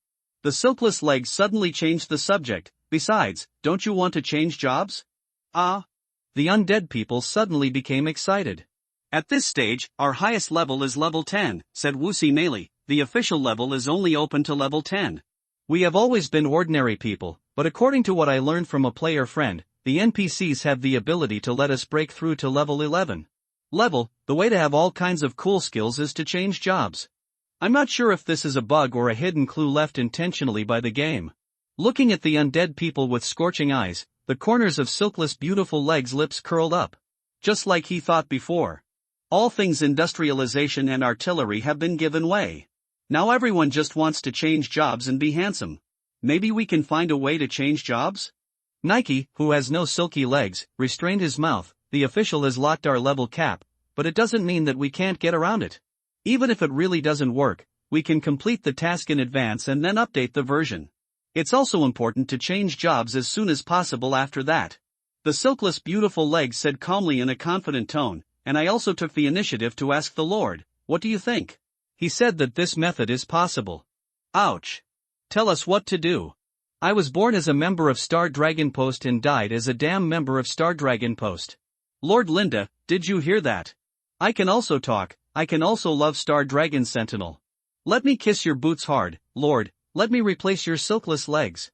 Speaker 2: The Silkless Legs suddenly changed the subject. Besides, don't you want to change jobs? The undead people suddenly became excited. At this stage, our highest level is level 10, said Wuxi Meili. The official level is only open to level 10. We have always been ordinary people, but according to what I learned from a player friend, the NPCs have the ability to let us break through to level 11. The way to have all kinds of cool skills is to change jobs. I'm not sure if this is a bug or a hidden clue left intentionally by the game. Looking at the undead people with scorching eyes, the corners of Silkless Beautiful Legs' lips curled up. Just like he thought before. All things industrialization and artillery have been given way. Now everyone just wants to change jobs and be handsome. Maybe we can find a way to change jobs? Nike, who has no silky legs, restrained his mouth. The official has locked our level cap, but it doesn't mean that we can't get around it. Even if it really doesn't work, we can complete the task in advance and then update the version. It's also important to change jobs as soon as possible after that. The Silkless Beautiful Legs said calmly in a confident tone, and I also took the initiative to ask the Lord, what do you think? He said that this method is possible. Ouch. Tell us what to do. I was born as a member of Star Dragon Post and died as a damn member of Star Dragon Post. Lord Linda, did you hear that? I can also talk, I can also love Star Dragon Sentinel. Let me kiss your boots hard, Lord, let me replace your silkless legs.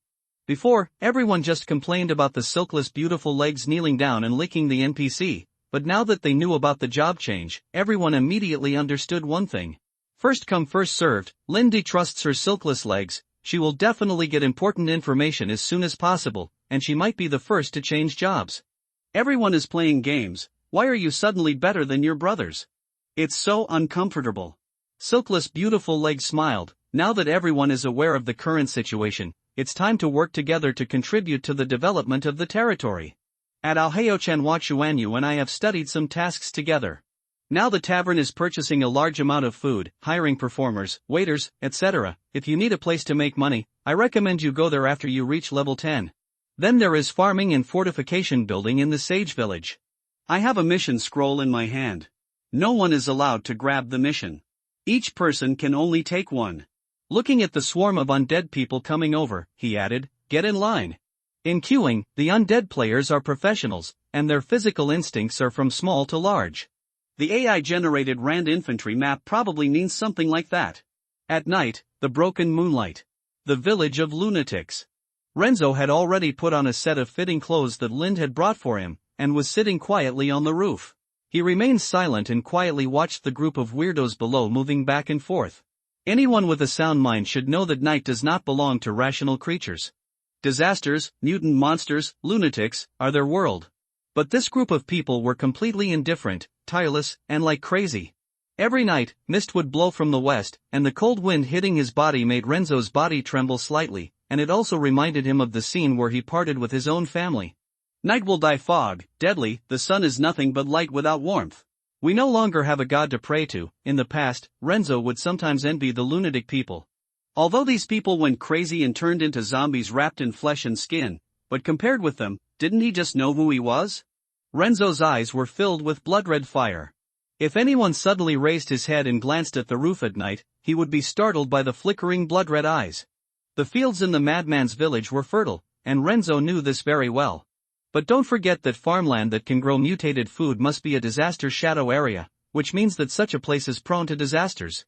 Speaker 2: Before, everyone just complained about the Silkless Beautiful Legs kneeling down and licking the NPC, but now that they knew about the job change, everyone immediately understood one thing. First come first served, Lindy trusts her Silkless Legs, she will definitely get important information as soon as possible, and she might be the first to change jobs. Everyone is playing games, why are you suddenly better than your brothers? It's so uncomfortable. Silkless Beautiful Legs smiled, now that everyone is aware of the current situation, it's time to work together to contribute to the development of the territory. At Alhaochanhua Chuanyu and I have studied some tasks together. Now the tavern is purchasing a large amount of food, hiring performers, waiters, etc. If you need a place to make money, I recommend you go there after you reach level 10. Then there is farming and fortification building in the Sage Village. I have a mission scroll in my hand. No one is allowed to grab the mission. Each person can only take one.
Speaker 1: Looking at the swarm of undead people coming over, he added, "Get in line." In queuing, the undead players are professionals, and their physical instincts are from small to large.
Speaker 2: The AI-generated Rand infantry map probably means something like that.
Speaker 1: At night, the broken moonlight. The village of lunatics. Renzo had already put on a set of fitting clothes that Lind had brought for him, and was sitting quietly on the roof. He remained silent and quietly watched the group of weirdos below moving back and forth. Anyone with a sound mind should know that night does not belong to rational creatures. Disasters, mutant monsters, lunatics, are their world. But this group of people were completely indifferent, tireless, and like crazy. Every night, mist would blow from the west, and the cold wind hitting his body made Renzo's body tremble slightly, and it also reminded him of the scene where he parted with his own family.
Speaker 2: Night will die fog, deadly, the sun is nothing but light without warmth.
Speaker 1: We no longer have a god to pray to. In the past, Renzo would sometimes envy the lunatic people.
Speaker 2: Although these people went crazy and turned into zombies wrapped in flesh and skin, but compared with them, didn't he just know who he was?
Speaker 1: Renzo's eyes were filled with blood-red fire. If anyone suddenly raised his head and glanced at the roof at night, he would be startled by the flickering blood-red eyes. The fields in the madman's village were fertile, and Renzo knew this very well. But don't forget that farmland that can grow mutated food must be a disaster shadow area, which means that such a place is prone to disasters.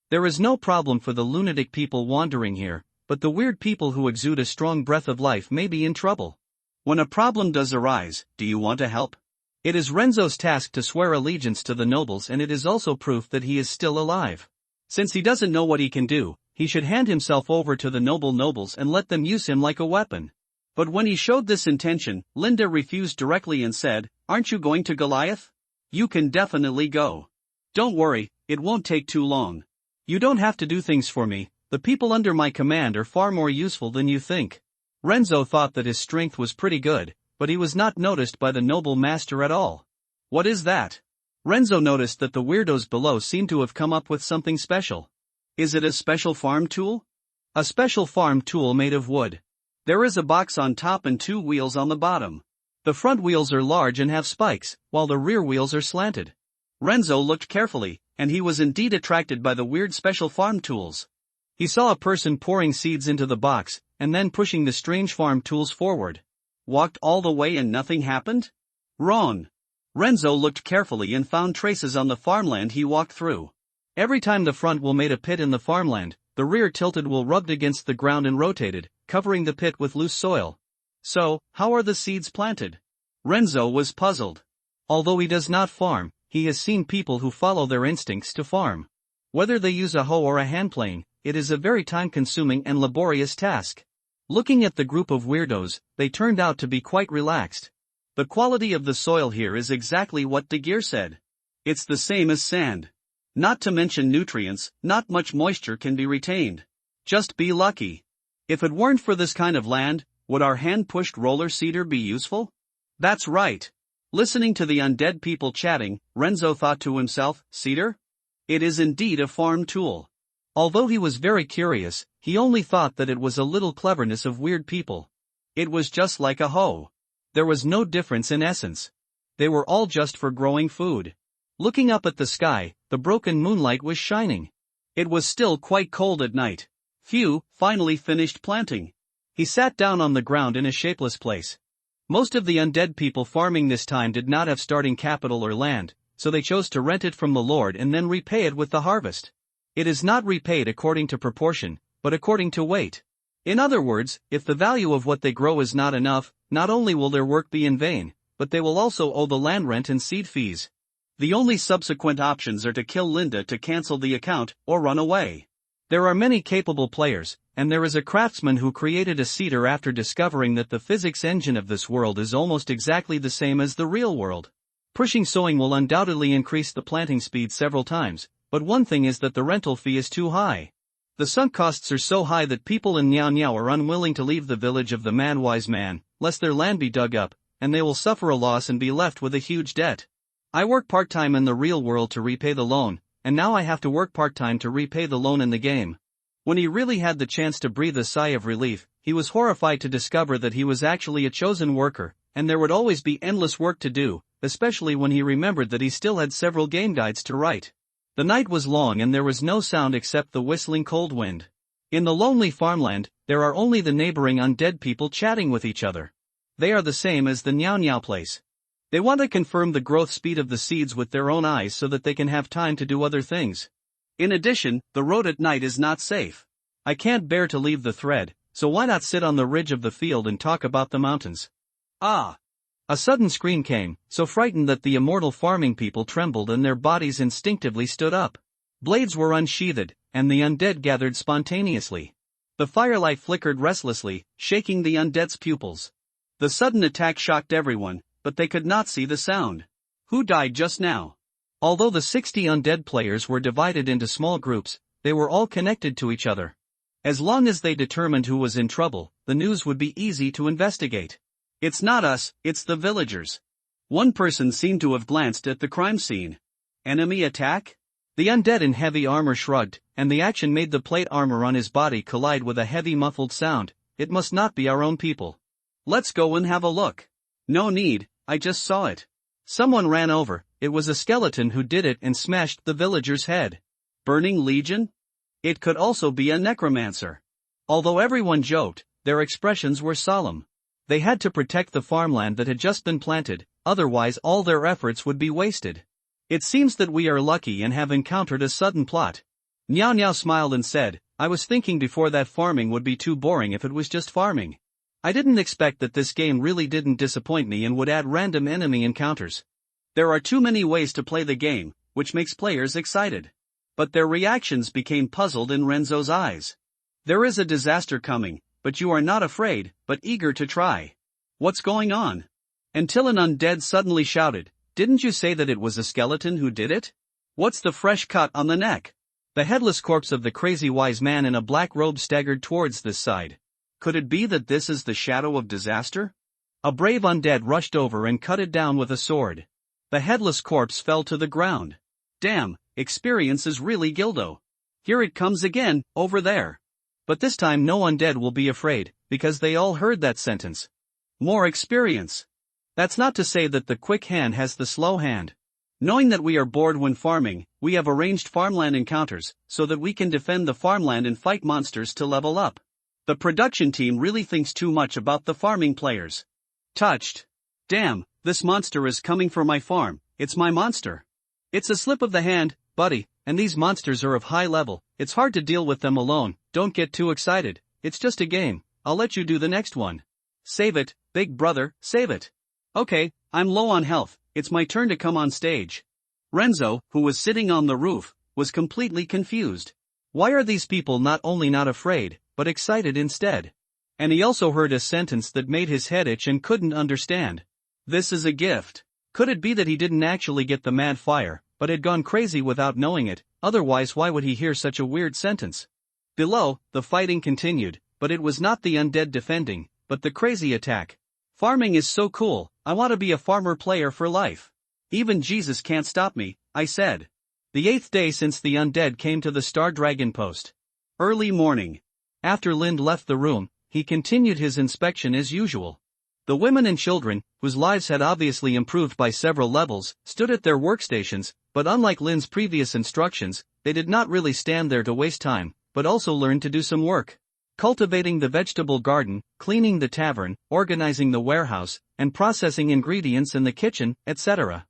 Speaker 1: There is no problem for the lunatic people wandering here, but the weird people who exude a strong breath of life may be in trouble.
Speaker 2: When a problem does arise, do you want to help?
Speaker 1: It is Renzo's task to swear allegiance to the nobles, and it is also proof that he is still alive. Since he doesn't know what he can do, he should hand himself over to the nobles and let them use him like a weapon.
Speaker 2: But when he showed this intention, Linda refused directly and said, "Aren't you going to Goliath? You can definitely go. Don't worry, it won't take too long.
Speaker 1: You don't have to do things for me, the people under my command are far more useful than you think." Renzo thought that his strength was pretty good, but he was not noticed by the noble master at all.
Speaker 2: What is that?
Speaker 1: Renzo noticed that the weirdos below seemed to have come up with something special.
Speaker 2: Is it a special farm tool?
Speaker 1: A special farm tool made of wood.
Speaker 2: There is a box on top and 2 wheels on the bottom.
Speaker 1: The front wheels are large and have spikes, while the rear wheels are slanted.
Speaker 2: Renzo looked carefully, and he was indeed attracted by the weird special farm tools.
Speaker 1: He saw a person pouring seeds into the box, and then pushing the strange farm tools forward.
Speaker 2: Walked all the way and nothing happened? Wrong. Renzo looked carefully and found traces on the farmland he walked through.
Speaker 1: Every time the front wheel made a pit in the farmland, the rear tilted wheel rubbed against the ground and rotated, covering the pit with loose soil.
Speaker 2: So, how are the seeds planted? Renzo was puzzled.
Speaker 1: Although he does not farm, he has seen people who follow their instincts to farm. Whether they use a hoe or a handplane, it is a very time-consuming and laborious task. Looking at the group of weirdos, they turned out to be quite relaxed.
Speaker 2: The quality of the soil here is exactly what De Geer said. It's the same as sand. Not to mention nutrients, not much moisture can be retained. Just be lucky. If it weren't for this kind of land, would our hand-pushed roller seeder be useful? That's right. Listening to the undead people chatting, Renzo thought to himself, seeder? It is indeed a farm tool.
Speaker 1: Although he was very curious, he only thought that it was a little cleverness of weird people.
Speaker 2: It was just like a hoe.
Speaker 1: There was no difference in essence. They were all just for growing food. Looking up at the sky, the broken moonlight was shining.
Speaker 2: It was still quite cold at night. Phew, finally finished planting.
Speaker 1: He sat down on the ground in a shapeless place. Most of the undead people farming this time did not have starting capital or land, so they chose to rent it from the Lord and then repay it with the harvest. It is not repaid according to proportion, but according to weight. In other words, if the value of what they grow is not enough, not only will their work be in vain, but they will also owe the land rent and seed fees.
Speaker 2: The only subsequent options are to kill Linda to cancel the account, or run away.
Speaker 1: There are many capable players, and there is a craftsman who created a seeder after discovering that the physics engine of this world is almost exactly the same as the real world. Pushing sowing will undoubtedly increase the planting speed several times, but one thing is that the rental fee is too high. The sunk costs are so high that people in Niao Niao are unwilling to leave the village of the man-wise man, lest their land be dug up, and they will suffer a loss and be left with a huge debt. I work part-time in the real world to repay the loan, and now I have to work part-time to repay the loan in the game. When he really had the chance to breathe a sigh of relief, he was horrified to discover that he was actually a chosen worker, and there would always be endless work to do, especially when he remembered that he still had several game guides to write. The night was long and there was no sound except the whistling cold wind. In the lonely farmland, there are only the neighboring undead people chatting with each other. They are the same as the Nyao Nyao place. They want to confirm the growth speed of the seeds with their own eyes so that they can have time to do other things. In addition, the road at night is not safe. I can't bear to leave the thread, so why not sit on the ridge of the field and talk about the mountains? Ah! A sudden scream came, so frightened that the immortal farming people trembled and their bodies instinctively stood up. Blades were unsheathed, and the undead gathered spontaneously. The firelight flickered restlessly, shaking the undead's pupils. The sudden attack shocked everyone, but they could not see the sound. Who died just now? Although the 60 undead players were divided into small groups, they were all connected to each other. As long as they determined who was in trouble, the news would be easy to investigate. It's not us, it's the villagers. One person seemed to have glanced at the crime scene. Enemy attack? The undead in heavy armor shrugged, and the action made the plate armor on his body collide with a heavy muffled sound. It must not be our own people. Let's go and have a look. No need, I just saw it. Someone ran over, it was a skeleton who did it and smashed the villager's head. Burning Legion? It could also be a necromancer. Although everyone joked, their expressions were solemn. They had to protect the farmland that had just been planted, otherwise all their efforts would be wasted. It seems that we are lucky and have encountered a sudden plot. Nyao Nyao smiled and said, I was thinking before that farming would be too boring if it was just farming. I didn't expect that this game really didn't disappoint me and would add random enemy encounters. There are too many ways to play the game, which makes players excited. But their reactions became puzzled in Renzo's eyes. There is a disaster coming, but you are not afraid, but eager to try. What's going on? Until an undead suddenly shouted, didn't you say that it was a skeleton who did it? What's the fresh cut on the neck? The headless corpse of the crazy wise man in a black robe staggered towards this side. Could it be that this is the shadow of disaster? A brave undead rushed over and cut it down with a sword. The headless corpse fell to the ground. Damn, experience is really Gildo. Here it comes again, over there. But this time no undead will be afraid, because they all heard that sentence. More experience. That's not to say that the quick hand has the slow hand. Knowing that we are bored when farming, we have arranged farmland encounters, so that we can defend the farmland and fight monsters to level up. The production team really thinks too much about the farming players. Touched. Damn, this monster is coming for my farm, it's my monster. It's a slip of the hand, buddy, and these monsters are of high level, it's hard to deal with them alone, don't get too excited, it's just a game, I'll let you do the next one. Save it, big brother, save it. Okay, I'm low on health, it's my turn to come on stage. Renzo, who was sitting on the roof, was completely confused. Why are these people not only not afraid, but excited instead? And he also heard a sentence that made his head itch and couldn't understand. This is a gift. Could it be that he didn't actually get the mad fire, but had gone crazy without knowing it, otherwise why would he hear such a weird sentence? Below, the fighting continued, but it was not the undead defending, but the crazy attack. Farming is so cool, I want to be a farmer player for life. Even Jesus can't stop me, I said. The 8th day since the undead came to the Star Dragon post. Early morning. After Lind left the room, he continued his inspection as usual. The women and children, whose lives had obviously improved by several levels, stood at their workstations, but unlike Lind's previous instructions, they did not really stand there to waste time, but also learned to do some work. Cultivating the vegetable garden, cleaning the tavern, organizing the warehouse, and processing ingredients in the kitchen, etc.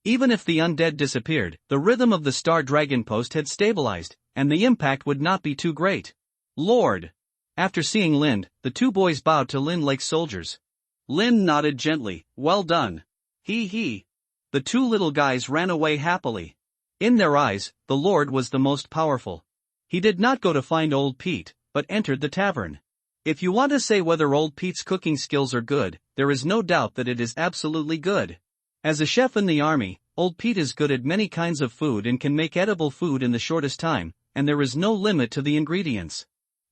Speaker 1: Even if the undead disappeared, the rhythm of the Star Dragon post had stabilized, and the impact would not be too great. Lord! After seeing Lind, the two boys bowed to Lind like soldiers. Lind nodded gently, well done. He. The two little guys ran away happily. In their eyes, the Lord was the most powerful. He did not go to find old Pete, but entered the tavern. If you want to say whether old Pete's cooking skills are good, there is no doubt that it is absolutely good. As a chef in the army, old Pete is good at many kinds of food and can make edible food in the shortest time, and there is no limit to the ingredients.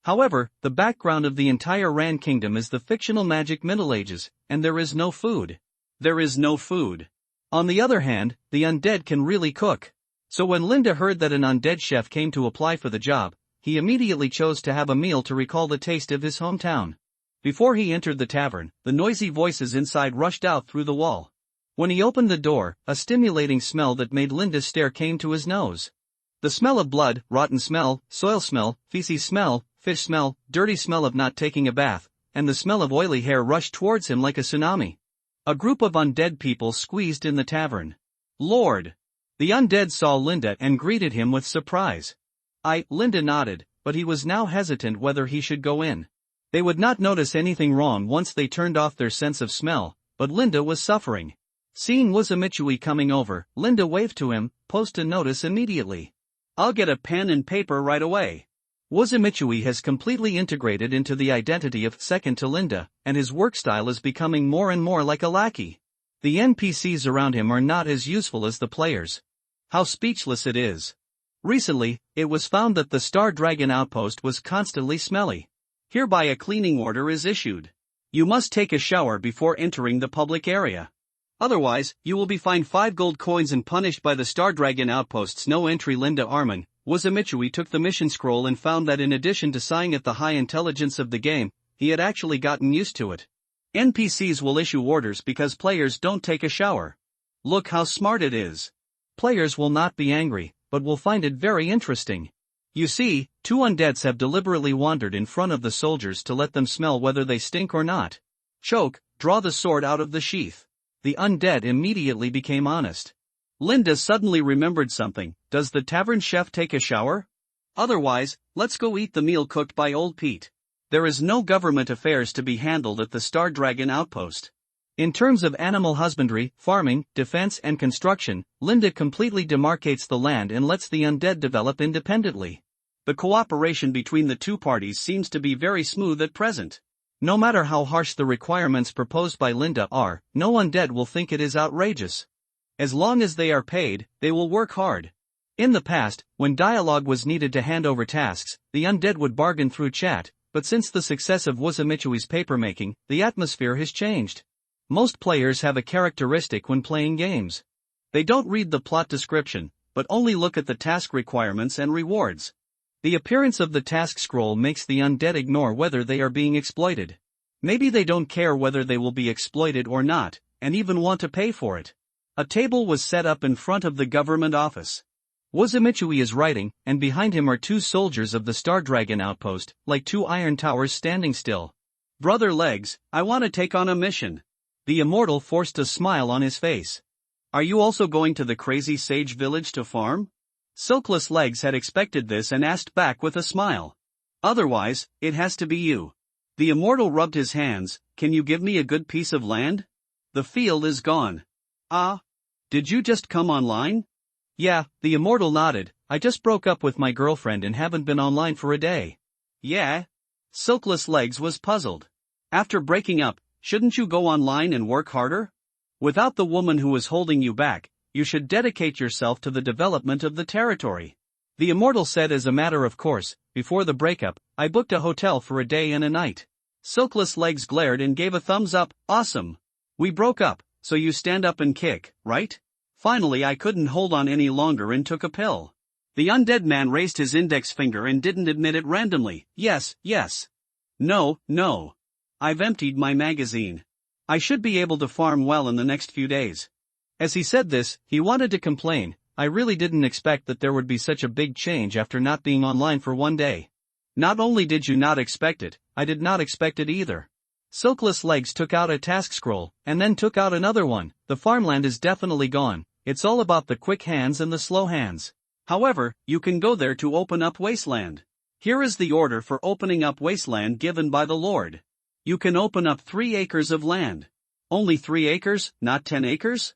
Speaker 1: However, the background of the entire Rand Kingdom is the fictional magic Middle Ages, and there is no food. There is no food. On the other hand, the undead can really cook. So when Linda heard that an undead chef came to apply for the job, he immediately chose to have a meal to recall the taste of his hometown. Before he entered the tavern, the noisy voices inside rushed out through the wall. When he opened the door, a stimulating smell that made Linda stare came to his nose. The smell of blood, rotten smell, soil smell, feces smell, fish smell, dirty smell of not taking a bath, and the smell of oily hair rushed towards him like a tsunami. A group of undead people squeezed in the tavern. Lord! The undead saw Linda and greeted him with surprise. Linda nodded, but he was now hesitant whether he should go in. They would not notice anything wrong once they turned off their sense of smell, but Linda was suffering. Seeing Wuzamichui coming over, Linda waved to him, "Post a notice immediately.
Speaker 2: I'll get a pen and paper right away."
Speaker 1: Wuzamichui has completely integrated into the identity of second to Linda, and his work style is becoming more and more like a lackey. The NPCs around him are not as useful as the players. How speechless it is. Recently, it was found that the Star Dragon outpost was constantly smelly.
Speaker 2: Hereby a cleaning order is issued. You must take a shower before entering the public area. Otherwise, you will be fined 5 gold coins and punished by the Star Dragon outpost's no entry. Linda Arman, Wuzamichui took the mission scroll and found that in addition to sighing at the high intelligence of the game, he had actually gotten used to it. NPCs will issue orders because players don't take a shower. Look how smart it is.
Speaker 1: Players will not be angry, but will find it very interesting. You see, 2 undeads have deliberately wandered in front of the soldiers to let them smell whether they stink or not. Choke, draw the sword out of the sheath. The undead immediately became honest.
Speaker 2: Linda suddenly remembered something. Does the tavern chef take a shower? Otherwise, let's go eat the meal cooked by old Pete. There is no government affairs to be handled at the Star Dragon outpost.
Speaker 1: In terms of animal husbandry, farming, defense and construction, Linda completely demarcates the land and lets the undead develop independently.
Speaker 2: The cooperation between the two parties seems to be very smooth at present.
Speaker 1: No matter how harsh the requirements proposed by Linda are, no undead will think it is outrageous. As long as they are paid, they will work hard. In the past, when dialogue was needed to hand over tasks, the undead would bargain through chat, but since the success of Wuzamichui's papermaking, the atmosphere has changed. Most players have a characteristic when playing games. They don't read the plot description, but only look at the task requirements and rewards. The appearance of the task scroll makes the undead ignore whether they are being exploited. Maybe they don't care whether they will be exploited or not, and even want to pay for it. A table was set up in front of the government office. Wuzamichui is writing, and behind him are 2 soldiers of the Star Dragon outpost, like 2 iron towers standing still.
Speaker 2: Brother Legs, I want to take on a mission.
Speaker 1: The immortal forced a smile on his face.
Speaker 2: Are you also going to the crazy sage village to farm? Silkless Legs had expected this and asked back with a smile. Otherwise, it has to be you. The immortal rubbed his hands. Can you give me a good piece of land? The field is gone. Ah? Did you just come online?
Speaker 1: Yeah, the immortal nodded. I just broke up with my girlfriend and haven't been online for a day.
Speaker 2: Yeah? Silkless Legs was puzzled. After breaking up, shouldn't you go online and work harder? Without the woman who is holding you back, you should dedicate yourself to the development of the territory.
Speaker 1: The immortal said as a matter of course. Before the breakup, I booked a hotel for a day and a night.
Speaker 2: Silkless Legs glared and gave a thumbs up. Awesome. We broke up, so you stand up and kick, right? Finally I couldn't hold on any longer and took a pill. The undead man raised his index finger and didn't admit it randomly. Yes. No. I've emptied my magazine. I should be able to farm well in the next few days.
Speaker 1: As he said this, he wanted to complain. I really didn't expect that there would be such a big change after not being online for 1 day.
Speaker 2: Not only did you not expect it, I did not expect it either.
Speaker 1: Silkless Legs took out a task scroll, and then took out another one. The farmland is definitely gone. It's all about the quick hands and the slow hands.
Speaker 2: However, you can go there to open up wasteland. Here is the order for opening up wasteland given by the Lord. You can open up 3 acres of land. Only 3 acres, not 10 acres?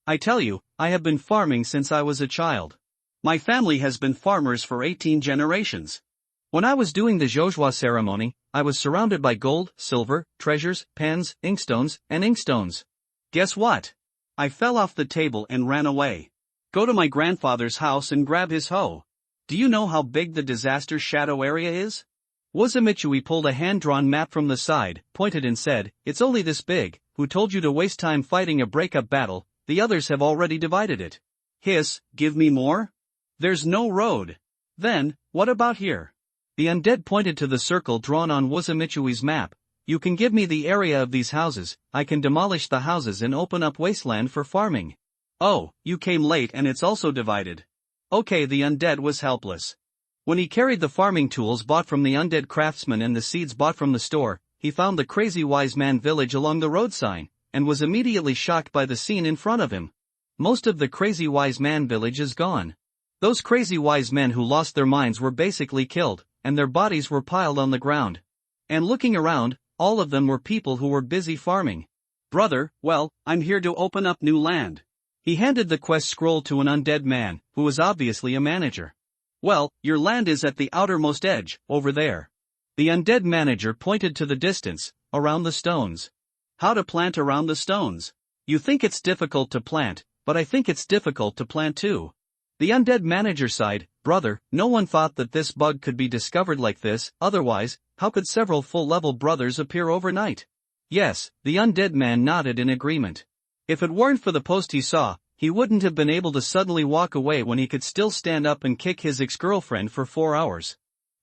Speaker 1: I tell you, I have been farming since I was a child.
Speaker 2: My family has been farmers for 18 generations.
Speaker 1: When I was doing the Zhozhua ceremony, I was surrounded by gold, silver, treasures, pens, inkstones, and inkstones.
Speaker 2: Guess what? I fell off the table and ran away. Go to my grandfather's house and grab his hoe. Do you know how big the disaster shadow area is?
Speaker 1: Wuzamichui pulled a hand-drawn map from the side, pointed and said, "It's only this big. Who told you to waste time fighting a breakup battle? The others have already divided it."
Speaker 2: Hiss, give me more? There's no road. Then, what about here?
Speaker 1: The undead pointed to the circle drawn on Wuzamichui's map. You can give me the area of these houses, I can demolish the houses and open up wasteland for farming.
Speaker 2: Oh, you came late and it's also divided. Okay, the undead was helpless. When he carried the farming tools bought from the undead craftsman and the seeds bought from the store, he found the crazy wise man village along the road sign, and was immediately shocked by the scene in front of him. Most of the crazy wise man village is gone. Those crazy wise men who lost their minds were basically killed, and their bodies were piled on the ground. And looking around, all of them were people who were busy farming. Brother, well, I'm here to open up new land. He handed the quest scroll to an undead man, who was obviously a manager. Well, your land is at the outermost edge, over there. The undead manager pointed to the distance, around the stones. How to plant around the stones? You think it's difficult to plant, but I think it's difficult to plant too. The undead manager sighed, brother, no one thought that this bug could be discovered like this, otherwise, how could several full-level brothers appear overnight? Yes, the undead man nodded in agreement. If it weren't for the post he saw, he wouldn't have been able to suddenly walk away when he could still stand up and kick his ex-girlfriend for 4 hours.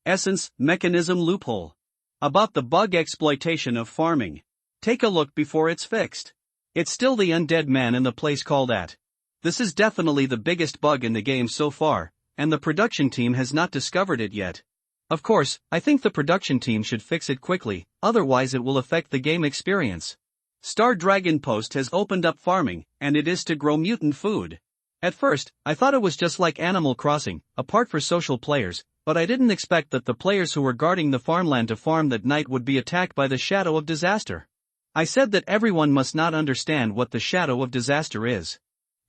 Speaker 2: Essence, mechanism loophole. About the bug exploitation of farming. Take a look before it's fixed. It's still the undead man in the place called at. This is definitely the biggest bug in the game so far, and the production team has not discovered it yet. Of course, I think the production team should fix it quickly, otherwise it will affect the game experience. Star Dragon Post has opened up farming, and it is to grow mutant food. At first, I thought it was just like Animal Crossing, a part for social players, but I didn't expect that the players who were guarding the farmland to farm that night would be attacked by the Shadow of Disaster. I said that everyone must not understand what the Shadow of Disaster is.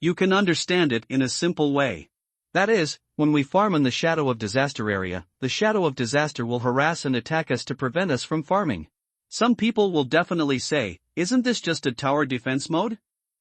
Speaker 2: You can understand it in a simple way. That is, when we farm in the Shadow of Disaster area, the Shadow of Disaster will harass and attack us to prevent us from farming. Some people will definitely say, isn't this just a tower defense mode?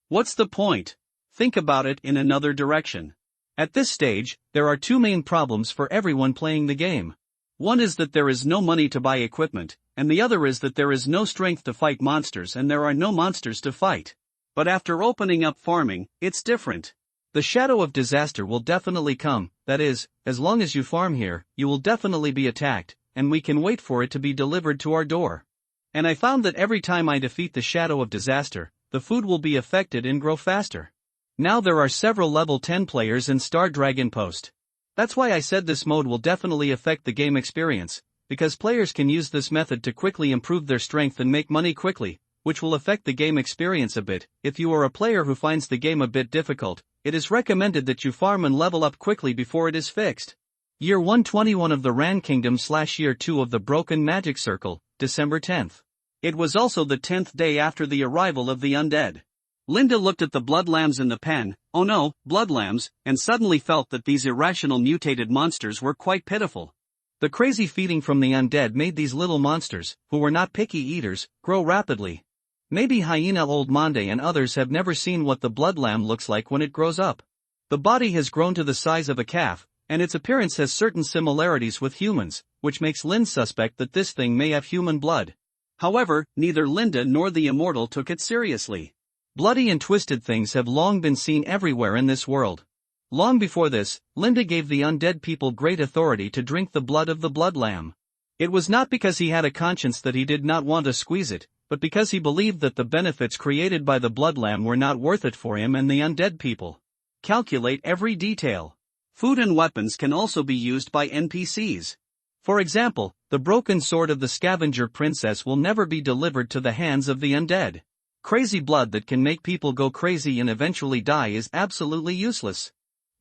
Speaker 2: What's the point? Think about it in another direction. At this stage, there are two main problems for everyone playing the game. One is that there is no money to buy equipment, and the other is that there is no strength to fight monsters and there are no monsters to fight. But after opening up farming, it's different. The Shadow of Disaster will definitely come, that is, as long as you farm here, you will definitely be attacked, and we can wait for it to be delivered to our door. And I found that every time I defeat the Shadow of Disaster, the food will be affected and grow faster. Now there are several level 10 players in Star Dragon Post. That's why I said this mode will definitely affect the game experience, because players can use this method to quickly improve their strength and make money quickly, which will affect the game experience a bit. If you are a player who finds the game a bit difficult, it is recommended that you farm and level up quickly before it is fixed. Year 121 of the Ran Kingdom / Year 2 of the Broken Magic Circle, December 10th. It was also the 10th day after the arrival of the undead. Linda looked at the blood lambs in the pen, oh no, blood lambs, and suddenly felt that these irrational mutated monsters were quite pitiful. The crazy feeding from the undead made these little monsters, who were not picky eaters, grow rapidly. Maybe Hyena Old Monday and others have never seen what the blood lamb looks like when it grows up. The body has grown to the size of a calf, and its appearance has certain similarities with humans, which makes Lynn suspect that this thing may have human blood. However, neither Linda nor the Immortal took it seriously. Bloody and twisted things have long been seen everywhere in this world. Long before this, Linda gave the undead people great authority to drink the blood of the blood lamb. It was not because he had a conscience that he did not want to squeeze it, but because he believed that the benefits created by the blood lamb were not worth it for him and the undead people. Calculate every detail. Food and weapons can also be used by NPCs. For example, the broken sword of the scavenger princess will never be delivered to the hands of the undead. Crazy blood that can make people go crazy and eventually die is absolutely useless.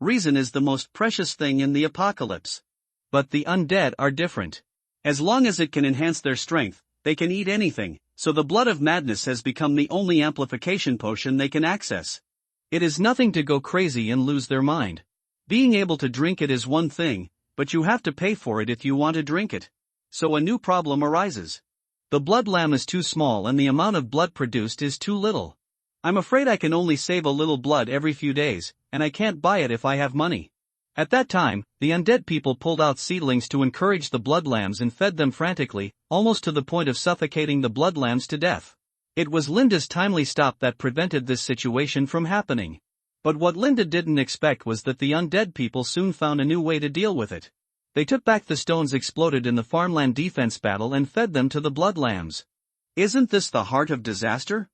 Speaker 2: Reason is the most precious thing in the apocalypse. But the undead are different. As long as it can enhance their strength, they can eat anything, so the blood of madness has become the only amplification potion they can access. It is nothing to go crazy and lose their mind. Being able to drink it is one thing, but you have to pay for it if you want to drink it. So a new problem arises. The blood lamb is too small and the amount of blood produced is too little. I'm afraid I can only save a little blood every few days, and I can't buy it if I have money. At that time, the undead people pulled out seedlings to encourage the blood lambs and fed them frantically, almost to the point of suffocating the blood lambs to death. It was Linda's timely stop that prevented this situation from happening. But what Linda didn't expect was that the undead people soon found a new way to deal with it. They took back the stones exploded in the farmland defense battle and fed them to the blood lambs. Isn't this the heart of disaster?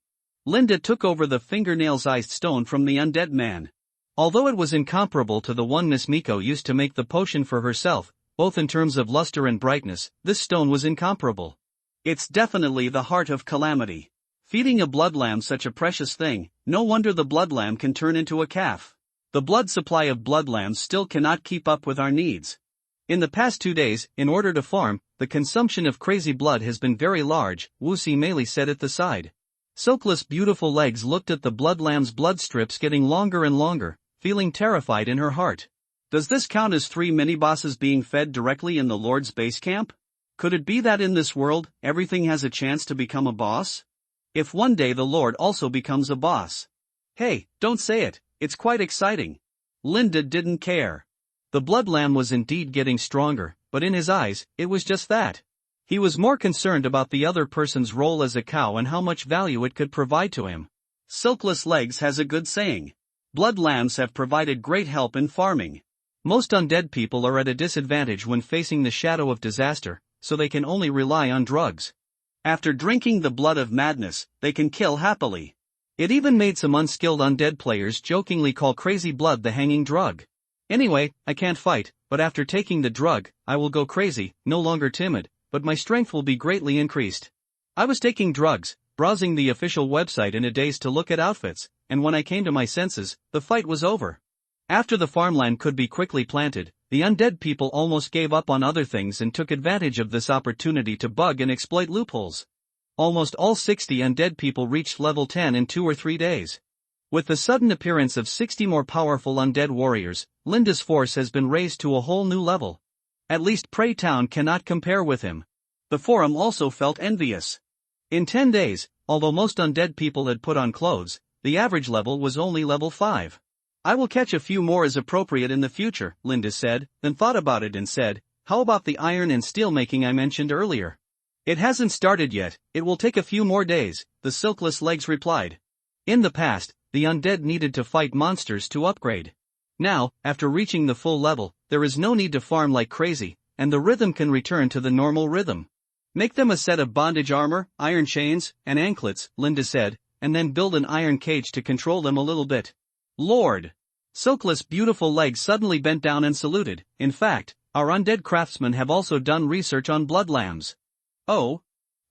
Speaker 2: Linda took over the fingernail-sized stone from the undead man.
Speaker 1: Although it was incomparable to the one Miss Miko used to make the potion for herself, both in terms of luster and brightness, this stone was incomparable.
Speaker 2: It's definitely the heart of calamity. Feeding a blood lamb such a precious thing, no wonder the blood lamb can turn into a calf. The blood supply of blood lambs still cannot keep up with our needs.
Speaker 1: In the past 2 days, in order to farm, the consumption of crazy blood has been very large, Wuxi Meili said at the side. Silkless beautiful legs looked at the blood lamb's blood strips getting longer and longer, feeling terrified in her heart.
Speaker 2: Does this count as 3 mini-bosses being fed directly in the Lord's base camp? Could it be that in this world, everything has a chance to become a boss? If one day the Lord also becomes a boss.
Speaker 1: Hey, don't say it, it's quite exciting.
Speaker 2: Linda didn't care.
Speaker 1: The blood lamb was indeed getting stronger, but in his eyes, it was just that. He was more concerned about the other person's role as a cow and how much value it could provide to him.
Speaker 2: Silkless Legs has a good saying. Blood lambs have provided great help in farming.
Speaker 1: Most undead people are at a disadvantage when facing the shadow of disaster, so they can only rely on drugs.
Speaker 2: After drinking the blood of madness, they can kill happily.
Speaker 1: It even made some unskilled undead players jokingly call crazy blood the hanging drug. Anyway, I can't fight, but after taking the drug, I will go crazy, no longer timid, but my strength will be greatly increased. I was taking drugs, browsing the official website in a daze to look at outfits, and when I came to my senses, the fight was over. After the farmland could be quickly planted, the undead people almost gave up on other things and took advantage of this opportunity to bug and exploit loopholes. Almost all 60 undead people reached level 10 in 2 or 3 days. With the sudden appearance of 60 more powerful undead warriors, Linda's force has been raised to a whole new level. At least Prey Town cannot compare with him.
Speaker 2: The forum also felt envious.
Speaker 1: In 10 days, although most undead people had put on clothes, the average level was only level 5.
Speaker 2: I will catch a few more as appropriate in the future, Linda said, then thought about it and said, how about the iron and steel making I mentioned earlier?
Speaker 1: It hasn't started yet, it will take a few more days, the Silkless Legs replied. In the past, the undead needed to fight monsters to upgrade. Now, after reaching the full level, there is no need to farm like crazy, and the rhythm can return to the normal rhythm.
Speaker 2: Make them a set of bondage armor, iron chains, and anklets, Linda said, and then build an iron cage to control them a little bit.
Speaker 1: Lord! Silkless beautiful legs suddenly bent down and saluted. In fact, our undead craftsmen have also done research on blood lambs.
Speaker 2: Oh?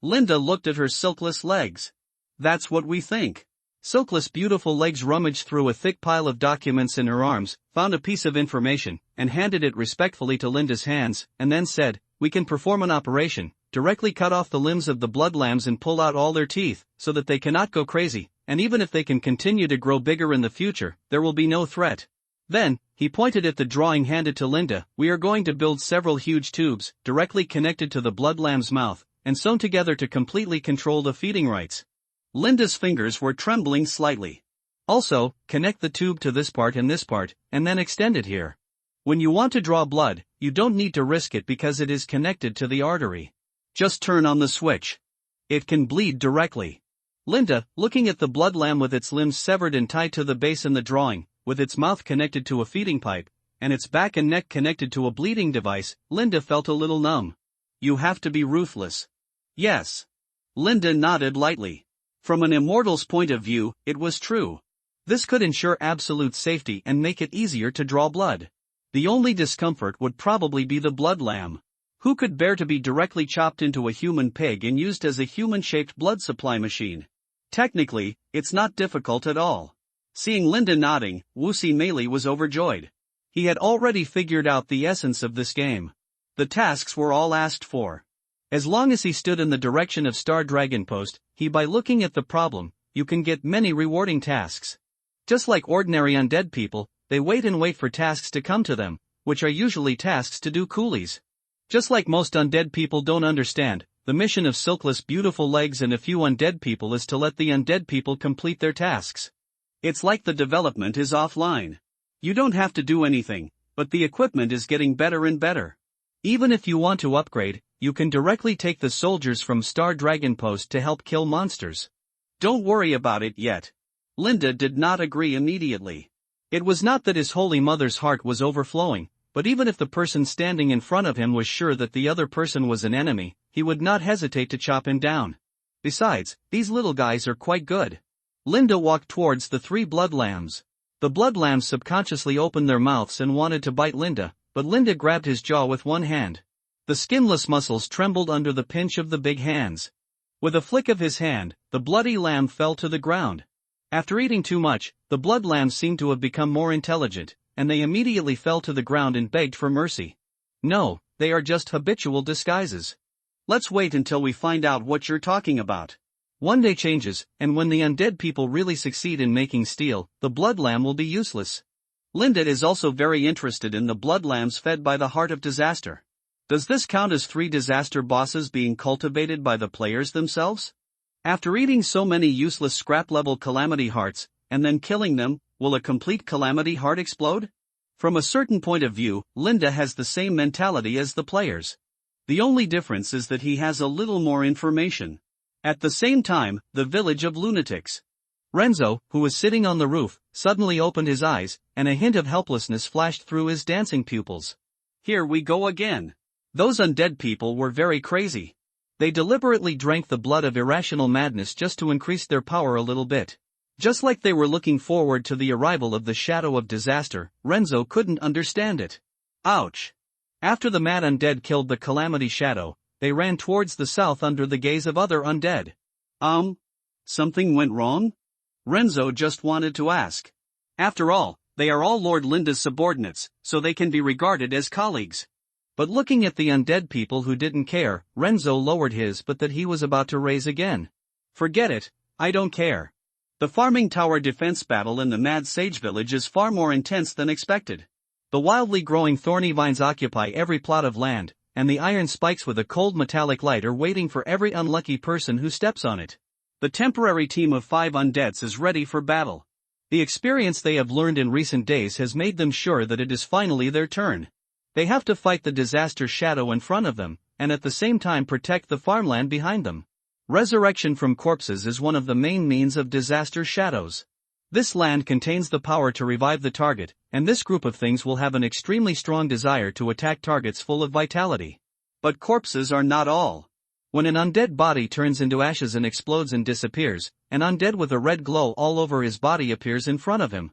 Speaker 2: Linda looked at her silkless legs. That's what we think.
Speaker 1: Silkless beautiful legs rummaged through a thick pile of documents in her arms, found a piece of information, and handed it respectfully to Linda's hands, and then said, we can perform an operation, directly cut off the limbs of the blood lambs and pull out all their teeth, so that they cannot go crazy, and even if they can continue to grow bigger in the future, there will be no threat. Then, he pointed at the drawing handed to Linda, we are going to build several huge tubes, directly connected to the blood lamb's mouth, and sewn together to completely control the feeding rights.
Speaker 2: Linda's fingers were trembling slightly.
Speaker 1: Also, connect the tube to this part, and then extend it here. When you want to draw blood, you don't need to risk it because it is connected to the artery.
Speaker 2: Just turn on the switch. It can bleed directly.
Speaker 1: Linda, looking at the blood lamb with its limbs severed and tied to the base in the drawing, with its mouth connected to a feeding pipe, and its back and neck connected to a bleeding device, Linda felt a little numb.
Speaker 2: You have to be ruthless.
Speaker 1: Yes.
Speaker 2: Linda nodded lightly. From an immortal's point of view, it was true.
Speaker 1: This could ensure absolute safety and make it easier to draw blood. The only discomfort would probably be the blood lamb. Who could bear to be directly chopped into a human pig and used as a human-shaped blood supply machine?
Speaker 2: Technically, it's not difficult at all. Seeing Linda nodding, Wuxi Meili was overjoyed.
Speaker 1: He had already figured out the essence of this game.
Speaker 2: The tasks were all asked for.
Speaker 1: As long as he stood in the direction of Star Dragon Post, by looking at the problem, you can get many rewarding tasks. Just like ordinary undead people, they wait for tasks to come to them, which are usually tasks to do coolies. Just like most undead people don't understand, the mission of Silkless beautiful legs and a few undead people is to let the undead people complete their tasks.
Speaker 2: It's like the development is offline. You don't have to do anything, but the equipment is getting better and better.
Speaker 1: Even if you want to upgrade, you can directly take the soldiers from Star Dragon Post to help kill monsters.
Speaker 2: Don't worry about it yet. Linda did not agree immediately.
Speaker 1: It was not that his holy mother's heart was overflowing, but even if the person standing in front of him was sure that the other person was an enemy, he would not hesitate to chop him down. Besides, these little guys are quite good. Linda walked towards the 3 blood lambs. The blood lambs subconsciously opened their mouths and wanted to bite Linda, but Linda grabbed his jaw with one hand. The skinless muscles trembled under the pinch of the big hands. With a flick of his hand, the bloody lamb fell to the ground. After eating too much, the blood lambs seemed to have become more intelligent, and they immediately fell to the ground and begged for mercy. No, they are just habitual disguises.
Speaker 2: Let's wait until we find out what you're talking about.
Speaker 1: One day changes, and when the undead people really succeed in making steel, the blood lamb will be useless.
Speaker 2: Linda is also very interested in the blood lambs fed by the Heart of Disaster. Does this count as 3 disaster bosses being cultivated by the players themselves? After eating so many useless scrap-level calamity hearts, and then killing them, will a complete calamity heart explode? From a certain point of view, Linda has the same mentality as the players. The only difference is that he has a little more information. At the same time, the village of lunatics.
Speaker 1: Renzo, who was sitting on the roof, suddenly opened his eyes, and a hint of helplessness flashed through his dancing pupils.
Speaker 2: Here we go again. Those undead people were very crazy.
Speaker 1: They deliberately drank the blood of irrational madness just to increase their power a little bit. Just like they were looking forward to the arrival of the shadow of disaster, Renzo couldn't understand it.
Speaker 2: Ouch.
Speaker 1: After the mad undead killed the calamity shadow, they ran towards the south under the gaze of other undead.
Speaker 2: Something went wrong? Renzo just wanted to ask. After all, they are all Lord Linda's subordinates, so they can be regarded as colleagues.
Speaker 1: But looking at the undead people who didn't care, Renzo lowered his but that he was about to raise again.
Speaker 2: Forget it, I don't care. The farming tower defense battle in the Mad Sage village is far more intense than expected.
Speaker 1: The wildly growing thorny vines occupy every plot of land, and the iron spikes with a cold metallic light are waiting for every unlucky person who steps on it.
Speaker 2: The temporary team of 5 undeads is ready for battle.
Speaker 1: The experience they have learned in recent days has made them sure that it is finally their turn. They have to fight the disaster shadow in front of them, and at the same time protect the farmland behind them. Resurrection from corpses is one of the main means of disaster shadows. This land contains the power to revive the target, and this group of things will have an extremely strong desire to attack targets full of vitality.
Speaker 2: But corpses are not all.
Speaker 1: When an undead body turns into ashes and explodes and disappears, an undead with a red glow all over his body appears in front of him.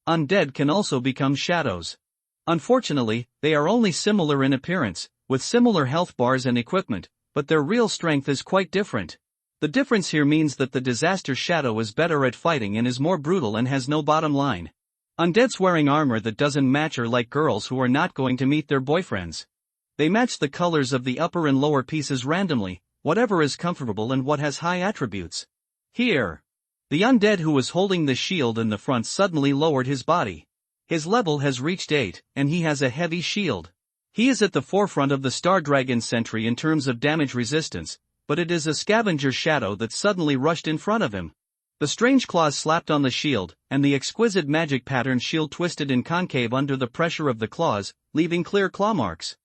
Speaker 1: Undead can also become shadows. Unfortunately, they are only similar in appearance, with similar health bars and equipment, but their real strength is quite different. The difference here means that the disaster shadow is better at fighting and is more brutal and has no bottom line. Undeads wearing armor that doesn't match are like girls who are not going to meet their boyfriends. They match the colors of the upper and lower pieces randomly, whatever is comfortable and what has high attributes. Here. The undead who was holding the shield in the front suddenly lowered his body. His level has reached 8, and he has a heavy shield. He is at the forefront of the Star Dragon sentry in terms of damage resistance, but it is a scavenger shadow that suddenly rushed in front of him. The strange claws slapped on the shield, and the exquisite magic pattern shield twisted in concave under the pressure of the claws, leaving clear claw marks.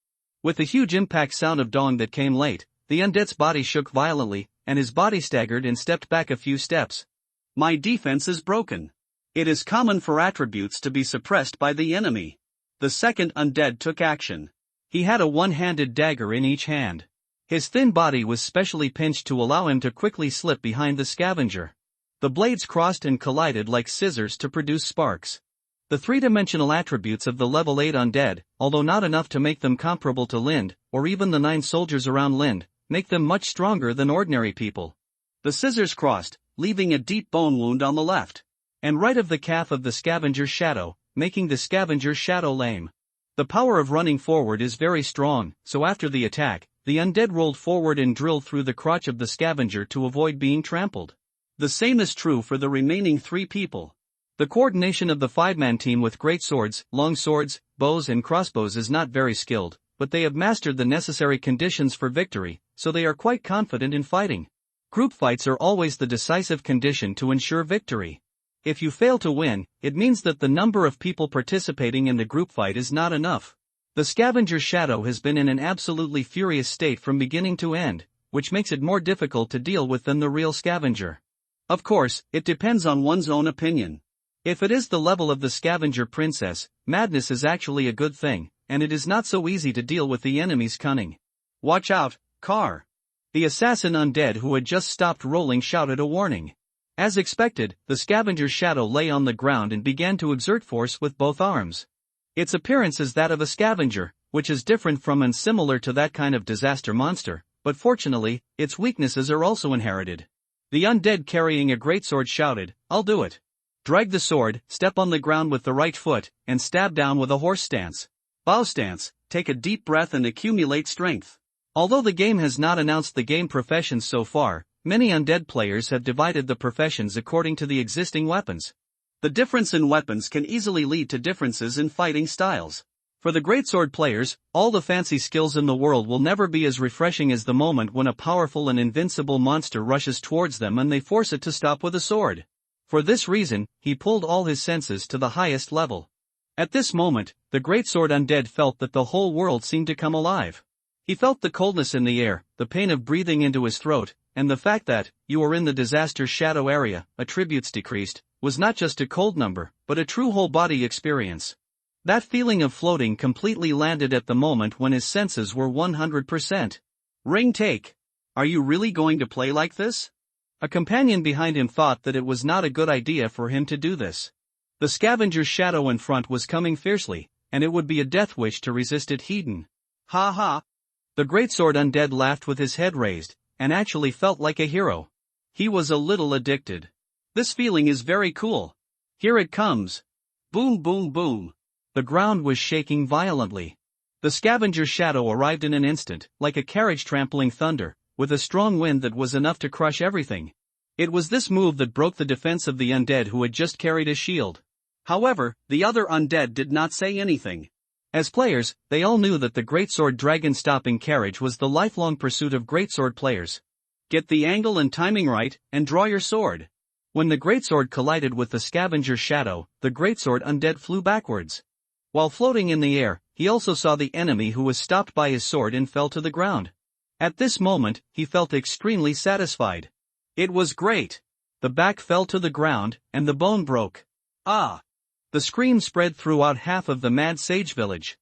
Speaker 1: With the huge impact sound of dong that came late, the undead's body shook violently, and his body staggered and stepped back a few steps.
Speaker 2: My defense is broken. It is common for attributes to be suppressed by the enemy. The second undead took action.
Speaker 1: He had a one-handed dagger in each hand. His thin body was specially pinched to allow him to quickly slip behind the scavenger. The blades crossed and collided like scissors to produce sparks. The three-dimensional attributes of the level 8 undead, although not enough to make them comparable to Lind, or even the 9 soldiers around Lind, make them much stronger than ordinary people.
Speaker 2: The scissors crossed, leaving a deep bone wound on the left
Speaker 1: and right of the calf of the scavenger's shadow, making the scavenger's shadow lame. The power of running forward is very strong, so after the attack, the undead rolled forward and drilled through the crotch of the scavenger to avoid being trampled.
Speaker 2: The same is true for the remaining 3 people.
Speaker 1: The coordination of the 5-man team with great swords, long swords, bows and crossbows is not very skilled, but they have mastered the necessary conditions for victory, so they are quite confident in fighting. Group fights are always the decisive condition to ensure victory. If you fail to win, it means that the number of people participating in the group fight is not enough. The scavenger's shadow has been in an absolutely furious state from beginning to end, which makes it more difficult to deal with than the real scavenger.
Speaker 2: Of course, it depends on one's own opinion.
Speaker 1: If it is the level of the scavenger princess, madness is actually a good thing, and it is not so easy to deal with the enemy's cunning.
Speaker 2: Watch out, car!
Speaker 1: The assassin undead who had just stopped rolling shouted a warning. As expected, the scavenger's shadow lay on the ground and began to exert force with both arms. Its appearance is that of a scavenger, which is different from and similar to that kind of disaster monster, but fortunately, its weaknesses are also inherited. The undead carrying a greatsword shouted, "I'll do it." Drag the sword, step on the ground with the right foot, and stab down with a horse stance. Bow stance, take a deep breath and accumulate strength. Although the game has not announced the game professions so far, many undead players have divided the professions according to the existing weapons. The difference in weapons can easily lead to differences in fighting styles. For the greatsword players, all the fancy skills in the world will never be as refreshing as the moment when a powerful and invincible monster rushes towards them and they force it to stop with a sword. For this reason, he pulled all his senses to the highest level. At this moment, the greatsword undead felt that the whole world seemed to come alive. He felt the coldness in the air, the pain of breathing into his throat, and the fact that, you are in the disaster's shadow area, attributes decreased, was not just a cold number, but a true whole-body experience. That feeling of floating completely landed at the moment when his senses were 100%. Ring take. Are you really going to play like this? A companion behind him thought that it was not a good idea for him to do this. The scavenger's shadow in front was coming fiercely, and it would be a death wish to resist it. Hedon. Ha ha. The greatsword undead laughed with his head raised, and actually felt like a hero. He was a little addicted. This feeling is very cool. Here it comes. Boom boom boom. The ground was shaking violently. The scavenger's shadow arrived in an instant, like a carriage trampling thunder, with a strong wind that was enough to crush everything. It was this move that broke the defense of the undead who had just carried a shield. However, the other undead did not say anything. As players, they all knew that the greatsword dragon-stopping carriage was the lifelong pursuit of greatsword players. Get the angle and timing right, and draw your sword. When the greatsword collided with the scavenger's shadow, the greatsword undead flew backwards. While floating in the air, he also saw the enemy who was stopped by his sword and fell to the ground. At this moment, he felt extremely satisfied. It was great. The back fell to the ground, and the bone broke. Ah! The scream spread throughout half of the Mad Sage village.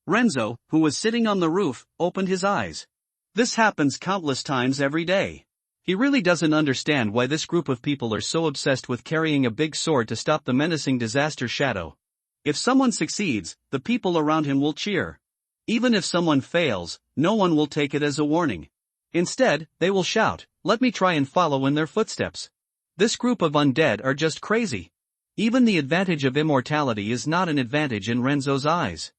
Speaker 1: Renzo, who was sitting on the roof, opened his eyes. This happens countless times every day. He really doesn't understand why this group of people are so obsessed with carrying a big sword to stop the menacing disaster shadow. If someone succeeds, the people around him will cheer. Even if someone fails, no one will take it as a warning. Instead, they will shout, "Let me try and follow in their footsteps." This group of undead are just crazy. Even the advantage of immortality is not an advantage in Renzo's eyes.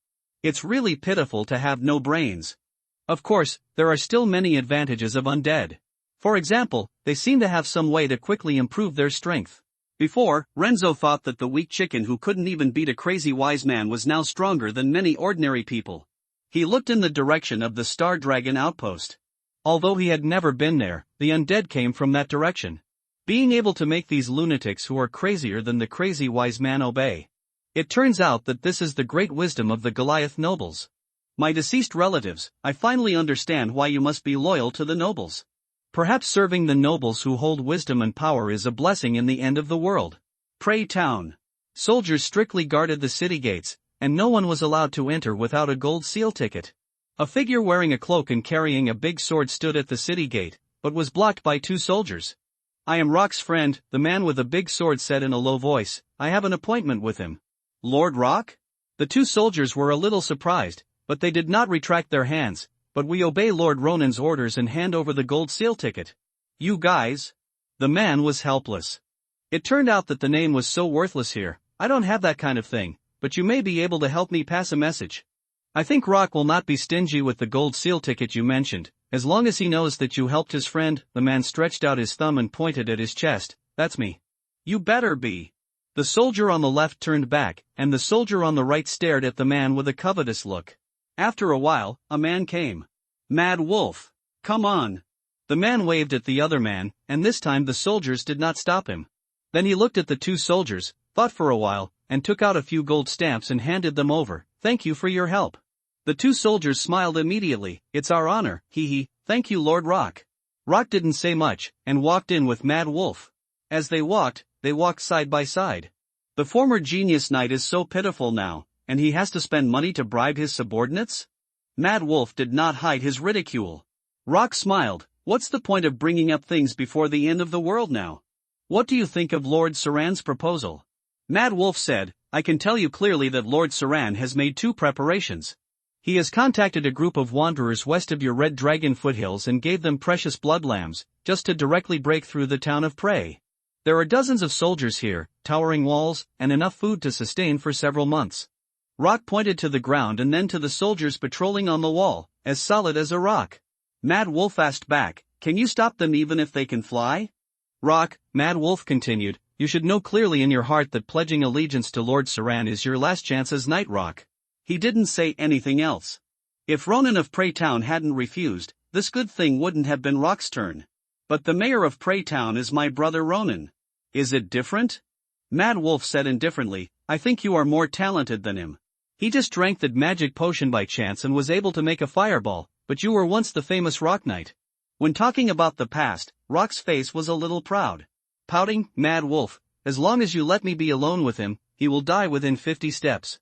Speaker 1: It's really pitiful to have no brains. Of course, there are still many advantages of undead. For example, they seem to have some way to quickly improve their strength. Before, Renzo thought that the weak chicken who couldn't even beat a crazy wise man was now stronger than many ordinary people. He looked in the direction of the Star Dragon outpost. Although he had never been there, the undead came from that direction. Being able to make these lunatics who are crazier than the crazy wise man obey. It turns out that this is the great wisdom of the Goliath nobles. My deceased relatives, I finally understand why you must be loyal to the nobles. Perhaps serving the nobles who hold wisdom and power is a blessing in the end of the world. Prey Town. Soldiers strictly guarded the city gates, and no one was allowed to enter without a gold seal ticket. A figure wearing a cloak and carrying a big sword stood at the city gate, but was blocked by two soldiers. "I am Rock's friend," the man with a big sword said in a low voice. "I have an appointment with him." "Lord Rock?" The two soldiers were a little surprised, but they did not retract their hands. "But we obey Lord Ronan's orders and hand over the gold seal ticket." "You guys?" The man was helpless. It turned out that the name was so worthless here. "I don't have that kind of thing, but you may be able to help me pass a message. I think Rock will not be stingy with the gold seal ticket you mentioned, as long as he knows that you helped his friend." The man stretched out his thumb and pointed at his chest. "That's me." "You better be." The soldier on the left turned back, and the soldier on the right stared at the man with a covetous look. After a while, a man came. "Mad Wolf, come on." The man waved at the other man, and this time the soldiers did not stop him. Then he looked at the two soldiers, thought for a while, and took out a few gold stamps and handed them over. "Thank you for your help." The two soldiers smiled immediately. "It's our honor, hee. Thank you, Lord Rock." Rock didn't say much, and walked in with Mad Wolf. As they walked side by side. The former genius knight is so pitiful now, and he has to spend money to bribe his subordinates? Mad Wolf did not hide his ridicule. Rock smiled. "What's the point of bringing up things before the end of the world now?
Speaker 2: What do you think of Lord Saran's proposal? Mad Wolf said, I can tell you clearly that Lord Saran has made 2 preparations. He has contacted a group of wanderers west of your Red Dragon foothills and gave them precious blood lambs, just to directly break through the town of Prey. There are dozens of soldiers here, towering walls, and enough food to sustain for several months. Rock pointed to the ground and then to the soldiers patrolling on the wall, as solid as a rock. Mad Wolf asked back, can you stop them even if they can fly?
Speaker 1: Rock, Mad Wolf continued, you should know clearly in your heart that pledging allegiance to Lord Saran is your last chance as Knight Rock.
Speaker 2: He didn't say anything else. If Ronan of Prey Town hadn't refused, this good thing wouldn't have been Rock's turn. But the mayor of Prey Town is my brother Ronan. Is it different? Mad Wolf said indifferently, I think you are more talented than him. He just drank that magic potion by chance and was able to make a fireball, but you were once the famous Rock Knight. When talking about the past, Rock's face was a little proud. Pouting, Mad Wolf, as long as you let me be alone with him, he will die within 50 steps.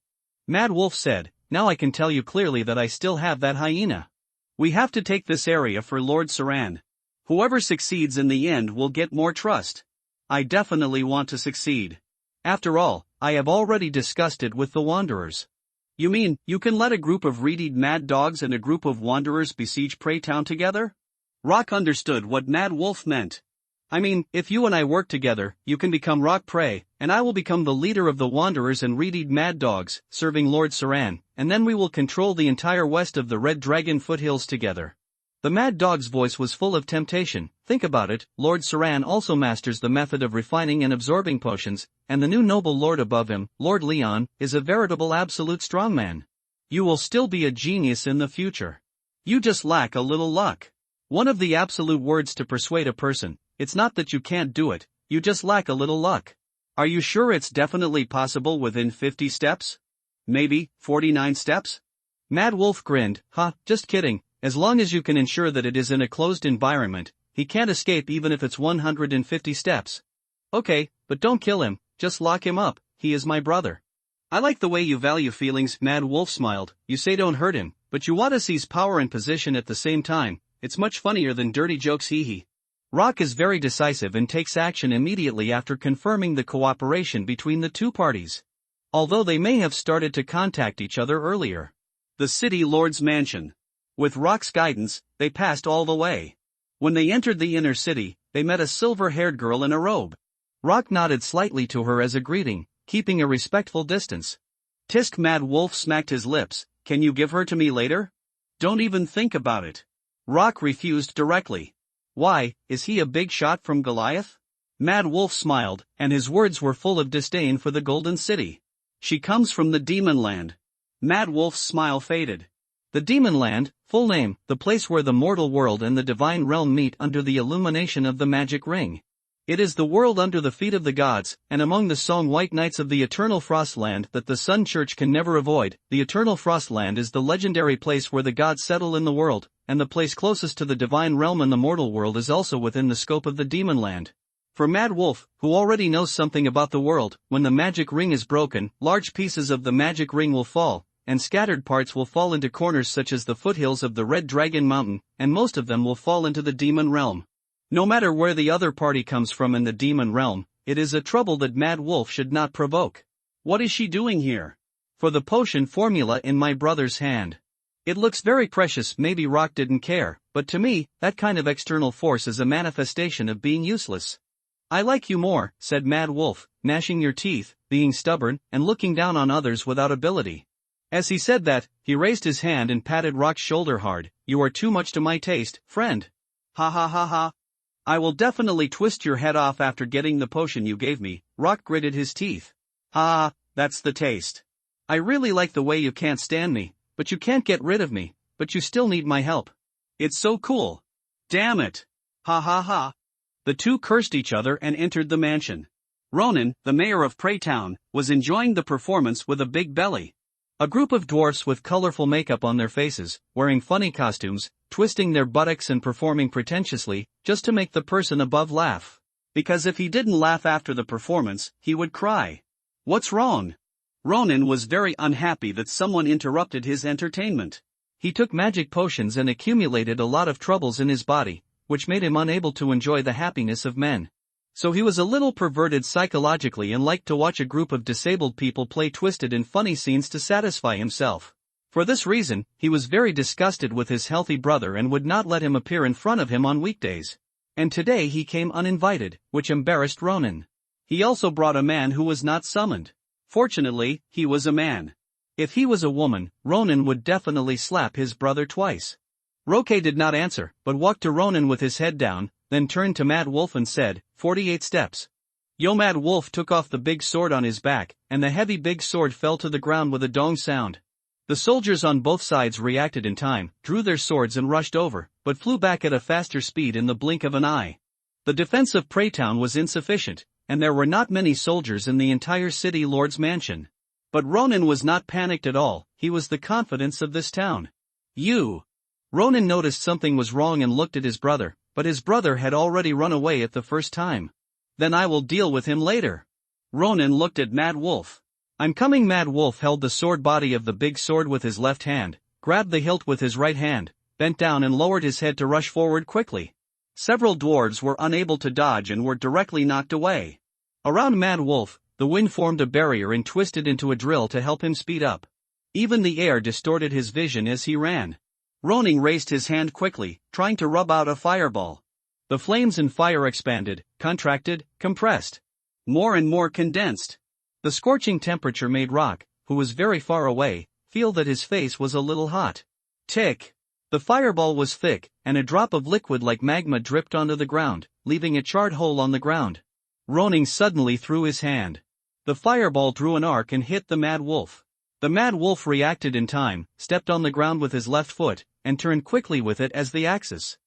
Speaker 2: Mad Wolf said, now I can tell you clearly that I still have that hyena. We have to take this area for Lord Saran. Whoever succeeds in the end will get more trust. I definitely want to succeed. After all, I have already discussed it with the wanderers. You mean, you can let a group of reedied mad dogs and a group of wanderers besiege Prey Town together? Rock understood what Mad Wolf meant. I mean, if you and I work together, you can become Rock Prey, and I will become the leader of the wanderers and reedied mad dogs, serving Lord Saran, and then we will control the entire west of the Red Dragon foothills together. The mad dog's voice was full of temptation. Think about it, Lord Saran also masters the method of refining and absorbing potions, and the new noble lord above him, Lord Leon, is a veritable absolute strongman. You will still be a genius in the future. You just lack a little luck. One of the absolute words to persuade a person, it's not that you can't do it, you just lack a little luck. Are you sure it's definitely possible within 50 steps? Maybe 49 steps?
Speaker 1: Mad Wolf grinned, just kidding, as long as you can ensure that it is in a closed environment, he can't escape even if it's 150 steps. Okay, but don't kill him, just lock him up, he is my brother. I like the way you value feelings, Mad Wolf smiled, you say don't hurt him, but you want to seize power and position at the same time, it's much funnier than dirty jokes hee. Rock is very decisive and takes action immediately after confirming the cooperation between the 2 parties. Although they may have started to contact each other earlier. The city lord's mansion. With Rock's guidance, they passed all the way. When they entered the inner city, they met a silver-haired girl in a robe. Rock nodded slightly to her as a greeting, keeping a respectful distance. Tisk Mad Wolf smacked his lips, can you give her to me later? Don't even think about it. Rock refused directly. Why, is he a big shot from Goliath? Mad Wolf smiled, and his words were full of disdain for the Golden City. She comes from the Demon Land. Mad Wolf's smile faded. The Demon Land, full name, the place where the mortal world and the divine realm meet under the illumination of the magic ring. It is the world under the feet of the gods, and among the Song White Knights of the Eternal Frostland that the Sun Church can never avoid. The Eternal Frostland is the legendary place where the gods settle in the world, and the place closest to the divine realm in the mortal world is also within the scope of the Demon Land. For Mad Wolf, who already knows something about the world, when the magic ring is broken, large pieces of the magic ring will fall, and scattered parts will fall into corners such as the foothills of the Red Dragon Mountain, and most of them will fall into the Demon Realm. No matter where the other party comes from in the Demon Realm, it is a trouble that Mad Wolf should not provoke. What is she doing here? For the potion formula in my brother's hand. It looks very precious, maybe Rock didn't care, but to me, that kind of external force is a manifestation of being useless. I like you more, said Mad Wolf, gnashing your teeth, being stubborn, and looking down on others without ability. As he said that, he raised his hand and patted Rock's shoulder hard. You are too much to my taste, friend. Ha ha ha ha. I will definitely twist your head off after getting the potion you gave me. Rock gritted his teeth. Ah, that's the taste. I really like the way you can't stand me, but you can't get rid of me, but you still need my help. It's so cool. Damn it. Ha ha ha. The 2 cursed each other and entered the mansion. Ronan, the mayor of Prey Town, was enjoying the performance with a big belly. A group of dwarfs with colorful makeup on their faces, wearing funny costumes, twisting their buttocks and performing pretentiously, just to make the person above laugh. Because if he didn't laugh after the performance, he would cry. What's wrong? Ronan was very unhappy that someone interrupted his entertainment. He took magic potions and accumulated a lot of troubles in his body, which made him unable to enjoy the happiness of men. So he was a little perverted psychologically and liked to watch a group of disabled people play twisted and funny scenes to satisfy himself. For this reason, he was very disgusted with his healthy brother and would not let him appear in front of him on weekdays. And today he came uninvited, which embarrassed Ronan. He also brought a man who was not summoned. Fortunately, he was a man. If he was a woman, Ronan would definitely slap his brother twice. Roque did not answer, but walked to Ronan with his head down, then turned to Mad Wolf and said, 48 steps. Yo! Mad Wolf took off the big sword on his back, and the heavy big sword fell to the ground with a dong sound. The soldiers on both sides reacted in time, drew their swords and rushed over, but flew back at a faster speed in the blink of an eye. The defense of Preytown was insufficient, and there were not many soldiers in the entire city lord's mansion. But Ronan was not panicked at all, he was the confidence of this town. Ronan noticed something was wrong and looked at his brother, but his brother had already run away at the first time. Then I will deal with him later. Ronan looked at Mad Wolf. I'm coming. Mad Wolf held the sword body of the big sword with his left hand, grabbed the hilt with his right hand, bent down and lowered his head to rush forward quickly. Several dwarves were unable to dodge and were directly knocked away. Around Mad Wolf, the wind formed a barrier and twisted into a drill to help him speed up. Even the air distorted his vision as he ran. Ronan raised his hand quickly, trying to rub out a fireball. The flames and fire expanded, contracted, compressed. More and more condensed. The scorching temperature made Rock, who was very far away, feel that his face was a little hot. Tick! The fireball was thick, and a drop of liquid like magma dripped onto the ground, leaving a charred hole on the ground. Ronan suddenly threw his hand. The fireball drew an arc and hit the Mad Wolf. The Mad Wolf reacted in time, stepped on the ground with his left foot, and turned quickly with it as the axis.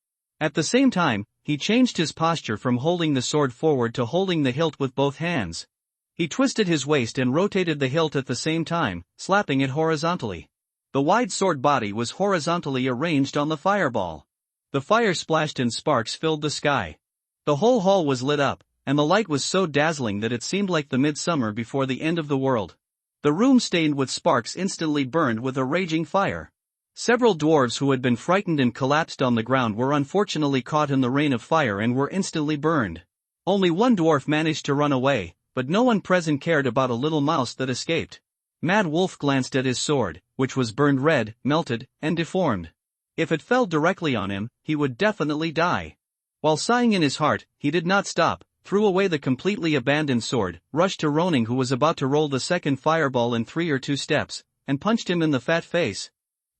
Speaker 1: At the same time, he changed his posture from holding the sword forward to holding the hilt with both hands. He twisted his waist and rotated the hilt at the same time, slapping it horizontally. The wide sword body was horizontally arranged on the fireball. The fire splashed and sparks filled the sky. The whole hall was lit up, and the light was so dazzling that it seemed like the midsummer before the end of the world. The room stained with sparks instantly burned with a raging fire. Several dwarves who had been frightened and collapsed on the ground were unfortunately caught in the rain of fire and were instantly burned. Only one dwarf managed to run away, but no one present cared about a little mouse that escaped. Mad Wolf glanced at his sword, which was burned red, melted, and deformed. If it fell directly on him, he would definitely die. While sighing in his heart, he did not stop, threw away the completely abandoned sword, rushed to Ronan who was about to roll the second fireball in 3 or 2 steps, and punched him in the fat face.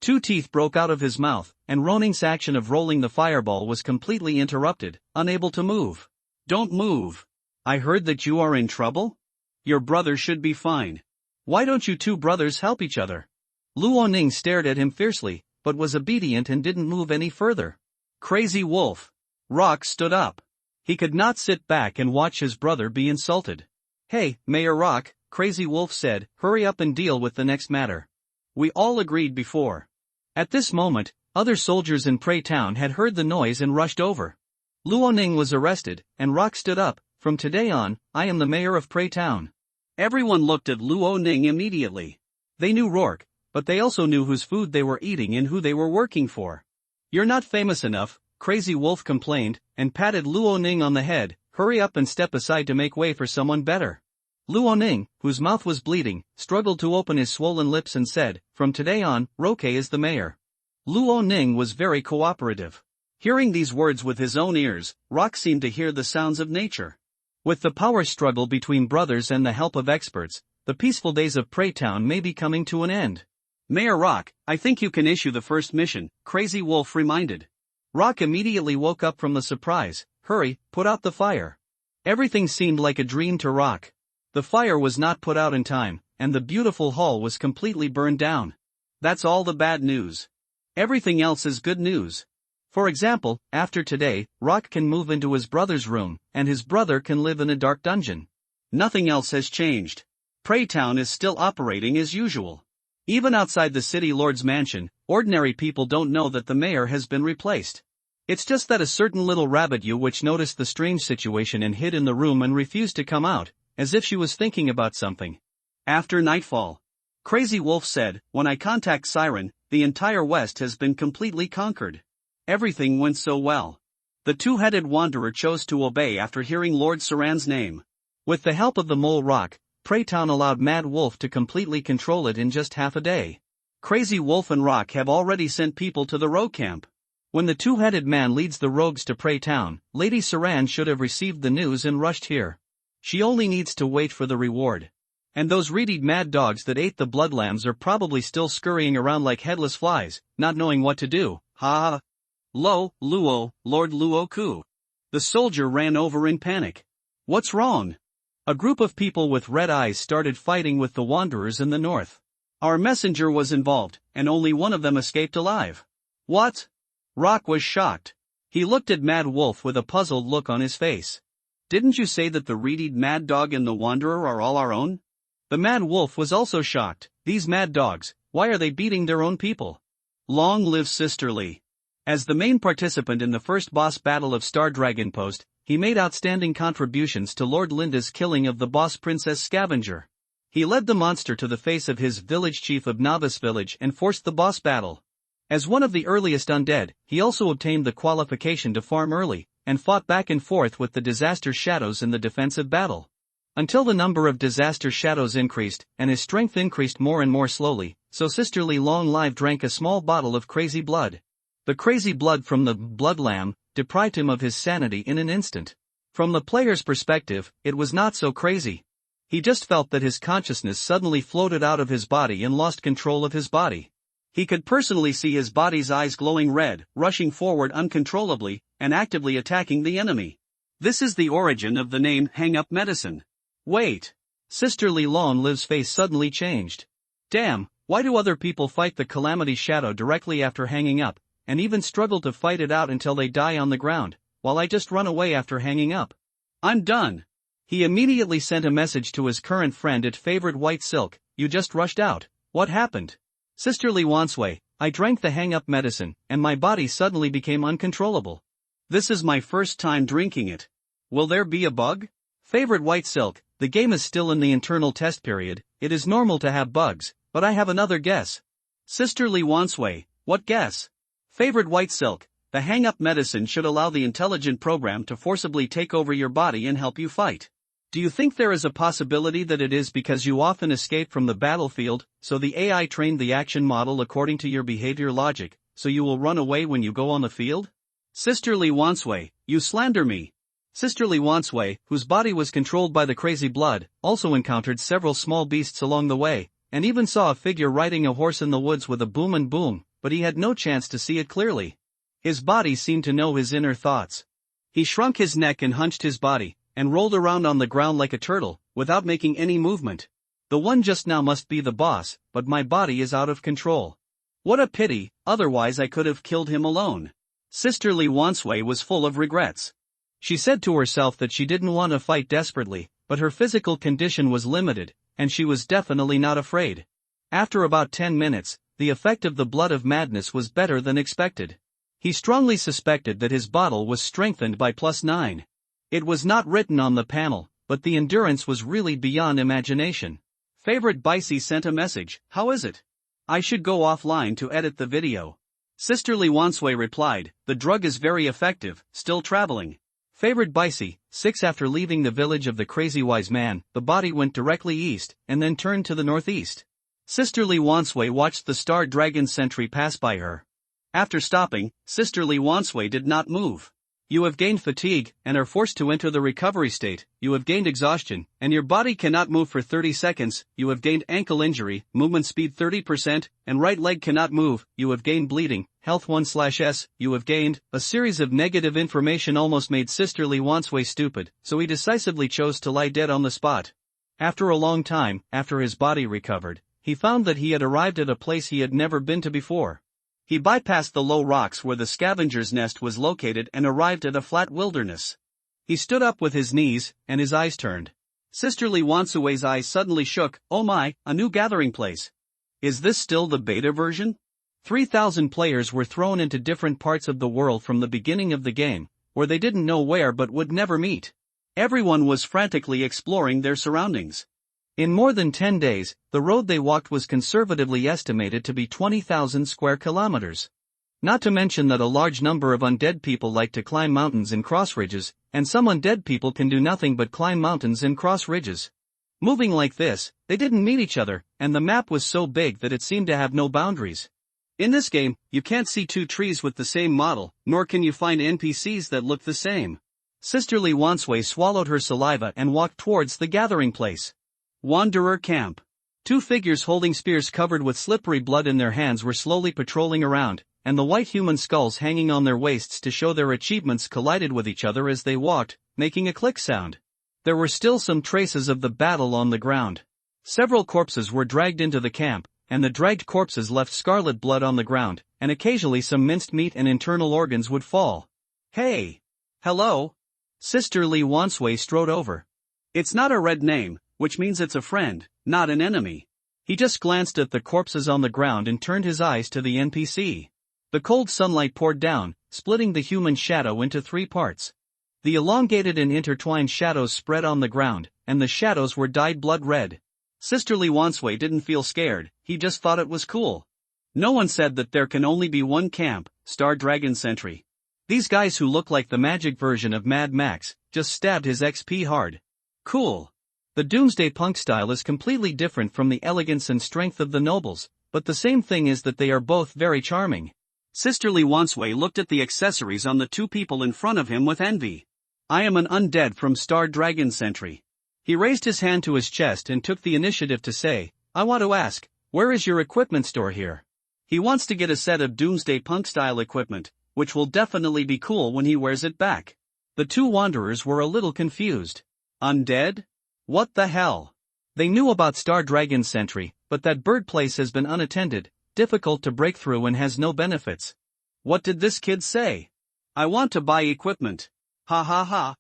Speaker 1: 2 teeth broke out of his mouth, and Ronan's action of rolling the fireball was completely interrupted, unable to move. Don't move. I heard that you are in trouble? Your brother should be fine. Why don't you two brothers help each other? Luoning stared at him fiercely, but was obedient and didn't move any further. Crazy Wolf. Rock stood up. He could not sit back and watch his brother be insulted. Hey, Mayor Rock, Crazy Wolf said, hurry up and deal with the next matter. We all agreed before. At this moment, other soldiers in Preytown had heard the noise and rushed over. Luoning was arrested, and Rock stood up. From today on, I am the mayor of Preytown. Everyone looked at Luoning immediately. They knew Rourke, but they also knew whose food they were eating and who they were working for. You're not famous enough, Crazy Wolf complained, and patted Luoning on the head. Hurry up and step aside to make way for someone better. Luoning, whose mouth was bleeding, struggled to open his swollen lips and said, from today on, Roque is the mayor. Luoning was very cooperative. Hearing these words with his own ears, Rock seemed to hear the sounds of nature. With the power struggle between brothers and the help of experts, the peaceful days of Preytown may be coming to an end. Mayor Rock, I think you can issue the first mission, Crazy Wolf reminded. Rock immediately woke up from the surprise. Hurry, put out the fire. Everything seemed like a dream to Rock. The fire was not put out in time, and the beautiful hall was completely burned down. That's all the bad news. Everything else is good news. For example, after today, Rock can move into his brother's room, and his brother can live in a dark dungeon. Nothing else has changed. Preytown is still operating as usual. Even outside the city lord's mansion, ordinary people don't know that the mayor has been replaced. It's just that a certain little rabbit ewe which noticed the strange situation and hid in the room and refused to come out, as if she was thinking about something. After nightfall, Crazy Wolf said, when I contact Siren, the entire West has been completely conquered. Everything went so well.
Speaker 2: The two-headed wanderer chose to obey after hearing Lord Saran's name.
Speaker 1: With the help of the Mole Rock, Preytown allowed Mad Wolf to completely control it in just half a day.
Speaker 2: Crazy Wolf and Rock have already sent people to the rogue camp.
Speaker 1: When the two-headed man leads the rogues to Preytown, Lady Saran should have received the news and rushed here. She only needs to wait for the reward. And those reedy mad dogs that ate the bloodlambs are probably still scurrying around like headless flies, not knowing what to do. Ha ha.
Speaker 2: Lo, Luo, Lord Luo Ku. The soldier ran over in panic. What's wrong?
Speaker 1: A group of people with red eyes started fighting with the wanderers in the north.
Speaker 2: Our messenger was involved, and only one of them escaped alive.
Speaker 1: What?
Speaker 2: Rock was shocked. He looked at Mad Wolf with a puzzled look on his face. Didn't you say that the reedy mad dog and the wanderer are all our own?
Speaker 1: The Mad Wolf was also shocked. These mad dogs, why are they beating their own people?
Speaker 2: Long live Sisterly. As the main participant in the first boss battle of Star Dragon Post, he made outstanding contributions to Lord Linda's killing of the boss Princess Scavenger. He led the monster to the face of his village chief of Novice Village and forced the boss battle. As one of the earliest undead, he also obtained the qualification to farm early, and fought back and forth with the disaster shadows in the defensive battle. Until the number of disaster shadows increased, and his strength increased more and more slowly, so Sisterly Long Live drank a small bottle of crazy blood. The crazy blood from the blood lamb deprived him of his sanity in an instant. From the player's perspective, it was not so crazy. He just felt that his consciousness suddenly floated out of his body and lost control of his body. He could personally see his body's eyes glowing red, rushing forward uncontrollably, and actively attacking the enemy. This is the origin of the name Hang-Up Medicine.
Speaker 1: Wait. Sisterly Long Live's face suddenly changed. Damn, why do other people fight the Calamity Shadow directly after hanging up, and even struggle to fight it out until they die on the ground, while I just run away after hanging up?
Speaker 2: I'm done.
Speaker 1: He immediately sent a message to his current friend at Favorite White Silk. You just rushed out. What happened? Sisterly Wansway, I drank the hang-up medicine, and my body suddenly became uncontrollable.
Speaker 2: This is my first time drinking it. Will there be a bug?
Speaker 1: Favorite White Silk, the game is still in the internal test period. It is normal to have bugs, but I have another guess.
Speaker 2: Sisterly Wansway, what guess?
Speaker 1: Favorite White Silk,
Speaker 2: the hang-up medicine should allow the intelligent program to forcibly take over your body and help you fight.
Speaker 1: Do you think there is a possibility that it is because you often escape from the battlefield, so the AI trained the action model according to your behavior logic, so you will run away when you go on the field?
Speaker 2: Sisterly Wansway, you slander me.
Speaker 1: Sisterly Wansway, whose body was controlled by the crazy blood, also encountered several small beasts along the way, and even saw a figure riding a horse in the woods with a boom and boom, but he had no chance to see it clearly. His body seemed to know his inner thoughts. He shrunk his neck and hunched his body, and rolled around on the ground like a turtle, without making any movement. The one just now must be the boss, but my body is out of control. What a pity, otherwise I could have killed him alone.
Speaker 2: Sisterly Wansway was full of regrets.
Speaker 1: She said to herself that she didn't want to fight desperately, but her physical condition was limited, and she was definitely not afraid. After about 10 minutes, the effect of the blood of madness was better than expected. He strongly suspected that his bottle was strengthened by +9. It was not written on the panel, but the endurance was really beyond imagination.
Speaker 2: Favorite Bicey sent a message, how is it? I should go offline to edit the video. Sisterly Wansway replied, the drug is very effective, still traveling.
Speaker 1: Favorite Bicey, 6 after leaving the village of the Crazy Wise Man, the body went directly east, and then turned to the northeast. Sisterly Wansway watched the Star Dragon sentry pass by her.
Speaker 2: After stopping, Sisterly Wansway did not move.
Speaker 1: You have gained fatigue, and are forced to enter the recovery state. You have gained exhaustion, and your body cannot move for 30 seconds. You have gained ankle injury, movement speed 30%, and right leg cannot move. You have gained bleeding, health 1/S. You have gained. A series of negative information almost made Sisterly Wansway stupid, so he decisively chose to lie dead on the spot. After a long time, after his body recovered, he found that he had arrived at a place he had never been to before. He bypassed the low rocks where the scavenger's nest was located and arrived at a flat wilderness. He stood up with his knees, and his eyes turned.
Speaker 2: Sisterly Wansway's eyes suddenly shook. Oh my, a new gathering place. Is this still the beta version?
Speaker 1: 3,000 players were thrown into different parts of the world from the beginning of the game, where they didn't know where but would never meet.
Speaker 2: Everyone was frantically exploring their surroundings.
Speaker 1: In more than 10 days, the road they walked was conservatively estimated to be 20,000 square kilometers. Not to mention that a large number of undead people like to climb mountains and cross ridges, and some undead people can do nothing but climb mountains and cross ridges. Moving like this, they didn't meet each other, and the map was so big that it seemed to have no boundaries.
Speaker 2: In this game, you can't see two trees with the same model, nor can you find NPCs that look the same.
Speaker 1: Sisterly Wansway swallowed her saliva and walked towards the gathering place.
Speaker 2: Wanderer Camp.
Speaker 1: Two figures holding spears covered with slippery blood in their hands were slowly patrolling around, and the white human skulls hanging on their waists to show their achievements collided with each other as they walked, making a click sound. There were still some traces of the battle on the ground. Several corpses were dragged into the camp, and the dragged corpses left scarlet blood on the ground, and occasionally some minced meat and internal organs would fall.
Speaker 2: Hey!
Speaker 1: Hello? Sisterly Wansway strode over.
Speaker 2: It's not a red name, which means it's a friend, not an enemy.
Speaker 1: He just glanced at the corpses on the ground and turned his eyes to the NPC. The cold sunlight poured down, splitting the human shadow into 3 parts. The elongated and intertwined shadows spread on the ground, and the shadows were dyed blood red.
Speaker 2: Sisterly Wansway didn't feel scared, he just thought it was cool. No one said that there can only be one camp, Star Dragon Sentry.
Speaker 1: These guys who look like the magic version of Mad Max, just stabbed his XP hard.
Speaker 2: Cool.
Speaker 1: The Doomsday Punk style is completely different from the elegance and strength of the nobles, but the same thing is that they are both very charming.
Speaker 2: Sisterly Wansway looked at the accessories on the 2 people in front of him with envy. I am an undead from Star Dragon Sentry.
Speaker 1: He raised his hand to his chest and took the initiative to say, I want to ask, where is your equipment store here?
Speaker 2: He wants to get a set of Doomsday Punk style equipment, which will definitely be cool when he wears it back.
Speaker 1: The 2 wanderers were a little confused.
Speaker 2: Undead? What the hell?
Speaker 1: They knew about Star Dragon Sentry, but that bird place has been unattended, difficult to break through and has no benefits.
Speaker 2: What did this kid say? I want to buy equipment. Ha ha ha.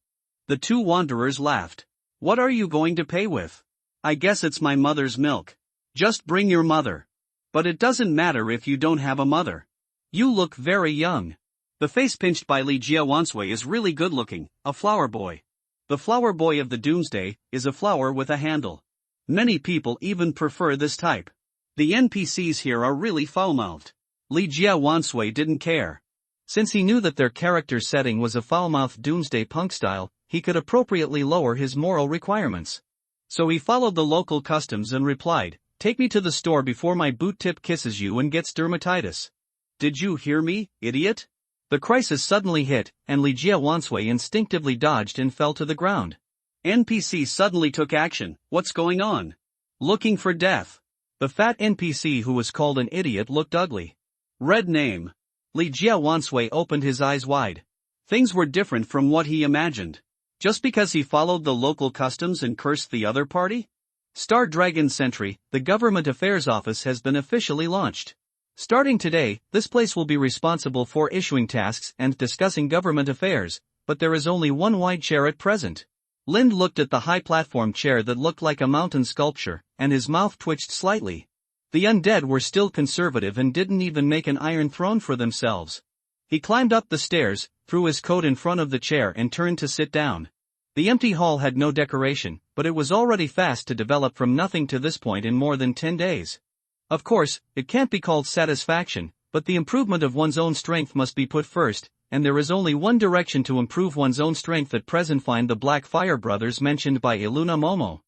Speaker 1: The 2 wanderers laughed.
Speaker 2: What are you going to pay with? I guess it's my mother's milk. Just bring your mother. But it doesn't matter if you don't have a mother.
Speaker 1: You look very young.
Speaker 2: The face pinched by Ligia Wansway is really good looking, a flower boy. The flower boy of the Doomsday is a flower with a handle. Many people even prefer this type. The NPCs here are really foul-mouthed.
Speaker 1: Ligia Wansway didn't care. Since he knew that their character setting was a foul-mouthed Doomsday Punk style, he could appropriately lower his moral requirements. So he followed the local customs and replied, take me to the store before my boot tip kisses you and gets dermatitis.
Speaker 2: Did you hear me, idiot?
Speaker 1: The crisis suddenly hit, and Ligia Wansway instinctively dodged and fell to the ground.
Speaker 2: NPC suddenly took action, what's going on? Looking for death.
Speaker 1: The fat NPC who was called an idiot looked ugly.
Speaker 2: Red name.
Speaker 1: Ligia Wansway opened his eyes wide.
Speaker 2: Things were different from what he imagined. Just because he followed the local customs and cursed the other party?
Speaker 1: Star Dragon Sentry, the Government Affairs Office has been officially launched. Starting today, this place will be responsible for issuing tasks and discussing government affairs, but there is only one wide chair at present. Lind looked at the high platform chair that looked like a mountain sculpture, and his mouth twitched slightly. The undead were still conservative and didn't even make an iron throne for themselves. He climbed up the stairs, threw his coat in front of the chair and turned to sit down. The empty hall had no decoration, but it was already fast to develop from nothing to this point in more than 10 days. Of course, it can't be called satisfaction, but the improvement of one's own strength must be put first, and there is only one direction to improve one's own strength at present. Find the Black Fire Brothers mentioned by Iluna Momo.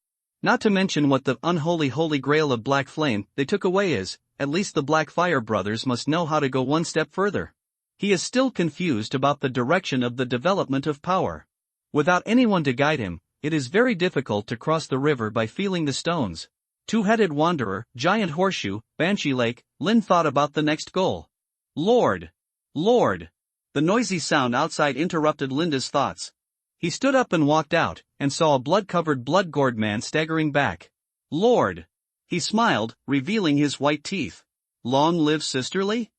Speaker 1: Not to mention what the unholy holy grail of Black Flame they took away is, at least the Black Fire Brothers must know how to go one step further. He is still confused about the direction of the development of power. Without anyone to guide him, it is very difficult to cross the river by feeling the stones. Two-headed wanderer, giant horseshoe, Banshee Lake, Lin thought about the next goal.
Speaker 2: Lord! Lord! The noisy sound outside interrupted Linda's thoughts.
Speaker 1: He stood up and walked out, and saw a blood-covered blood-gored man staggering back.
Speaker 2: Lord! He smiled, revealing his white teeth. Long live Sisterly?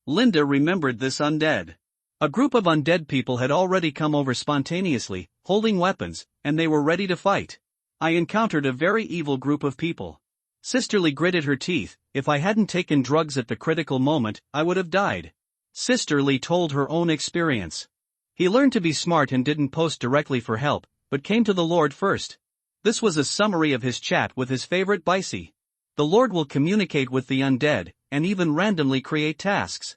Speaker 2: Linda remembered this undead.
Speaker 1: A group of undead people had already come over spontaneously, holding weapons, and they were ready to fight. I encountered a very evil group of people. Sisterly gritted her teeth. If I hadn't taken drugs at the critical moment, I would have died. Sisterly told her own experience. He learned to be smart and didn't post directly for help, but came to the Lord first. This was a summary of his chat with his favorite Bicey. The Lord will communicate with the undead, and even randomly create tasks.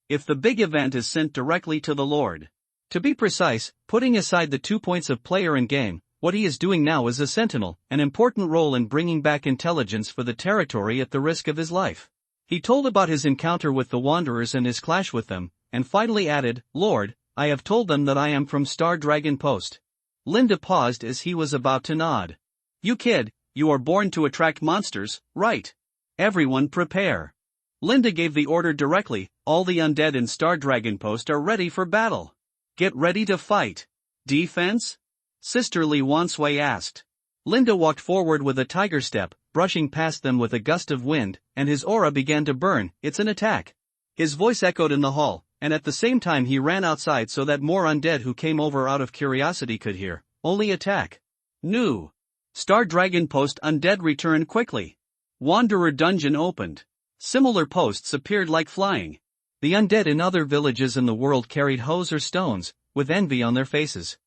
Speaker 2: if the big event is sent directly to the Lord.
Speaker 1: To be precise, putting aside the 2 points of player and game, what he is doing now is a sentinel, an important role in bringing back intelligence for the territory at the risk of his life. He told about his encounter with the Wanderers and his clash with them, and finally added, "Lord, I have told them that I am from Star Dragon Post." Linda paused as he was about to nod.
Speaker 2: "You kid, you are born to attract monsters, right? Everyone prepare." Linda gave the order directly. All the undead in Star Dragon Post are ready for battle. "Get ready to fight." "Defense?" Sisterly Wansway asked.
Speaker 1: Linda walked forward with a tiger step, brushing past them with a gust of wind, and his aura began to burn. "It's an attack." His voice echoed in the hall, and at the same time he ran outside so that more undead who came over out of curiosity could hear. "Only attack."
Speaker 2: New Star Dragon Post undead returned quickly. Wanderer Dungeon opened. Similar posts appeared like flying.
Speaker 1: The undead in other villages in the world carried hoes or stones, with envy on their faces.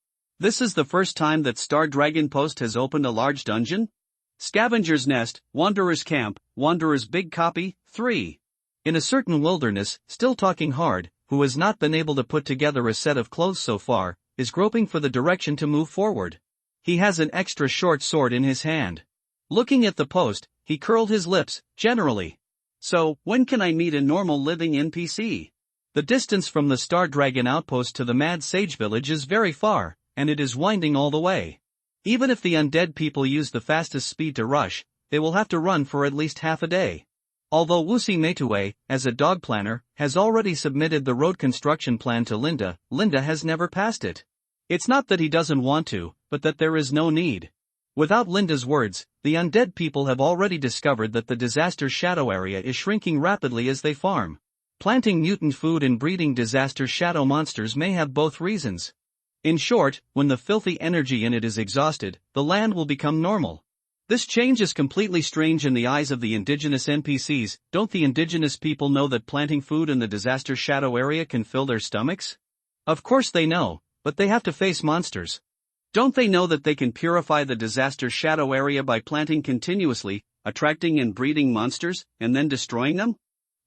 Speaker 2: This is the first time that Star Dragon Post has opened a large dungeon? Scavenger's Nest, Wanderer's Camp, Wanderer's Big Copy, 3.
Speaker 1: In a certain wilderness, still talking hard, who has not been able to put together a set of clothes so far, is groping for the direction to move forward. He has an extra short sword in his hand. Looking at the post, he curled his lips, generally.
Speaker 2: "So, when can I meet a normal living NPC?
Speaker 1: The distance from the Star Dragon outpost to the Mad Sage village is very far, and it is winding all the way. Even if the undead people use the fastest speed to rush, they will have to run for at least half a day. Although Wusi Meitue, as a dog planner, has already submitted the road construction plan to Linda, Linda has never passed it. It's not that he doesn't want to, but that there is no need. Without Linda's words, the undead people have already discovered that the disaster shadow area is shrinking rapidly as they farm. Planting mutant food and breeding disaster shadow monsters may have both reasons. In short, when the filthy energy in it is exhausted, the land will become normal. This change is completely strange in the eyes of the indigenous NPCs. Don't the indigenous people know that planting food in the disaster shadow area can fill their stomachs? Of course they know, but they have to face monsters.
Speaker 2: Don't they know that they can purify the disaster shadow area by planting continuously, attracting and breeding monsters, and then destroying them?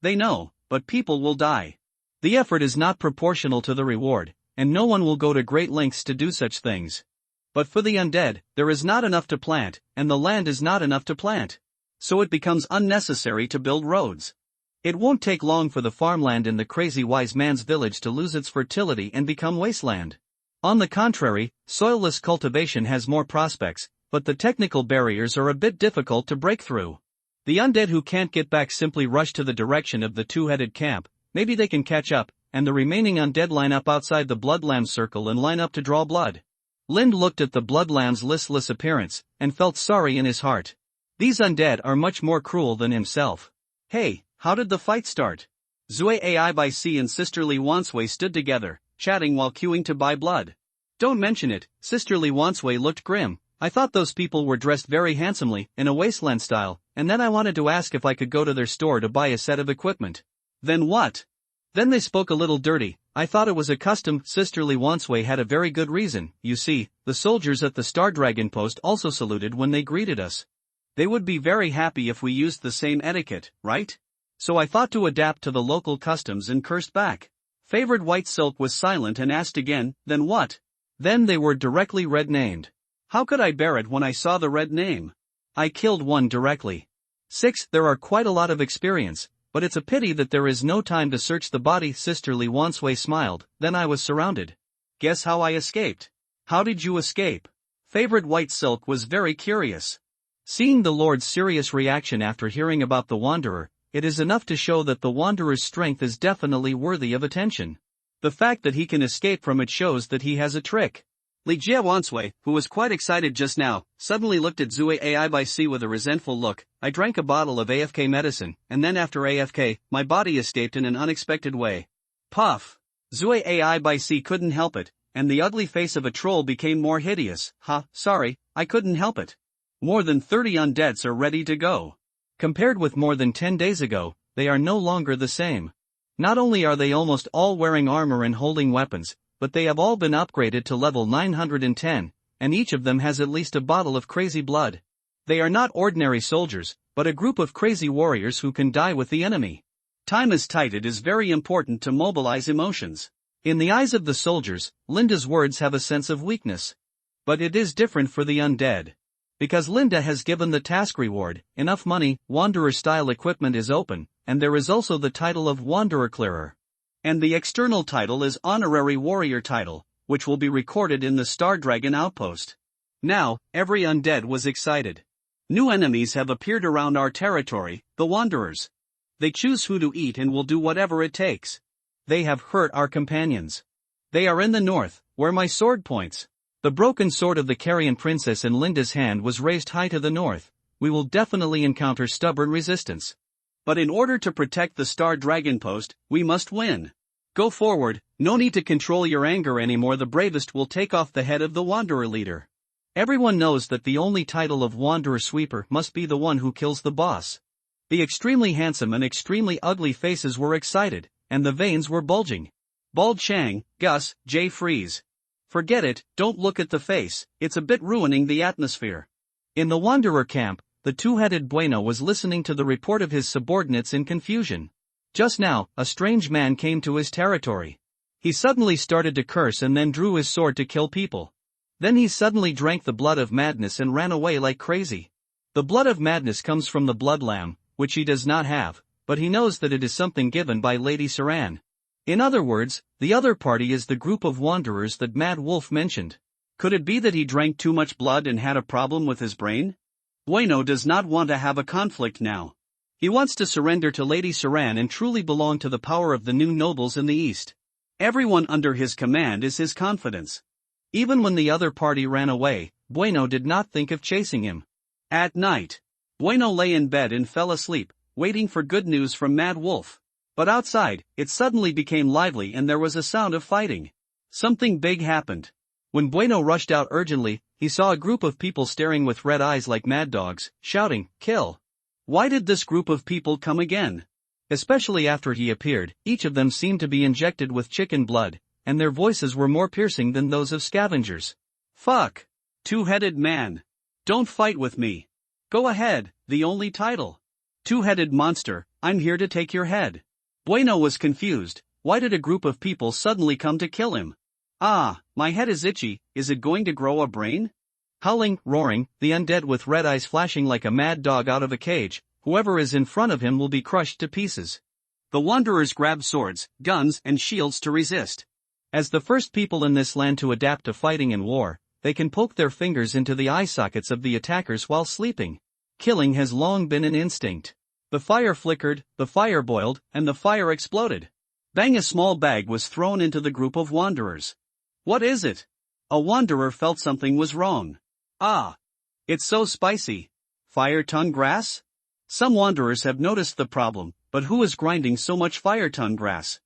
Speaker 2: They know, but people will die.
Speaker 1: The effort is not proportional to the reward, and no one will go to great lengths to do such things. But for the undead, there is not enough to plant, and the land is not enough to plant.
Speaker 2: So it becomes unnecessary to build roads.
Speaker 1: It won't take long for the farmland in the crazy wise man's village to lose its fertility and become wasteland. On the contrary, soilless cultivation has more prospects, but the technical barriers are a bit difficult to break through. The undead who can't get back simply rush to the direction of the two-headed camp. Maybe they can catch up, and the remaining undead line up outside the bloodlamb circle and line up to draw blood. Lind looked at the bloodlamb's listless appearance, and felt sorry in his heart. These undead are much more cruel than himself.
Speaker 2: "Hey, how did the fight start?" Zue Ai by C and Sisterly Wansway stood together, chatting while queuing to buy blood.
Speaker 1: "Don't mention it." Sisterly Wansway looked grim. "I thought those people were dressed very handsomely, in a wasteland style, and then I wanted to ask if I could go to their store to buy a set of equipment."
Speaker 2: "Then what?"
Speaker 1: "Then they spoke a little dirty. I thought it was a custom." Sisterly Wansway had a very good reason. "You see, the soldiers at the Star Dragon Post also saluted when they greeted us.
Speaker 2: They would be very happy if we used the same etiquette, right?
Speaker 1: So I thought to adapt to the local customs and cursed back."
Speaker 2: Favored White Silk was silent and asked again, "Then what?"
Speaker 1: "Then they were directly red named."
Speaker 2: "How could I bear it when I saw the red name?"
Speaker 1: "I killed one directly." 6. There are quite a lot of experience, but it's a pity that there is no time to search the body. Sisterly Wansway smiled. "Then I was surrounded."
Speaker 2: "Guess how I escaped?"
Speaker 1: "How did you escape?"
Speaker 2: Favored White Silk was very curious.
Speaker 1: Seeing the Lord's serious reaction after hearing about the Wanderer, it is enough to show that the Wanderer's strength is definitely worthy of attention. The fact that he can escape from it shows that he has a trick.
Speaker 2: Li Jia Wansway, who was quite excited just now, suddenly looked at Zue Ai by C with a resentful look.
Speaker 1: "I drank a bottle of AFK medicine, and then after AFK, my body escaped in an unexpected way."
Speaker 2: Puff. Zue Ai by C couldn't help it, and the ugly face of a troll became more hideous. Sorry, I couldn't help it. More than 30 undeads are ready to go.
Speaker 1: Compared with more than 10 days ago, they are no longer the same. Not only are they almost all wearing armor and holding weapons, but they have all been upgraded to level 910, and each of them has at least a bottle of crazy blood. They are not ordinary soldiers, but a group of crazy warriors who can die with the enemy.
Speaker 2: Time is tight. It is very important to mobilize emotions.
Speaker 1: In the eyes of the soldiers, Linda's words have a sense of weakness. But it is different for the undead. Because Linda has given the task reward, enough money, Wanderer-style equipment is open, and there is also the title of Wanderer Clearer.
Speaker 2: And the external title is Honorary Warrior title, which will be recorded in the Star Dragon outpost. Now, every undead was excited. New enemies have appeared around our territory, the Wanderers. They choose who to eat and will do whatever it takes.
Speaker 1: They have hurt our companions. They are in the north, where my sword points. The broken sword of the Carian princess in Linda's hand was raised high to the north. We will definitely encounter stubborn resistance.
Speaker 2: But in order to protect the Star Dragon post, we must win. Go forward, no need to control your anger anymore. The bravest will take off the head of the Wanderer leader.
Speaker 1: Everyone knows that the only title of Wanderer Sweeper must be the one who kills the boss. The extremely handsome and extremely ugly faces were excited, and the veins were bulging.
Speaker 2: Bald Chang, Gus, J. Freeze. Forget it, don't look at the face, it's a bit ruining the atmosphere.
Speaker 1: In the Wanderer camp, the two-headed Bueno was listening to the report of his subordinates in confusion. Just now, a strange man came to his territory. He suddenly started to curse and then drew his sword to kill people. Then he suddenly drank the blood of madness and ran away like crazy. The blood of madness comes from the blood lamb, which he does not have, but he knows that it is something given by Lady Saran. In other words, the other party is the group of wanderers that Mad Wolf mentioned.
Speaker 2: Could it be that he drank too much blood and had a problem with his brain? Bueno does not want to have a conflict now. He wants to surrender to Lady Saran and truly belong to the power of the new nobles in the east. Everyone under his command is his confidence.
Speaker 1: Even when the other party ran away, Bueno did not think of chasing him.
Speaker 2: At night, Bueno lay in bed and fell asleep, waiting for good news from Mad Wolf. But outside, it suddenly became lively and there was a sound of fighting. Something big happened.
Speaker 1: When Bueno rushed out urgently, he saw a group of people staring with red eyes like mad dogs, shouting, "Kill!"
Speaker 2: Why did this group of people come again?
Speaker 1: Especially after he appeared, each of them seemed to be injected with chicken blood, and their voices were more piercing than those of scavengers.
Speaker 2: Fuck! Two-headed man. Don't fight with me. Go ahead, the only title. Two-headed monster, I'm here to take your head. Bueno was confused. Why did a group of people suddenly come to kill him? Ah, my head is itchy, is it going to grow a brain?
Speaker 1: Howling, roaring, the undead with red eyes flashing like a mad dog out of a cage, whoever is in front of him will be crushed to pieces.
Speaker 2: The wanderers grab swords, guns, and shields to resist.
Speaker 1: As the first people in this land to adapt to fighting and war, they can poke their fingers into the eye sockets of the attackers while sleeping. Killing has long been an instinct. The fire flickered, the fire boiled, and the fire exploded. Bang! A small bag was thrown into the group of wanderers.
Speaker 2: What is it? A wanderer felt something was wrong. Ah! It's so spicy. Fire tongue grass? Some wanderers have noticed the problem, but who is grinding so much fire tongue grass?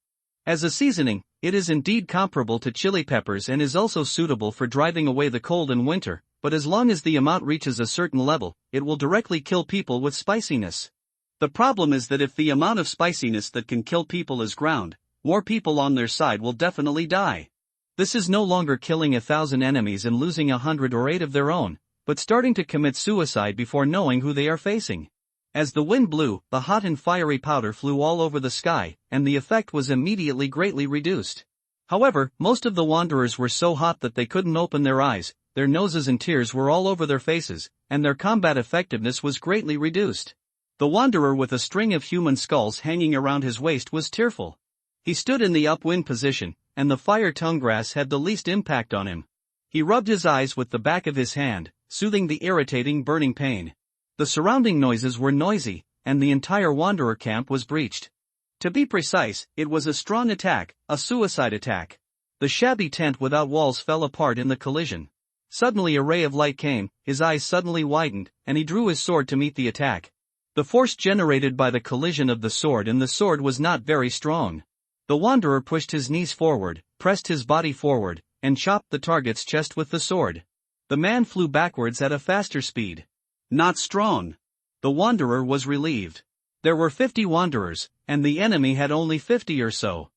Speaker 1: As a seasoning, it is indeed comparable to chili peppers and is also suitable for driving away the cold in winter, but as long as the amount reaches a certain level, it will directly kill people with spiciness.
Speaker 2: The problem is that if the amount of spiciness that can kill people is ground, more people on their side will definitely die.
Speaker 1: This is no longer killing 1,000 enemies and losing 100 or 8 of their own, but starting to commit suicide before knowing who they are facing. As the wind blew, the hot and fiery powder flew all over the sky, and the effect was immediately greatly reduced. However, most of the wanderers were so hot that they couldn't open their eyes, their noses and tears were all over their faces, and their combat effectiveness was greatly reduced. The wanderer with a string of human skulls hanging around his waist was tearful. He stood in the upwind position, and the fire tongue grass had the least impact on him. He rubbed his eyes with the back of his hand, soothing the irritating burning pain. The surrounding noises were noisy, and the entire wanderer camp was breached. To be precise, it was a strong attack, a suicide attack. The shabby tent without walls fell apart in the collision. Suddenly a ray of light came, his eyes suddenly widened, and he drew his sword to meet the attack. The force generated by the collision of the sword and the sword was not very strong. The wanderer pushed his knees forward, pressed his body forward, and chopped the target's chest with the sword. The man flew backwards at a faster speed.
Speaker 2: Not strong.
Speaker 1: The wanderer was relieved. There were 50 wanderers, and the enemy had only 50 or so.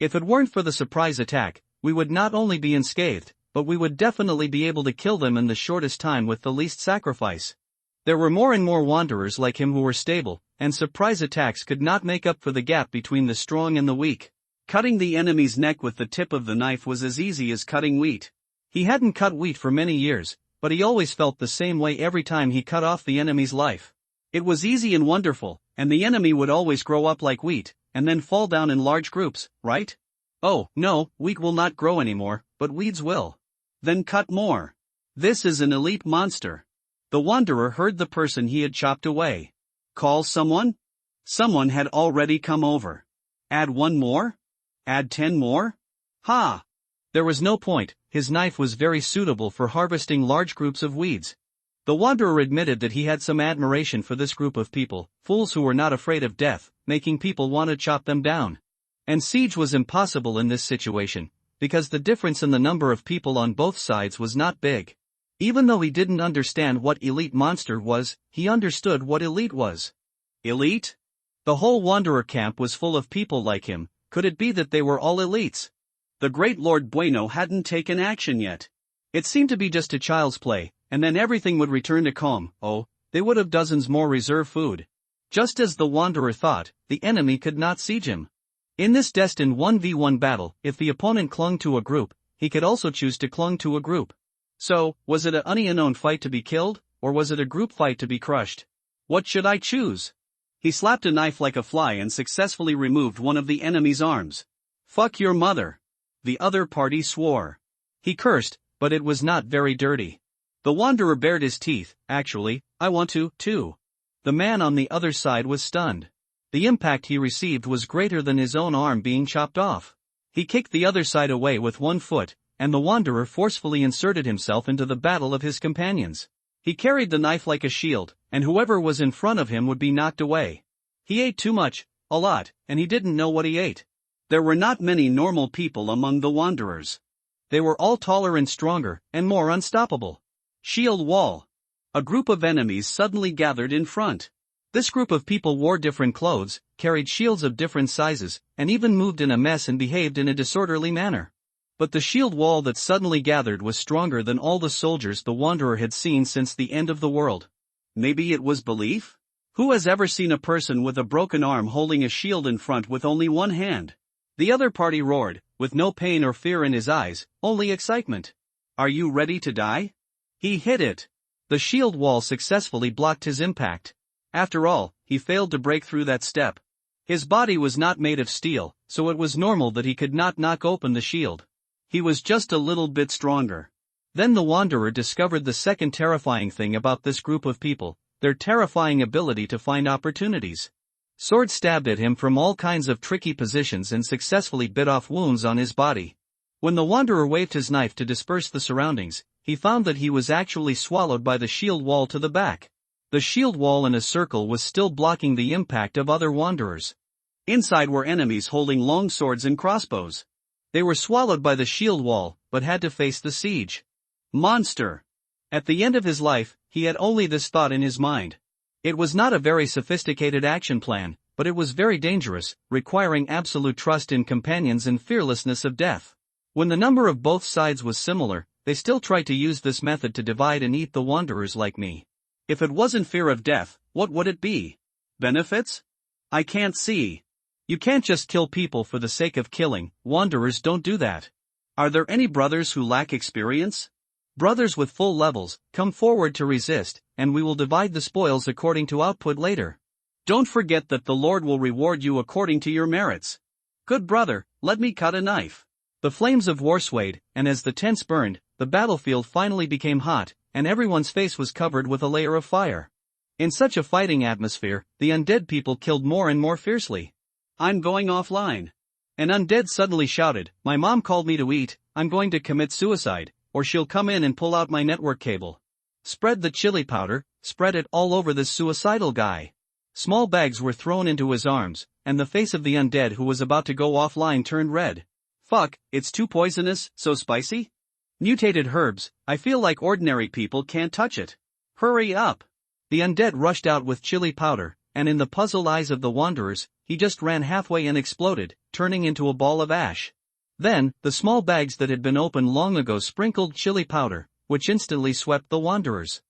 Speaker 1: If it weren't for the surprise attack, we would not only be unscathed, but we would definitely be able to kill them in the shortest time with the least sacrifice. There were more and more wanderers like him who were stable, and surprise attacks could not make up for the gap between the strong and the weak.
Speaker 2: Cutting the enemy's neck with the tip of the knife was as easy as cutting wheat.
Speaker 1: He hadn't cut wheat for many years, but he always felt the same way every time he cut off the enemy's life.
Speaker 2: It was easy and wonderful, and the enemy would always grow up like wheat, and then fall down in large groups, right?
Speaker 1: Oh, no, wheat will not grow anymore, but weeds will.
Speaker 2: Then cut more. This is an elite monster. The wanderer heard the person he had chopped away. Call someone? Someone had already come over. Add 1 more? Add 10 more? Ha!
Speaker 1: There was no point, his knife was very suitable for harvesting large groups of weeds. The wanderer admitted that he had some admiration for this group of people, fools who were not afraid of death, making people want to chop them down. And siege was impossible in this situation, because the difference in the number of people on both sides was not big. Even though he didn't understand what elite monster was, he understood what elite was.
Speaker 2: Elite?
Speaker 1: The whole wanderer camp was full of people like him. Could it be that they were all elites?
Speaker 2: The great Lord Bueno hadn't taken action yet.
Speaker 1: It seemed to be just a child's play, and then everything would return to calm. Oh, they would have dozens more reserve food. Just as the wanderer thought, the enemy could not siege him. In this destined 1v1 battle, if the opponent clung to a group, he could also choose to clung to a group. So, was it an unknown fight to be killed, or was it a group fight to be crushed?
Speaker 2: What should I choose? He slapped a knife like a fly and successfully removed one of the enemy's arms. Fuck your mother. The other party swore.
Speaker 1: He cursed, but it was not very dirty.
Speaker 2: The wanderer bared his teeth.
Speaker 1: Actually, I want to, too. The man on the other side was stunned. The impact he received was greater than his own arm being chopped off. He kicked the other side away with 1 foot, and the wanderer forcefully inserted himself into the battle of his companions. He carried the knife like a shield, and whoever was in front of him would be knocked away. He ate too much, a lot, and he didn't know what he ate.
Speaker 2: There were not many normal people among the wanderers.
Speaker 1: They were all taller and stronger, and more unstoppable.
Speaker 2: Shield wall. A group of enemies suddenly gathered in front.
Speaker 1: This group of people wore different clothes, carried shields of different sizes, and even moved in a mess and behaved in a disorderly manner. But the shield wall that suddenly gathered was stronger than all the soldiers the wanderer had seen since the end of the world.
Speaker 2: Maybe it was belief? Who has ever seen a person with a broken arm holding a shield in front with only 1 hand?
Speaker 1: The other party roared, with no pain or fear in his eyes, only excitement.
Speaker 2: Are you ready to die?
Speaker 1: He hit it. The shield wall successfully blocked his impact. After all, he failed to break through that step. His body was not made of steel, so it was normal that he could not knock open the shield.
Speaker 2: He was just a little bit stronger.
Speaker 1: Then the wanderer discovered the second terrifying thing about this group of people, their terrifying ability to find opportunities. Swords stabbed at him from all kinds of tricky positions and successfully bit off wounds on his body. When the wanderer waved his knife to disperse the surroundings, he found that he was actually swallowed by the shield wall to the back. The shield wall in a circle was still blocking the impact of other wanderers.
Speaker 2: Inside were enemies holding long swords and crossbows.
Speaker 1: They were swallowed by the shield wall, but had to face the siege.
Speaker 2: Monster!
Speaker 1: At the end of his life, he had only this thought in his mind. It was not a very sophisticated action plan, but it was very dangerous, requiring absolute trust in companions and fearlessness of death. When the number of both sides was similar, they still tried to use this method to divide and eat the wanderers like me.
Speaker 2: If it wasn't fear of death, what would it be? Benefits? I can't see.
Speaker 1: You can't just kill people for the sake of killing, wanderers don't do that.
Speaker 2: Are there any brothers who lack experience?
Speaker 1: Brothers with full levels, come forward to resist, and we will divide the spoils according to output later.
Speaker 2: Don't forget that the Lord will reward you according to your merits. Good brother, let me cut a knife.
Speaker 1: The flames of war swayed, and as the tents burned, the battlefield finally became hot, and everyone's face was covered with a layer of fire. In such a fighting atmosphere, the undead people killed more and more fiercely.
Speaker 2: I'm going offline.
Speaker 1: An undead suddenly shouted, "My mom called me to eat, I'm going to commit suicide, or she'll come in and pull out my network cable." Spread the chili powder, spread it all over this suicidal guy. Small bags were thrown into his arms, and the face of the undead who was about to go offline turned red.
Speaker 2: Fuck, it's too poisonous, so spicy?
Speaker 1: Mutated herbs, I feel like ordinary people can't touch it.
Speaker 2: Hurry up.
Speaker 1: The undead rushed out with chili powder, and in the puzzled eyes of the wanderers, he just ran halfway and exploded, turning into a ball of ash. Then, the small bags that had been opened long ago sprinkled chili powder, which instantly swept the wanderers.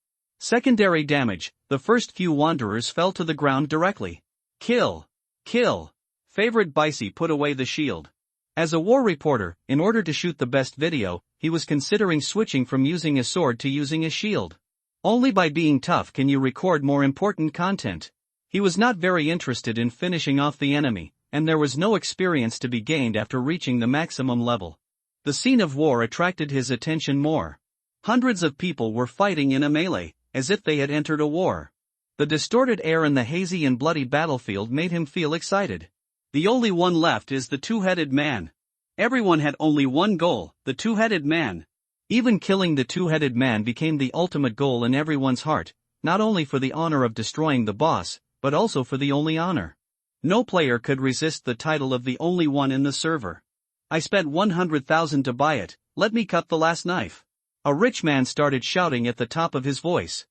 Speaker 1: Secondary damage, the first few wanderers fell to the ground directly. Kill. Kill. Favorite Bicey put away the shield. As a war reporter, in order to shoot the best video, he was considering switching from using a sword to using a shield. Only by being tough can you record more important content. He was not very interested in finishing off the enemy, and there was no experience to be gained after reaching the maximum level. The scene of war attracted his attention more. Hundreds of people were fighting in a melee, as if they had entered a war. The distorted air and the hazy and bloody battlefield made him feel excited. The only one left is the two-headed man. Everyone had only one goal, the two-headed man. Even killing the two-headed man became the ultimate goal in everyone's heart, not only for the honor of destroying the boss, but also for the only honor. No player could resist the title of the only one in the server. I spent 100,000 to buy it, let me cut the last knife. A rich man started shouting at the top of his voice.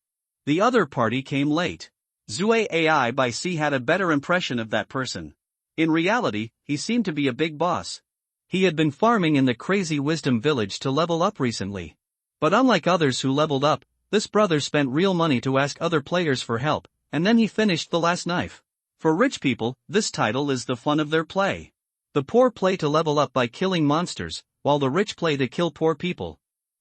Speaker 1: The other party came late. Zue AI by C had a better impression of that person. In reality, he seemed to be a big boss. He had been farming in the crazy wisdom village to level up recently. But unlike others who leveled up, this brother spent real money to ask other players for help, and then he finished the last knife. For rich people, this title is the fun of their play. The poor play to level up by killing monsters, while the rich play to kill poor people.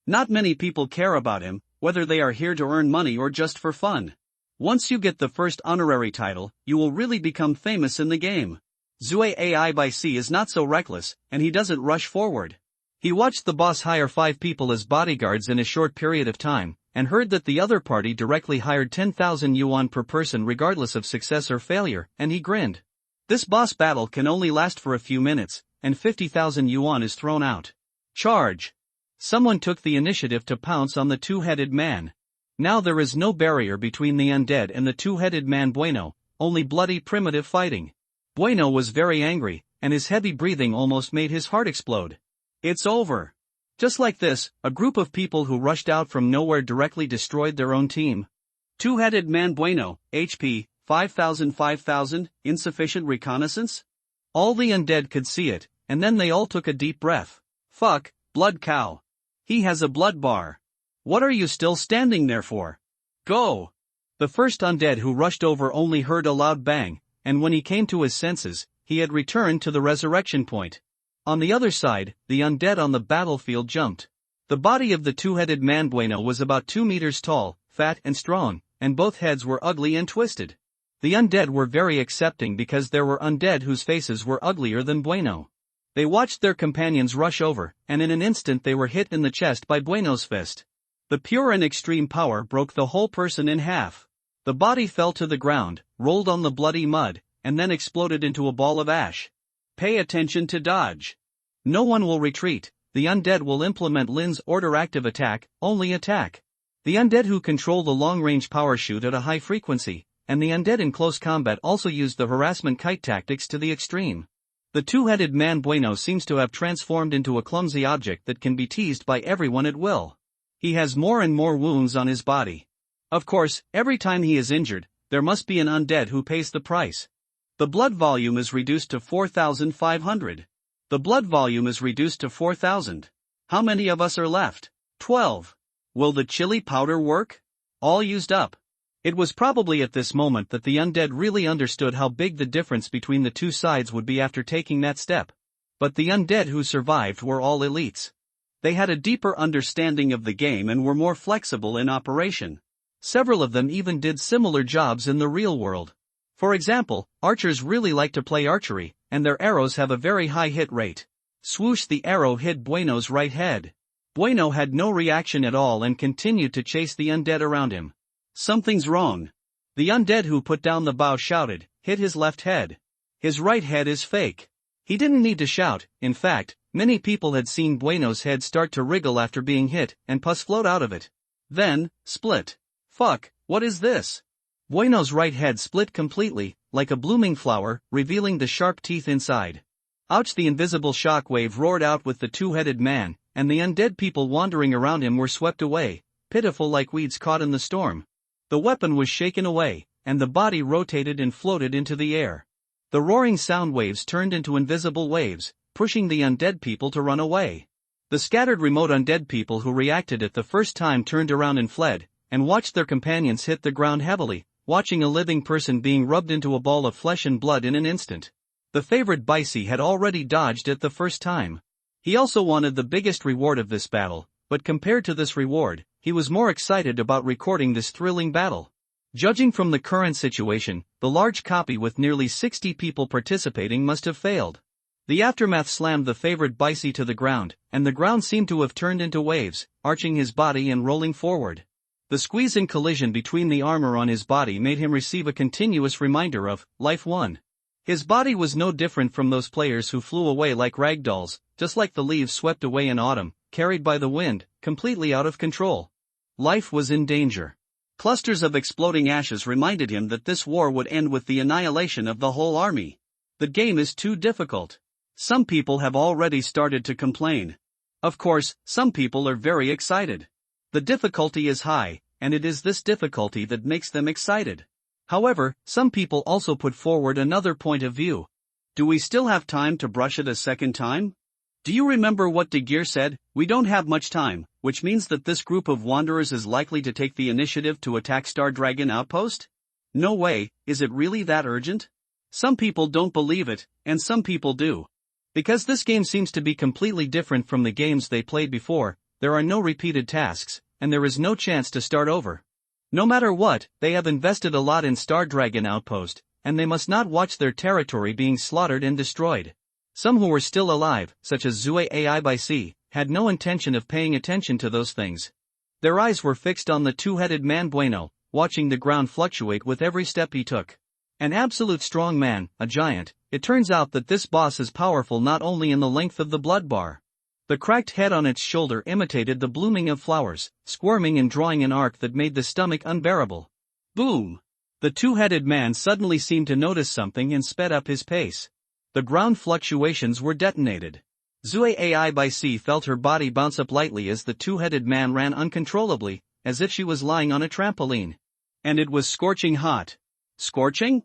Speaker 1: Not many people care about him, whether they are here to earn money or just for fun. Once you get the first honorary title, you will really become famous in the game. Zue AI by C is not so reckless, and he doesn't rush forward. He watched the boss hire 5 people as bodyguards in a short period of time, and heard that the other party directly hired 10,000 yuan per person regardless of success or failure, and he grinned. This boss battle can only last for a few minutes, and 50,000 yuan is thrown out. Charge! Someone took the initiative to pounce on the two-headed man. Now there is no barrier between the undead and the two-headed man Bueno, only bloody primitive fighting. Bueno was very angry, and his heavy breathing almost made his heart explode. It's over. Just like this, a group of people who rushed out from nowhere directly destroyed their own team. Two-headed man Bueno, HP, 5,000, insufficient reconnaissance? All the undead could see it, and then they all took a deep breath. Fuck, blood cow. He has a blood bar. What are you still standing there for? Go! The first undead who rushed over only heard a loud bang, and when he came to his senses, he had returned to the resurrection point. On the other side, the undead on the battlefield jumped. The body of the two-headed man Bueno was about 2 meters tall, fat and strong, and both heads were ugly and twisted. The undead were very accepting because there were undead whose faces were uglier than Bueno. They watched their companions rush over, and in an instant they were hit in the chest by Bueno's fist. The pure and extreme power broke the whole person in half. The body fell to the ground, rolled on the bloody mud, and then exploded into a ball of ash. Pay attention to dodge. No one will retreat, the undead will implement Lin's order active attack, only attack. The undead who control the long-range power shoot at a high frequency, and the undead in close combat also use the harassment kite tactics to the extreme. The two-headed man Bueno seems to have transformed into a clumsy object that can be teased by everyone at will. He has more and more wounds on his body. Of course, every time he is injured, there must be an undead who pays the price. The blood volume is reduced to 4,500. The blood volume is reduced to 4,000. How many of us are left? 12. Will the chili powder work? All used up. It was probably at this moment that the undead really understood how big the difference between the two sides would be after taking that step. But the undead who survived were all elites. They had a deeper understanding of the game and were more flexible in operation. Several of them even did similar jobs in the real world. For example, archers really like to play archery, and their arrows have a very high hit rate. Swoosh, the arrow hit Bueno's right head. Bueno had no reaction at all and continued to chase the undead around him. Something's wrong. The undead who put down the bow shouted, hit his left head. His right head is fake. He didn't need to shout, in fact, many people had seen Bueno's head start to wriggle after being hit, and pus flowed out of it. Then, split. Fuck, what is this? Bueno's right head split completely, like a blooming flower, revealing the sharp teeth inside. Ouch! The invisible shock wave roared out with the two-headed man, and the undead people wandering around him were swept away, pitiful like weeds caught in the storm. The weapon was shaken away, and the body rotated and floated into the air. The roaring sound waves turned into invisible waves, pushing the undead people to run away. The scattered remote undead people who reacted at the first time turned around and fled, and watched their companions hit the ground heavily, watching a living person being rubbed into a ball of flesh and blood in an instant. The favorite Bicey had already dodged it the first time. He also wanted the biggest reward of this battle, but compared to this reward, he was more excited about recording this thrilling battle. Judging from the current situation, the large copy with nearly 60 people participating must have failed. The aftermath slammed the favorite Bicey to the ground, and the ground seemed to have turned into waves, arching his body and rolling forward. The squeeze and collision between the armor on his body made him receive a continuous reminder of life won. His body was no different from those players who flew away like ragdolls, just like the leaves swept away in autumn, carried by the wind, completely out of control. Life was in danger. Clusters of exploding ashes reminded him that this war would end with the annihilation of the whole army. The game is too difficult. Some people have already started to complain. Of course, some people are very excited. The difficulty is high, and it is this difficulty that makes them excited. However, some people also put forward another point of view. Do we still have time to brush it a second time? Do you remember what De Geer said? We don't have much time, which means that this group of wanderers is likely to take the initiative to attack Star Dragon Outpost? No way, is it really that urgent? Some people don't believe it, and some people do. Because this game seems to be completely different from the games they played before, there are no repeated tasks, and there is no chance to start over. No matter what, they have invested a lot in Star Dragon Outpost, and they must not watch their territory being slaughtered and destroyed. Some who were still alive, such as Zue Ai by Sea, had no intention of paying attention to those things. Their eyes were fixed on the two-headed man Bueno, watching the ground fluctuate with every step he took. An absolute strong man, a giant. It turns out that this boss is powerful not only in the length of the blood bar. The cracked head on its shoulder imitated the blooming of flowers, squirming and drawing an arc that made the stomach unbearable. Boom! The two-headed man suddenly seemed to notice something and sped up his pace. The ground fluctuations were detonated. Zue Ai by Sea felt her body bounce up lightly as the two-headed man ran uncontrollably, as if she was lying on a trampoline. And it was scorching hot. Scorching?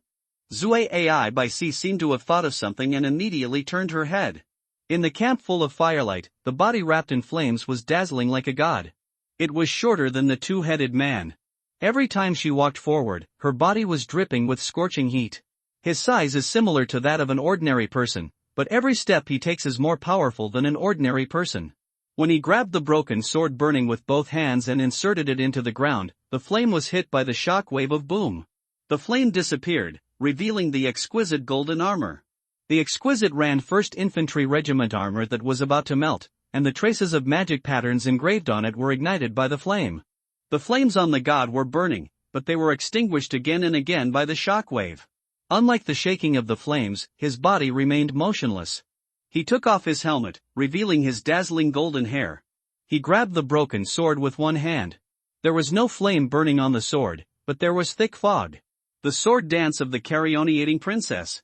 Speaker 1: Zue Ai by Sea seemed to have thought of something and immediately turned her head. In the camp full of firelight, the body wrapped in flames was dazzling like a god. It was shorter than the two-headed man. Every time she walked forward, her body was dripping with scorching heat. His size is similar to that of an ordinary person, but every step he takes is more powerful than an ordinary person. When he grabbed the broken sword burning with both hands and inserted it into the ground, the flame was hit by the shock wave of boom. The flame disappeared, revealing the exquisite golden armor. The exquisite Rand 1st Infantry Regiment armor that was about to melt, and the traces of magic patterns engraved on it were ignited by the flame. The flames on the god were burning, but they were extinguished again and again by the shock wave. Unlike the shaking of the flames, his body remained motionless. He took off his helmet, revealing his dazzling golden hair. He grabbed the broken sword with one hand. There was no flame burning on the sword, but there was thick fog. The sword dance of the Carrioniating princess.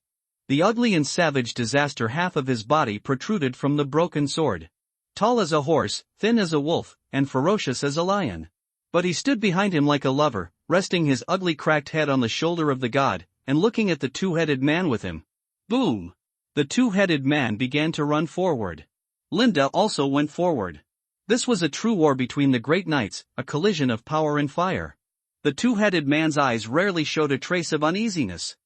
Speaker 1: The ugly and savage disaster half of his body protruded from the broken sword. Tall as a horse, thin as a wolf, and ferocious as a lion. But he stood behind him like a lover, resting his ugly cracked head on the shoulder of the god, and looking at the two-headed man with him. Boom! The two-headed man began to run forward. Linda also went forward. This was a true war between the great knights, a collision of power and fire. The two-headed man's eyes rarely showed a trace of uneasiness.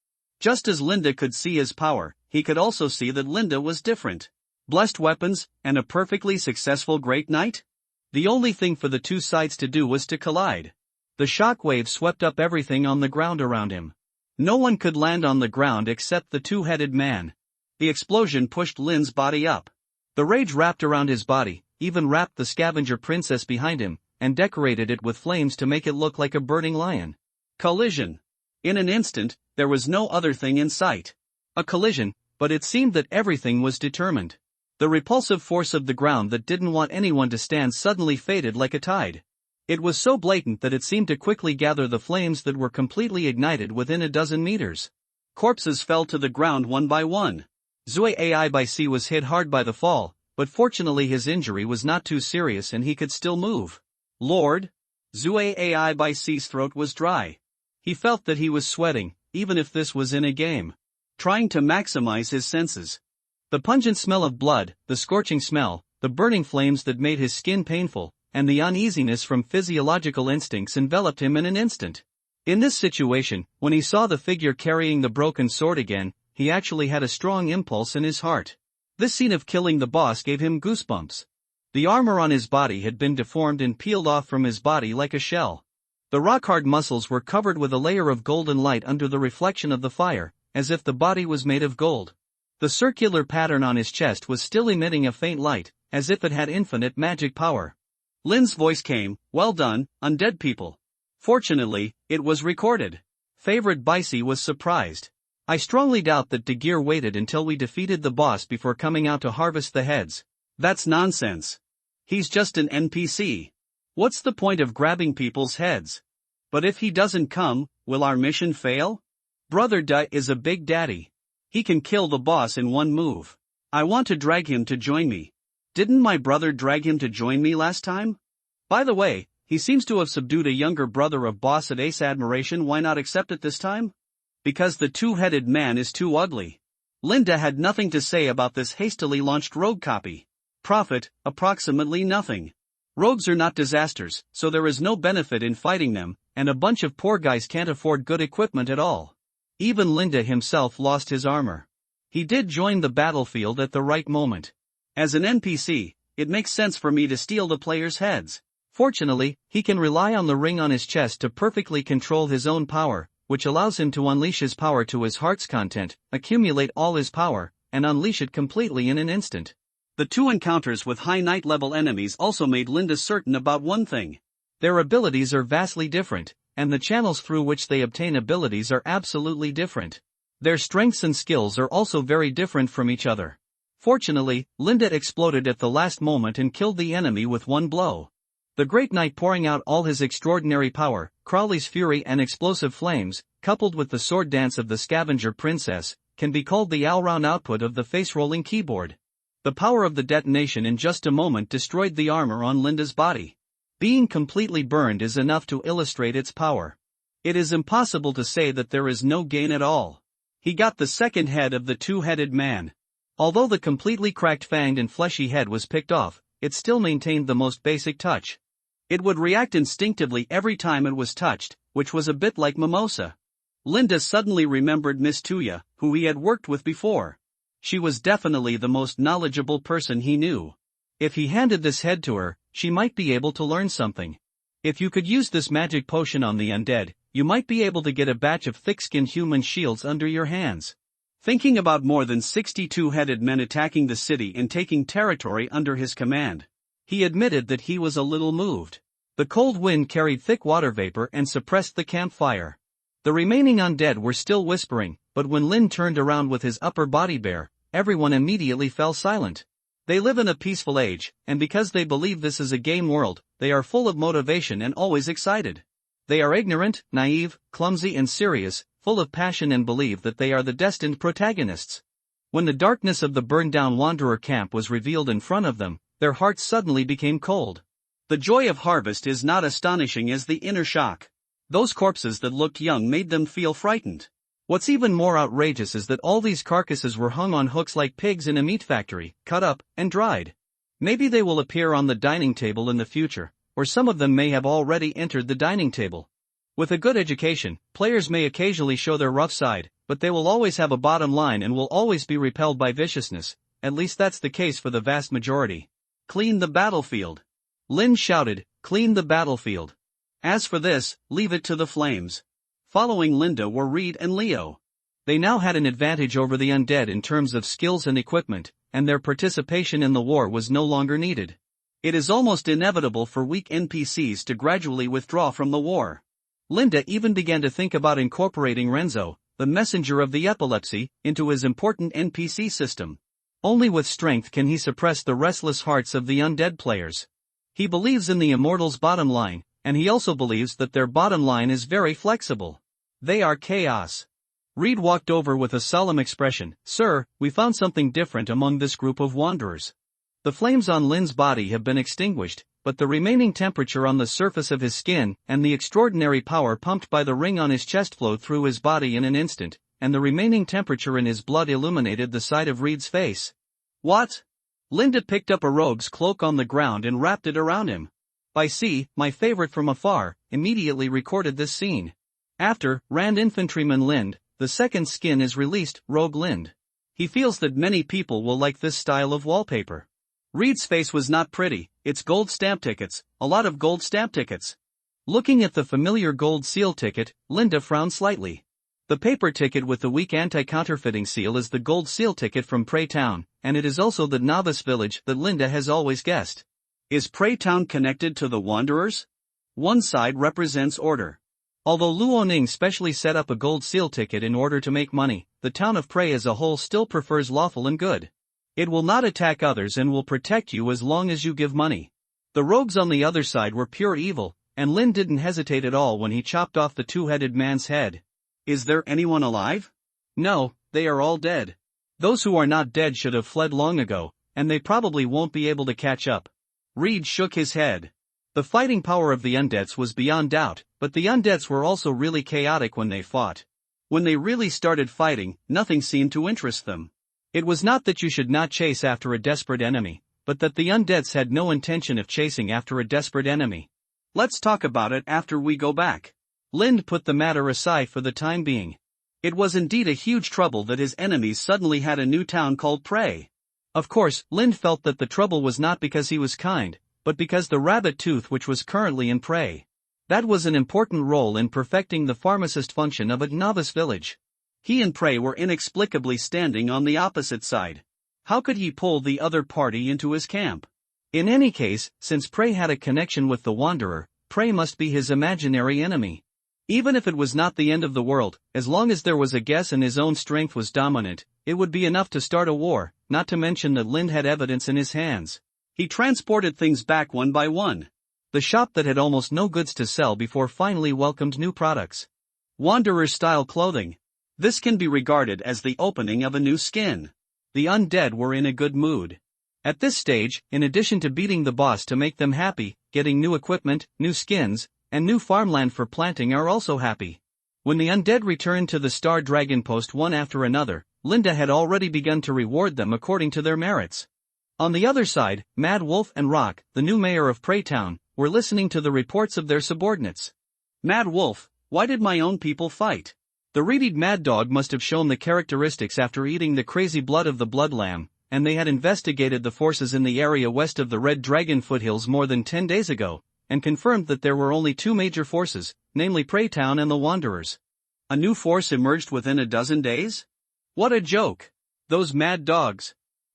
Speaker 1: Just as Linda could see his power, he could also see that Linda was different. Blessed weapons, and a perfectly successful great knight? The only thing for the two sides to do was to collide. The shockwave swept up everything on the ground around him. No one could land on the ground except the two-headed man. The explosion pushed Lin's body up. The rage wrapped around his body, even wrapped the scavenger princess behind him, and decorated it with flames to make it look like a burning lion. Collision. In an instant, there was no other thing in sight. A collision, but it seemed that everything was determined. The repulsive force of the ground that didn't want anyone to stand suddenly faded like a tide. It was so blatant that it seemed to quickly gather the flames that were completely ignited within a dozen meters. Corpses fell to the ground one by one. Zue Ai by Sea was hit hard by the fall, but fortunately his injury was not too serious and he could still move. Lord? Zue Ai by Sea's throat was dry. He felt that he was sweating, even if this was in a game. Trying to maximize his senses. The pungent smell of blood, the scorching smell, the burning flames that made his skin painful, and the uneasiness from physiological instincts enveloped him in an instant. In this situation, when he saw the figure carrying the broken sword again, he actually had a strong impulse in his heart. This scene of killing the boss gave him goosebumps. The armor on his body had been deformed and peeled off from his body like a shell. The rock-hard muscles were covered with a layer of golden light under the reflection of the fire, as if the body was made of gold. The circular pattern on his chest was still emitting a faint light, as if it had infinite magic power. Lin's voice came, "Well done, undead people." Fortunately, it was recorded. Favorite Bicey was surprised. "I strongly doubt that Dagir waited until we defeated the boss before coming out to harvest the heads. That's nonsense. He's just an NPC. What's the point of grabbing people's heads? But if he doesn't come, will our mission fail? Brother Da is a big daddy. He can kill the boss in one move. I want to drag him to join me. Didn't my brother drag him to join me last time? By the way, he seems to have subdued a younger brother of boss at Ace Admiration. Why not accept it this time? Because the two-headed man is too ugly." Linda had nothing to say about this hastily launched rogue copy. Profit, approximately nothing. Rogues are not disasters, so there is no benefit in fighting them, and a bunch of poor guys can't afford good equipment at all. Even Linda himself lost his armor. He did join the battlefield at the right moment. As an NPC, it makes sense for me to steal the players' heads. Fortunately, he can rely on the ring on his chest to perfectly control his own power, which allows him to unleash his power to his heart's content, accumulate all his power, and unleash it completely in an instant. The two encounters with high night-level enemies also made Linda certain about one thing. Their abilities are vastly different, and the channels through which they obtain abilities are absolutely different. Their strengths and skills are also very different from each other. Fortunately, Linda exploded at the last moment and killed the enemy with one blow. The Great Knight pouring out all his extraordinary power, Crowley's fury and explosive flames, coupled with the sword dance of the Scavenger Princess, can be called the all-round output of the face-rolling keyboard. The power of the detonation in just a moment destroyed the armor on Linda's body. Being completely burned is enough to illustrate its power. It is impossible to say that there is no gain at all. He got the second head of the two-headed man. Although the completely cracked fanged and fleshy head was picked off, it still maintained the most basic touch. It would react instinctively every time it was touched, which was a bit like Mimosa. Linda suddenly remembered Miss Tuya, who he had worked with before. She was definitely the most knowledgeable person he knew. If he handed this head to her, she might be able to learn something. If you could use this magic potion on the undead, you might be able to get a batch of thick-skinned human shields under your hands. Thinking about more than 60 two-headed men attacking the city and taking territory under his command, he admitted that he was a little moved. The cold wind carried thick water vapor and suppressed the campfire. The remaining undead were still whispering, but when Lin turned around with his upper body bare, everyone immediately fell silent. They live in a peaceful age, and because they believe this is a game world, they are full of motivation and always excited. They are ignorant, naive, clumsy and serious, full of passion and believe that they are the destined protagonists. When the darkness of the burned-down Wanderer camp was revealed in front of them, their hearts suddenly became cold. The joy of harvest is not astonishing as the inner shock. Those corpses that looked young made them feel frightened. What's even more outrageous is that all these carcasses were hung on hooks like pigs in a meat factory, cut up, and dried. Maybe they will appear on the dining table in the future, or some of them may have already entered the dining table. With a good education, players may occasionally show their rough side, but they will always have a bottom line and will always be repelled by viciousness, at least that's the case for the vast majority. Clean the battlefield. Lin shouted, "Clean the battlefield. As for this, leave it to the flames." Following Linda were Reed and Leo. They now had an advantage over the undead in terms of skills and equipment, and their participation in the war was no longer needed. It is almost inevitable for weak NPCs to gradually withdraw from the war. Linda even began to think about incorporating Renzo, the messenger of the epilepsy, into his important NPC system. Only with strength can he suppress the restless hearts of the undead players. He believes in the immortals' bottom line, and he also believes that their bottom line is very flexible. They are chaos. Reed walked over with a solemn expression. "Sir, we found something different among this group of wanderers. The flames on Lin's body have been extinguished, but the remaining temperature on the surface of his skin and the extraordinary power pumped by the ring on his chest flowed through his body in an instant, and the remaining temperature in his blood illuminated the side of Reed's face." "What?" Linda picked up a rogue's cloak on the ground and wrapped it around him. By C, my favorite from afar, immediately recorded this scene. After, Rand Infantryman Lind, the second skin is released, Rogue Lind. He feels that many people will like this style of wallpaper. Reed's face was not pretty, it's gold stamp tickets, a lot of gold stamp tickets. Looking at the familiar gold seal ticket, Linda frowned slightly. The paper ticket with the weak anti-counterfeiting seal is the gold seal ticket from Prey Town, and it is also the novice village that Linda has always guessed.
Speaker 2: Is Prey Town connected to the Wanderers? One side represents order.
Speaker 1: Although Luoning specially set up a gold seal ticket in order to make money, the town of Prey as a whole still prefers lawful and good. It will not attack others and will protect you as long as you give money. The rogues on the other side were pure evil, and Lin didn't hesitate at all when he chopped off the two-headed man's head.
Speaker 2: Is there anyone alive?
Speaker 1: No, they are all dead. Those who are not dead should have fled long ago, and they probably won't be able to catch up.
Speaker 2: Reed shook his head.
Speaker 1: The fighting power of the undeads was beyond doubt, but the undeads were also really chaotic when they fought.
Speaker 2: When they really started fighting, nothing seemed to interest them.
Speaker 1: It was not that you should not chase after a desperate enemy, but that the undeads had no intention of chasing after a desperate enemy.
Speaker 2: Let's talk about it after we go back.
Speaker 1: Lind put the matter aside for the time being.
Speaker 2: It was indeed a huge trouble that his enemies suddenly had a new town called Prey.
Speaker 1: Of course, Lind felt that the trouble was not because he was kind, but because the rabbit tooth which was currently in Prey. That was an important role in perfecting the pharmacist function of a novice village.
Speaker 2: He and Prey were inexplicably standing on the opposite side. How could he pull the other party into his camp?
Speaker 1: In any case, since Prey had a connection with the Wanderer, Prey must be his imaginary enemy. Even if it was not the end of the world, as long as there was a guess and his own strength was dominant, it would be enough to start a war, not to mention that Lind had evidence in his hands.
Speaker 2: He transported things back one by one.
Speaker 1: The shop that had almost no goods to sell before finally welcomed new products.
Speaker 2: Wanderer-style clothing. This can be regarded as the opening of a new skin.
Speaker 1: The undead were in a good mood. At this stage, in addition to beating the boss to make them happy, getting new equipment, new skins, and new farmland for planting are also happy. When the undead returned to the Star Dragon Post one after another, Linda had already begun to reward them according to their merits. On the other side, Mad Wolf and Rock, the new mayor of Prey Town, were listening to the reports of their subordinates.
Speaker 2: Mad Wolf, why did my own people fight?
Speaker 1: The reedied Mad Dog must have shown the characteristics after eating the crazy blood of the blood lamb, and they had investigated the forces in the area west of the Red Dragon foothills more than 10 days ago, and confirmed that there were only two major forces, namely Prey Town and the Wanderers.
Speaker 2: A new force emerged within a dozen days? What a joke! Those mad dogs!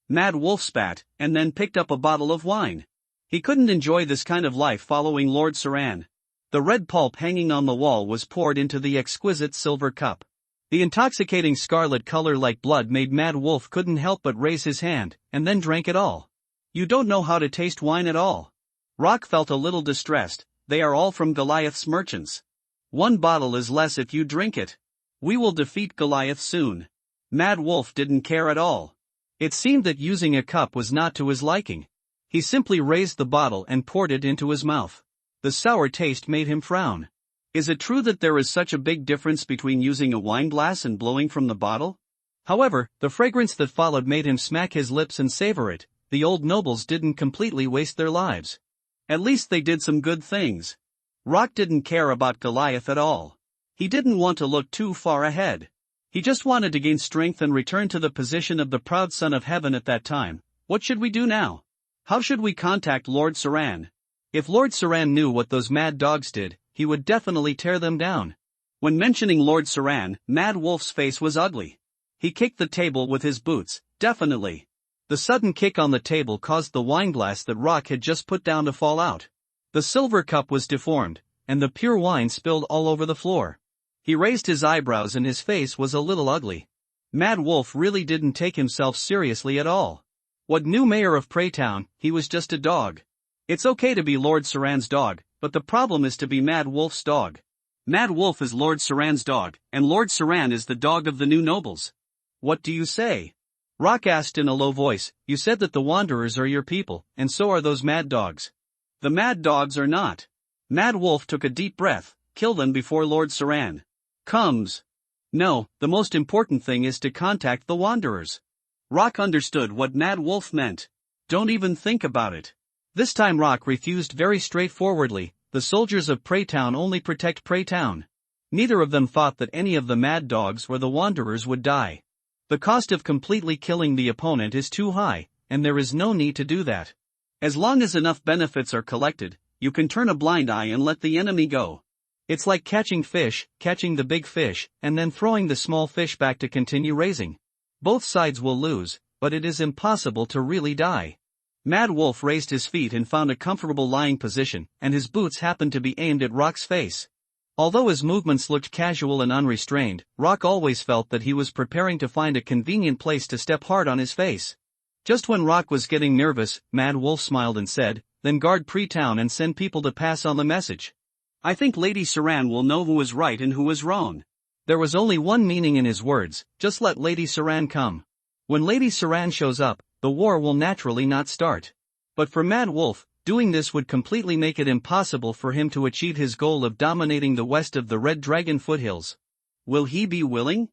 Speaker 2: Mad Wolf spat, and then picked up a bottle of wine. He couldn't enjoy this kind of life following Lord Saran. The red pulp hanging on the wall was poured into the exquisite silver cup. The intoxicating scarlet color like blood made Mad Wolf couldn't help but raise his hand, and then drank it all. You don't know how to taste wine at all. Rock felt a little distressed. They are all from Goliath's merchants. One bottle is less if you drink it. We will defeat Goliath soon. Mad Wolf didn't care at all.
Speaker 1: It seemed that using a cup was not to his liking. He simply raised the bottle and poured it into his mouth. The sour taste made him frown.
Speaker 2: Is it true that there is such a big difference between using a wine glass and blowing from the bottle?
Speaker 1: However, the fragrance that followed made him smack his lips and savor it. The old nobles didn't completely waste their lives.
Speaker 2: At least they did some good things. Rock didn't care about Goliath at all. He didn't want to look too far ahead. He just wanted to gain strength and return to the position of the proud son of heaven at that time. What should we do now? How should we contact Lord Saran?
Speaker 1: If Lord Saran knew what those mad dogs did, he would definitely tear them down.
Speaker 2: When mentioning Lord Saran, Mad Wolf's face was ugly. He kicked the table with his boots, definitely.
Speaker 1: The sudden kick on the table caused the wineglass that Rock had just put down to fall out. The silver cup was deformed, and the pure wine spilled all over the floor. He raised his eyebrows and his face was a little ugly. Mad Wolf really didn't take himself seriously at all. What new mayor of Prey Town, he was just a dog. It's okay to be Lord Saran's dog, but the problem is to be Mad Wolf's dog. Mad Wolf is Lord Saran's dog, and Lord Saran is the dog of the new nobles. What do you say? Rock asked in a low voice. You said that the Wanderers are your people, and so are those mad dogs.
Speaker 2: The mad dogs are not. Mad Wolf took a deep breath. Kill them before Lord Saran comes.
Speaker 1: No, the most important thing is to contact the Wanderers.
Speaker 2: Rock understood what Mad Wolf meant. Don't even think about it.
Speaker 1: This time Rock refused very straightforwardly. The soldiers of Preytown only protect Preytown. Neither of them thought that any of the mad dogs or the wanderers would die. The cost of completely killing the opponent is too high, and there is no need to do that.
Speaker 2: As long as enough benefits are collected, you can turn a blind eye and let the enemy go.
Speaker 1: It's like catching fish, catching the big fish, and then throwing the small fish back to continue raising. Both sides will lose, but it is impossible to really die.
Speaker 2: Mad Wolf raised his feet and found a comfortable lying position, and his boots happened to be aimed at Rock's face.
Speaker 1: Although his movements looked casual and unrestrained, Rock always felt that he was preparing to find a convenient place to step hard on his face. Just when Rock was getting nervous, Mad Wolf smiled and said, "Then guard Preytown and send people to pass on the message.
Speaker 2: I think Lady Saran will know who is right and who is wrong."
Speaker 1: There was only one meaning in his words: just let Lady Saran come. When Lady Saran shows up, the war will naturally not start. But for Mad Wolf, doing this would completely make it impossible for him to achieve his goal of dominating the west of the Red Dragon foothills.
Speaker 2: Will he be willing?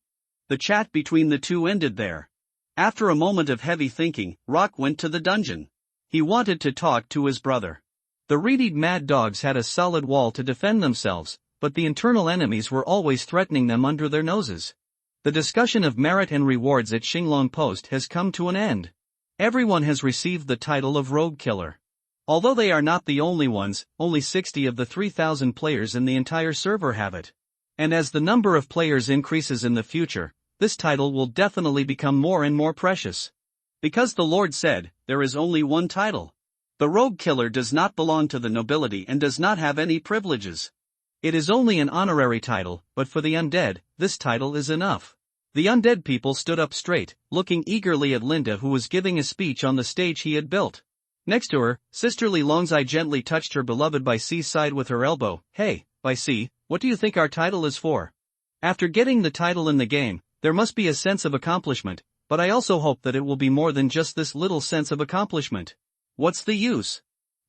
Speaker 2: The chat between the two ended there. After a moment of heavy thinking, Rock went to the dungeon. He wanted to talk to his brother.
Speaker 1: The reedied mad dogs had a solid wall to defend themselves, but the internal enemies were always threatening them under their noses. The discussion of merit and rewards at Xinglong Post has come to an end. Everyone has received the title of Rogue Killer. Although they are not the only ones, only 60 of the 3,000 players in the entire server have it. And as the number of players increases in the future, this title will definitely become more and more precious.
Speaker 2: Because the Lord said, there is only one title. The Rogue Killer does not belong to the nobility and does not have any privileges.
Speaker 1: It is only an honorary title, but for the undead, this title is enough. The undead people stood up straight, looking eagerly at Linda, who was giving a speech on the stage he had built. Next to her, Sisterly Longzai gently touched her beloved Bai Si's side with her elbow. "Hey, Bai Si, what do you think our title is for?" After getting the title in the game, there must be a sense of accomplishment, but I also hope that it will be more than just this little sense of accomplishment.
Speaker 2: What's the use?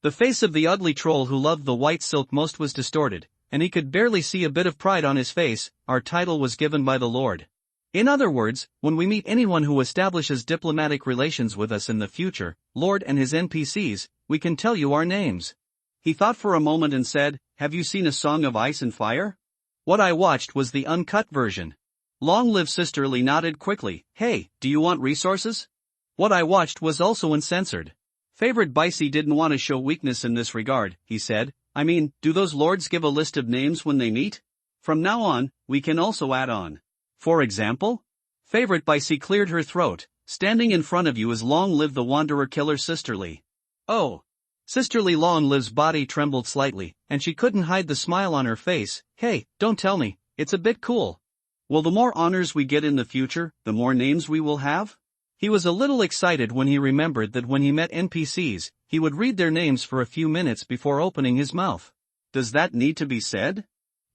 Speaker 1: The face of the ugly troll who loved the white silk most was distorted, and he could barely see a bit of pride on his face. Our title was given by the Lord. In other words, when we meet anyone who establishes diplomatic relations with us in the future, Lord and his NPCs, we can tell you our names.
Speaker 2: He thought for a moment and said, "Have you seen A Song of Ice and Fire?"
Speaker 1: What I watched was the uncut version.
Speaker 2: Long Live Sisterly nodded quickly. "Hey, do you want resources?"
Speaker 1: What I watched was also uncensored.
Speaker 2: Favorite Bicey didn't want to show weakness in this regard, he said. "I mean, do those lords give a list of names when they meet? From now on, we can also add on.
Speaker 1: For example?"
Speaker 2: Favorite Bicey cleared her throat. "Standing in front of you is Long Live the Wanderer Killer Sisterly."
Speaker 1: "Oh." Sisterly Long Live's body trembled slightly, and she couldn't hide the smile on her face. "Hey, don't tell me, it's a bit cool."
Speaker 2: "Well, the more honors we get in the future, the more names we will have?"
Speaker 1: He was a little excited when he remembered that when he met NPCs, he would read their names for a few minutes before opening his mouth.
Speaker 2: Does that need to be said?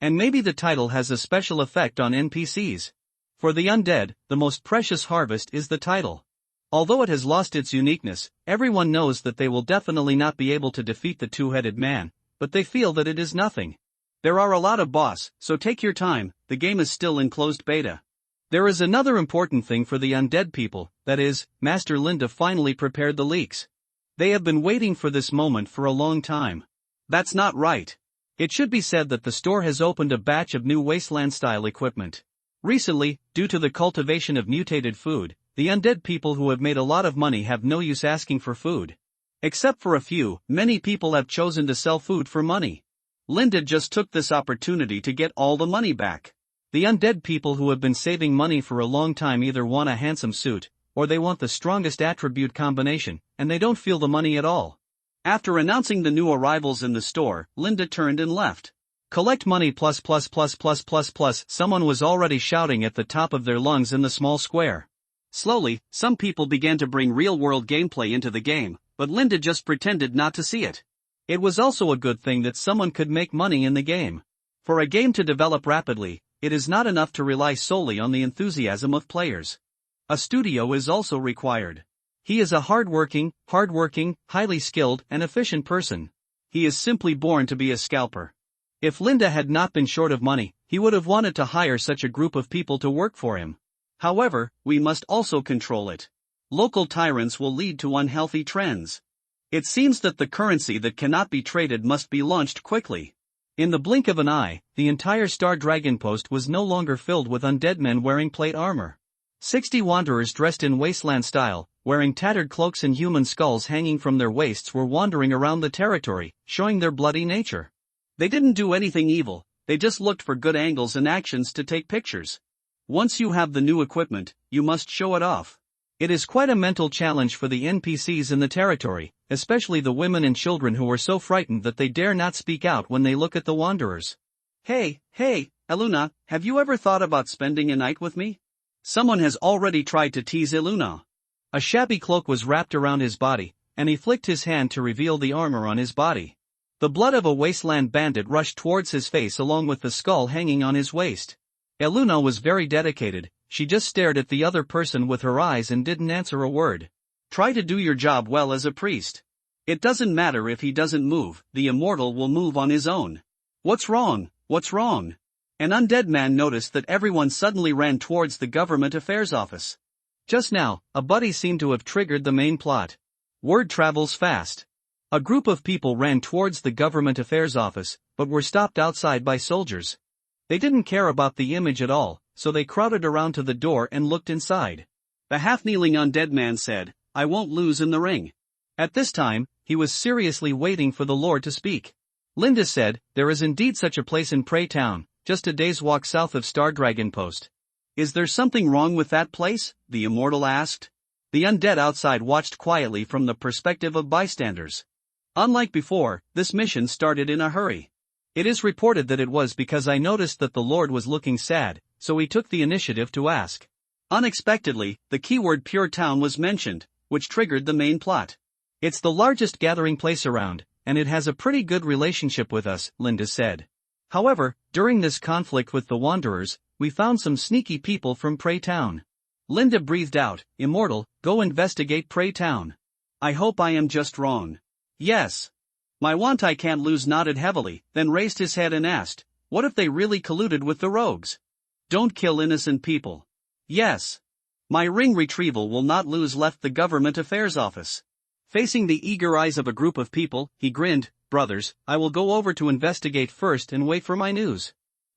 Speaker 1: And maybe the title has a special effect on NPCs. For the undead, the most precious harvest is the title. Although it has lost its uniqueness, everyone knows that they will definitely not be able to defeat the two-headed man, but they feel that it is nothing.
Speaker 2: There are a lot of boss, so take your time, the game is still in closed beta.
Speaker 1: There is another important thing for the undead people, that is, Master Linda finally prepared the leaks. They have been waiting for this moment for a long time.
Speaker 2: That's not right.
Speaker 1: It should be said that the store has opened a batch of new wasteland-style equipment. Recently, due to the cultivation of mutated food, the undead people who have made a lot of money have no use asking for food. Except for a few, many people have chosen to sell food for money.
Speaker 2: Linda just took this opportunity to get all the money back.
Speaker 1: The undead people who have been saving money for a long time either want a handsome suit, or they want the strongest attribute combination, and they don't feel the money at all.
Speaker 2: After announcing the new arrivals in the store, Linda turned and left.
Speaker 1: "Collect money plus plus plus plus plus plus," someone was already shouting at the top of their lungs in the small square.
Speaker 2: Slowly, some people began to bring real-world gameplay into the game, but Linda just pretended not to see it.
Speaker 1: It was also a good thing that someone could make money in the game. For a game to develop rapidly, it is not enough to rely solely on the enthusiasm of players. A studio is also required. He is a hard-working, highly skilled, and efficient person.
Speaker 2: He is simply born to be a scalper.
Speaker 1: If Linda had not been short of money, he would have wanted to hire such a group of people to work for him.
Speaker 2: However, we must also control it. Local tyrants will lead to unhealthy trends. It seems that the currency that cannot be traded must be launched quickly.
Speaker 1: In the blink of an eye, the entire Star Dragon post was no longer filled with undead men wearing plate armor. 60 wanderers dressed in wasteland style, wearing tattered cloaks and human skulls hanging from their waists were wandering around the territory, showing their bloody nature.
Speaker 2: They didn't do anything evil, they just looked for good angles and actions to take pictures. Once you have the new equipment, you must show it off.
Speaker 1: It is quite a mental challenge for the NPCs in the territory, especially the women and children who are so frightened that they dare not speak out when they look at the wanderers.
Speaker 2: Hey, Eluna, have you ever thought about spending a night with me? Someone has already tried to tease Eluna.
Speaker 1: A shabby cloak was wrapped around his body, and he flicked his hand to reveal the armor on his body. The blood of a wasteland bandit rushed towards his face along with the skull hanging on his waist. Eluna was very dedicated, she just stared at the other person with her eyes and didn't answer a word.
Speaker 2: Try to do your job well as a priest. It doesn't matter if he doesn't move, the immortal will move on his own. What's wrong? What's wrong? An undead man noticed that everyone suddenly ran towards the government affairs office.
Speaker 1: Just now, a buddy seemed to have triggered the main plot. Word travels fast. A group of people ran towards the government affairs office, but were stopped outside by soldiers. They didn't care about the image at all, so they crowded around to the door and looked inside.
Speaker 2: The half-kneeling undead man said, "I won't lose in the ring."
Speaker 1: At this time, he was seriously waiting for the Lord to speak. Linda said, "There is indeed such a place in Prey Town, just a day's walk south of Star Dragon Post."
Speaker 2: "Is there something wrong with that place?" the immortal asked. The undead outside watched quietly from the perspective of bystanders. Unlike before, this mission started in a hurry.
Speaker 1: It is reported that it was because I noticed that the Lord was looking sad, so he took the initiative to ask.
Speaker 2: Unexpectedly, the keyword Pure Town was mentioned, which triggered the main plot.
Speaker 1: It's the largest gathering place around, and it has a pretty good relationship with us, Linda said. However, during this conflict with the Wanderers, we found some sneaky people from Prey Town.
Speaker 2: Linda breathed out, "Immortal, go investigate Prey Town." "I hope I am just wrong." "Yes. My want I can't lose," nodded heavily, then raised his head and asked, "What if they really colluded with the rogues?" "Don't kill innocent people." "Yes. My ring retrieval will not lose," left the government affairs office. Facing the eager eyes of a group of people, he grinned, "Brothers, I will go over to investigate first and wait for my news.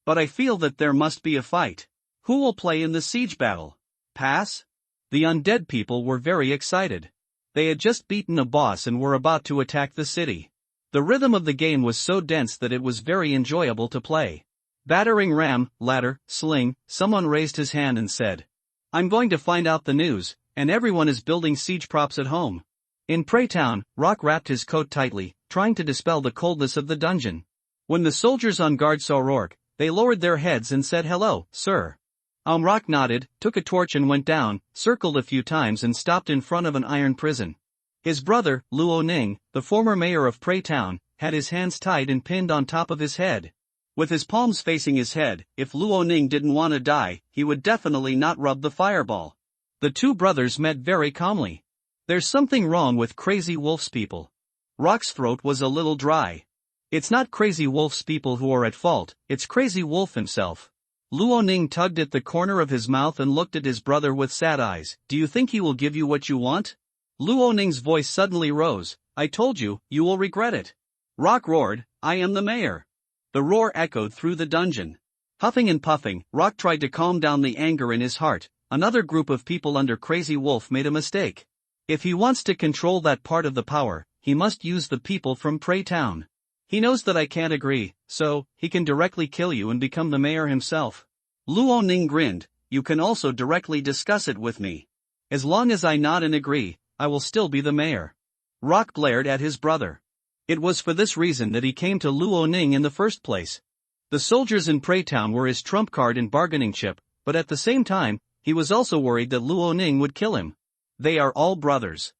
Speaker 2: But I feel that there must be a fight. Who will play in the siege battle?" "Pass?" The undead people were very excited. They had just beaten a boss and were about to attack the city. The rhythm of the game was so dense that it was very enjoyable to play. Battering ram, ladder, sling, someone raised his hand and said, "I'm going to find out the news," and everyone is building siege props at home. In Prey Town, Rock wrapped his coat tightly, trying to dispel the coldness of the dungeon. When the soldiers on guard saw Rourke, they lowered their heads and said, "Hello, sir." Rock nodded, took a torch and went down, circled a few times and stopped in front of an iron prison. His brother, Luo Ning, the former mayor of Prey Town, had his hands tied and pinned on top of his head. With his palms facing his head, if Luo Ning didn't want to die, he would definitely not rub the fireball. The two brothers met very calmly. "There's something wrong with Crazy Wolf's people." Rock's throat was a little dry. "It's not Crazy Wolf's people who are at fault, it's Crazy Wolf himself." Luo Ning tugged at the corner of his mouth and looked at his brother with sad eyes. "Do you think he will give you what you want?" Luo Ning's voice suddenly rose. "I told you, you will regret it." Rock roared, "I am the mayor." The roar echoed through the dungeon. Huffing and puffing, Rock tried to calm down the anger in his heart. Another group of people under Crazy Wolf made a mistake. If he wants to control that part of the power, he must use the people from Prey Town. He knows that I can't agree, so he can directly kill you and become the mayor himself. Luo Ning grinned, "You can also directly discuss it with me. As long as I nod and agree, I will still be the mayor." Rock glared at his brother. It was for this reason that he came to Luo Ning in the first place. The soldiers in Prey Town were his trump card and bargaining chip, but at the same time, he was also worried that Luo Ning would kill him. They are all brothers.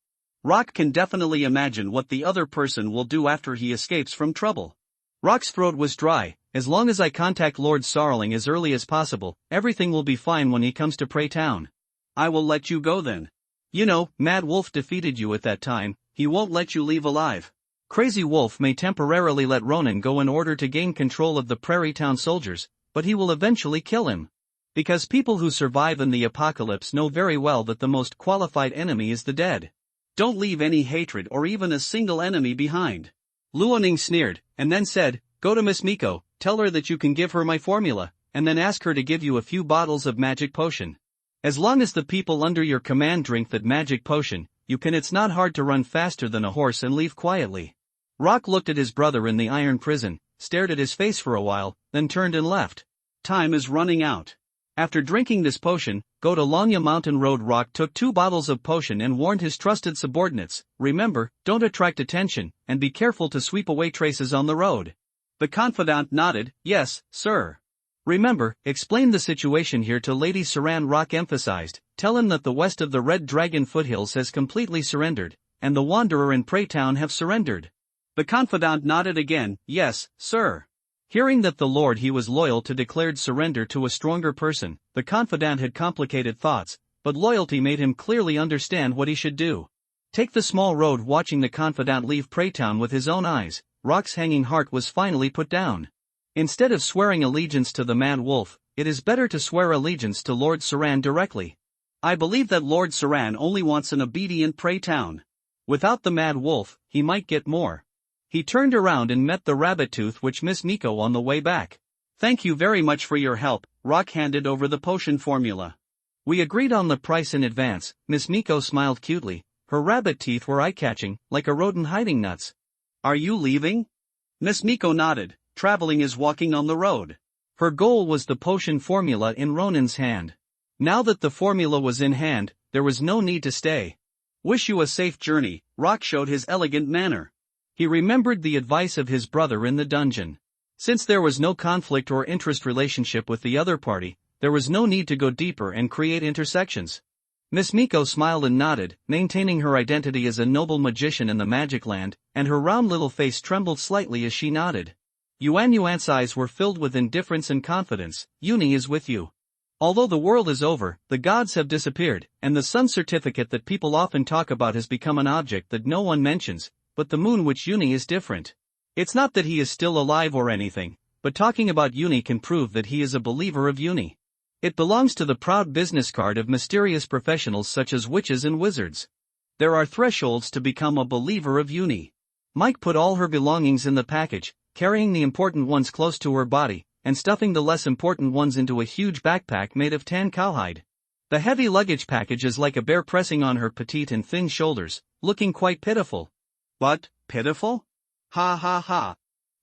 Speaker 2: Rock can definitely imagine what the other person will do after he escapes from trouble. Rock's throat was dry. "As long as I contact Lord Sarling as early as possible, everything will be fine when he comes to Prey Town." "I will let you go then. You know, Mad Wolf defeated you at that time, he won't let you leave alive." Crazy Wolf may temporarily let Ronan go in order to gain control of the Prairie Town soldiers, but he will eventually kill him. Because people who survive in the apocalypse know very well that the most qualified enemy is the dead. Don't leave any hatred or even a single enemy behind. Luoning sneered, and then said, "Go to Miss Miko, tell her that you can give her my formula, and then ask her to give you a few bottles of magic potion. As long as the people under your command drink that magic potion, you can. It's not hard to run faster than a horse and leave quietly." Rock looked at his brother in the iron prison, stared at his face for a while, then turned and left. Time is running out. After drinking this potion, go to Longya Mountain Road. Rock took 2 bottles of potion and warned his trusted subordinates, "Remember, don't attract attention, and be careful to sweep away traces on the road." The confidant nodded, "Yes, sir." "Remember, explain the situation here to Lady Saran." Rock emphasized, "Tell him that the west of the Red Dragon foothills has completely surrendered, and the Wanderer and Prey Town have surrendered." The confidant nodded again, "Yes, sir." Hearing that the lord he was loyal to declared surrender to a stronger person, the confidant had complicated thoughts, but loyalty made him clearly understand what he should do. Take the small road. Watching the confidant leave Prey Town with his own eyes, Rock's hanging heart was finally put down. Instead of swearing allegiance to the Mad Wolf, it is better to swear allegiance to Lord Saran directly. I believe that Lord Saran only wants an obedient Prey Town. Without the Mad Wolf, he might get more. He turned around and met the rabbit tooth with Miss Miko on the way back. "Thank you very much for your help." Rock handed over the potion formula. "We agreed on the price in advance." Miss Miko smiled cutely. Her rabbit teeth were eye-catching, like a rodent hiding nuts. "Are you leaving?" Miss Miko nodded. Traveling is walking on the road. Her goal was the potion formula in Ronin's hand. Now that the formula was in hand, there was no need to stay. "Wish you a safe journey." Rock showed his elegant manner. He remembered the advice of his brother in the dungeon. Since there was no conflict or interest relationship with the other party, there was no need to go deeper and create intersections. Miss Miko smiled and nodded, maintaining her identity as a noble magician in the magic land, and her round little face trembled slightly as she nodded. Yuan's eyes were filled with indifference and confidence. "Uni is with you. Although the world is over, the gods have disappeared, and the sun certificate that people often talk about has become an object that no one mentions, but the moon which Uni is different. It's not that he is still alive or anything, but talking about Uni can prove that he is a believer of Uni. It belongs to the proud business card of mysterious professionals such as witches and wizards. There are thresholds to become a believer of Uni." Mike put all her belongings in the package, carrying the important ones close to her body, and stuffing the less important ones into a huge backpack made of tan cowhide. The heavy luggage package is like a bear pressing on her petite and thin shoulders, looking quite pitiful. What, pitiful? Ha ha ha.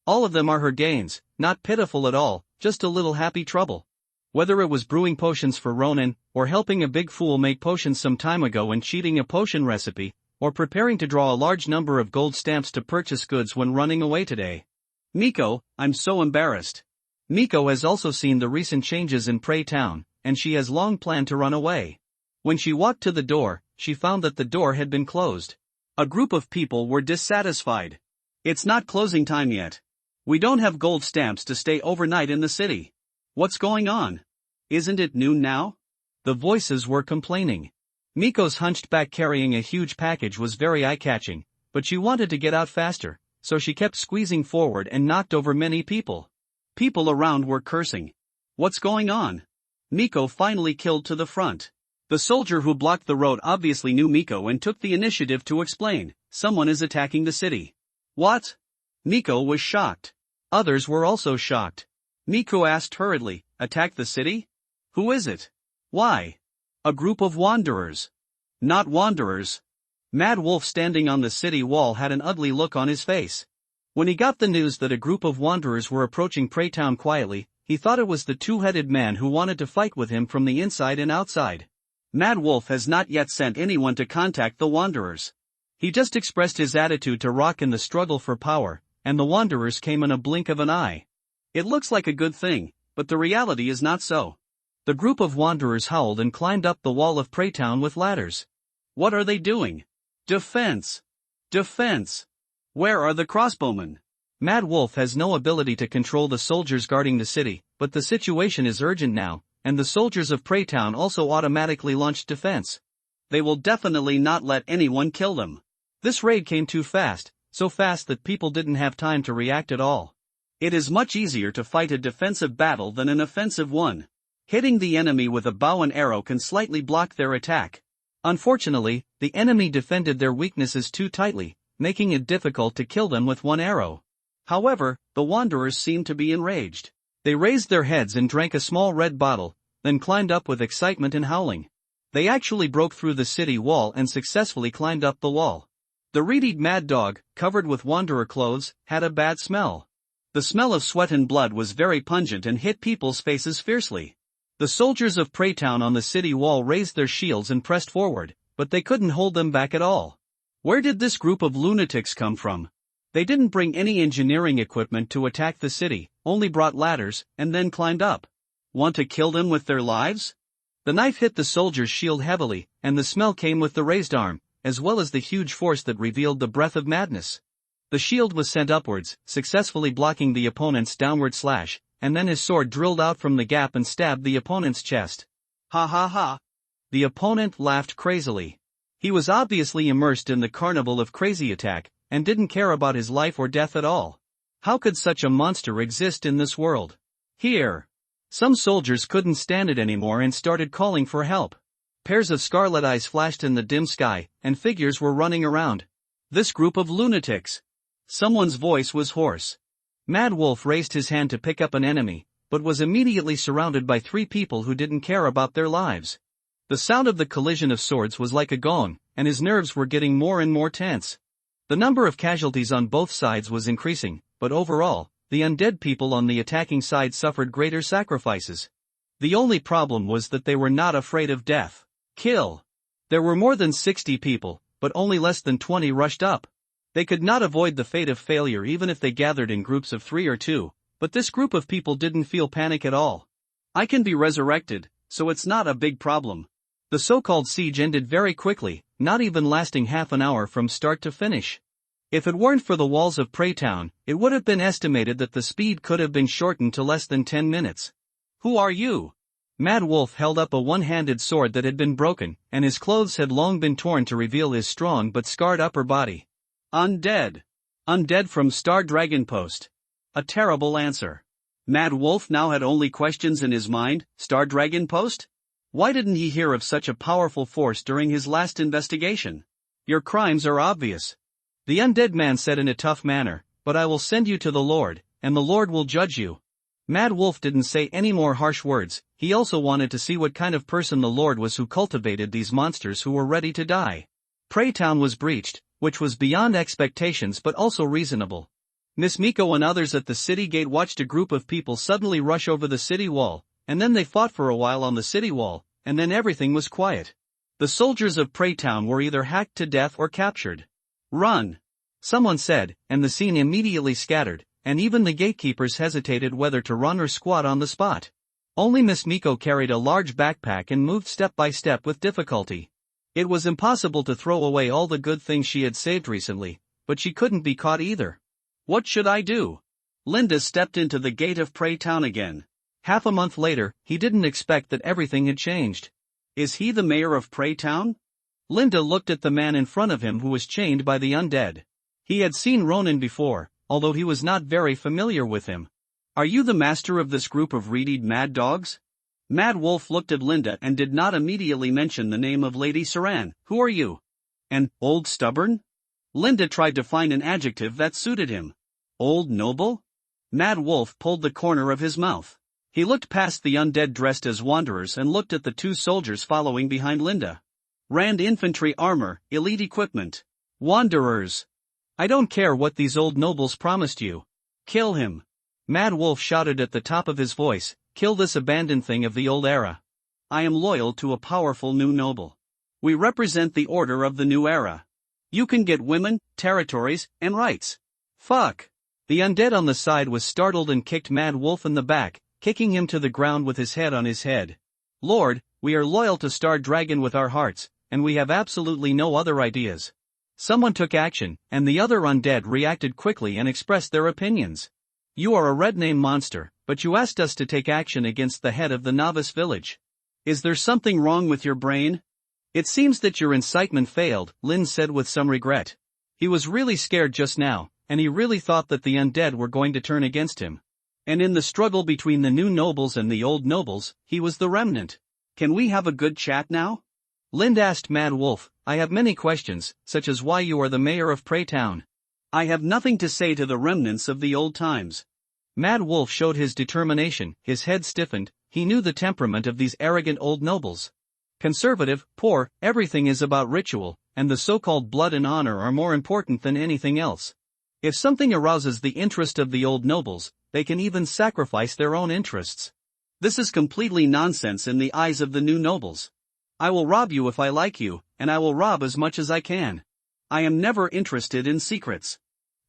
Speaker 2: All of them are her gains, not pitiful at all, just a little happy trouble. Whether it was brewing potions for Ronin, or helping a big fool make potions some time ago and cheating a potion recipe, or preparing to draw a large number of gold stamps to purchase goods when running away today. "Miko, I'm so embarrassed." Miko has also seen the recent changes in Prey Town, and she has long planned to run away. When she walked to the door, she found that the door had been closed. A group of people were dissatisfied. "It's not closing time yet. We don't have gold stamps to stay overnight in the city. What's going on? Isn't it noon now?" The voices were complaining. Miko's hunched back carrying a huge package was very eye-catching, but she wanted to get out faster, so she kept squeezing forward and knocked over many people. People around were cursing. "What's going on?" Miko finally killed to the front. The soldier who blocked the road obviously knew Miko and took the initiative to explain, "Someone is attacking the city." "What?" Miko was shocked. Others were also shocked. Miko asked hurriedly, "Attack the city? Who is it? Why?" "A group of wanderers." "Not wanderers." Mad Wolf standing on the city wall had an ugly look on his face. When he got the news that a group of wanderers were approaching Prey Town quietly, he thought it was the two-headed man who wanted to fight with him from the inside and outside. Mad Wolf has not yet sent anyone to contact the wanderers. He just expressed his attitude to Rock in the struggle for power, and the wanderers came in a blink of an eye. It looks like a good thing, but the reality is not so. The group of wanderers howled and climbed up the wall of Prey Town with ladders. What are they doing? Defense! Defense! Where are the crossbowmen? Mad Wolf has no ability to control the soldiers guarding the city, but the situation is urgent now, and the soldiers of Prey Town also automatically launched defense. They will definitely not let anyone kill them. This raid came too fast, so fast that people didn't have time to react at all. It is much easier to fight a defensive battle than an offensive one. Hitting the enemy with a bow and arrow can slightly block their attack.
Speaker 1: Unfortunately, the enemy defended their weaknesses too tightly, making it difficult to kill them with one arrow.
Speaker 2: However, the wanderers seemed to be enraged.
Speaker 1: They raised their heads and drank a small red bottle, then climbed up with excitement and howling. They actually broke through the city wall and successfully climbed up the wall. The reedy mad dog, covered with wanderer clothes, had a bad smell. The smell of sweat and blood was very pungent and hit people's faces fiercely. The soldiers of Preytown on the city wall raised their shields and pressed forward, but they couldn't hold them back at all. Where did this group of lunatics come from? They didn't bring any engineering equipment to attack the city, only brought ladders, and then climbed up.
Speaker 2: Want to kill them with their lives?
Speaker 1: The knife hit the soldier's shield heavily, and the smell came with the raised arm, as well as the huge force that revealed the breath of madness. The shield was sent upwards, successfully blocking the opponent's downward slash, and then his sword drilled out from the gap and stabbed the opponent's chest.
Speaker 2: Ha ha ha!
Speaker 1: The opponent laughed crazily. He was obviously immersed in the carnival of crazy attack, and didn't care about his life or death at all. How could such a monster exist in this world? Here! Some soldiers couldn't stand it anymore and started calling for help. Pairs of scarlet eyes flashed in the dim sky, and figures were running around.
Speaker 2: This group of lunatics! Someone's voice was hoarse.
Speaker 1: Mad Wolf raised his hand to pick up an enemy, but was immediately surrounded by 3 people who didn't care about their lives. The sound of the collision of swords was like a gong, and his nerves were getting more and more tense. The number of casualties on both sides was increasing, but overall, the undead people on the attacking side suffered greater sacrifices. The only problem was that they were not afraid of death. Kill! There were more than 60 people, but only less than 20 rushed up. They could not avoid the fate of failure even if they gathered in groups of 3 or 2, but this group of people didn't feel panic at all.
Speaker 2: I can be resurrected, so it's not a big problem.
Speaker 1: The so-called siege ended very quickly, not even lasting half an hour from start to finish. If it weren't for the walls of Preytown, it would have been estimated that the speed could have been shortened to less than 10 minutes.
Speaker 2: Who are you?
Speaker 1: Mad Wolf held up a one-handed sword that had been broken, and his clothes had long been torn to reveal his strong but scarred upper body.
Speaker 2: Undead. Undead from Star Dragon Post. A terrible answer. Mad Wolf now had only questions in his mind. Star Dragon Post? Why didn't he hear of such a powerful force during his last investigation?
Speaker 1: Your crimes are obvious. The undead man said in a tough manner, but I will send you to the Lord, and the Lord will judge you. Mad Wolf didn't say any more harsh words. He also wanted to see what kind of person the Lord was who cultivated these monsters who were ready to die. Preytown was breached, which was beyond expectations but also reasonable. Miss Miko and others at the city gate watched a group of people suddenly rush over the city wall, and then they fought for a while on the city wall, and then everything was quiet. The soldiers of Preytown were either hacked to death or captured.
Speaker 2: Run!
Speaker 1: Someone said, and the scene immediately scattered, and even the gatekeepers hesitated whether to run or squat on the spot. Only Miss Miko carried a large backpack and moved step by step with difficulty. It was impossible to throw away all the good things she had saved recently, but she couldn't be caught either.
Speaker 2: What should I do? Linda stepped into the gate of Preytown again.
Speaker 1: Half a month later, he didn't expect that everything had changed.
Speaker 2: Is he the mayor of Preytown?
Speaker 1: Linda looked at the man in front of him who was chained by the undead. He had seen Ronan before, although he was not very familiar with him.
Speaker 2: Are you the master of this group of reedied mad dogs? Mad Wolf looked at Linda and did not immediately mention the name of Lady Saran. Who are you? An old stubborn? Linda tried to find an adjective that suited him. Old noble? Mad Wolf pulled the corner of his mouth. He looked past the undead dressed as wanderers and looked at the 2 soldiers following behind Linda. Rand infantry armor, elite equipment. Wanderers.
Speaker 1: I don't care what these old nobles promised you.
Speaker 2: Kill him.
Speaker 1: Mad Wolf shouted at the top of his voice, kill this abandoned thing of the old era.
Speaker 2: I am loyal to a powerful new noble. We represent the order of the new era. You can get women, territories, and rights.
Speaker 1: Fuck. The undead on the side was startled and kicked Mad Wolf in the back, kicking him to the ground with his head on his head. Lord, we are loyal to Star Dragon with our hearts, and we have absolutely no other ideas. Someone took action, and the other undead reacted quickly and expressed their opinions. You are a red name monster, but you asked us to take action against the head of the novice village.
Speaker 2: Is there something wrong with your brain?
Speaker 1: It seems that your incitement failed, Lin said with some regret. He was really scared just now, and he really thought that the undead were going to turn against him. And in the struggle between the new nobles and the old nobles, he was the remnant.
Speaker 2: Can we have a good chat now?
Speaker 1: Lind asked Mad Wolf, I have many questions, such as why you are the mayor of Prey Town.
Speaker 2: I have nothing to say to the remnants of the old times.
Speaker 1: Mad Wolf showed his determination, his head stiffened, he knew the temperament of these arrogant old nobles. Conservative, poor, everything is about ritual, and the so-called blood and honor are more important than anything else. If something arouses the interest of the old nobles, they can even sacrifice their own interests.
Speaker 2: This is completely nonsense in the eyes of the new nobles. I will rob you if I like you, and I will rob as much as I can. I am never interested in secrets.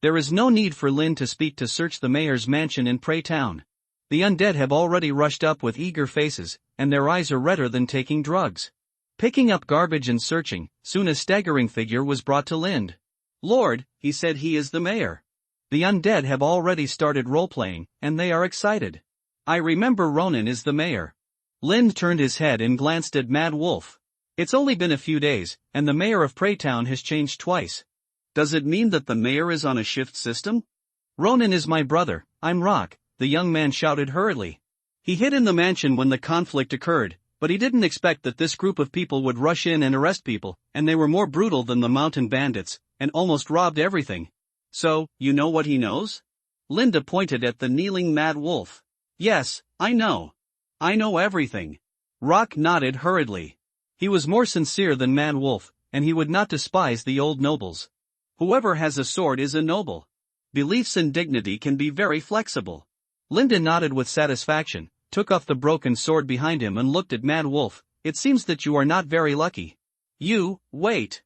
Speaker 1: There is no need for Lin to speak to search the mayor's mansion in Prey Town. The undead have already rushed up with eager faces, and their eyes are redder than taking drugs. Picking up garbage and searching, soon a staggering figure was brought to Lind.
Speaker 2: Lord, he said he is the mayor.
Speaker 1: The undead have already started role-playing, and they are excited.
Speaker 2: I remember Ronan is the mayor.
Speaker 1: Lind turned his head and glanced at Mad Wolf. It's only been a few days, and the mayor of Prey Town has changed twice.
Speaker 2: Does it mean that the mayor is on a shift system?
Speaker 1: Ronan is my brother, I'm Rock, the young man shouted hurriedly.
Speaker 2: He hid in the mansion when the conflict occurred, but he didn't expect that this group of people would rush in and arrest people, and they were more brutal than the mountain bandits, and almost robbed everything.
Speaker 1: So, you know what he knows?
Speaker 2: Linda pointed at the kneeling Mad Wolf.
Speaker 1: Yes, I know.
Speaker 2: I know everything.
Speaker 1: Rock nodded hurriedly. He was more sincere than Mad Wolf, and he would not despise the old nobles.
Speaker 2: Whoever has a sword is a noble. Beliefs and dignity can be very flexible.
Speaker 1: Linda nodded with satisfaction, took off the broken sword behind him and looked at Mad Wolf. It seems that you are not very lucky.
Speaker 2: Wait.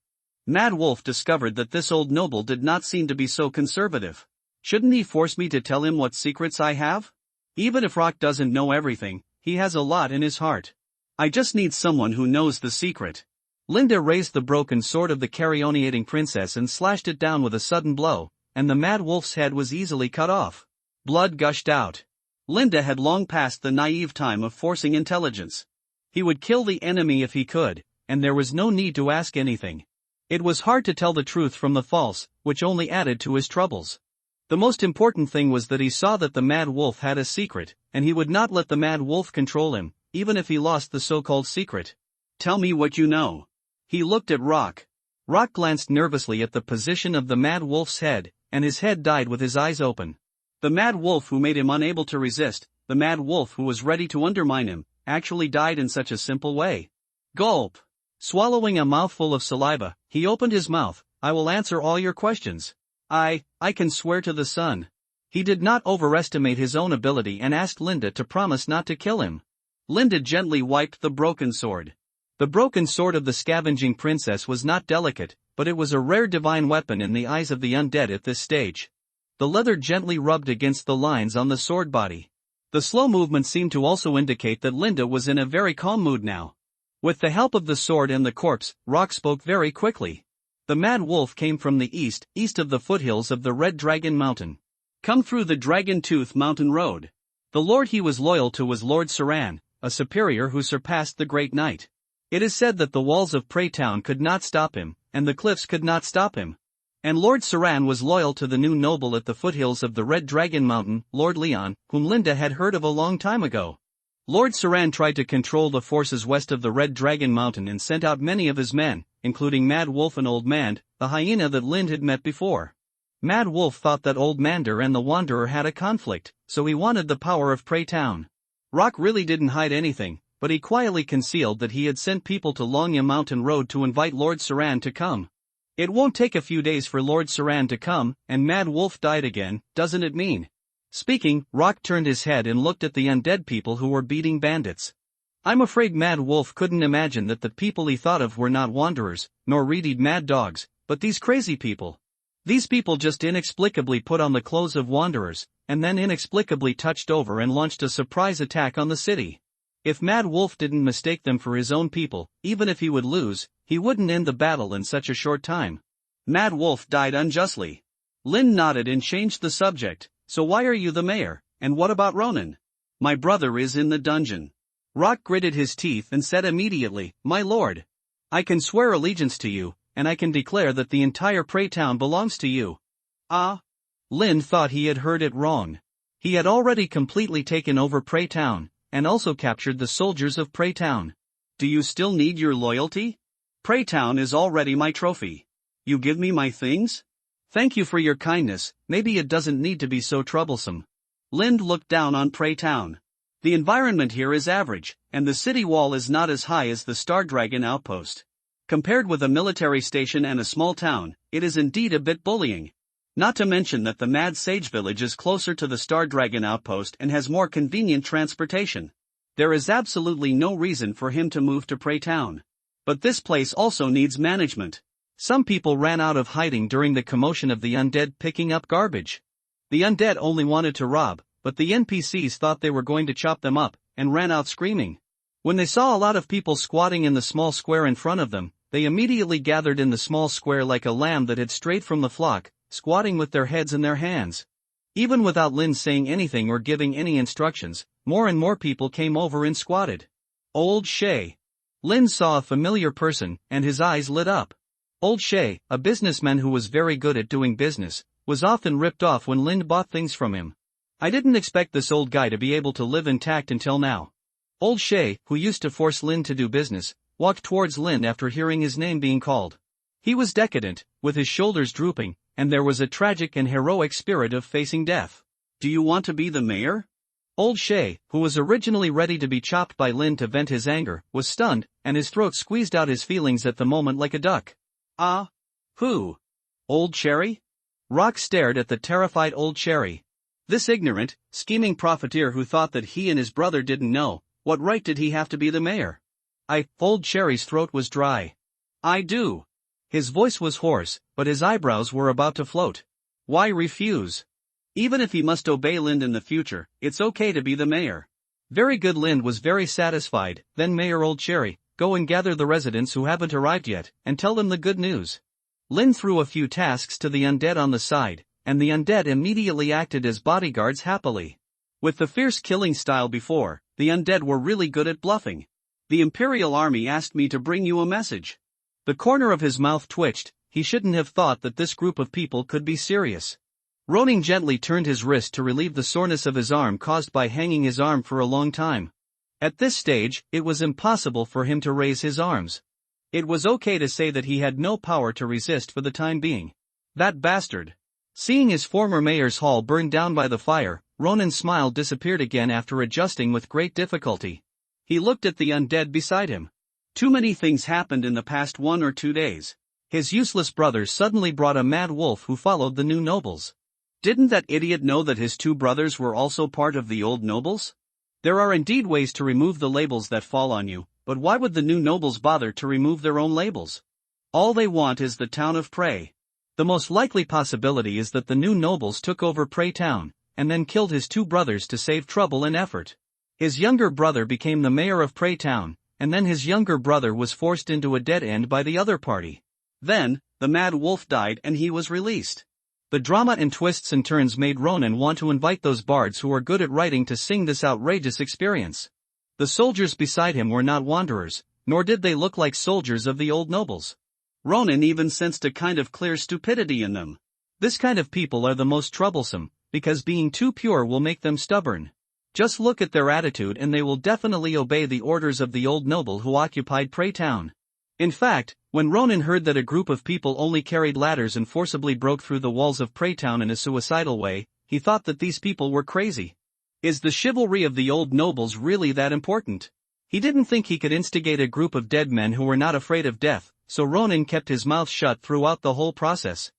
Speaker 2: Mad Wolf discovered that this old noble did not seem to be so conservative. Shouldn't he force me to tell him what secrets I have? Even if Rock doesn't know everything, he has a lot in his heart. I just need someone who knows the secret.
Speaker 1: Linda raised the broken sword of the carionating princess and slashed it down with a sudden blow, and the Mad Wolf's head was easily cut off. Blood gushed out.
Speaker 2: Linda had long passed the naive time of forcing intelligence.
Speaker 1: He would kill the enemy if he could, and there was no need to ask anything. It was hard to tell the truth from the false, which only added to his troubles. The most important thing was that he saw that the Mad Wolf had a secret, and he would not let the Mad Wolf control him, even if he lost the so-called secret.
Speaker 2: Tell me what you know.
Speaker 1: He looked at Rock. Rock glanced nervously at the position of the Mad Wolf's head, and his head died with his eyes open.
Speaker 2: The Mad Wolf who made him unable to resist, the Mad Wolf who was ready to undermine him, actually died in such a simple way.
Speaker 1: Gulp. Swallowing a mouthful of saliva, he opened his mouth. I will answer all your questions. I can swear to the sun. He did not overestimate his own ability and asked Linda to promise not to kill him.
Speaker 2: Linda gently wiped the broken sword.
Speaker 1: The broken sword of the scavenging princess was not delicate, but it was a rare divine weapon in the eyes of the undead at this stage. The leather gently rubbed against the lines on the sword body. The slow movement seemed to also indicate that Linda was in a very calm mood now. With the help of the sword and the corpse, Rock spoke very quickly. The Mad Wolf came from the east of the foothills of the Red Dragon Mountain.
Speaker 2: Come through the Dragon Tooth Mountain Road.
Speaker 1: The lord he was loyal to was Lord Saran, a superior who surpassed the Great Knight. It is said that the walls of Prey Town could not stop him, and the cliffs could not stop him. And Lord Saran was loyal to the new noble at the foothills of the Red Dragon Mountain, Lord Leon, whom Linda had heard of a long time ago. Lord Saran tried to control the forces west of the Red Dragon Mountain and sent out many of his men, including Mad Wolf and Old Mand, the hyena that Lind had met before. Mad Wolf thought that Old Mander and the Wanderer had a conflict, so he wanted the power of Prey Town. Rock really didn't hide anything, but he quietly concealed that he had sent people to Longya Mountain Road to invite Lord Saran to come. It won't take a few days for Lord Saran to come, and Mad Wolf died again, doesn't it mean? Speaking, Rock turned his head and looked at the undead people who were beating bandits. I'm afraid Mad Wolf couldn't imagine that the people he thought of were not wanderers, nor reedied mad dogs, but these crazy people. These people just inexplicably put on the clothes of wanderers, and then inexplicably touched over and launched a surprise attack on the city. If Mad Wolf didn't mistake them for his own people, even if he would lose, he wouldn't end the battle in such a short time.
Speaker 2: Mad Wolf died unjustly. Lin nodded and changed the subject. So why are you the mayor, and what about Ronan? My brother is in the dungeon.
Speaker 1: Rock gritted his teeth and said immediately, My lord. I can swear allegiance to you, and I can declare that the entire Prey Town belongs to you.
Speaker 2: Ah?
Speaker 1: Lin thought he had heard it wrong. He had already completely taken over Prey Town, and also captured the soldiers of Prey Town.
Speaker 2: Do you still need your loyalty? Prey Town is already my trophy. You give me my things? Thank you for your kindness, maybe it doesn't need to be so troublesome. Lind looked down on Prey Town. The environment here is average, and the city wall is not as high as the Star Dragon outpost. Compared with a military station and a small town, it is indeed a bit bullying. Not to mention that the Mad Sage village is closer to the Star Dragon outpost and has more convenient transportation. There is absolutely no reason for him to move to Prey Town. But this place also needs management.
Speaker 1: Some people ran out of hiding during the commotion of the undead picking up garbage. The undead only wanted to rob, but the NPCs thought they were going to chop them up, and ran out screaming. When they saw a lot of people squatting in the small square in front of them, they immediately gathered in the small square like a lamb that had strayed from the flock, squatting with their heads in their hands. Even without Lin saying anything or giving any instructions, more and more people came over and squatted. Old Shay. Lin saw a familiar person, and his eyes lit up. Old Shay, a businessman who was very good at doing business, was often ripped off when Lin bought things from him. I didn't expect this old guy to be able to live intact until now. Old Shay, who used to force Lin to do business, walked towards Lin after hearing his name being called. He was decadent, with his shoulders drooping, and there was a tragic and heroic spirit of facing death.
Speaker 2: Do you want to be the mayor?
Speaker 1: Old Shay, who was originally ready to be chopped by Lin to vent his anger, was stunned, and his throat squeezed out his feelings at the moment like a duck.
Speaker 2: Ah? Who? Old Cherry?
Speaker 1: Rock stared at the terrified Old Cherry.
Speaker 2: This ignorant, scheming profiteer who thought that he and his brother didn't know, what right did he have to be the mayor?
Speaker 1: Old Cherry's throat was dry.
Speaker 2: I do.
Speaker 1: His voice was hoarse, but his eyebrows were about to float.
Speaker 2: Why refuse? Even if he must obey Lind in the future, it's okay to be the mayor.
Speaker 1: Very good. Lind was very satisfied. Then Mayor Old Cherry, go and gather the residents who haven't arrived yet, and tell them the good news. Lind threw a few tasks to the undead on the side, and the undead immediately acted as bodyguards happily.
Speaker 2: With the fierce killing style before, the undead were really good at bluffing. The Imperial Army asked me to bring you a message.
Speaker 1: The corner of his mouth twitched. He shouldn't have thought that this group of people could be serious. Ronin gently turned his wrist to relieve the soreness of his arm caused by hanging his arm for a long time. At this stage, it was impossible for him to raise his arms. It was okay to say that he had no power to resist for the time being. That bastard. Seeing his former mayor's hall burned down by the fire, Ronin's smile disappeared again after adjusting with great difficulty. He looked at the undead beside him.
Speaker 2: Too many things happened in the past 1 or 2 days.
Speaker 1: His useless brother suddenly brought a mad wolf who followed the new nobles.
Speaker 2: Didn't that idiot know that his 2 brothers were also part of the old nobles? There are indeed ways to remove the labels that fall on you, but why would the new nobles bother to remove their own labels? All they want is the town of Prey.
Speaker 1: The most likely possibility is that the new nobles took over Prey Town, and then killed his 2 brothers to save trouble and effort. His younger brother became the mayor of Prey Town, and then his younger brother was forced into a dead end by the other party.
Speaker 2: Then, the mad wolf died and he was released.
Speaker 1: The drama and twists and turns made Ronin want to invite those bards who are good at writing to sing this outrageous experience. The soldiers beside him were not wanderers, nor did they look like soldiers of the old nobles.
Speaker 2: Ronin even sensed a kind of clear stupidity in them.
Speaker 1: This kind of people are the most troublesome, because being too pure will make them stubborn. Just look at their attitude and they will definitely obey the orders of the old noble who occupied Prey Town. In fact, when Ronin heard that a group of people only carried ladders and forcibly broke through the walls of Prey Town in a suicidal way, he thought that these people were crazy. Is the chivalry of the old nobles really that important? He didn't think he could instigate a group of dead men who were not afraid of death, so Ronin kept his mouth shut throughout the whole process.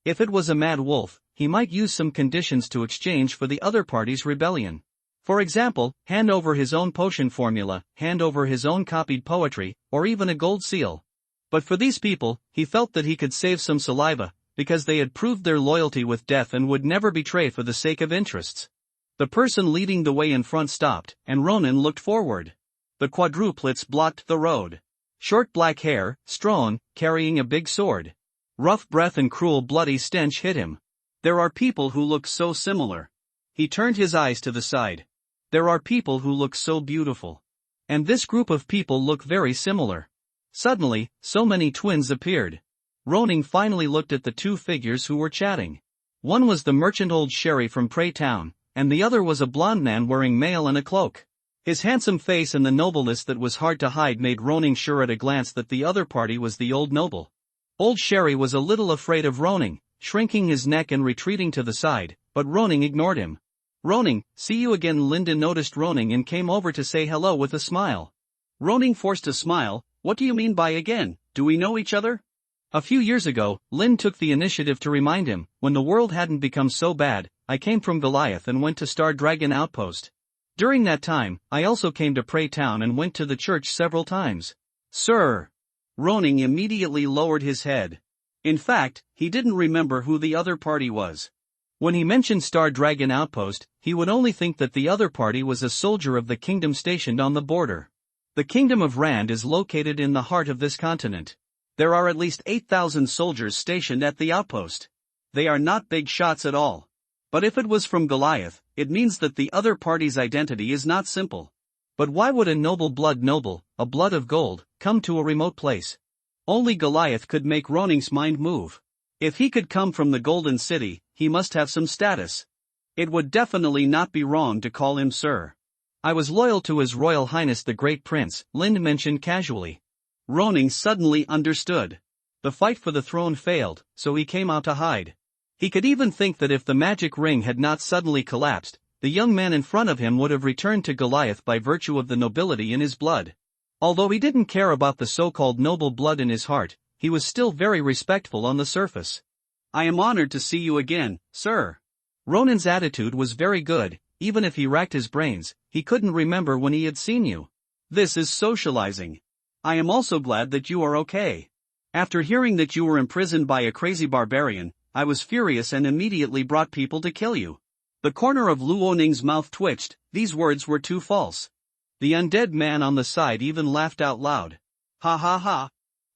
Speaker 1: If it was a mad wolf, he might use some conditions to exchange for the other party's rebellion. For example, hand over his own potion formula, hand over his own copied poetry, or even a gold seal. But for these people, he felt that he could save some saliva, because they had proved their loyalty with death and would never betray for the sake of interests. The person leading the way in front stopped, and Ronin looked forward. The quadruplets blocked the road. Short black hair, strong, carrying a big sword. Rough breath and cruel bloody stench hit him.
Speaker 2: There are people who look so similar.
Speaker 1: He turned his eyes to the side. There are people who look so beautiful. And this group of people look very similar. Suddenly, so many twins appeared. Ronin finally looked at the 2 figures who were chatting. One was the merchant Old Sherry from Prey Town, and the other was a blond man wearing mail and a cloak. His handsome face and the nobleness that was hard to hide made Roning sure at a glance that the other party was the old noble. Old Sherry was a little afraid of Roning, shrinking his neck and retreating to the side, but Roning ignored him. "Roning, see you again." Linda noticed Roning and came over to say hello with a smile.
Speaker 2: Roning forced a smile. "What do you mean by again? Do we know each other?"
Speaker 1: A few years ago, Lynn took the initiative to remind him, when the world hadn't become so bad, I came from Goliath and went to Star Dragon Outpost. During that time, I also came to Prey Town and went to the church several times.
Speaker 2: "Sir." Roning immediately lowered his head. In fact, he didn't remember who the other party was.
Speaker 1: When he mentioned Star Dragon Outpost, he would only think that the other party was a soldier of the kingdom stationed on the border. The kingdom of Rand is located in the heart of this continent.
Speaker 2: There are at least 8,000 soldiers stationed at the outpost. They are not big shots at all. But if it was from Goliath, it means that the other party's identity is not simple.
Speaker 1: But why would a noble, a blood of gold, come to a remote place?
Speaker 2: Only Goliath could make Roning's mind move. If he could come from the Golden City, he must have some status. It would definitely not be wrong to call him sir.
Speaker 1: "I was loyal to His Royal Highness the Great Prince," Lind mentioned casually.
Speaker 2: Roning suddenly understood.
Speaker 1: The fight for the throne failed, so he came out to hide. He could even think that if the magic ring had not suddenly collapsed, the young man in front of him would have returned to Goliath by virtue of the nobility in his blood. Although he didn't care about the so-called noble blood in his heart, he was still very respectful on the surface.
Speaker 2: "I am honored to see you again, sir."
Speaker 1: Ronin's attitude was very good. Even if he racked his brains, he couldn't remember when he had seen you.
Speaker 2: "This is socializing. I am also glad that you are okay. After hearing that you were imprisoned by a crazy barbarian, I was furious and immediately brought people to kill you." The corner of Luoning's mouth twitched. These words were too false. The undead man on the side even laughed out loud. "Ha ha ha."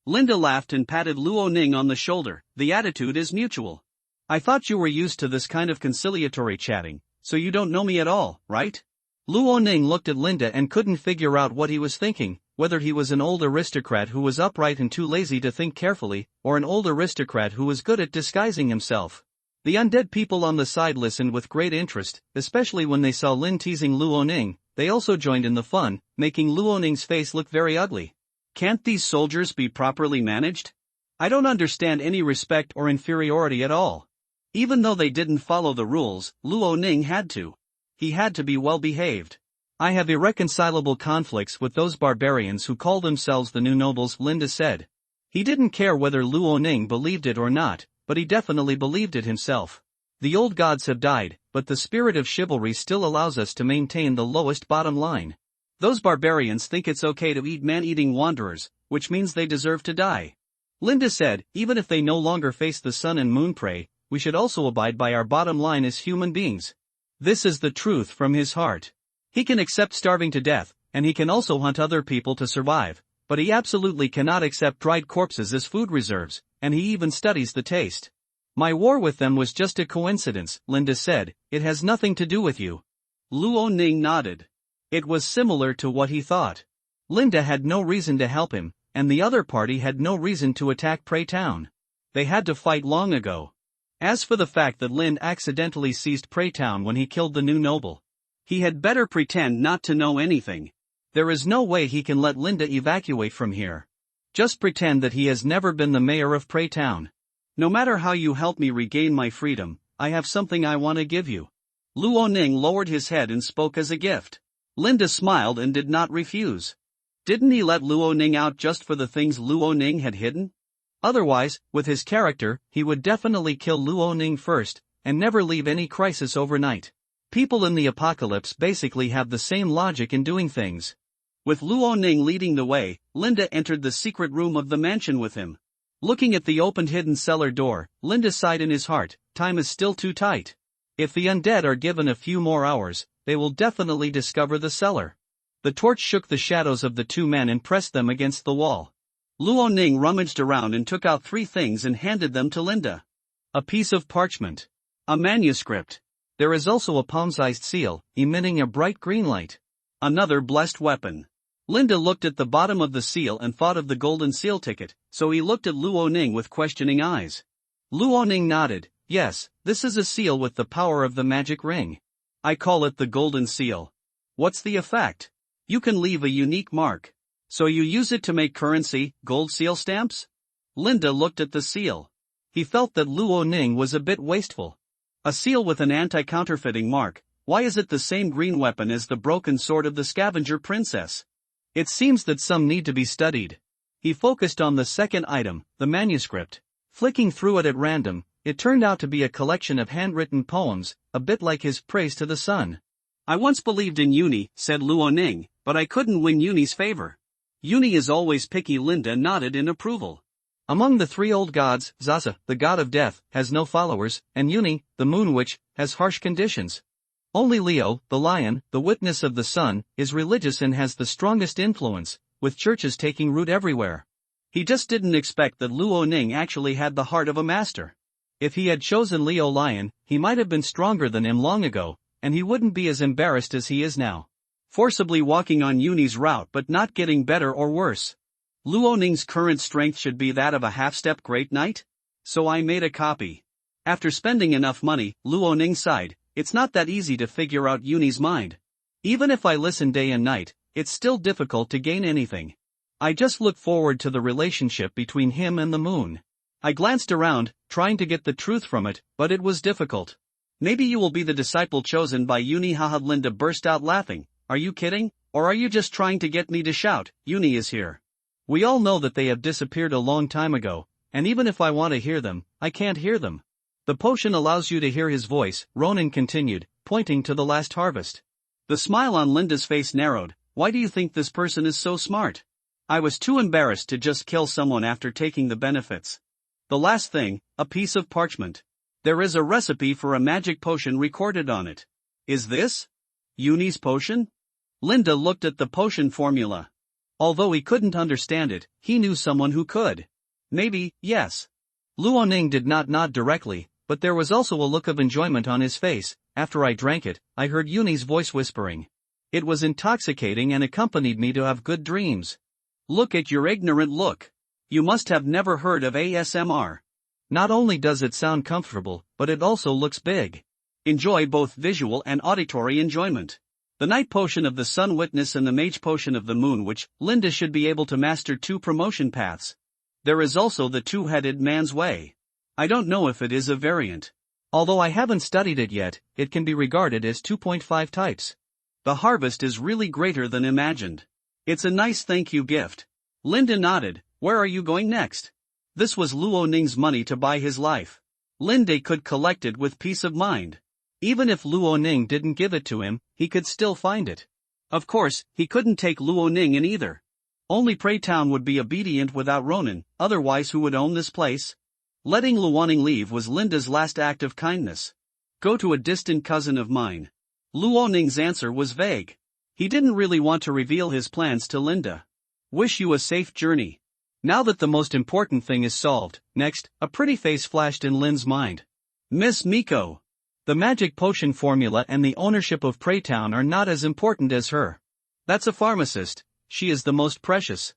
Speaker 2: Linda laughed and patted Luoning on the shoulder. "The attitude is mutual.
Speaker 1: I thought you were used to this kind of conciliatory chatting, so you don't know me at all, right?" Luoning looked at Linda and couldn't figure out what he was thinking, whether he was an old aristocrat who was upright and too lazy to think carefully, or an old aristocrat who was good at disguising himself. The undead people on the side listened with great interest, especially when they saw Lin teasing Luoning. They also joined in the fun, making Luoning's face look very ugly.
Speaker 2: "Can't these soldiers be properly managed? I don't understand any respect or inferiority at all." Even though they didn't follow the rules, Luoning had to. He had to be well behaved.
Speaker 1: "I have irreconcilable conflicts with those barbarians who call themselves the new nobles," Linda said. He didn't care whether Luoning believed it or not, but he definitely believed it himself. "The old gods have died, but the spirit of chivalry still allows us to maintain the lowest bottom line. Those barbarians think it's okay to eat man-eating wanderers, which means they deserve to die." Linda said, "Even if they no longer face the sun and moon prey, we should also abide by our bottom line as human beings." This is the truth from his heart. He can accept starving to death, and he can also hunt other people to survive, but he absolutely cannot accept dried corpses as food reserves, and he even studies the taste. "My war with them was just a coincidence," Linda said. "It has nothing to do with you."
Speaker 2: Luoning nodded.
Speaker 1: It was similar to what he thought. Linda had no reason to help him, and the other party had no reason to attack Prey Town. They had to fight long ago. As for the fact that Lin accidentally seized Prey Town when he killed the new noble,
Speaker 2: he had better pretend not to know anything.
Speaker 1: There is no way he can let Linda evacuate from here. Just pretend that he has never been the mayor of Prey Town.
Speaker 2: "No matter how you help me regain my freedom, I have something I want to give you." Luoning lowered his head and spoke as a gift. Linda smiled and did not refuse. Didn't he let Luoning out just for the things Luoning had hidden?
Speaker 1: Otherwise, with his character, he would definitely kill Luoning first, and never leave any crisis overnight. People in the apocalypse basically have the same logic in doing things.
Speaker 2: With Luoning leading the way, Linda entered the secret room of the mansion with him.
Speaker 1: Looking at the opened hidden cellar door, Linda sighed in his heart. Time is still too tight. If the undead are given a few more hours, they will definitely discover the cellar. The torch shook the shadows of the two men and pressed them against the wall.
Speaker 2: Luoning rummaged around and took out 3 things and handed them to Linda.
Speaker 1: A piece of parchment.
Speaker 2: A manuscript.
Speaker 1: There is also a palm-sized seal, emitting a bright green light.
Speaker 2: Another blessed weapon. Linda looked at the bottom of the seal and thought of the golden seal ticket, so he looked at Luoning with questioning eyes.
Speaker 1: Luoning nodded. "Yes, this is a seal with the power of the magic ring.
Speaker 2: I call it the golden seal."
Speaker 1: "What's the effect?"
Speaker 2: You can leave a unique mark. So you use it to make currency, gold seal stamps? Linda looked at the seal. He felt that Luo Ning was a bit wasteful. A seal with an anti-counterfeiting mark, why is it the same green weapon as the broken sword of the scavenger princess?
Speaker 1: It seems that some need to be studied. He focused on the second item, the manuscript. Flicking through it at random, it turned out to be a collection of handwritten poems, a bit like his praise to the sun.
Speaker 2: I once believed in Uni, said Luo Ning, but I couldn't win Uni's favor. Uni is always picky. Linda nodded in approval.
Speaker 1: Among the three old gods, Zaza, the god of death, has no followers, and Uni, the moon witch, has harsh conditions. Only Leo, the lion, the witness of the sun, is religious and has the strongest influence, with churches taking root everywhere.
Speaker 2: He just didn't expect that Luo Ning actually had the heart of a master.
Speaker 1: If he had chosen Leo Lion, he might have been stronger than him long ago, and he wouldn't be as embarrassed as he is now.
Speaker 2: Forcibly walking on Uni's route but not getting better or worse. Luo Ning's current strength should be that of a half-step great knight? So I made a copy. After spending enough money, Luo Ning sighed, it's not that easy to figure out Uni's mind. Even if I listen day and night, it's still difficult to gain anything. I just look forward to the relationship between him and the moon. I glanced around, trying to get the truth from it, but it was difficult. Maybe you will be the disciple chosen by Uni. Haha. Linda burst out laughing. Are you kidding? Or are you just trying to get me to shout, Uni is here?
Speaker 1: We all know that they have disappeared a long time ago, and even if I want to hear them, I can't hear them. The potion allows you to hear his voice, Ronan continued, pointing to the last harvest.
Speaker 2: The smile on Linda's face narrowed. Why do you think this person is so smart? I was too embarrassed to just kill someone after taking the benefits. The last thing, a piece of parchment. There is a recipe for a magic potion recorded on it. Is this Uni's potion? Linda looked at the potion formula.
Speaker 1: Although he couldn't understand it, he knew someone who could.
Speaker 2: Maybe, yes.
Speaker 1: Luo Ning did not nod directly, but there was also a look of enjoyment on his face. After I drank it, I heard Uni's voice whispering. It was intoxicating and accompanied me to have good dreams.
Speaker 2: Look at your ignorant look. You must have never heard of ASMR.
Speaker 1: Not only does it sound comfortable, but it also looks big.
Speaker 2: Enjoy both visual and auditory enjoyment. The night potion of the sun witness and the mage potion of the moon witch. Linda should be able to master 2 promotion paths. There is also the two-headed man's way. I don't know if it is a variant.
Speaker 1: Although I haven't studied it yet, it can be regarded as 2.5 types.
Speaker 2: The harvest is really greater than imagined. It's a nice thank you gift. Linda nodded. Where are you going next? This was Luo Ning's money to buy his life. Linda could collect it with peace of mind.
Speaker 1: Even if Luo Ning didn't give it to him, he could still find it.
Speaker 2: Of course, he couldn't take Luo Ning in either. Only Prey Town would be obedient without Ronan, otherwise who would own this place? Letting Luo Ning leave was Linda's last act of kindness. Go to a distant cousin of mine. Luo Ning's answer was vague. He didn't really want to reveal his plans to Linda. Wish you a safe journey.
Speaker 1: Now that the most important thing is solved, next, a pretty face flashed in Lin's mind.
Speaker 2: Miss Miko.
Speaker 1: The magic potion formula and the ownership of Prey Town are not as important as her. That's a pharmacist, she is the most precious.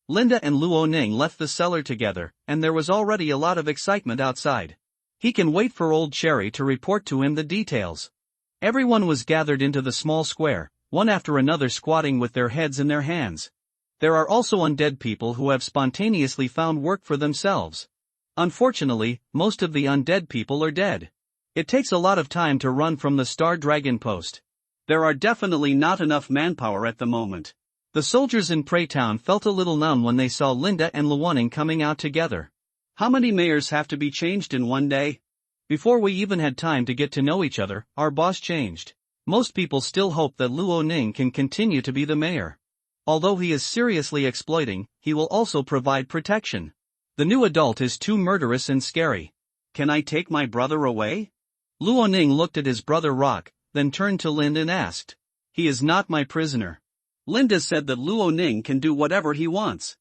Speaker 1: Linda and Luo Ning left the cellar together, and there was already a lot of excitement outside. He can wait for old Cherry to report to him the details. Everyone was gathered into the small square, one after another squatting with their heads in their hands. There are also undead people who have spontaneously found work for themselves. Unfortunately, most of the undead people are dead. It takes a lot of time to run from the Star Dragon post.
Speaker 2: There are definitely not enough manpower at the moment.
Speaker 1: The soldiers in Prey Town felt a little numb when they saw Linda and Luo Ning coming out together.
Speaker 2: How many mayors have to be changed in one day?
Speaker 1: Before we even had time to get to know each other, our boss changed. Most people still hope that Luo Ning can continue to be the mayor. Although he is seriously exploiting, he will also provide protection. The new adult is too murderous and scary.
Speaker 2: Can I take my brother away?
Speaker 1: Luo Ning looked at his brother Rock, then turned to Linda and asked. He is not my prisoner.
Speaker 2: Linda said that Luo Ning can do whatever he wants.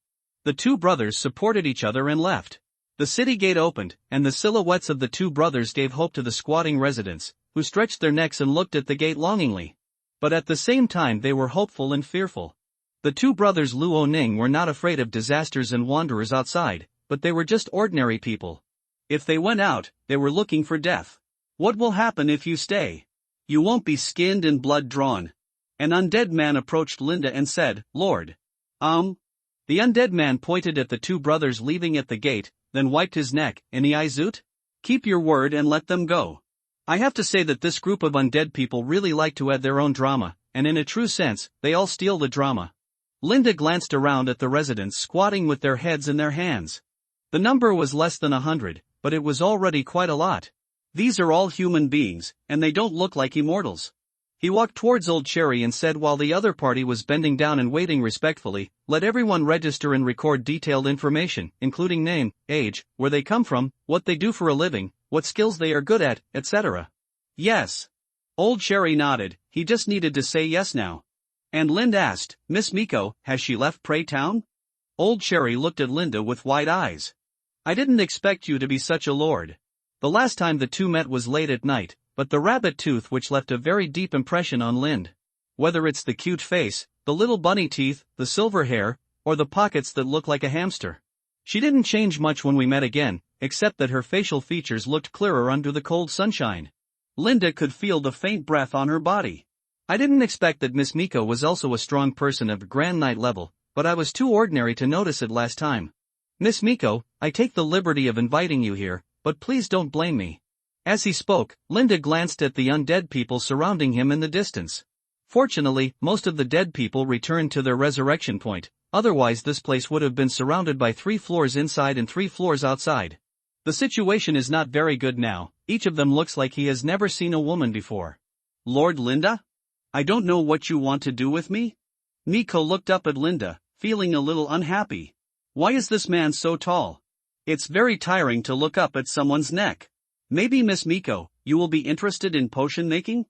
Speaker 1: The two brothers supported each other and left. The city gate opened, and the silhouettes of the two brothers gave hope to the squatting residents, who stretched their necks and looked at the gate longingly. But at the same time they were hopeful and fearful. The two brothers Luo Ning were not afraid of disasters and wanderers outside, but they were just ordinary people.
Speaker 2: If they went out, they were looking for death. What will happen if you stay? You won't be skinned and blood drawn. An undead man approached Linda and said, "Lord." The undead man pointed at the two brothers leaving at the gate, then wiped his neck. "Any Izut? Keep your word and let them go." I have to say that this group of undead people really like to add their own drama, and in a true sense, they all steal the drama. Linda glanced around at the residents squatting with their heads in their hands. The number was less than 100, but it was already quite a lot. These are all human beings, and they don't look like immortals. He walked towards Old Cherry and said while the other party was bending down and waiting respectfully, "Let everyone register and record detailed information, including name, age, where they come from, what they do for a living, what skills they are good at, etc." "Yes." Old Cherry nodded, he just needed to say yes now. And Linda asked, "Miss Miko, has she left Prey Town?" Old Cherry looked at Linda with wide eyes. "I didn't expect you to be such a lord." The last time the two met was late at night, but the rabbit tooth which left a very deep impression on Lind. Whether it's the cute face, the little bunny teeth, the silver hair, or the pockets that look like a hamster. She didn't change much when we met again, except that her facial features looked clearer under the cold sunshine. Linda could feel the faint breath on her body. I didn't expect that Miss Miko was also a strong person of Grand Knight level, but I was too ordinary to notice it last time. "Miss Miko, I take the liberty of inviting you here, but please don't blame me." As he spoke, Linda glanced at the undead people surrounding him in the distance. Fortunately, most of the dead people returned to their resurrection point, otherwise this place would have been surrounded by 3 floors inside and 3 floors outside. The situation is not very good now, each of them looks like he has never seen a woman before. "Lord Linda? I don't know what you want to do with me?" Miko looked up at Linda, feeling a little unhappy. Why is this man so tall? It's very tiring to look up at someone's neck. "Maybe Miss Miko, you will be interested in potion making?"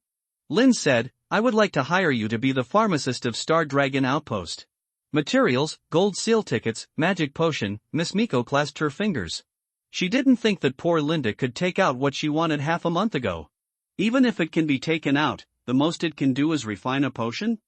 Speaker 2: Lynn said, "I would like to hire you to be the pharmacist of Star Dragon Outpost." Materials, gold seal tickets, magic potion. Miss Miko clasped her fingers. She didn't think that poor Linda could take out what she wanted half a month ago. Even if it can be taken out, the most it can do is refine a potion?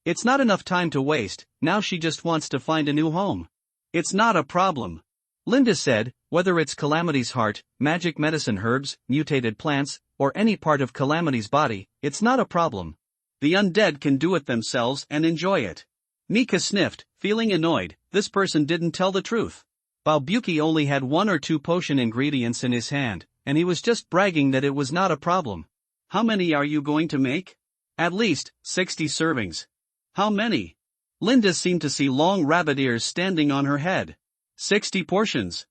Speaker 2: It's not enough time to waste, now she just wants to find a new home. "It's not a problem," Linda said, "whether it's Calamity's heart, magic medicine herbs, mutated plants, or any part of Calamity's body, it's not a problem. The undead can do it themselves and enjoy it." Mika sniffed, feeling annoyed. This person didn't tell the truth. Balbuki only had 1 or 2 potion ingredients in his hand, and he was just bragging that it was not a problem. "How many are you going to make?" "At least 60 servings." "How many?" Linda seemed to see long rabbit ears standing on her head. 60 portions.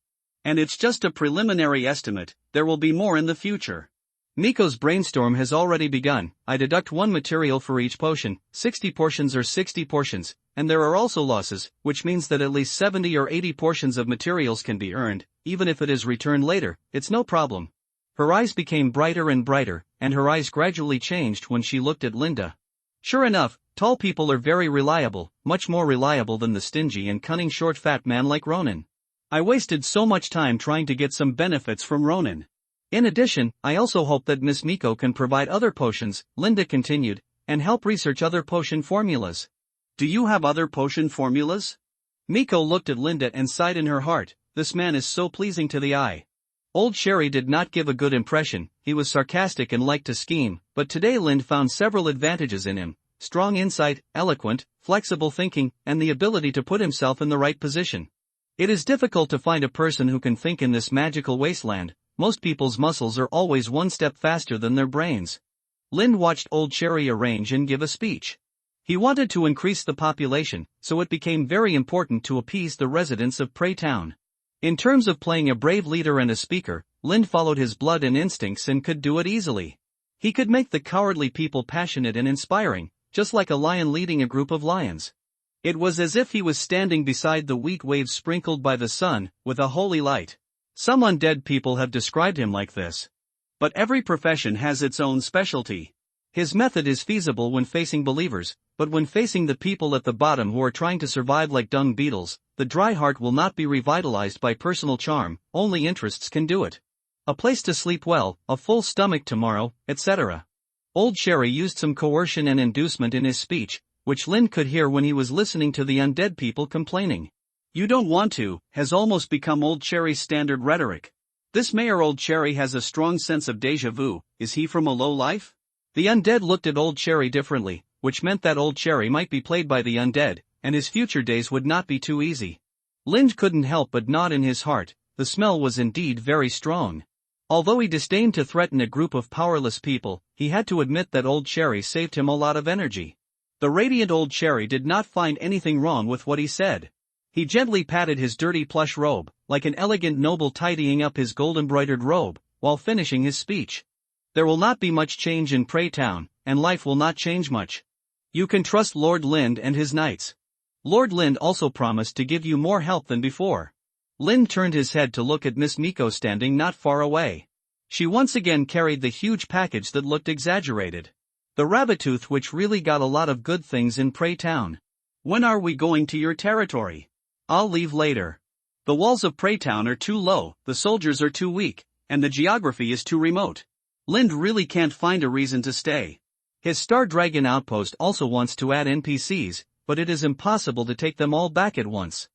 Speaker 2: And it's just a preliminary estimate, there will be more in the future. Miko's brainstorm has already begun. I deduct 1 material for each potion, 60 portions or 60 portions, and there are also losses, which means that at least 70 or 80 portions of materials can be earned, even if it is returned later, it's no problem. Her eyes became brighter and brighter, and her eyes gradually changed when she looked at Linda. Sure enough, tall people are very reliable, much more reliable than the stingy and cunning short fat man like Ronan. I wasted so much time trying to get some benefits from Ronan. In addition, I also hope that Miss Miko can provide other potions, Linda continued, and help research other potion formulas. "Do you have other potion formulas?" Miko looked at Linda and sighed in her heart, this man is so pleasing to the eye. Old Sherry did not give a good impression, he was sarcastic and liked to scheme, but today Lind found several advantages in him: strong insight, eloquent, flexible thinking, and the ability to put himself in the right position. It is difficult to find a person who can think in this magical wasteland. Most people's muscles are always one step faster than their brains. Lind watched Old Cherry arrange and give a speech. He wanted to increase the population, so it became very important to appease the residents of Prey Town. In terms of playing a brave leader and a speaker, Lind followed his blood and instincts and could do it easily. He could make the cowardly people passionate and inspiring, just like a lion leading a group of lions. It was as if he was standing beside the wheat waves sprinkled by the sun, with a holy light. Some undead people have described him like this. But every profession has its own specialty. His method is feasible when facing believers, but when facing the people at the bottom who are trying to survive like dung beetles, the dry heart will not be revitalized by personal charm, only interests can do it. A place to sleep well, a full stomach tomorrow, etc. Old Sherry used some coercion and inducement in his speech, which Lind could hear when he was listening to the undead people complaining. "You don't want to," has almost become Old Cherry's standard rhetoric. This Mayor Old Cherry has a strong sense of déjà vu, is he from a low life? The undead looked at Old Cherry differently,
Speaker 1: which meant that old Cherry might be played by the undead, and his future days would not be too easy. Lind couldn't help but nod in his heart. The smell was indeed very strong. Although he disdained to threaten a group of powerless people, he had to admit that old Cherry saved him a lot of energy. The radiant old Cherry did not find anything wrong with what he said. He gently patted his dirty plush robe, like an elegant noble tidying up his gold-embroidered robe, while finishing his speech. There will not be much change in Prey Town, and life will not change much. You can trust Lord Lind and his knights. Lord Lind also promised to give you more help than before. Lind turned his head to look at Miss Miko standing not far away. She once again carried the huge package that looked exaggerated. The rabbit tooth which really got a lot of good things in Prey Town.
Speaker 2: When are we going to your territory?
Speaker 1: I'll leave later.
Speaker 2: The walls of Prey Town are too low, the soldiers are too weak, and the geography is too remote. Lind really can't find a reason to stay.
Speaker 1: His Star Dragon outpost also wants to add NPCs, but it is impossible to take them all back at once.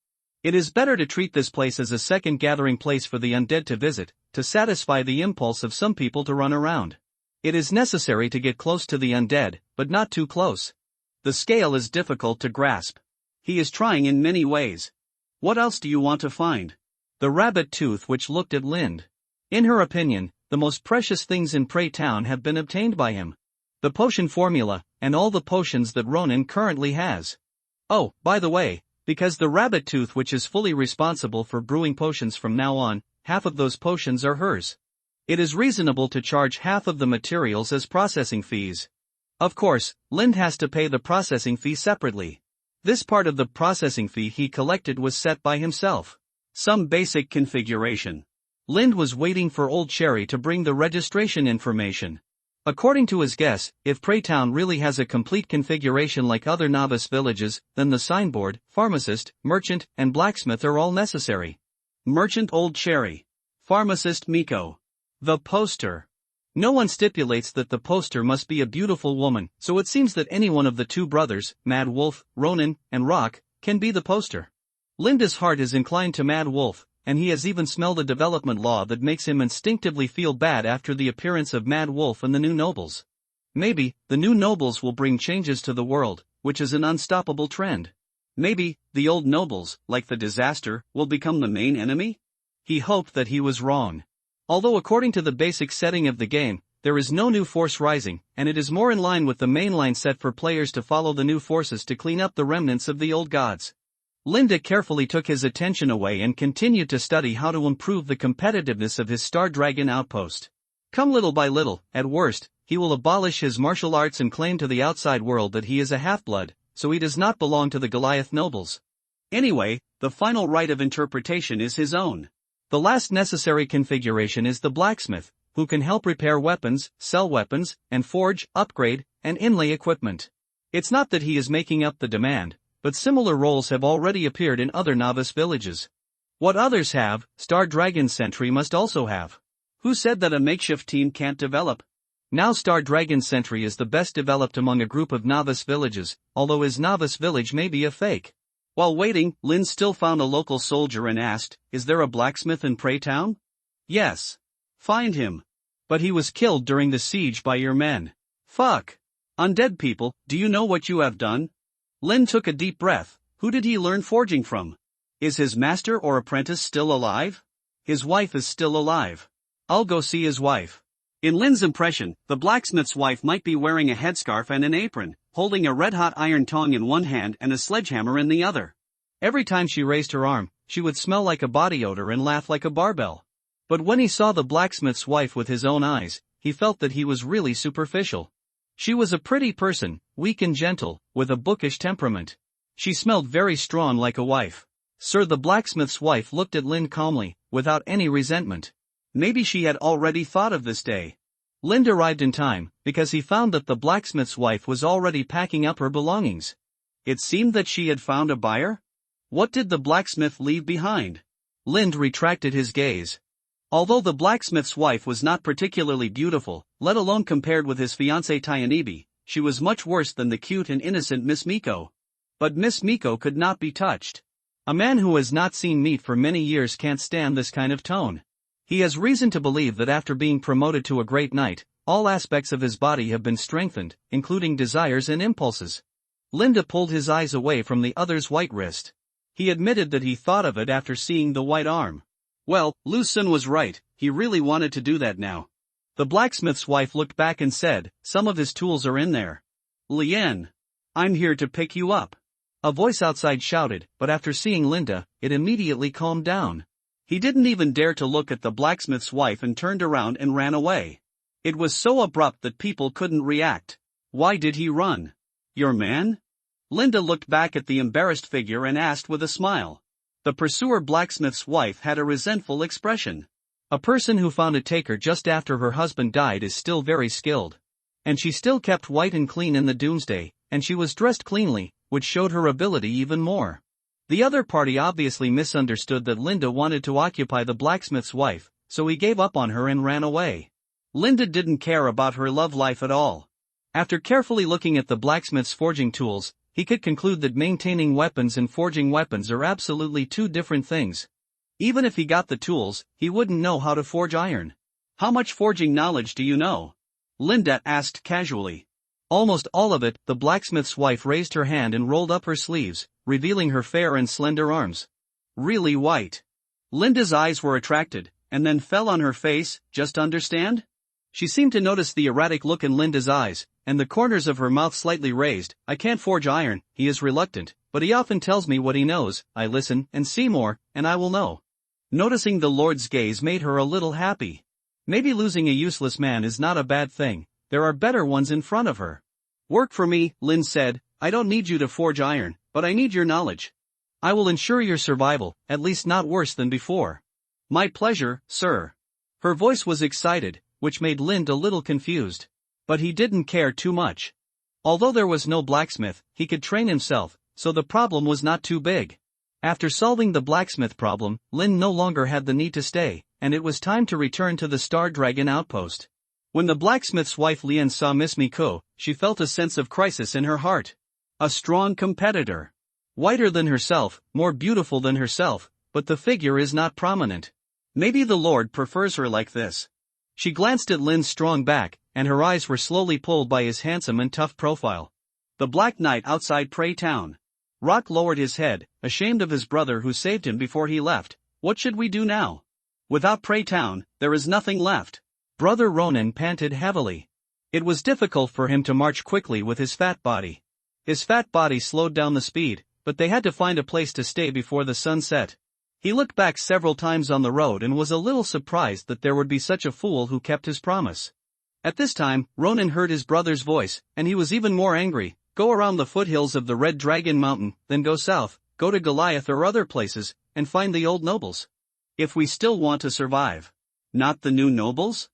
Speaker 1: It is better to treat this place as a second gathering place for the undead to visit, to satisfy the impulse of some people to run around. It is necessary to get close to the undead, but not too close.
Speaker 2: The scale is difficult to grasp. He is trying in many ways. What else do you want to find?
Speaker 1: The rabbit tooth which looked at Lind. In her opinion, the most precious things in Prey Town have been obtained by him. The potion formula, and all the potions that Ronan currently has. Oh, by the way, because the rabbit tooth which is fully responsible for brewing potions from now on, half of those potions are hers. It is reasonable to charge half of the materials as processing fees. Of course, Lind has to pay the processing fee separately. This part of the processing fee he collected was set by himself.
Speaker 2: Some basic configuration.
Speaker 1: Lind was waiting for old Cherry to bring the registration information. According to his guess, if Prey Town really has a complete configuration like other novice villages, then the signboard, pharmacist, merchant, and blacksmith are all necessary.
Speaker 2: Merchant Old Cherry. Pharmacist Miko.
Speaker 1: The poster. No one stipulates that the poster must be a beautiful woman, so it seems that any one of the two brothers, Mad Wolf, Ronan, and Rock, can be the poster. Linda's heart is inclined to Mad Wolf, and he has even smelled a development law that makes him instinctively feel bad after the appearance of Mad Wolf and the new nobles. Maybe, the new nobles will bring changes to the world, which is an unstoppable trend.
Speaker 2: Maybe, the old nobles, like the disaster, will become the main enemy?
Speaker 1: He hoped that he was wrong. Although according to the basic setting of the game, there is no new force rising, and it is more in line with the mainline set for players to follow the new forces to clean up the remnants of the old gods. Linda carefully took his attention away and continued to study how to improve the competitiveness of his Star Dragon outpost. Come little by little, at worst, he will abolish his martial arts and claim to the outside world that he is a half-blood, so he does not belong to the Goliath nobles.
Speaker 2: Anyway, the final right of interpretation is his own.
Speaker 1: The last necessary configuration is the blacksmith, who can help repair weapons, sell weapons, and forge, upgrade, and inlay equipment. It's not that he is making up the demand, but similar roles have already appeared in other novice villages. What others have, Star Dragon Sentry must also have.
Speaker 2: Who said that a makeshift team can't develop?
Speaker 1: Now Star Dragon Sentry is the best developed among a group of novice villages, although his novice village may be a fake.
Speaker 2: While waiting, Lin still found a local soldier and asked, "Is there a blacksmith in Prey Town?"
Speaker 1: "Yes."
Speaker 2: "Find him."
Speaker 1: "But he was killed during the siege by your men."
Speaker 2: "Fuck. Undead people, do you know what you have done?" Lin took a deep breath. Who did he learn forging from? Is his master or apprentice still alive? His wife is still alive.
Speaker 1: I'll go see his wife.
Speaker 2: In Lin's impression, the blacksmith's wife might be wearing a headscarf and an apron, holding a red-hot iron tong in one hand and a sledgehammer in the other.
Speaker 1: Every time she raised her arm, she would smell like a body odor and laugh like a barbell. But when he saw the blacksmith's wife with his own eyes, he felt that he was really superficial. She was a pretty person, weak and gentle, with a bookish temperament. She smelled very strong like a wife. Sir, the blacksmith's wife looked at Lin calmly, without any resentment.
Speaker 2: Maybe she had already thought of this day.
Speaker 1: Lind arrived in time, because he found that the blacksmith's wife was already packing up her belongings.
Speaker 2: It seemed that she had found a buyer? What did the blacksmith leave behind?
Speaker 1: Lind retracted his gaze. Although the blacksmith's wife was not particularly beautiful, let alone compared with his fiancée Tyanibi, she was much worse than the cute and innocent Miss Miko. But Miss Miko could not be touched. A man who has not seen meat for many years can't stand this kind of tone. He has reason to believe that after being promoted to a great knight, all aspects of his body have been strengthened, including desires and impulses. Linda pulled his eyes away from the other's white wrist. He admitted that he thought of it after seeing the white arm. Well, Lu Sun was right, he really wanted to do that now. The blacksmith's wife looked back and said, some of his tools are in there. Lien. I'm here to pick you up. A voice outside shouted, but after seeing Linda, it immediately calmed down. He didn't even dare to look at the blacksmith's wife and turned around and ran away. It was so abrupt that people couldn't react. Why did he run? Your man? Linda looked back at the embarrassed figure and asked with a smile. The pursuer blacksmith's wife had a resentful expression. A person who found a taker just after her husband died is still very skilled. And she still kept white and clean in the doomsday, and she was dressed cleanly, which showed her ability even more. The other party obviously misunderstood that Linda wanted to occupy the blacksmith's wife, so he gave up on her and ran away. Linda didn't care about her love life at all. After carefully looking at the blacksmith's forging tools, he could conclude that maintaining weapons and forging weapons are absolutely two different things. Even if he got the tools, he wouldn't know how to forge iron. How much forging knowledge do you know? Linda asked casually. Almost all of it. The blacksmith's wife raised her hand and rolled up her sleeves, revealing her fair and slender arms. Really white. Linda's eyes were attracted, and then fell on her face. Just understand? She seemed to notice the erratic look in Linda's eyes, and the corners of her mouth slightly raised. I can't forge iron. He is reluctant, but he often tells me what he knows. I listen and see more, and I will know. Noticing the Lord's gaze made her a little happy. Maybe losing a useless man is not a bad thing. There are better ones in front of her. Work for me, Lin said. I don't need you to forge iron, but I need your knowledge. I will ensure your survival, at least not worse than before. My pleasure, sir. Her voice was excited, which made Lind a little confused. But he didn't care too much. Although there was no blacksmith, he could train himself, so the problem was not too big. After solving the blacksmith problem, Lin no longer had the need to stay, and it was time to return to the Star Dragon outpost. When the blacksmith's wife Lien saw Miss Miko, she felt a sense of crisis in her heart. A strong competitor. Whiter than herself, more beautiful than herself, but the figure is not prominent. Maybe the Lord prefers her like this. She glanced at Lin's strong back, and her eyes were slowly pulled by his handsome and tough profile. The Black Knight outside Prey Town. Rock lowered his head, ashamed of his brother who saved him before he left. What should we do now? Without Prey Town, there is nothing left. Brother Ronan panted heavily. It was difficult for him to march quickly with his fat body. His fat body slowed down the speed, but they had to find a place to stay before the sun set. He looked back several times on the road and was a little surprised that there would be such a fool who kept his promise. At this time, Ronan heard his brother's voice, and he was even more angry. Go around the foothills of the Red Dragon Mountain, then go south, go to Goliath or other places, and find the old nobles. If we still want to survive. Not the new nobles?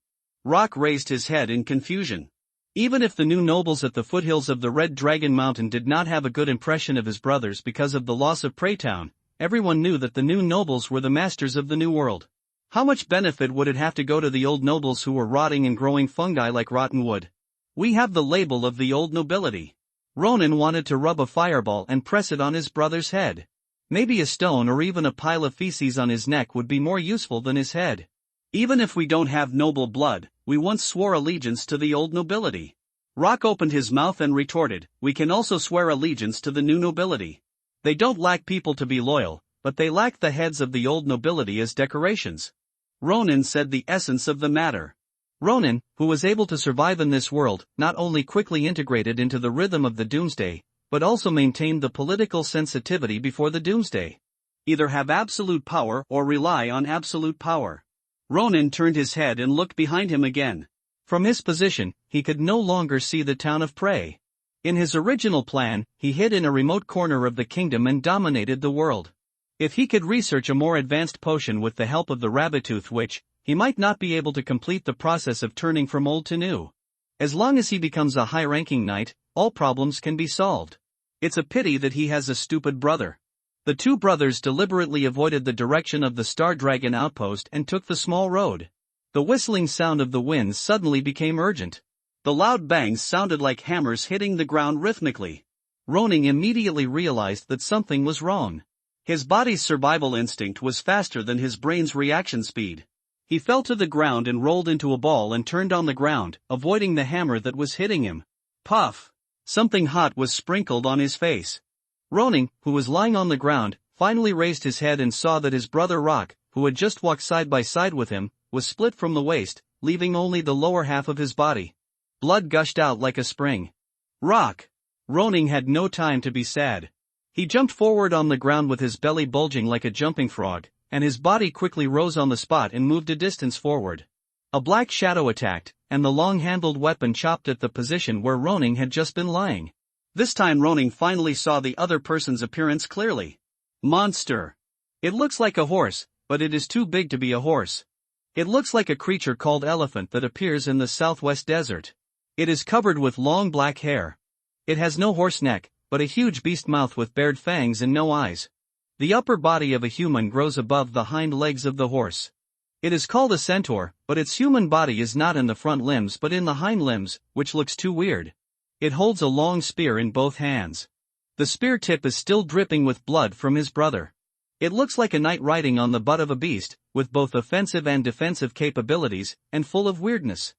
Speaker 1: Rock raised his head in confusion. Even if the new nobles at the foothills of the Red Dragon Mountain did not have a good impression of his brothers because of the loss of Prey Town, everyone knew that the new nobles were the masters of the new world. How much benefit would it have to go to the old nobles who were rotting and growing fungi like rotten wood? We have the label of the old nobility. Ronan wanted to rub a fireball and press it on his brother's head. Maybe a stone or even a pile of feces on his neck would be more useful than his head. Even if we don't have noble blood, we once swore allegiance to the old nobility. Rock opened his mouth and retorted, we can also swear allegiance to the new nobility. They don't lack people to be loyal, but they lack the heads of the old nobility as decorations. Ronan said the essence of the matter. Ronan, who was able to survive in this world, not only quickly integrated into the rhythm of the doomsday, but also maintained the political sensitivity before the doomsday. Either have absolute power or rely on absolute power. Ronan turned his head and looked behind him again. From his position, he could no longer see the town of Prey. In his original plan, he hid in a remote corner of the kingdom and dominated the world. If he could research a more advanced potion with the help of the Rabbitooth Witch, he might not be able to complete the process of turning from old to new. As long as he becomes a high-ranking knight, all problems can be solved. It's a pity that he has a stupid brother. The two brothers deliberately avoided the direction of the Star Dragon outpost and took the small road. The whistling sound of the winds suddenly became urgent. The loud bangs sounded like hammers hitting the ground rhythmically. Ronan immediately realized that something was wrong. His body's survival instinct was faster than his brain's reaction speed.
Speaker 2: He fell to the ground and rolled into a ball and turned on the ground, avoiding the hammer that was hitting him. Puff! Something hot was sprinkled on his face. Ronan, who was lying on the ground, finally raised his head and saw that his brother Rock, who had just walked side by side with him, was split from the waist, leaving only the lower half of his body. Blood gushed out like a spring. Rock! Ronan had no time to be sad. He jumped forward on the ground with his belly bulging like a jumping frog, and his body quickly rose on the spot and moved a distance forward. A black shadow attacked, and the long-handled weapon chopped at the position where Ronan had just been lying. This time Ronan finally saw the other person's appearance clearly. Monster! It looks like a horse, but it is too big to be a horse. It looks like a creature called elephant that appears in the southwest desert. It is covered with long black hair. It has no horse neck, but a huge beast mouth with bared fangs and no eyes. The upper body of a human grows above the hind legs of the horse. It is called a centaur, but its human body is not in the front limbs but in the hind limbs, which looks too weird. It holds a long spear in both hands. The spear tip is still dripping with blood from his brother. It looks like a knight riding on the butt of a beast, with both offensive and defensive capabilities, and full of weirdness.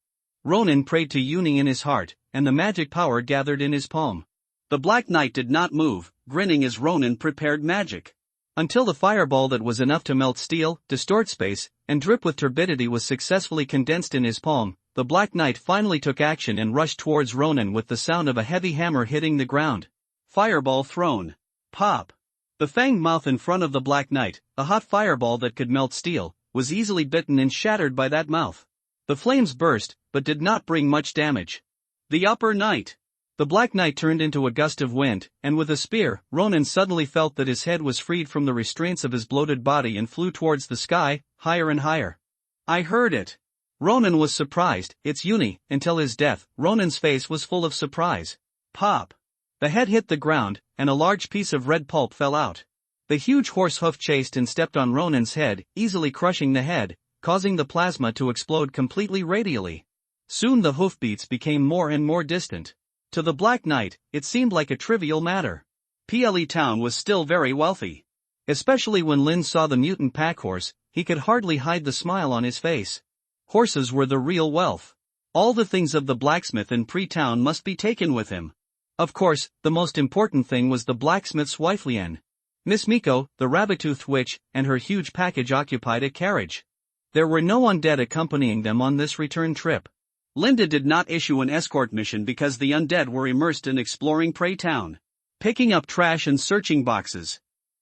Speaker 2: Ronan prayed to Uni in his heart, and the magic power gathered in his palm. The Black Knight did not move, grinning as Ronan prepared magic. Until the fireball that was enough to melt steel, distort space, and drip with turbidity was successfully condensed in his palm, the Black Knight finally took action and rushed towards Ronan with the sound of a heavy hammer hitting the ground. Fireball thrown. Pop! The fanged mouth in front of the Black Knight, a hot fireball that could melt steel, was easily bitten and shattered by that mouth. The flames burst, but did not bring much damage. The Upper Knight. The Black Knight turned into a gust of wind, and with a spear, Ronan suddenly felt that his head was freed from the restraints of his bloated body and flew towards the sky, higher and higher. I heard it. Ronan was surprised. It's Uni. Until his death, Ronan's face was full of surprise. Pop! The head hit the ground, and a large piece of red pulp fell out. The huge horse hoof chased and stepped on Ronan's head, easily crushing the head, causing the plasma to explode completely radially. Soon the hoofbeats became more and more distant. To the Black Knight, it seemed like a trivial matter. Ple Town was still very wealthy. Especially when Lin saw the mutant pack horse, he could hardly hide the smile on his face. Horses were the real wealth. All the things of the blacksmith in Pre-Town must be taken with him. Of course, the most important thing was the blacksmith's wife Lien. Miss Miko, the rabbit-toothed witch, and her huge package occupied a carriage. There were no undead accompanying them on this return trip. Linda did not issue an escort mission because the undead were immersed in exploring Prey Town, picking up trash and searching boxes.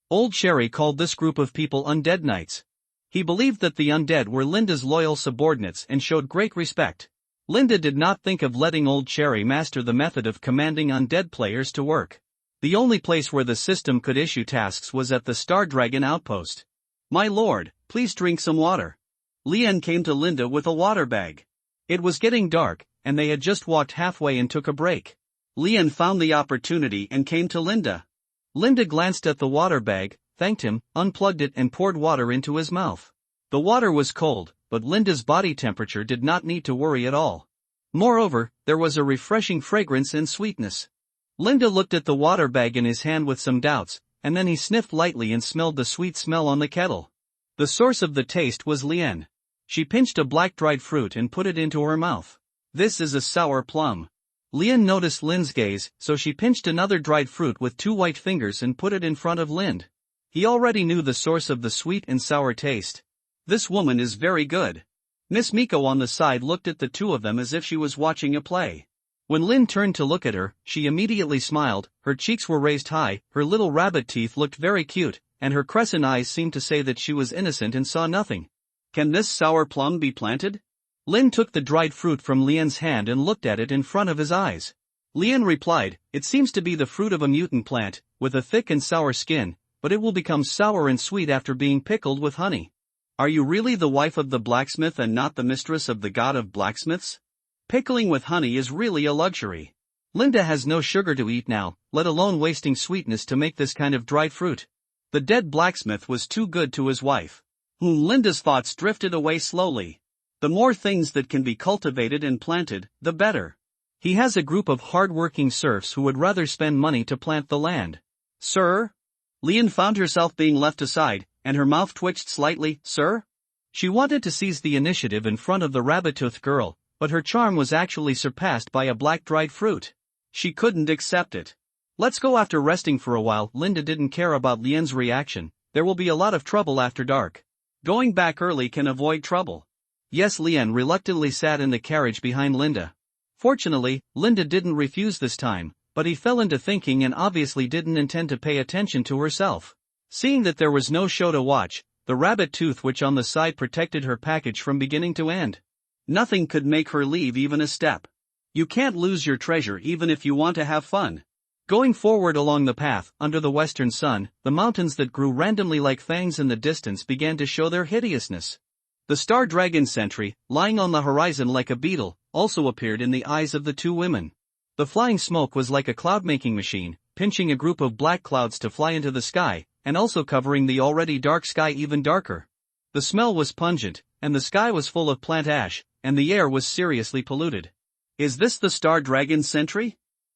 Speaker 2: Old Sherry called this group of people Undead Knights. He believed that the undead were Linda's loyal subordinates and showed great respect. Linda did not think of letting Old Sherry master the method of commanding undead players to work. The only place where the system could issue tasks was at the Star Dragon outpost. My lord, please drink some water. Lien came to Linda with a water bag. It was getting dark, and they had just walked halfway and took a break. Lien found the opportunity and came to Linda. Linda glanced at the water bag, thanked him, unplugged it and poured water into his mouth. The water was cold, but Linda's body temperature did not need to worry at all. Moreover, there was a refreshing fragrance and sweetness. Linda looked at the water bag in his hand with some doubts, and then he sniffed lightly and smelled the sweet smell on the kettle. The source of the taste was Lien. She pinched a black dried fruit and put it into her mouth. This is a sour plum. Lien noticed Lin's gaze, so she pinched another dried fruit with 2 white fingers and put it in front of Lind. He already knew the source of the sweet and sour taste. This woman is very good. Miss Miko on the side looked at the two of them as if she was watching a play. When Lin turned to look at her, she immediately smiled, her cheeks were raised high, her little rabbit teeth looked very cute, and her crescent eyes seemed to say that she was innocent and saw nothing. Can this sour plum be planted? Lin took the dried fruit from Lien's hand and looked at it in front of his eyes. Lien replied, it seems to be the fruit of a mutant plant, with a thick and sour skin, but it will become sour and sweet after being pickled with honey. Are you really the wife of the blacksmith and not the mistress of the god of blacksmiths? Pickling with honey is really a luxury. Linda has no sugar to eat now, let alone wasting sweetness to make this kind of dried fruit. The dead blacksmith was too good to his wife. Linda's thoughts drifted away slowly. The more things that can be cultivated and planted, the better. He has a group of hard-working serfs who would rather spend money to plant the land. Sir? Lien found herself being left aside, and her mouth twitched slightly. Sir?
Speaker 1: She wanted to seize the initiative in front of the rabbit-toothed girl, but her charm was actually surpassed by a black dried fruit. She couldn't accept it. Let's go after resting for a while. Linda didn't care about Lien's reaction. There will be a lot of trouble after dark. Going back early can avoid trouble. Yes, Lien reluctantly sat in the carriage behind Linda. Fortunately, Linda didn't refuse this time, but he fell into thinking and obviously didn't intend to pay attention to herself. Seeing that there was no show to watch, the rabbit tooth which on the side protected her package from beginning to end. Nothing could make her leave even a step. You can't lose your treasure even if you want to have fun. Going forward along the path, under the western sun, the mountains that grew randomly like fangs in the distance began to show their hideousness. The star dragon sentry, lying on the horizon like a beetle, also appeared in the eyes of the two women. The flying smoke was like a cloud-making machine, pinching a group of black clouds to fly into the sky, and also covering the already dark sky even darker. The smell was pungent, and the sky was full of plant ash, and the air was seriously polluted. Is this the star dragon sentry?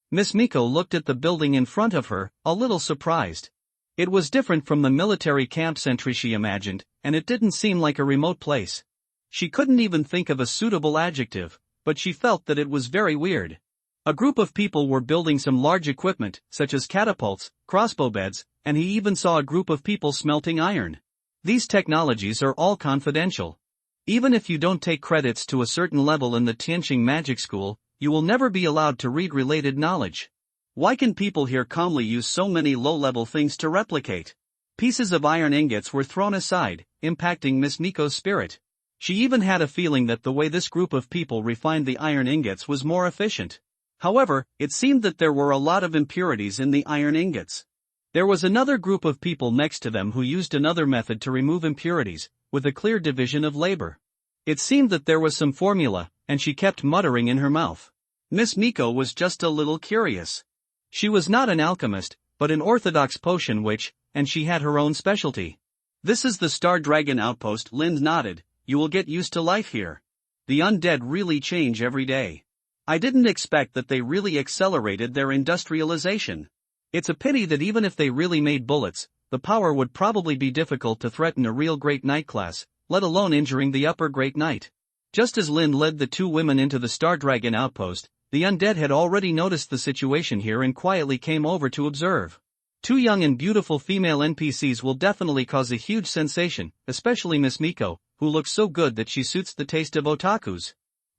Speaker 1: Miss Miko looked at the building in front of her, a little surprised. It was different from the military camp sentry she imagined, and it didn't seem like a remote place. She couldn't even think of a suitable adjective, but she felt that it was very weird. A group of people were building some large equipment, such as catapults, crossbow beds, and he even saw a group of people smelting iron. These technologies are all confidential. Even if you don't take credits to a certain level in the Tianqing Magic School, you will never be allowed to read related knowledge. Why can people here calmly use so many low-level things to replicate? Pieces of iron ingots were thrown aside, impacting Miss Miko's spirit. She even had a feeling that the way this group of people refined the iron ingots was more efficient. However, it seemed that there were a lot of impurities in the iron ingots. There was another group of people next to them who used another method to remove impurities, with a clear division of labor. It seemed that there was some formula, and she kept muttering in her mouth. Miss Miko was just a little curious. She was not an alchemist, but an orthodox potion witch, and she had her own specialty. This is the Star Dragon Outpost. Lind nodded. You will get used to life here. The undead really change every day. I didn't expect that they really accelerated their industrialization. It's a pity that even if they really made bullets, the power would probably be difficult to threaten a real Great Knight class, let alone injuring the upper Great Knight. Just as Lind led the two women into the Star Dragon Outpost, the undead had already noticed the situation here and quietly came over to observe. Two young and beautiful female NPCs will definitely cause a huge sensation, especially Miss Miko, who looks so good that she suits the taste of otakus.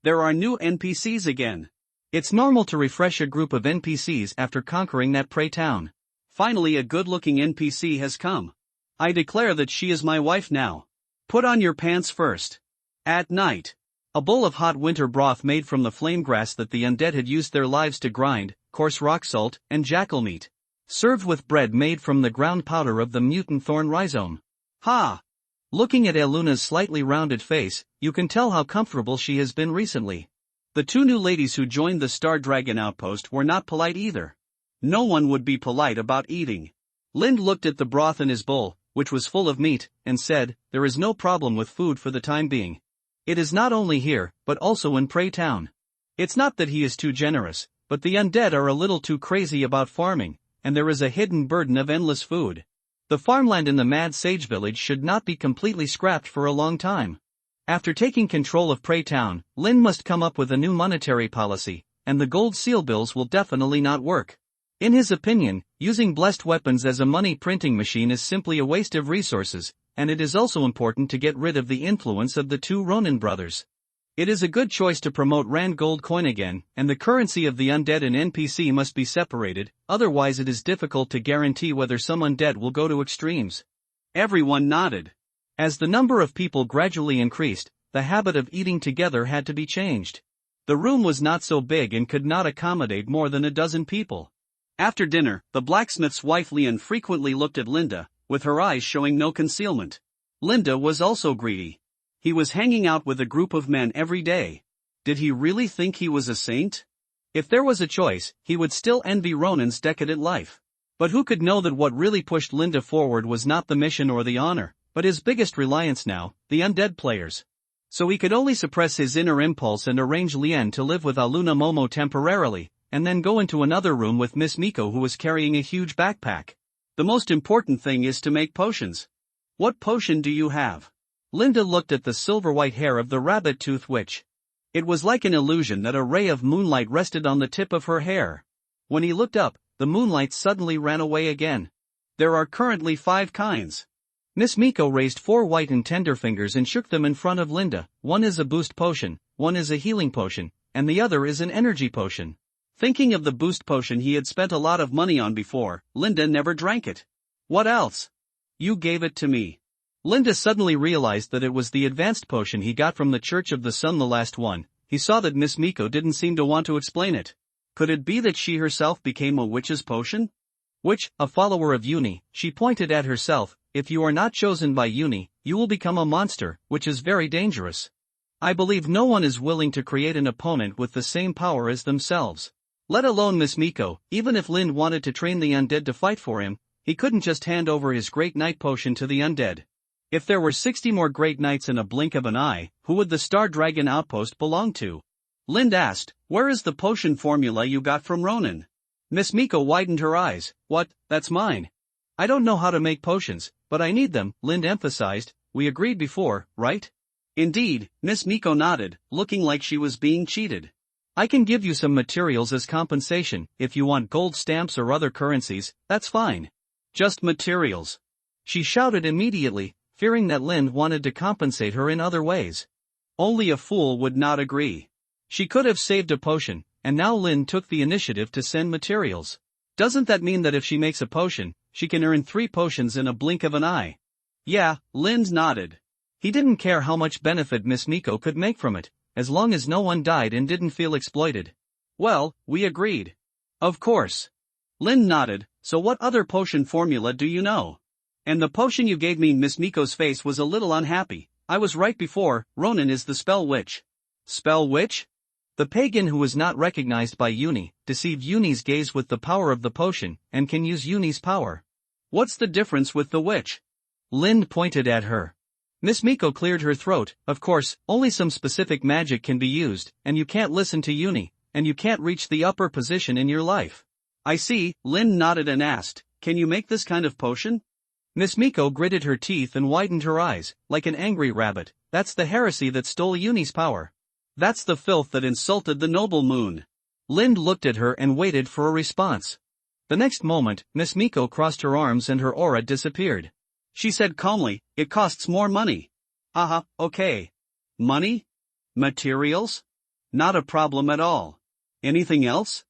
Speaker 1: There are new NPCs again. It's normal to refresh a group of NPCs after conquering that prey town. Finally, a good-looking NPC has come. I declare that she is my wife now. Put on your pants first. At night. A bowl of hot winter broth made from the flame grass that the undead had used their lives to grind, coarse rock salt, and jackal meat. Served with bread made from the ground powder of the mutant thorn rhizome. Ha! Looking at Eluna's slightly rounded face, you can tell how comfortable she has been recently. The two new ladies who joined the Star Dragon Outpost were not polite either. No one would be polite about eating. Lind looked at the broth in his bowl, which was full of meat, and said, "There is no problem with food for the time being. It is not only here, but also in Prey Town. It's not that he is too generous, but the undead are a little too crazy about farming, and there is a hidden burden of endless food. The farmland in the Mad Sage Village should not be completely scrapped for a long time. After taking control of Prey Town, Lin must come up with a new monetary policy, and the gold seal bills will definitely not work. In his opinion, using blessed weapons as a money printing machine is simply a waste of resources, and it is also important to get rid of the influence of the two Ronin brothers. It is a good choice to promote Rand gold coin again, and the currency of the undead and NPC must be separated, otherwise it is difficult to guarantee whether some undead will go to extremes. Everyone nodded. As the number of people gradually increased, the habit of eating together had to be changed. The room was not so big and could not accommodate more than a dozen people. After dinner, the blacksmith's wife Leon frequently looked at Linda, with her eyes showing no concealment. Linda was also greedy. He was hanging out with a group of men every day. Did he really think he was a saint? If there was a choice, he would still envy Ronin's decadent life. But who could know that what really pushed Linda forward was not the mission or the honor, but his biggest reliance now, the undead players. So he could only suppress his inner impulse and arrange Lien to live with Aluna Momo temporarily, and then go into another room with Miss Miko who was carrying a huge backpack. The most important thing is to make potions. What potion do you have? Linda looked at the silver-white hair of the rabbit-tooth witch. It was like an illusion that a ray of moonlight rested on the tip of her hair. When he looked up, the moonlight suddenly ran away again. There are currently 5 kinds. Miss Miko raised 4 white and tender fingers and shook them in front of Linda. One is a boost potion, one is a healing potion, and the other is an energy potion. Thinking of the boost potion he had spent a lot of money on before, Linda never drank it. What else? You gave it to me. Linda suddenly realized that it was the advanced potion he got from the Church of the Sun, the last one. He saw that Miss Miko didn't seem to want to explain it. Could it be that she herself became a witch's potion? Which, a follower of Uni, she pointed at herself. If you are not chosen by Uni, you will become a monster, which is very dangerous. I believe no one is willing to create an opponent with the same power as themselves. Let alone Miss Miko. Even if Lind wanted to train the undead to fight for him, he couldn't just hand over his Great Night potion to the undead. If there were 60 more Great Nights in a blink of an eye, who would the Star Dragon outpost belong to? Lind asked, where is the potion formula you got from Ronan? Miss Miko widened her eyes. What, that's mine. I don't know how to make potions, but I need them, Lind emphasized. We agreed before, right? Indeed, Miss Miko nodded, looking like she was being cheated. I can give you some materials as compensation. If you want gold stamps or other currencies, that's fine. Just materials. She shouted immediately, fearing that Lind wanted to compensate her in other ways. Only a fool would not agree. She could have saved a potion, and now Lind took the initiative to send materials. Doesn't that mean that if she makes a potion, she can earn 3 potions in a blink of an eye? Yeah, Lind nodded. He didn't care how much benefit Miss Miko could make from it, as long as no one died and didn't feel exploited. Well, we agreed. Of course. Lind nodded. So what other potion formula do you know? And the potion you gave me? Miss Miko's face was a little unhappy. I was right before. Ronan is the spell witch. Spell witch? The pagan who was not recognized by Uni, deceived Uni's gaze with the power of the potion, and can use Uni's power. What's the difference with the witch? Lind pointed at her. Miss Miko cleared her throat. Of course, only some specific magic can be used, and you can't listen to Uni, and you can't reach the upper position in your life. I see. Lind nodded and asked, can you make this kind of potion? Miss Miko gritted her teeth and widened her eyes, like an angry rabbit. That's the heresy that stole Uni's power. That's the filth that insulted the noble moon. Lind looked at her and waited for a response. The next moment, Miss Miko crossed her arms and her aura disappeared. She said calmly, it costs more money. Okay. Money? Materials? Not a problem at all. Anything else?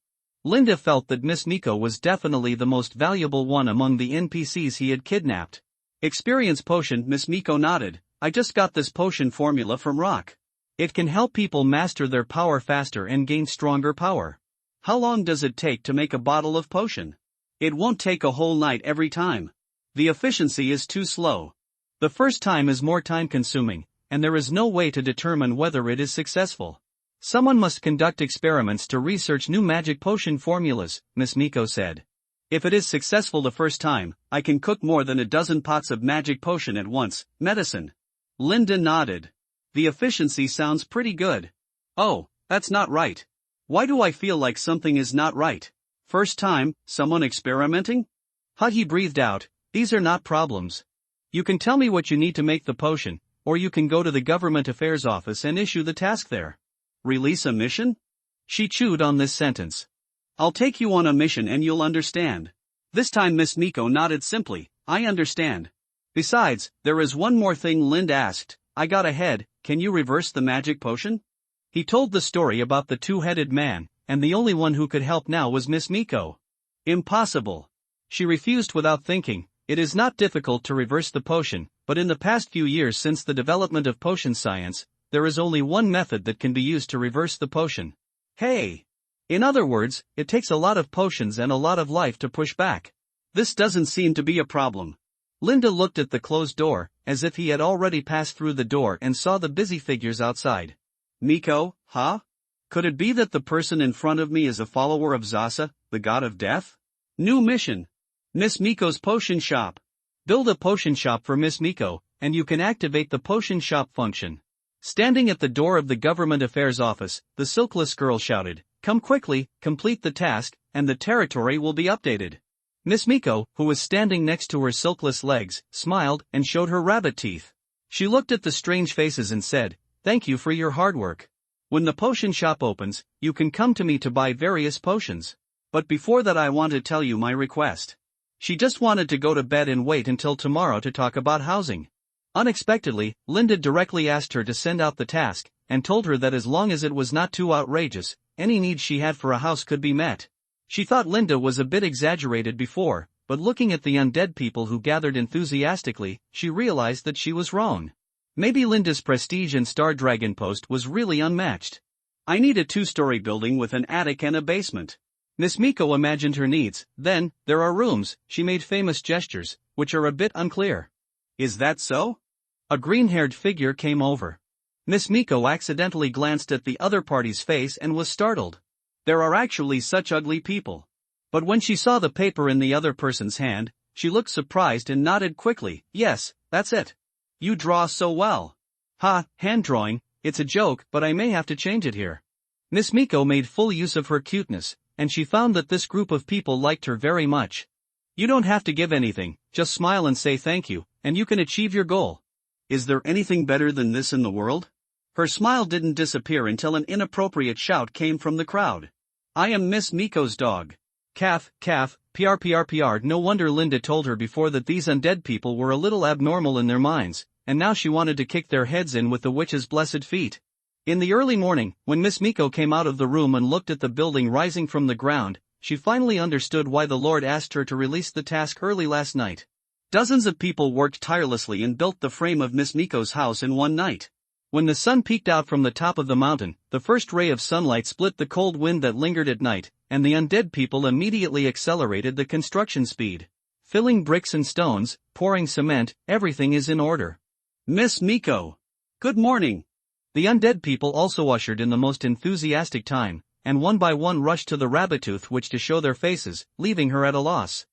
Speaker 1: Linda felt that Miss Miko was definitely the most valuable one among the NPCs he had kidnapped. Experience potion. Miss Miko nodded. I just got this potion formula from Rock. It can help people master their power faster and gain stronger power. How long does it take to make a bottle of potion? It won't take a whole night every time. The efficiency is too slow. The first time is more time consuming, and there is no way to determine whether it is successful. Someone must conduct experiments to research new magic potion formulas, Miss Miko said. If it is successful the first time, I can cook more than a dozen pots of magic potion at once. Medicine. Linda nodded. The efficiency sounds pretty good. Oh, that's not right. Why do I feel like something is not right? First time, someone experimenting? He breathed out. These are not problems. You can tell me what you need to make the potion, or you can go to the government affairs office and issue the task there. Release a mission? She chewed on this sentence. I'll take you on a mission and you'll understand. This time Miss Miko nodded simply. I understand. Besides, there is one more thing. Lind asked. I got ahead. Can you reverse the magic potion? He told the story about the 2-headed man, and the only one who could help now was Miss Miko. Impossible. She refused without thinking. It is not difficult to reverse the potion, but in the past few years since the development of potion science, there is only one method that can be used to reverse the potion. Hey! In other words, it takes a lot of potions and a lot of life to push back. This doesn't seem to be a problem. Linda looked at the closed door, as if he had already passed through the door and saw the busy figures outside. Miko, huh? Could it be that the person in front of me is a follower of Zasa, the god of death? New mission. Miss Miko's potion shop. Build a potion shop for Miss Miko, and you can activate the potion shop function. Standing at the door of the government affairs office, the silkless girl shouted, come quickly, complete the task, and the territory will be updated. Miss Miko, who was standing next to her silkless legs, smiled and showed her rabbit teeth. She looked at the strange faces and said, "Thank you for your hard work. When the potion shop opens, you can come to me to buy various potions. But before that I want to tell you my request." She just wanted to go to bed and wait until tomorrow to talk about housing. Unexpectedly, Linda directly asked her to send out the task, and told her that as long as it was not too outrageous, any need she had for a house could be met. She thought Linda was a bit exaggerated before, but looking at the undead people who gathered enthusiastically, she realized that she was wrong. Maybe Linda's prestige and Star Dragon post was really unmatched.
Speaker 2: I need a 2-story building with an attic and a basement.
Speaker 1: Miss Miko imagined her needs. Then, there are rooms, she made famous gestures, which are a bit unclear.
Speaker 2: Is that so?
Speaker 1: A green-haired figure came over. Miss Miko accidentally glanced at the other party's face and was startled.
Speaker 2: There are actually such ugly people.
Speaker 1: But when she saw the paper in the other person's hand, she looked surprised and nodded quickly. "Yes, that's it.
Speaker 2: You draw so well."
Speaker 1: "Ha, hand drawing, it's a joke, but I may have to change it here." Miss Miko made full use of her cuteness, and she found that this group of people liked her very much. You don't have to give anything, just smile and say thank you, and you can achieve your goal.
Speaker 2: Is there anything better than this in the world? Her smile didn't disappear until an inappropriate shout came from the crowd. I am Miss Miko's dog.
Speaker 1: Calf, PR. No wonder Linda told her before that these undead people were a little abnormal in their minds, and now she wanted to kick their heads in with the witch's blessed feet. In the early morning, when Miss Miko came out of the room and looked at the building rising from the ground, she finally understood why the Lord asked her to release the task early last night.
Speaker 2: Dozens of people worked tirelessly and built the frame of Miss Miko's house in one night.
Speaker 1: When the sun peeked out from the top of the mountain, the first ray of sunlight split the cold wind that lingered at night, and the undead people immediately accelerated the construction speed. Filling bricks and stones, pouring cement, everything is in order.
Speaker 2: Miss Miko. Good morning.
Speaker 1: The undead people also ushered in the most enthusiastic time, and one by one rushed to the Rabbit-Tooth Witch to show their faces, leaving her at a loss.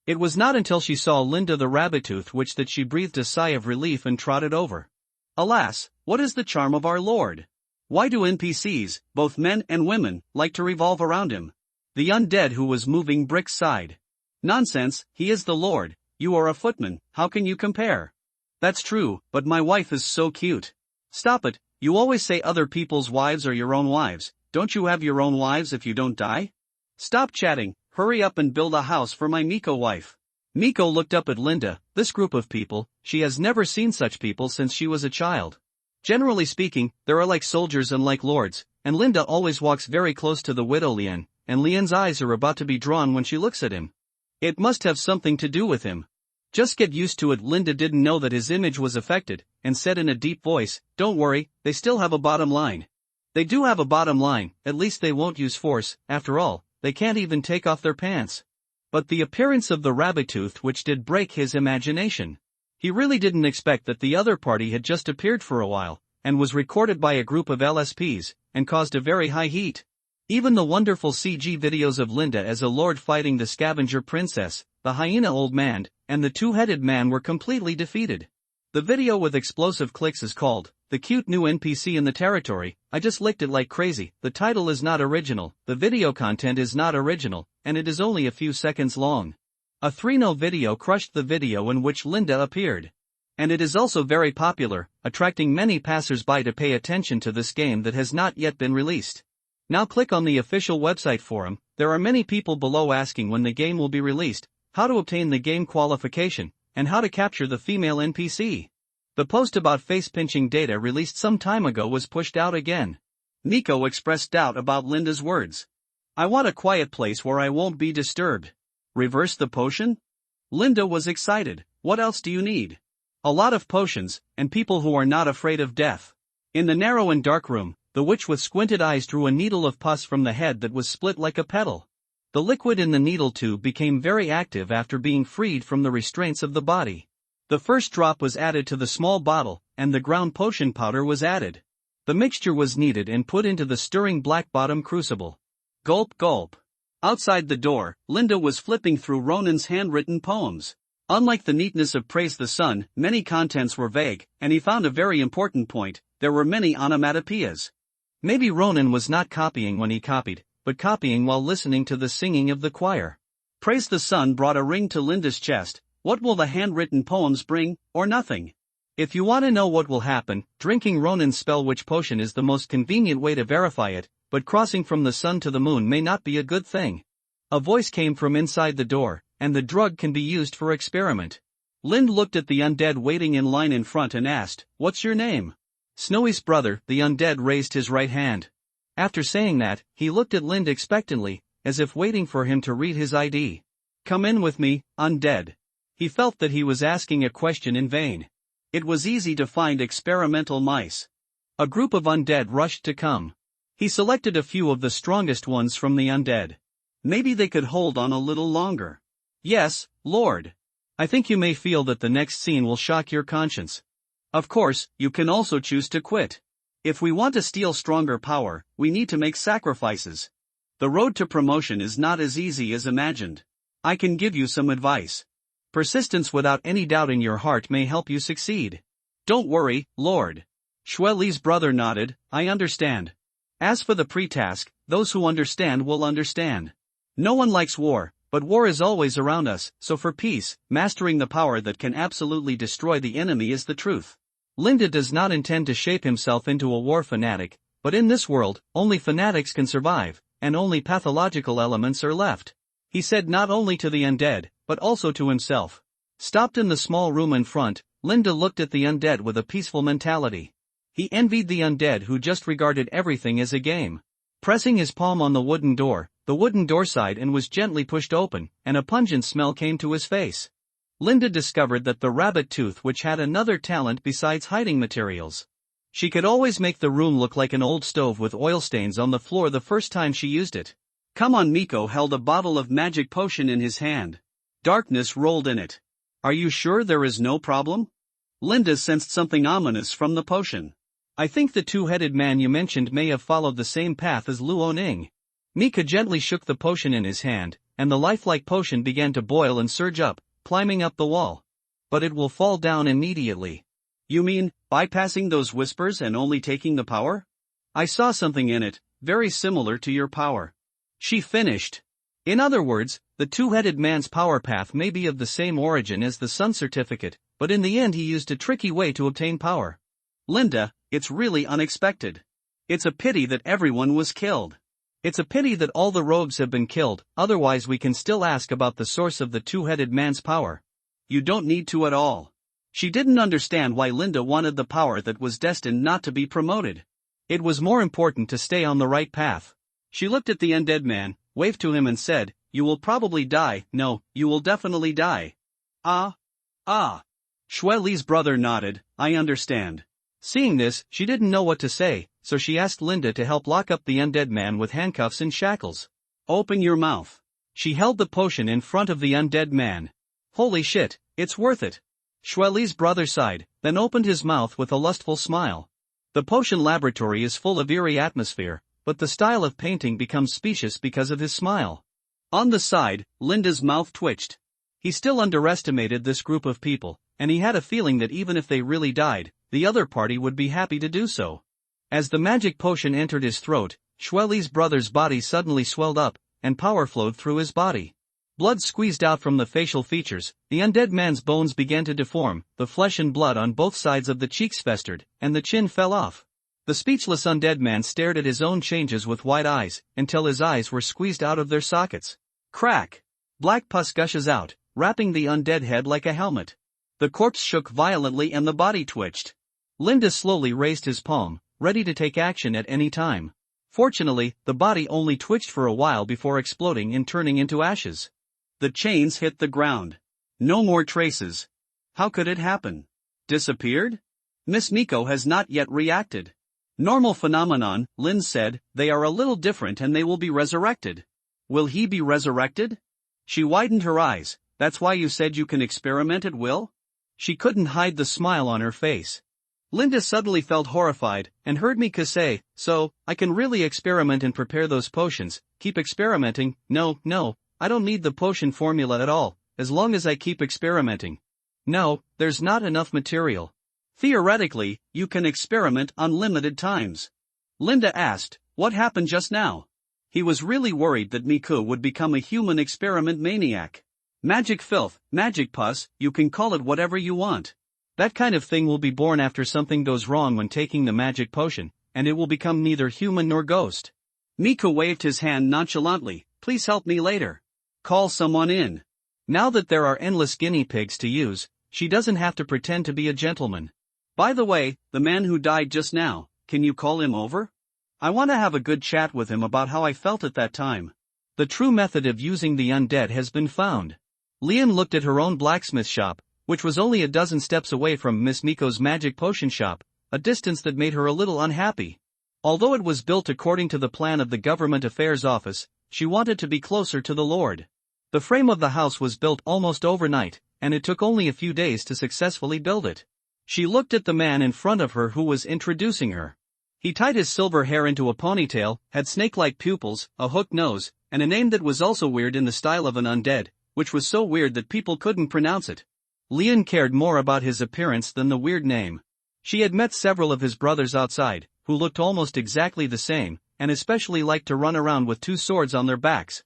Speaker 1: It was not until she saw Linda the Rabbit-Tooth Witch that she breathed a sigh of relief and trotted over.
Speaker 2: Alas, what is the charm of our Lord? Why do NPCs, both men and women, like to revolve around him?
Speaker 1: The undead who was moving bricks sighed.
Speaker 2: Nonsense, he is the Lord, you are a footman, how can you compare?
Speaker 1: That's true, but my wife is so cute.
Speaker 2: Stop it, you always say other people's wives are your own wives, don't you have your own wives if you don't die? Stop chatting, hurry up and build a house for my Miko wife.
Speaker 1: Miko looked up at Linda. This group of people, she has never seen such people since she was a child. Generally speaking, there are like soldiers and like lords, and Linda always walks very close to the widow Lien, and Lien's eyes are about to be drawn when she looks at him. It must have something to do with him. Just get used to it. Linda didn't know that his image was affected, and said in a deep voice, "Don't worry, they still have a bottom line." They do have a bottom line, at least they won't use force, after all, they can't even take off their pants. But the appearance of the Rabbit-Tooth Witch did break his imagination. He really didn't expect that the other party had just appeared for a while, and was recorded by a group of LSPs, and caused a very high heat. Even the wonderful CG videos of Linda as a lord fighting the scavenger princess, the hyena old man, and the two-headed man were completely defeated. The video with explosive clicks is called, "The Cute New NPC in the Territory." I just licked it like crazy. The title is not original, the video content is not original, and it is only a few seconds long. A 3-no video crushed the video in which Linda appeared. And it is also very popular, attracting many passers-by to pay attention to this game that has not yet been released. Now click on the official website forum. There are many people below asking when the game will be released, how to obtain the game qualification, and how to capture the female NPC. The post about face-pinching data released some time ago was pushed out again.
Speaker 2: Miko expressed doubt about Linda's words. I want a quiet place where I won't be disturbed. Reverse the potion? Linda was excited. What else do you need?
Speaker 1: A lot of potions, and people who are not afraid of death. In the narrow and dark room, the witch with squinted eyes drew a needle of pus from the head that was split like a petal. The liquid in the needle tube became very active after being freed from the restraints of the body. The first drop was added to the small bottle, and the ground potion powder was added. The mixture was kneaded and put into the stirring black-bottom crucible.
Speaker 2: Gulp gulp. Outside the door, Linda was flipping through Ronan's handwritten poems. Unlike the neatness of Praise the Sun, many contents were vague, and he found a very important point: there were many onomatopoeias.
Speaker 1: Maybe Ronan was not copying when he copied, but copying while listening to the singing of the choir.
Speaker 2: Praise the Sun brought a ring to Linda's chest. What will the handwritten poems bring, or nothing?
Speaker 1: If you want to know what will happen, drinking Ronin's spell witch potion is the most convenient way to verify it, but crossing from the sun to the moon may not be a good thing. A voice came from inside the door, and the drug can be used for experiment. Lind looked at the undead waiting in line in front and asked, "What's your name?" Snowy's brother. The undead raised his right hand. After saying that, he looked at Lind expectantly, as if waiting for him to read his ID. "Come in with me, undead." He felt that he was asking a question in vain. It was easy to find experimental mice. A group of undead rushed to come. He selected a few of the strongest ones from the undead. Maybe they could hold on a little longer. "Yes, Lord. I think you may feel that the next scene will shock your conscience. Of course, you can also choose to quit. If we want to steal stronger power, we need to make sacrifices. The road to promotion is not as easy as imagined. I can give you some advice. Persistence without any doubt in your heart may help you succeed. Don't worry, Lord." Xue Li's brother nodded. "I understand. As for the pre-task, those who understand will understand. No one likes war, but war is always around us, so for peace, mastering the power that can absolutely destroy the enemy is the truth." Linda does not intend to shape himself into a war fanatic, but in this world, only fanatics can survive, and only pathological elements are left. He said not only to the undead, but also to himself. Stopped in the small room in front, Linda looked at the undead with a peaceful mentality. He envied the undead who just regarded everything as a game. Pressing his palm on the wooden door sighed and was gently pushed open, and a pungent smell came to his face. Linda discovered that the rabbit tooth which had another talent besides hiding materials. She could always make the room look like an old stove with oil stains on the floor the first time she used it. Come on. Miko held a bottle of magic potion in his hand. Darkness rolled in it. "Are you sure there is no problem?" Linda sensed something ominous from the potion. "I think the two-headed man you mentioned may have followed the same path as Luo Ning." Mika gently shook the potion in his hand, and the lifelike potion began to boil and surge up, climbing up the wall. "But it will fall down immediately." "You mean, bypassing those whispers and only taking the power?" "I saw something in it, very similar to your power," she finished. In other words, the two-headed man's power path may be of the same origin as the sun certificate, but in the end he used a tricky way to obtain power. "Linda, it's really unexpected. It's a pity that everyone was killed. It's a pity that all the rogues have been killed, otherwise we can still ask about the source of the two-headed man's power." "You don't need to at all." She didn't understand why Linda wanted the power that was destined not to be promoted. It was more important to stay on the right path. She looked at the undead man, waved to him and said, "You will probably die." "No, you will definitely die." Ah. Xue Li's brother nodded. "I understand." Seeing this, she didn't know what to say, so she asked Linda to help lock up the undead man with handcuffs and shackles. "Open your mouth." She held the potion in front of the undead man. "Holy shit, it's worth it." Xue Li's brother sighed, then opened his mouth with a lustful smile. The potion laboratory is full of eerie atmosphere, but the style of painting becomes specious because of his smile. On the side, Linda's mouth twitched. He still underestimated this group of people, and he had a feeling that even if they really died, the other party would be happy to do so. As the magic potion entered his throat, Xue Li's brother's body suddenly swelled up, and power flowed through his body. Blood squeezed out from the facial features, the undead man's bones began to deform, the flesh and blood on both sides of the cheeks festered, and the chin fell off. The speechless undead man stared at his own changes with wide eyes, until his eyes were squeezed out of their sockets. Crack! Black pus gushes out, wrapping the undead head like a helmet. The corpse shook violently and the body twitched. Linda slowly raised his palm, ready to take action at any time. Fortunately, the body only twitched for a while before exploding and turning into ashes. The chains hit the ground. No more traces. How could it happen? Disappeared? Miss Miko has not yet reacted. Normal phenomenon, Lin said. They are a little different and they will be resurrected. Will he be resurrected? She widened her eyes. That's why you said you can experiment at will? She couldn't hide the smile on her face. Linda suddenly felt horrified, and heard Mika say, "So, I can really experiment and prepare those potions, keep experimenting." No, I don't need the potion formula at all, as long as I keep experimenting." "No, there's not enough material." "Theoretically, you can experiment unlimited times." Linda asked, "What happened just now?" He was really worried that Miku would become a human experiment maniac. "Magic filth, magic pus, you can call it whatever you want. That kind of thing will be born after something goes wrong when taking the magic potion, and it will become neither human nor ghost.
Speaker 2: Miko waved his hand nonchalantly. Please help me later. Call someone in.
Speaker 1: Now that there are endless guinea pigs to use, she doesn't have to pretend to be a gentleman.
Speaker 2: By the way, the man who died just now, can you call him over? I want to have a good chat with him about how I felt at that time.
Speaker 1: The true method of using the undead has been found. Lian looked at her own blacksmith shop, which was only a dozen steps away from Miss Miko's magic potion shop, a distance that made her a little unhappy. Although it was built according to the plan of the Government Affairs Office, she wanted to be closer to the Lord. The frame of the house was built almost overnight, and it took only a few days to successfully build it. She looked at the man in front of her who was introducing her. He tied his silver hair into a ponytail, had snake-like pupils, a hooked nose, and a name that was also weird in the style of an undead, which was so weird that people couldn't pronounce it. Lian cared more about his appearance than the weird name. She had met several of his brothers outside, who looked almost exactly the same, and especially liked to run around with two swords on their backs.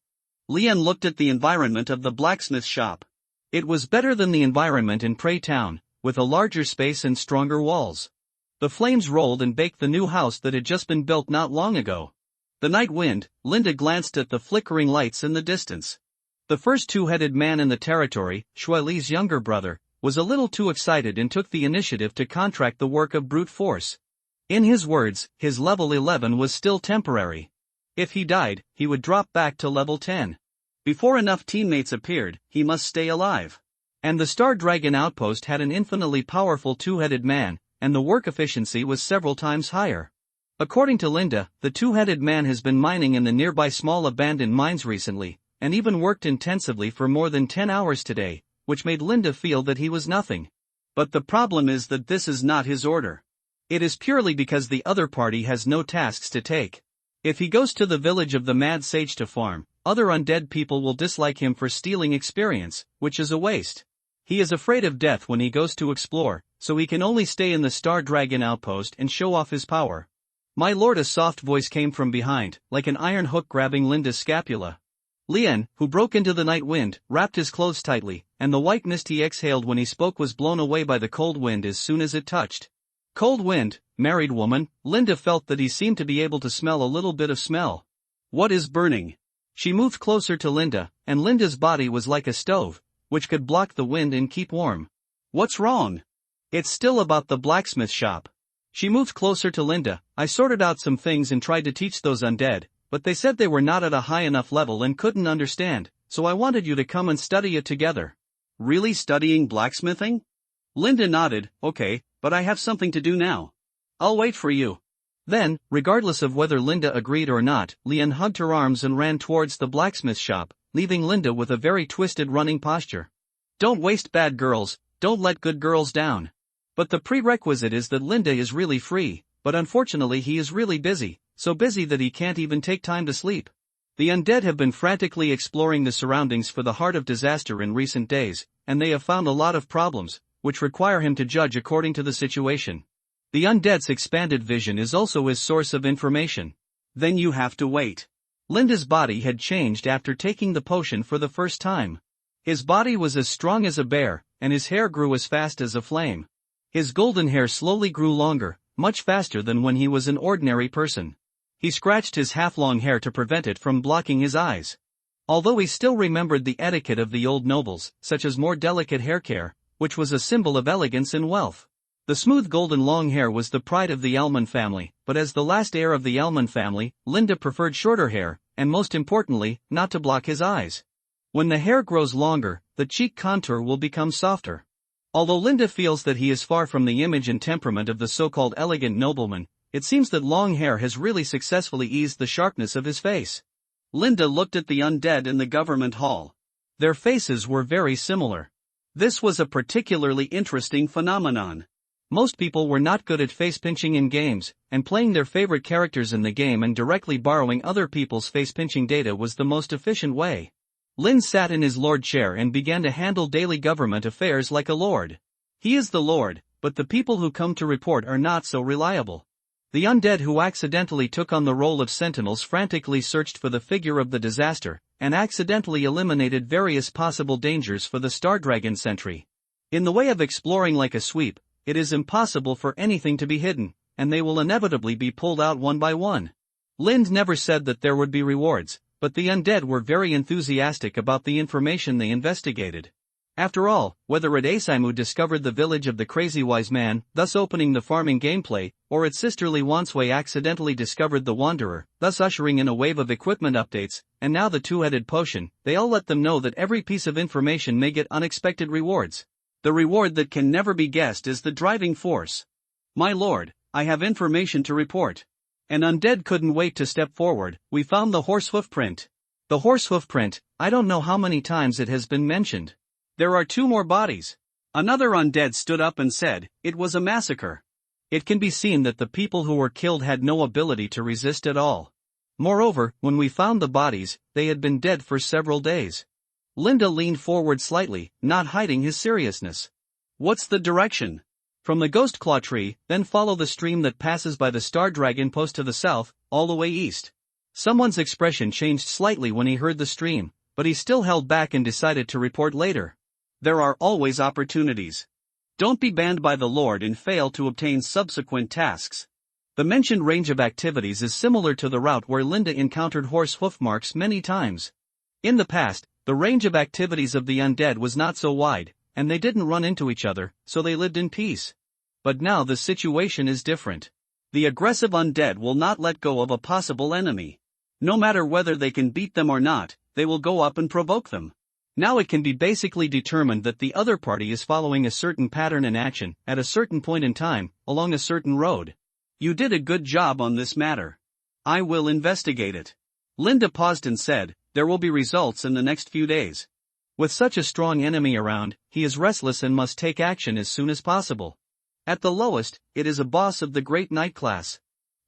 Speaker 2: Lian looked at the environment of the blacksmith shop.
Speaker 1: It was better than the environment in Prey Town, with a larger space and stronger walls. The flames rolled and baked the new house that had just been built not long ago. The night wind, Linda glanced at the flickering lights in the distance. The first two-headed man in the territory, Shui Li's younger brother, was a little too excited and took the initiative to contract the work of brute force. In his words, his level 11 was still temporary. If he died, he would drop back to level 10.
Speaker 2: Before enough teammates appeared, he must stay alive.
Speaker 1: And the Star Dragon outpost had an infinitely powerful two-headed man, and the work efficiency was several times higher. According to Linda, the two-headed man has been mining in the nearby small abandoned mines recently, and even worked intensively for more than 10 hours today, which made Linda feel that he was nothing.
Speaker 2: But the problem is that this is not his order.
Speaker 1: It is purely because the other party has no tasks to take. If he goes to the village of the Mad Sage to farm, other undead people will dislike him for stealing experience, which is a waste. He is afraid of death when he goes to explore, so he can only stay in the Star Dragon outpost and show off his power. My lord, a soft voice came from behind, like an iron hook grabbing Linda's scapula. Lian, who broke into the night wind, wrapped his clothes tightly, and the white mist he exhaled when he spoke was blown away by the cold wind as soon as it touched. Cold wind, married woman, Linda felt that he seemed to be able to smell a little bit of smell.
Speaker 2: What is burning?
Speaker 1: She moved closer to Linda, and Linda's body was like a stove, which could block the wind and keep warm.
Speaker 2: What's wrong?
Speaker 1: It's still about the blacksmith shop. She moved closer to Linda. I sorted out some things and tried to teach those undead, but they said they were not at a high enough level and couldn't understand, so I wanted you to come and study it together.
Speaker 2: Really studying blacksmithing? Linda nodded. Okay, but I have something to do now. I'll wait for you.
Speaker 1: Then, regardless of whether Linda agreed or not, Lian hugged her arms and ran towards the blacksmith shop, leaving Linda with a very twisted running posture. Don't waste bad girls, don't let good girls down. But the prerequisite is that Linda is really free, but unfortunately he is really busy, so busy that he can't even take time to sleep. The undead have been frantically exploring the surroundings for the heart of disaster in recent days, and they have found a lot of problems, which require him to judge according to the situation. The undead's expanded vision is also his source of information.
Speaker 2: Then you have to wait.
Speaker 1: Linda's body had changed after taking the potion for the first time. His body was as strong as a bear, and his hair grew as fast as a flame. His golden hair slowly grew longer, much faster than when he was an ordinary person. He scratched his half-long hair to prevent it from blocking his eyes. Although he still remembered the etiquette of the old nobles, such as more delicate hair care, which was a symbol of elegance and wealth. The smooth golden long hair was the pride of the Elman family, but as the last heir of the Elman family, Linda preferred shorter hair, and most importantly, not to block his eyes. When the hair grows longer, the cheek contour will become softer. Although Linda feels that he is far from the image and temperament of the so-called elegant nobleman, it seems that long hair has really successfully eased the sharpness of his face.
Speaker 2: Linda looked at the undead in the government hall.
Speaker 1: Their faces were very similar.
Speaker 2: This was a particularly interesting phenomenon.
Speaker 1: Most people were not good at face-pinching in games, and playing their favorite characters in the game and directly borrowing other people's face-pinching data was the most efficient way. Lin sat in his lord chair and began to handle daily government affairs like a lord. He is the lord, but the people who come to report are not so reliable. The undead who accidentally took on the role of sentinels frantically searched for the figure of the disaster, and accidentally eliminated various possible dangers for the Star Dragon sentry. In the way of exploring like a sweep, it is impossible for anything to be hidden, and they will inevitably be pulled out one by one. Lind never said that there would be rewards, but the undead were very enthusiastic about the information they investigated. After all, whether Adesaimu discovered the village of the crazy wise man, thus opening the farming gameplay, or its sisterly Wansway accidentally discovered the Wanderer, thus ushering in a wave of equipment updates, and now the two-headed potion, they all let them know that every piece of information may get unexpected rewards. The reward that can never be guessed is the driving force. My lord, I have information to report. An undead couldn't wait to step forward. We found the horse hoof print. The horse hoof print, I don't know how many times it has been mentioned. There are 2 more bodies. Another undead stood up and said, it was a massacre. It can be seen that the people who were killed had no ability to resist at all. Moreover, when we found the bodies, they had been dead for several days. Linda leaned forward slightly, not hiding his seriousness. What's the direction? From the Ghost Claw tree, then follow the stream that passes by the Star Dragon post to the south, all the way east. Someone's expression changed slightly when he heard the stream, but he still held back and decided to report later. There are always opportunities. Don't be banned by the Lord and fail to obtain subsequent tasks. The mentioned range of activities is similar to the route where Linda encountered horse hoof marks many times. In the past, the range of activities of the undead was not so wide, and they didn't run into each other, so they lived in peace. But now the situation is different. The aggressive undead will not let go of a possible enemy. No matter whether they can beat them or not, they will go up and provoke them. Now it can be basically determined that the other party is following a certain pattern and action, at a certain point in time, along a certain road. You did a good job on this matter. I will investigate it. Linda paused and said, there will be results in the next few days. With such a strong enemy around, he is restless and must take action as soon as possible. At the lowest, it is a boss of the Great Knight class.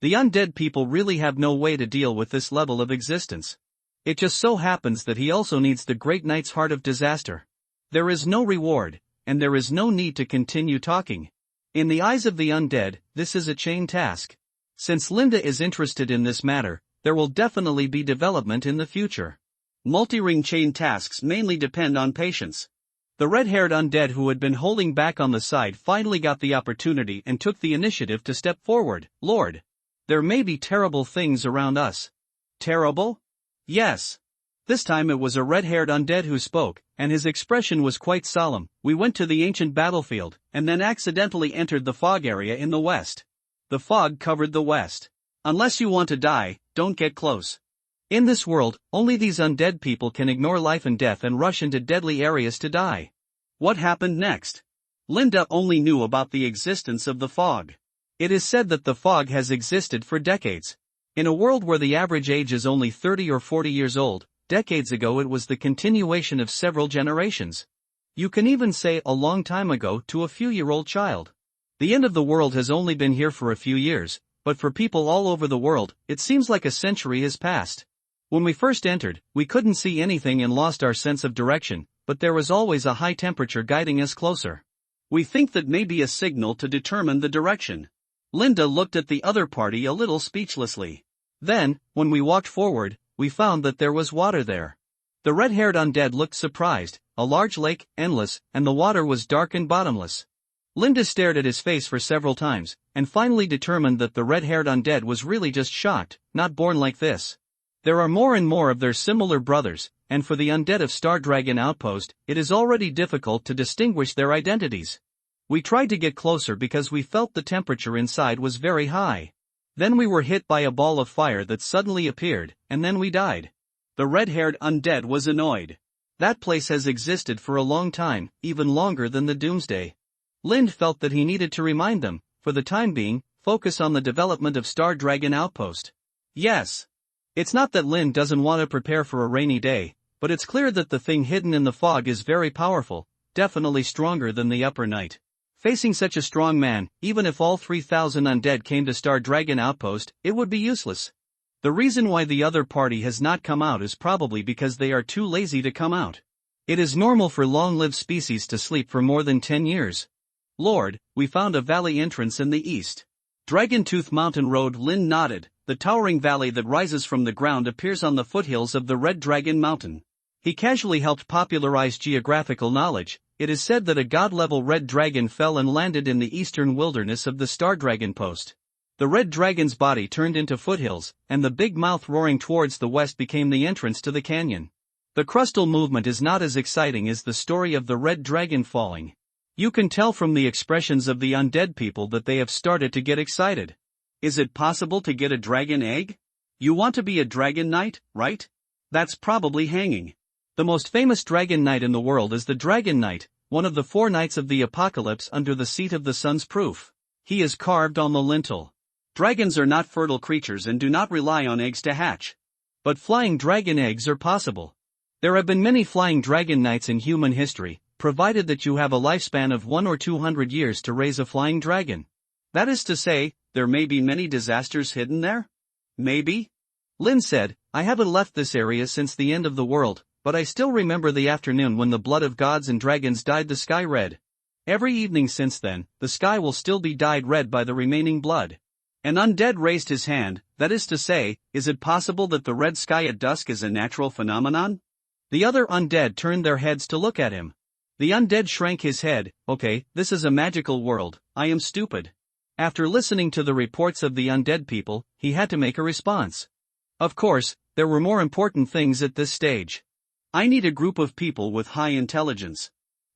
Speaker 1: The undead people really have no way to deal with this level of existence. It just so happens that he also needs the Great Knight's heart of disaster. There is no reward, and there is no need to continue talking. In the eyes of the undead, this is a chain task. Since Linda is interested in this matter, there will definitely be development in the future. Multi-ring chain tasks mainly depend on patience. The red-haired undead who had been holding back on the side finally got the opportunity and took the initiative to step forward. Lord, there may be terrible things around us. Terrible? Yes. This time it was a red-haired undead who spoke, and his expression was quite solemn. We went to the ancient battlefield, and then accidentally entered the fog area in the west. The fog covered the west. Unless you want to die, don't get close. In this world, only these undead people can ignore life and death and rush into deadly areas to die. What happened next? Linda only knew about the existence of the fog. It is said that the fog has existed for decades. In a world where the average age is only 30 or 40 years old, decades ago it was the continuation of several generations. You can even say a long time ago to a few-year-old child. The end of the world has only been here for a few years, but for people all over the world, it seems like a century has passed. When we first entered, we couldn't see anything and lost our sense of direction, but there was always a high temperature guiding us closer. We think that may be a signal to determine the direction. Linda looked at the other party a little speechlessly. Then, when we walked forward, we found that there was water there. The red-haired undead looked surprised, a large lake, endless, and the water was dark and bottomless. Linda stared at his face for several times, and finally determined that the red-haired undead was really just shocked, not born like this. There are more and more of their similar brothers, and for the undead of Star Dragon Outpost, it is already difficult to distinguish their identities. We tried to get closer because we felt the temperature inside was very high. Then we were hit by a ball of fire that suddenly appeared, and then we died. The red-haired undead was annoyed. That place has existed for a long time, even longer than the Doomsday. Lind felt that he needed to remind them, for the time being, focus on the development of Star Dragon Outpost. Yes. It's not that Lind doesn't want to prepare for a rainy day, but it's clear that the thing hidden in the fog is very powerful, definitely stronger than the Upper Knight. Facing such a strong man, even if all 3,000 undead came to Star Dragon Outpost, it would be useless. The reason why the other party has not come out is probably because they are too lazy to come out. It is normal for long-lived species to sleep for more than 10 years. Lord, we found a valley entrance in the east. Dragon Tooth Mountain Road. Lind nodded. The towering valley that rises from the ground appears on the foothills of the Red Dragon Mountain. He casually helped popularize geographical knowledge. It is said that a god-level red dragon fell and landed in the eastern wilderness of the Star Dragon Post. The red dragon's body turned into foothills, and the big mouth roaring towards the west became the entrance to the canyon. The crustal movement is not as exciting as the story of the red dragon falling. You can tell from the expressions of the undead people that they have started to get excited.
Speaker 2: Is it possible to get a dragon egg? You want to be a dragon knight, right? That's probably hanging.
Speaker 1: The most famous dragon knight in the world is the Dragon Knight, one of the 4 knights of the apocalypse under the seat of the sun's proof. He is carved on the lintel.
Speaker 2: Dragons are not fertile creatures and do not rely on eggs to hatch.
Speaker 1: But flying dragon eggs are possible. There have been many flying dragon knights in human history, provided that you have a lifespan of 100 or 200 years to raise a flying dragon.
Speaker 2: That is to say, there may be many disasters hidden there? Maybe?
Speaker 1: Lynn said, I haven't left this area since the end of the world, but I still remember the afternoon when the blood of gods and dragons dyed the sky red. Every evening since then, the sky will still be dyed red by the remaining blood.
Speaker 2: An undead raised his hand. That is to say, is it possible that the red sky at dusk is a natural phenomenon?
Speaker 1: The other undead turned their heads to look at him. The undead shrank his head. Okay, this is a magical world, I am stupid. After listening to the reports of the undead people, he had to make a response. Of course, there were more important things at this stage.
Speaker 2: I need a group of people with high intelligence.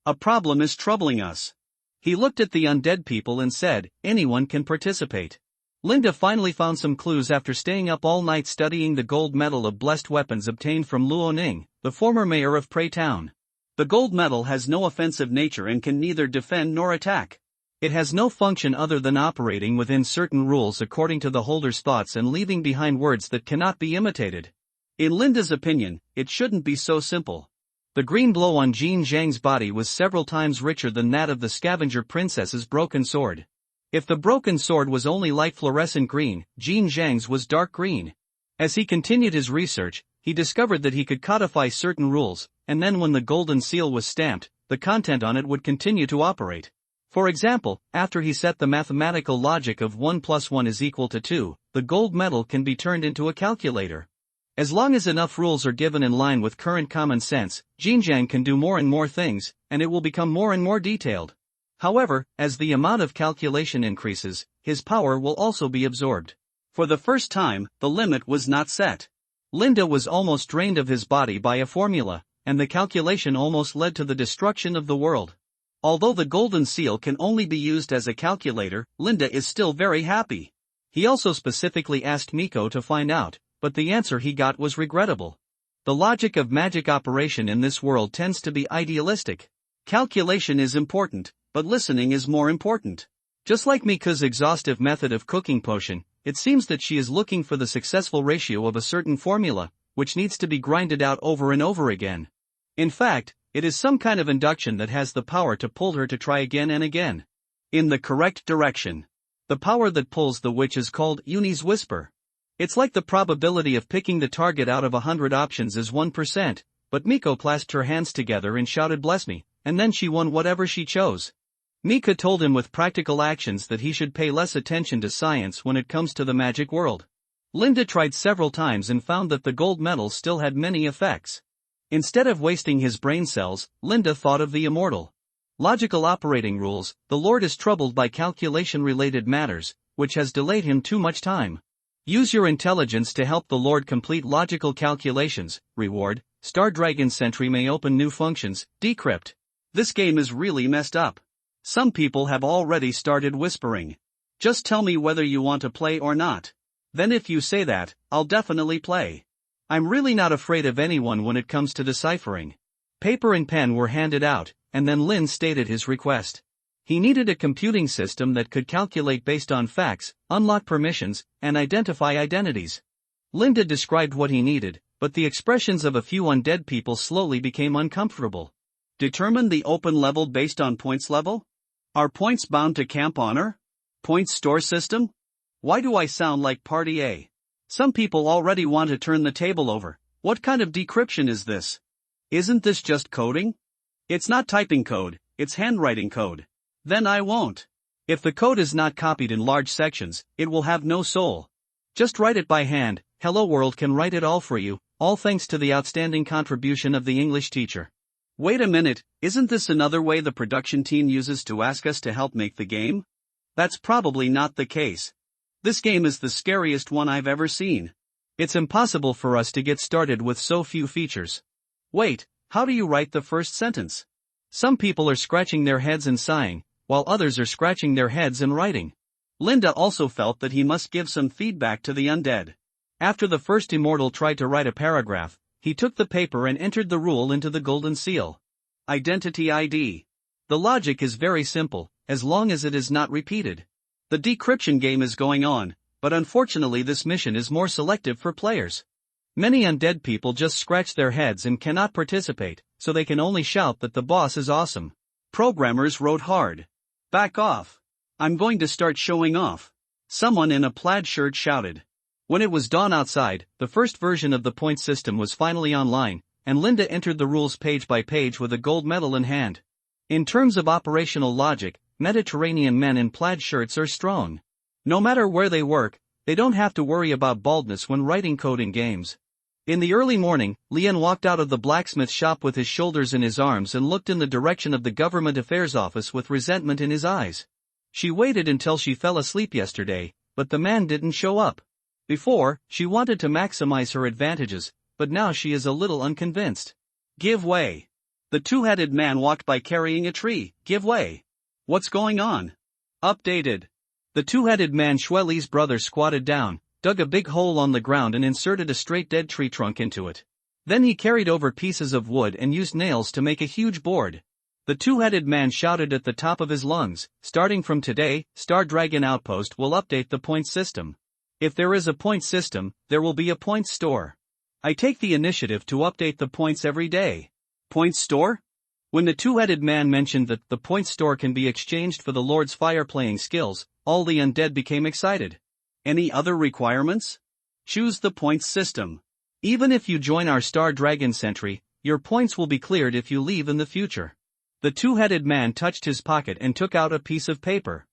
Speaker 2: A problem is troubling us.
Speaker 1: He looked at the undead people and said, anyone can participate. Linda finally found some clues after staying up all night studying the gold medal of blessed weapons obtained from Luo Ning, the former mayor of Prey Town.
Speaker 2: The gold medal has no offensive nature and can neither defend nor attack.
Speaker 1: It has no function other than operating within certain rules according to the holder's thoughts and leaving behind words that cannot be imitated.
Speaker 2: In Linda's opinion, it shouldn't be so simple.
Speaker 1: The green glow on Jin Zhang's body was several times richer than that of the scavenger princess's broken sword. If the broken sword was only light fluorescent green, Jin Zhang's was dark green. As he continued his research, he discovered that he could codify certain rules, and then when the golden seal was stamped, the content on it would continue to operate. For example, after he set the mathematical logic of 1 + 1 = 2, the gold medal can be turned into a calculator. As long as enough rules are given in line with current common sense, Jinjiang can do more and more things, and it will become more and more detailed. However, as the amount of calculation increases, his power will also be absorbed.
Speaker 2: For the first time, the limit was not set.
Speaker 1: Linda was almost drained of his body by a formula, and the calculation almost led to the destruction of the world. Although the golden seal can only be used as a calculator, Linda is still very happy. He also specifically asked Miko to find out, but the answer he got was regrettable. The logic of magic operation in this world tends to be idealistic.
Speaker 2: Calculation is important, but listening is more important.
Speaker 1: Just like Mika's exhaustive method of cooking potion, it seems that she is looking for the successful ratio of a certain formula, which needs to be grinded out over and over again. In fact, it is some kind of induction that has the power to pull her to try again and again.
Speaker 2: In the correct direction.
Speaker 1: The power that pulls the witch is called Uni's Whisper. It's like the probability of picking the target out of 100 options is 1%, but Miko clasped her hands together and shouted bless me, and then she won whatever she chose. Mika told him with practical actions that he should pay less attention to science when it comes to the magic world. Linda tried several times and found that the gold medal still had many effects. Instead of wasting his brain cells, Linda thought of the immortal logical operating rules. The Lord is troubled by calculation-related matters, which has delayed him too much time. Use your intelligence to help the Lord complete logical calculations. Reward, Star Dragon Sentry may open new functions. Decrypt.
Speaker 2: This game is really messed up. Some people have already started whispering. Just tell me whether you want to play or not. Then if you say that, I'll definitely play.
Speaker 1: I'm really not afraid of anyone when it comes to deciphering. Paper and pen were handed out, and then Lin stated his request. He needed a computing system that could calculate based on facts, unlock permissions, and identify identities. Linda described what he needed, but the expressions of a few undead people slowly became uncomfortable.
Speaker 2: Determine the open level based on points level? Are points bound to camp honor? Points store system? Why do I sound like Party A? Some people already want to turn the table over. What kind of decryption is this? Isn't this just coding? It's not typing code, it's handwriting code. Then I won't.
Speaker 1: If the code is not copied in large sections, it will have no soul. Just write it by hand. Hello World can write it all for you. all thanks to the outstanding contribution of the English teacher.
Speaker 2: Wait a minute, isn't this another way the production team uses to ask us to help make the game? That's probably not the case. This game is the scariest one I've ever seen.
Speaker 1: It's impossible for us to get started with so few features.
Speaker 2: Wait, how do you write the first sentence?
Speaker 1: Some people are scratching their heads and sighing, while others are scratching their heads and writing.
Speaker 2: Linda also felt that he must give some feedback to the undead.
Speaker 1: After the first immortal tried to write a paragraph, he took the paper and entered the rule into the golden seal.
Speaker 2: Identity ID.
Speaker 1: The logic is very simple, as long as it is not repeated.
Speaker 2: The decryption game is going on, but unfortunately this mission is more selective for players.
Speaker 1: Many undead people just scratch their heads and cannot participate, so they can only shout that the boss is awesome.
Speaker 2: Programmers wrote hard. Back off. I'm going to start showing off. Someone in a plaid shirt shouted.
Speaker 1: When it was dawn outside, the first version of the point system was finally online, and Linda entered the rules page by page with a gold medal in hand. In terms of operational logic, Mediterranean men in plaid shirts are strong. No matter where they work, they don't have to worry about baldness when writing code in games. In the early morning, Lian walked out of the blacksmith shop with his shoulders in his arms and looked in the direction of the Government Affairs Office with resentment in his eyes. She waited until she fell asleep yesterday, but the man didn't show up. Before, she wanted to maximize her advantages, but now she is a little unconvinced.
Speaker 2: Give way. The two-headed man walked by carrying a tree. Give way. What's going on? Updated.
Speaker 1: The two-headed man Shueli's brother squatted down, dug a big hole on the ground and inserted a straight dead tree trunk into it. Then he carried over pieces of wood and used nails to make a huge board. The two-headed man shouted at the top of his lungs, starting from today, Star Dragon Outpost will update the point system. If there is a point system, there will be a points store. I take the initiative to update the points every day.
Speaker 2: Points store?
Speaker 1: When the two-headed man mentioned that the points store can be exchanged for the Lord's fire playing skills, all the undead became excited.
Speaker 2: Any other requirements? Choose the points system.
Speaker 1: Even if you join our Star Dragon Sentry, your points will be cleared if you leave in the future. The two-headed man touched his pocket and took out a piece of paper.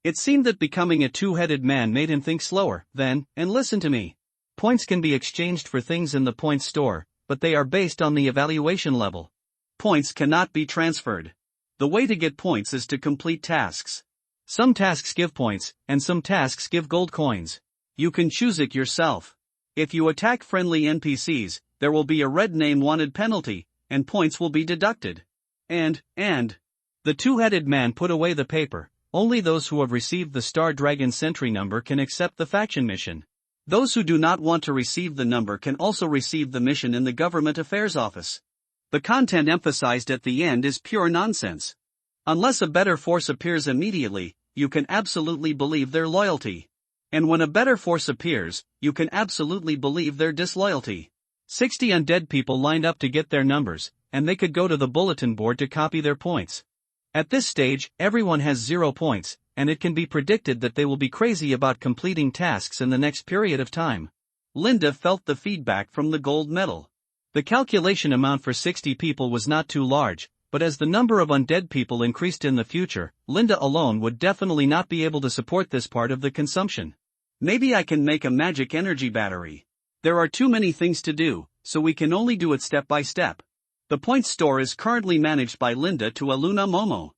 Speaker 1: It seemed that becoming a two-headed man made him think slower, then, and listen to me. Points can be exchanged for things in the points store, but they are based on the evaluation level.
Speaker 2: Points cannot be transferred. The way to get points is to complete tasks.
Speaker 1: Some tasks give points, and some tasks give gold coins.
Speaker 2: You can choose it yourself. If you attack friendly NPCs, there will be a red name wanted penalty, and points will be deducted. And.
Speaker 1: The two-headed man put away the paper. Only those who have received the Star Dragon Sentry number can accept the faction mission.
Speaker 2: Those who do not want to receive the number can also receive the mission in the Government Affairs Office. The content emphasized at the end is pure nonsense. Unless a better force appears immediately, you can absolutely believe their loyalty. And when a better force appears, you can absolutely believe their disloyalty.
Speaker 1: 60 undead people lined up to get their numbers, and they could go to the bulletin board to copy their points. At this stage, everyone has 0 points, and it can be predicted that they will be crazy about completing tasks in the next period of time.
Speaker 2: Linda felt the feedback from the gold medal.
Speaker 1: The calculation amount for 60 people was not too large, but as the number of undead people increased in the future, Linda alone would definitely not be able to support this part of the consumption.
Speaker 2: Maybe I can make a magic energy battery. There are too many things to do, so we can only do it step by step. The point store is currently managed by Linda to Aluna Momo.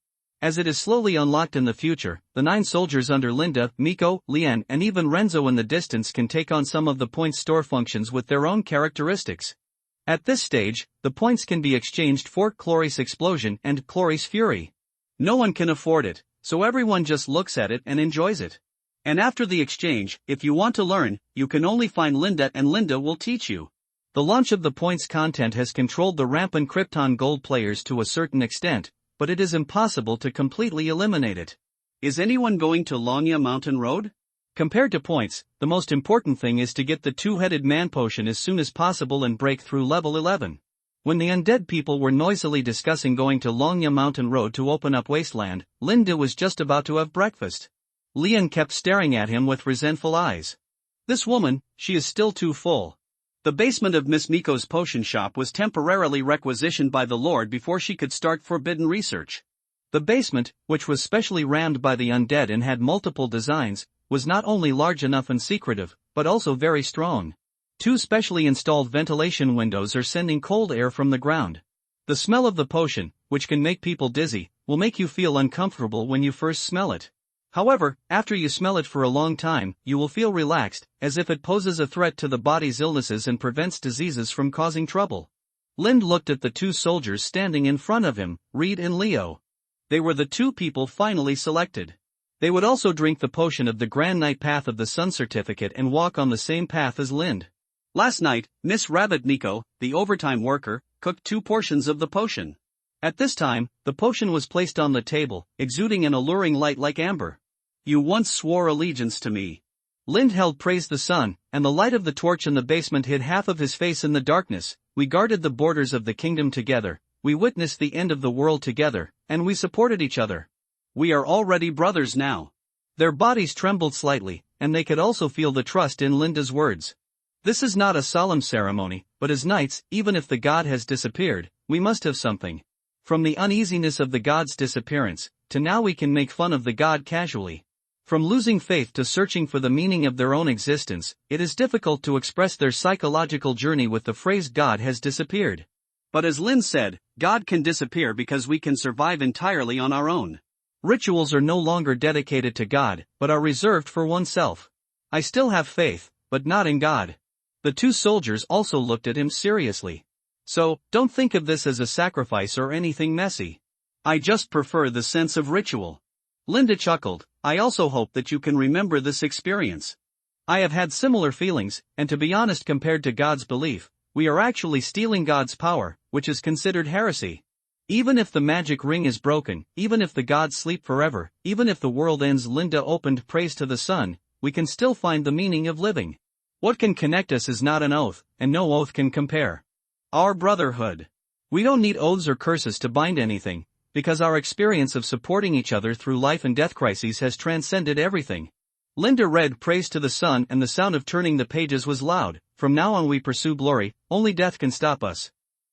Speaker 1: As it is slowly unlocked in the future, the 9 soldiers under Linda, Miko, Lian and even Renzo in the distance can take on some of the point store functions with their own characteristics. At this stage, the points can be exchanged for Chloris Explosion and Chloris Fury. No one can afford it, so everyone just looks at it and enjoys it.
Speaker 2: And after the exchange, if you want to learn, you can only find Linda and Linda will teach you.
Speaker 1: The launch of the points content has controlled the rampant Krypton Gold players to a certain extent, but it is impossible to completely eliminate it.
Speaker 2: Is anyone going to Longya Mountain Road?
Speaker 1: Compared to points, the most important thing is to get the two-headed man potion as soon as possible and break through level 11. When the undead people were noisily discussing going to Longya Mountain Road to open up Wasteland, Linda was just about to have breakfast. Lian kept staring at him with resentful eyes. This woman, she is still too full.
Speaker 2: The basement of Miss Miko's potion shop was temporarily requisitioned by the Lord before she could start forbidden research.
Speaker 1: The basement, which was specially rammed by the undead and had multiple designs, was not only large enough and secretive, but also very strong. Two specially installed ventilation windows are sending cold air from the ground. The smell of the potion, which can make people dizzy, will make you feel uncomfortable when you first smell it. However, after you smell it for a long time, you will feel relaxed, as if it poses a threat to the body's illnesses and prevents diseases from causing trouble. Lind looked at the two soldiers standing in front of him, Reed and Leo. They were the two people finally selected. They would also drink the potion of the Grand Night Path of the Sun certificate and walk on the same path as Lind.
Speaker 2: Last night, Miss Rabbit Nico, the overtime worker, cooked 2 portions of the potion. At this time, the potion was placed on the table, exuding an alluring light like amber. You once swore allegiance to me.
Speaker 1: Lind held Praise the Sun, and the light of the torch in the basement hid half of his face in the darkness. We guarded the borders of the kingdom together, we witnessed the end of the world together, and we supported each other.
Speaker 2: We are already brothers now.
Speaker 1: Their bodies trembled slightly, and they could also feel the trust in Linda's words. This is not a solemn ceremony, but as knights, even if the god has disappeared, we must have something. From the uneasiness of the god's disappearance, to now we can make fun of the god casually. From losing faith to searching for the meaning of their own existence, it is difficult to express their psychological journey with the phrase God has disappeared.
Speaker 2: But as Lin said, God can disappear because we can survive entirely on our own.
Speaker 1: Rituals are no longer dedicated to God, but are reserved for oneself. I still have faith, but not in God. The two soldiers also looked at him seriously. So, don't think of this as a sacrifice or anything messy.
Speaker 2: I just prefer the sense of ritual.
Speaker 1: Linda chuckled. I also hope that you can remember this experience. I have had similar feelings, and to be honest, compared to God's belief, we are actually stealing God's power, which is considered heresy. Even if the magic ring is broken, even if the gods sleep forever, even if the world ends, Linda opened Praise to the Sun, we can still find the meaning of living. What can connect us is not an oath, and no oath can compare. Our brotherhood. We don't need oaths or curses to bind anything, because our experience of supporting each other through life and death crises has transcended everything. Linda read Praise to the Sun, and the sound of turning the pages was loud. From now on we pursue glory, only death can stop us.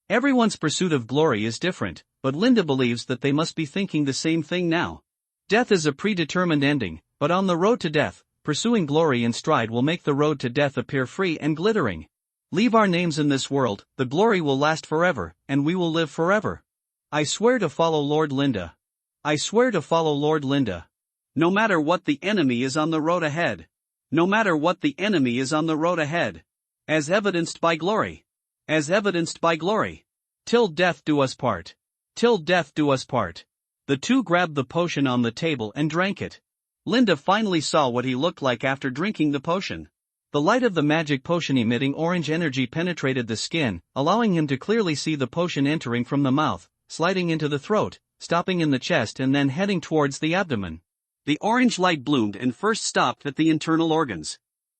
Speaker 1: Everyone's pursuit of glory is different, but Linda believes that they must be thinking the same thing now. Death is a predetermined ending, but on the road to death, pursuing glory in stride will make the road to death appear free and glittering. Leave our names in this world, the glory will last forever, and we will live forever. I swear to follow Lord Linda. I swear to follow Lord Linda.
Speaker 2: No matter what the enemy is on the road ahead. No matter what the enemy is on the road ahead. As evidenced by glory. As evidenced by glory.
Speaker 1: Till death do us part. Till death do us part. The two grabbed the potion on the table and drank it. Linda finally saw what he looked like after drinking the potion. The light of the magic potion emitting orange energy penetrated the skin, allowing him to clearly see the potion entering from the mouth, sliding into the throat, stopping in the chest and then heading towards the abdomen.
Speaker 2: The orange light bloomed and first stopped at the internal organs.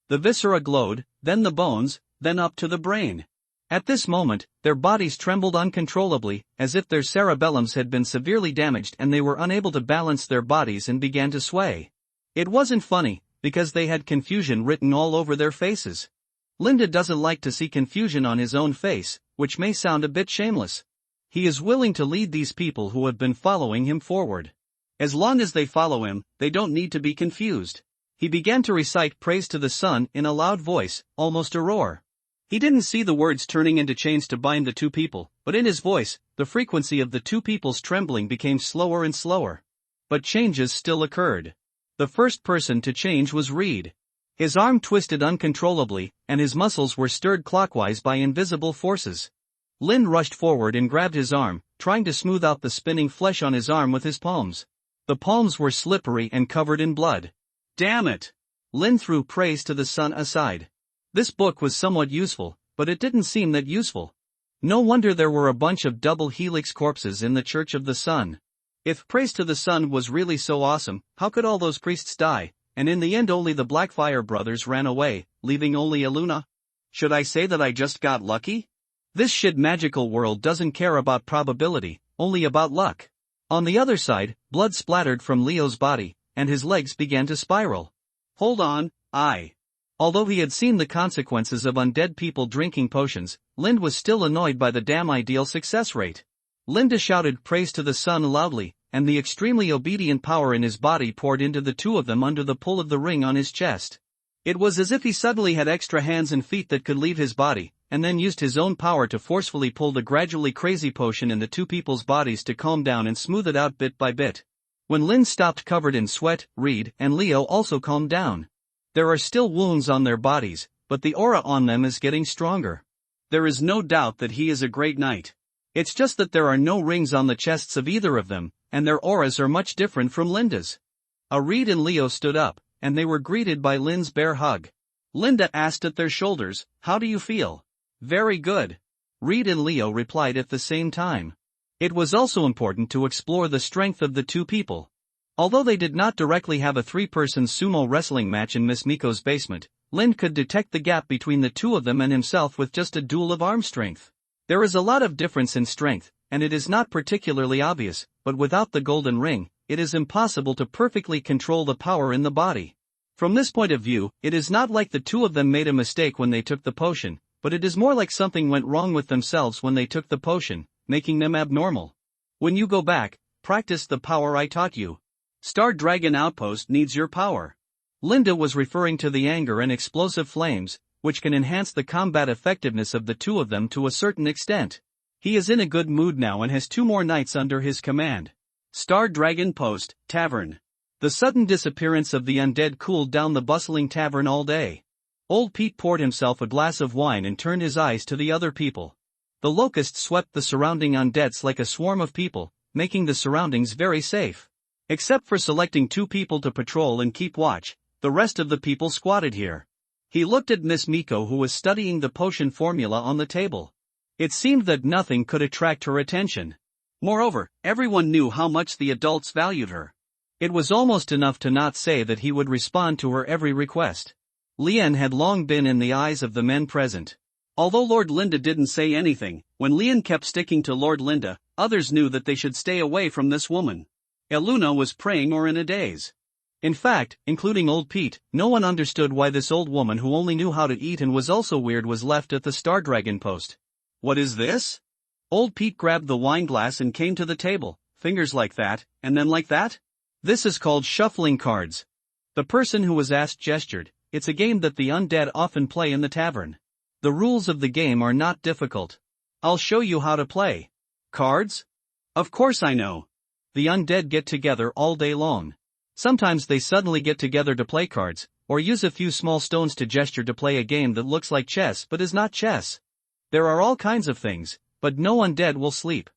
Speaker 1: The viscera glowed, then the bones, then up to the brain. At this moment, their bodies trembled uncontrollably, as if their cerebellums had been severely damaged and they were unable to balance their bodies and began to sway. It wasn't funny, because they had confusion written all over their faces. Linda doesn't like to see confusion on his own face, which may sound a bit shameless. He is willing to lead these people who have been following him forward. As long as they follow him, they don't need to be confused. He began to recite Praise to the Sun in a loud voice, almost a roar. He didn't see the words turning into chains to bind the two people, but in his voice, the frequency of the two people's trembling became slower and slower. But changes still occurred. The first person to change was Reed. His arm twisted uncontrollably, and his muscles were stirred clockwise by invisible forces. Lin rushed forward and grabbed his arm, trying to smooth out the spinning flesh on his arm with his palms. The palms were slippery and covered in blood.
Speaker 2: Damn it!
Speaker 1: Lin threw Praise to the Sun aside. This book was somewhat useful, but it didn't seem that useful. No wonder there were a bunch of double helix corpses in the Church of the Sun. If Praise to the Sun was really so awesome, how could all those priests die, and in the end only the Blackfire brothers ran away, leaving only Aluna? Should I say that I just got lucky? This shit magical world doesn't care about probability, only about luck. On the other side, blood splattered from Leo's body, and his legs began to spiral.
Speaker 2: Hold on,
Speaker 1: Although he had seen the consequences of undead people drinking potions, Lind was still annoyed by the damn ideal success rate. Linda shouted Praise to the Sun loudly, and the extremely obedient power in his body poured into the two of them under the pull of the ring on his chest. It was as if he suddenly had extra hands and feet that could leave his body, and then used his own power to forcefully pull the gradually crazy potion in the two people's bodies to calm down and smooth it out bit by bit. When Lin stopped covered in sweat, Reed and Leo also calmed down. There are still wounds on their bodies, but the aura on them is getting stronger.
Speaker 2: There is no doubt that he is a great knight.
Speaker 1: It's just that there are no rings on the chests of either of them, and their auras are much different from Linda's. Reed and Leo stood up, and they were greeted by Lin's bear hug.
Speaker 2: Linda asked at their shoulders, "How do you feel?"
Speaker 1: "Very good," Reed and Leo replied at the same time. It was also important to explore the strength of the two people. Although they did not directly have a three-person sumo wrestling match in Miss Miko's basement, Lin could detect the gap between the two of them and himself with just a duel of arm strength. There is a lot of difference in strength, and it is not particularly obvious, but without the golden ring, it is impossible to perfectly control the power in the body. From this point of view, it is not like the two of them made a mistake when they took the potion, but it is more like something went wrong with themselves when they took the potion, making them abnormal. When you go back, practice the power I taught you.
Speaker 2: Star Dragon Outpost needs your power.
Speaker 1: Linda was referring to the anger and explosive flames, which can enhance the combat effectiveness of the two of them to a certain extent. He is in a good mood now and has 2 more knights under his command.
Speaker 2: Star Dragon Post, Tavern.
Speaker 1: The sudden disappearance of the undead cooled down the bustling tavern all day. Old Pete poured himself a glass of wine and turned his eyes to the other people. The locusts swept the surrounding undeads like a swarm of people, making the surroundings very safe. Except for selecting 2 people to patrol and keep watch, the rest of the people squatted here. He looked at Miss Miko, who was studying the potion formula on the table. It seemed that nothing could attract her attention.
Speaker 2: Moreover, everyone knew how much the adults valued her.
Speaker 1: It was almost enough to not say that he would respond to her every request. Lien had long been in the eyes of the men present.
Speaker 2: Although Lord Linda didn't say anything, when Lien kept sticking to Lord Linda, others knew that they should stay away from this woman. Eluna was praying or in a daze.
Speaker 1: In fact, including old Pete, no one understood why this old woman who only knew how to eat and was also weird was left at the Star Dragon post.
Speaker 2: What is this?
Speaker 1: Old Pete grabbed the wine glass and came to the table, fingers like that, and then like that. This is called shuffling cards. The person who was asked gestured. It's a game that the undead often play in the tavern. The rules of the game are not difficult. I'll show you how to play.
Speaker 2: Cards? Of course I know.
Speaker 1: The undead get together all day long. Sometimes they suddenly get together to play cards, or use a few small stones to gesture to play a game that looks like chess but is not chess. There are all kinds of things, but no undead will sleep.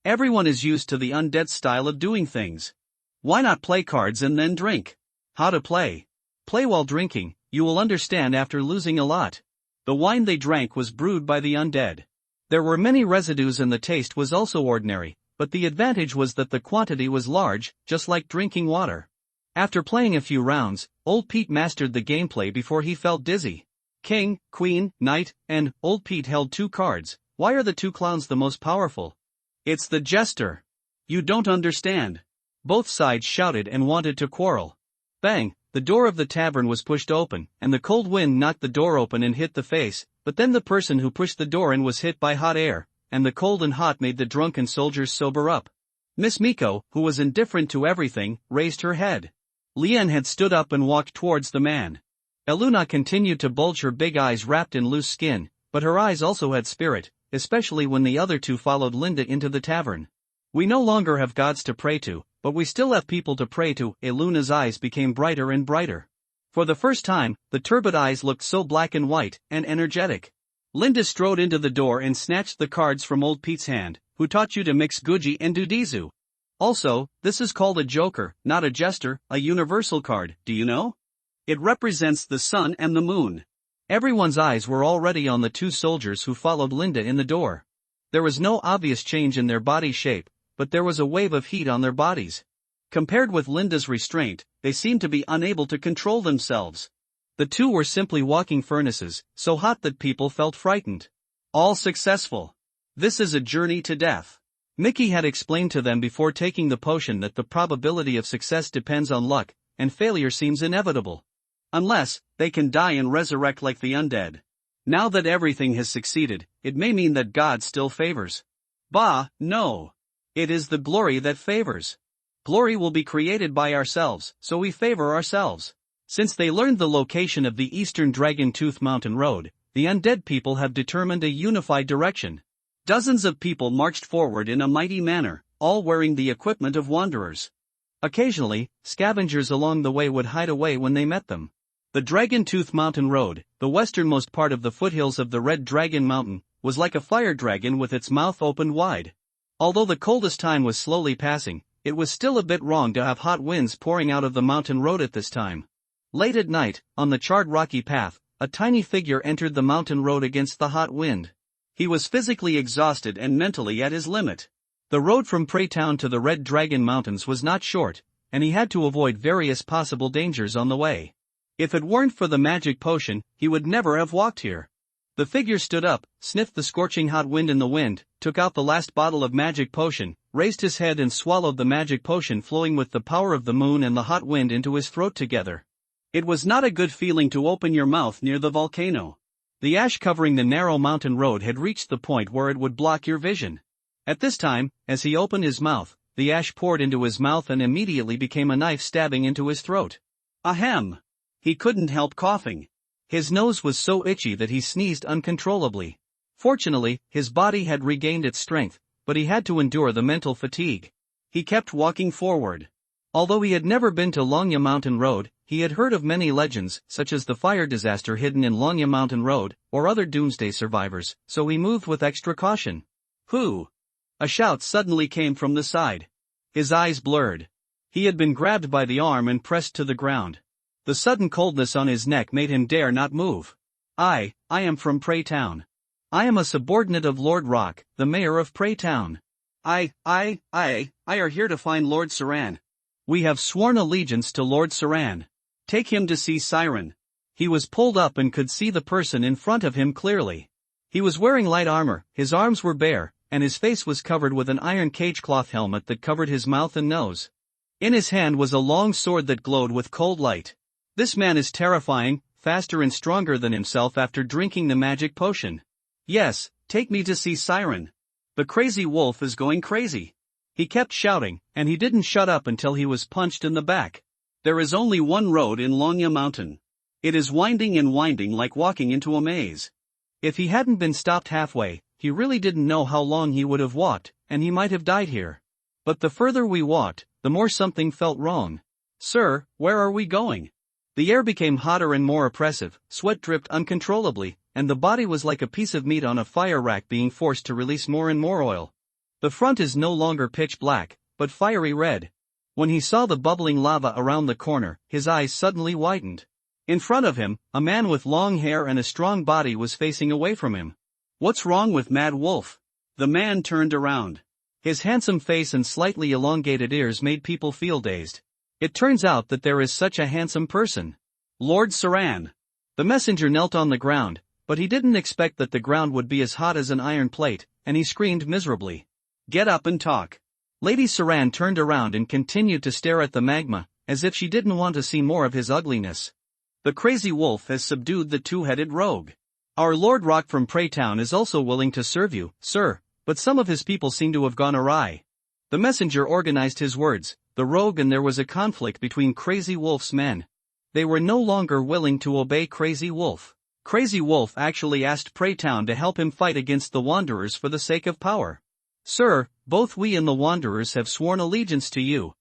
Speaker 1: Everyone is used to the undead style of doing things. Why not play cards and then drink? How to play? Play while drinking, you will understand after losing a lot. The wine they drank was brewed by the undead. There were many residues and the taste was also ordinary, but the advantage was that the quantity was large, just like drinking water. After playing a few rounds, old Pete mastered the gameplay before he felt dizzy. King, Queen, Knight, and old Pete held 2 cards. Why are the 2 clowns the most powerful?
Speaker 2: It's the jester.
Speaker 1: You don't understand. Both sides shouted and wanted to quarrel. Bang, the door of the tavern was pushed open, and the cold wind knocked the door open and hit the face, but then the person who pushed the door in was hit by hot air, and the cold and hot made the drunken soldiers sober up. Miss Miko, who was indifferent to everything, raised her head. Lien had stood up and walked towards the man. Eluna continued to bulge her big eyes wrapped in loose skin, but her eyes also had spirit, especially when the other 2 followed Linda into the tavern. We no longer have gods to pray to, but we still have people to pray to. Eluna's eyes became brighter and brighter. For the first time, the turbid eyes looked so black and white, and energetic. Linda strode into the door and snatched the cards from old Pete's hand. Who taught you to mix Guji and Dudizu? Also, this is called a joker, not a jester, a universal card, do you know? It represents the sun and the moon. Everyone's eyes were already on the 2 soldiers who followed Linda in the door. There was no obvious change in their body shape, but there was a wave of heat on their bodies. Compared with Linda's restraint, they seemed to be unable to control themselves. The 2 were simply walking furnaces, so hot that people felt frightened. All successful. This is a journey to death. Mickey had explained to them before taking the potion that the probability of success depends on luck, and failure seems inevitable. Unless, they can die and resurrect like the undead. Now that everything has succeeded, it may mean that God still favors. Bah, no. It is the glory that favors. Glory will be created by ourselves, so we favor ourselves. Since they learned the location of the eastern Dragon Tooth Mountain Road, the undead people have determined a unified direction.
Speaker 2: Dozens of people marched forward in a mighty manner, all wearing the equipment of wanderers.
Speaker 1: Occasionally, scavengers along the way would hide away when they met them. The Dragon Tooth Mountain Road, the westernmost part of the foothills of the Red Dragon Mountain, was like a fire dragon with its mouth opened wide. Although the coldest time was slowly passing, it was still a bit wrong to have hot winds pouring out of the mountain road at this time. Late at night, on the charred rocky path, a tiny figure entered the mountain road against the hot wind.
Speaker 2: He was physically exhausted and mentally at his limit.
Speaker 1: The road from Prey Town to the Red Dragon Mountains was not short, and he had to avoid various possible dangers on the way. If it weren't for the magic potion, he would never have walked here. The figure stood up, sniffed the scorching hot wind in the wind, took out the last bottle of magic potion, raised his head and swallowed the magic potion flowing with the power of the moon and the hot wind into his throat together.
Speaker 2: It was not a good feeling to open your mouth near the volcano.
Speaker 1: The ash covering the narrow mountain road had reached the point where it would block your vision. At this time, as he opened his mouth, the ash poured into his mouth and immediately became a knife stabbing into his throat.
Speaker 2: Ahem! He couldn't help coughing.
Speaker 1: His nose was so itchy that he sneezed uncontrollably. Fortunately, his body had regained its strength, but he had to endure the mental fatigue.
Speaker 2: He kept walking forward.
Speaker 1: Although he had never been to Longya Mountain Road, he had heard of many legends, such as the fire disaster hidden in Longya Mountain Road, or other doomsday survivors, so he moved with extra caution.
Speaker 2: Who? A shout suddenly came from the side.
Speaker 1: His eyes blurred. He had been grabbed by the arm and pressed to the ground. The sudden coldness on his neck made him dare not move.
Speaker 2: I am from Prey Town.
Speaker 1: I am a subordinate of Lord Rock, the mayor of Prey Town.
Speaker 2: I are here to find Lord Saran.
Speaker 1: We have sworn allegiance to Lord Saran.
Speaker 2: Take him to see Siren.
Speaker 1: He was pulled up and could see the person in front of him clearly. He was wearing light armor, his arms were bare, and his face was covered with an iron cage cloth helmet that covered his mouth and nose. In his hand was a long sword that glowed with cold light. This man is terrifying, faster and stronger than himself after drinking the magic potion.
Speaker 2: Yes, take me to see Siren. The crazy wolf is going crazy.
Speaker 1: He kept shouting, and he didn't shut up until he was punched in the back.
Speaker 2: There is only one road in Longya Mountain. It is winding and winding like walking into a maze.
Speaker 1: If he hadn't been stopped halfway, he really didn't know how long he would have walked, and he might have died here. But the further we walked, the more something felt wrong.
Speaker 2: Sir, where are we going?
Speaker 1: The air became hotter and more oppressive, sweat dripped uncontrollably, and the body was like a piece of meat on a fire rack being forced to release more and more oil. The front is no longer pitch black, but fiery red. When he saw the bubbling lava around the corner, his eyes suddenly widened. In front of him, a man with long hair and a strong body was facing away from him.
Speaker 2: What's wrong with Mad Wolf? The man turned around.
Speaker 1: His handsome face and slightly elongated ears made people feel dazed. It turns out that there is such a handsome person.
Speaker 2: Lord Saran.
Speaker 1: The messenger knelt on the ground, but he didn't expect that the ground would be as hot as an iron plate, and he screamed miserably.
Speaker 2: Get up and talk.
Speaker 1: Lady Saran turned around and continued to stare at the magma, as if she didn't want to see more of his ugliness.
Speaker 2: The crazy wolf has subdued the two-headed rogue.
Speaker 1: Our Lord Rock from Prey Town is also willing to serve you, sir, but some of his people seem to have gone awry. The messenger organized his words, the rogue, and there was a conflict between Crazy Wolf's men. They were no longer willing to obey Crazy Wolf. Crazy Wolf actually asked Prey Town to help him fight against the Wanderers for the sake of power. Sir, both we and the Wanderers have sworn allegiance to you.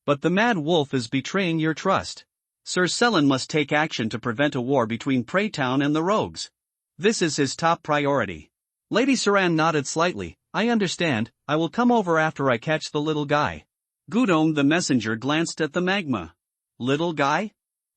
Speaker 1: But the Mad Wolf is betraying your trust.
Speaker 2: Sir Selen must take action to prevent a war between Prey Town and the rogues. This is his top priority.
Speaker 1: Lady Saran nodded slightly. I understand, I will come over after I catch the little guy.
Speaker 2: Gudong the messenger glanced at the magma. Little guy?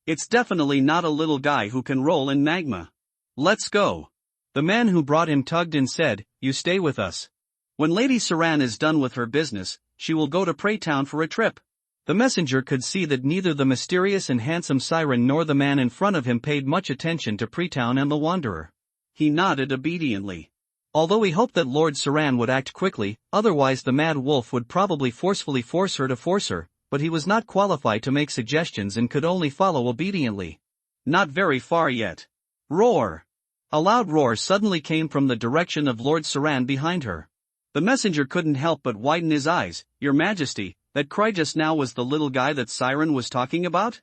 Speaker 2: It's definitely not a little guy who can roll in magma. Let's go.
Speaker 1: The man who brought him tugged and said, you stay with us.
Speaker 2: When Lady Saran is done with her business, she will go to Prey Town for a trip.
Speaker 1: The messenger could see that neither the mysterious and handsome Siren nor the man in front of him paid much attention to Prey Town and the Wanderer.
Speaker 2: He nodded obediently.
Speaker 1: Although he hoped that Lord Saran would act quickly, otherwise the Mad Wolf would probably forcefully force her, but he was not qualified to make suggestions and could only follow obediently.
Speaker 2: Not very far yet. Roar!
Speaker 1: A loud roar suddenly came from the direction of Lord Saran behind her.
Speaker 2: The messenger couldn't help but widen his eyes. Your Majesty, that cry just now was the little guy that Siren was talking about?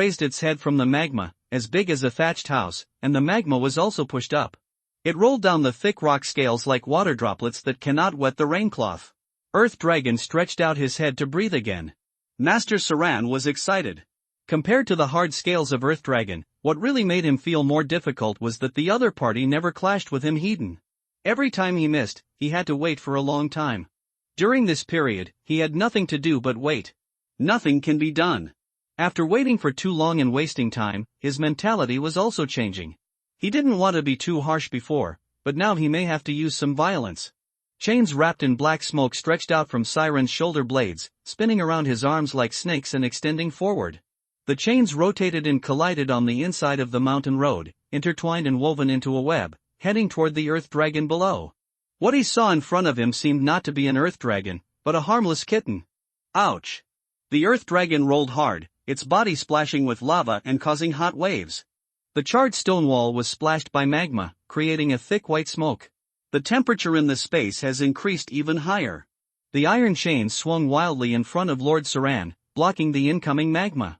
Speaker 1: raised its head from the magma, as big as a thatched house, and the magma was also pushed up. It rolled down the thick rock scales like water droplets that cannot wet the raincloth. Earth Dragon stretched out his head to breathe again. Master Saran was excited. Compared to the hard scales of Earth Dragon, what really made him feel more difficult was that the other party never clashed with him. Every time he missed, he had to wait for a long time. During this period, he had nothing to do but wait. Nothing can be done. After waiting for too long and wasting time, his mentality was also changing. He didn't want to be too harsh before, but now he may have to use some violence. Chains wrapped in black smoke stretched out from Siren's shoulder blades, spinning around his arms like snakes and extending forward. The chains rotated and collided on the inside of the mountain road, intertwined and woven into a web, heading toward the Earth Dragon below. What he saw in front of him seemed not to be an Earth Dragon, but a harmless kitten. Ouch! The Earth Dragon rolled hard, its body splashing with lava and causing hot waves. The charred stone wall was splashed by magma, creating a thick white smoke. The temperature in the space has increased even higher. The iron chains swung wildly in front of Lord Saran, blocking the incoming magma.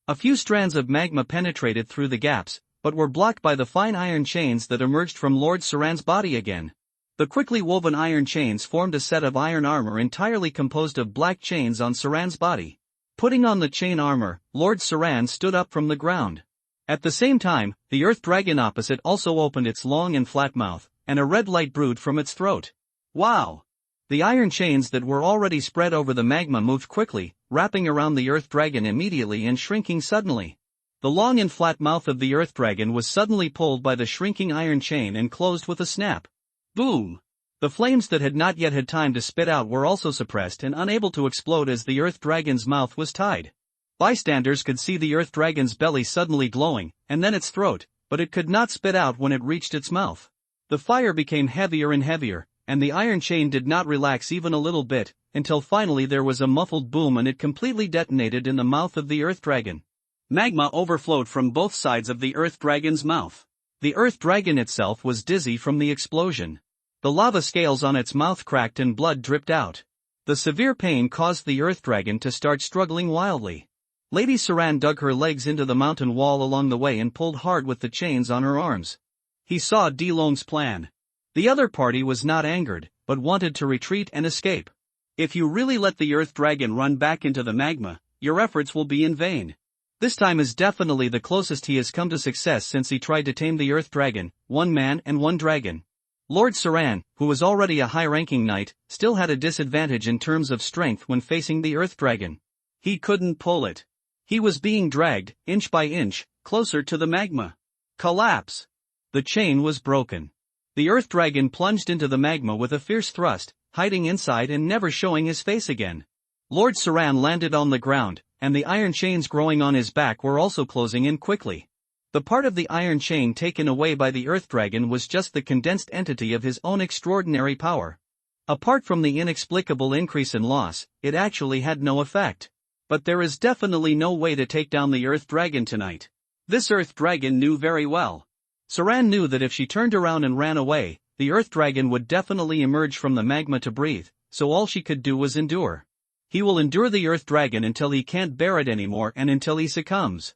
Speaker 1: A few strands of magma penetrated through the gaps, but were blocked by the fine iron chains that emerged from Lord Saran's body again. The quickly woven iron chains formed a set of iron armor entirely composed of black chains on Saran's body. Putting on the chain armor, Lord Saran stood up from the ground. At the same time, the Earth Dragon opposite also opened its long and flat mouth, and a red light brewed from its throat. Wow! The iron chains that were already spread over the magma moved quickly, wrapping around the Earth Dragon immediately and shrinking suddenly. The long and flat mouth of the Earth Dragon was suddenly pulled by the shrinking iron chain and closed with a snap. Boom! The flames that had not yet had time to spit out were also suppressed and unable to explode as the Earth Dragon's mouth was tied. Bystanders could see the Earth Dragon's belly suddenly glowing, and then its throat, but it could not spit out when it reached its mouth. The fire became heavier and heavier, and the iron chain did not relax even a little bit, until finally there was a muffled boom and it completely detonated in the mouth of the Earth Dragon. Magma overflowed from both sides of the Earth Dragon's mouth. The Earth Dragon itself was dizzy from the explosion. The lava scales on its mouth cracked and blood dripped out. The severe pain caused the Earth Dragon to start struggling wildly. Lady Saran dug her legs into the mountain wall along the way and pulled hard with the chains on her arms. He saw Delong's plan. The other party was not angered, but wanted to retreat and escape. If you really let the Earth Dragon run back into the magma, your efforts will be in vain. This time is definitely the closest he has come to success since he tried to tame the Earth Dragon, one man and one dragon. Lord Saran, who was already a high-ranking knight, still had a disadvantage in terms of strength when facing the Earth Dragon. He couldn't pull it. He was being dragged, inch by inch, closer to the magma.
Speaker 2: Collapse. The chain was broken. The Earth Dragon plunged into the magma with a fierce thrust, hiding inside and never showing his face again. Lord Saran landed on the ground, and the iron chains growing on his back were also closing in quickly. The part of the iron chain taken away by the Earth Dragon was just the condensed entity of his own extraordinary power. Apart from the inexplicable increase in loss, it actually had no effect. But there is definitely no way to take down the Earth Dragon tonight. This Earth Dragon knew very well. Saran knew that if she turned around and ran away, the Earth Dragon would definitely emerge from the magma to breathe, so all she could do was endure. He will endure the Earth Dragon until he can't bear it anymore and until he succumbs.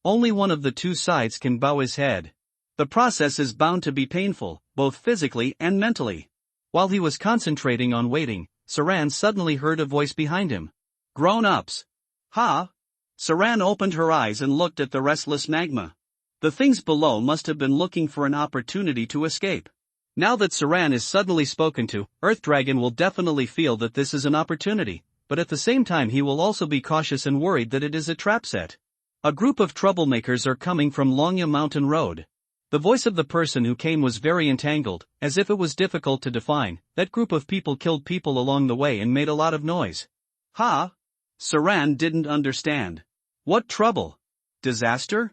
Speaker 2: Only one of the two sides can bow his head. The process is bound to be painful, both physically and mentally. While he was concentrating on waiting, Saran suddenly heard a voice behind him. Grown-ups. Ha! Saran opened her eyes and looked at the restless magma. The things below must have been looking for an opportunity to escape. Now that Saran is suddenly spoken to, Earth Dragon will definitely feel that this is an opportunity, but at the same time he will also be cautious and worried that it is a trap set. A group of troublemakers are coming from Longya Mountain Road. The voice of the person who came was very entangled, as if it was difficult to define. That group of people killed people along the way and made a lot of noise. Ha! Saran didn't understand. What trouble? Disaster?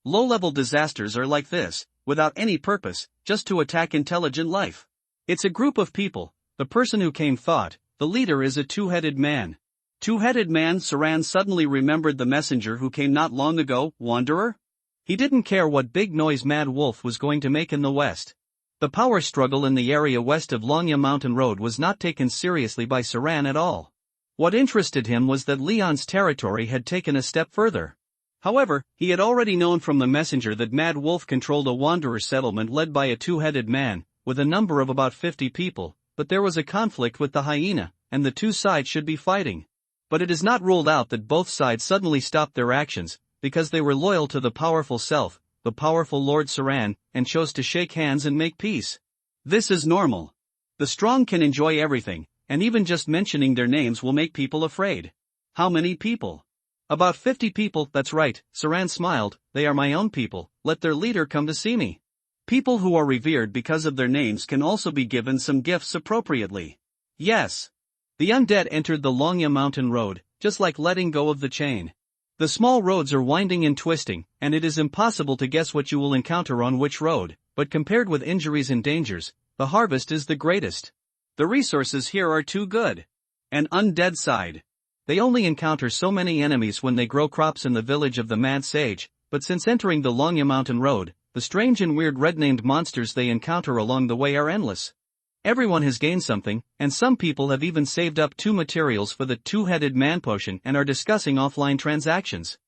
Speaker 2: Low-level disasters are like this, without any purpose, just to attack intelligent life. It's a group of people. The person who came thought, the leader is a two-headed man. Two-headed man. Saran suddenly remembered the messenger who came not long ago, Wanderer? He didn't care what big noise Mad Wolf was going to make in the west. The power struggle in the area west of Longya Mountain Road was not taken seriously by Saran at all. What interested him was that Leon's territory had taken a step further. However, he had already known from the messenger that Mad Wolf controlled a wanderer settlement led by a two-headed man, with a number of about 50 people, but there was a conflict with the hyena, and the two sides should be fighting. But it is not ruled out that both sides suddenly stopped their actions, because they were loyal to the powerful self, the powerful Lord Saran, and chose to shake hands and make peace. This is normal. The strong can enjoy everything, and even just mentioning their names will make people afraid. How many people? About 50 people, that's right, Saran smiled. They are my own people, let their leader come to see me. People who are revered because of their names can also be given some gifts appropriately. Yes. The undead entered the Longya Mountain Road, just like letting go of the chain. The small roads are winding and twisting, and it is impossible to guess what you will encounter on which road, but compared with injuries and dangers, the harvest is the greatest. The resources here are too good. An undead side. They only encounter so many enemies when they grow crops in the village of the Mad Sage, but since entering the Longya Mountain Road, the strange and weird red-named monsters they encounter along the way are endless. Everyone has gained something, and some people have even saved up 2 materials for the two-headed man potion and are discussing offline transactions.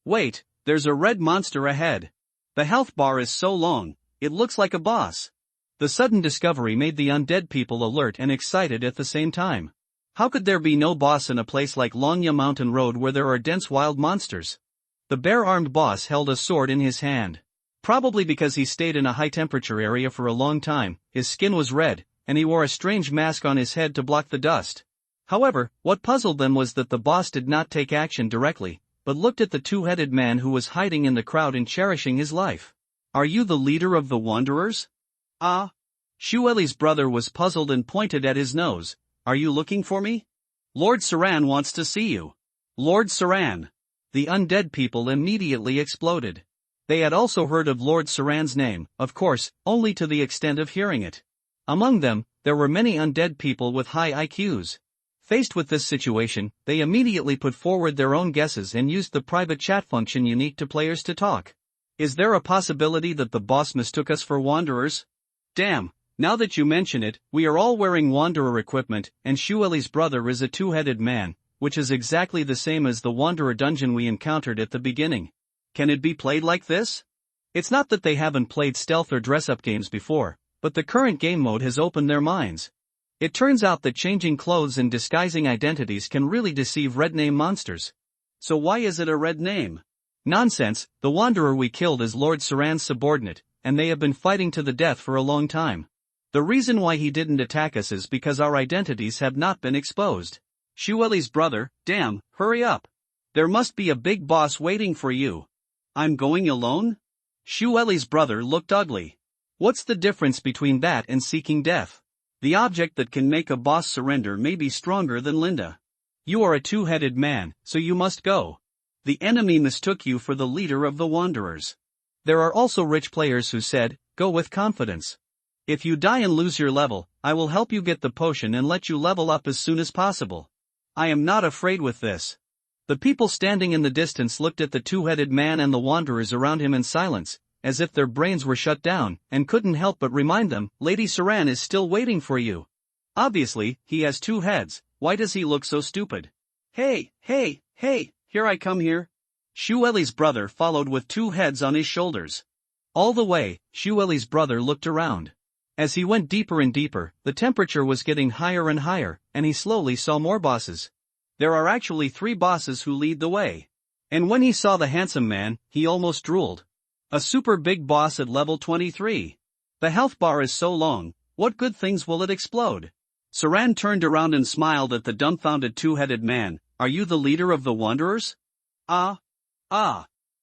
Speaker 2: Wait, there's a red monster ahead. The health bar is so long, it looks like a boss. The sudden discovery made the undead people alert and excited at the same time. How could there be no boss in a place like Longya Mountain Road where there are dense wild monsters? The bare-armed boss held a sword in his hand. Probably because he stayed in a high-temperature area for a long time, his skin was red, and he wore a strange mask on his head to block the dust. However, what puzzled them was that the boss did not take action directly, but looked at the two-headed man who was hiding in the crowd and cherishing his life. Are you the leader of the Wanderers? Ah. Shueli's brother was puzzled and pointed at his nose. Are you looking for me? Lord Saran wants to see you. Lord Saran. The undead people immediately exploded. They had also heard of Lord Saran's name, of course, only to the extent of hearing it. Among them, there were many undead people with high IQs. Faced with this situation, they immediately put forward their own guesses and used the private chat function unique to players to talk. Is there a possibility that the boss mistook us for wanderers? Damn, now that you mention it, we are all wearing wanderer equipment, and Shueli's brother is a two-headed man, which is exactly the same as the wanderer dungeon we encountered at the beginning. Can it be played like this? It's not that they haven't played stealth or dress-up games before, but the current game mode has opened their minds. It turns out that changing clothes and disguising identities can really deceive red name monsters. So why is it a red name? Nonsense, the wanderer we killed is Lord Saran's subordinate, and they have been fighting to the death for a long time. The reason why he didn't attack us is because our identities have not been exposed. Shueli's brother, damn, hurry up. There must be a big boss waiting for you. I'm going alone? Shueli's brother looked ugly. What's the difference between that and seeking death? The object that can make a boss surrender may be stronger than Linda. You are a two-headed man, so you must go. The enemy mistook you for the leader of the Wanderers.
Speaker 1: There are also rich players who said, go with confidence.
Speaker 2: If you die and lose your level, I will help you get the potion and let you level up as soon as possible. I am not afraid with this.
Speaker 1: The people standing in the distance looked at the two-headed man and the wanderers around him in silence, as if their brains were shut down, and couldn't help but remind them, Lady Saran is still waiting for you.
Speaker 2: Obviously, he has two heads, why does he look so stupid? Hey, here I come here. Shueli's brother followed with two heads on his shoulders.
Speaker 1: All the way, Shueli's brother looked around. As he went deeper and deeper, the temperature was getting higher and higher, and he slowly saw more bosses.
Speaker 2: There are actually 3 bosses who lead the way. And when he saw the handsome man, he almost drooled. A super big boss at level 23. The health bar is so long, what good things will it explode? Saran turned around and smiled at the dumbfounded two-headed man. Are you the leader of the Wanderers?
Speaker 1: Ah.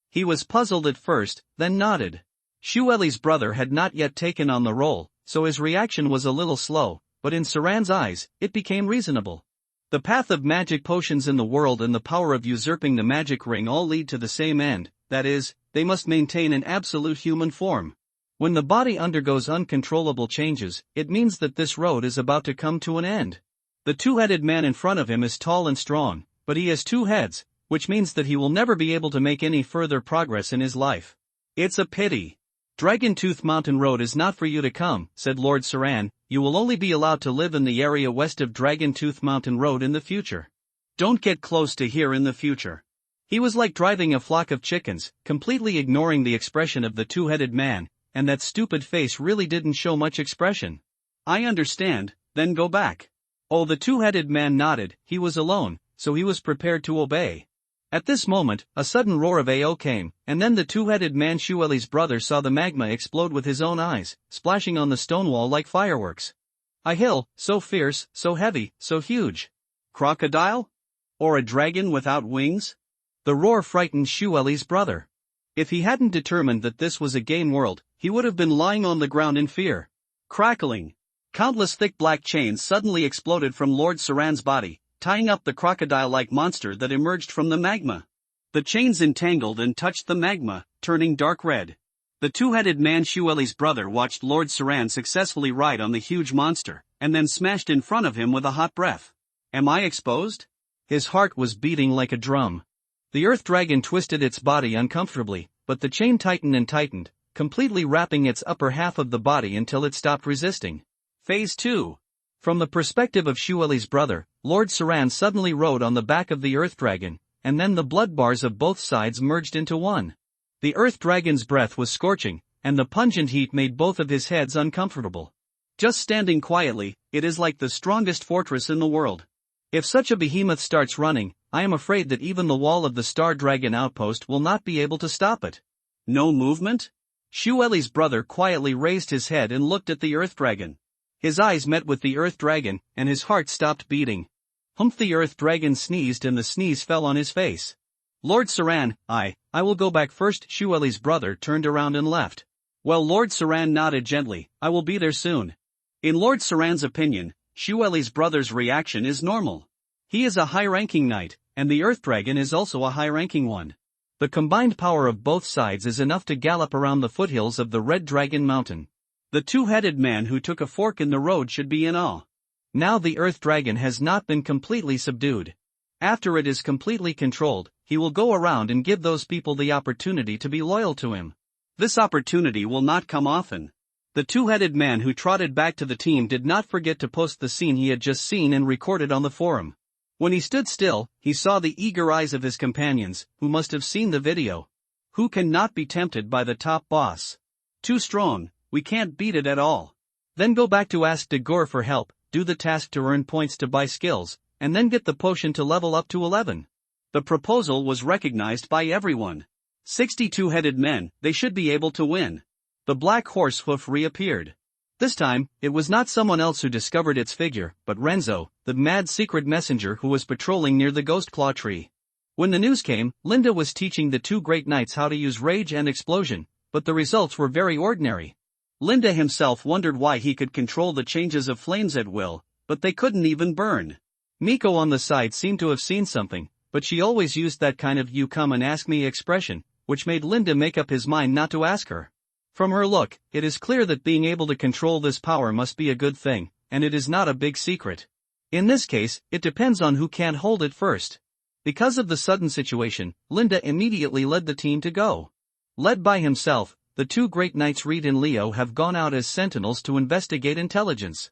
Speaker 2: He was puzzled at first, then nodded.
Speaker 1: Shueli's brother had not yet taken on the role, so his reaction was a little slow, but in Saran's eyes, it became reasonable. The path of magic potions in the world and the power of usurping the magic ring all lead to the same end, that is, they must maintain an absolute human form. When the body undergoes uncontrollable changes, it means that this road is about to come to an end. The two-headed man in front of him is tall and strong, but he has 2 heads, which means that he will never be able to make any further progress in his life.
Speaker 2: It's a pity.
Speaker 1: Dragon Tooth Mountain Road is not for you to come, said Lord Saran. You will only be allowed to live in the area west of Dragon Tooth Mountain Road in the future.
Speaker 2: Don't get close to here in the future.
Speaker 1: He was like driving a flock of chickens, completely ignoring the expression of the two-headed man, and that stupid face really didn't show much expression.
Speaker 2: I understand, then go back.
Speaker 1: Oh, the two-headed man nodded. He was alone, so he was prepared to obey. At this moment, a sudden roar of AO came, and then the two-headed man Shueli's brother saw the magma explode with his own eyes, splashing on the stone wall like fireworks. A hill, so fierce, so heavy, so huge.
Speaker 2: Crocodile? Or a dragon without wings?
Speaker 1: The roar frightened Shueli's brother. If he hadn't determined that this was a game world, he would have been lying on the ground in fear.
Speaker 2: Crackling. Countless thick black chains suddenly exploded from Lord Saran's body, tying up the crocodile-like monster that emerged from the magma. The chains entangled and touched the magma, turning dark red. The two-headed man Shueli's brother watched Lord Saran successfully ride on the huge monster, and then smashed in front of him with a hot breath. Am I exposed?
Speaker 1: His heart was beating like a drum. The earth dragon twisted its body uncomfortably, but the chain tightened and tightened, completely wrapping its upper half of the body until it stopped resisting.
Speaker 2: Phase 2.
Speaker 1: From the perspective of Shueli's brother, Lord Saran suddenly rode on the back of the earth dragon, and then the blood bars of both sides merged into one. The earth dragon's breath was scorching, and the pungent heat made both of his heads uncomfortable.
Speaker 2: Just standing quietly, it is like the strongest fortress in the world.
Speaker 1: If such a behemoth starts running, I am afraid that even the wall of the Star Dragon outpost will not be able to stop it.
Speaker 2: No movement?
Speaker 1: Shueli's brother quietly raised his head and looked at the earth dragon. His eyes met with the earth dragon, and his heart stopped beating. Humph! The earth dragon sneezed and the sneeze fell on his face. Lord Saran, I will go back first. Shueli's brother turned around and left.
Speaker 2: Well, Lord Saran nodded gently. I will be there soon. In Lord Saran's opinion, Shueli's brother's reaction is normal. He is a high-ranking knight, and the earth dragon is also a high-ranking one.
Speaker 1: The combined power of both sides is enough to gallop around the foothills of the Red Dragon Mountain.
Speaker 2: The two-headed man who took a fork in the road should be in awe.
Speaker 1: Now the earth dragon has not been completely subdued. After it is completely controlled, he will go around and give those people the opportunity to be loyal to him.
Speaker 2: This opportunity will not come often. The two-headed man who trotted back to the team did not forget to post the scene he had just seen and recorded on the forum. When he stood still, he saw the eager eyes of his companions, who must have seen the video. Who can not be tempted by the top boss? Too strong, we can't beat it at all.
Speaker 1: Then go back to ask Dagor for help, do the task to earn points to buy skills, and then get the potion to level up to 11.
Speaker 2: The proposal was recognized by everyone. 62-headed men, they should be able to win. The black horse hoof reappeared. This time, it was not someone else who discovered its figure, but Renzo, the mad secret messenger who was patrolling near the ghost claw tree. When the news came, Linda was teaching the two great knights how to use rage and explosion,
Speaker 1: but the results were very ordinary.
Speaker 2: Linda himself wondered why he could control the changes of flames at will, but they couldn't even burn.
Speaker 1: Miko on the side seemed to have seen something, but she always used that kind of "you come and ask me" expression, which made Linda make up his mind not to ask her. From her look, it is clear that being able to control this power must be a good thing, and it is not a big secret. In this case, it depends on who can hold it first. Because of the sudden situation, Linda immediately led the team to go. Led by himself, the two great knights Reed and Leo have gone out as sentinels to investigate intelligence.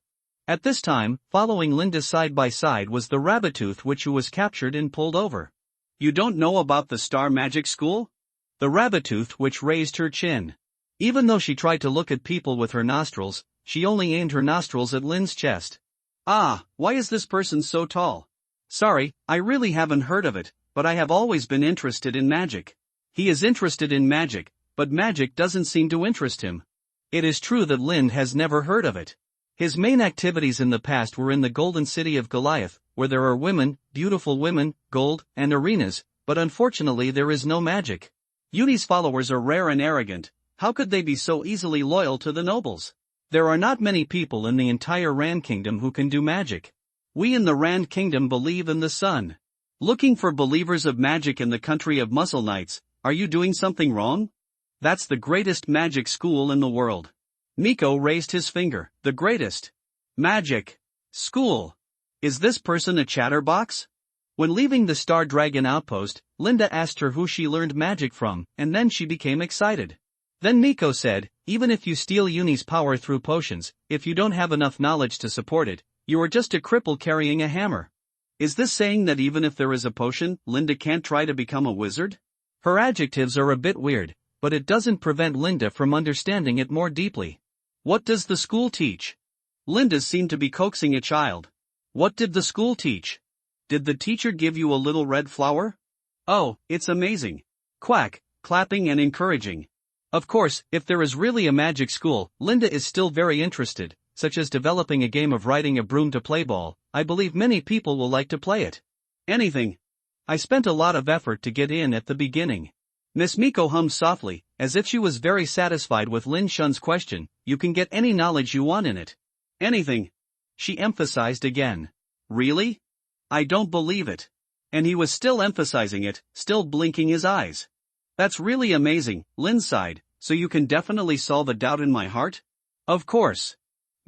Speaker 1: At this time, following Linda side by side was the Rabbitooth, who was captured and pulled over.
Speaker 2: You don't know about the Star Magic School?
Speaker 1: The Rabbitooth raised her chin. Even though she tried to look at people with her nostrils, she only aimed her nostrils at Lin's chest.
Speaker 2: Ah, why is this person so tall? Sorry, I really haven't heard of it, but I have always been interested in magic.
Speaker 1: He is interested in magic, but magic doesn't seem to interest him. It is true that Lin has never heard of it. His main activities in the past were in the Golden City of Goliath, where there are women, beautiful women, gold, and arenas, but unfortunately there is no magic.
Speaker 2: Yuni's followers are rare and arrogant. How could they be so easily loyal to the nobles?
Speaker 1: There are not many people in the entire Rand Kingdom who can do magic.
Speaker 2: We in the Rand Kingdom believe in the sun. Looking for believers of magic in the country of Muscle Knights, are you doing something wrong? That's the greatest magic school in the world.
Speaker 1: Miko raised his finger.
Speaker 2: The greatest magic school. Is this person a chatterbox?
Speaker 1: When leaving the Star Dragon outpost, Linda asked her who she learned magic from, and then she became excited. Then Miko said, even if you steal Yuni's power through potions, if you don't have enough knowledge to support it, you are just a cripple carrying a hammer.
Speaker 2: Is this saying that even if there is a potion, Linda can't try to become a wizard?
Speaker 1: Her adjectives are a bit weird, but it doesn't prevent Linda from understanding it more deeply.
Speaker 2: What does the school teach? Linda seemed to be coaxing a child. What did the school teach? Did the teacher give you a little red flower? Oh, it's amazing. Quack, clapping and encouraging.
Speaker 1: Of course, if there is really a magic school, Linda is still very interested, such as developing a game of riding a broom to play ball. I believe many people will like to play it.
Speaker 2: Anything.
Speaker 1: I spent a lot of effort to get in at the beginning.
Speaker 2: Miss Miko hummed softly, as if she was very satisfied with Lin Shun's question. You can get any knowledge you want in it.
Speaker 1: Anything. She emphasized again.
Speaker 2: Really? I don't believe it. And he was still emphasizing it, still blinking his eyes. That's really amazing, Lin sighed. So you can definitely solve a doubt in my heart?
Speaker 1: Of course.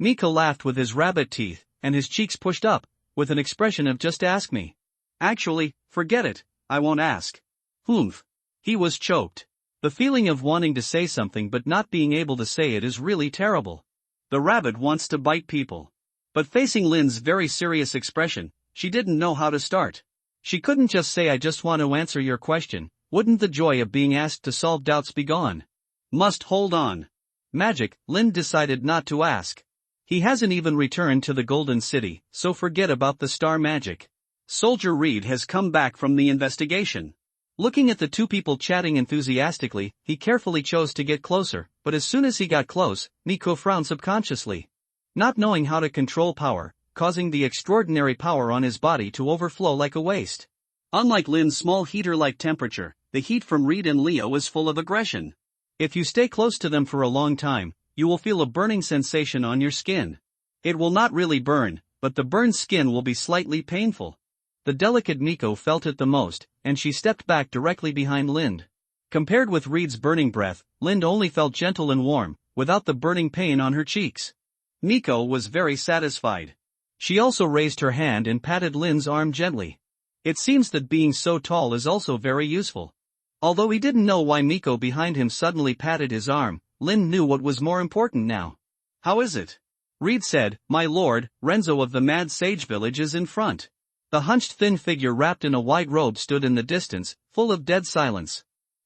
Speaker 1: Miko laughed with his rabbit teeth, and his cheeks pushed up, with an expression of just ask me.
Speaker 2: Actually, forget it, I won't ask.
Speaker 1: Humph. He was choked. The feeling of wanting to say something but not being able to say it is really terrible.
Speaker 2: The rabbit wants to bite people. But facing Lin's very serious expression, she didn't know how to start.
Speaker 1: She couldn't just say I just want to answer your question. Wouldn't the joy of being asked to solve doubts be gone?
Speaker 2: Must hold on.
Speaker 1: Magic, Lin decided not to ask. He hasn't even returned to the Golden City, so forget about the star magic.
Speaker 2: Soldier Reed has come back from the investigation.
Speaker 1: Looking at the two people chatting enthusiastically, he carefully chose to get closer, but as soon as he got close, Miko frowned subconsciously. Not knowing how to control power, causing the extraordinary power on his body to overflow like a waste.
Speaker 2: Unlike Lin's small heater-like temperature, the heat from Reed and Leo is full of aggression.
Speaker 1: If you stay close to them for a long time, you will feel a burning sensation on your skin.
Speaker 2: It will not really burn, but the burned skin will be slightly painful.
Speaker 1: The delicate Miko felt it the most, and she stepped back directly behind Lind. Compared with Reed's burning breath, Lind only felt gentle and warm, without the burning pain on her cheeks.
Speaker 2: Miko was very satisfied.
Speaker 1: She also raised her hand and patted Lind's arm gently. It seems that being so tall is also very useful. Although he didn't know why Miko behind him suddenly patted his arm, Lind knew what was more important now.
Speaker 2: How is it?
Speaker 1: Reed said, My lord, Renzo of the Mad Sage Village is in front. The hunched thin figure wrapped in a white robe stood in the distance, full of dead silence.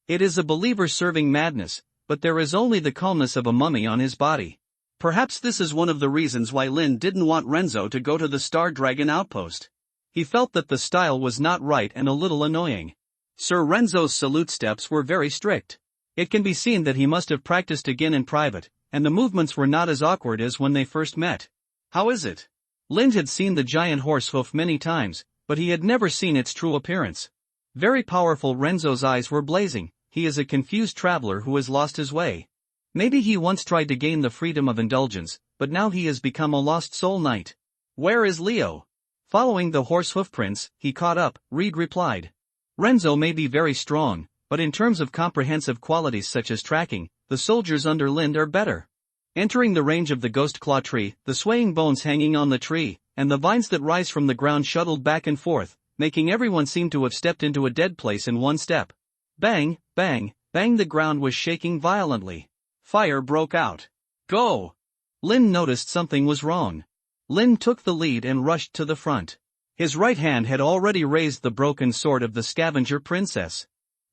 Speaker 1: It is a believer serving madness, but there is only the calmness of a mummy on his body.
Speaker 2: Perhaps this is one of the reasons why Lin didn't want Renzo to go to the Star Dragon outpost.
Speaker 1: He felt that the style was not right and a little annoying.
Speaker 2: Sir Renzo's salute steps were very strict.
Speaker 1: It can be seen that he must have practiced again in private, and the movements were not as awkward as when they first met.
Speaker 2: How is it?
Speaker 1: Lind had seen the giant horse hoof many times, but he had never seen its true appearance. Very powerful. Renzo's eyes were blazing, he is a confused traveler who has lost his way. Maybe he once tried to gain the freedom of indulgence, but now he has become a lost soul knight.
Speaker 2: Where is Leo?
Speaker 1: Following the horse hoofprints, he caught up, Reed replied. Renzo may be very strong, but in terms of comprehensive qualities such as tracking, the soldiers under Lind are better. Entering the range of the ghost claw tree, the swaying bones hanging on the tree, and the vines that rise from the ground shuttled back and forth, making everyone seem to have stepped into a dead place in one step. Bang, bang, bang, the ground was shaking violently.
Speaker 2: Fire broke out. Go!
Speaker 1: Lin noticed something was wrong. Lin took the lead and rushed to the front. His right hand had already raised the broken sword of the scavenger princess.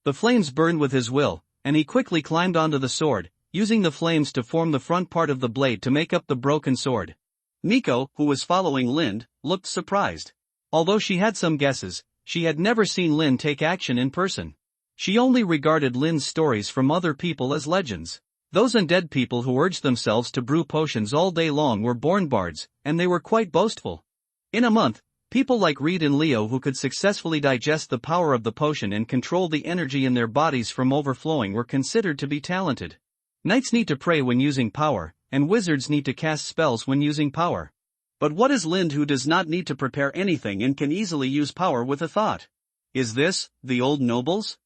Speaker 1: The flames burned with his will, and he quickly climbed onto the sword, using the flames to form the front part of the blade to make up the broken sword.
Speaker 2: Miko, who was following Lind, looked surprised.
Speaker 1: Although she had some guesses, she had never seen Lin take action in person. She only regarded Lin's stories from other people as legends. Those undead people who urged themselves to brew potions all day long were born bards, and they were quite boastful. In a month, people like Reed and Leo who could successfully digest the power of the potion and control the energy in their bodies from overflowing were considered to be talented. Knights need to pray when using power, and wizards need to cast spells when using power.
Speaker 2: But what is Lind who does not need to prepare anything and can easily use power with a thought? Is this the old nobles?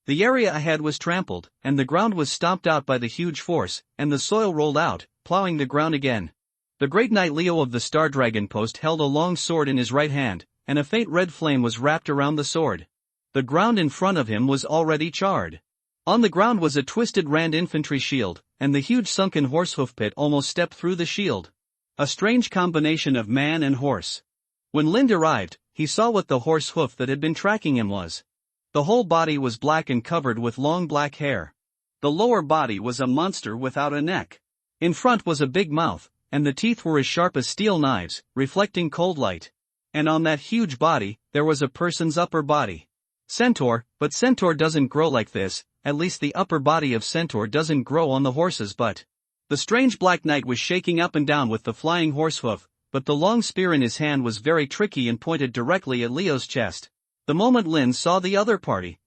Speaker 1: The area ahead was trampled, and the ground was stomped out by the huge force, and the soil rolled out, plowing the ground again. The great knight Leo of the Star Dragon Post held a long sword in his right hand, and a faint red flame was wrapped around the sword. The ground in front of him was already charred. On the ground was a twisted Rand infantry shield, and the huge sunken horsehoof pit almost stepped through the shield.
Speaker 2: A strange combination of man and horse.
Speaker 1: When Lind arrived, he saw what the horse hoof that had been tracking him was. The whole body was black and covered with long black hair.
Speaker 2: The lower body was a monster without a neck.
Speaker 1: In front was a big mouth, and the teeth were as sharp as steel knives, reflecting cold light. And on that huge body, there was a person's upper body. Centaur, but Centaur doesn't grow like this, at least the upper body of Centaur doesn't grow on the horse's butt. The strange black knight was shaking up and down with the flying horsehoof, but the long spear in his hand was very tricky and pointed directly at Leo's chest. The moment Lin saw the other party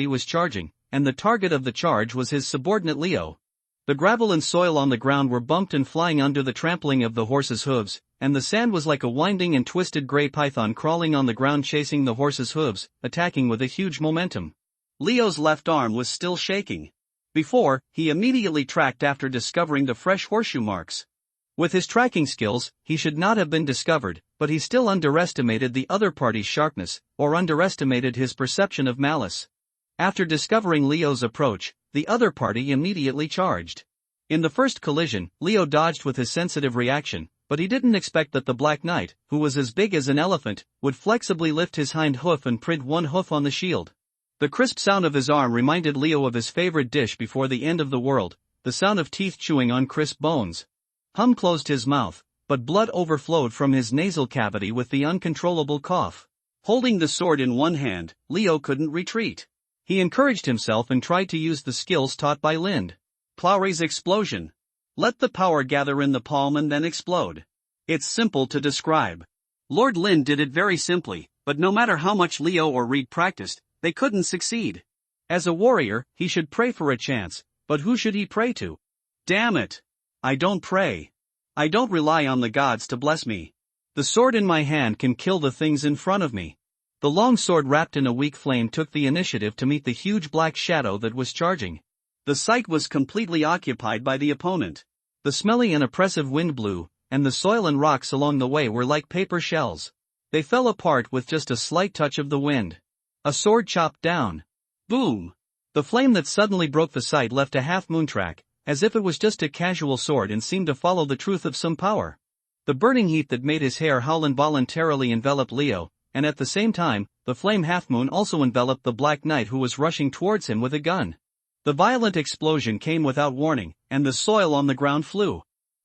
Speaker 1: was charging, and the target of the charge was his subordinate Leo. The gravel and soil on the ground were bumped and flying under the trampling of the horse's hooves, and the sand was like a winding and twisted gray python crawling on the ground chasing the horse's hooves, attacking with a huge momentum.
Speaker 2: Leo's left arm was still shaking. Before, he immediately tracked after discovering the fresh horseshoe marks.
Speaker 1: With his tracking skills, he should not have been discovered, but he still underestimated the other party's sharpness, or underestimated his perception of malice. After discovering Leo's approach, the other party immediately charged. In the first collision, Leo dodged with his sensitive reaction, but he didn't expect that the Black Knight, who was as big as an elephant, would flexibly lift his hind hoof and print one hoof on the shield. The crisp sound of his arm reminded Leo of his favorite dish before the end of the world, the sound of teeth chewing on crisp bones. Hum closed his mouth, but blood overflowed from his nasal cavity with the uncontrollable cough.
Speaker 2: Holding the sword in one hand, Leo couldn't retreat.
Speaker 1: He encouraged himself and tried to use the skills taught by Lind.
Speaker 2: Plowry's explosion. Let the power gather in the palm and then explode. It's simple to describe. Lord Lind did it very simply, but no matter how much Leo or Reed practiced, they couldn't succeed.
Speaker 1: As a warrior, he should pray for a chance, but who should he pray to?
Speaker 2: Damn it! I don't pray. I don't rely on the gods to bless me.
Speaker 1: The sword in my hand can kill the things in front of me. The long sword wrapped in a weak flame took the initiative to meet the huge black shadow that was charging.
Speaker 2: The sight was completely occupied by the opponent.
Speaker 1: The smelly and oppressive wind blew, and the soil and rocks along the way were like paper shells. They fell apart with just a slight touch of the wind. A sword chopped down.
Speaker 2: Boom!
Speaker 1: The flame that suddenly broke the sight left a half-moon track, as if it was just a casual sword and seemed to follow the truth of some power. The burning heat that made his hair howl involuntarily enveloped Leo, and at the same time, the flame half-moon also enveloped the Black Knight who was rushing towards him with a gun. The violent explosion came without warning, and the soil on the ground flew.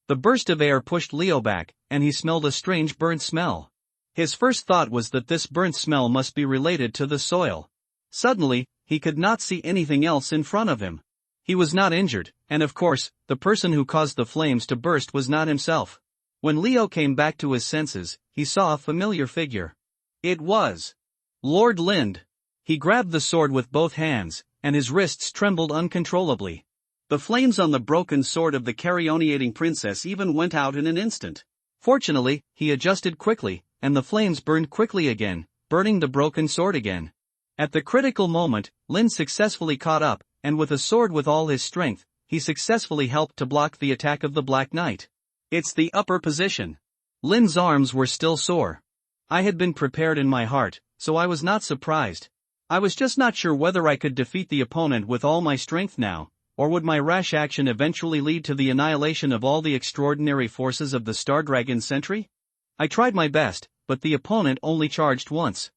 Speaker 1: The burst of air pushed Leo back, and he smelled a strange burnt smell. His first thought was that this burnt smell must be related to the soil. Suddenly, he could not see anything else in front of him. He was not injured, and of course, the person who caused the flames to burst was not himself. When Leo came back to his senses, he saw a familiar figure. It was Lord Lind. He grabbed the sword with both hands, and his wrists trembled uncontrollably.
Speaker 2: The flames on the broken sword of the carioneating princess even went out in an instant.
Speaker 1: Fortunately, he adjusted quickly, and the flames burned quickly again, burning the broken sword again. At the critical moment, Lin successfully caught up, and with a sword with all his strength, he successfully helped to block the attack of the Black Knight.
Speaker 2: It's the upper position.
Speaker 1: Lin's arms were still sore. I had been prepared in my heart, so I was not surprised. I was just not sure whether I could defeat the opponent with all my strength now, or would my rash action eventually lead to the annihilation of all the extraordinary forces of the Star Dragon Sentry? I tried my best, but the opponent only charged once.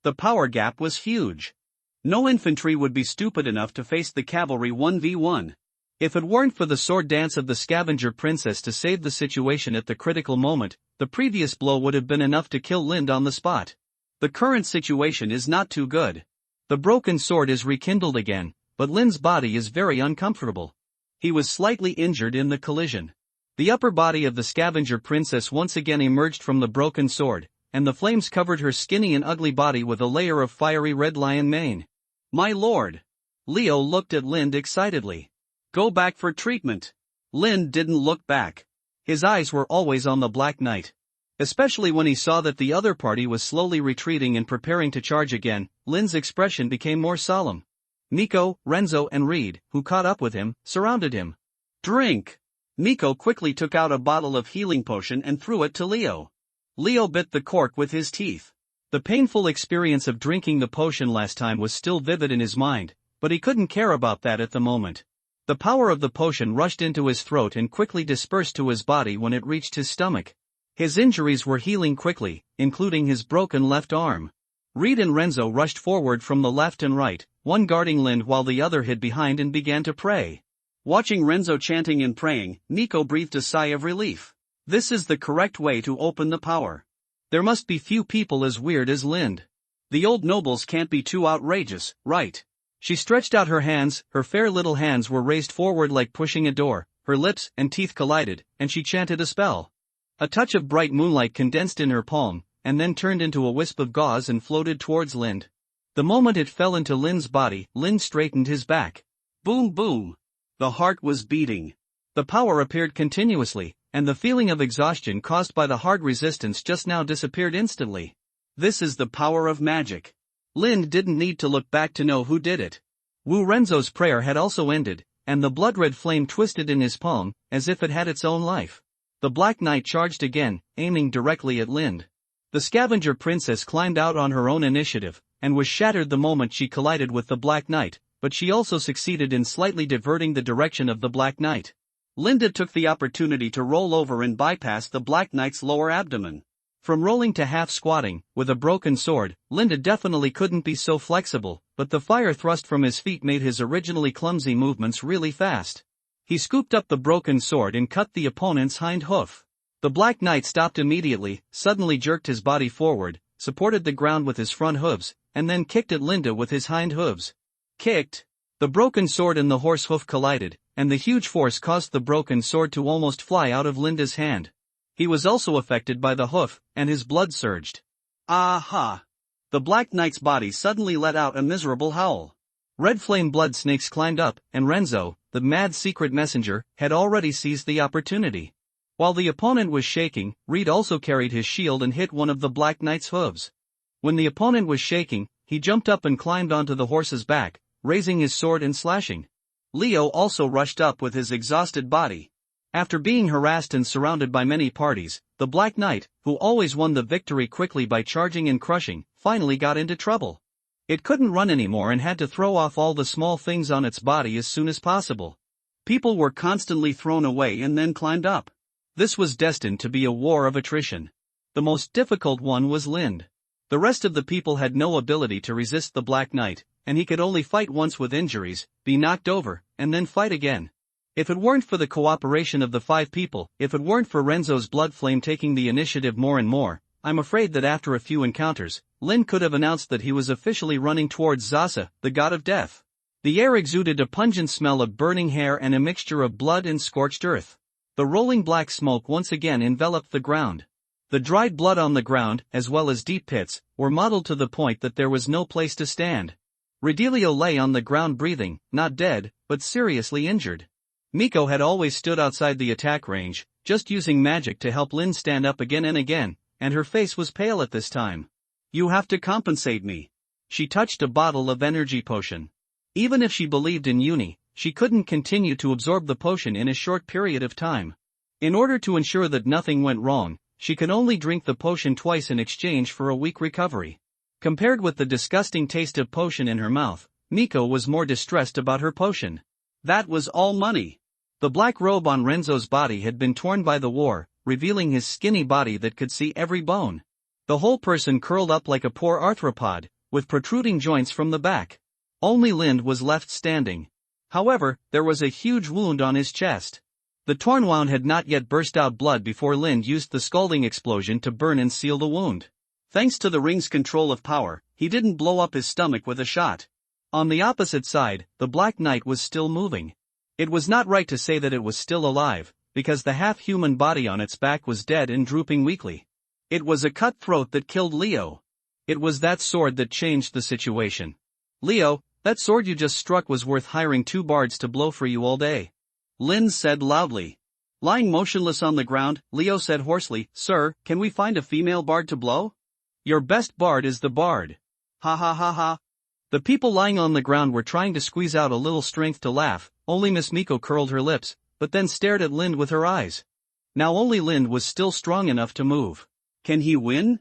Speaker 1: The power gap was huge. No infantry would be stupid enough to face the cavalry 1v1. If it weren't for the sword dance of the scavenger princess to save the situation at the critical moment, the previous blow would have been enough to kill Lind on the spot. The current situation is not too good. The broken sword is rekindled again, but Lin's body is very uncomfortable. He was slightly injured in the collision. The upper body of the scavenger princess once again emerged from the broken sword, and the flames covered her skinny and ugly body with a layer of fiery red lion mane.
Speaker 2: My lord!
Speaker 1: Leo looked at Lind excitedly.
Speaker 2: Go back for treatment.
Speaker 1: Lind didn't look back. His eyes were always on the Black Knight. Especially when he saw that the other party was slowly retreating and preparing to charge again, Lind's expression became more solemn. Nico, Renzo and Reed, who caught up with him, surrounded him.
Speaker 2: Drink! Nico quickly took out a bottle of healing potion and threw it to Leo. Leo bit the cork with his teeth.
Speaker 1: The painful experience of drinking the potion last time was still vivid in his mind, but he couldn't care about that at the moment. The power of the potion rushed into his throat and quickly dispersed to his body when it reached his stomach. His injuries were healing quickly, including his broken left arm. Reed and Renzo rushed forward from the left and right, one guarding Lind while the other hid behind and began to pray.
Speaker 2: Watching Renzo chanting and praying, Nico breathed a sigh of relief. This is the correct way to open the power.
Speaker 1: There must be few people as weird as Lind.
Speaker 2: The old nobles can't be too outrageous, right?
Speaker 1: She stretched out her hands, her fair little hands were raised forward like pushing a door, her lips and teeth collided, and she chanted a spell. A touch of bright moonlight condensed in her palm, and then turned into a wisp of gauze and floated towards Lind. The moment it fell into Lind's body, Lind straightened his back.
Speaker 2: Boom boom! The heart was beating.
Speaker 1: The power appeared continuously, and the feeling of exhaustion caused by the hard resistance just now disappeared instantly.
Speaker 2: This is the power of magic.
Speaker 1: Lind didn't need to look back to know who did it. Wu Renzo's prayer had also ended, and the blood-red flame twisted in his palm, as if it had its own life. The Black Knight charged again, aiming directly at Lind. The scavenger princess climbed out on her own initiative, and was shattered the moment she collided with the Black Knight, but she also succeeded in slightly diverting the direction of the Black Knight.
Speaker 2: Linda took the opportunity to roll over and bypass the Black Knight's lower abdomen.
Speaker 1: From rolling to half squatting, with a broken sword, Linda definitely couldn't be so flexible, but the fire thrust from his feet made his originally clumsy movements really fast. He scooped up the broken sword and cut the opponent's hind hoof. The Black Knight stopped immediately, suddenly jerked his body forward, supported the ground with his front hooves, and then kicked at Linda with his hind hooves.
Speaker 2: Kicked.
Speaker 1: The broken sword and the horse hoof collided, and the huge force caused the broken sword to almost fly out of Linda's hand. He was also affected by the hoof, and his blood surged.
Speaker 2: Aha! The Black Knight's body suddenly let out a miserable howl.
Speaker 1: Red flame blood snakes climbed up, and Renzo, the mad secret messenger, had already seized the opportunity. While the opponent was shaking, Reed also carried his shield and hit one of the Black Knight's hooves. When the opponent was shaking, he jumped up and climbed onto the horse's back, raising his sword and slashing. Leo also rushed up with his exhausted body. After being harassed and surrounded by many parties, the Black Knight, who always won the victory quickly by charging and crushing, finally got into trouble. It couldn't run anymore and had to throw off all the small things on its body as soon as possible.
Speaker 2: People were constantly thrown away and then climbed up.
Speaker 1: This was destined to be a war of attrition. The most difficult one was Lind. The rest of the people had no ability to resist the Black Knight, and he could only fight once with injuries, be knocked over, and then fight again. If it weren't for the cooperation of the 5 people, if it weren't for Renzo's blood flame taking the initiative more and more, I'm afraid that after a few encounters, Lind could have announced that he was officially running towards Zasa, the god of death. The air exuded a pungent smell of burning hair and a mixture of blood and scorched earth. The rolling black smoke once again enveloped the ground. The dried blood on the ground, as well as deep pits, were mottled to the point that there was no place to stand. Redelio lay on the ground breathing, not dead, but seriously injured. Miko had always stood outside the attack range, just using magic to help Lin stand up again and again, and her face was pale at this time.
Speaker 2: You have to compensate me.
Speaker 1: She touched a bottle of energy potion. Even if she believed in Uni, she couldn't continue to absorb the potion in a short period of time. In order to ensure that nothing went wrong, she could only drink the potion twice in exchange for a weak recovery. Compared with the disgusting taste of potion in her mouth, Miko was more distressed about her potion.
Speaker 2: That was all money.
Speaker 1: The black robe on Renzo's body had been torn by the war, revealing his skinny body that could see every bone. The whole person curled up like a poor arthropod, with protruding joints from the back. Only Lind was left standing. However, there was a huge wound on his chest. The torn wound had not yet burst out blood before Lind used the scalding explosion to burn and seal the wound.
Speaker 2: Thanks to the ring's control of power, he didn't blow up his stomach with a shot.
Speaker 1: On the opposite side, the Black Knight was still moving. It was not right to say that it was still alive, because the half-human body on its back was dead and drooping weakly.
Speaker 2: It was a cutthroat that killed Leo.
Speaker 1: It was that sword that changed the situation. Leo, that sword you just struck was worth hiring 2 bards to blow for you all day.
Speaker 2: Lin said loudly. Lying motionless on the ground, Leo said hoarsely, Sir, can we find a female bard to blow?
Speaker 1: Your best bard is the bard.
Speaker 2: Ha ha ha ha.
Speaker 1: The people lying on the ground were trying to squeeze out a little strength to laugh, only Miss Miko curled her lips, but then stared at Lind with her eyes. Now only Lind was still strong enough to move.
Speaker 2: Can he win?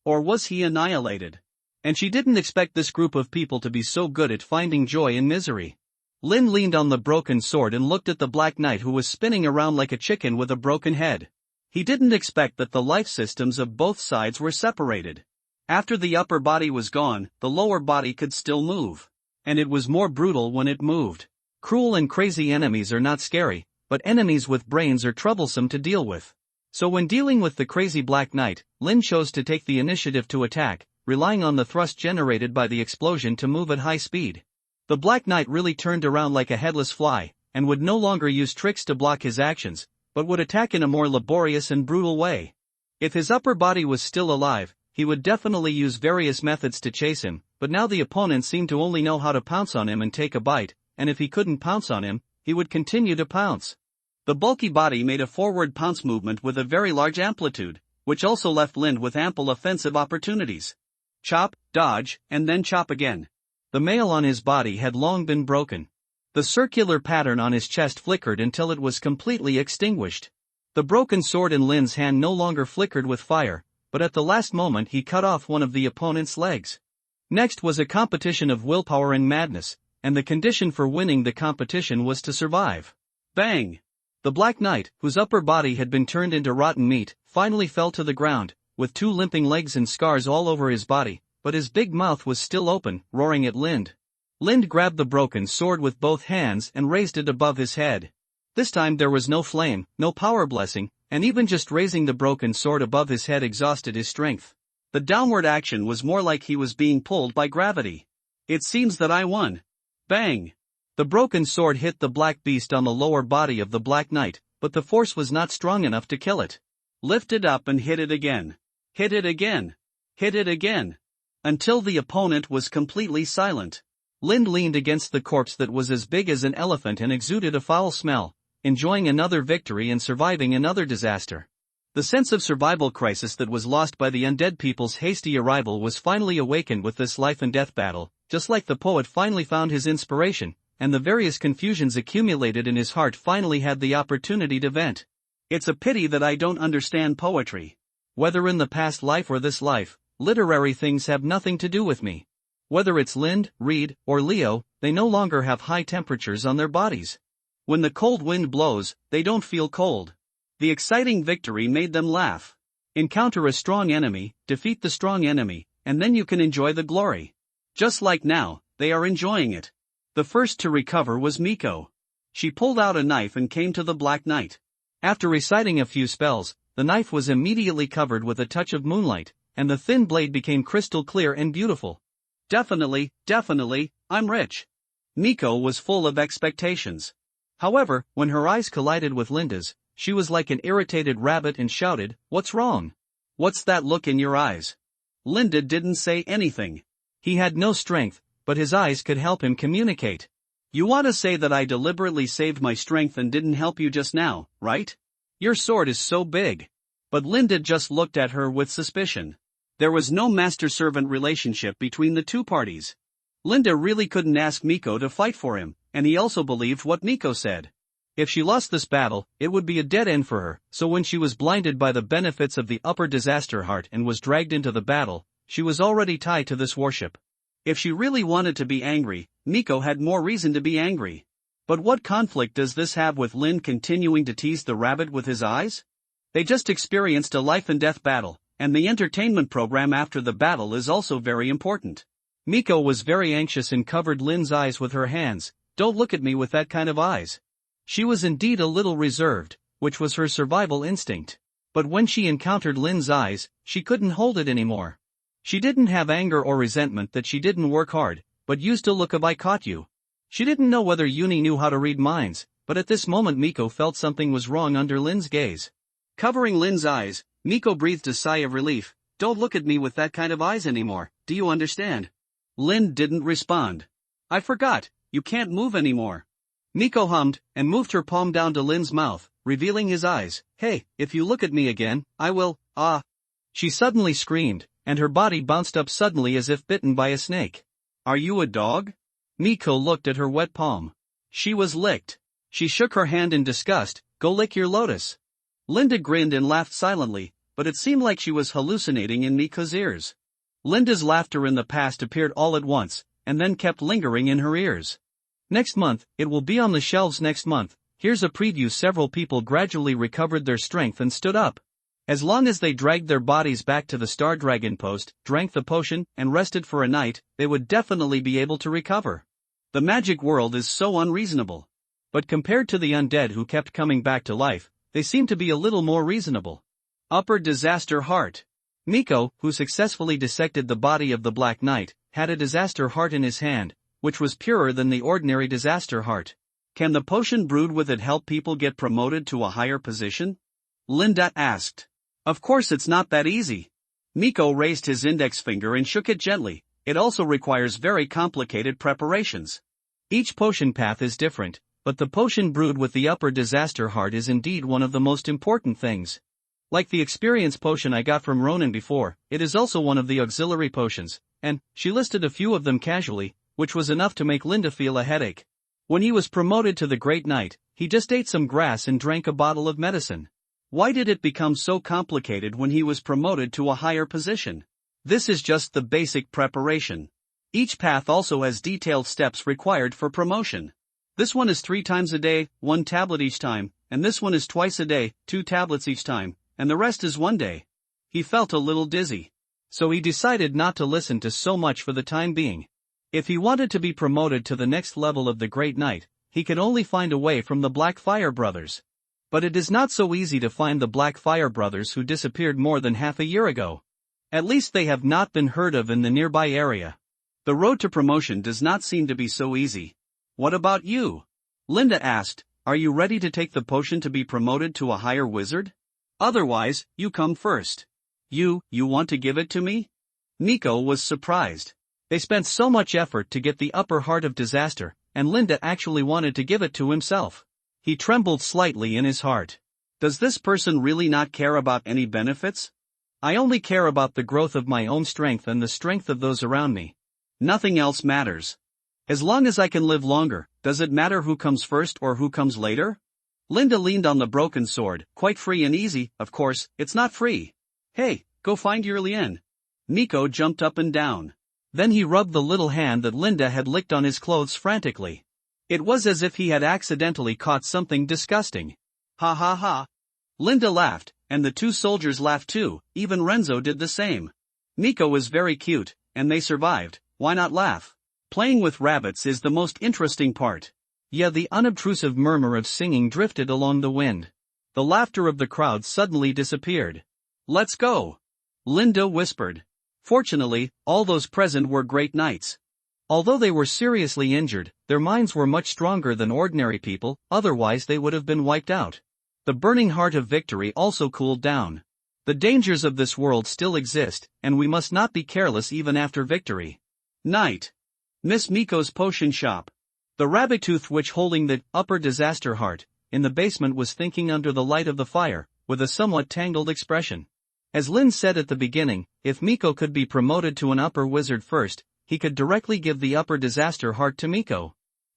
Speaker 2: Or was he annihilated?
Speaker 1: And she didn't expect this group of people to be so good at finding joy in misery. Lind leaned on the broken sword and looked at the Black Knight who was spinning around like a chicken with a broken head. He didn't expect that the life systems of both sides were separated. After the upper body was gone, the lower body could still move. And it was more brutal when it moved. Cruel and crazy enemies are not scary, but enemies with brains are troublesome to deal with. So when dealing with the crazy Black Knight, Lin chose to take the initiative to attack, relying on the thrust generated by the explosion to move at high speed. The Black Knight really turned around like a headless fly, and would no longer use tricks to block his actions, but would attack in a more laborious and brutal way. If his upper body was still alive, he would definitely use various methods to chase him, but now the opponent seemed to only know how to pounce on him and take a bite, and if he couldn't pounce on him, he would continue to pounce.
Speaker 2: The bulky body made a forward pounce movement with a very large amplitude, which also left Lind with ample offensive opportunities. Chop, dodge, and then chop again.
Speaker 1: The mail on his body had long been broken. The circular pattern on his chest flickered until it was completely extinguished. The broken sword in Lind's hand no longer flickered with fire, but at the last moment he cut off one of the opponent's legs. Next was a competition of willpower and madness, and the condition for winning the competition was to survive.
Speaker 2: Bang!
Speaker 1: The Black Knight, whose upper body had been turned into rotten meat, finally fell to the ground, with 2 limping legs and scars all over his body, but his big mouth was still open, roaring at Lind. Lind grabbed the broken sword with both hands and raised it above his head. This time there was no flame, no power blessing, and even just raising the broken sword above his head exhausted his strength.
Speaker 2: The downward action was more like he was being pulled by gravity. It seems that I won. Bang!
Speaker 1: The broken sword hit the black beast on the lower body of the Black Knight, but the force was not strong enough to kill it.
Speaker 2: Lift it up and hit it again. Hit it again. Hit it again. Until the opponent was completely silent.
Speaker 1: Lind leaned against the corpse that was as big as an elephant and exuded a foul smell, enjoying another victory and surviving another disaster. The sense of survival crisis that was lost by the undead people's hasty arrival was finally awakened with this life and death battle, just like the poet finally found his inspiration, and the various confusions accumulated in his heart finally had the opportunity to vent.
Speaker 2: It's a pity that I don't understand poetry.
Speaker 1: Whether in the past life or this life, literary things have nothing to do with me. Whether it's Lind, Reed, or Leo, they no longer have high temperatures on their bodies. When the cold wind blows, they don't feel cold.
Speaker 2: The exciting victory made them laugh.
Speaker 1: Encounter a strong enemy, defeat the strong enemy, and then you can enjoy the glory.
Speaker 2: Just like now, they are enjoying it. The first to recover was Miko. She pulled out a knife and came to the Black Knight.
Speaker 1: After reciting a few spells, the knife was immediately covered with a touch of moonlight, and the thin blade became crystal clear and beautiful.
Speaker 2: Definitely, I'm rich. Miko was full of expectations.
Speaker 1: However, when her eyes collided with Linda's, she was like an irritated rabbit and shouted, "What's wrong?
Speaker 2: What's that look in your eyes?" Linda didn't say anything.
Speaker 1: He had no strength, but his eyes could help him communicate.
Speaker 2: You want to say that I deliberately saved my strength and didn't help you just now, right? Your sword is so big. But Linda just looked at her with suspicion. There was no master-servant relationship between the two parties. Linda really couldn't ask Miko to fight for him, and he also believed what Miko said. If she lost this battle, it would be a dead end for her, so when she was blinded by the benefits of the upper disaster heart and was dragged into the battle, she was already tied to this warship. If she really wanted to be angry, Miko had more reason to be angry. But what conflict does this have with Lin continuing to tease the rabbit with his eyes? They just experienced a life-and-death battle, and the entertainment program after the battle is also very important.
Speaker 1: Miko was very anxious and covered Lin's eyes with her hands. Don't look at me with that kind of eyes. She was indeed a little reserved, which was her survival instinct. But when she encountered Lin's eyes, she couldn't hold it anymore. She didn't have anger or resentment that she didn't work hard, but used a look of "I caught you." She didn't know whether Uni knew how to read minds, but at this moment Miko felt something was wrong under Lin's gaze.
Speaker 2: Covering Lin's eyes, Miko breathed a sigh of relief. Don't look at me with that kind of eyes anymore, do you understand? Lin didn't respond. I forgot, you can't move anymore.
Speaker 1: Miko hummed, and moved her palm down to Lin's mouth, revealing his eyes. Hey, if you look at me again, I will, ah. She suddenly screamed, and her body bounced up suddenly as if bitten by a snake.
Speaker 2: Are you a dog?
Speaker 1: Miko looked at her wet palm. She was licked. She shook her hand in disgust. Go lick your lotus. Linda grinned and laughed silently, but it seemed like she was hallucinating in Miko's ears. Linda's laughter in the past appeared all at once, and then kept lingering in her ears. Next month, it will be on the shelves next month. Here's a preview. Several people gradually recovered their strength and stood up. As long as they dragged their bodies back to the Star Dragon post, drank the potion, and rested for a night, they would definitely be able to recover. The magic world is so unreasonable. But compared to the undead who kept coming back to life, they seem to be a little more reasonable. Upper Disaster Heart. Miko, who successfully dissected the body of the Black Knight, had a disaster heart in his hand, which was purer than the ordinary disaster heart. Can the potion brewed with it help people get promoted to a higher position? Linda asked. Of course it's not that easy. Miko raised his index finger and shook it gently. It also requires very complicated preparations. Each potion path is different, but the potion brewed with the upper disaster heart is indeed one of the most important things. Like the experience potion I got from Ronan before, it is also one of the auxiliary potions, and she listed a few of them casually, which was enough to make Linda feel a headache. When he was promoted to the Great Knight, he just ate some grass and drank a bottle of medicine. Why did it become so complicated when he was promoted to a higher position? This is just the basic preparation. Each path also has detailed steps required for promotion. This one is 3 times a day, 1 tablet each time, and this one is twice a day, 2 tablets each time, and the rest is 1 day. He felt a little dizzy. So he decided not to listen to so much for the time being. If he wanted to be promoted to the next level of the Great Knight, he could only find a way from the Black Fire Brothers. But it is not so easy to find the Black Fire Brothers who disappeared more than half a year ago. At least they have not been heard of in the nearby area. The road to promotion does not seem to be so easy. What about you? Linda asked, are you ready to take the potion to be promoted to a higher wizard? Otherwise, you come first. You want to give it to me? Miko was surprised. They spent so much effort to get the upper heart of disaster, and Linda actually wanted to give it to himself. He trembled slightly in his heart. Does this person really not care about any benefits? I only care about the growth of my own strength and the strength of those around me. Nothing else matters. As long as I can live longer, does it matter who comes first or who comes later? Linda leaned on the broken sword, quite free and easy. Of course, it's not free. Hey, go find your Lien. Miko jumped up and down. Then he rubbed the little hand that Linda had licked on his clothes frantically. It was as if he had accidentally caught something disgusting. Ha ha ha. Linda laughed, and the 2 soldiers laughed too. Even Renzo did the same. Miko was very cute, and they survived. Why not laugh? Playing with rabbits is the most interesting part. Yeah, the unobtrusive murmur of singing drifted along the wind. The laughter of the crowd suddenly disappeared. Let's go. Linda whispered. Fortunately, all those present were great knights. Although they were seriously injured, their minds were much stronger than ordinary people, otherwise they would have been wiped out. The burning heart of victory also cooled down. The dangers of this world still exist, and we must not be careless even after victory. Night.
Speaker 2: Miss Miko's potion shop. The rabbit-toothed witch holding the upper disaster heart in the basement was thinking under the light of the fire, with a somewhat tangled expression. As Lin said at the beginning, if Miko could be promoted to an upper wizard first, he could directly give the upper disaster heart to Miko.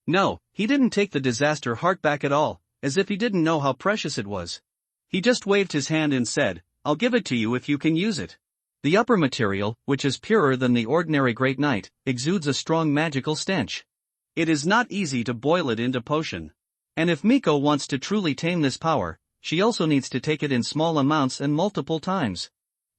Speaker 2: No, he didn't take the disaster heart back at all, as if he didn't know how precious it was. He just waved his hand and said, "I'll give it to you if you can use it." The upper material, which is purer than the ordinary Great Night, exudes a strong magical stench. It is not easy to boil it into potion. And if Miko wants to truly tame this power, she also needs to take it in small amounts and multiple times.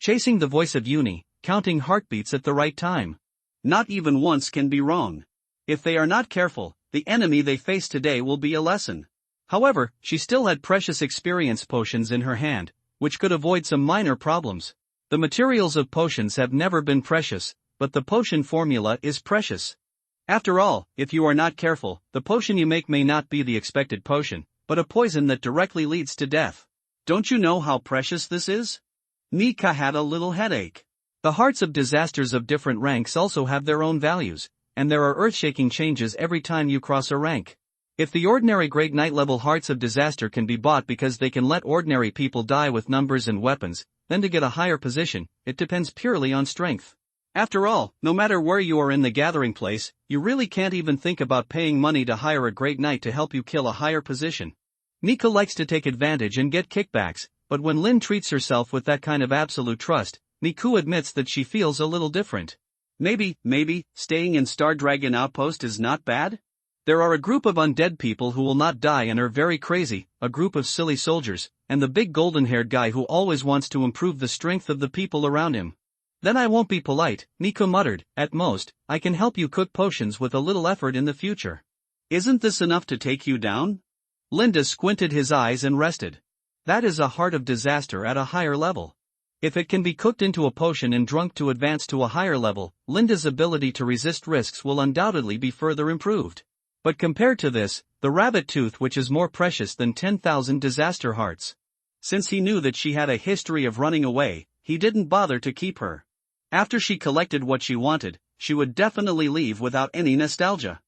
Speaker 2: Chasing the voice of Uni, counting heartbeats at the right time. Not even once can be wrong. If they are not careful, the enemy they face today will be a lesson. However, she still had precious experience potions in her hand, which could avoid some minor problems. The materials of potions have never been precious, but the potion formula is precious. After all, if you are not careful, the potion you make may not be the expected potion, but a poison that directly leads to death. Don't you know how precious this is? Mika had a little headache. The hearts of disasters of different ranks also have their own values, and there are earth-shaking changes every time you cross a rank. If the ordinary Great Night level hearts of disaster can be bought because they can let ordinary people die with numbers and weapons, then to get a higher position, it depends purely on strength. After all, no matter where you are in the gathering place, you really can't even think about paying money to hire a Great Night to help you kill a higher position. Mika likes to take advantage and get kickbacks, but when Lin treats herself with that kind of absolute trust, Miku admits that she feels a little different. Maybe, staying in Star Dragon Outpost is not bad? There are a group of undead people who will not die and are very crazy, a group of silly soldiers, and the big golden-haired guy who always wants to improve the strength of the people around him. Then I won't be polite, Miku muttered. At most, I can help you cook potions with a little effort in the future. Isn't this enough to take you down? Linda squinted his eyes and rested. That is a heart of disaster at a higher level. If it can be cooked into a potion and drunk to advance to a higher level, Linda's ability to resist risks will undoubtedly be further improved. But compared to this, the rabbit tooth which is more precious than 10,000 disaster hearts. Since he knew that she had a history of running away, he didn't bother to keep her. After she collected what she wanted, she would definitely leave without any nostalgia.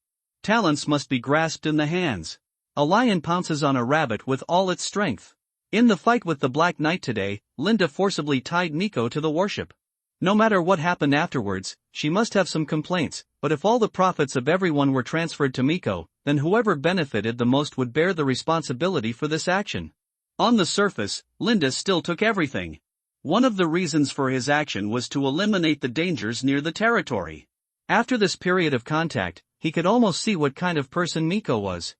Speaker 2: Talents must be grasped in the hands. A lion pounces on a rabbit with all its strength. In the fight with the Black Knight today, Linda forcibly tied Miko to the warship. No matter what happened afterwards, she must have some complaints, but if all the profits of everyone were transferred to Miko, then whoever benefited the most would bear the responsibility for this action. On the surface, Linda still took everything. One of the reasons for his action was to eliminate the dangers near the territory. After this period of contact, he could almost see what kind of person Miko was.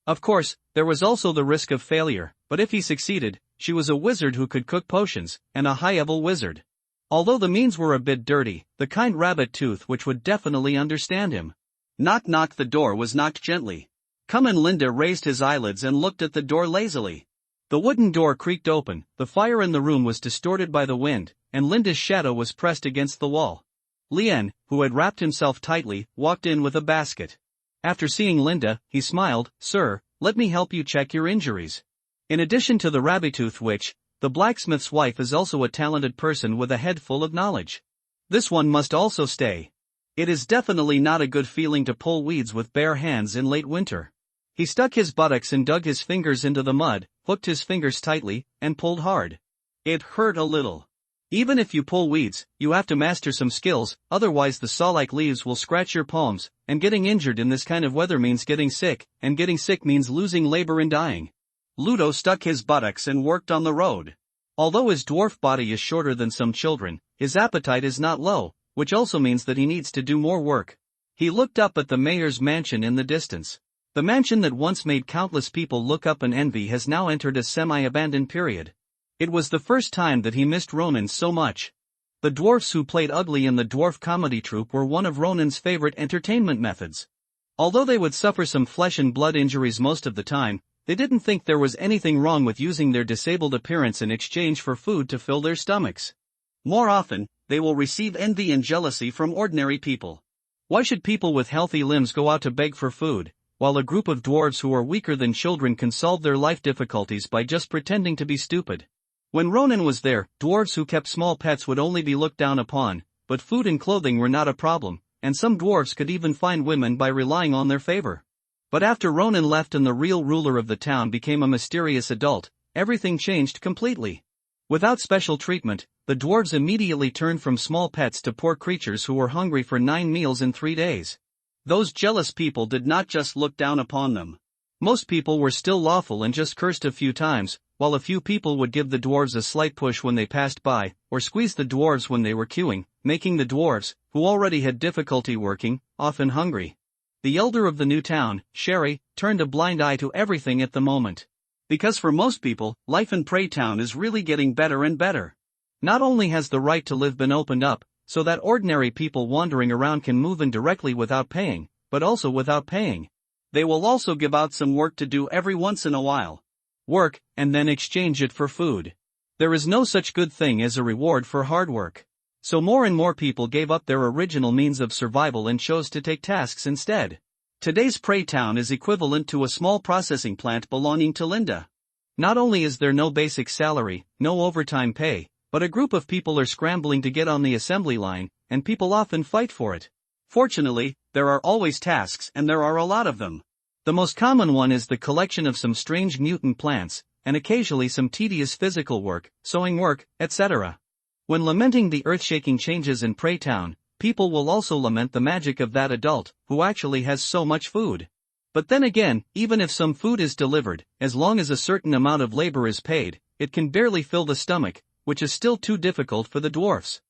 Speaker 2: Of course, there was also the risk of failure, but if he succeeded, she was a wizard who could cook potions, and a high-level wizard. Although the means were a bit dirty, the kind rabbit tooth which would definitely understand him. Knock knock, the door was knocked gently. Come in. Linda raised his eyelids and looked at the door lazily. The wooden door creaked open, the fire in the room was distorted by the wind, and Linda's shadow was pressed against the wall. Lien, who had wrapped himself tightly, walked in with a basket. After seeing Linda, he smiled. Sir, let me help you check your injuries. In addition to the rabbit-tooth witch, the blacksmith's wife is also a talented person with a head full of knowledge. This one must also stay. It is definitely not a good feeling to pull weeds with bare hands in late winter. He stuck his buttocks and dug his fingers into the mud, hooked his fingers tightly, and pulled hard. It hurt a little. Even if you pull weeds, you have to master some skills, otherwise the saw-like leaves will scratch your palms, and getting injured in this kind of weather means getting sick, and getting sick means losing labor and dying. Ludo stuck his buttocks and worked on the road. Although his dwarf body is shorter than some children, his appetite is not low, which also means that he needs to do more work. He looked up at the mayor's mansion in the distance. The mansion that once made countless people look up in envy has now entered a semi-abandoned period. It was the first time that he missed Ronan so much. The dwarfs who played ugly in the dwarf comedy troupe were one of Ronan's favorite entertainment methods. Although they would suffer some flesh and blood injuries most of the time, they didn't think there was anything wrong with using their disabled appearance in exchange for food to fill their stomachs. More often, they will receive envy and jealousy from ordinary people. Why should people with healthy limbs go out to beg for food, while a group of dwarves who are weaker than children can solve their life difficulties by just pretending to be stupid? When Ronan was there, dwarves who kept small pets would only be looked down upon, but food and clothing were not a problem,
Speaker 1: and some dwarves could even find women by relying on their favor. But after Ronan left and the real ruler of the town became a mysterious adult, everything changed completely. Without special treatment, the dwarves immediately turned from small pets to poor creatures who were hungry for 9 meals in 3 days.
Speaker 2: Those jealous people did not just look down upon them.
Speaker 1: Most people were still lawful and just cursed a few times, while a few people would give the dwarves a slight push when they passed by, or squeeze the dwarves when they were queuing, making the dwarves, who already had difficulty working, often hungry. The elder of the new town, Sherry, turned a blind eye to everything at the moment.
Speaker 2: Because for most people, life in Prey Town is really getting better and better.
Speaker 1: Not only has the right to live been opened up, so that ordinary people wandering around can move in directly without paying, but also without paying.
Speaker 2: They will also give out some work to do every once in a while.
Speaker 1: Work, and then exchange it for food. There is no such good thing as a reward for hard work. So more and more people gave up their original means of survival and chose to take tasks instead.
Speaker 2: Today's Prey Town is equivalent to a small processing plant belonging to Linda.
Speaker 1: Not only is there no basic salary, no overtime pay, but a group of people are scrambling to get on the assembly line, and people often fight for it.
Speaker 2: Fortunately, there are always tasks and there are a lot of them.
Speaker 1: The most common one is the collection of some strange mutant plants, and occasionally some tedious physical work, sewing work, etc. When lamenting the earth-shaking changes in Prey Town, people will also lament the magic of that adult, who actually has so much food. But then again, even if some food is delivered, as long as a certain amount of labor is paid, it can barely fill the stomach, which is still too difficult for the dwarfs.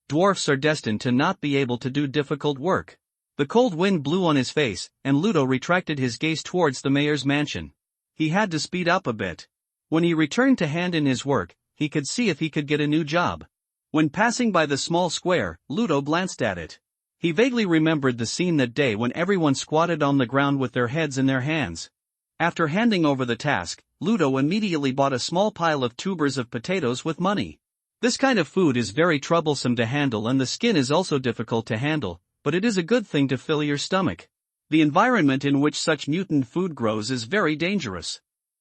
Speaker 1: Dwarfs are destined to not be able to do difficult work. The cold wind blew on his face, and Ludo retracted his gaze towards the mayor's mansion. He had to speed up a bit. When he returned to hand in his work, he could see if he could get a new job. When passing by the small square, Ludo glanced at it. He vaguely remembered the scene that day when everyone squatted on the ground with their heads in their hands. After handing over the task, Ludo immediately bought a small pile of tubers of potatoes with money. This kind of food is very troublesome to handle and the skin is also difficult to handle, but it is a good thing to fill your stomach. The environment in which such mutant food grows is very dangerous.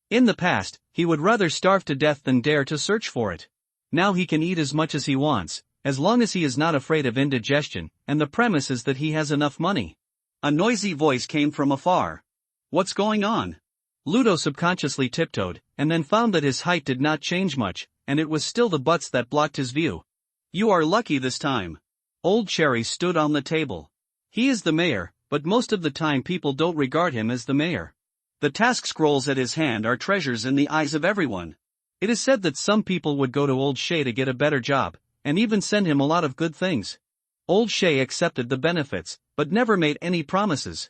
Speaker 1: In the past, he would rather starve to death than dare to search for it. Now he can eat as much as he wants, as long as he is not afraid of indigestion, and the premise is that he has enough money.
Speaker 2: A noisy voice came from afar. What's going on?
Speaker 1: Ludo subconsciously tiptoed, and then found that his height did not change much, and it was still the butts that blocked his view.
Speaker 2: You are lucky this time.
Speaker 1: Old Cherry stood on the table. He is the mayor, but most of the time people don't regard him as the mayor.
Speaker 2: The task scrolls at his hand are treasures in the eyes of everyone.
Speaker 1: It is said that some people would go to Old Shay to get a better job, and even send him a lot of good things. Old Shay accepted the benefits, but never made any promises.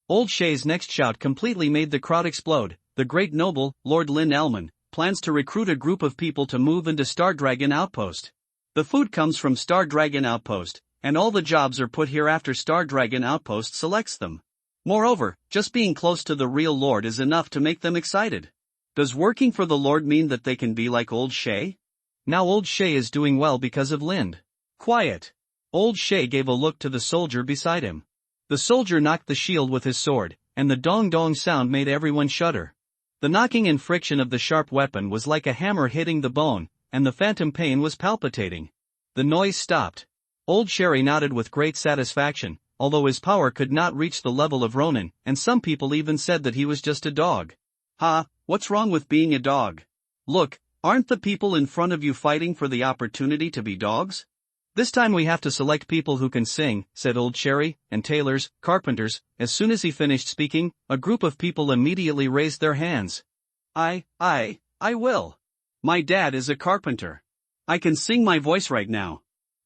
Speaker 1: Old Shay's next shout completely made the crowd explode. The great noble, Lord Lynn Elman, plans to recruit a group of people to move into Star Dragon Outpost. The food comes from Star Dragon Outpost, and all the jobs are put here after Star Dragon Outpost selects them. Moreover, just being close to the real Lord is enough to make them excited. Does working for the Lord mean that they can be like Old Shay? Now Old Shay is doing well because of Lind. Quiet. Old Shay gave a look to the soldier beside him. The soldier knocked the shield with his sword, and the dong-dong sound made everyone shudder. The knocking and friction of the sharp weapon was like a hammer hitting the bone, and the phantom pain was palpitating. The noise stopped. Old Sherry nodded with great satisfaction, although his power could not reach the level of Ronan, and some people even said that he was just a dog.
Speaker 2: Ha, what's wrong with being a dog? Look, aren't the people in front of you fighting for the opportunity to be dogs?
Speaker 1: This time we have to select people who can sing, said Old Sherry, and tailors, carpenters. As soon as he finished speaking, a group of people immediately raised their hands.
Speaker 2: I will. My dad is a carpenter. I can sing my voice right now.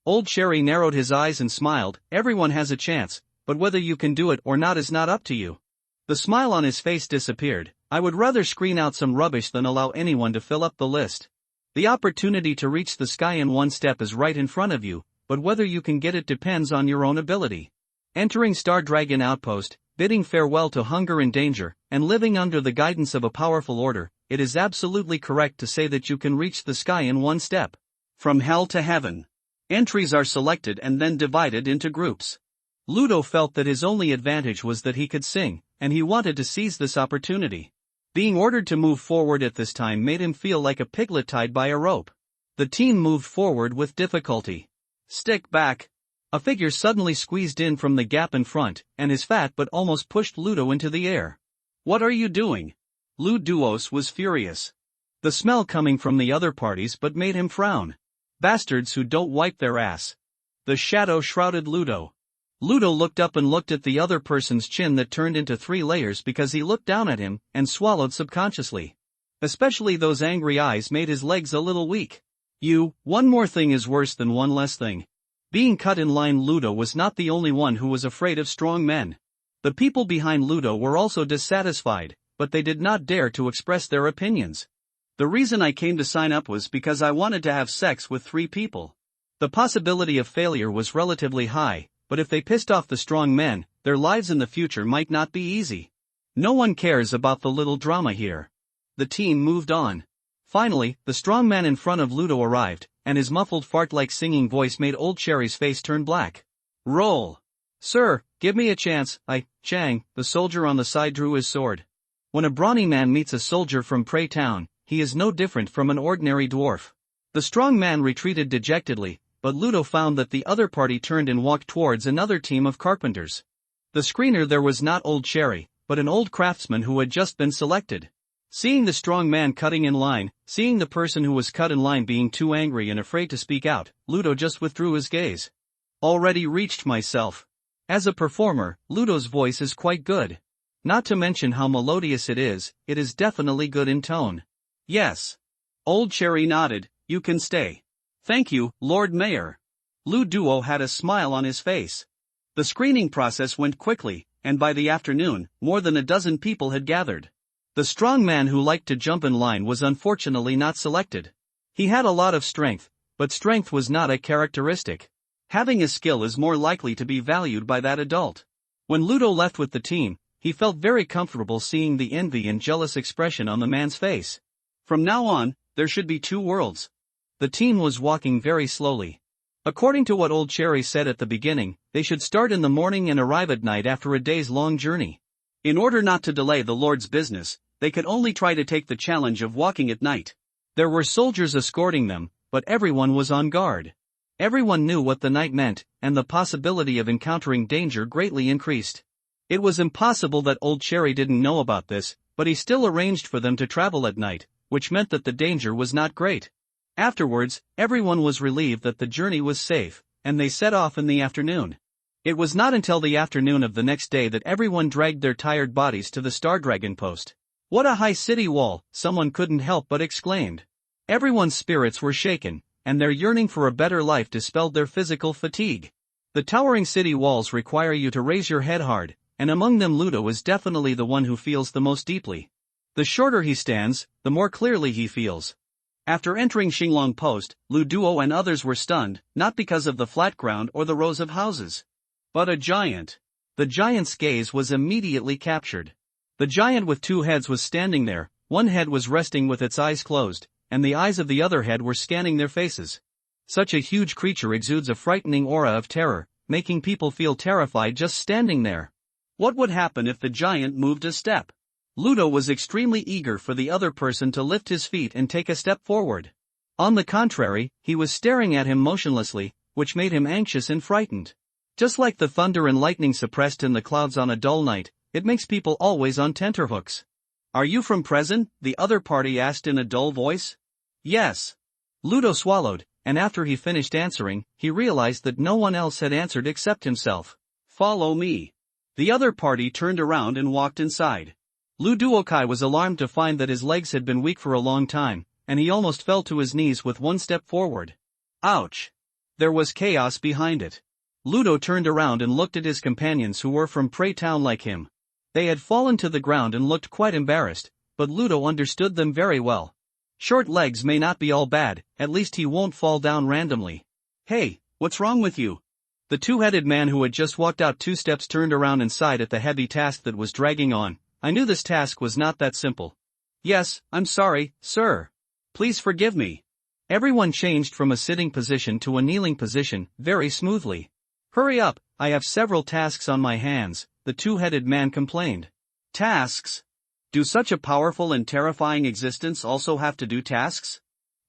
Speaker 1: Old Sherry narrowed his eyes and smiled. Everyone has a chance, but whether you can do it or not is not up to you. The smile on his face disappeared. I would rather screen out some rubbish than allow anyone to fill up the list. The opportunity to reach the sky in one step is right in front of you, but whether you can get it depends on your own ability. Entering Star Dragon Outpost, bidding farewell to hunger and danger, and living under the guidance of a powerful order, it is absolutely correct to say that you can reach the sky in one step.
Speaker 2: From hell to heaven. Entries are selected and then divided into groups.
Speaker 1: Ludo felt that his only advantage was that he could sing, and he wanted to seize this opportunity. Being ordered to move forward at this time made him feel like a piglet tied by a rope. The team moved forward with difficulty.
Speaker 2: Stick back.
Speaker 1: A figure suddenly squeezed in from the gap in front, and his fat butt almost pushed Ludo into the air.
Speaker 2: What are you doing? Ludos was furious.
Speaker 1: The smell coming from the other parties but made him frown. Bastards who don't wipe their ass.
Speaker 2: The shadow shrouded Ludo.
Speaker 1: Ludo looked up and looked at the other person's chin that turned into 3 layers because he looked down at him, and swallowed subconsciously. Especially those angry eyes made his legs a little weak. One more thing is worse than one less thing. Being cut in line. Ludo was not the only one who was afraid of strong men. The people behind Ludo were also dissatisfied, but they did not dare to express their opinions.
Speaker 2: The reason I came to sign up was because I wanted to have sex with 3 people.
Speaker 1: The possibility of failure was relatively high, but if they pissed off the strong men, their lives in the future might not be easy. No one cares about the little drama here. The team moved on. Finally, the strong man in front of Ludo arrived, and his muffled fart-like singing voice made Old Cherry's face turn black.
Speaker 2: Roll.
Speaker 1: Sir, give me a chance. Chang, the soldier on the side, drew his sword. When a brawny man meets a soldier from Prey Town, he is no different from an ordinary dwarf. The strong man retreated dejectedly, but Ludo found that the other party turned and walked towards another team of carpenters. The screener there was not Old Cherry, but an old craftsman who had just been selected. Seeing the strong man cutting in line, seeing the person who was cut in line being too angry and afraid to speak out, Ludo just withdrew his gaze.
Speaker 2: Already reached myself.
Speaker 1: As a performer, Ludo's voice is quite good. Not to mention how melodious it is definitely good in tone.
Speaker 2: Yes. Old Cherry nodded. You can stay.
Speaker 1: Thank you, Lord Mayor.
Speaker 2: Ludo had a smile on his face. The screening process went quickly, and by the afternoon, more than a dozen people had gathered.
Speaker 1: The strong man who liked to jump in line was unfortunately not selected. He had a lot of strength, but strength was not a characteristic.
Speaker 2: Having a skill is more likely to be valued by that adult.
Speaker 1: When Ludo left with the team, he felt very comfortable seeing the envy and jealous expression on the man's face.
Speaker 2: From now on, there should be 2 worlds.
Speaker 1: The team was walking very slowly. According to what Old Cherry said at the beginning, they should start in the morning and arrive at night after a day's long journey.
Speaker 2: In order not to delay the Lord's business, they could only try to take the challenge of walking at night.
Speaker 1: There were soldiers escorting them, but everyone was on guard. Everyone knew what the night meant, and the possibility of encountering danger greatly increased. It was impossible that Old Cherry didn't know about this, but he still arranged for them to travel at night, which meant that the danger was not great. Afterwards, everyone was relieved that the journey was safe, and they set off in the afternoon. It was not until the afternoon of the next day that everyone dragged their tired bodies to the Star Dragon post. What a high city wall, someone couldn't help but exclaimed. Everyone's spirits were shaken, and their yearning for a better life dispelled their physical fatigue. The towering city walls require you to raise your head hard, and among them Ludo is definitely the one who feels the most deeply. The shorter he stands, the more clearly he feels. After entering Xinglong Post, Ludo and others were stunned, not because of the flat ground or the rows of houses,
Speaker 2: but a giant.
Speaker 1: The giant's gaze was immediately captured. The giant with 2 heads was standing there, one head was resting with its eyes closed, and the eyes of the other head were scanning their faces. Such a huge creature exudes a frightening aura of terror, making people feel terrified just standing there.
Speaker 2: What would happen if the giant moved a step?
Speaker 1: Ludo was extremely eager for the other person to lift his feet and take a step forward. On the contrary, he was staring at him motionlessly, which made him anxious and frightened. Just like the thunder and lightning suppressed in the clouds on a dull night, it makes people always on tenterhooks.
Speaker 2: Are you from Present? The other party asked in a dull voice.
Speaker 1: Yes. Ludo swallowed, and after he finished answering, he realized that no one else had answered except himself.
Speaker 2: Follow me. The other party turned around and walked inside.
Speaker 1: Luduokai was alarmed to find that his legs had been weak for a long time, and he almost fell to his knees with one step forward.
Speaker 2: Ouch!
Speaker 1: There was chaos behind it. Ludo turned around and looked at his companions who were from Prey Town like him. They had fallen to the ground and looked quite embarrassed, but Ludo understood them very well. Short legs may not be all bad, at least he won't fall down randomly.
Speaker 2: Hey, what's wrong with you?
Speaker 1: The 2-headed man who had just walked out 2 steps turned around and sighed at the heavy task that was dragging on. I knew this task was not that simple.
Speaker 2: Yes, I'm sorry, sir. Please forgive me.
Speaker 1: Everyone changed from a sitting position to a kneeling position, very smoothly. Hurry up, I have several tasks on my hands, the 2-headed man complained.
Speaker 2: Tasks? Do such a powerful and terrifying existence also have to do tasks?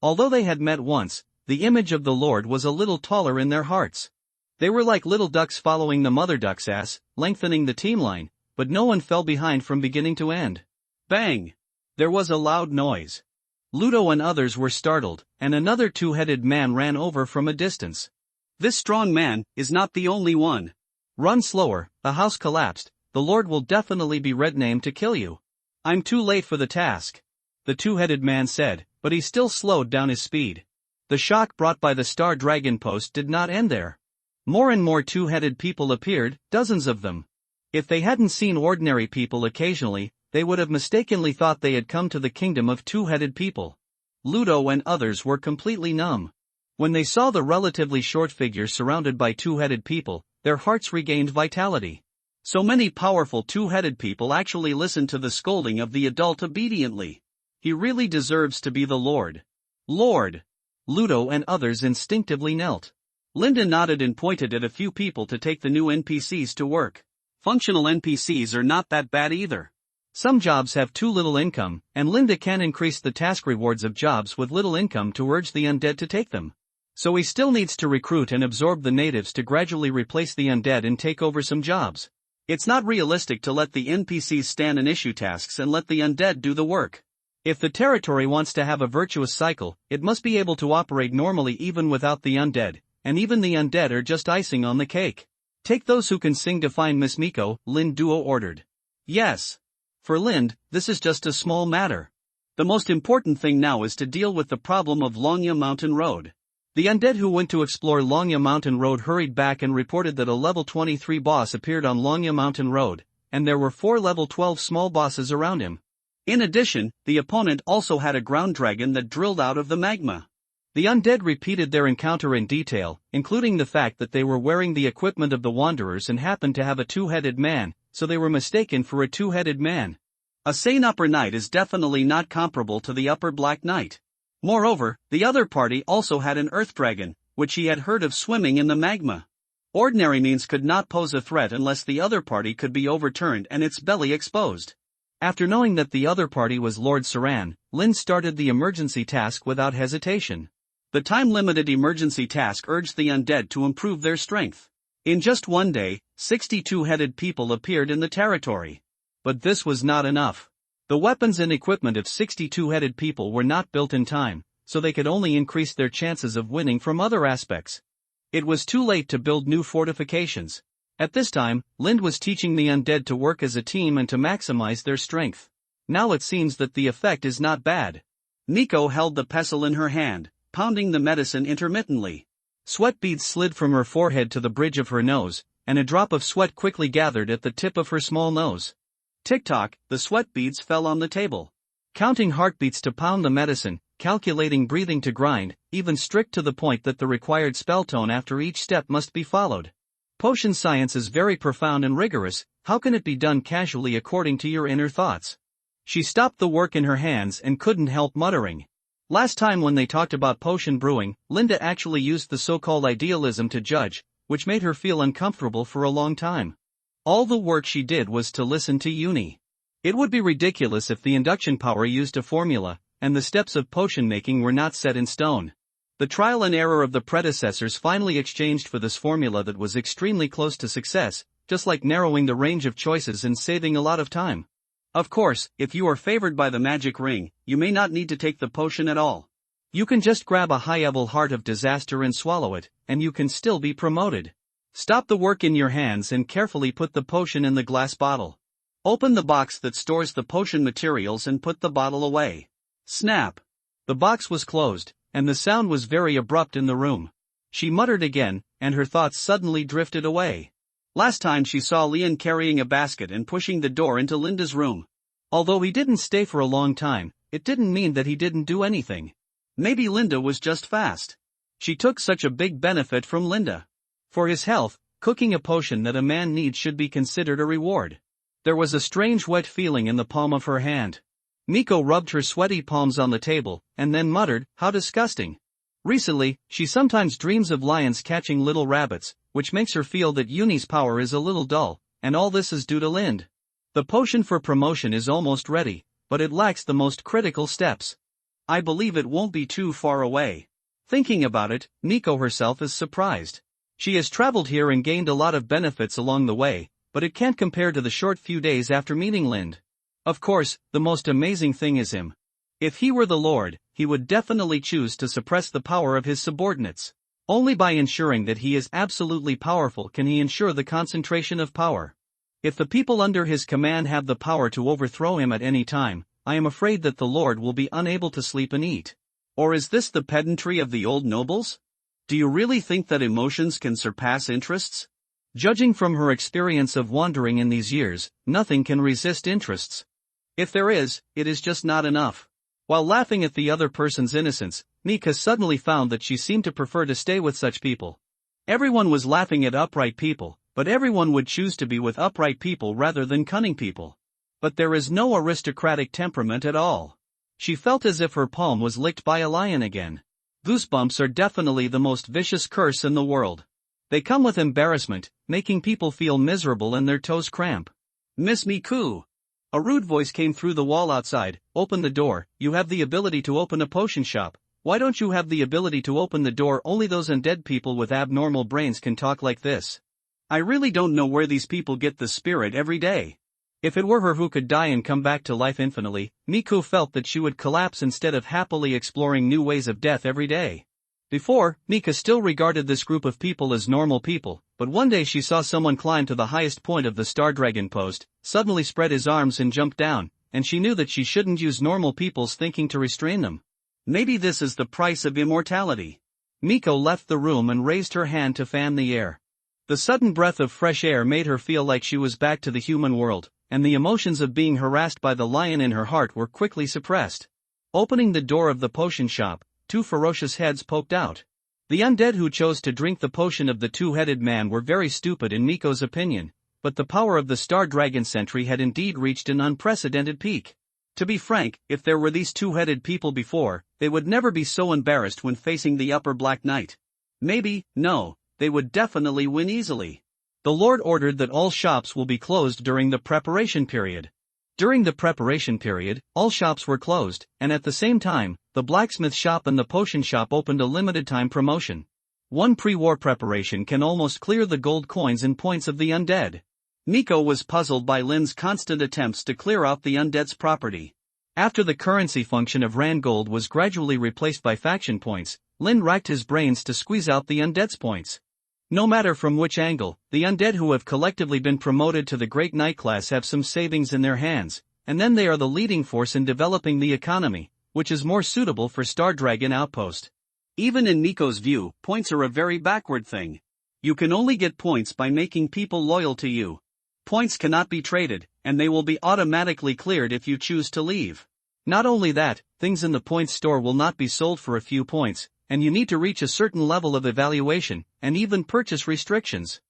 Speaker 1: Although they had met once, the image of the Lord was a little taller in their hearts. They were like little ducks following the mother duck's ass, lengthening the team line, but no one fell behind from beginning to end.
Speaker 2: Bang! There was a loud noise.
Speaker 1: Ludo and others were startled, and another two-headed man ran over from a distance.
Speaker 2: This strong man is not the only one.
Speaker 1: Run slower, the house collapsed, the Lord will definitely be red-named to kill you.
Speaker 2: I'm too late for the task,
Speaker 1: the two-headed man said, but he still slowed down his speed. The shock brought by the Star Dragon post did not end there. More and more two-headed people appeared, dozens of them. If they hadn't seen ordinary people occasionally, they would have mistakenly thought they had come to the kingdom of two-headed people. Ludo and others were completely numb. When they saw the relatively short figure surrounded by two-headed people, their hearts regained vitality.
Speaker 2: So many powerful two-headed people actually listened to the scolding of the adult obediently. He really deserves to be the Lord.
Speaker 1: Lord! Ludo and others instinctively knelt.
Speaker 2: Linda nodded and pointed at a few people to take the new NPCs to work. Functional NPCs are not that bad either.
Speaker 1: Some jobs have too little income, and Linda can increase the task rewards of jobs with little income to urge the undead to take them. So he still needs to recruit and absorb the natives to gradually replace the undead and take over some jobs.
Speaker 2: It's not realistic to let the NPCs stand and issue tasks and let the undead do the work.
Speaker 1: If the territory wants to have a virtuous cycle, it must be able to operate normally even without the undead, and even the undead are just icing on the cake. Take those who can sing to find Miss Miko, Lind Duo ordered.
Speaker 2: Yes.
Speaker 1: For Lind, this is just a small matter.
Speaker 2: The most important thing now is to deal with the problem of Longya Mountain Road.
Speaker 1: The undead who went to explore Longya Mountain Road hurried back and reported that a level 23 boss appeared on Longya Mountain Road, and there were 4 level 12 small bosses around him.
Speaker 2: In addition, the opponent also had a ground dragon that drilled out of the magma.
Speaker 1: The undead repeated their encounter in detail, including the fact that they were wearing the equipment of the Wanderers and happened to have a two-headed man, so they were mistaken for a two-headed man.
Speaker 2: A sane Upper Knight is definitely not comparable to the Upper Black Knight. Moreover, the other party also had an earth dragon, which he had heard of swimming in the magma. Ordinary means could not pose a threat unless the other party could be overturned and its belly exposed.
Speaker 1: After knowing that the other party was Lord Saran, Lind started the emergency task without hesitation.
Speaker 2: The time-limited emergency task urged the undead to improve their strength. In just one day, 62-headed people appeared in the territory.
Speaker 1: But this was not enough. The weapons and equipment of 62-headed people were not built in time, so they could only increase their chances of winning from other aspects. It was too late to build new fortifications. At this time, Lind was teaching the undead to work as a team and to maximize their strength. Now it seems that the effect is not bad.
Speaker 2: Miko held the pestle in her hand, pounding the medicine intermittently.
Speaker 1: Sweat beads slid from her forehead to the bridge of her nose, and a drop of sweat quickly gathered at the tip of her small nose.
Speaker 2: Tick-tock, the sweat beads fell on the table.
Speaker 1: Counting heartbeats to pound the medicine, calculating breathing to grind, even strict to the point that the required spell tone after each step must be followed. Potion science is very profound and rigorous, how can it be done casually according to your inner thoughts? She stopped the work in her hands and couldn't help muttering. Last time when they talked about potion brewing, Linda actually used the so-called idealism to judge, which made her feel uncomfortable for a long time. All the work she did was to listen to Uni. It would be ridiculous if the induction power used a formula, and the steps of potion making were not set in stone. The trial and error of the predecessors finally exchanged for this formula that was extremely close to success, just like narrowing the range of choices and saving a lot of time.
Speaker 2: Of course, if you are favored by the magic ring, you may not need to take the potion at all.
Speaker 1: You can just grab a high-level heart of disaster and swallow it, and you can still be promoted. Stop the work in your hands and carefully put the potion in the glass bottle. Open the box that stores the potion materials and put the bottle away. Snap! The box was closed, and the sound was very abrupt in the room. She muttered again, and her thoughts suddenly drifted away.
Speaker 2: Last time she saw Leon carrying a basket and pushing the door into Linda's room.
Speaker 1: Although he didn't stay for a long time, it didn't mean that he didn't do anything.
Speaker 2: Maybe Linda was just fast.
Speaker 1: She took such a big benefit from Linda. For his health, cooking a potion that a man needs should be considered a reward. There was a strange wet feeling in the palm of her hand. Miko rubbed her sweaty palms on the table, and then muttered, "How disgusting." Recently, she sometimes dreams of lions catching little rabbits, which makes her feel that Uni's power is a little dull, and all this is due to Lind. The potion for promotion is almost ready, but it lacks the most critical steps.
Speaker 2: I believe it won't be too far away.
Speaker 1: Thinking about it, Miko herself is surprised. She has traveled here and gained a lot of benefits along the way, but it can't compare to the short few days after meeting Lind. Of course, the most amazing thing is him. If he were the Lord, he would definitely choose to suppress the power of his subordinates. Only by ensuring that he is absolutely powerful can he ensure the concentration of power. If the people under his command have the power to overthrow him at any time, I am afraid that the Lord will be unable to sleep and eat. Or is this the pedantry of the old nobles? Do you really think that emotions can surpass interests? Judging from her experience of wandering in these years, nothing can resist interests. If there is, it is just not enough. While laughing at the other person's innocence, Mika suddenly found that she seemed to prefer to stay with such people. Everyone was laughing at upright people, but everyone would choose to be with upright people rather than cunning people. But there is no aristocratic temperament at all. She felt as if her palm was licked by a lion again. Goosebumps are definitely the most vicious curse in the world. They come with embarrassment, making people feel miserable and their toes cramp. Miss Miku. A rude voice came through the wall outside. Open the door. You have the ability to open a potion shop. Why don't you have the ability to open the door? Only those undead people with abnormal brains can talk like this. I really don't know where these people get the spirit every day. If it were her who could die and come back to life infinitely, Miku felt that she would collapse instead of happily exploring new ways of death every day. Before, Mika still regarded this group of people as normal people, but one day she saw someone climb to the highest point of the Star Dragon post, suddenly spread his arms and jump down, and she knew that she shouldn't use normal people's thinking to restrain them. Maybe this is the price of immortality. Miko left the room and raised her hand to fan the air. The sudden breath of fresh air made her feel like she was back to the human world, and the emotions of being harassed by the lion in her heart were quickly suppressed. Opening the door of the potion shop, two ferocious heads poked out. The undead who chose to drink the potion of the two-headed man were very stupid in Miko's opinion, but the power of the Star Dragon Sentry had indeed reached an unprecedented peak. To be frank, if there were these two-headed people before, they would never be so embarrassed when facing the upper Black Knight. Maybe, no, they would definitely win easily. The Lord ordered that all shops will be closed during the preparation period. During the preparation period, all shops were closed, and at the same time, the blacksmith shop and the potion shop opened a limited-time promotion. One pre-war preparation can almost clear the gold coins and points of the undead. Miko was puzzled by Lin's constant attempts to clear out the undead's property. After the currency function of Rand Gold was gradually replaced by faction points, Lin racked his brains to squeeze out the undead's points. No matter from which angle, the undead who have collectively been promoted to the Great Knight class have some savings in their hands, and then they are the leading force in developing the economy, which is more suitable for Star Dragon Outpost. Even in Miko's view, points are a very backward thing. You can only get points by making people loyal to you. Points cannot be traded, and they will be automatically cleared if you choose to leave. Not only that, things in the points store will not be sold for a few points, and you need to reach a certain level of evaluation, and even purchase restrictions.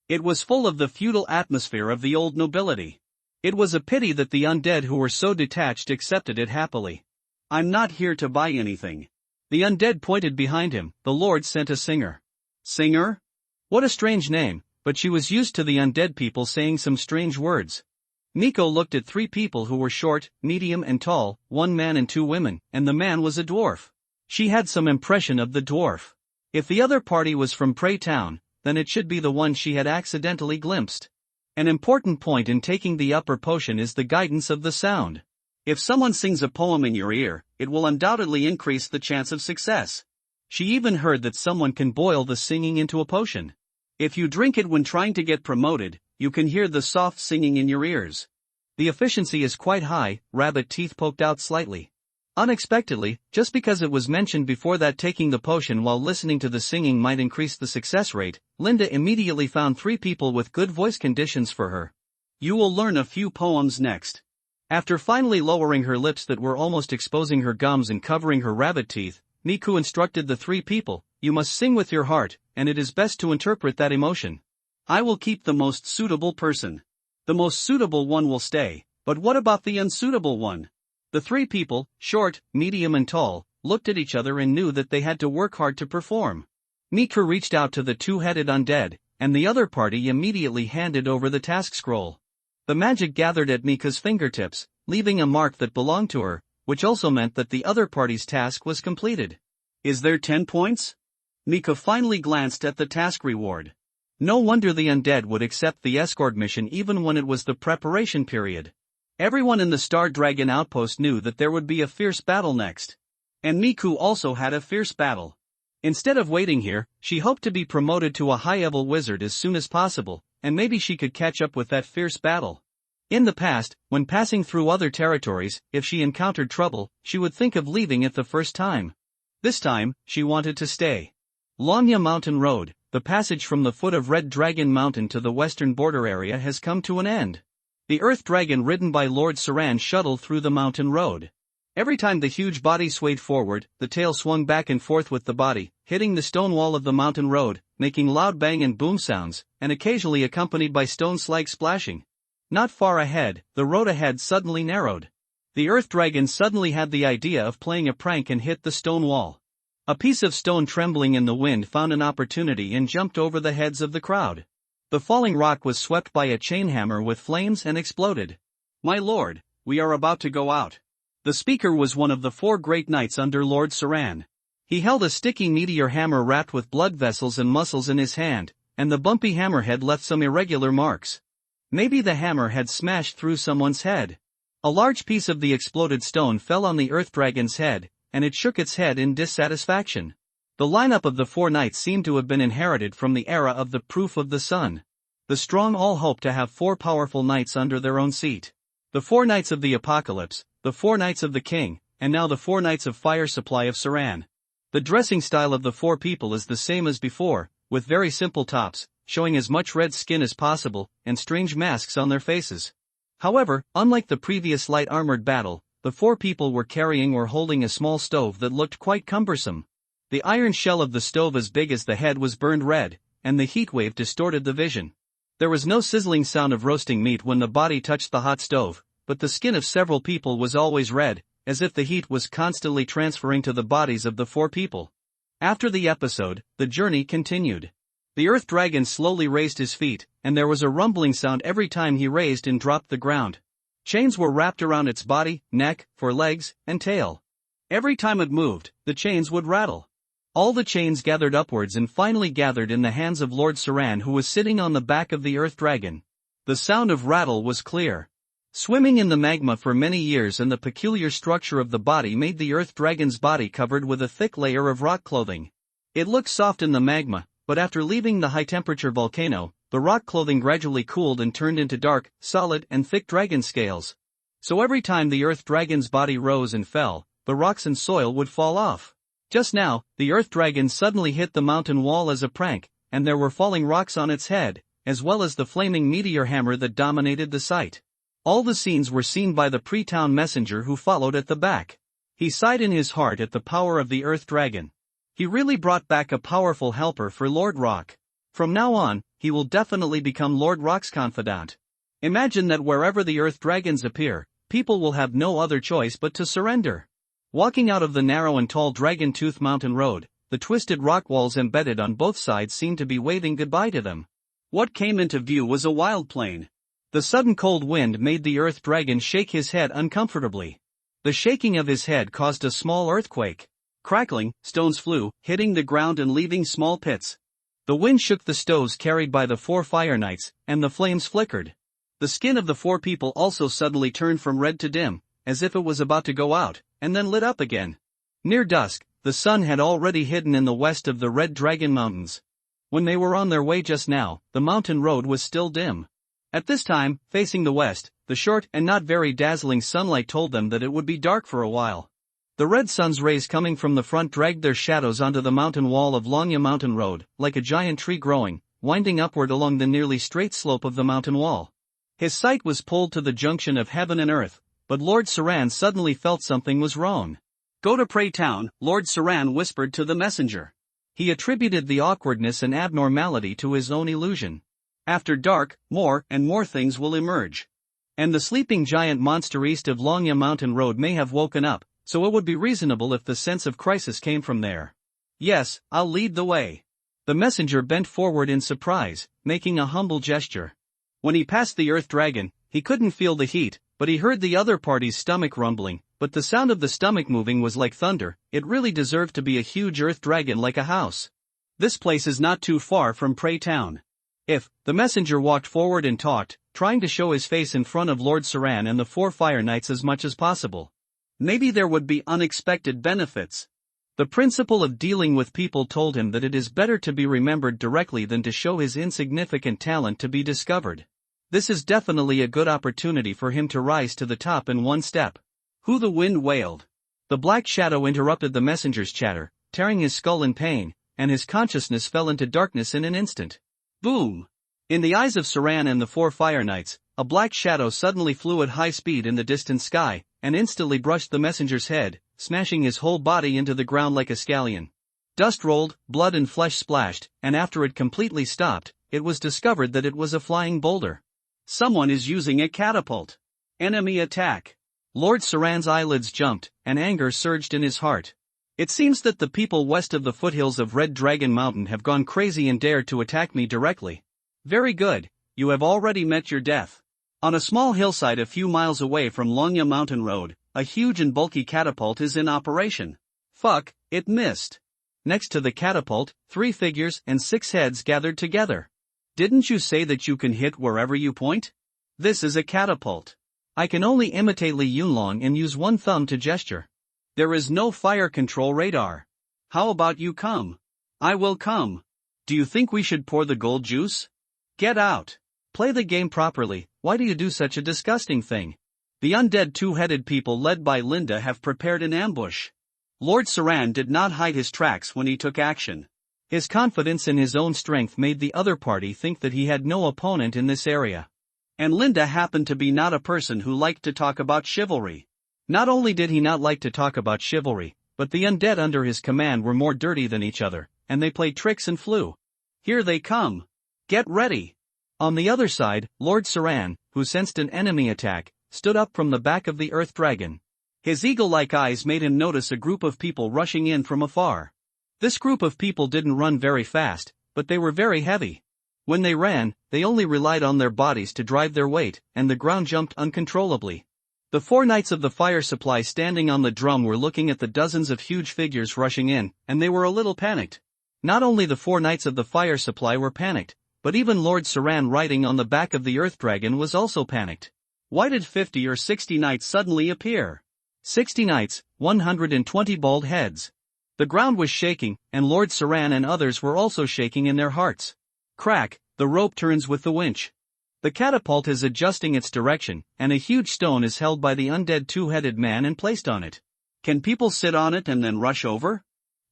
Speaker 1: It was full of the feudal atmosphere of the old nobility. It was a pity that the undead who were so detached accepted it happily. I'm not here to buy anything. The undead pointed behind him. The Lord sent a singer. Singer? What a strange name, but she was used to the undead people saying some strange words. Miko looked at three people who were short, medium and tall, one man and two women, and the man was a dwarf. She had some impression of the dwarf. If the other party was from Prey Town, then it should be the one she had accidentally glimpsed. An important point in taking the upper potion is the guidance of the sound. If someone sings a poem in your ear, it will undoubtedly increase the chance of success. She even heard that someone can boil the singing into a potion. If you drink it when trying to get promoted, you can hear the soft singing in your ears. The efficiency is quite high. Rabbit teeth poked out slightly. Unexpectedly, just because it was mentioned before that taking the potion while listening to the singing might increase the success rate, Linda immediately found three people with good voice conditions for her. You will learn a few poems next. After finally lowering her lips that were almost exposing her gums and covering her rabbit teeth, Miku instructed the three people, you must sing with your heart, and it is best to interpret that emotion. I will keep the most suitable person. The most suitable one will stay, but what about the unsuitable one? The three people, short, medium and tall, looked at each other and knew that they had to work hard to perform. Miku reached out to the two-headed undead, and the other party immediately handed over the task scroll. The magic gathered at Mika's fingertips, leaving a mark that belonged to her, which also meant that the other party's task was completed. Is there 10 points?
Speaker 2: Mika finally glanced at the task reward. No wonder the undead would accept the escort mission even when it was the preparation period. Everyone in the Star Dragon outpost knew that there would be a fierce battle next. And Miku also had a fierce battle. Instead of waiting here, she hoped to be promoted to a high-level wizard as soon as possible, and maybe she could catch up with that fierce battle. In the past, when passing through other territories, if she encountered trouble, she would think of leaving it the first time. This time, she wanted to stay. Lanya Mountain Road, the passage from the foot of Red Dragon Mountain to the western border area has come to an end. The Earth Dragon ridden by Lord Saran shuttled through the mountain road. Every time the huge body swayed forward, the tail swung back and forth with the body, hitting the stone wall of the mountain road, making loud bang and boom sounds, and occasionally accompanied by stone slag splashing. Not far ahead, the road ahead suddenly narrowed. The Earth Dragon suddenly had the idea of playing a prank and hit the stone wall. A piece of stone trembling in the wind found an opportunity and jumped over the heads of the crowd. The falling rock was swept by a chain hammer with flames and exploded. "My lord, we are about to go out." The speaker was one of the 4 great knights under Lord Saran. He held a sticky meteor hammer wrapped with blood vessels and muscles in his hand, and the bumpy hammerhead left some irregular marks. Maybe the hammer had smashed through someone's head. A large piece of the exploded stone fell on the Earth Dragon's head, and it shook its head in dissatisfaction. The lineup of the 4 knights seemed to have been inherited from the era of the Proof of the Sun. The strong all hoped to have 4 powerful knights under their own seat. The 4 knights of the Apocalypse, the 4 knights of the King, and now the 4 knights of Fire Supply of Saran. The dressing style of the 4 people is the same as before, with very simple tops, showing as much red skin as possible, and strange masks on their faces. However, unlike the previous light armored battle, the 4 people were carrying or holding a small stove that looked quite cumbersome. The iron shell of the stove as big as the head was burned red, and the heat wave distorted the vision. There was no sizzling sound of roasting meat when the body touched the hot stove, but the skin of several people was always red, as if the heat was constantly transferring to the bodies of the 4 people. After the episode, the journey continued. The Earth Dragon slowly raised his feet, and there was a rumbling sound every time he raised and dropped the ground. Chains were wrapped around its body, neck, 4 legs, and tail. Every time it moved, the chains would rattle. All the chains gathered upwards and finally gathered in the hands of Lord Saran, who was sitting on the back of the Earth Dragon. The sound of rattle was clear. Swimming in the magma for many years and the peculiar structure of the body made the Earth Dragon's body covered with a thick layer of rock clothing. It looked soft in the magma, but after leaving the high-temperature volcano, the rock clothing gradually cooled and turned into dark, solid and thick dragon scales. So every time the Earth Dragon's body rose and fell, the rocks and soil would fall off. Just now, the Earth Dragon suddenly hit the mountain wall as a prank, and there were falling rocks on its head, as well as the flaming meteor hammer that dominated the sight. All the scenes were seen by the pre-town messenger who followed at the back. He sighed in his heart at the power of the Earth Dragon. He really brought back a powerful helper for Lord Rock. From now on, he will definitely become Lord Rock's confidant. Imagine that wherever the Earth Dragons appear, people will have no other choice but to surrender. Walking out of the narrow and tall Dragon Tooth Mountain Road, the twisted rock walls embedded on both sides seemed to be waving goodbye to them. What came into view was a wild plain. The sudden cold wind made the Earth Dragon shake his head uncomfortably. The shaking of his head caused a small earthquake. Crackling, stones flew, hitting the ground and leaving small pits. The wind shook the stoves carried by the 4 fire knights, and the flames flickered. The skin of the 4 people also suddenly turned from red to dim, as if it was about to go out, and then lit up again. Near dusk, the sun had already hidden in the west of the Red Dragon Mountains. When they were on their way just now, the mountain road was still dim. At this time, facing the west, the short and not very dazzling sunlight told them that it would be dark for a while. The red sun's rays coming from the front dragged their shadows onto the mountain wall of Lanya Mountain Road, like a giant tree growing, winding upward along the nearly straight slope of the mountain wall. His sight was pulled to the junction of heaven and earth, but Lord Saran suddenly felt something was wrong. "Go to Prey Town," Lord Saran whispered to the messenger. He attributed the awkwardness and abnormality to his own illusion. After dark, more and more things will emerge. And the sleeping giant monster east of Lanya Mountain Road may have woken up, so it would be reasonable if the sense of crisis came from there. "Yes, I'll lead the way." The messenger bent forward in surprise, making a humble gesture. When he passed the Earth Dragon, he couldn't feel the heat, but he heard the other party's stomach rumbling, but the sound of the stomach moving was like thunder. It really deserved to be a huge Earth Dragon like a house. This place is not too far from Prey Town.
Speaker 1: If the messenger walked forward and talked, trying to show his face in front of Lord Saran and the 4 Fire Knights as much as possible,
Speaker 2: maybe there would be unexpected benefits.
Speaker 1: The principle of dealing with people told him that it is better to be remembered directly than to show his insignificant talent to be discovered. This is definitely a good opportunity for him to rise to the top in one step.
Speaker 2: Who the wind wailed.
Speaker 1: The black shadow interrupted the messenger's chatter, tearing his skull in pain, and his consciousness fell into darkness in an instant.
Speaker 2: Boom!
Speaker 1: In the eyes of Saran and the 4 Fire Knights, a black shadow suddenly flew at high speed in the distant sky, and instantly brushed the messenger's head, smashing his whole body into the ground like a scallion. Dust rolled, blood and flesh splashed, and after it completely stopped, it was discovered that it was a flying boulder.
Speaker 2: Someone is using a catapult. Enemy attack.
Speaker 1: Lord Saran's eyelids jumped, and anger surged in his heart. It seems that the people west of the foothills of Red Dragon Mountain have gone crazy and dared to attack me directly.
Speaker 2: Very good, you have already met your death. On a small hillside a few miles away from Longya Mountain Road, a huge and bulky catapult is in operation.
Speaker 1: Fuck, it missed. Next to the catapult, 3 figures and 6 heads gathered together.
Speaker 2: Didn't you say that you can hit wherever you point? This is a catapult.
Speaker 1: I can only imitate Li Yunlong and use one thumb to gesture.
Speaker 2: There is no fire control radar. How about you come?
Speaker 1: I will come.
Speaker 2: Do you think we should pour the gold juice? Get out.
Speaker 1: Play the game properly. Why do you do such a disgusting thing? The undead 2-headed people led by Linda have prepared an ambush.
Speaker 2: Lord Saran did not hide his tracks when he took action.
Speaker 1: His confidence in his own strength made the other party think that he had no opponent in this area.
Speaker 2: And Linda happened to be not a person who liked to talk about chivalry.
Speaker 1: Not only did he not like to talk about chivalry, but the undead under his command were more dirty than each other, and they played tricks and flew.
Speaker 2: Here they come. Get ready.
Speaker 1: On the other side, Lord Saran, who sensed an enemy attack, stood up from the back of the Earth Dragon.
Speaker 2: His eagle-like eyes made him notice a group of people rushing in from afar.
Speaker 1: This group of people didn't run very fast, but they were very heavy. When they ran, they only relied on their bodies to drive their weight, and the ground jumped uncontrollably. The 4 knights of the fire supply standing on the drum were looking at the dozens of huge figures rushing in, and they were a little panicked. Not only the 4 knights of the fire supply were panicked, but even Lord Saran riding on the back of the Earth Dragon was also panicked.
Speaker 2: Why did 50 or 60 knights suddenly appear?
Speaker 1: 60 knights, 120 bald heads. The ground was shaking, and Lord Saran and others were also shaking in their hearts. Crack, the rope turns with the winch. The catapult is adjusting its direction, and a huge stone is held by the undead 2-headed man and placed on it.
Speaker 2: Can people sit on it and then rush over?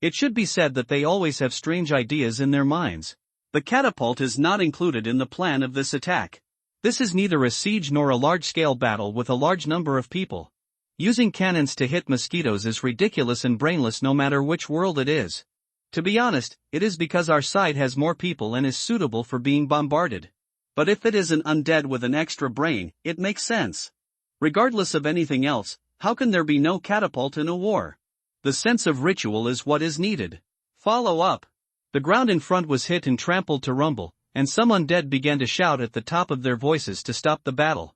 Speaker 1: It should be said that they always have strange ideas in their minds.
Speaker 2: The catapult is not included in the plan of this attack.
Speaker 1: This is neither a siege nor a large-scale battle with a large number of people. Using cannons to hit mosquitoes is ridiculous and brainless no matter which world it is. To be honest, it is because our side has more people and is suitable for being bombarded.
Speaker 2: But if it is an undead with an extra brain, it makes sense. Regardless of anything else, how can there be no catapult in a war?
Speaker 1: The sense of ritual is what is needed.
Speaker 2: Follow up.
Speaker 1: The ground in front was hit and trampled to rumble, and some undead began to shout at the top of their voices to stop the battle.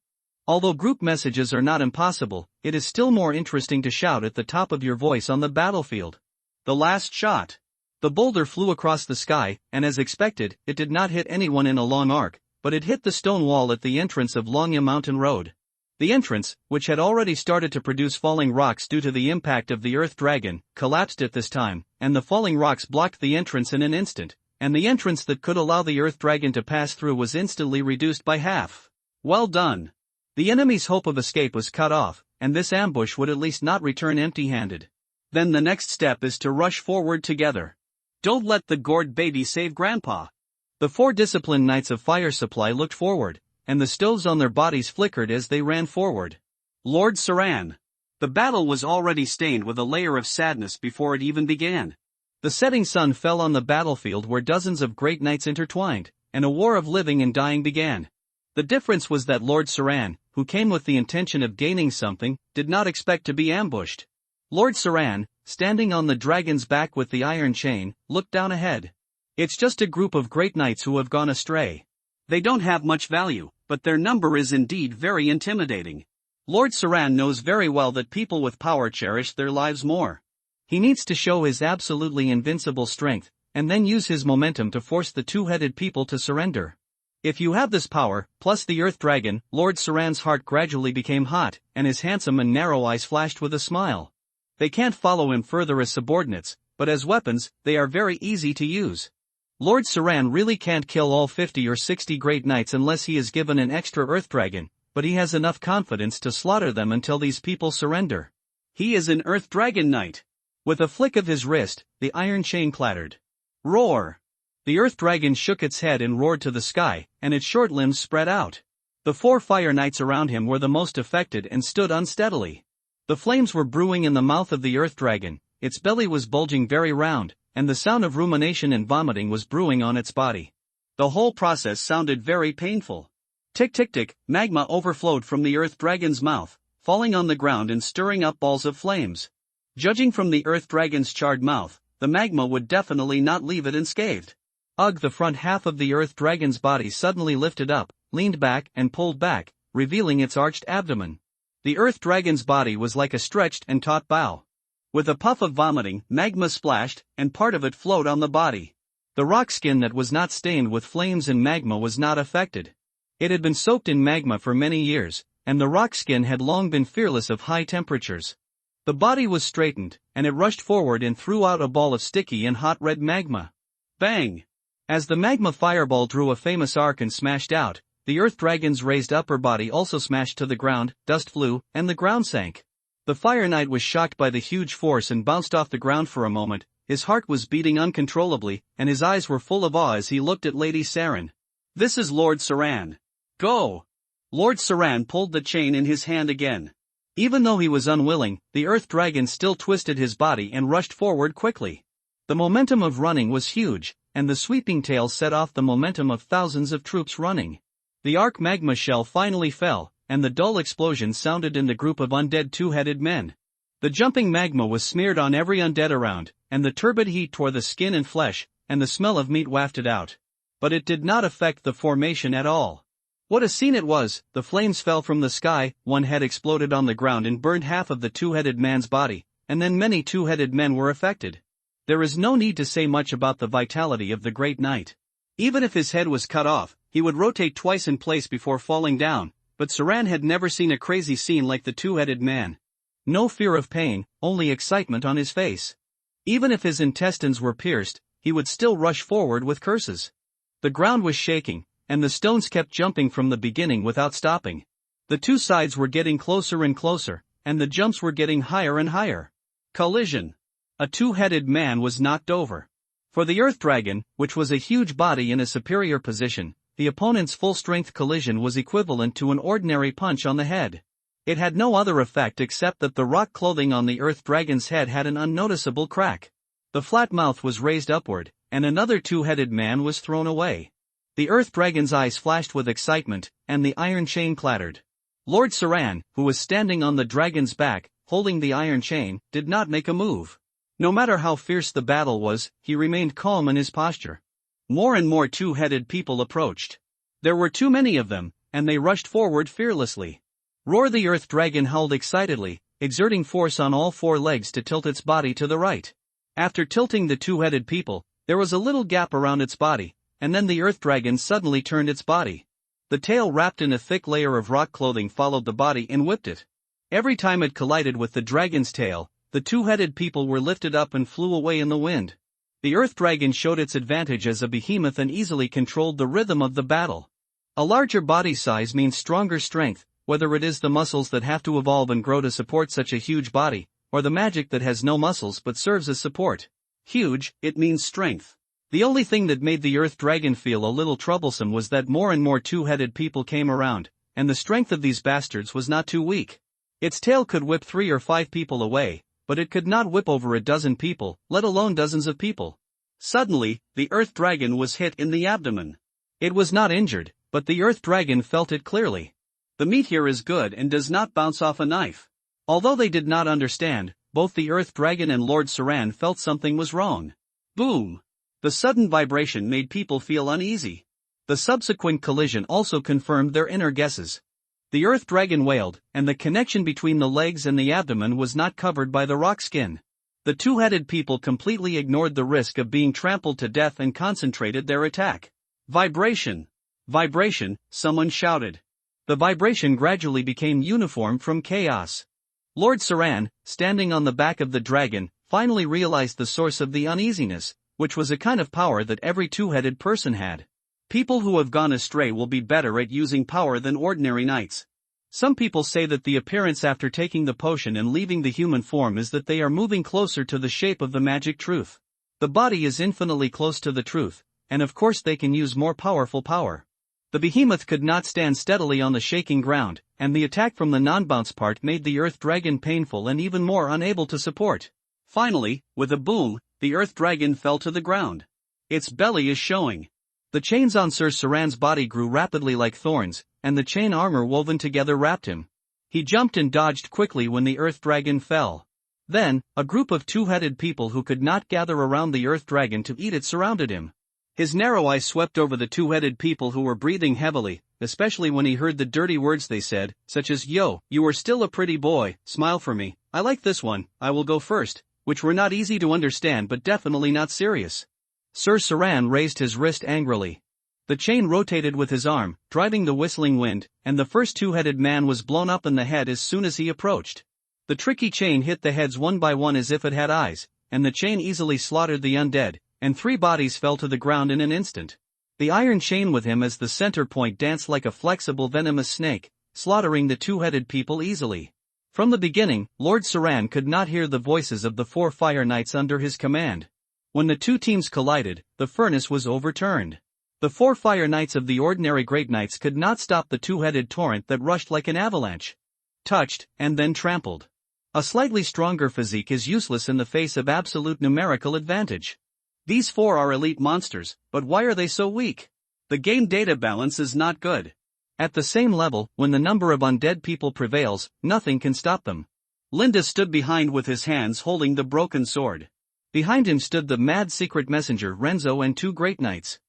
Speaker 1: Although group messages are not impossible, it is still more interesting to shout at the top of your voice on the battlefield.
Speaker 2: The last shot.
Speaker 1: The boulder flew across the sky, and as expected, it did not hit anyone in a long arc, but it hit the stone wall at the entrance of Longya Mountain Road. The entrance, which had already started to produce falling rocks due to the impact of the Earth Dragon, collapsed at this time, and the falling rocks blocked the entrance in an instant, and the entrance that could allow the Earth Dragon to pass through was instantly reduced by half.
Speaker 2: Well done.
Speaker 1: The enemy's hope of escape was cut off, and this ambush would at least not return empty-handed.
Speaker 2: Then the next step is to rush forward together. Don't let the gourd baby save Grandpa.
Speaker 1: The 4 disciplined knights of fire supply looked forward, and the stoves on their bodies flickered as they ran forward.
Speaker 2: Lord Saran. The battle was already stained with a layer of sadness before it even began.
Speaker 1: The setting sun fell on the battlefield where dozens of great knights intertwined, and a war of living and dying began. The difference was that Lord Saran, who came with the intention of gaining something, did not expect to be ambushed. Lord Saran, standing on the dragon's back with the iron chain, looked down ahead. It's just a group of great knights who have gone astray.
Speaker 2: They don't have much value, but their number is indeed very intimidating.
Speaker 1: Lord Saran knows very well that people with power cherish their lives more. He needs to show his absolutely invincible strength, and then use his momentum to force the two-headed people to surrender. If you have this power, plus the Earth Dragon, Lord Saran's heart gradually became hot, and his handsome and narrow eyes flashed with a smile. They can't follow him further as subordinates, but as weapons, they are very easy to use. Lord Saran really can't kill all 50 or 60 Great Knights unless he is given an extra Earth Dragon, but he has enough confidence to slaughter them until these people surrender.
Speaker 2: He is an Earth Dragon Knight.
Speaker 1: With a flick of his wrist, the iron chain clattered. Roar! The Earth Dragon shook its head and roared to the sky, and its short limbs spread out. The 4 Fire Knights around him were the most affected and stood unsteadily. The flames were brewing in the mouth of the Earth Dragon, its belly was bulging very round, and the sound of rumination and vomiting was brewing on its body.
Speaker 2: The whole process sounded very painful. Tick tick tick, magma overflowed from the Earth Dragon's mouth, falling on the ground and stirring up balls of flames. Judging from the Earth Dragon's charred mouth, the magma would definitely not leave it unscathed.
Speaker 1: Ugh! The front half of the Earth Dragon's body suddenly lifted up, leaned back and pulled back, revealing its arched abdomen. The Earth Dragon's body was like a stretched and taut bow. With a puff of vomiting, magma splashed, and part of it flowed on the body. The rock skin that was not stained with flames and magma was not affected. It had been soaked in magma for many years, and the rock skin had long been fearless of high temperatures. The body was straightened, and it rushed forward and threw out a ball of sticky and hot red magma. Bang! As the magma fireball drew a famous arc and smashed out, the Earth Dragon's raised upper body also smashed to the ground, dust flew, and the ground sank. The Fire Knight was shocked by the huge force and bounced off the ground for a moment, his heart was beating uncontrollably, and his eyes were full of awe as he looked at Lady Saran.
Speaker 2: This is Lord Saran. Go! Lord Saran pulled the chain in his hand again.
Speaker 1: Even though he was unwilling, the Earth Dragon still twisted his body and rushed forward quickly. The momentum of running was huge, and the sweeping tail set off the momentum of thousands of troops running. The arc magma shell finally fell, and the dull explosion sounded in the group of undead two-headed men. The jumping magma was smeared on every undead around, and the turbid heat tore the skin and flesh, and the smell of meat wafted out. But it did not affect the formation at all. What a scene it was! The flames fell from the sky, one head exploded on the ground and burned half of the two-headed man's body, and then many two-headed men were affected. There is no need to say much about the vitality of the Great Knight. Even if his head was cut off, he would rotate twice in place before falling down, but Saran had never seen a crazy scene like the two-headed man. No fear of pain, only excitement on his face. Even if his intestines were pierced, he would still rush forward with curses. The ground was shaking, and the stones kept jumping from the beginning without stopping. The two sides were getting closer and closer, and the jumps were getting higher and higher. Collision. A two-headed man was knocked over. For the Earth Dragon, which was a huge body in a superior position, the opponent's full-strength collision was equivalent to an ordinary punch on the head. It had no other effect except that the rock clothing on the Earth Dragon's head had an unnoticeable crack. The flat mouth was raised upward, and another two-headed man was thrown away. The Earth Dragon's eyes flashed with excitement, and the iron chain clattered. Lord Saran, who was standing on the dragon's back, holding the iron chain, did not make a move. No matter how fierce the battle was, he remained calm in his posture. More and more two-headed people approached. There were too many of them, and they rushed forward fearlessly. Roar! The Earth Dragon howled excitedly, exerting force on all 4 legs to tilt its body to the right. After tilting the two-headed people, there was a little gap around its body, and then the Earth Dragon suddenly turned its body. The tail wrapped in a thick layer of rock clothing followed the body and whipped it. Every time it collided with the dragon's tail, the two-headed people were lifted up and flew away in the wind. The Earth Dragon showed its advantage as a behemoth and easily controlled the rhythm of the battle. A larger body size means stronger strength, whether it is the muscles that have to evolve and grow to support such a huge body, or the magic that has no muscles but serves as support. Huge, it means strength. The only thing that made the Earth Dragon feel a little troublesome was that more and more two-headed people came around, and the strength of these bastards was not too weak. Its tail could whip 3 or 5 people away, but it could not whip over a dozen people, let alone dozens of people. Suddenly, the Earth Dragon was hit in the abdomen. It was not injured, but the Earth Dragon felt it clearly. The meat here is good and does not bounce off a knife. Although they did not understand, both the Earth Dragon and Lord Saran felt something was wrong. Boom! The sudden vibration made people feel uneasy. The subsequent collision also confirmed their inner guesses. The Earth Dragon wailed, and the connection between the legs and the abdomen was not covered by the rock skin.
Speaker 2: The two-headed people completely ignored the risk of being trampled to death and concentrated their attack. Vibration! Vibration, someone shouted. The vibration gradually became uniform from chaos. Lord Saran, standing on the back of the dragon, finally realized the source of the uneasiness, which was a kind of power that every two-headed person had. People who have gone astray will be better at using power than ordinary knights. Some people say that the appearance after taking the potion and leaving the human form is that they are moving closer to the shape of the magic truth. The body is infinitely close to the truth, and of course they can use more powerful power. The behemoth could not stand steadily on the shaking ground, and the attack from the non-bounce part made the earth dragon painful and even more unable to support. Finally, with a boom, the earth dragon fell to the ground. Its belly is showing. The chains on Sir Saran's body grew rapidly like thorns, and the chain armor woven together wrapped him. He jumped and dodged quickly when the earth dragon fell. Then, a group of two-headed people who could not gather around the earth dragon to eat it surrounded him. His narrow eyes swept over the two-headed people who were breathing heavily, especially when he heard the dirty words they said, such as, "Yo, you are still a pretty boy, smile for me, I like this one, I will go first," which were not easy to understand but definitely not serious. Sir Saran raised his wrist angrily. The chain rotated with his arm, driving the whistling wind, and the first two-headed man was blown up in the head as soon as he approached. The tricky chain hit the heads one by one as if it had eyes, and the chain easily slaughtered the undead, and 3 bodies fell to the ground in an instant. The iron chain with him as the center point danced like a flexible venomous snake, slaughtering the two-headed people easily. From the beginning, Lord Saran could not hear the voices of the 4 fire knights under his command. When the two teams collided, the furnace was overturned. The 4 fire knights of the ordinary great knights could not stop the two-headed torrent that rushed like an avalanche. Touched, and then trampled. A slightly stronger physique is useless in the face of absolute numerical advantage. These 4 are elite monsters, but why are they so weak? The game data balance is not good. At the same level, when the number of undead people prevails, nothing can stop them. Linda stood behind with his hands holding the broken sword. Behind him stood the mad secret messenger Renzo and 2 great knights.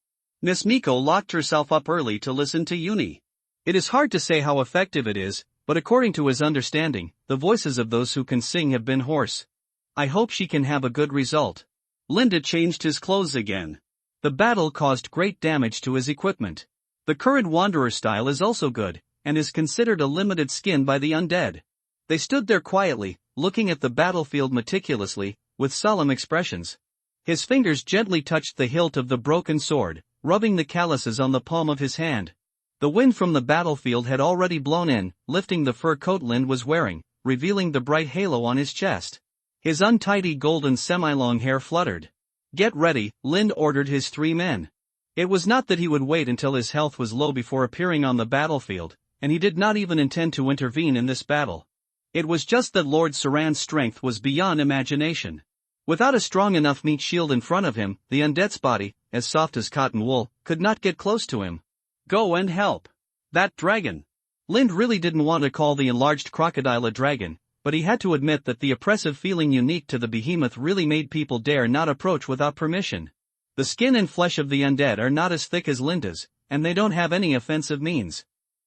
Speaker 2: Miss Miko locked herself up early to listen to Uni. It is hard to say how effective it is, but according to his understanding, the voices of those who can sing have been hoarse. I hope she can have a good result. Linda changed his clothes again. The battle caused great damage to his equipment. The current Wanderer style is also good, and is considered a limited skin by the undead. They stood there quietly, looking at the battlefield meticulously, with solemn expressions. His fingers gently touched the hilt of the broken sword, rubbing the calluses on the palm of his hand. The wind from the battlefield had already blown in, lifting the fur coat Lind was wearing, revealing the bright halo on his chest. His untidy golden semi-long hair fluttered. "Get ready," Lind ordered his 3 men. It was not that he would wait until his health was low before appearing on the battlefield, and he did not even intend to intervene in this battle. It was just that Lord Saran's strength was beyond imagination. Without a strong enough meat shield in front of him, the undead's body, as soft as cotton wool, could not get close to him. Go and help. That dragon. Lind really didn't want to call the enlarged crocodile a dragon, but he had to admit that the oppressive feeling unique to the behemoth really made people dare not approach without permission. The skin and flesh of the undead are not as thick as Linda's, and they don't have any offensive means.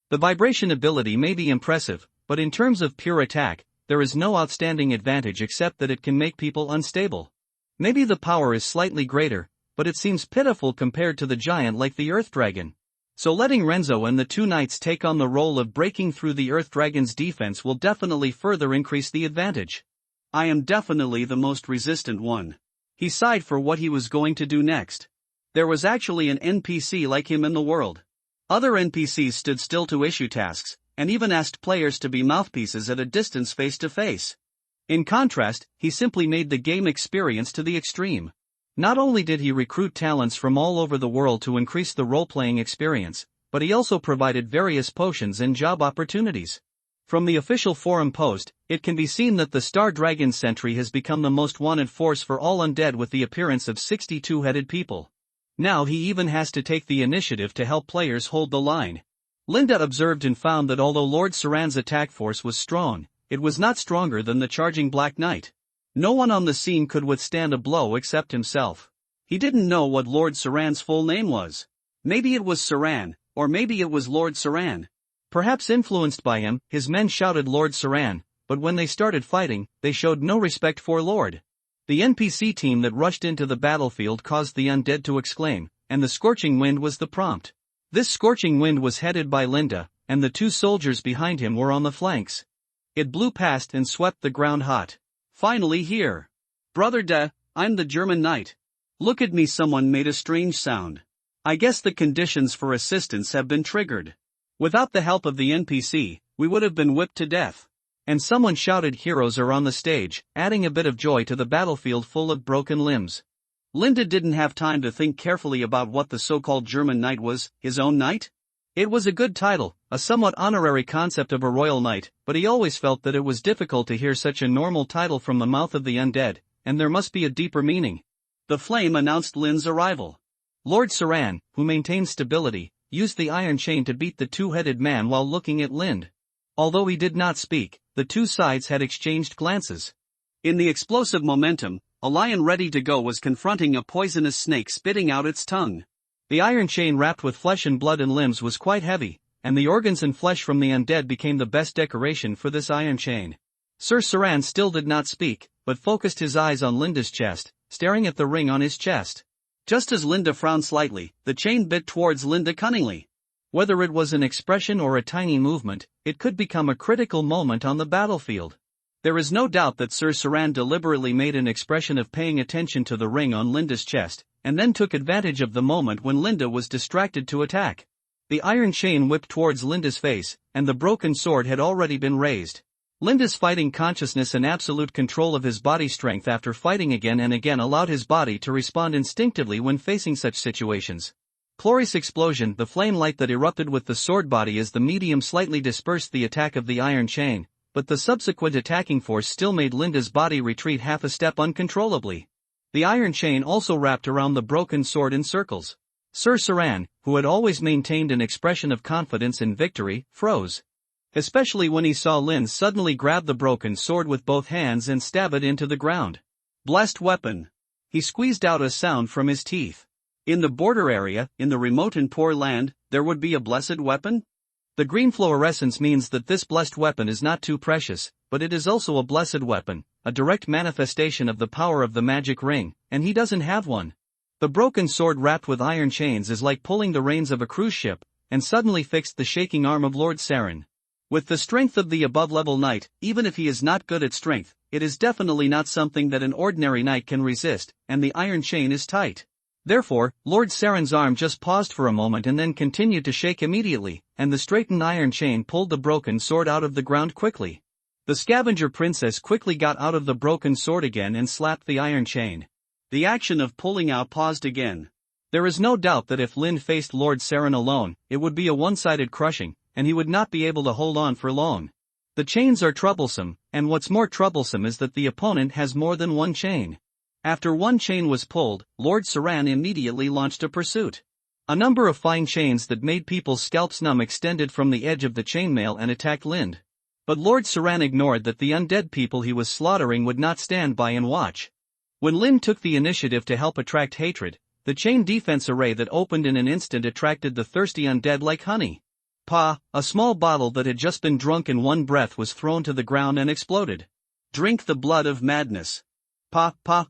Speaker 2: The vibration ability may be impressive, but in terms of pure attack, there is no outstanding advantage except that it can make people unstable. Maybe the power is slightly greater, but it seems pitiful compared to the giant like the Earth Dragon. So letting Renzo and the 2 knights take on the role of breaking through the Earth Dragon's defense will definitely further increase the advantage. I am definitely the most resistant one. He sighed for what he was going to do next. There was actually an NPC like him in the world. Other NPCs stood still to issue tasks, and even asked players to be mouthpieces at a distance face to face. In contrast, he simply made the game experience to the extreme. Not only did he recruit talents from all over the world to increase the role-playing experience, but he also provided various potions and job opportunities. From the official forum post, it can be seen that the Star Dragon Sentry has become the most wanted force for all undead with the appearance of 62-headed people. Now he even has to take the initiative to help players hold the line. Linda observed and found that although Lord Saran's attack force was strong, it was not stronger than the charging Black Knight. No one on the scene could withstand a blow except himself. He didn't know what Lord Saran's full name was. Maybe it was Saran, or maybe it was Lord Saran. Perhaps influenced by him, his men shouted Lord Saran, but when they started fighting, they showed no respect for Lord.
Speaker 1: The NPC team that rushed into the battlefield caused the undead to exclaim, and the scorching wind was the prompt. This scorching wind was headed by Linda, and the two soldiers behind him were on the flanks. It blew past and swept the ground hot.
Speaker 2: Finally here. Brother I'm the German knight. Look at me, someone made a strange sound. I guess the conditions for assistance have been triggered. Without the help of the NPC, we would have been whipped to death.
Speaker 1: And someone shouted, heroes are on the stage, adding a bit of joy to the battlefield full of broken limbs.
Speaker 2: Linda didn't have time to think carefully about what the so-called German knight was, his own knight?
Speaker 1: It was a good title, a somewhat honorary concept of a royal knight, but he always felt that it was difficult to hear such a normal title from the mouth of the undead, and there must be a deeper meaning.
Speaker 2: The flame announced Lin's arrival.
Speaker 1: Lord Saran, who maintained stability, used the iron chain to beat the two-headed man while looking at Lind. Although he did not speak, the two sides had exchanged glances.
Speaker 2: In the explosive momentum, a lion ready to go was confronting a poisonous snake spitting out its tongue.
Speaker 1: The iron chain wrapped with flesh and blood and limbs was quite heavy, and the organs and flesh from the undead became the best decoration for this iron chain. Sir Saran still did not speak, but focused his eyes on Linda's chest, staring at the ring on his chest.
Speaker 2: Just as Linda frowned slightly, the chain bit towards Linda cunningly.
Speaker 1: Whether it was an expression or a tiny movement, it could become a critical moment on the battlefield.
Speaker 2: There is no doubt that Sir Saran deliberately made an expression of paying attention to the ring on Linda's chest, and then took advantage of the moment when Linda was distracted to attack. The iron chain whipped towards Linda's face, and the broken sword had already been raised. Linda's fighting consciousness and absolute control of his body strength after fighting again and again allowed his body to respond instinctively when facing such situations. Glorious explosion, the flame light that erupted with the sword body as the medium slightly dispersed the attack of the iron chain, but the subsequent attacking force still made Linda's body retreat half a step uncontrollably. The iron chain also wrapped around the broken sword in circles. Sir Saran, who had always maintained an expression of confidence and victory, froze. Especially when he saw Lin suddenly grab the broken sword with both hands and stab it into the ground. Blessed weapon. He squeezed out a sound from his teeth. In the border area, in the remote and poor land, there would be a blessed weapon?
Speaker 1: The green fluorescence means that this blessed weapon is not too precious, but it is also a blessed weapon, a direct manifestation of the power of the magic ring, and he doesn't have one. The broken sword wrapped with iron chains is like pulling the reins of a cruise ship, and suddenly fixed the shaking arm of Lord Saran. With the strength of the above-level knight, even if he is not good at strength, it is definitely not something that an ordinary knight can resist, and the iron chain is tight. Therefore, Lord Saran's arm just paused for a moment and then continued to shake immediately, and the straightened iron chain pulled the broken sword out of the ground quickly. The scavenger princess quickly got out of the broken sword again and slapped the iron chain.
Speaker 2: The action of pulling out paused again.
Speaker 1: There is no doubt that if Lin faced Lord Saran alone, it would be a one-sided crushing, and he would not be able to hold on for long. The chains are troublesome, and what's more troublesome is that the opponent has more than one chain. After one chain was pulled, Lord Saran immediately launched a pursuit. A number of fine chains that made people's scalps numb extended from the edge of the chainmail and attacked Lind. But Lord Saran ignored that the undead people he was slaughtering would not stand by and watch. When Lind took the initiative to help attract hatred, the chain defense array that opened in an instant attracted the thirsty undead like honey. A small bottle that had just been drunk in one breath was thrown to the ground and exploded.
Speaker 2: Drink the blood of madness.
Speaker 1: The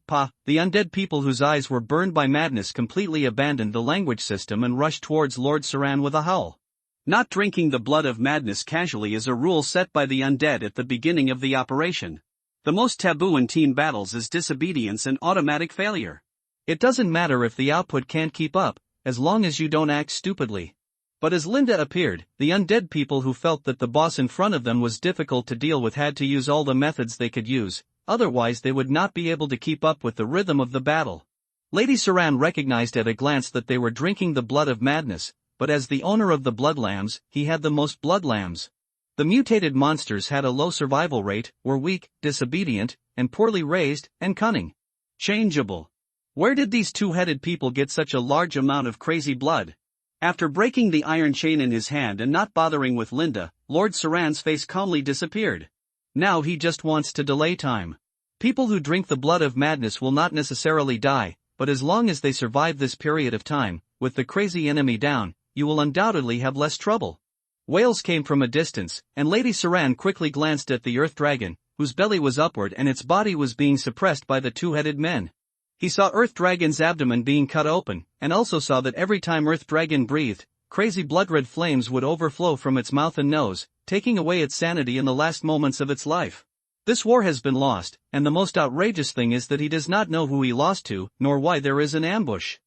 Speaker 1: undead people whose eyes were burned by madness completely abandoned the language system and rushed towards Lord Saran with a howl.
Speaker 2: Not drinking the blood of madness casually is a rule set by the undead at the beginning of the operation. The most taboo in team battles is disobedience and automatic failure.
Speaker 1: It doesn't matter if the output can't keep up, as long as you don't act stupidly. But as Linda appeared, the undead people who felt that the boss in front of them was difficult to deal with had to use all the methods they could use, otherwise they would not be able to keep up with the rhythm of the battle. Lady Saran recognized at a glance that they were drinking the blood of madness, but as the owner of the blood lambs, he had the most blood lambs. The mutated monsters had a low survival rate, were weak, disobedient, and poorly raised, and cunning.
Speaker 2: Changeable. Where did these two-headed people get such a large amount of crazy blood? After breaking the iron chain in his hand and not bothering with Linda, Lord Saran's face calmly disappeared.
Speaker 1: Now he just wants to delay time. People who drink the blood of madness will not necessarily die, but as long as they survive this period of time, with the crazy enemy down, you will undoubtedly have less trouble. Wails came from a distance, and Lady Saran quickly glanced at the Earth Dragon, whose belly was upward and its body was being suppressed by the two-headed men. He saw Earth Dragon's abdomen being cut open, and also saw that every time Earth Dragon breathed, crazy blood-red flames would overflow from its mouth and nose, taking away its sanity in the last moments of its life. This war has been lost, and the most outrageous thing is that he does not know who he lost to, nor why there is an ambush.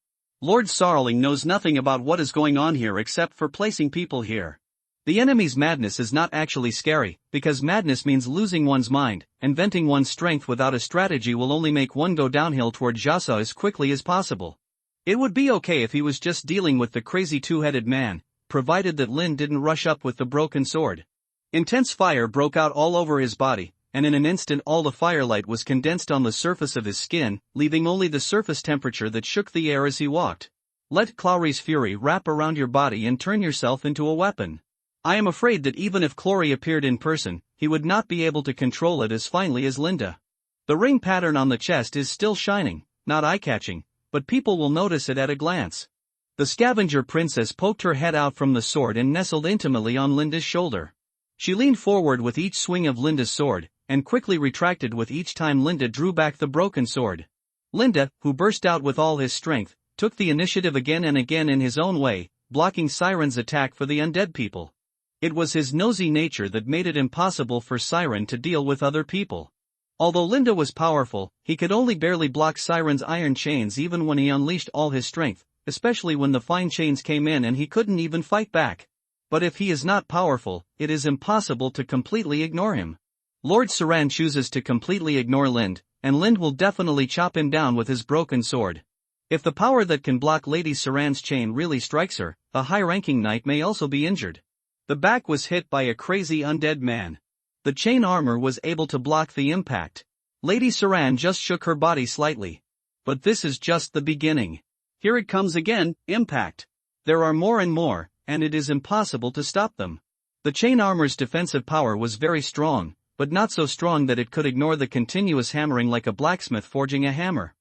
Speaker 1: Lord Sarling knows nothing about what is going on here except for placing people here. The enemy's madness is not actually scary, because madness means losing one's mind, and venting one's strength without a strategy will only make one go downhill toward Jasa as quickly as possible. It would be okay if he was just dealing with the crazy two-headed man, provided that Lin didn't rush up with the broken sword. Intense fire broke out all over his body, and in an instant all the firelight was condensed on the surface of his skin, leaving only the surface temperature that shook the air as he walked. Let Clori's fury wrap around your body and turn yourself into a weapon. I am afraid that even if Clory appeared in person, he would not be able to control it as finely as Linda. The ring pattern on the chest is still shining, not eye-catching, but people will notice it at a glance. The scavenger princess poked her head out from the sword and nestled intimately on Linda's shoulder. She leaned forward with each swing of Linda's sword, and quickly retracted with each time Linda drew back the broken sword. Linda, who burst out with all his strength, took the initiative again and again in his own way, blocking Siren's attack for the undead people. It was his nosy nature that made it impossible for Siren to deal with other people. Although Linda was powerful, he could only barely block Siren's iron chains even when he unleashed all his strength, especially when the fine chains came in and he couldn't even fight back. But if he is not powerful, it is impossible to completely ignore him. Lord Saran chooses to completely ignore Lind, and Lind will definitely chop him down with his broken sword. If the power that can block Lady Saran's chain really strikes her, a high-ranking knight may also be injured. The back was hit by a crazy undead man. The chain armor was able to block the impact. Lady Saran just shook her body slightly. But this is just the beginning. Here it comes again, impact. There are more and more, and it is impossible to stop them. The chain armor's defensive power was very strong, but not so strong that it could ignore the continuous hammering like a blacksmith forging a hammer.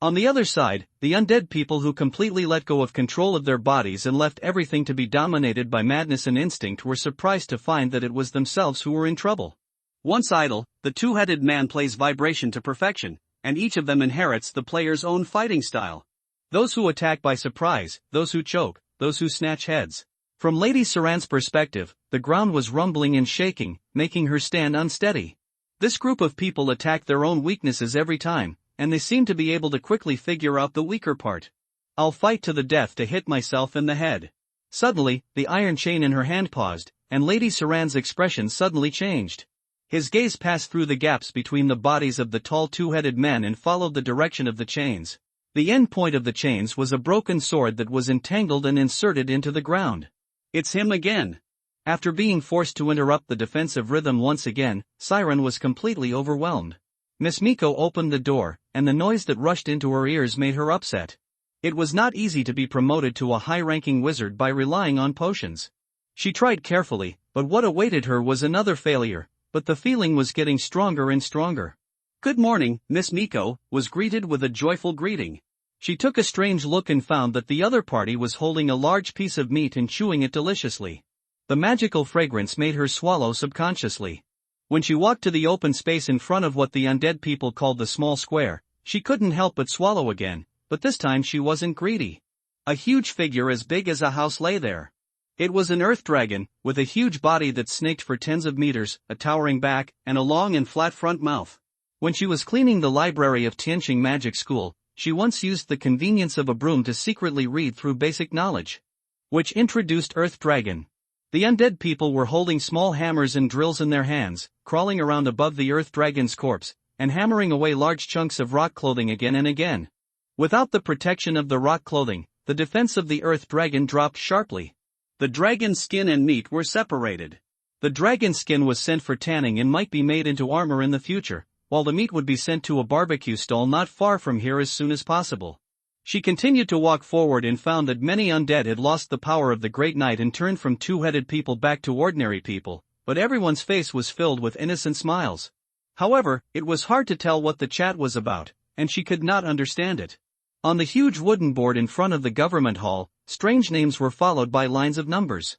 Speaker 1: On the other side, the undead people who completely let go of control of their bodies and left everything to be dominated by madness and instinct were surprised to find that it was themselves who were in trouble. Once idle, the two-headed man plays vibration to perfection, and each of them inherits the player's own fighting style. Those who attack by surprise, those who choke, those who snatch heads. From Lady Saran's perspective, the ground was rumbling and shaking, making her stand unsteady. This group of people attack their own weaknesses every time, and they seem to be able to quickly figure out the weaker part. I'll fight to the death to hit myself in the head. Suddenly, the iron chain in her hand paused, and Lady Saran's expression suddenly changed. His gaze passed through the gaps between the bodies of the tall two-headed men and followed the direction of the chains. The end point of the chains was a broken sword that was entangled and inserted into the ground. It's him again. After being forced to interrupt the defensive rhythm once again, Siren was completely overwhelmed. Miss Miko opened the door, and the noise that rushed into her ears made her upset. It was not easy to be promoted to a high-ranking wizard by relying on potions. She tried carefully, but what awaited her was another failure, but the feeling was getting stronger and stronger. "Good morning, Miss Miko," was greeted with a joyful greeting. She took a strange look and found that the other party was holding a large piece of meat and chewing it deliciously. The magical fragrance made her swallow subconsciously. When she walked to the open space in front of what the undead people called the small square, she couldn't help but swallow again, but this time she wasn't greedy. A huge figure as big as a house lay there. It was an earth dragon, with a huge body that snaked for tens of meters, a towering back, and a long and flat front mouth. When she was cleaning the library of Tianqing Magic School, she once used the convenience of a broom to secretly read through basic knowledge, which introduced Earth Dragon. The undead people were holding small hammers and drills in their hands, crawling around above the Earth Dragon's corpse, and hammering away large chunks of rock clothing again and again. Without the protection of the rock clothing, the defense of the Earth Dragon dropped sharply. The dragon's skin and meat were separated. The dragon's skin was sent for tanning and might be made into armor in the future, while the meat would be sent to a barbecue stall not far from here as soon as possible. She continued to walk forward and found that many undead had lost the power of the Great Knight and turned from two-headed people back to ordinary people, but everyone's face was filled with innocent smiles. However, it was hard to tell what the chat was about, and she could not understand it. On the huge wooden board in front of the government hall, strange names were followed by lines of numbers.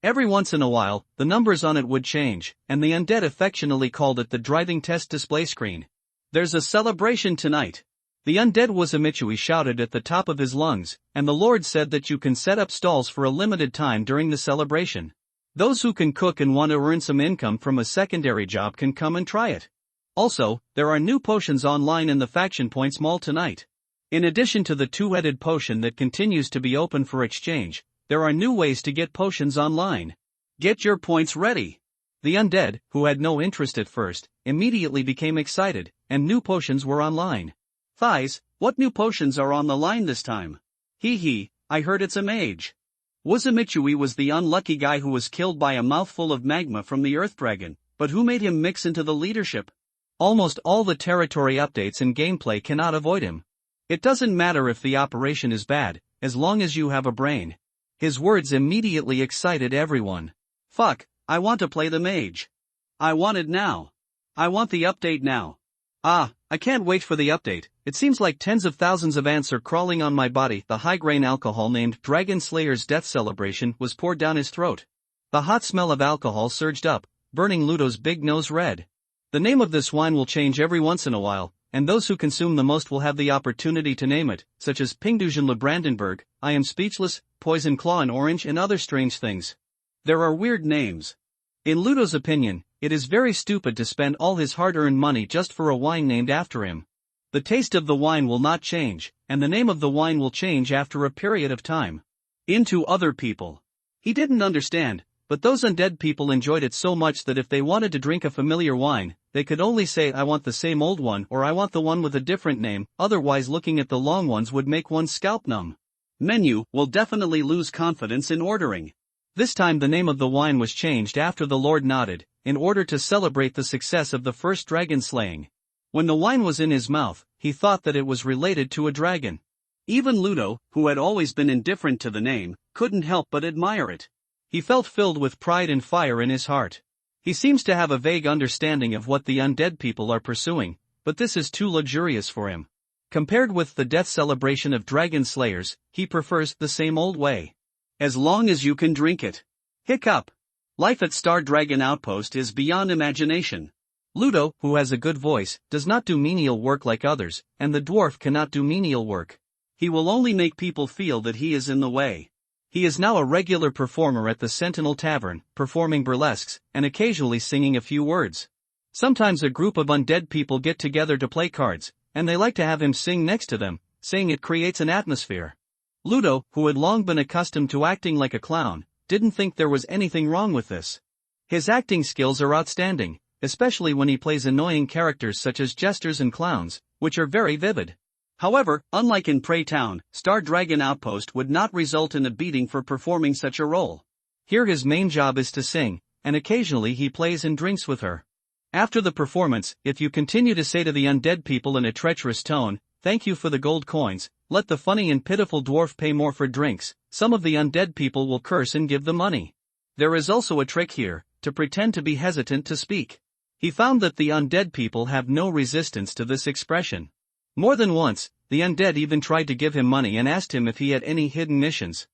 Speaker 1: Every once in a while, the numbers on it would change, and the undead affectionately called it the driving test display screen.
Speaker 2: There's a celebration tonight.
Speaker 1: The undead Wazamichui shouted at the top of his lungs, and the Lord said that you can set up stalls for a limited time during the celebration. Those who can cook and want to earn some income from a secondary job can come and try it. Also, there are new potions online in the Faction Points Mall tonight. In addition to the two-headed potion that continues to be open for exchange, there are new ways to get potions online.
Speaker 2: Get your points ready.
Speaker 1: The undead, who had no interest at first, immediately became excited, and new potions were online.
Speaker 2: Thighs, what new potions are on the line this time? Hee, I heard it's a mage. Wazamichui was the unlucky guy who was killed by a mouthful of magma from the Earth Dragon, but who made him mix into the leadership?
Speaker 1: Almost all the territory updates and gameplay cannot avoid him. It doesn't matter if the operation is bad, as long as you have a brain. His words immediately excited everyone.
Speaker 2: Fuck, I want to play the mage. I want it now. I want the update now.
Speaker 1: I can't wait for the update. It seems like tens of thousands of ants are crawling on my body. The high-grain alcohol named Dragon Slayer's death celebration was poured down his throat. The hot smell of alcohol surged up, burning Ludo's big nose red. The name of this wine will change every once in a while, and those who consume the most will have the opportunity to name it, such as Pingdujan Le Brandenburg, I Am Speechless, Poison Claw and Orange and other strange things.
Speaker 2: There are weird names.
Speaker 1: In Ludo's opinion, it is very stupid to spend all his hard-earned money just for a wine named after him. The taste of the wine will not change, and the name of the wine will change after a period of time.
Speaker 2: Into other people.
Speaker 1: He didn't understand, but those undead people enjoyed it so much that if they wanted to drink a familiar wine, they could only say I want the same old one or I want the one with a different name, otherwise looking at the long ones would make one's scalp numb.
Speaker 2: Menu will definitely lose confidence in ordering.
Speaker 1: This time the name of the wine was changed after the Lord nodded, in order to celebrate the success of the first dragon slaying. When the wine was in his mouth, he thought that it was related to a dragon.
Speaker 2: Even Ludo, who had always been indifferent to the name, couldn't help but admire it.
Speaker 1: He felt filled with pride and fire in his heart. He seems to have a vague understanding of what the undead people are pursuing, but this is too luxurious for him. Compared with the death celebration of dragon slayers, he prefers the same old way.
Speaker 2: As long as you can drink it. Hiccup. Life at Star Dragon Outpost is beyond imagination.
Speaker 1: Ludo, who has a good voice, does not do menial work like others, and the dwarf cannot do menial work.
Speaker 2: He will only make people feel that he is in the way.
Speaker 1: He is now a regular performer at the Sentinel Tavern, performing burlesques, and occasionally singing a few words. Sometimes a group of undead people get together to play cards, and they like to have him sing next to them, saying it creates an atmosphere. Ludo, who had long been accustomed to acting like a clown, didn't think there was anything wrong with this. His acting skills are outstanding, especially when he plays annoying characters such as jesters and clowns, which are very vivid.
Speaker 2: However, unlike in Prey Town, Star Dragon Outpost would not result in a beating for performing such a role.
Speaker 1: Here his main job is to sing, and occasionally he plays and drinks with her. After the performance, if you continue to say to the undead people in a treacherous tone, "Thank you for the gold coins, let the funny and pitiful dwarf pay more for drinks," some of the undead people will curse and give the money. There is also a trick here, to pretend to be hesitant to speak. He found that the undead people have no resistance to this expression. More than once, the undead even tried to give him money and asked him if he had any hidden missions.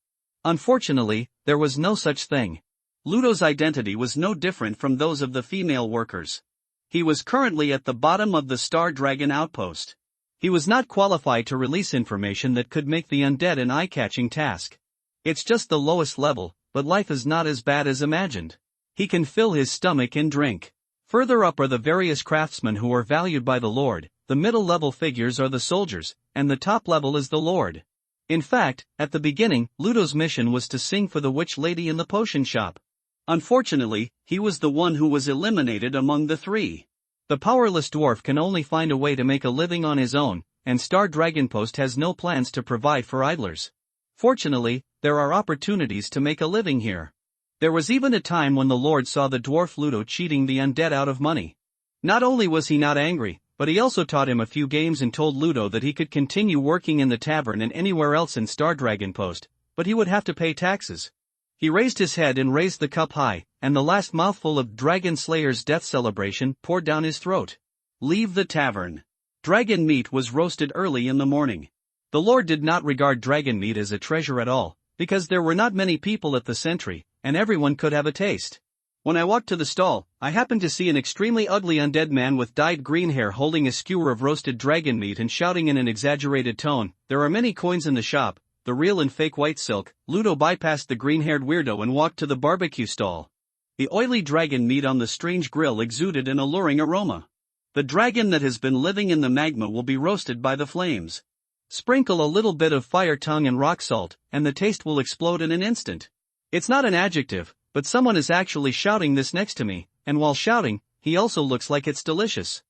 Speaker 1: Unfortunately, there was no such thing.
Speaker 2: Ludo's identity was no different from those of the female workers. He was currently at the bottom of the Star Dragon Outpost.
Speaker 1: He was not qualified to release information that could make the undead an eye-catching task. It's just the lowest level, but life is not as bad as imagined. He can fill his stomach and drink. Further up are the various craftsmen who are valued by the Lord, the middle-level figures are the soldiers, and the top level is the Lord. In fact, at the beginning, Ludo's mission was to sing for the witch lady in the potion shop.
Speaker 2: Unfortunately, he was the one who was eliminated among the three.
Speaker 1: The powerless dwarf can only find a way to make a living on his own, and Star Dragon Post has no plans to provide for idlers. Fortunately, there are opportunities to make a living here. There was even a time when the Lord saw the dwarf Ludo cheating the undead out of money. Not only was he not angry, but he also taught him a few games and told Ludo that he could continue working in the tavern and anywhere else in Star Dragon Post, but he would have to pay taxes. He raised his head and raised the cup high, and the last mouthful of Dragon Slayer's death celebration poured down his throat.
Speaker 2: Leave the tavern. Dragon meat was roasted early in the morning.
Speaker 1: The Lord did not regard dragon meat as a treasure at all, because there were not many people at the sentry, and everyone could have a taste.
Speaker 2: When I walked to the stall, I happened to see an extremely ugly undead man with dyed green hair holding a skewer of roasted dragon meat and shouting in an exaggerated tone, "There are many coins in the shop, the real and fake white silk." Ludo bypassed the green-haired weirdo and walked to the barbecue stall. The oily dragon meat on the strange grill exuded an alluring aroma. The dragon that has been living in the magma will be roasted by the flames. Sprinkle a little bit of fire tongue and rock salt, and the taste will explode in an instant. It's not an adjective, but someone is actually shouting this next to me, and while shouting, he also looks like it's delicious.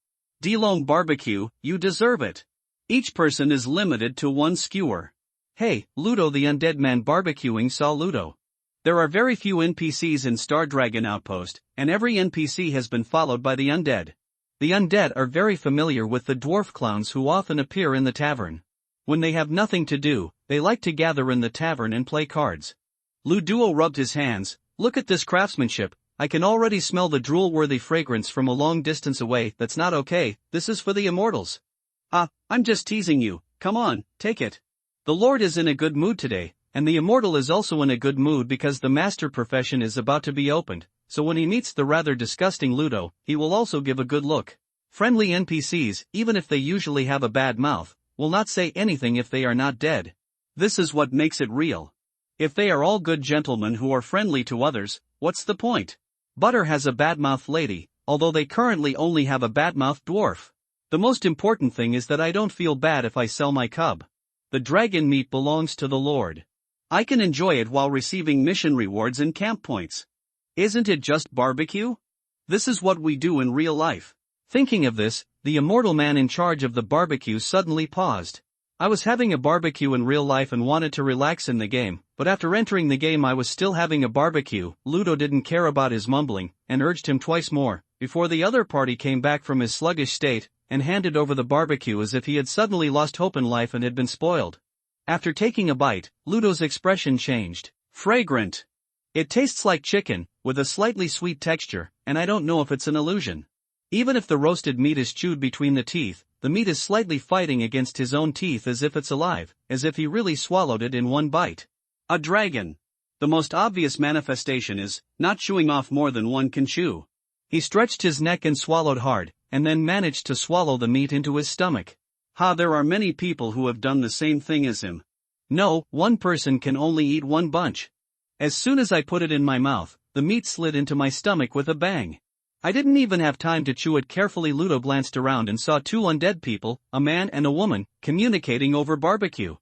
Speaker 2: DeLong Barbecue, you deserve it. Each person is limited to one skewer.
Speaker 1: Hey, Ludo the undead man barbecuing saw Ludo.
Speaker 2: There are very few NPCs in Star Dragon Outpost, and every NPC has been followed by the undead.
Speaker 1: The undead are very familiar with the dwarf clowns who often appear in the tavern. When they have nothing to do, they like to gather in the tavern and play cards.
Speaker 2: Ludo rubbed his hands.
Speaker 1: Look at this craftsmanship, I can already smell the drool-worthy fragrance from a long distance away. That's not okay, this is for the immortals.
Speaker 2: I'm just teasing you, come on, take it.
Speaker 1: The Lord is in a good mood today, and the immortal is also in a good mood because the master profession is about to be opened, so when he meets the rather disgusting Ludo, he will also give a good look. Friendly NPCs, even if they usually have a bad mouth, will not say anything if they are not dead.
Speaker 2: This is what makes it real. If they are all good gentlemen who are friendly to others, what's the point?
Speaker 1: Butter has a bad-mouthed lady, although they currently only have a bad-mouthed dwarf. The most important thing is that I don't feel bad if I sell my cub. The dragon meat belongs to the Lord.
Speaker 2: I can enjoy it while receiving mission rewards and camp points. Isn't it just barbecue? This is what we do in real life.
Speaker 1: Thinking of this, the immortal man in charge of the barbecue suddenly paused. I was having a barbecue in real life and wanted to relax in the game, but after entering the game I was still having a barbecue. Ludo didn't care about his mumbling, and urged him twice more, before the other party came back from his sluggish state, and handed over the barbecue as if he had suddenly lost hope in life and had been spoiled. After taking a bite, Ludo's expression changed.
Speaker 2: Fragrant.
Speaker 1: It tastes like chicken, with a slightly sweet texture, and I don't know if it's an illusion. Even if the roasted meat is chewed between the teeth, the meat is slightly fighting against his own teeth as if it's alive, as if he really swallowed it in one bite.
Speaker 2: A dragon. The most obvious manifestation is not chewing off more than one can chew.
Speaker 1: He stretched his neck and swallowed hard, and then managed to swallow the meat into his stomach.
Speaker 2: There are many people who have done the same thing as him.
Speaker 1: No, one person can only eat one bunch. As soon as I put it in my mouth, the meat slid into my stomach with a bang. I didn't even have time to chew it carefully. Ludo glanced around and saw two undead people, a man and a woman, communicating over barbecue.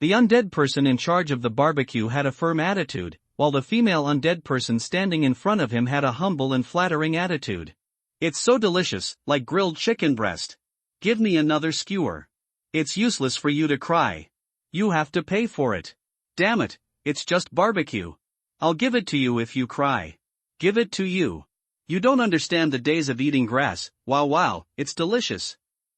Speaker 1: The undead person in charge of the barbecue had a firm attitude, while the female undead person standing in front of him had a humble and flattering attitude.
Speaker 2: It's so delicious, like grilled chicken breast. Give me another skewer. It's useless for you to cry. You have to pay for it. Damn it, it's just barbecue. I'll give it to you if you cry. Give it to you. You don't understand the days of eating grass. Wow, it's delicious.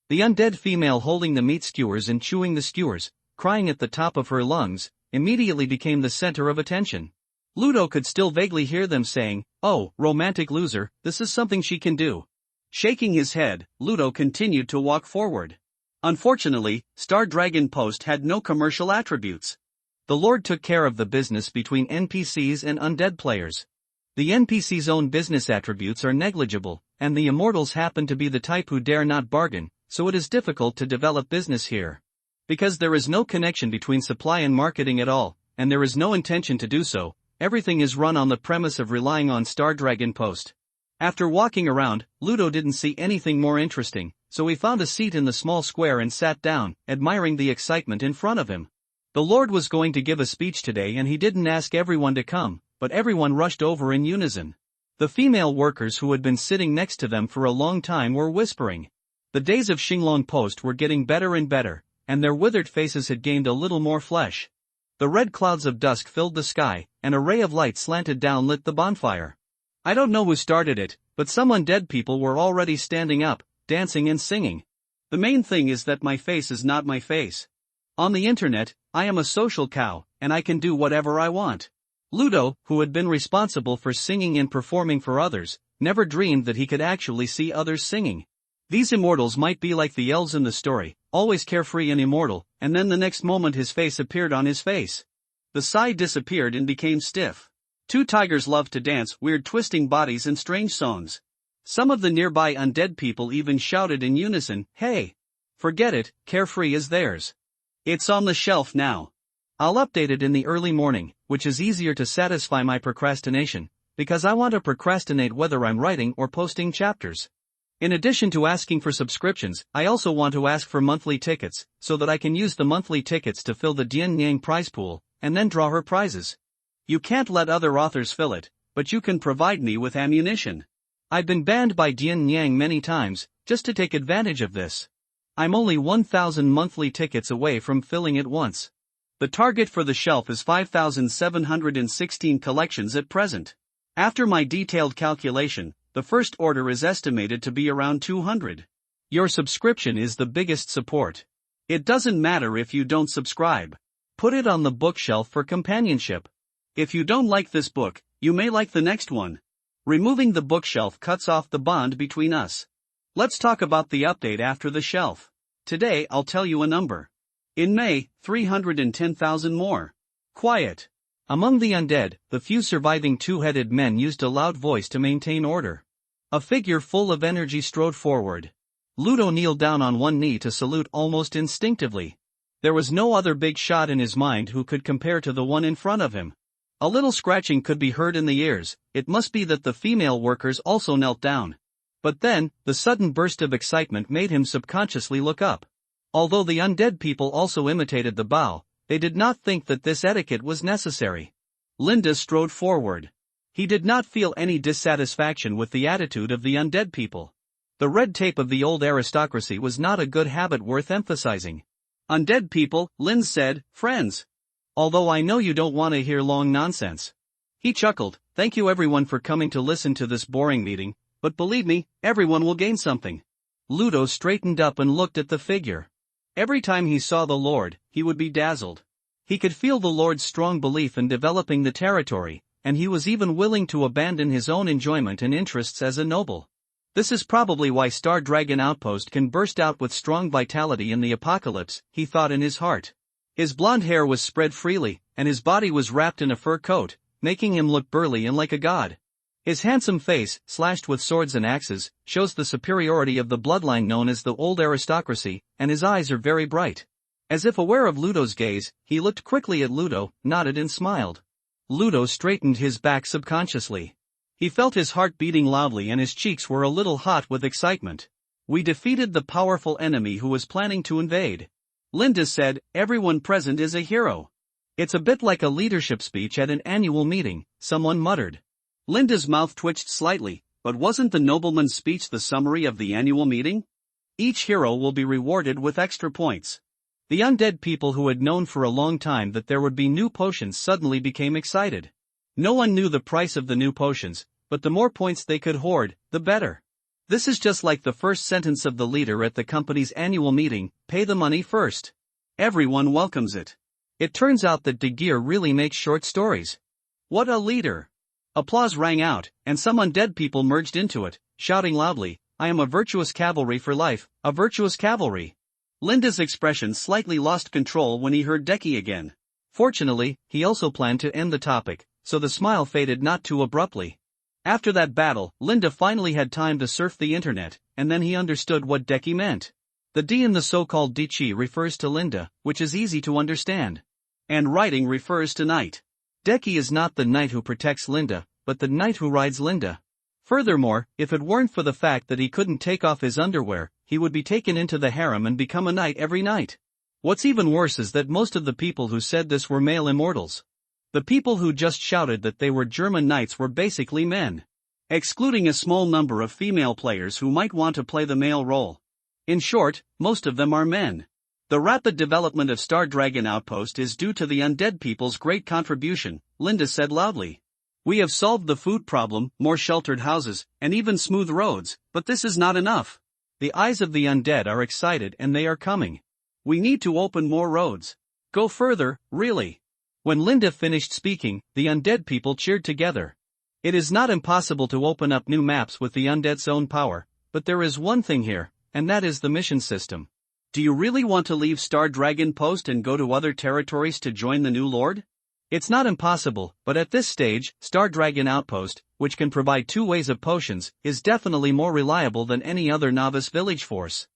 Speaker 1: The undead female holding the meat skewers and chewing the skewers, crying at the top of her lungs, immediately became the center of attention. Ludo could still vaguely hear them saying, "Oh, romantic loser, this is something she can do."
Speaker 2: Shaking his head, Ludo continued to walk forward. Unfortunately, Star Dragon Post had no commercial attributes.
Speaker 1: The Lord took care of the business between NPCs and undead players. The NPC's own business attributes are negligible, and the immortals happen to be the type who dare not bargain, so it is difficult to develop business here. Because there is no connection between supply and marketing at all, and there is no intention to do so, everything is run on the premise of relying on Star Dragon Post. After walking around, Ludo didn't see anything more interesting, so he found a seat in the small square and sat down, admiring the excitement in front of him. The Lord was going to give a speech today and he didn't ask everyone to come, but everyone rushed over in unison. The female workers who had been sitting next to them for a long time were whispering. The days of Xinglong Post were getting better and better, and their withered faces had gained a little more flesh. The red clouds of dusk filled the sky, and a ray of light slanted down lit the bonfire. I don't know who started it, but some undead people were already standing up, dancing and singing.
Speaker 2: The main thing is that my face is not my face. On the internet, I am a social cow, and I can do whatever I want.
Speaker 1: Ludo, who had been responsible for singing and performing for others, never dreamed that he could actually see others singing. These immortals might be like the elves in the story, always carefree and immortal, and then the next moment his face appeared on his face. The sigh disappeared and became stiff.
Speaker 2: Two tigers love to dance weird twisting bodies and strange songs. Some of the nearby undead people even shouted in unison, "Hey! Forget it, Carefree is theirs. It's on the shelf now."
Speaker 1: I'll update it in the early morning, which is easier to satisfy my procrastination, because I want to procrastinate whether I'm writing or posting chapters. In addition to asking for subscriptions, I also want to ask for monthly tickets, so that I can use the monthly tickets to fill the Dian Yang prize pool, and then draw her prizes.
Speaker 2: You can't let other authors fill it, but you can provide me with ammunition.
Speaker 1: I've been banned by Dian Yang many times, just to take advantage of this. I'm only 1,000 monthly tickets away from filling it once.
Speaker 2: The target for the shelf is 5,716 collections at present. After my detailed calculation, the first order is estimated to be around 200.
Speaker 1: Your subscription is the biggest support.
Speaker 2: It doesn't matter if you don't subscribe.
Speaker 1: Put it on the bookshelf for companionship.
Speaker 2: If you don't like this book, you may like the next one. Removing the bookshelf cuts off the bond between us. Let's talk about the update after the shelf. Today I'll tell you a number. In May, 310,000 more. Quiet.
Speaker 1: Among the undead, the few surviving two-headed men used a loud voice to maintain order. A figure full of energy strode forward. Ludo kneeled down on one knee to salute almost instinctively. There was no other big shot in his mind who could compare to the one in front of him. A little scratching could be heard in the ears. It must be that the female workers also knelt down. But then, the sudden burst of excitement made him subconsciously look up. Although the undead people also imitated the bow, they did not think that this etiquette was necessary.
Speaker 2: Linda strode forward. He did not feel any dissatisfaction with the attitude of the undead people.
Speaker 1: The red tape of the old aristocracy was not a good habit worth emphasizing.
Speaker 2: "Undead people," Lynn said, "friends.
Speaker 1: Although I know you don't want to hear long nonsense."
Speaker 2: He chuckled, "Thank you everyone for coming to listen to this boring meeting, but believe me, everyone will gain something."
Speaker 1: Ludo straightened up and looked at the figure.
Speaker 2: Every time he saw the Lord, he would be dazzled.
Speaker 1: He could feel the Lord's strong belief in developing the territory, and he was even willing to abandon his own enjoyment and interests as a noble. This is probably why Star Dragon Outpost can burst out with strong vitality in the apocalypse, he thought in his heart. His blonde hair was spread freely, and his body was wrapped in a fur coat, making him look burly and like a god. His handsome face, slashed with swords and axes, shows the superiority of the bloodline known as the old aristocracy, and his eyes are very bright. As if aware of Ludo's gaze, he looked quickly at Ludo, nodded and smiled. Ludo straightened his back subconsciously. He felt his heart beating loudly and his cheeks were a little hot with excitement. "We defeated the powerful enemy who was planning to invade."
Speaker 2: Linda said, "Everyone present is a hero."
Speaker 1: "It's a bit like a leadership speech at an annual meeting," someone muttered.
Speaker 2: Linda's mouth twitched slightly, but wasn't the nobleman's speech the summary of the annual meeting? Each hero will be rewarded with extra points.
Speaker 1: The undead people who had known for a long time that there would be new potions suddenly became excited. No one knew the price of the new potions, but the more points they could hoard, the better. This is just like the first sentence of the leader at the company's annual meeting, "Pay the money first."
Speaker 2: Everyone welcomes it.
Speaker 1: It turns out that De Geer really makes short stories.
Speaker 2: What a leader! Applause rang out, and some undead people merged into it, shouting loudly, "I am a virtuous cavalry for life, a virtuous cavalry." Linda's expression slightly lost control when he heard Deki again.
Speaker 1: Fortunately, he also planned to end the topic, so the smile faded not too abruptly.
Speaker 2: After that battle, Linda finally had time to surf the internet, and then he understood what Deki meant.
Speaker 1: The D in the so-called Dichi refers to Linda, which is easy to understand.
Speaker 2: And writing refers to night.
Speaker 1: Deki is not the knight who protects Linda, but the knight who rides Linda. Furthermore, if it weren't for the fact that he couldn't take off his underwear, he would be taken into the harem and become a knight every night. What's even worse is that most of the people who said this were male immortals. The people who just shouted that they were German knights were basically men.
Speaker 2: Excluding a small number of female players who might want to play the male role. In short, most of them are men. The rapid development of Star Dragon Outpost is due to the undead people's great contribution, Linda said loudly. We have solved the food problem, more sheltered houses, and even smooth roads, but this is not enough.
Speaker 1: The eyes of the undead are excited and they are coming.
Speaker 2: We need to open more roads. Go further, really.
Speaker 1: When Linda finished speaking, the undead people cheered together. It is not impossible to open up new maps with the undead's own power, but there is one thing here, and that is the mission system.
Speaker 2: Do you really want to leave Star Dragon Post and go to other territories to join the new lord?
Speaker 1: It's not impossible, but at this stage, Star Dragon Outpost, which can provide 2 ways of potions, is definitely more reliable than any other novice village force.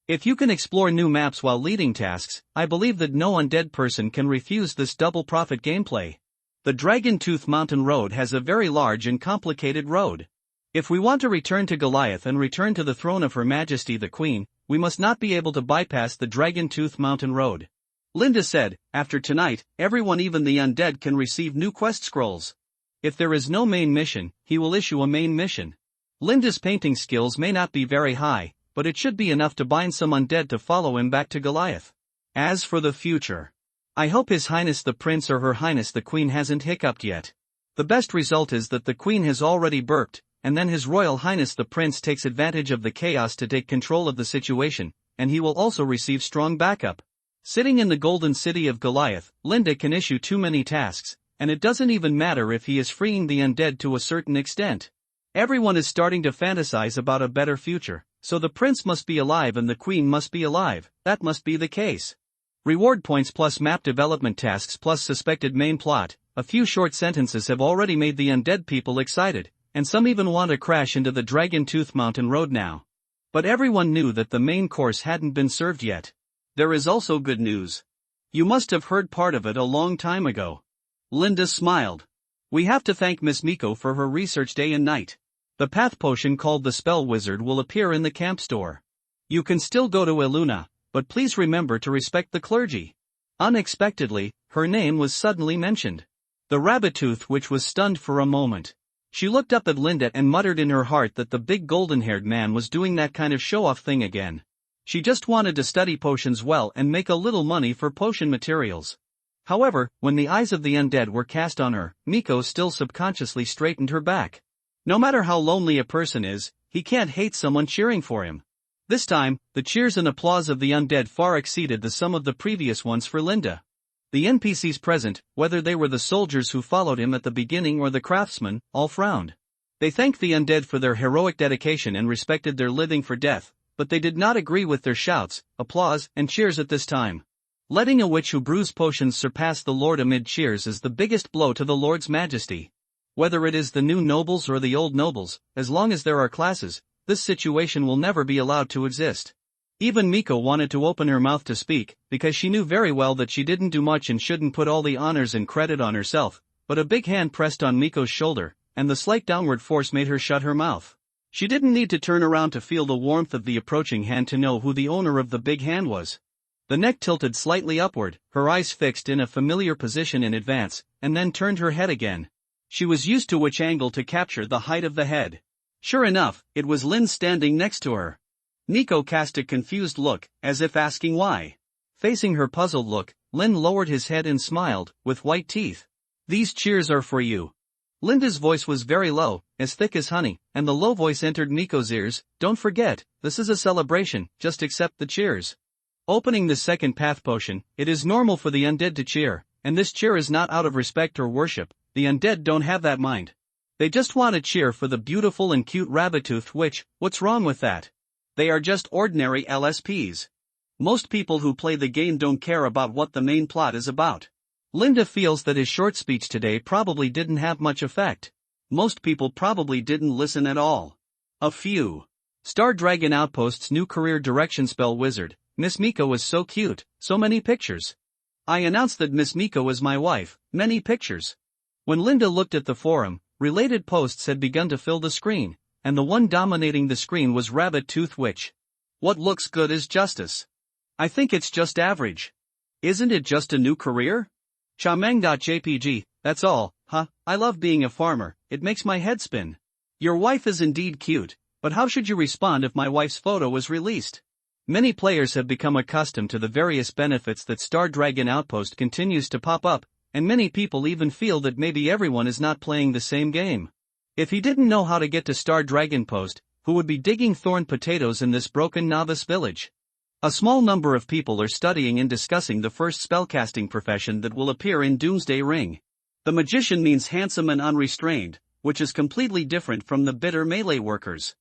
Speaker 1: If you can explore new maps while leading tasks, I believe that no undead person can refuse this double profit gameplay. The Dragon Tooth Mountain Road has a very large and complicated road. If we want to return to Goliath and return to the throne of Her Majesty the Queen, we must not be able to bypass the Dragon Tooth Mountain Road. Linda said, after tonight, everyone, even the undead, can receive new quest scrolls. If there is no main mission, he will issue a main mission. Linda's painting skills may not be very high, but it should be enough to bind some undead to follow him back to Goliath. As for the future, I hope His Highness the Prince or Her Highness the Queen hasn't hiccuped yet. The best result is that the Queen has already burped, and then His Royal Highness the Prince takes advantage of the chaos to take control of the situation, and he will also receive strong backup. Sitting in the Golden City of Goliath, Linda can issue too many tasks, and it doesn't even matter if he is freeing the undead to a certain extent. Everyone is starting to fantasize about a better future, so the prince must be alive and the queen must be alive. That must be the case. Reward points plus map development tasks plus suspected main plot. A few short sentences have already made the undead people excited, and some even want to crash into the Dragon Tooth Mountain Road now. But everyone knew that the main course hadn't been served yet. There is also good news. You must have heard part of it a long time ago. Linda smiled. We have to thank Miss Miko for her research day and night. The path potion called the Spell Wizard will appear in the camp store. You can still go to Eluna, but please remember to respect the clergy. Unexpectedly, her name was suddenly mentioned. The Rabbit-Tooth Witch was stunned for a moment. She looked up at Linda and muttered in her heart that the big golden-haired man was doing that kind of show-off thing again. She just wanted to study potions well and make a little money for potion materials. However, when the eyes of the undead were cast on her, Miko still subconsciously straightened her back. No matter how lonely a person is, he can't hate someone cheering for him. This time, the cheers and applause of the undead far exceeded the sum of the previous ones for Linda. The NPCs present, whether they were the soldiers who followed him at the beginning or the craftsmen, all frowned. They thanked the undead for their heroic dedication and respected their living for death, but they did not agree with their shouts, applause, and cheers at this time. Letting a witch who brews potions surpass the Lord amid cheers is the biggest blow to the Lord's majesty. Whether it is the new nobles or the old nobles, as long as there are classes, this situation will never be allowed to exist. Even Miko wanted to open her mouth to speak, because she knew very well that she didn't do much and shouldn't put all the honors and credit on herself, but a big hand pressed on Miko's shoulder, and the slight downward force made her shut her mouth. She didn't need to turn around to feel the warmth of the approaching hand to know who the owner of the big hand was. The neck tilted slightly upward, her eyes fixed in a familiar position in advance, and then turned her head again. She was used to which angle to capture the height of the head. Sure enough, it was Lin standing next to her. Miko cast a confused look, as if asking why. Facing her puzzled look, Lin lowered his head and smiled, with white teeth. These cheers are for you. Linda's voice was very low, as thick as honey, and the low voice entered Miko's ears. Don't forget, this is a celebration, just accept the cheers. Opening the second path potion, it is normal for the undead to cheer, and this cheer is not out of respect or worship. The undead don't have that mind. They just want to cheer for the beautiful and cute Rabbit-Toothed Witch. What's wrong with that? They are just ordinary LSPs. Most people who play the game don't care about what the main plot is about. Linda feels that his short speech today probably didn't have much effect. Most people probably didn't listen at all. A few. Star Dragon Outpost's new career direction spell wizard, Miss Miko is so cute, so many pictures. I announced that Miss Miko is my wife, many pictures. When Linda looked at the forum, related posts had begun to fill the screen, and the one dominating the screen was Rabbit-Toothed Witch. What looks good is justice. I think it's just average. Isn't it just a new career? Chameng.jpg, that's all, huh? I love being a farmer, it makes my head spin. Your wife is indeed cute, but how should you respond if my wife's photo is released? Many players have become accustomed to the various benefits that Star Dragon Outpost continues to pop up, and many people even feel that maybe everyone is not playing the same game. If he didn't know how to get to Star Dragon Post, who would be digging thorn potatoes in this broken novice village? A small number of people are studying and discussing the first spellcasting profession that will appear in Doomsday Ring. The magician means handsome and unrestrained, which is completely different from the bitter melee workers.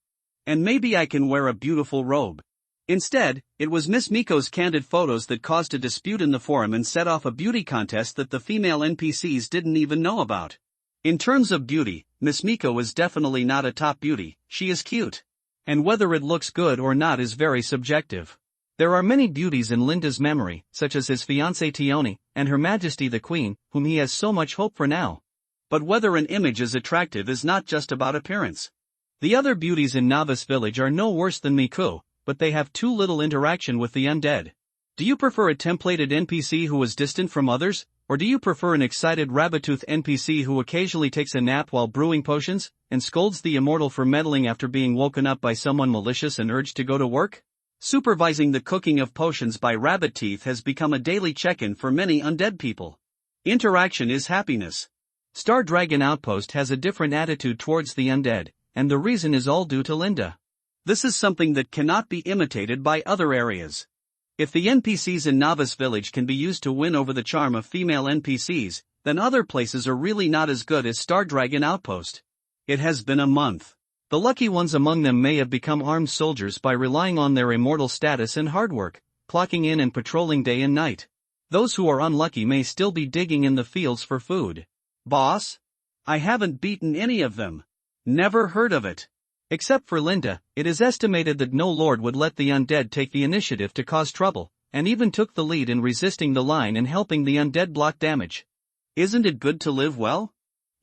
Speaker 1: And maybe I can wear a beautiful robe.
Speaker 2: Instead, it was Miss Miko's candid photos that caused a dispute in the forum and set off a beauty contest that the female NPCs didn't even know about. In terms of beauty, Miss Miko is definitely not a top beauty, she is cute. And whether it looks good or not is very subjective. There are many beauties in Linda's memory, such as his fiancée Tione, and Her Majesty the Queen, whom he has so much hope for now. But whether an image is attractive is not just about appearance. The other beauties in Novice Village are no worse than Miku, but they have too little interaction with the undead. Do you prefer a templated NPC who is distant from others, or do you prefer an excited rabbit-tooth NPC who occasionally takes a nap while brewing potions, and scolds the immortal for meddling after being woken up by someone malicious and urged to go to work? Supervising the cooking of potions by Rabbit Teeth has become a daily check-in for many undead people. Interaction is happiness. Star Dragon Outpost has a different attitude towards the undead, and the reason is all due to Linda. This is something that cannot be imitated by other areas. If the NPCs in Novice Village can be used to win over the charm of female NPCs, then other places are really not as good as Star Dragon Outpost. It has been a month. The lucky ones among them may have become armed soldiers by relying on their immortal status and hard work, clocking in and patrolling day and night. Those who are unlucky may still be digging in the fields for food. Boss? I haven't beaten any of them. Never heard of it. Except for Linda, it is estimated that no lord would let the undead take the initiative to cause trouble, and even took the lead in resisting the line and helping the undead block damage. Isn't it good to live well?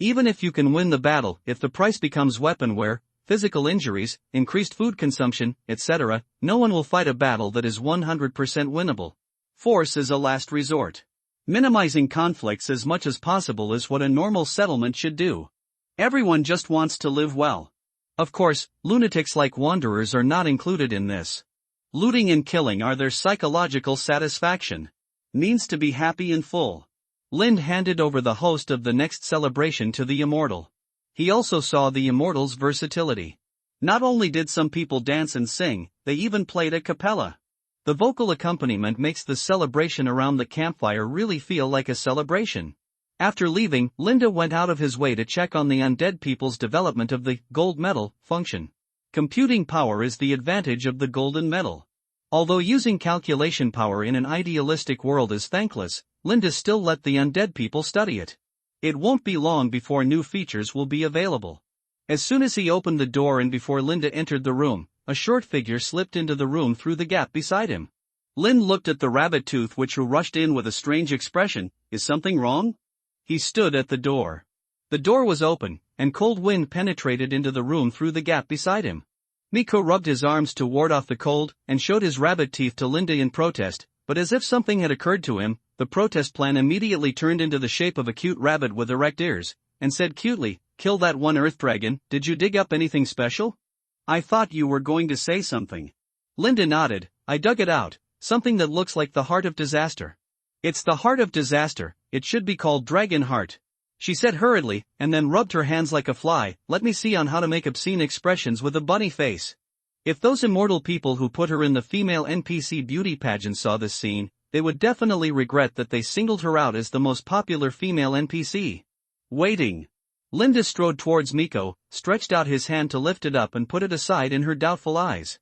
Speaker 2: Even if you can win the battle, if the price becomes weapon wear, physical injuries, increased food consumption, etc., no one will fight a battle that is 100% winnable. Force is a last resort. Minimizing conflicts as much as possible is what a normal settlement should do. Everyone just wants to live well. Of course, lunatics like wanderers are not included in this. Looting and killing are their psychological satisfaction. Means to be happy and full. Lind handed over the host of the next celebration to the immortal. He also saw the immortal's versatility. Not only did some people dance and sing, they even played a cappella. The vocal accompaniment makes the celebration around the campfire really feel like a celebration. After leaving, Linda went out of his way to check on the undead people's development of the gold medal function. Computing power is the advantage of the golden medal. Although using calculation power in an idealistic world is thankless, Linda still let the undead people study it. It won't be long before new features will be available. As soon as he opened the door and before Linda entered the room, a short figure slipped into the room through the gap beside him. Lynn looked at the rabbit tooth which rushed in with a strange expression. Is something wrong? He stood at the door. The door was open, and cold wind penetrated into the room through the gap beside him. Miko rubbed his arms to ward off the cold, and showed his rabbit teeth to Linda in protest, but as if something had occurred to him, the protest plan immediately turned into the shape of a cute rabbit with erect ears, and said cutely, "Kill that one earth dragon, did you dig up anything special?" "I thought you were going to say something." Linda nodded. "I dug it out, something that looks like the heart of disaster." "It's the heart of disaster, it should be called Dragon Heart," she said hurriedly, and then rubbed her hands like a fly. "Let me see on how to make obscene expressions with a bunny face." If those immortal people who put her in the female NPC beauty pageant saw this scene, they would definitely regret that they singled her out as the most popular female NPC. Waiting. Linda strode towards Miko, stretched out his hand to lift it up and put it aside in her doubtful eyes.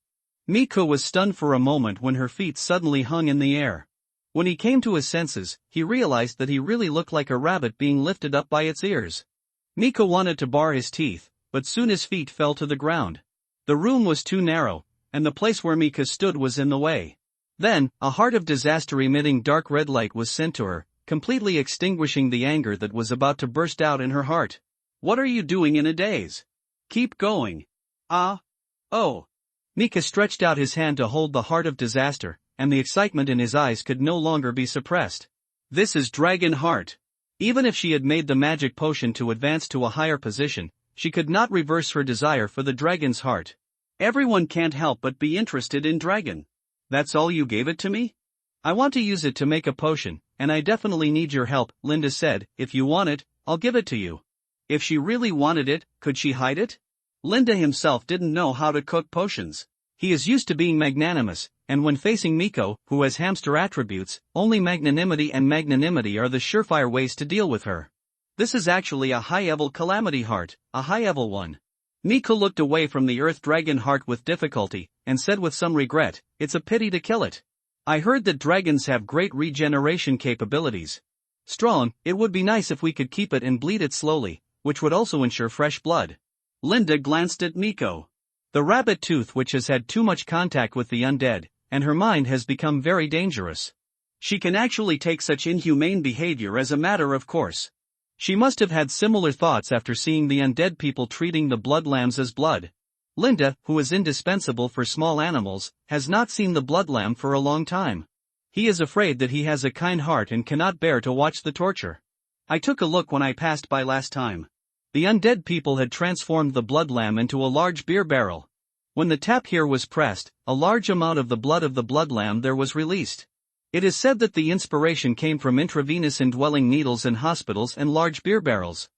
Speaker 2: Miko was stunned for a moment when her feet suddenly hung in the air. When he came to his senses, he realized that he really looked like a rabbit being lifted up by its ears. Miko wanted to bar his teeth, but soon his feet fell to the ground. The room was too narrow, and the place where Mika stood was in the way. Then, a heart of disaster emitting dark red light was sent to her, completely extinguishing the anger that was about to burst out in her heart. "What are you doing in a daze? Keep going." Oh. Mika stretched out his hand to hold the heart of disaster, and the excitement in his eyes could no longer be suppressed. This is Dragon Heart. Even if she had made the magic potion to advance to a higher position, she could not reverse her desire for the dragon's heart. Everyone can't help but be interested in dragon. "That's all you gave it to me? I want to use it to make a potion, and I definitely need your help," Linda said. "If you want it, I'll give it to you." If she really wanted it, could she hide it? Linda himself didn't know how to cook potions. He is used to being magnanimous, and when facing Miko, who has hamster attributes, only magnanimity are the surefire ways to deal with her. This is actually a high-level calamity heart, a high-level one. Miko looked away from the earth dragon heart with difficulty, and said with some regret, "It's a pity to kill it. I heard that dragons have great regeneration capabilities. Strong, it would be nice if we could keep it and bleed it slowly, which would also ensure fresh blood." Linda glanced at Miko. The rabbit tooth which has had too much contact with the undead, and her mind has become very dangerous. She can actually take such inhumane behavior as a matter of course. She must have had similar thoughts after seeing the undead people treating the blood lambs as blood. Linda, who is indispensable for small animals, has not seen the blood lamb for a long time. He is afraid that he has a kind heart and cannot bear to watch the torture. I took a look when I passed by last time. The undead people had transformed the blood lamb into a large beer barrel. When the tap here was pressed, a large amount of the blood lamb there was released. It is said that the inspiration came from intravenous indwelling needles in hospitals and large beer barrels.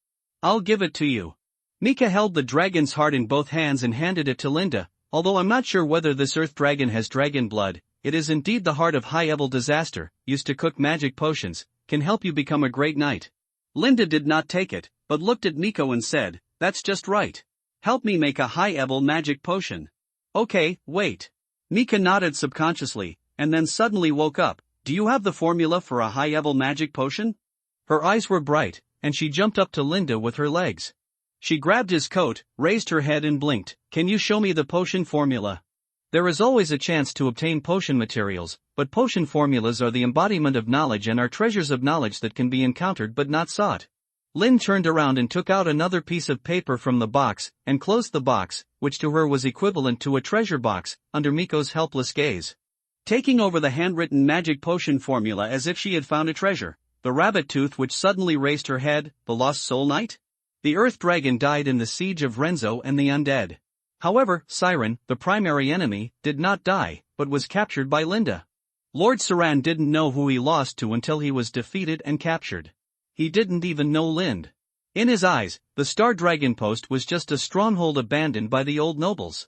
Speaker 2: I'll give it to you. Mika held the dragon's heart in both hands and handed it to Linda. Although I'm not sure whether this earth dragon has dragon blood, it is indeed the heart of high-level disaster, used to cook magic potions, can help you become a great knight. Linda did not take it, but looked at Miko and said, "That's just right. Help me make a high-level magic potion." "Okay, wait." Mika nodded subconsciously, and then suddenly woke up. "Do you have the formula for a high-level magic potion?" Her eyes were bright, and she jumped up to Linda with her legs. She grabbed his coat, raised her head and blinked. "Can you show me the potion formula?" There is always a chance to obtain potion materials, but potion formulas are the embodiment of knowledge and are treasures of knowledge that can be encountered but not sought. Lynn turned around and took out another piece of paper from the box, and closed the box, which to her was equivalent to a treasure box, under Miko's helpless gaze. Taking over the handwritten magic potion formula as if she had found a treasure, the rabbit tooth which suddenly raised her head, the lost soul knight? The earth dragon died in the siege of Renzo and the undead. However, Siren, the primary enemy, did not die, but was captured by Linda. Lord Saran didn't know who he lost to until he was defeated and captured. He didn't even know Lind. In his eyes, the Star Dragon Post was just a stronghold abandoned by the old nobles.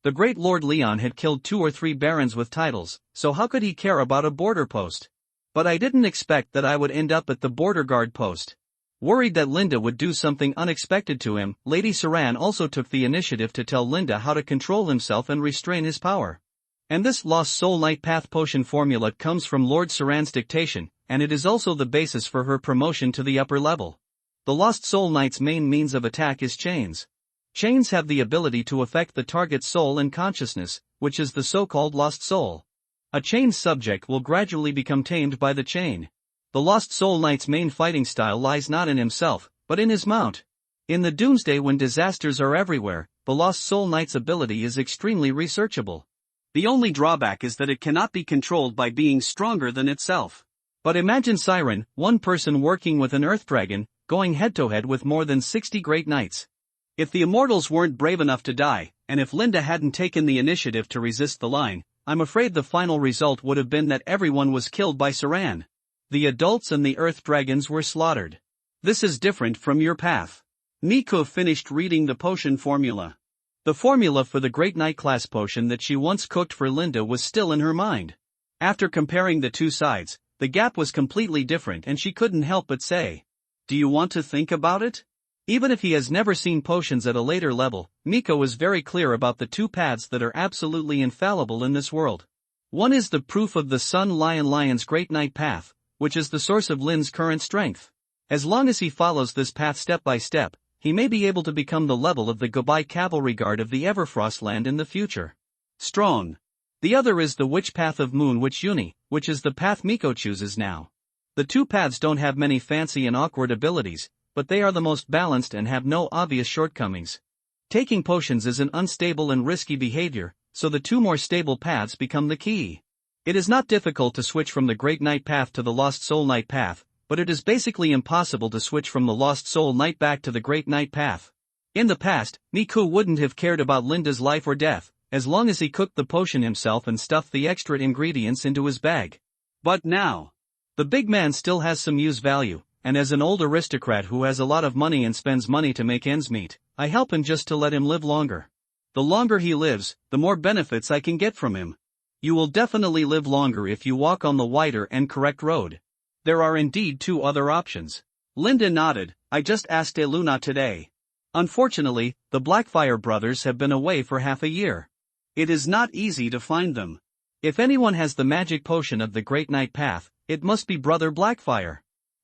Speaker 2: The great Lord Leon had killed 2 or 3 barons with titles, so how could he care about a border post? But I didn't expect that I would end up at the border guard post. Worried that Linda would do something unexpected to him, Lady Saran also took the initiative to tell Linda how to control himself and restrain his power. And this Lost Soul Knight Path Potion formula comes from Lord Saran's dictation, and it is also the basis for her promotion to the upper level. The Lost Soul Knight's main means of attack is chains. Chains have the ability to affect the target's soul and consciousness, which is the so-called lost soul. A chained subject will gradually become tamed by the chain. The Lost Soul Knight's main fighting style lies not in himself, but in his mount. In the doomsday when disasters are everywhere, the Lost Soul Knight's ability is extremely researchable. The only drawback is that it cannot be controlled by being stronger than itself. But imagine Siren, one person working with an earth dragon, going head-to-head with more than 60 great knights. If the immortals weren't brave enough to die, and if Linda hadn't taken the initiative to resist the line, I'm afraid the final result would have been that everyone was killed by Saran. The adults and the earth dragons were slaughtered. This is different from your path. Miko finished reading the potion formula. The formula for the Great Knight class potion that she once cooked for Linda was still in her mind. After comparing the two sides, the gap was completely different and she couldn't help but say, "Do you want to think about it?" Even if he has never seen potions at a later level, Miko is very clear about the 2 paths that are absolutely infallible in this world. One is the proof of the Sun Lion's Great Knight path, which is the source of Lin's current strength. As long as he follows this path step by step, he may be able to become the level of the Gobai Cavalry Guard of the Everfrost land in the future. Strong. The other is the Witch Path of Moon Witch Uni, which is the path Miko chooses now. The 2 paths don't have many fancy and awkward abilities, but they are the most balanced and have no obvious shortcomings. Taking potions is an unstable and risky behavior, so the 2 more stable paths become the key. It is not difficult to switch from the Great Knight path to the Lost Soul Knight path, but it is basically impossible to switch from the Lost Soul Knight back to the Great Knight path. In the past, Miko wouldn't have cared about Linda's life or death, as long as he cooked the potion himself and stuffed the extra ingredients into his bag. But now, the big man still has some use value, and as an old aristocrat who has a lot of money and spends money to make ends meet, I help him just to let him live longer. The longer he lives, the more benefits I can get from him. You will definitely live longer if you walk on the wider and correct road. There are indeed 2 other options. Linda nodded. I just asked Eluna today. Unfortunately, the Blackfire brothers have been away for half a year. It is not easy to find them.
Speaker 1: If anyone has the magic potion of the Great Night Path, it must be Brother Blackfire.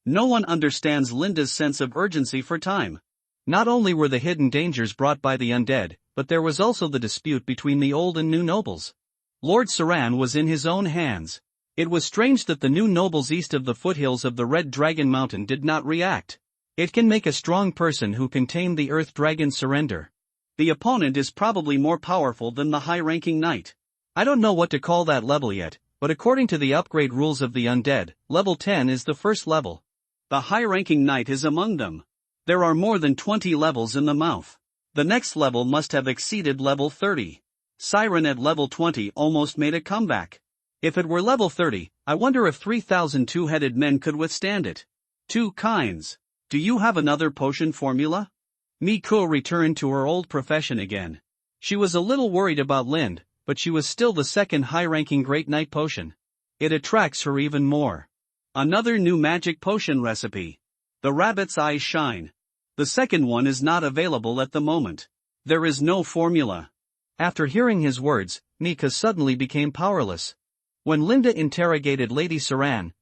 Speaker 2: No one understands Linda's sense of urgency for time.
Speaker 1: Not only were the hidden dangers brought by the undead, but there was also the dispute between the old and new nobles. Lord Saran was in his own hands. It was strange that the new nobles east of the foothills of the Red Dragon Mountain did not react. It can make a strong person who can tame the Earth Dragon surrender.
Speaker 2: The opponent is probably more powerful than the high-ranking knight.
Speaker 1: I don't know what to call that level yet, but according to the upgrade rules of the undead, level 10 is the first level.
Speaker 2: The high-ranking knight is among them. There are more than 20 levels in the mouth. The next level must have exceeded level 30. Siren at level 20 almost made a comeback. If it were level 30, I wonder if 3,000 two-headed men could withstand it. Two kinds. Do you have another potion formula?
Speaker 1: Miko returned to her old profession again. She was a little worried about Lind, but she was still the second high-ranking Great Night potion. It attracts her even more.
Speaker 2: Another new magic potion recipe. The rabbit's eyes shine. The second one is not available at the moment. There is no formula.
Speaker 1: After hearing his words, Mika suddenly became powerless. When Linda interrogated Lady Saran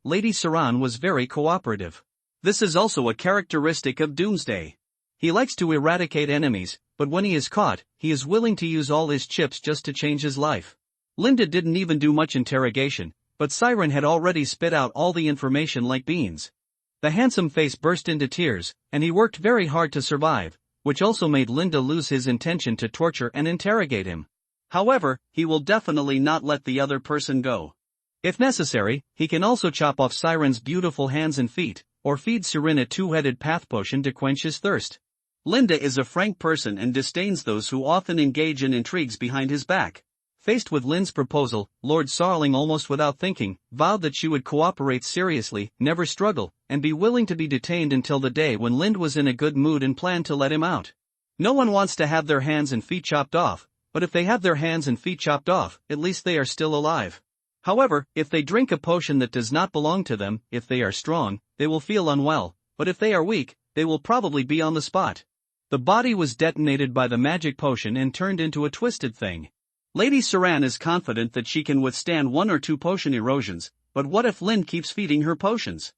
Speaker 1: was very cooperative.
Speaker 2: This is also a characteristic of Doomsday.
Speaker 1: He likes to eradicate enemies, but when he is caught, he is willing to use all his chips just to change his life. Linda didn't even do much interrogation, but Siren had already spit out all the information like beans. The handsome face burst into tears, and he worked very hard to survive, which also made Linda lose his intention to torture and interrogate him.
Speaker 2: However, he will definitely not let the other person go.
Speaker 1: If necessary, he can also chop off Siren's beautiful hands and feet, or feed Siren a two-headed path potion to quench his thirst.
Speaker 2: Linda is a frank person and disdains those who often engage in intrigues behind his back.
Speaker 1: Faced with Lind's proposal, Lord Sarling almost without thinking, vowed that she would cooperate seriously, never struggle, and be willing to be detained until the day when Lind was in a good mood and planned to let him out. No one wants to have their hands and feet chopped off, but if they have their hands and feet chopped off, at least they are still alive. However, if they drink a potion that does not belong to them, if they are strong, they will feel unwell, but if they are weak, they will probably be on the spot. The body was detonated by the magic potion and turned into a twisted thing.
Speaker 2: Lady Saran is confident that she can withstand one or two potion erosions, but what if Lind keeps feeding her potions?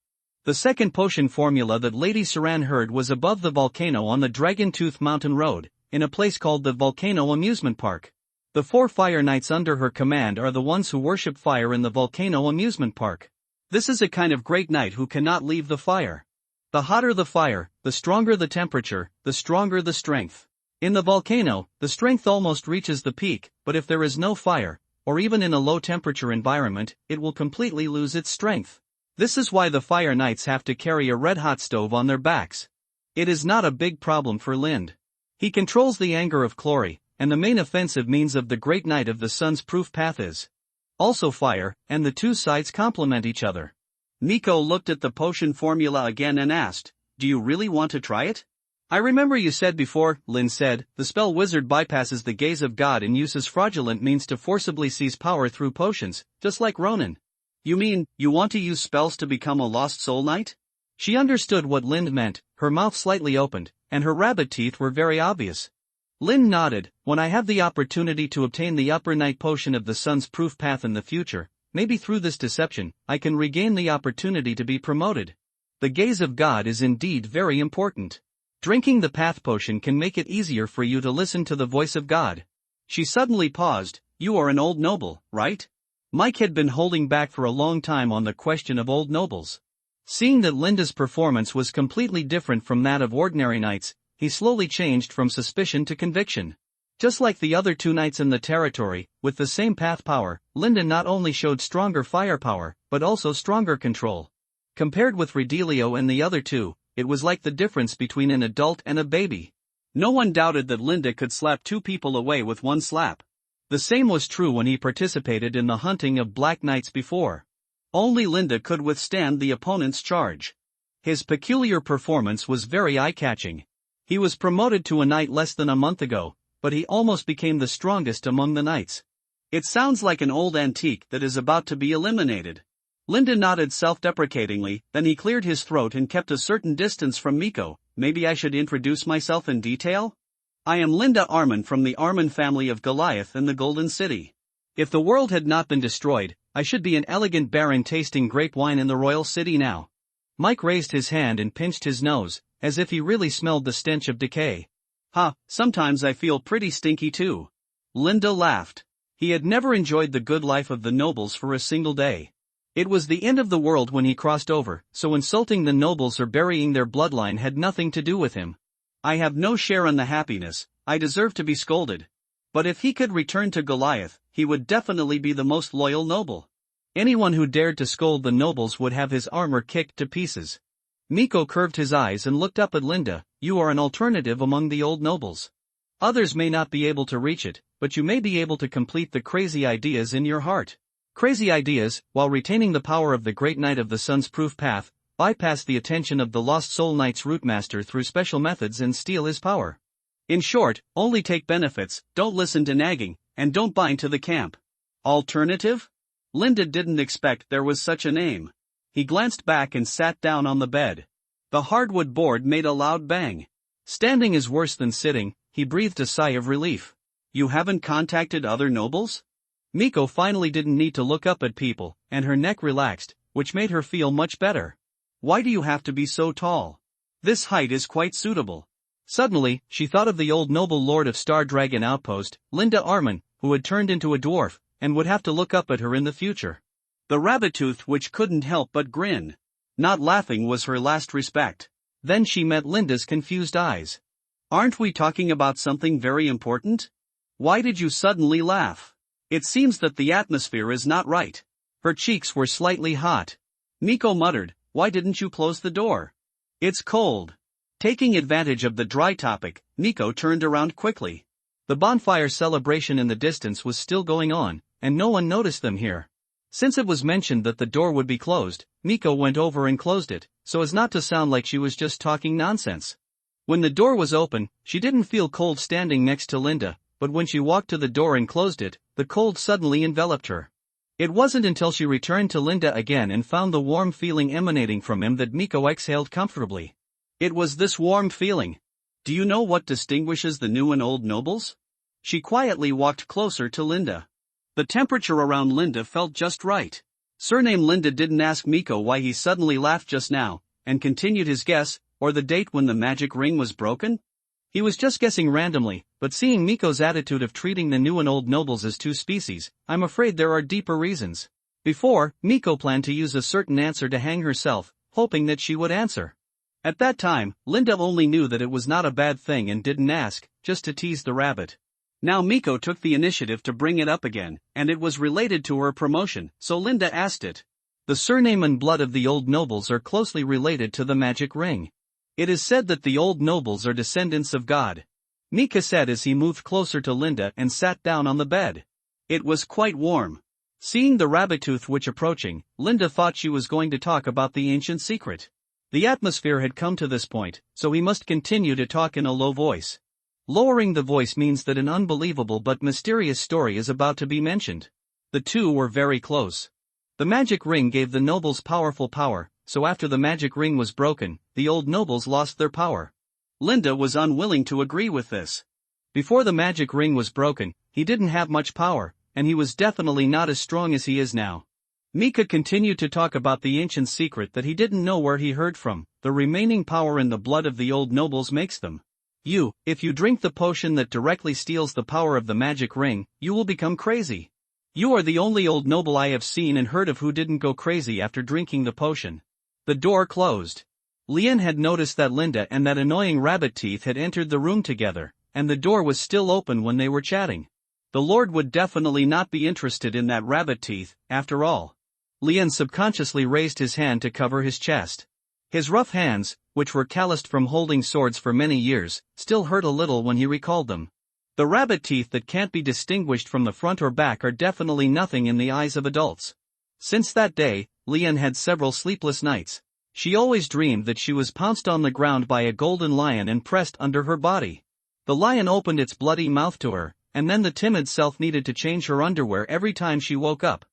Speaker 1: The second potion formula that Lady Saran heard was above the volcano on the Dragon Tooth Mountain Road, in a place called the Volcano Amusement Park. The 4 fire knights under her command are the ones who worship fire in the Volcano Amusement Park. This is a kind of great knight who cannot leave the fire. The hotter the fire, the stronger the temperature, the stronger the strength. In the volcano, the strength almost reaches the peak, but if there is no fire, or even in a low-temperature environment, it will completely lose its strength. This is why the fire knights have to carry a red-hot stove on their backs. It is not a big problem for Lind. He controls the anger of Clory, and the main offensive means of the Great Knight of the Sun's proof path is also fire, and the two sides complement each other.
Speaker 2: Miko looked at the potion formula again and asked, "Do you really want to try it?"
Speaker 1: "I remember you said before," Lind said, "the spell wizard bypasses the gaze of God and uses fraudulent means to forcibly seize power through potions, just like Ronin."
Speaker 2: "You mean, you want to use spells to become a lost soul knight?"
Speaker 1: She understood what Lind meant, her mouth slightly opened, and her rabbit teeth were very obvious. Lind nodded. "When I have the opportunity to obtain the upper night potion of the sun's proof path in the future, maybe through this deception, I can regain the opportunity to be promoted. The gaze of God is indeed very important. Drinking the path potion can make it easier for you to listen to the voice of God."
Speaker 2: She suddenly paused. "You are an old noble, right?"
Speaker 1: Mike had been holding back for a long time on the question of old nobles. Seeing that Linda's performance was completely different from that of ordinary knights, he slowly changed from suspicion to conviction. Just like the other 2 knights in the territory, with the same path power, Linda not only showed stronger firepower, but also stronger control. Compared with Redelio and the other 2, it was like the difference between an adult and a baby.
Speaker 2: No one doubted that Linda could slap 2 people away with one slap.
Speaker 1: The same was true when he participated in the hunting of black knights before.
Speaker 2: Only Linda could withstand the opponent's charge.
Speaker 1: His peculiar performance was very eye-catching. He was promoted to a knight less than a month ago, but he almost became the strongest among the knights.
Speaker 2: It sounds like an old antique that is about to be eliminated. Linda nodded self-deprecatingly, then he cleared his throat and kept a certain distance from Miko. Maybe I should introduce myself in detail? I am Linda Arman from the Arman family of Goliath in the Golden City. If the world had not been destroyed, I should be an elegant baron tasting grape wine in the royal city now. Mike raised his hand and pinched his nose, as if he really smelled the stench of decay. Sometimes I feel pretty stinky too. Linda laughed. He had never enjoyed the good life of the nobles for a single day. It was the end of the world when he crossed over, so insulting the nobles or burying their bloodline had nothing to do with him. I have no share in the happiness, I deserve to be scolded. But if he could return to Goliath, he would definitely be the most loyal noble. Anyone who dared to scold the nobles would have his armor kicked to pieces. Miko curved his eyes and looked up at Linda. You are an alternative among the old nobles. Others may not be able to reach it, but you may be able to complete the crazy ideas in your heart. Crazy ideas, while retaining the power of the great knight of the sun's proof path, bypass the attention of the lost soul knight's root master through special methods and steal his power. In short, only take benefits, don't listen to nagging, and don't bind to the camp. Alternative? Linda didn't expect there was such a name. He glanced back and sat down on the bed. The hardwood board made a loud bang. Standing is worse than sitting, he breathed a sigh of relief. You haven't contacted other nobles? Miko finally didn't need to look up at people, and her neck relaxed, which made her feel much better. Why do you have to be so tall? This height is quite suitable. Suddenly, she thought of the old noble lord of Star Dragon Outpost, Linda Arman, who had turned into a dwarf, and would have to look up at her in the future. The rabbit-tooth which couldn't help but grin. Not laughing was her last respect. Then she met Linda's confused eyes. Aren't we talking about something very important? Why did you suddenly laugh? It seems that the atmosphere is not right. Her cheeks were slightly hot. Miko muttered, why didn't you close the door? It's cold. Taking advantage of the dry topic, Miko turned around quickly. The bonfire celebration in the distance was still going on, and no one noticed them here. Since it was mentioned that the door would be closed, Miko went over and closed it, so as not to sound like she was just talking nonsense. When the door was open, she didn't feel cold standing next to Linda, but when she walked to the door and closed it, the cold suddenly enveloped her. It wasn't until she returned to Linda again and found the warm feeling emanating from him that Miko exhaled comfortably. It was this warm feeling. Do you know what distinguishes the new and old nobles? She quietly walked closer to Linda. The temperature around Linda felt just right. Surname Linda didn't ask Miko why he suddenly laughed just now, and continued his guess, or the date when the magic ring was broken? He was just guessing randomly, but seeing Miko's attitude of treating the new and old nobles as two species, I'm afraid there are deeper reasons. Before, Miko planned to use a certain answer to hang herself, hoping that she would answer. At that time, Linda only knew that it was not a bad thing and didn't ask, just to tease the rabbit. Now Miko took the initiative to bring it up again, and it was related to her promotion, so Linda asked it. The surname and blood of the old nobles are closely related to the magic ring. It is said that the old nobles are descendants of God. Mika said as he moved closer to Linda and sat down on the bed. It was quite warm. Seeing the rabbit-tooth witch approaching, Linda thought she was going to talk about the ancient secret. The atmosphere had come to this point, so he must continue to talk in a low voice. Lowering the voice means that an unbelievable but mysterious story is about to be mentioned. The two were very close. The magic ring gave the nobles powerful power, so after the magic ring was broken, the old nobles lost their power. Linda was unwilling to agree with this. Before the magic ring was broken, he didn't have much power, and he was definitely not as strong as he is now. Mika continued to talk about the ancient secret that he didn't know where he heard from. The remaining power in the blood of the old nobles makes them. If you drink the potion that directly steals the power of the magic ring, you will become crazy. You are the only old noble I have seen and heard of who didn't go crazy after drinking the potion. The door closed. Lian had noticed that Linda and that annoying rabbit teeth had entered the room together, and the door was still open when they were chatting. The Lord would definitely not be interested in that rabbit teeth, after all. Lian subconsciously raised his hand to cover his chest. His rough hands, which were calloused from holding swords for many years, still hurt a little when he recalled them. The rabbit teeth that can't be distinguished from the front or back are definitely nothing in the eyes of adults. Since that day, Lian had several sleepless nights. She always dreamed that she was pounced on the ground by a golden lion and pressed under her body. The lion opened its bloody mouth to her, and then the timid self needed to change her underwear every time she woke up.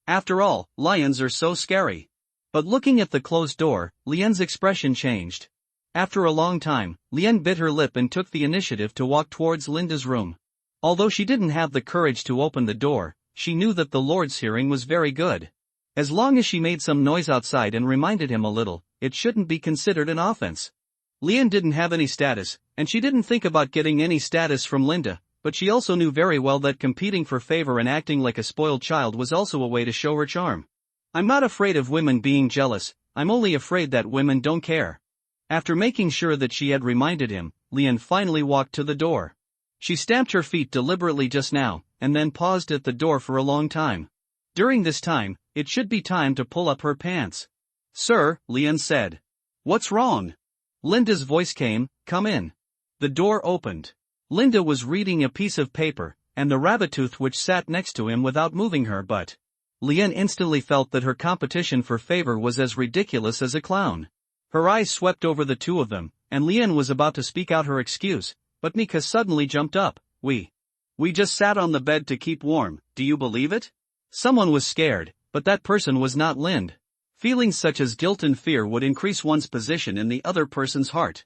Speaker 2: After all, lions are so scary.
Speaker 1: But looking at the closed door, Lien's expression changed. After a long time, Lien bit her lip and took the initiative to walk towards Linda's room. Although she didn't have the courage to open the door, she knew that the Lord's hearing was very good. As long as she made some noise outside and reminded him a little, it shouldn't be considered an offense. Lien didn't have any status, and she didn't think about getting any status from Linda, but she also knew very well that competing for favor and acting like a spoiled child was also a way to show her charm. I'm not afraid of women being jealous, I'm only afraid that women don't care. After making sure that she had reminded him, Lien finally walked to the door. She stamped her feet deliberately just now, and then paused at the door for a long time. During this time, it should be time to pull up her pants.
Speaker 2: Sir, Lien said. What's wrong?
Speaker 1: Linda's voice came, come in. The door opened. Linda was reading a piece of paper, and the rabbit-tooth which sat next to him without moving her but Lien instantly felt that her competition for favor was as ridiculous as a clown. Her eyes swept over the two of them, and Lien was about to speak out her excuse, but Mika suddenly jumped up. We just sat on the bed to keep warm, do you believe it? Someone was scared, but that person was not Lind. Feelings such as guilt and fear would increase one's position in the other person's heart.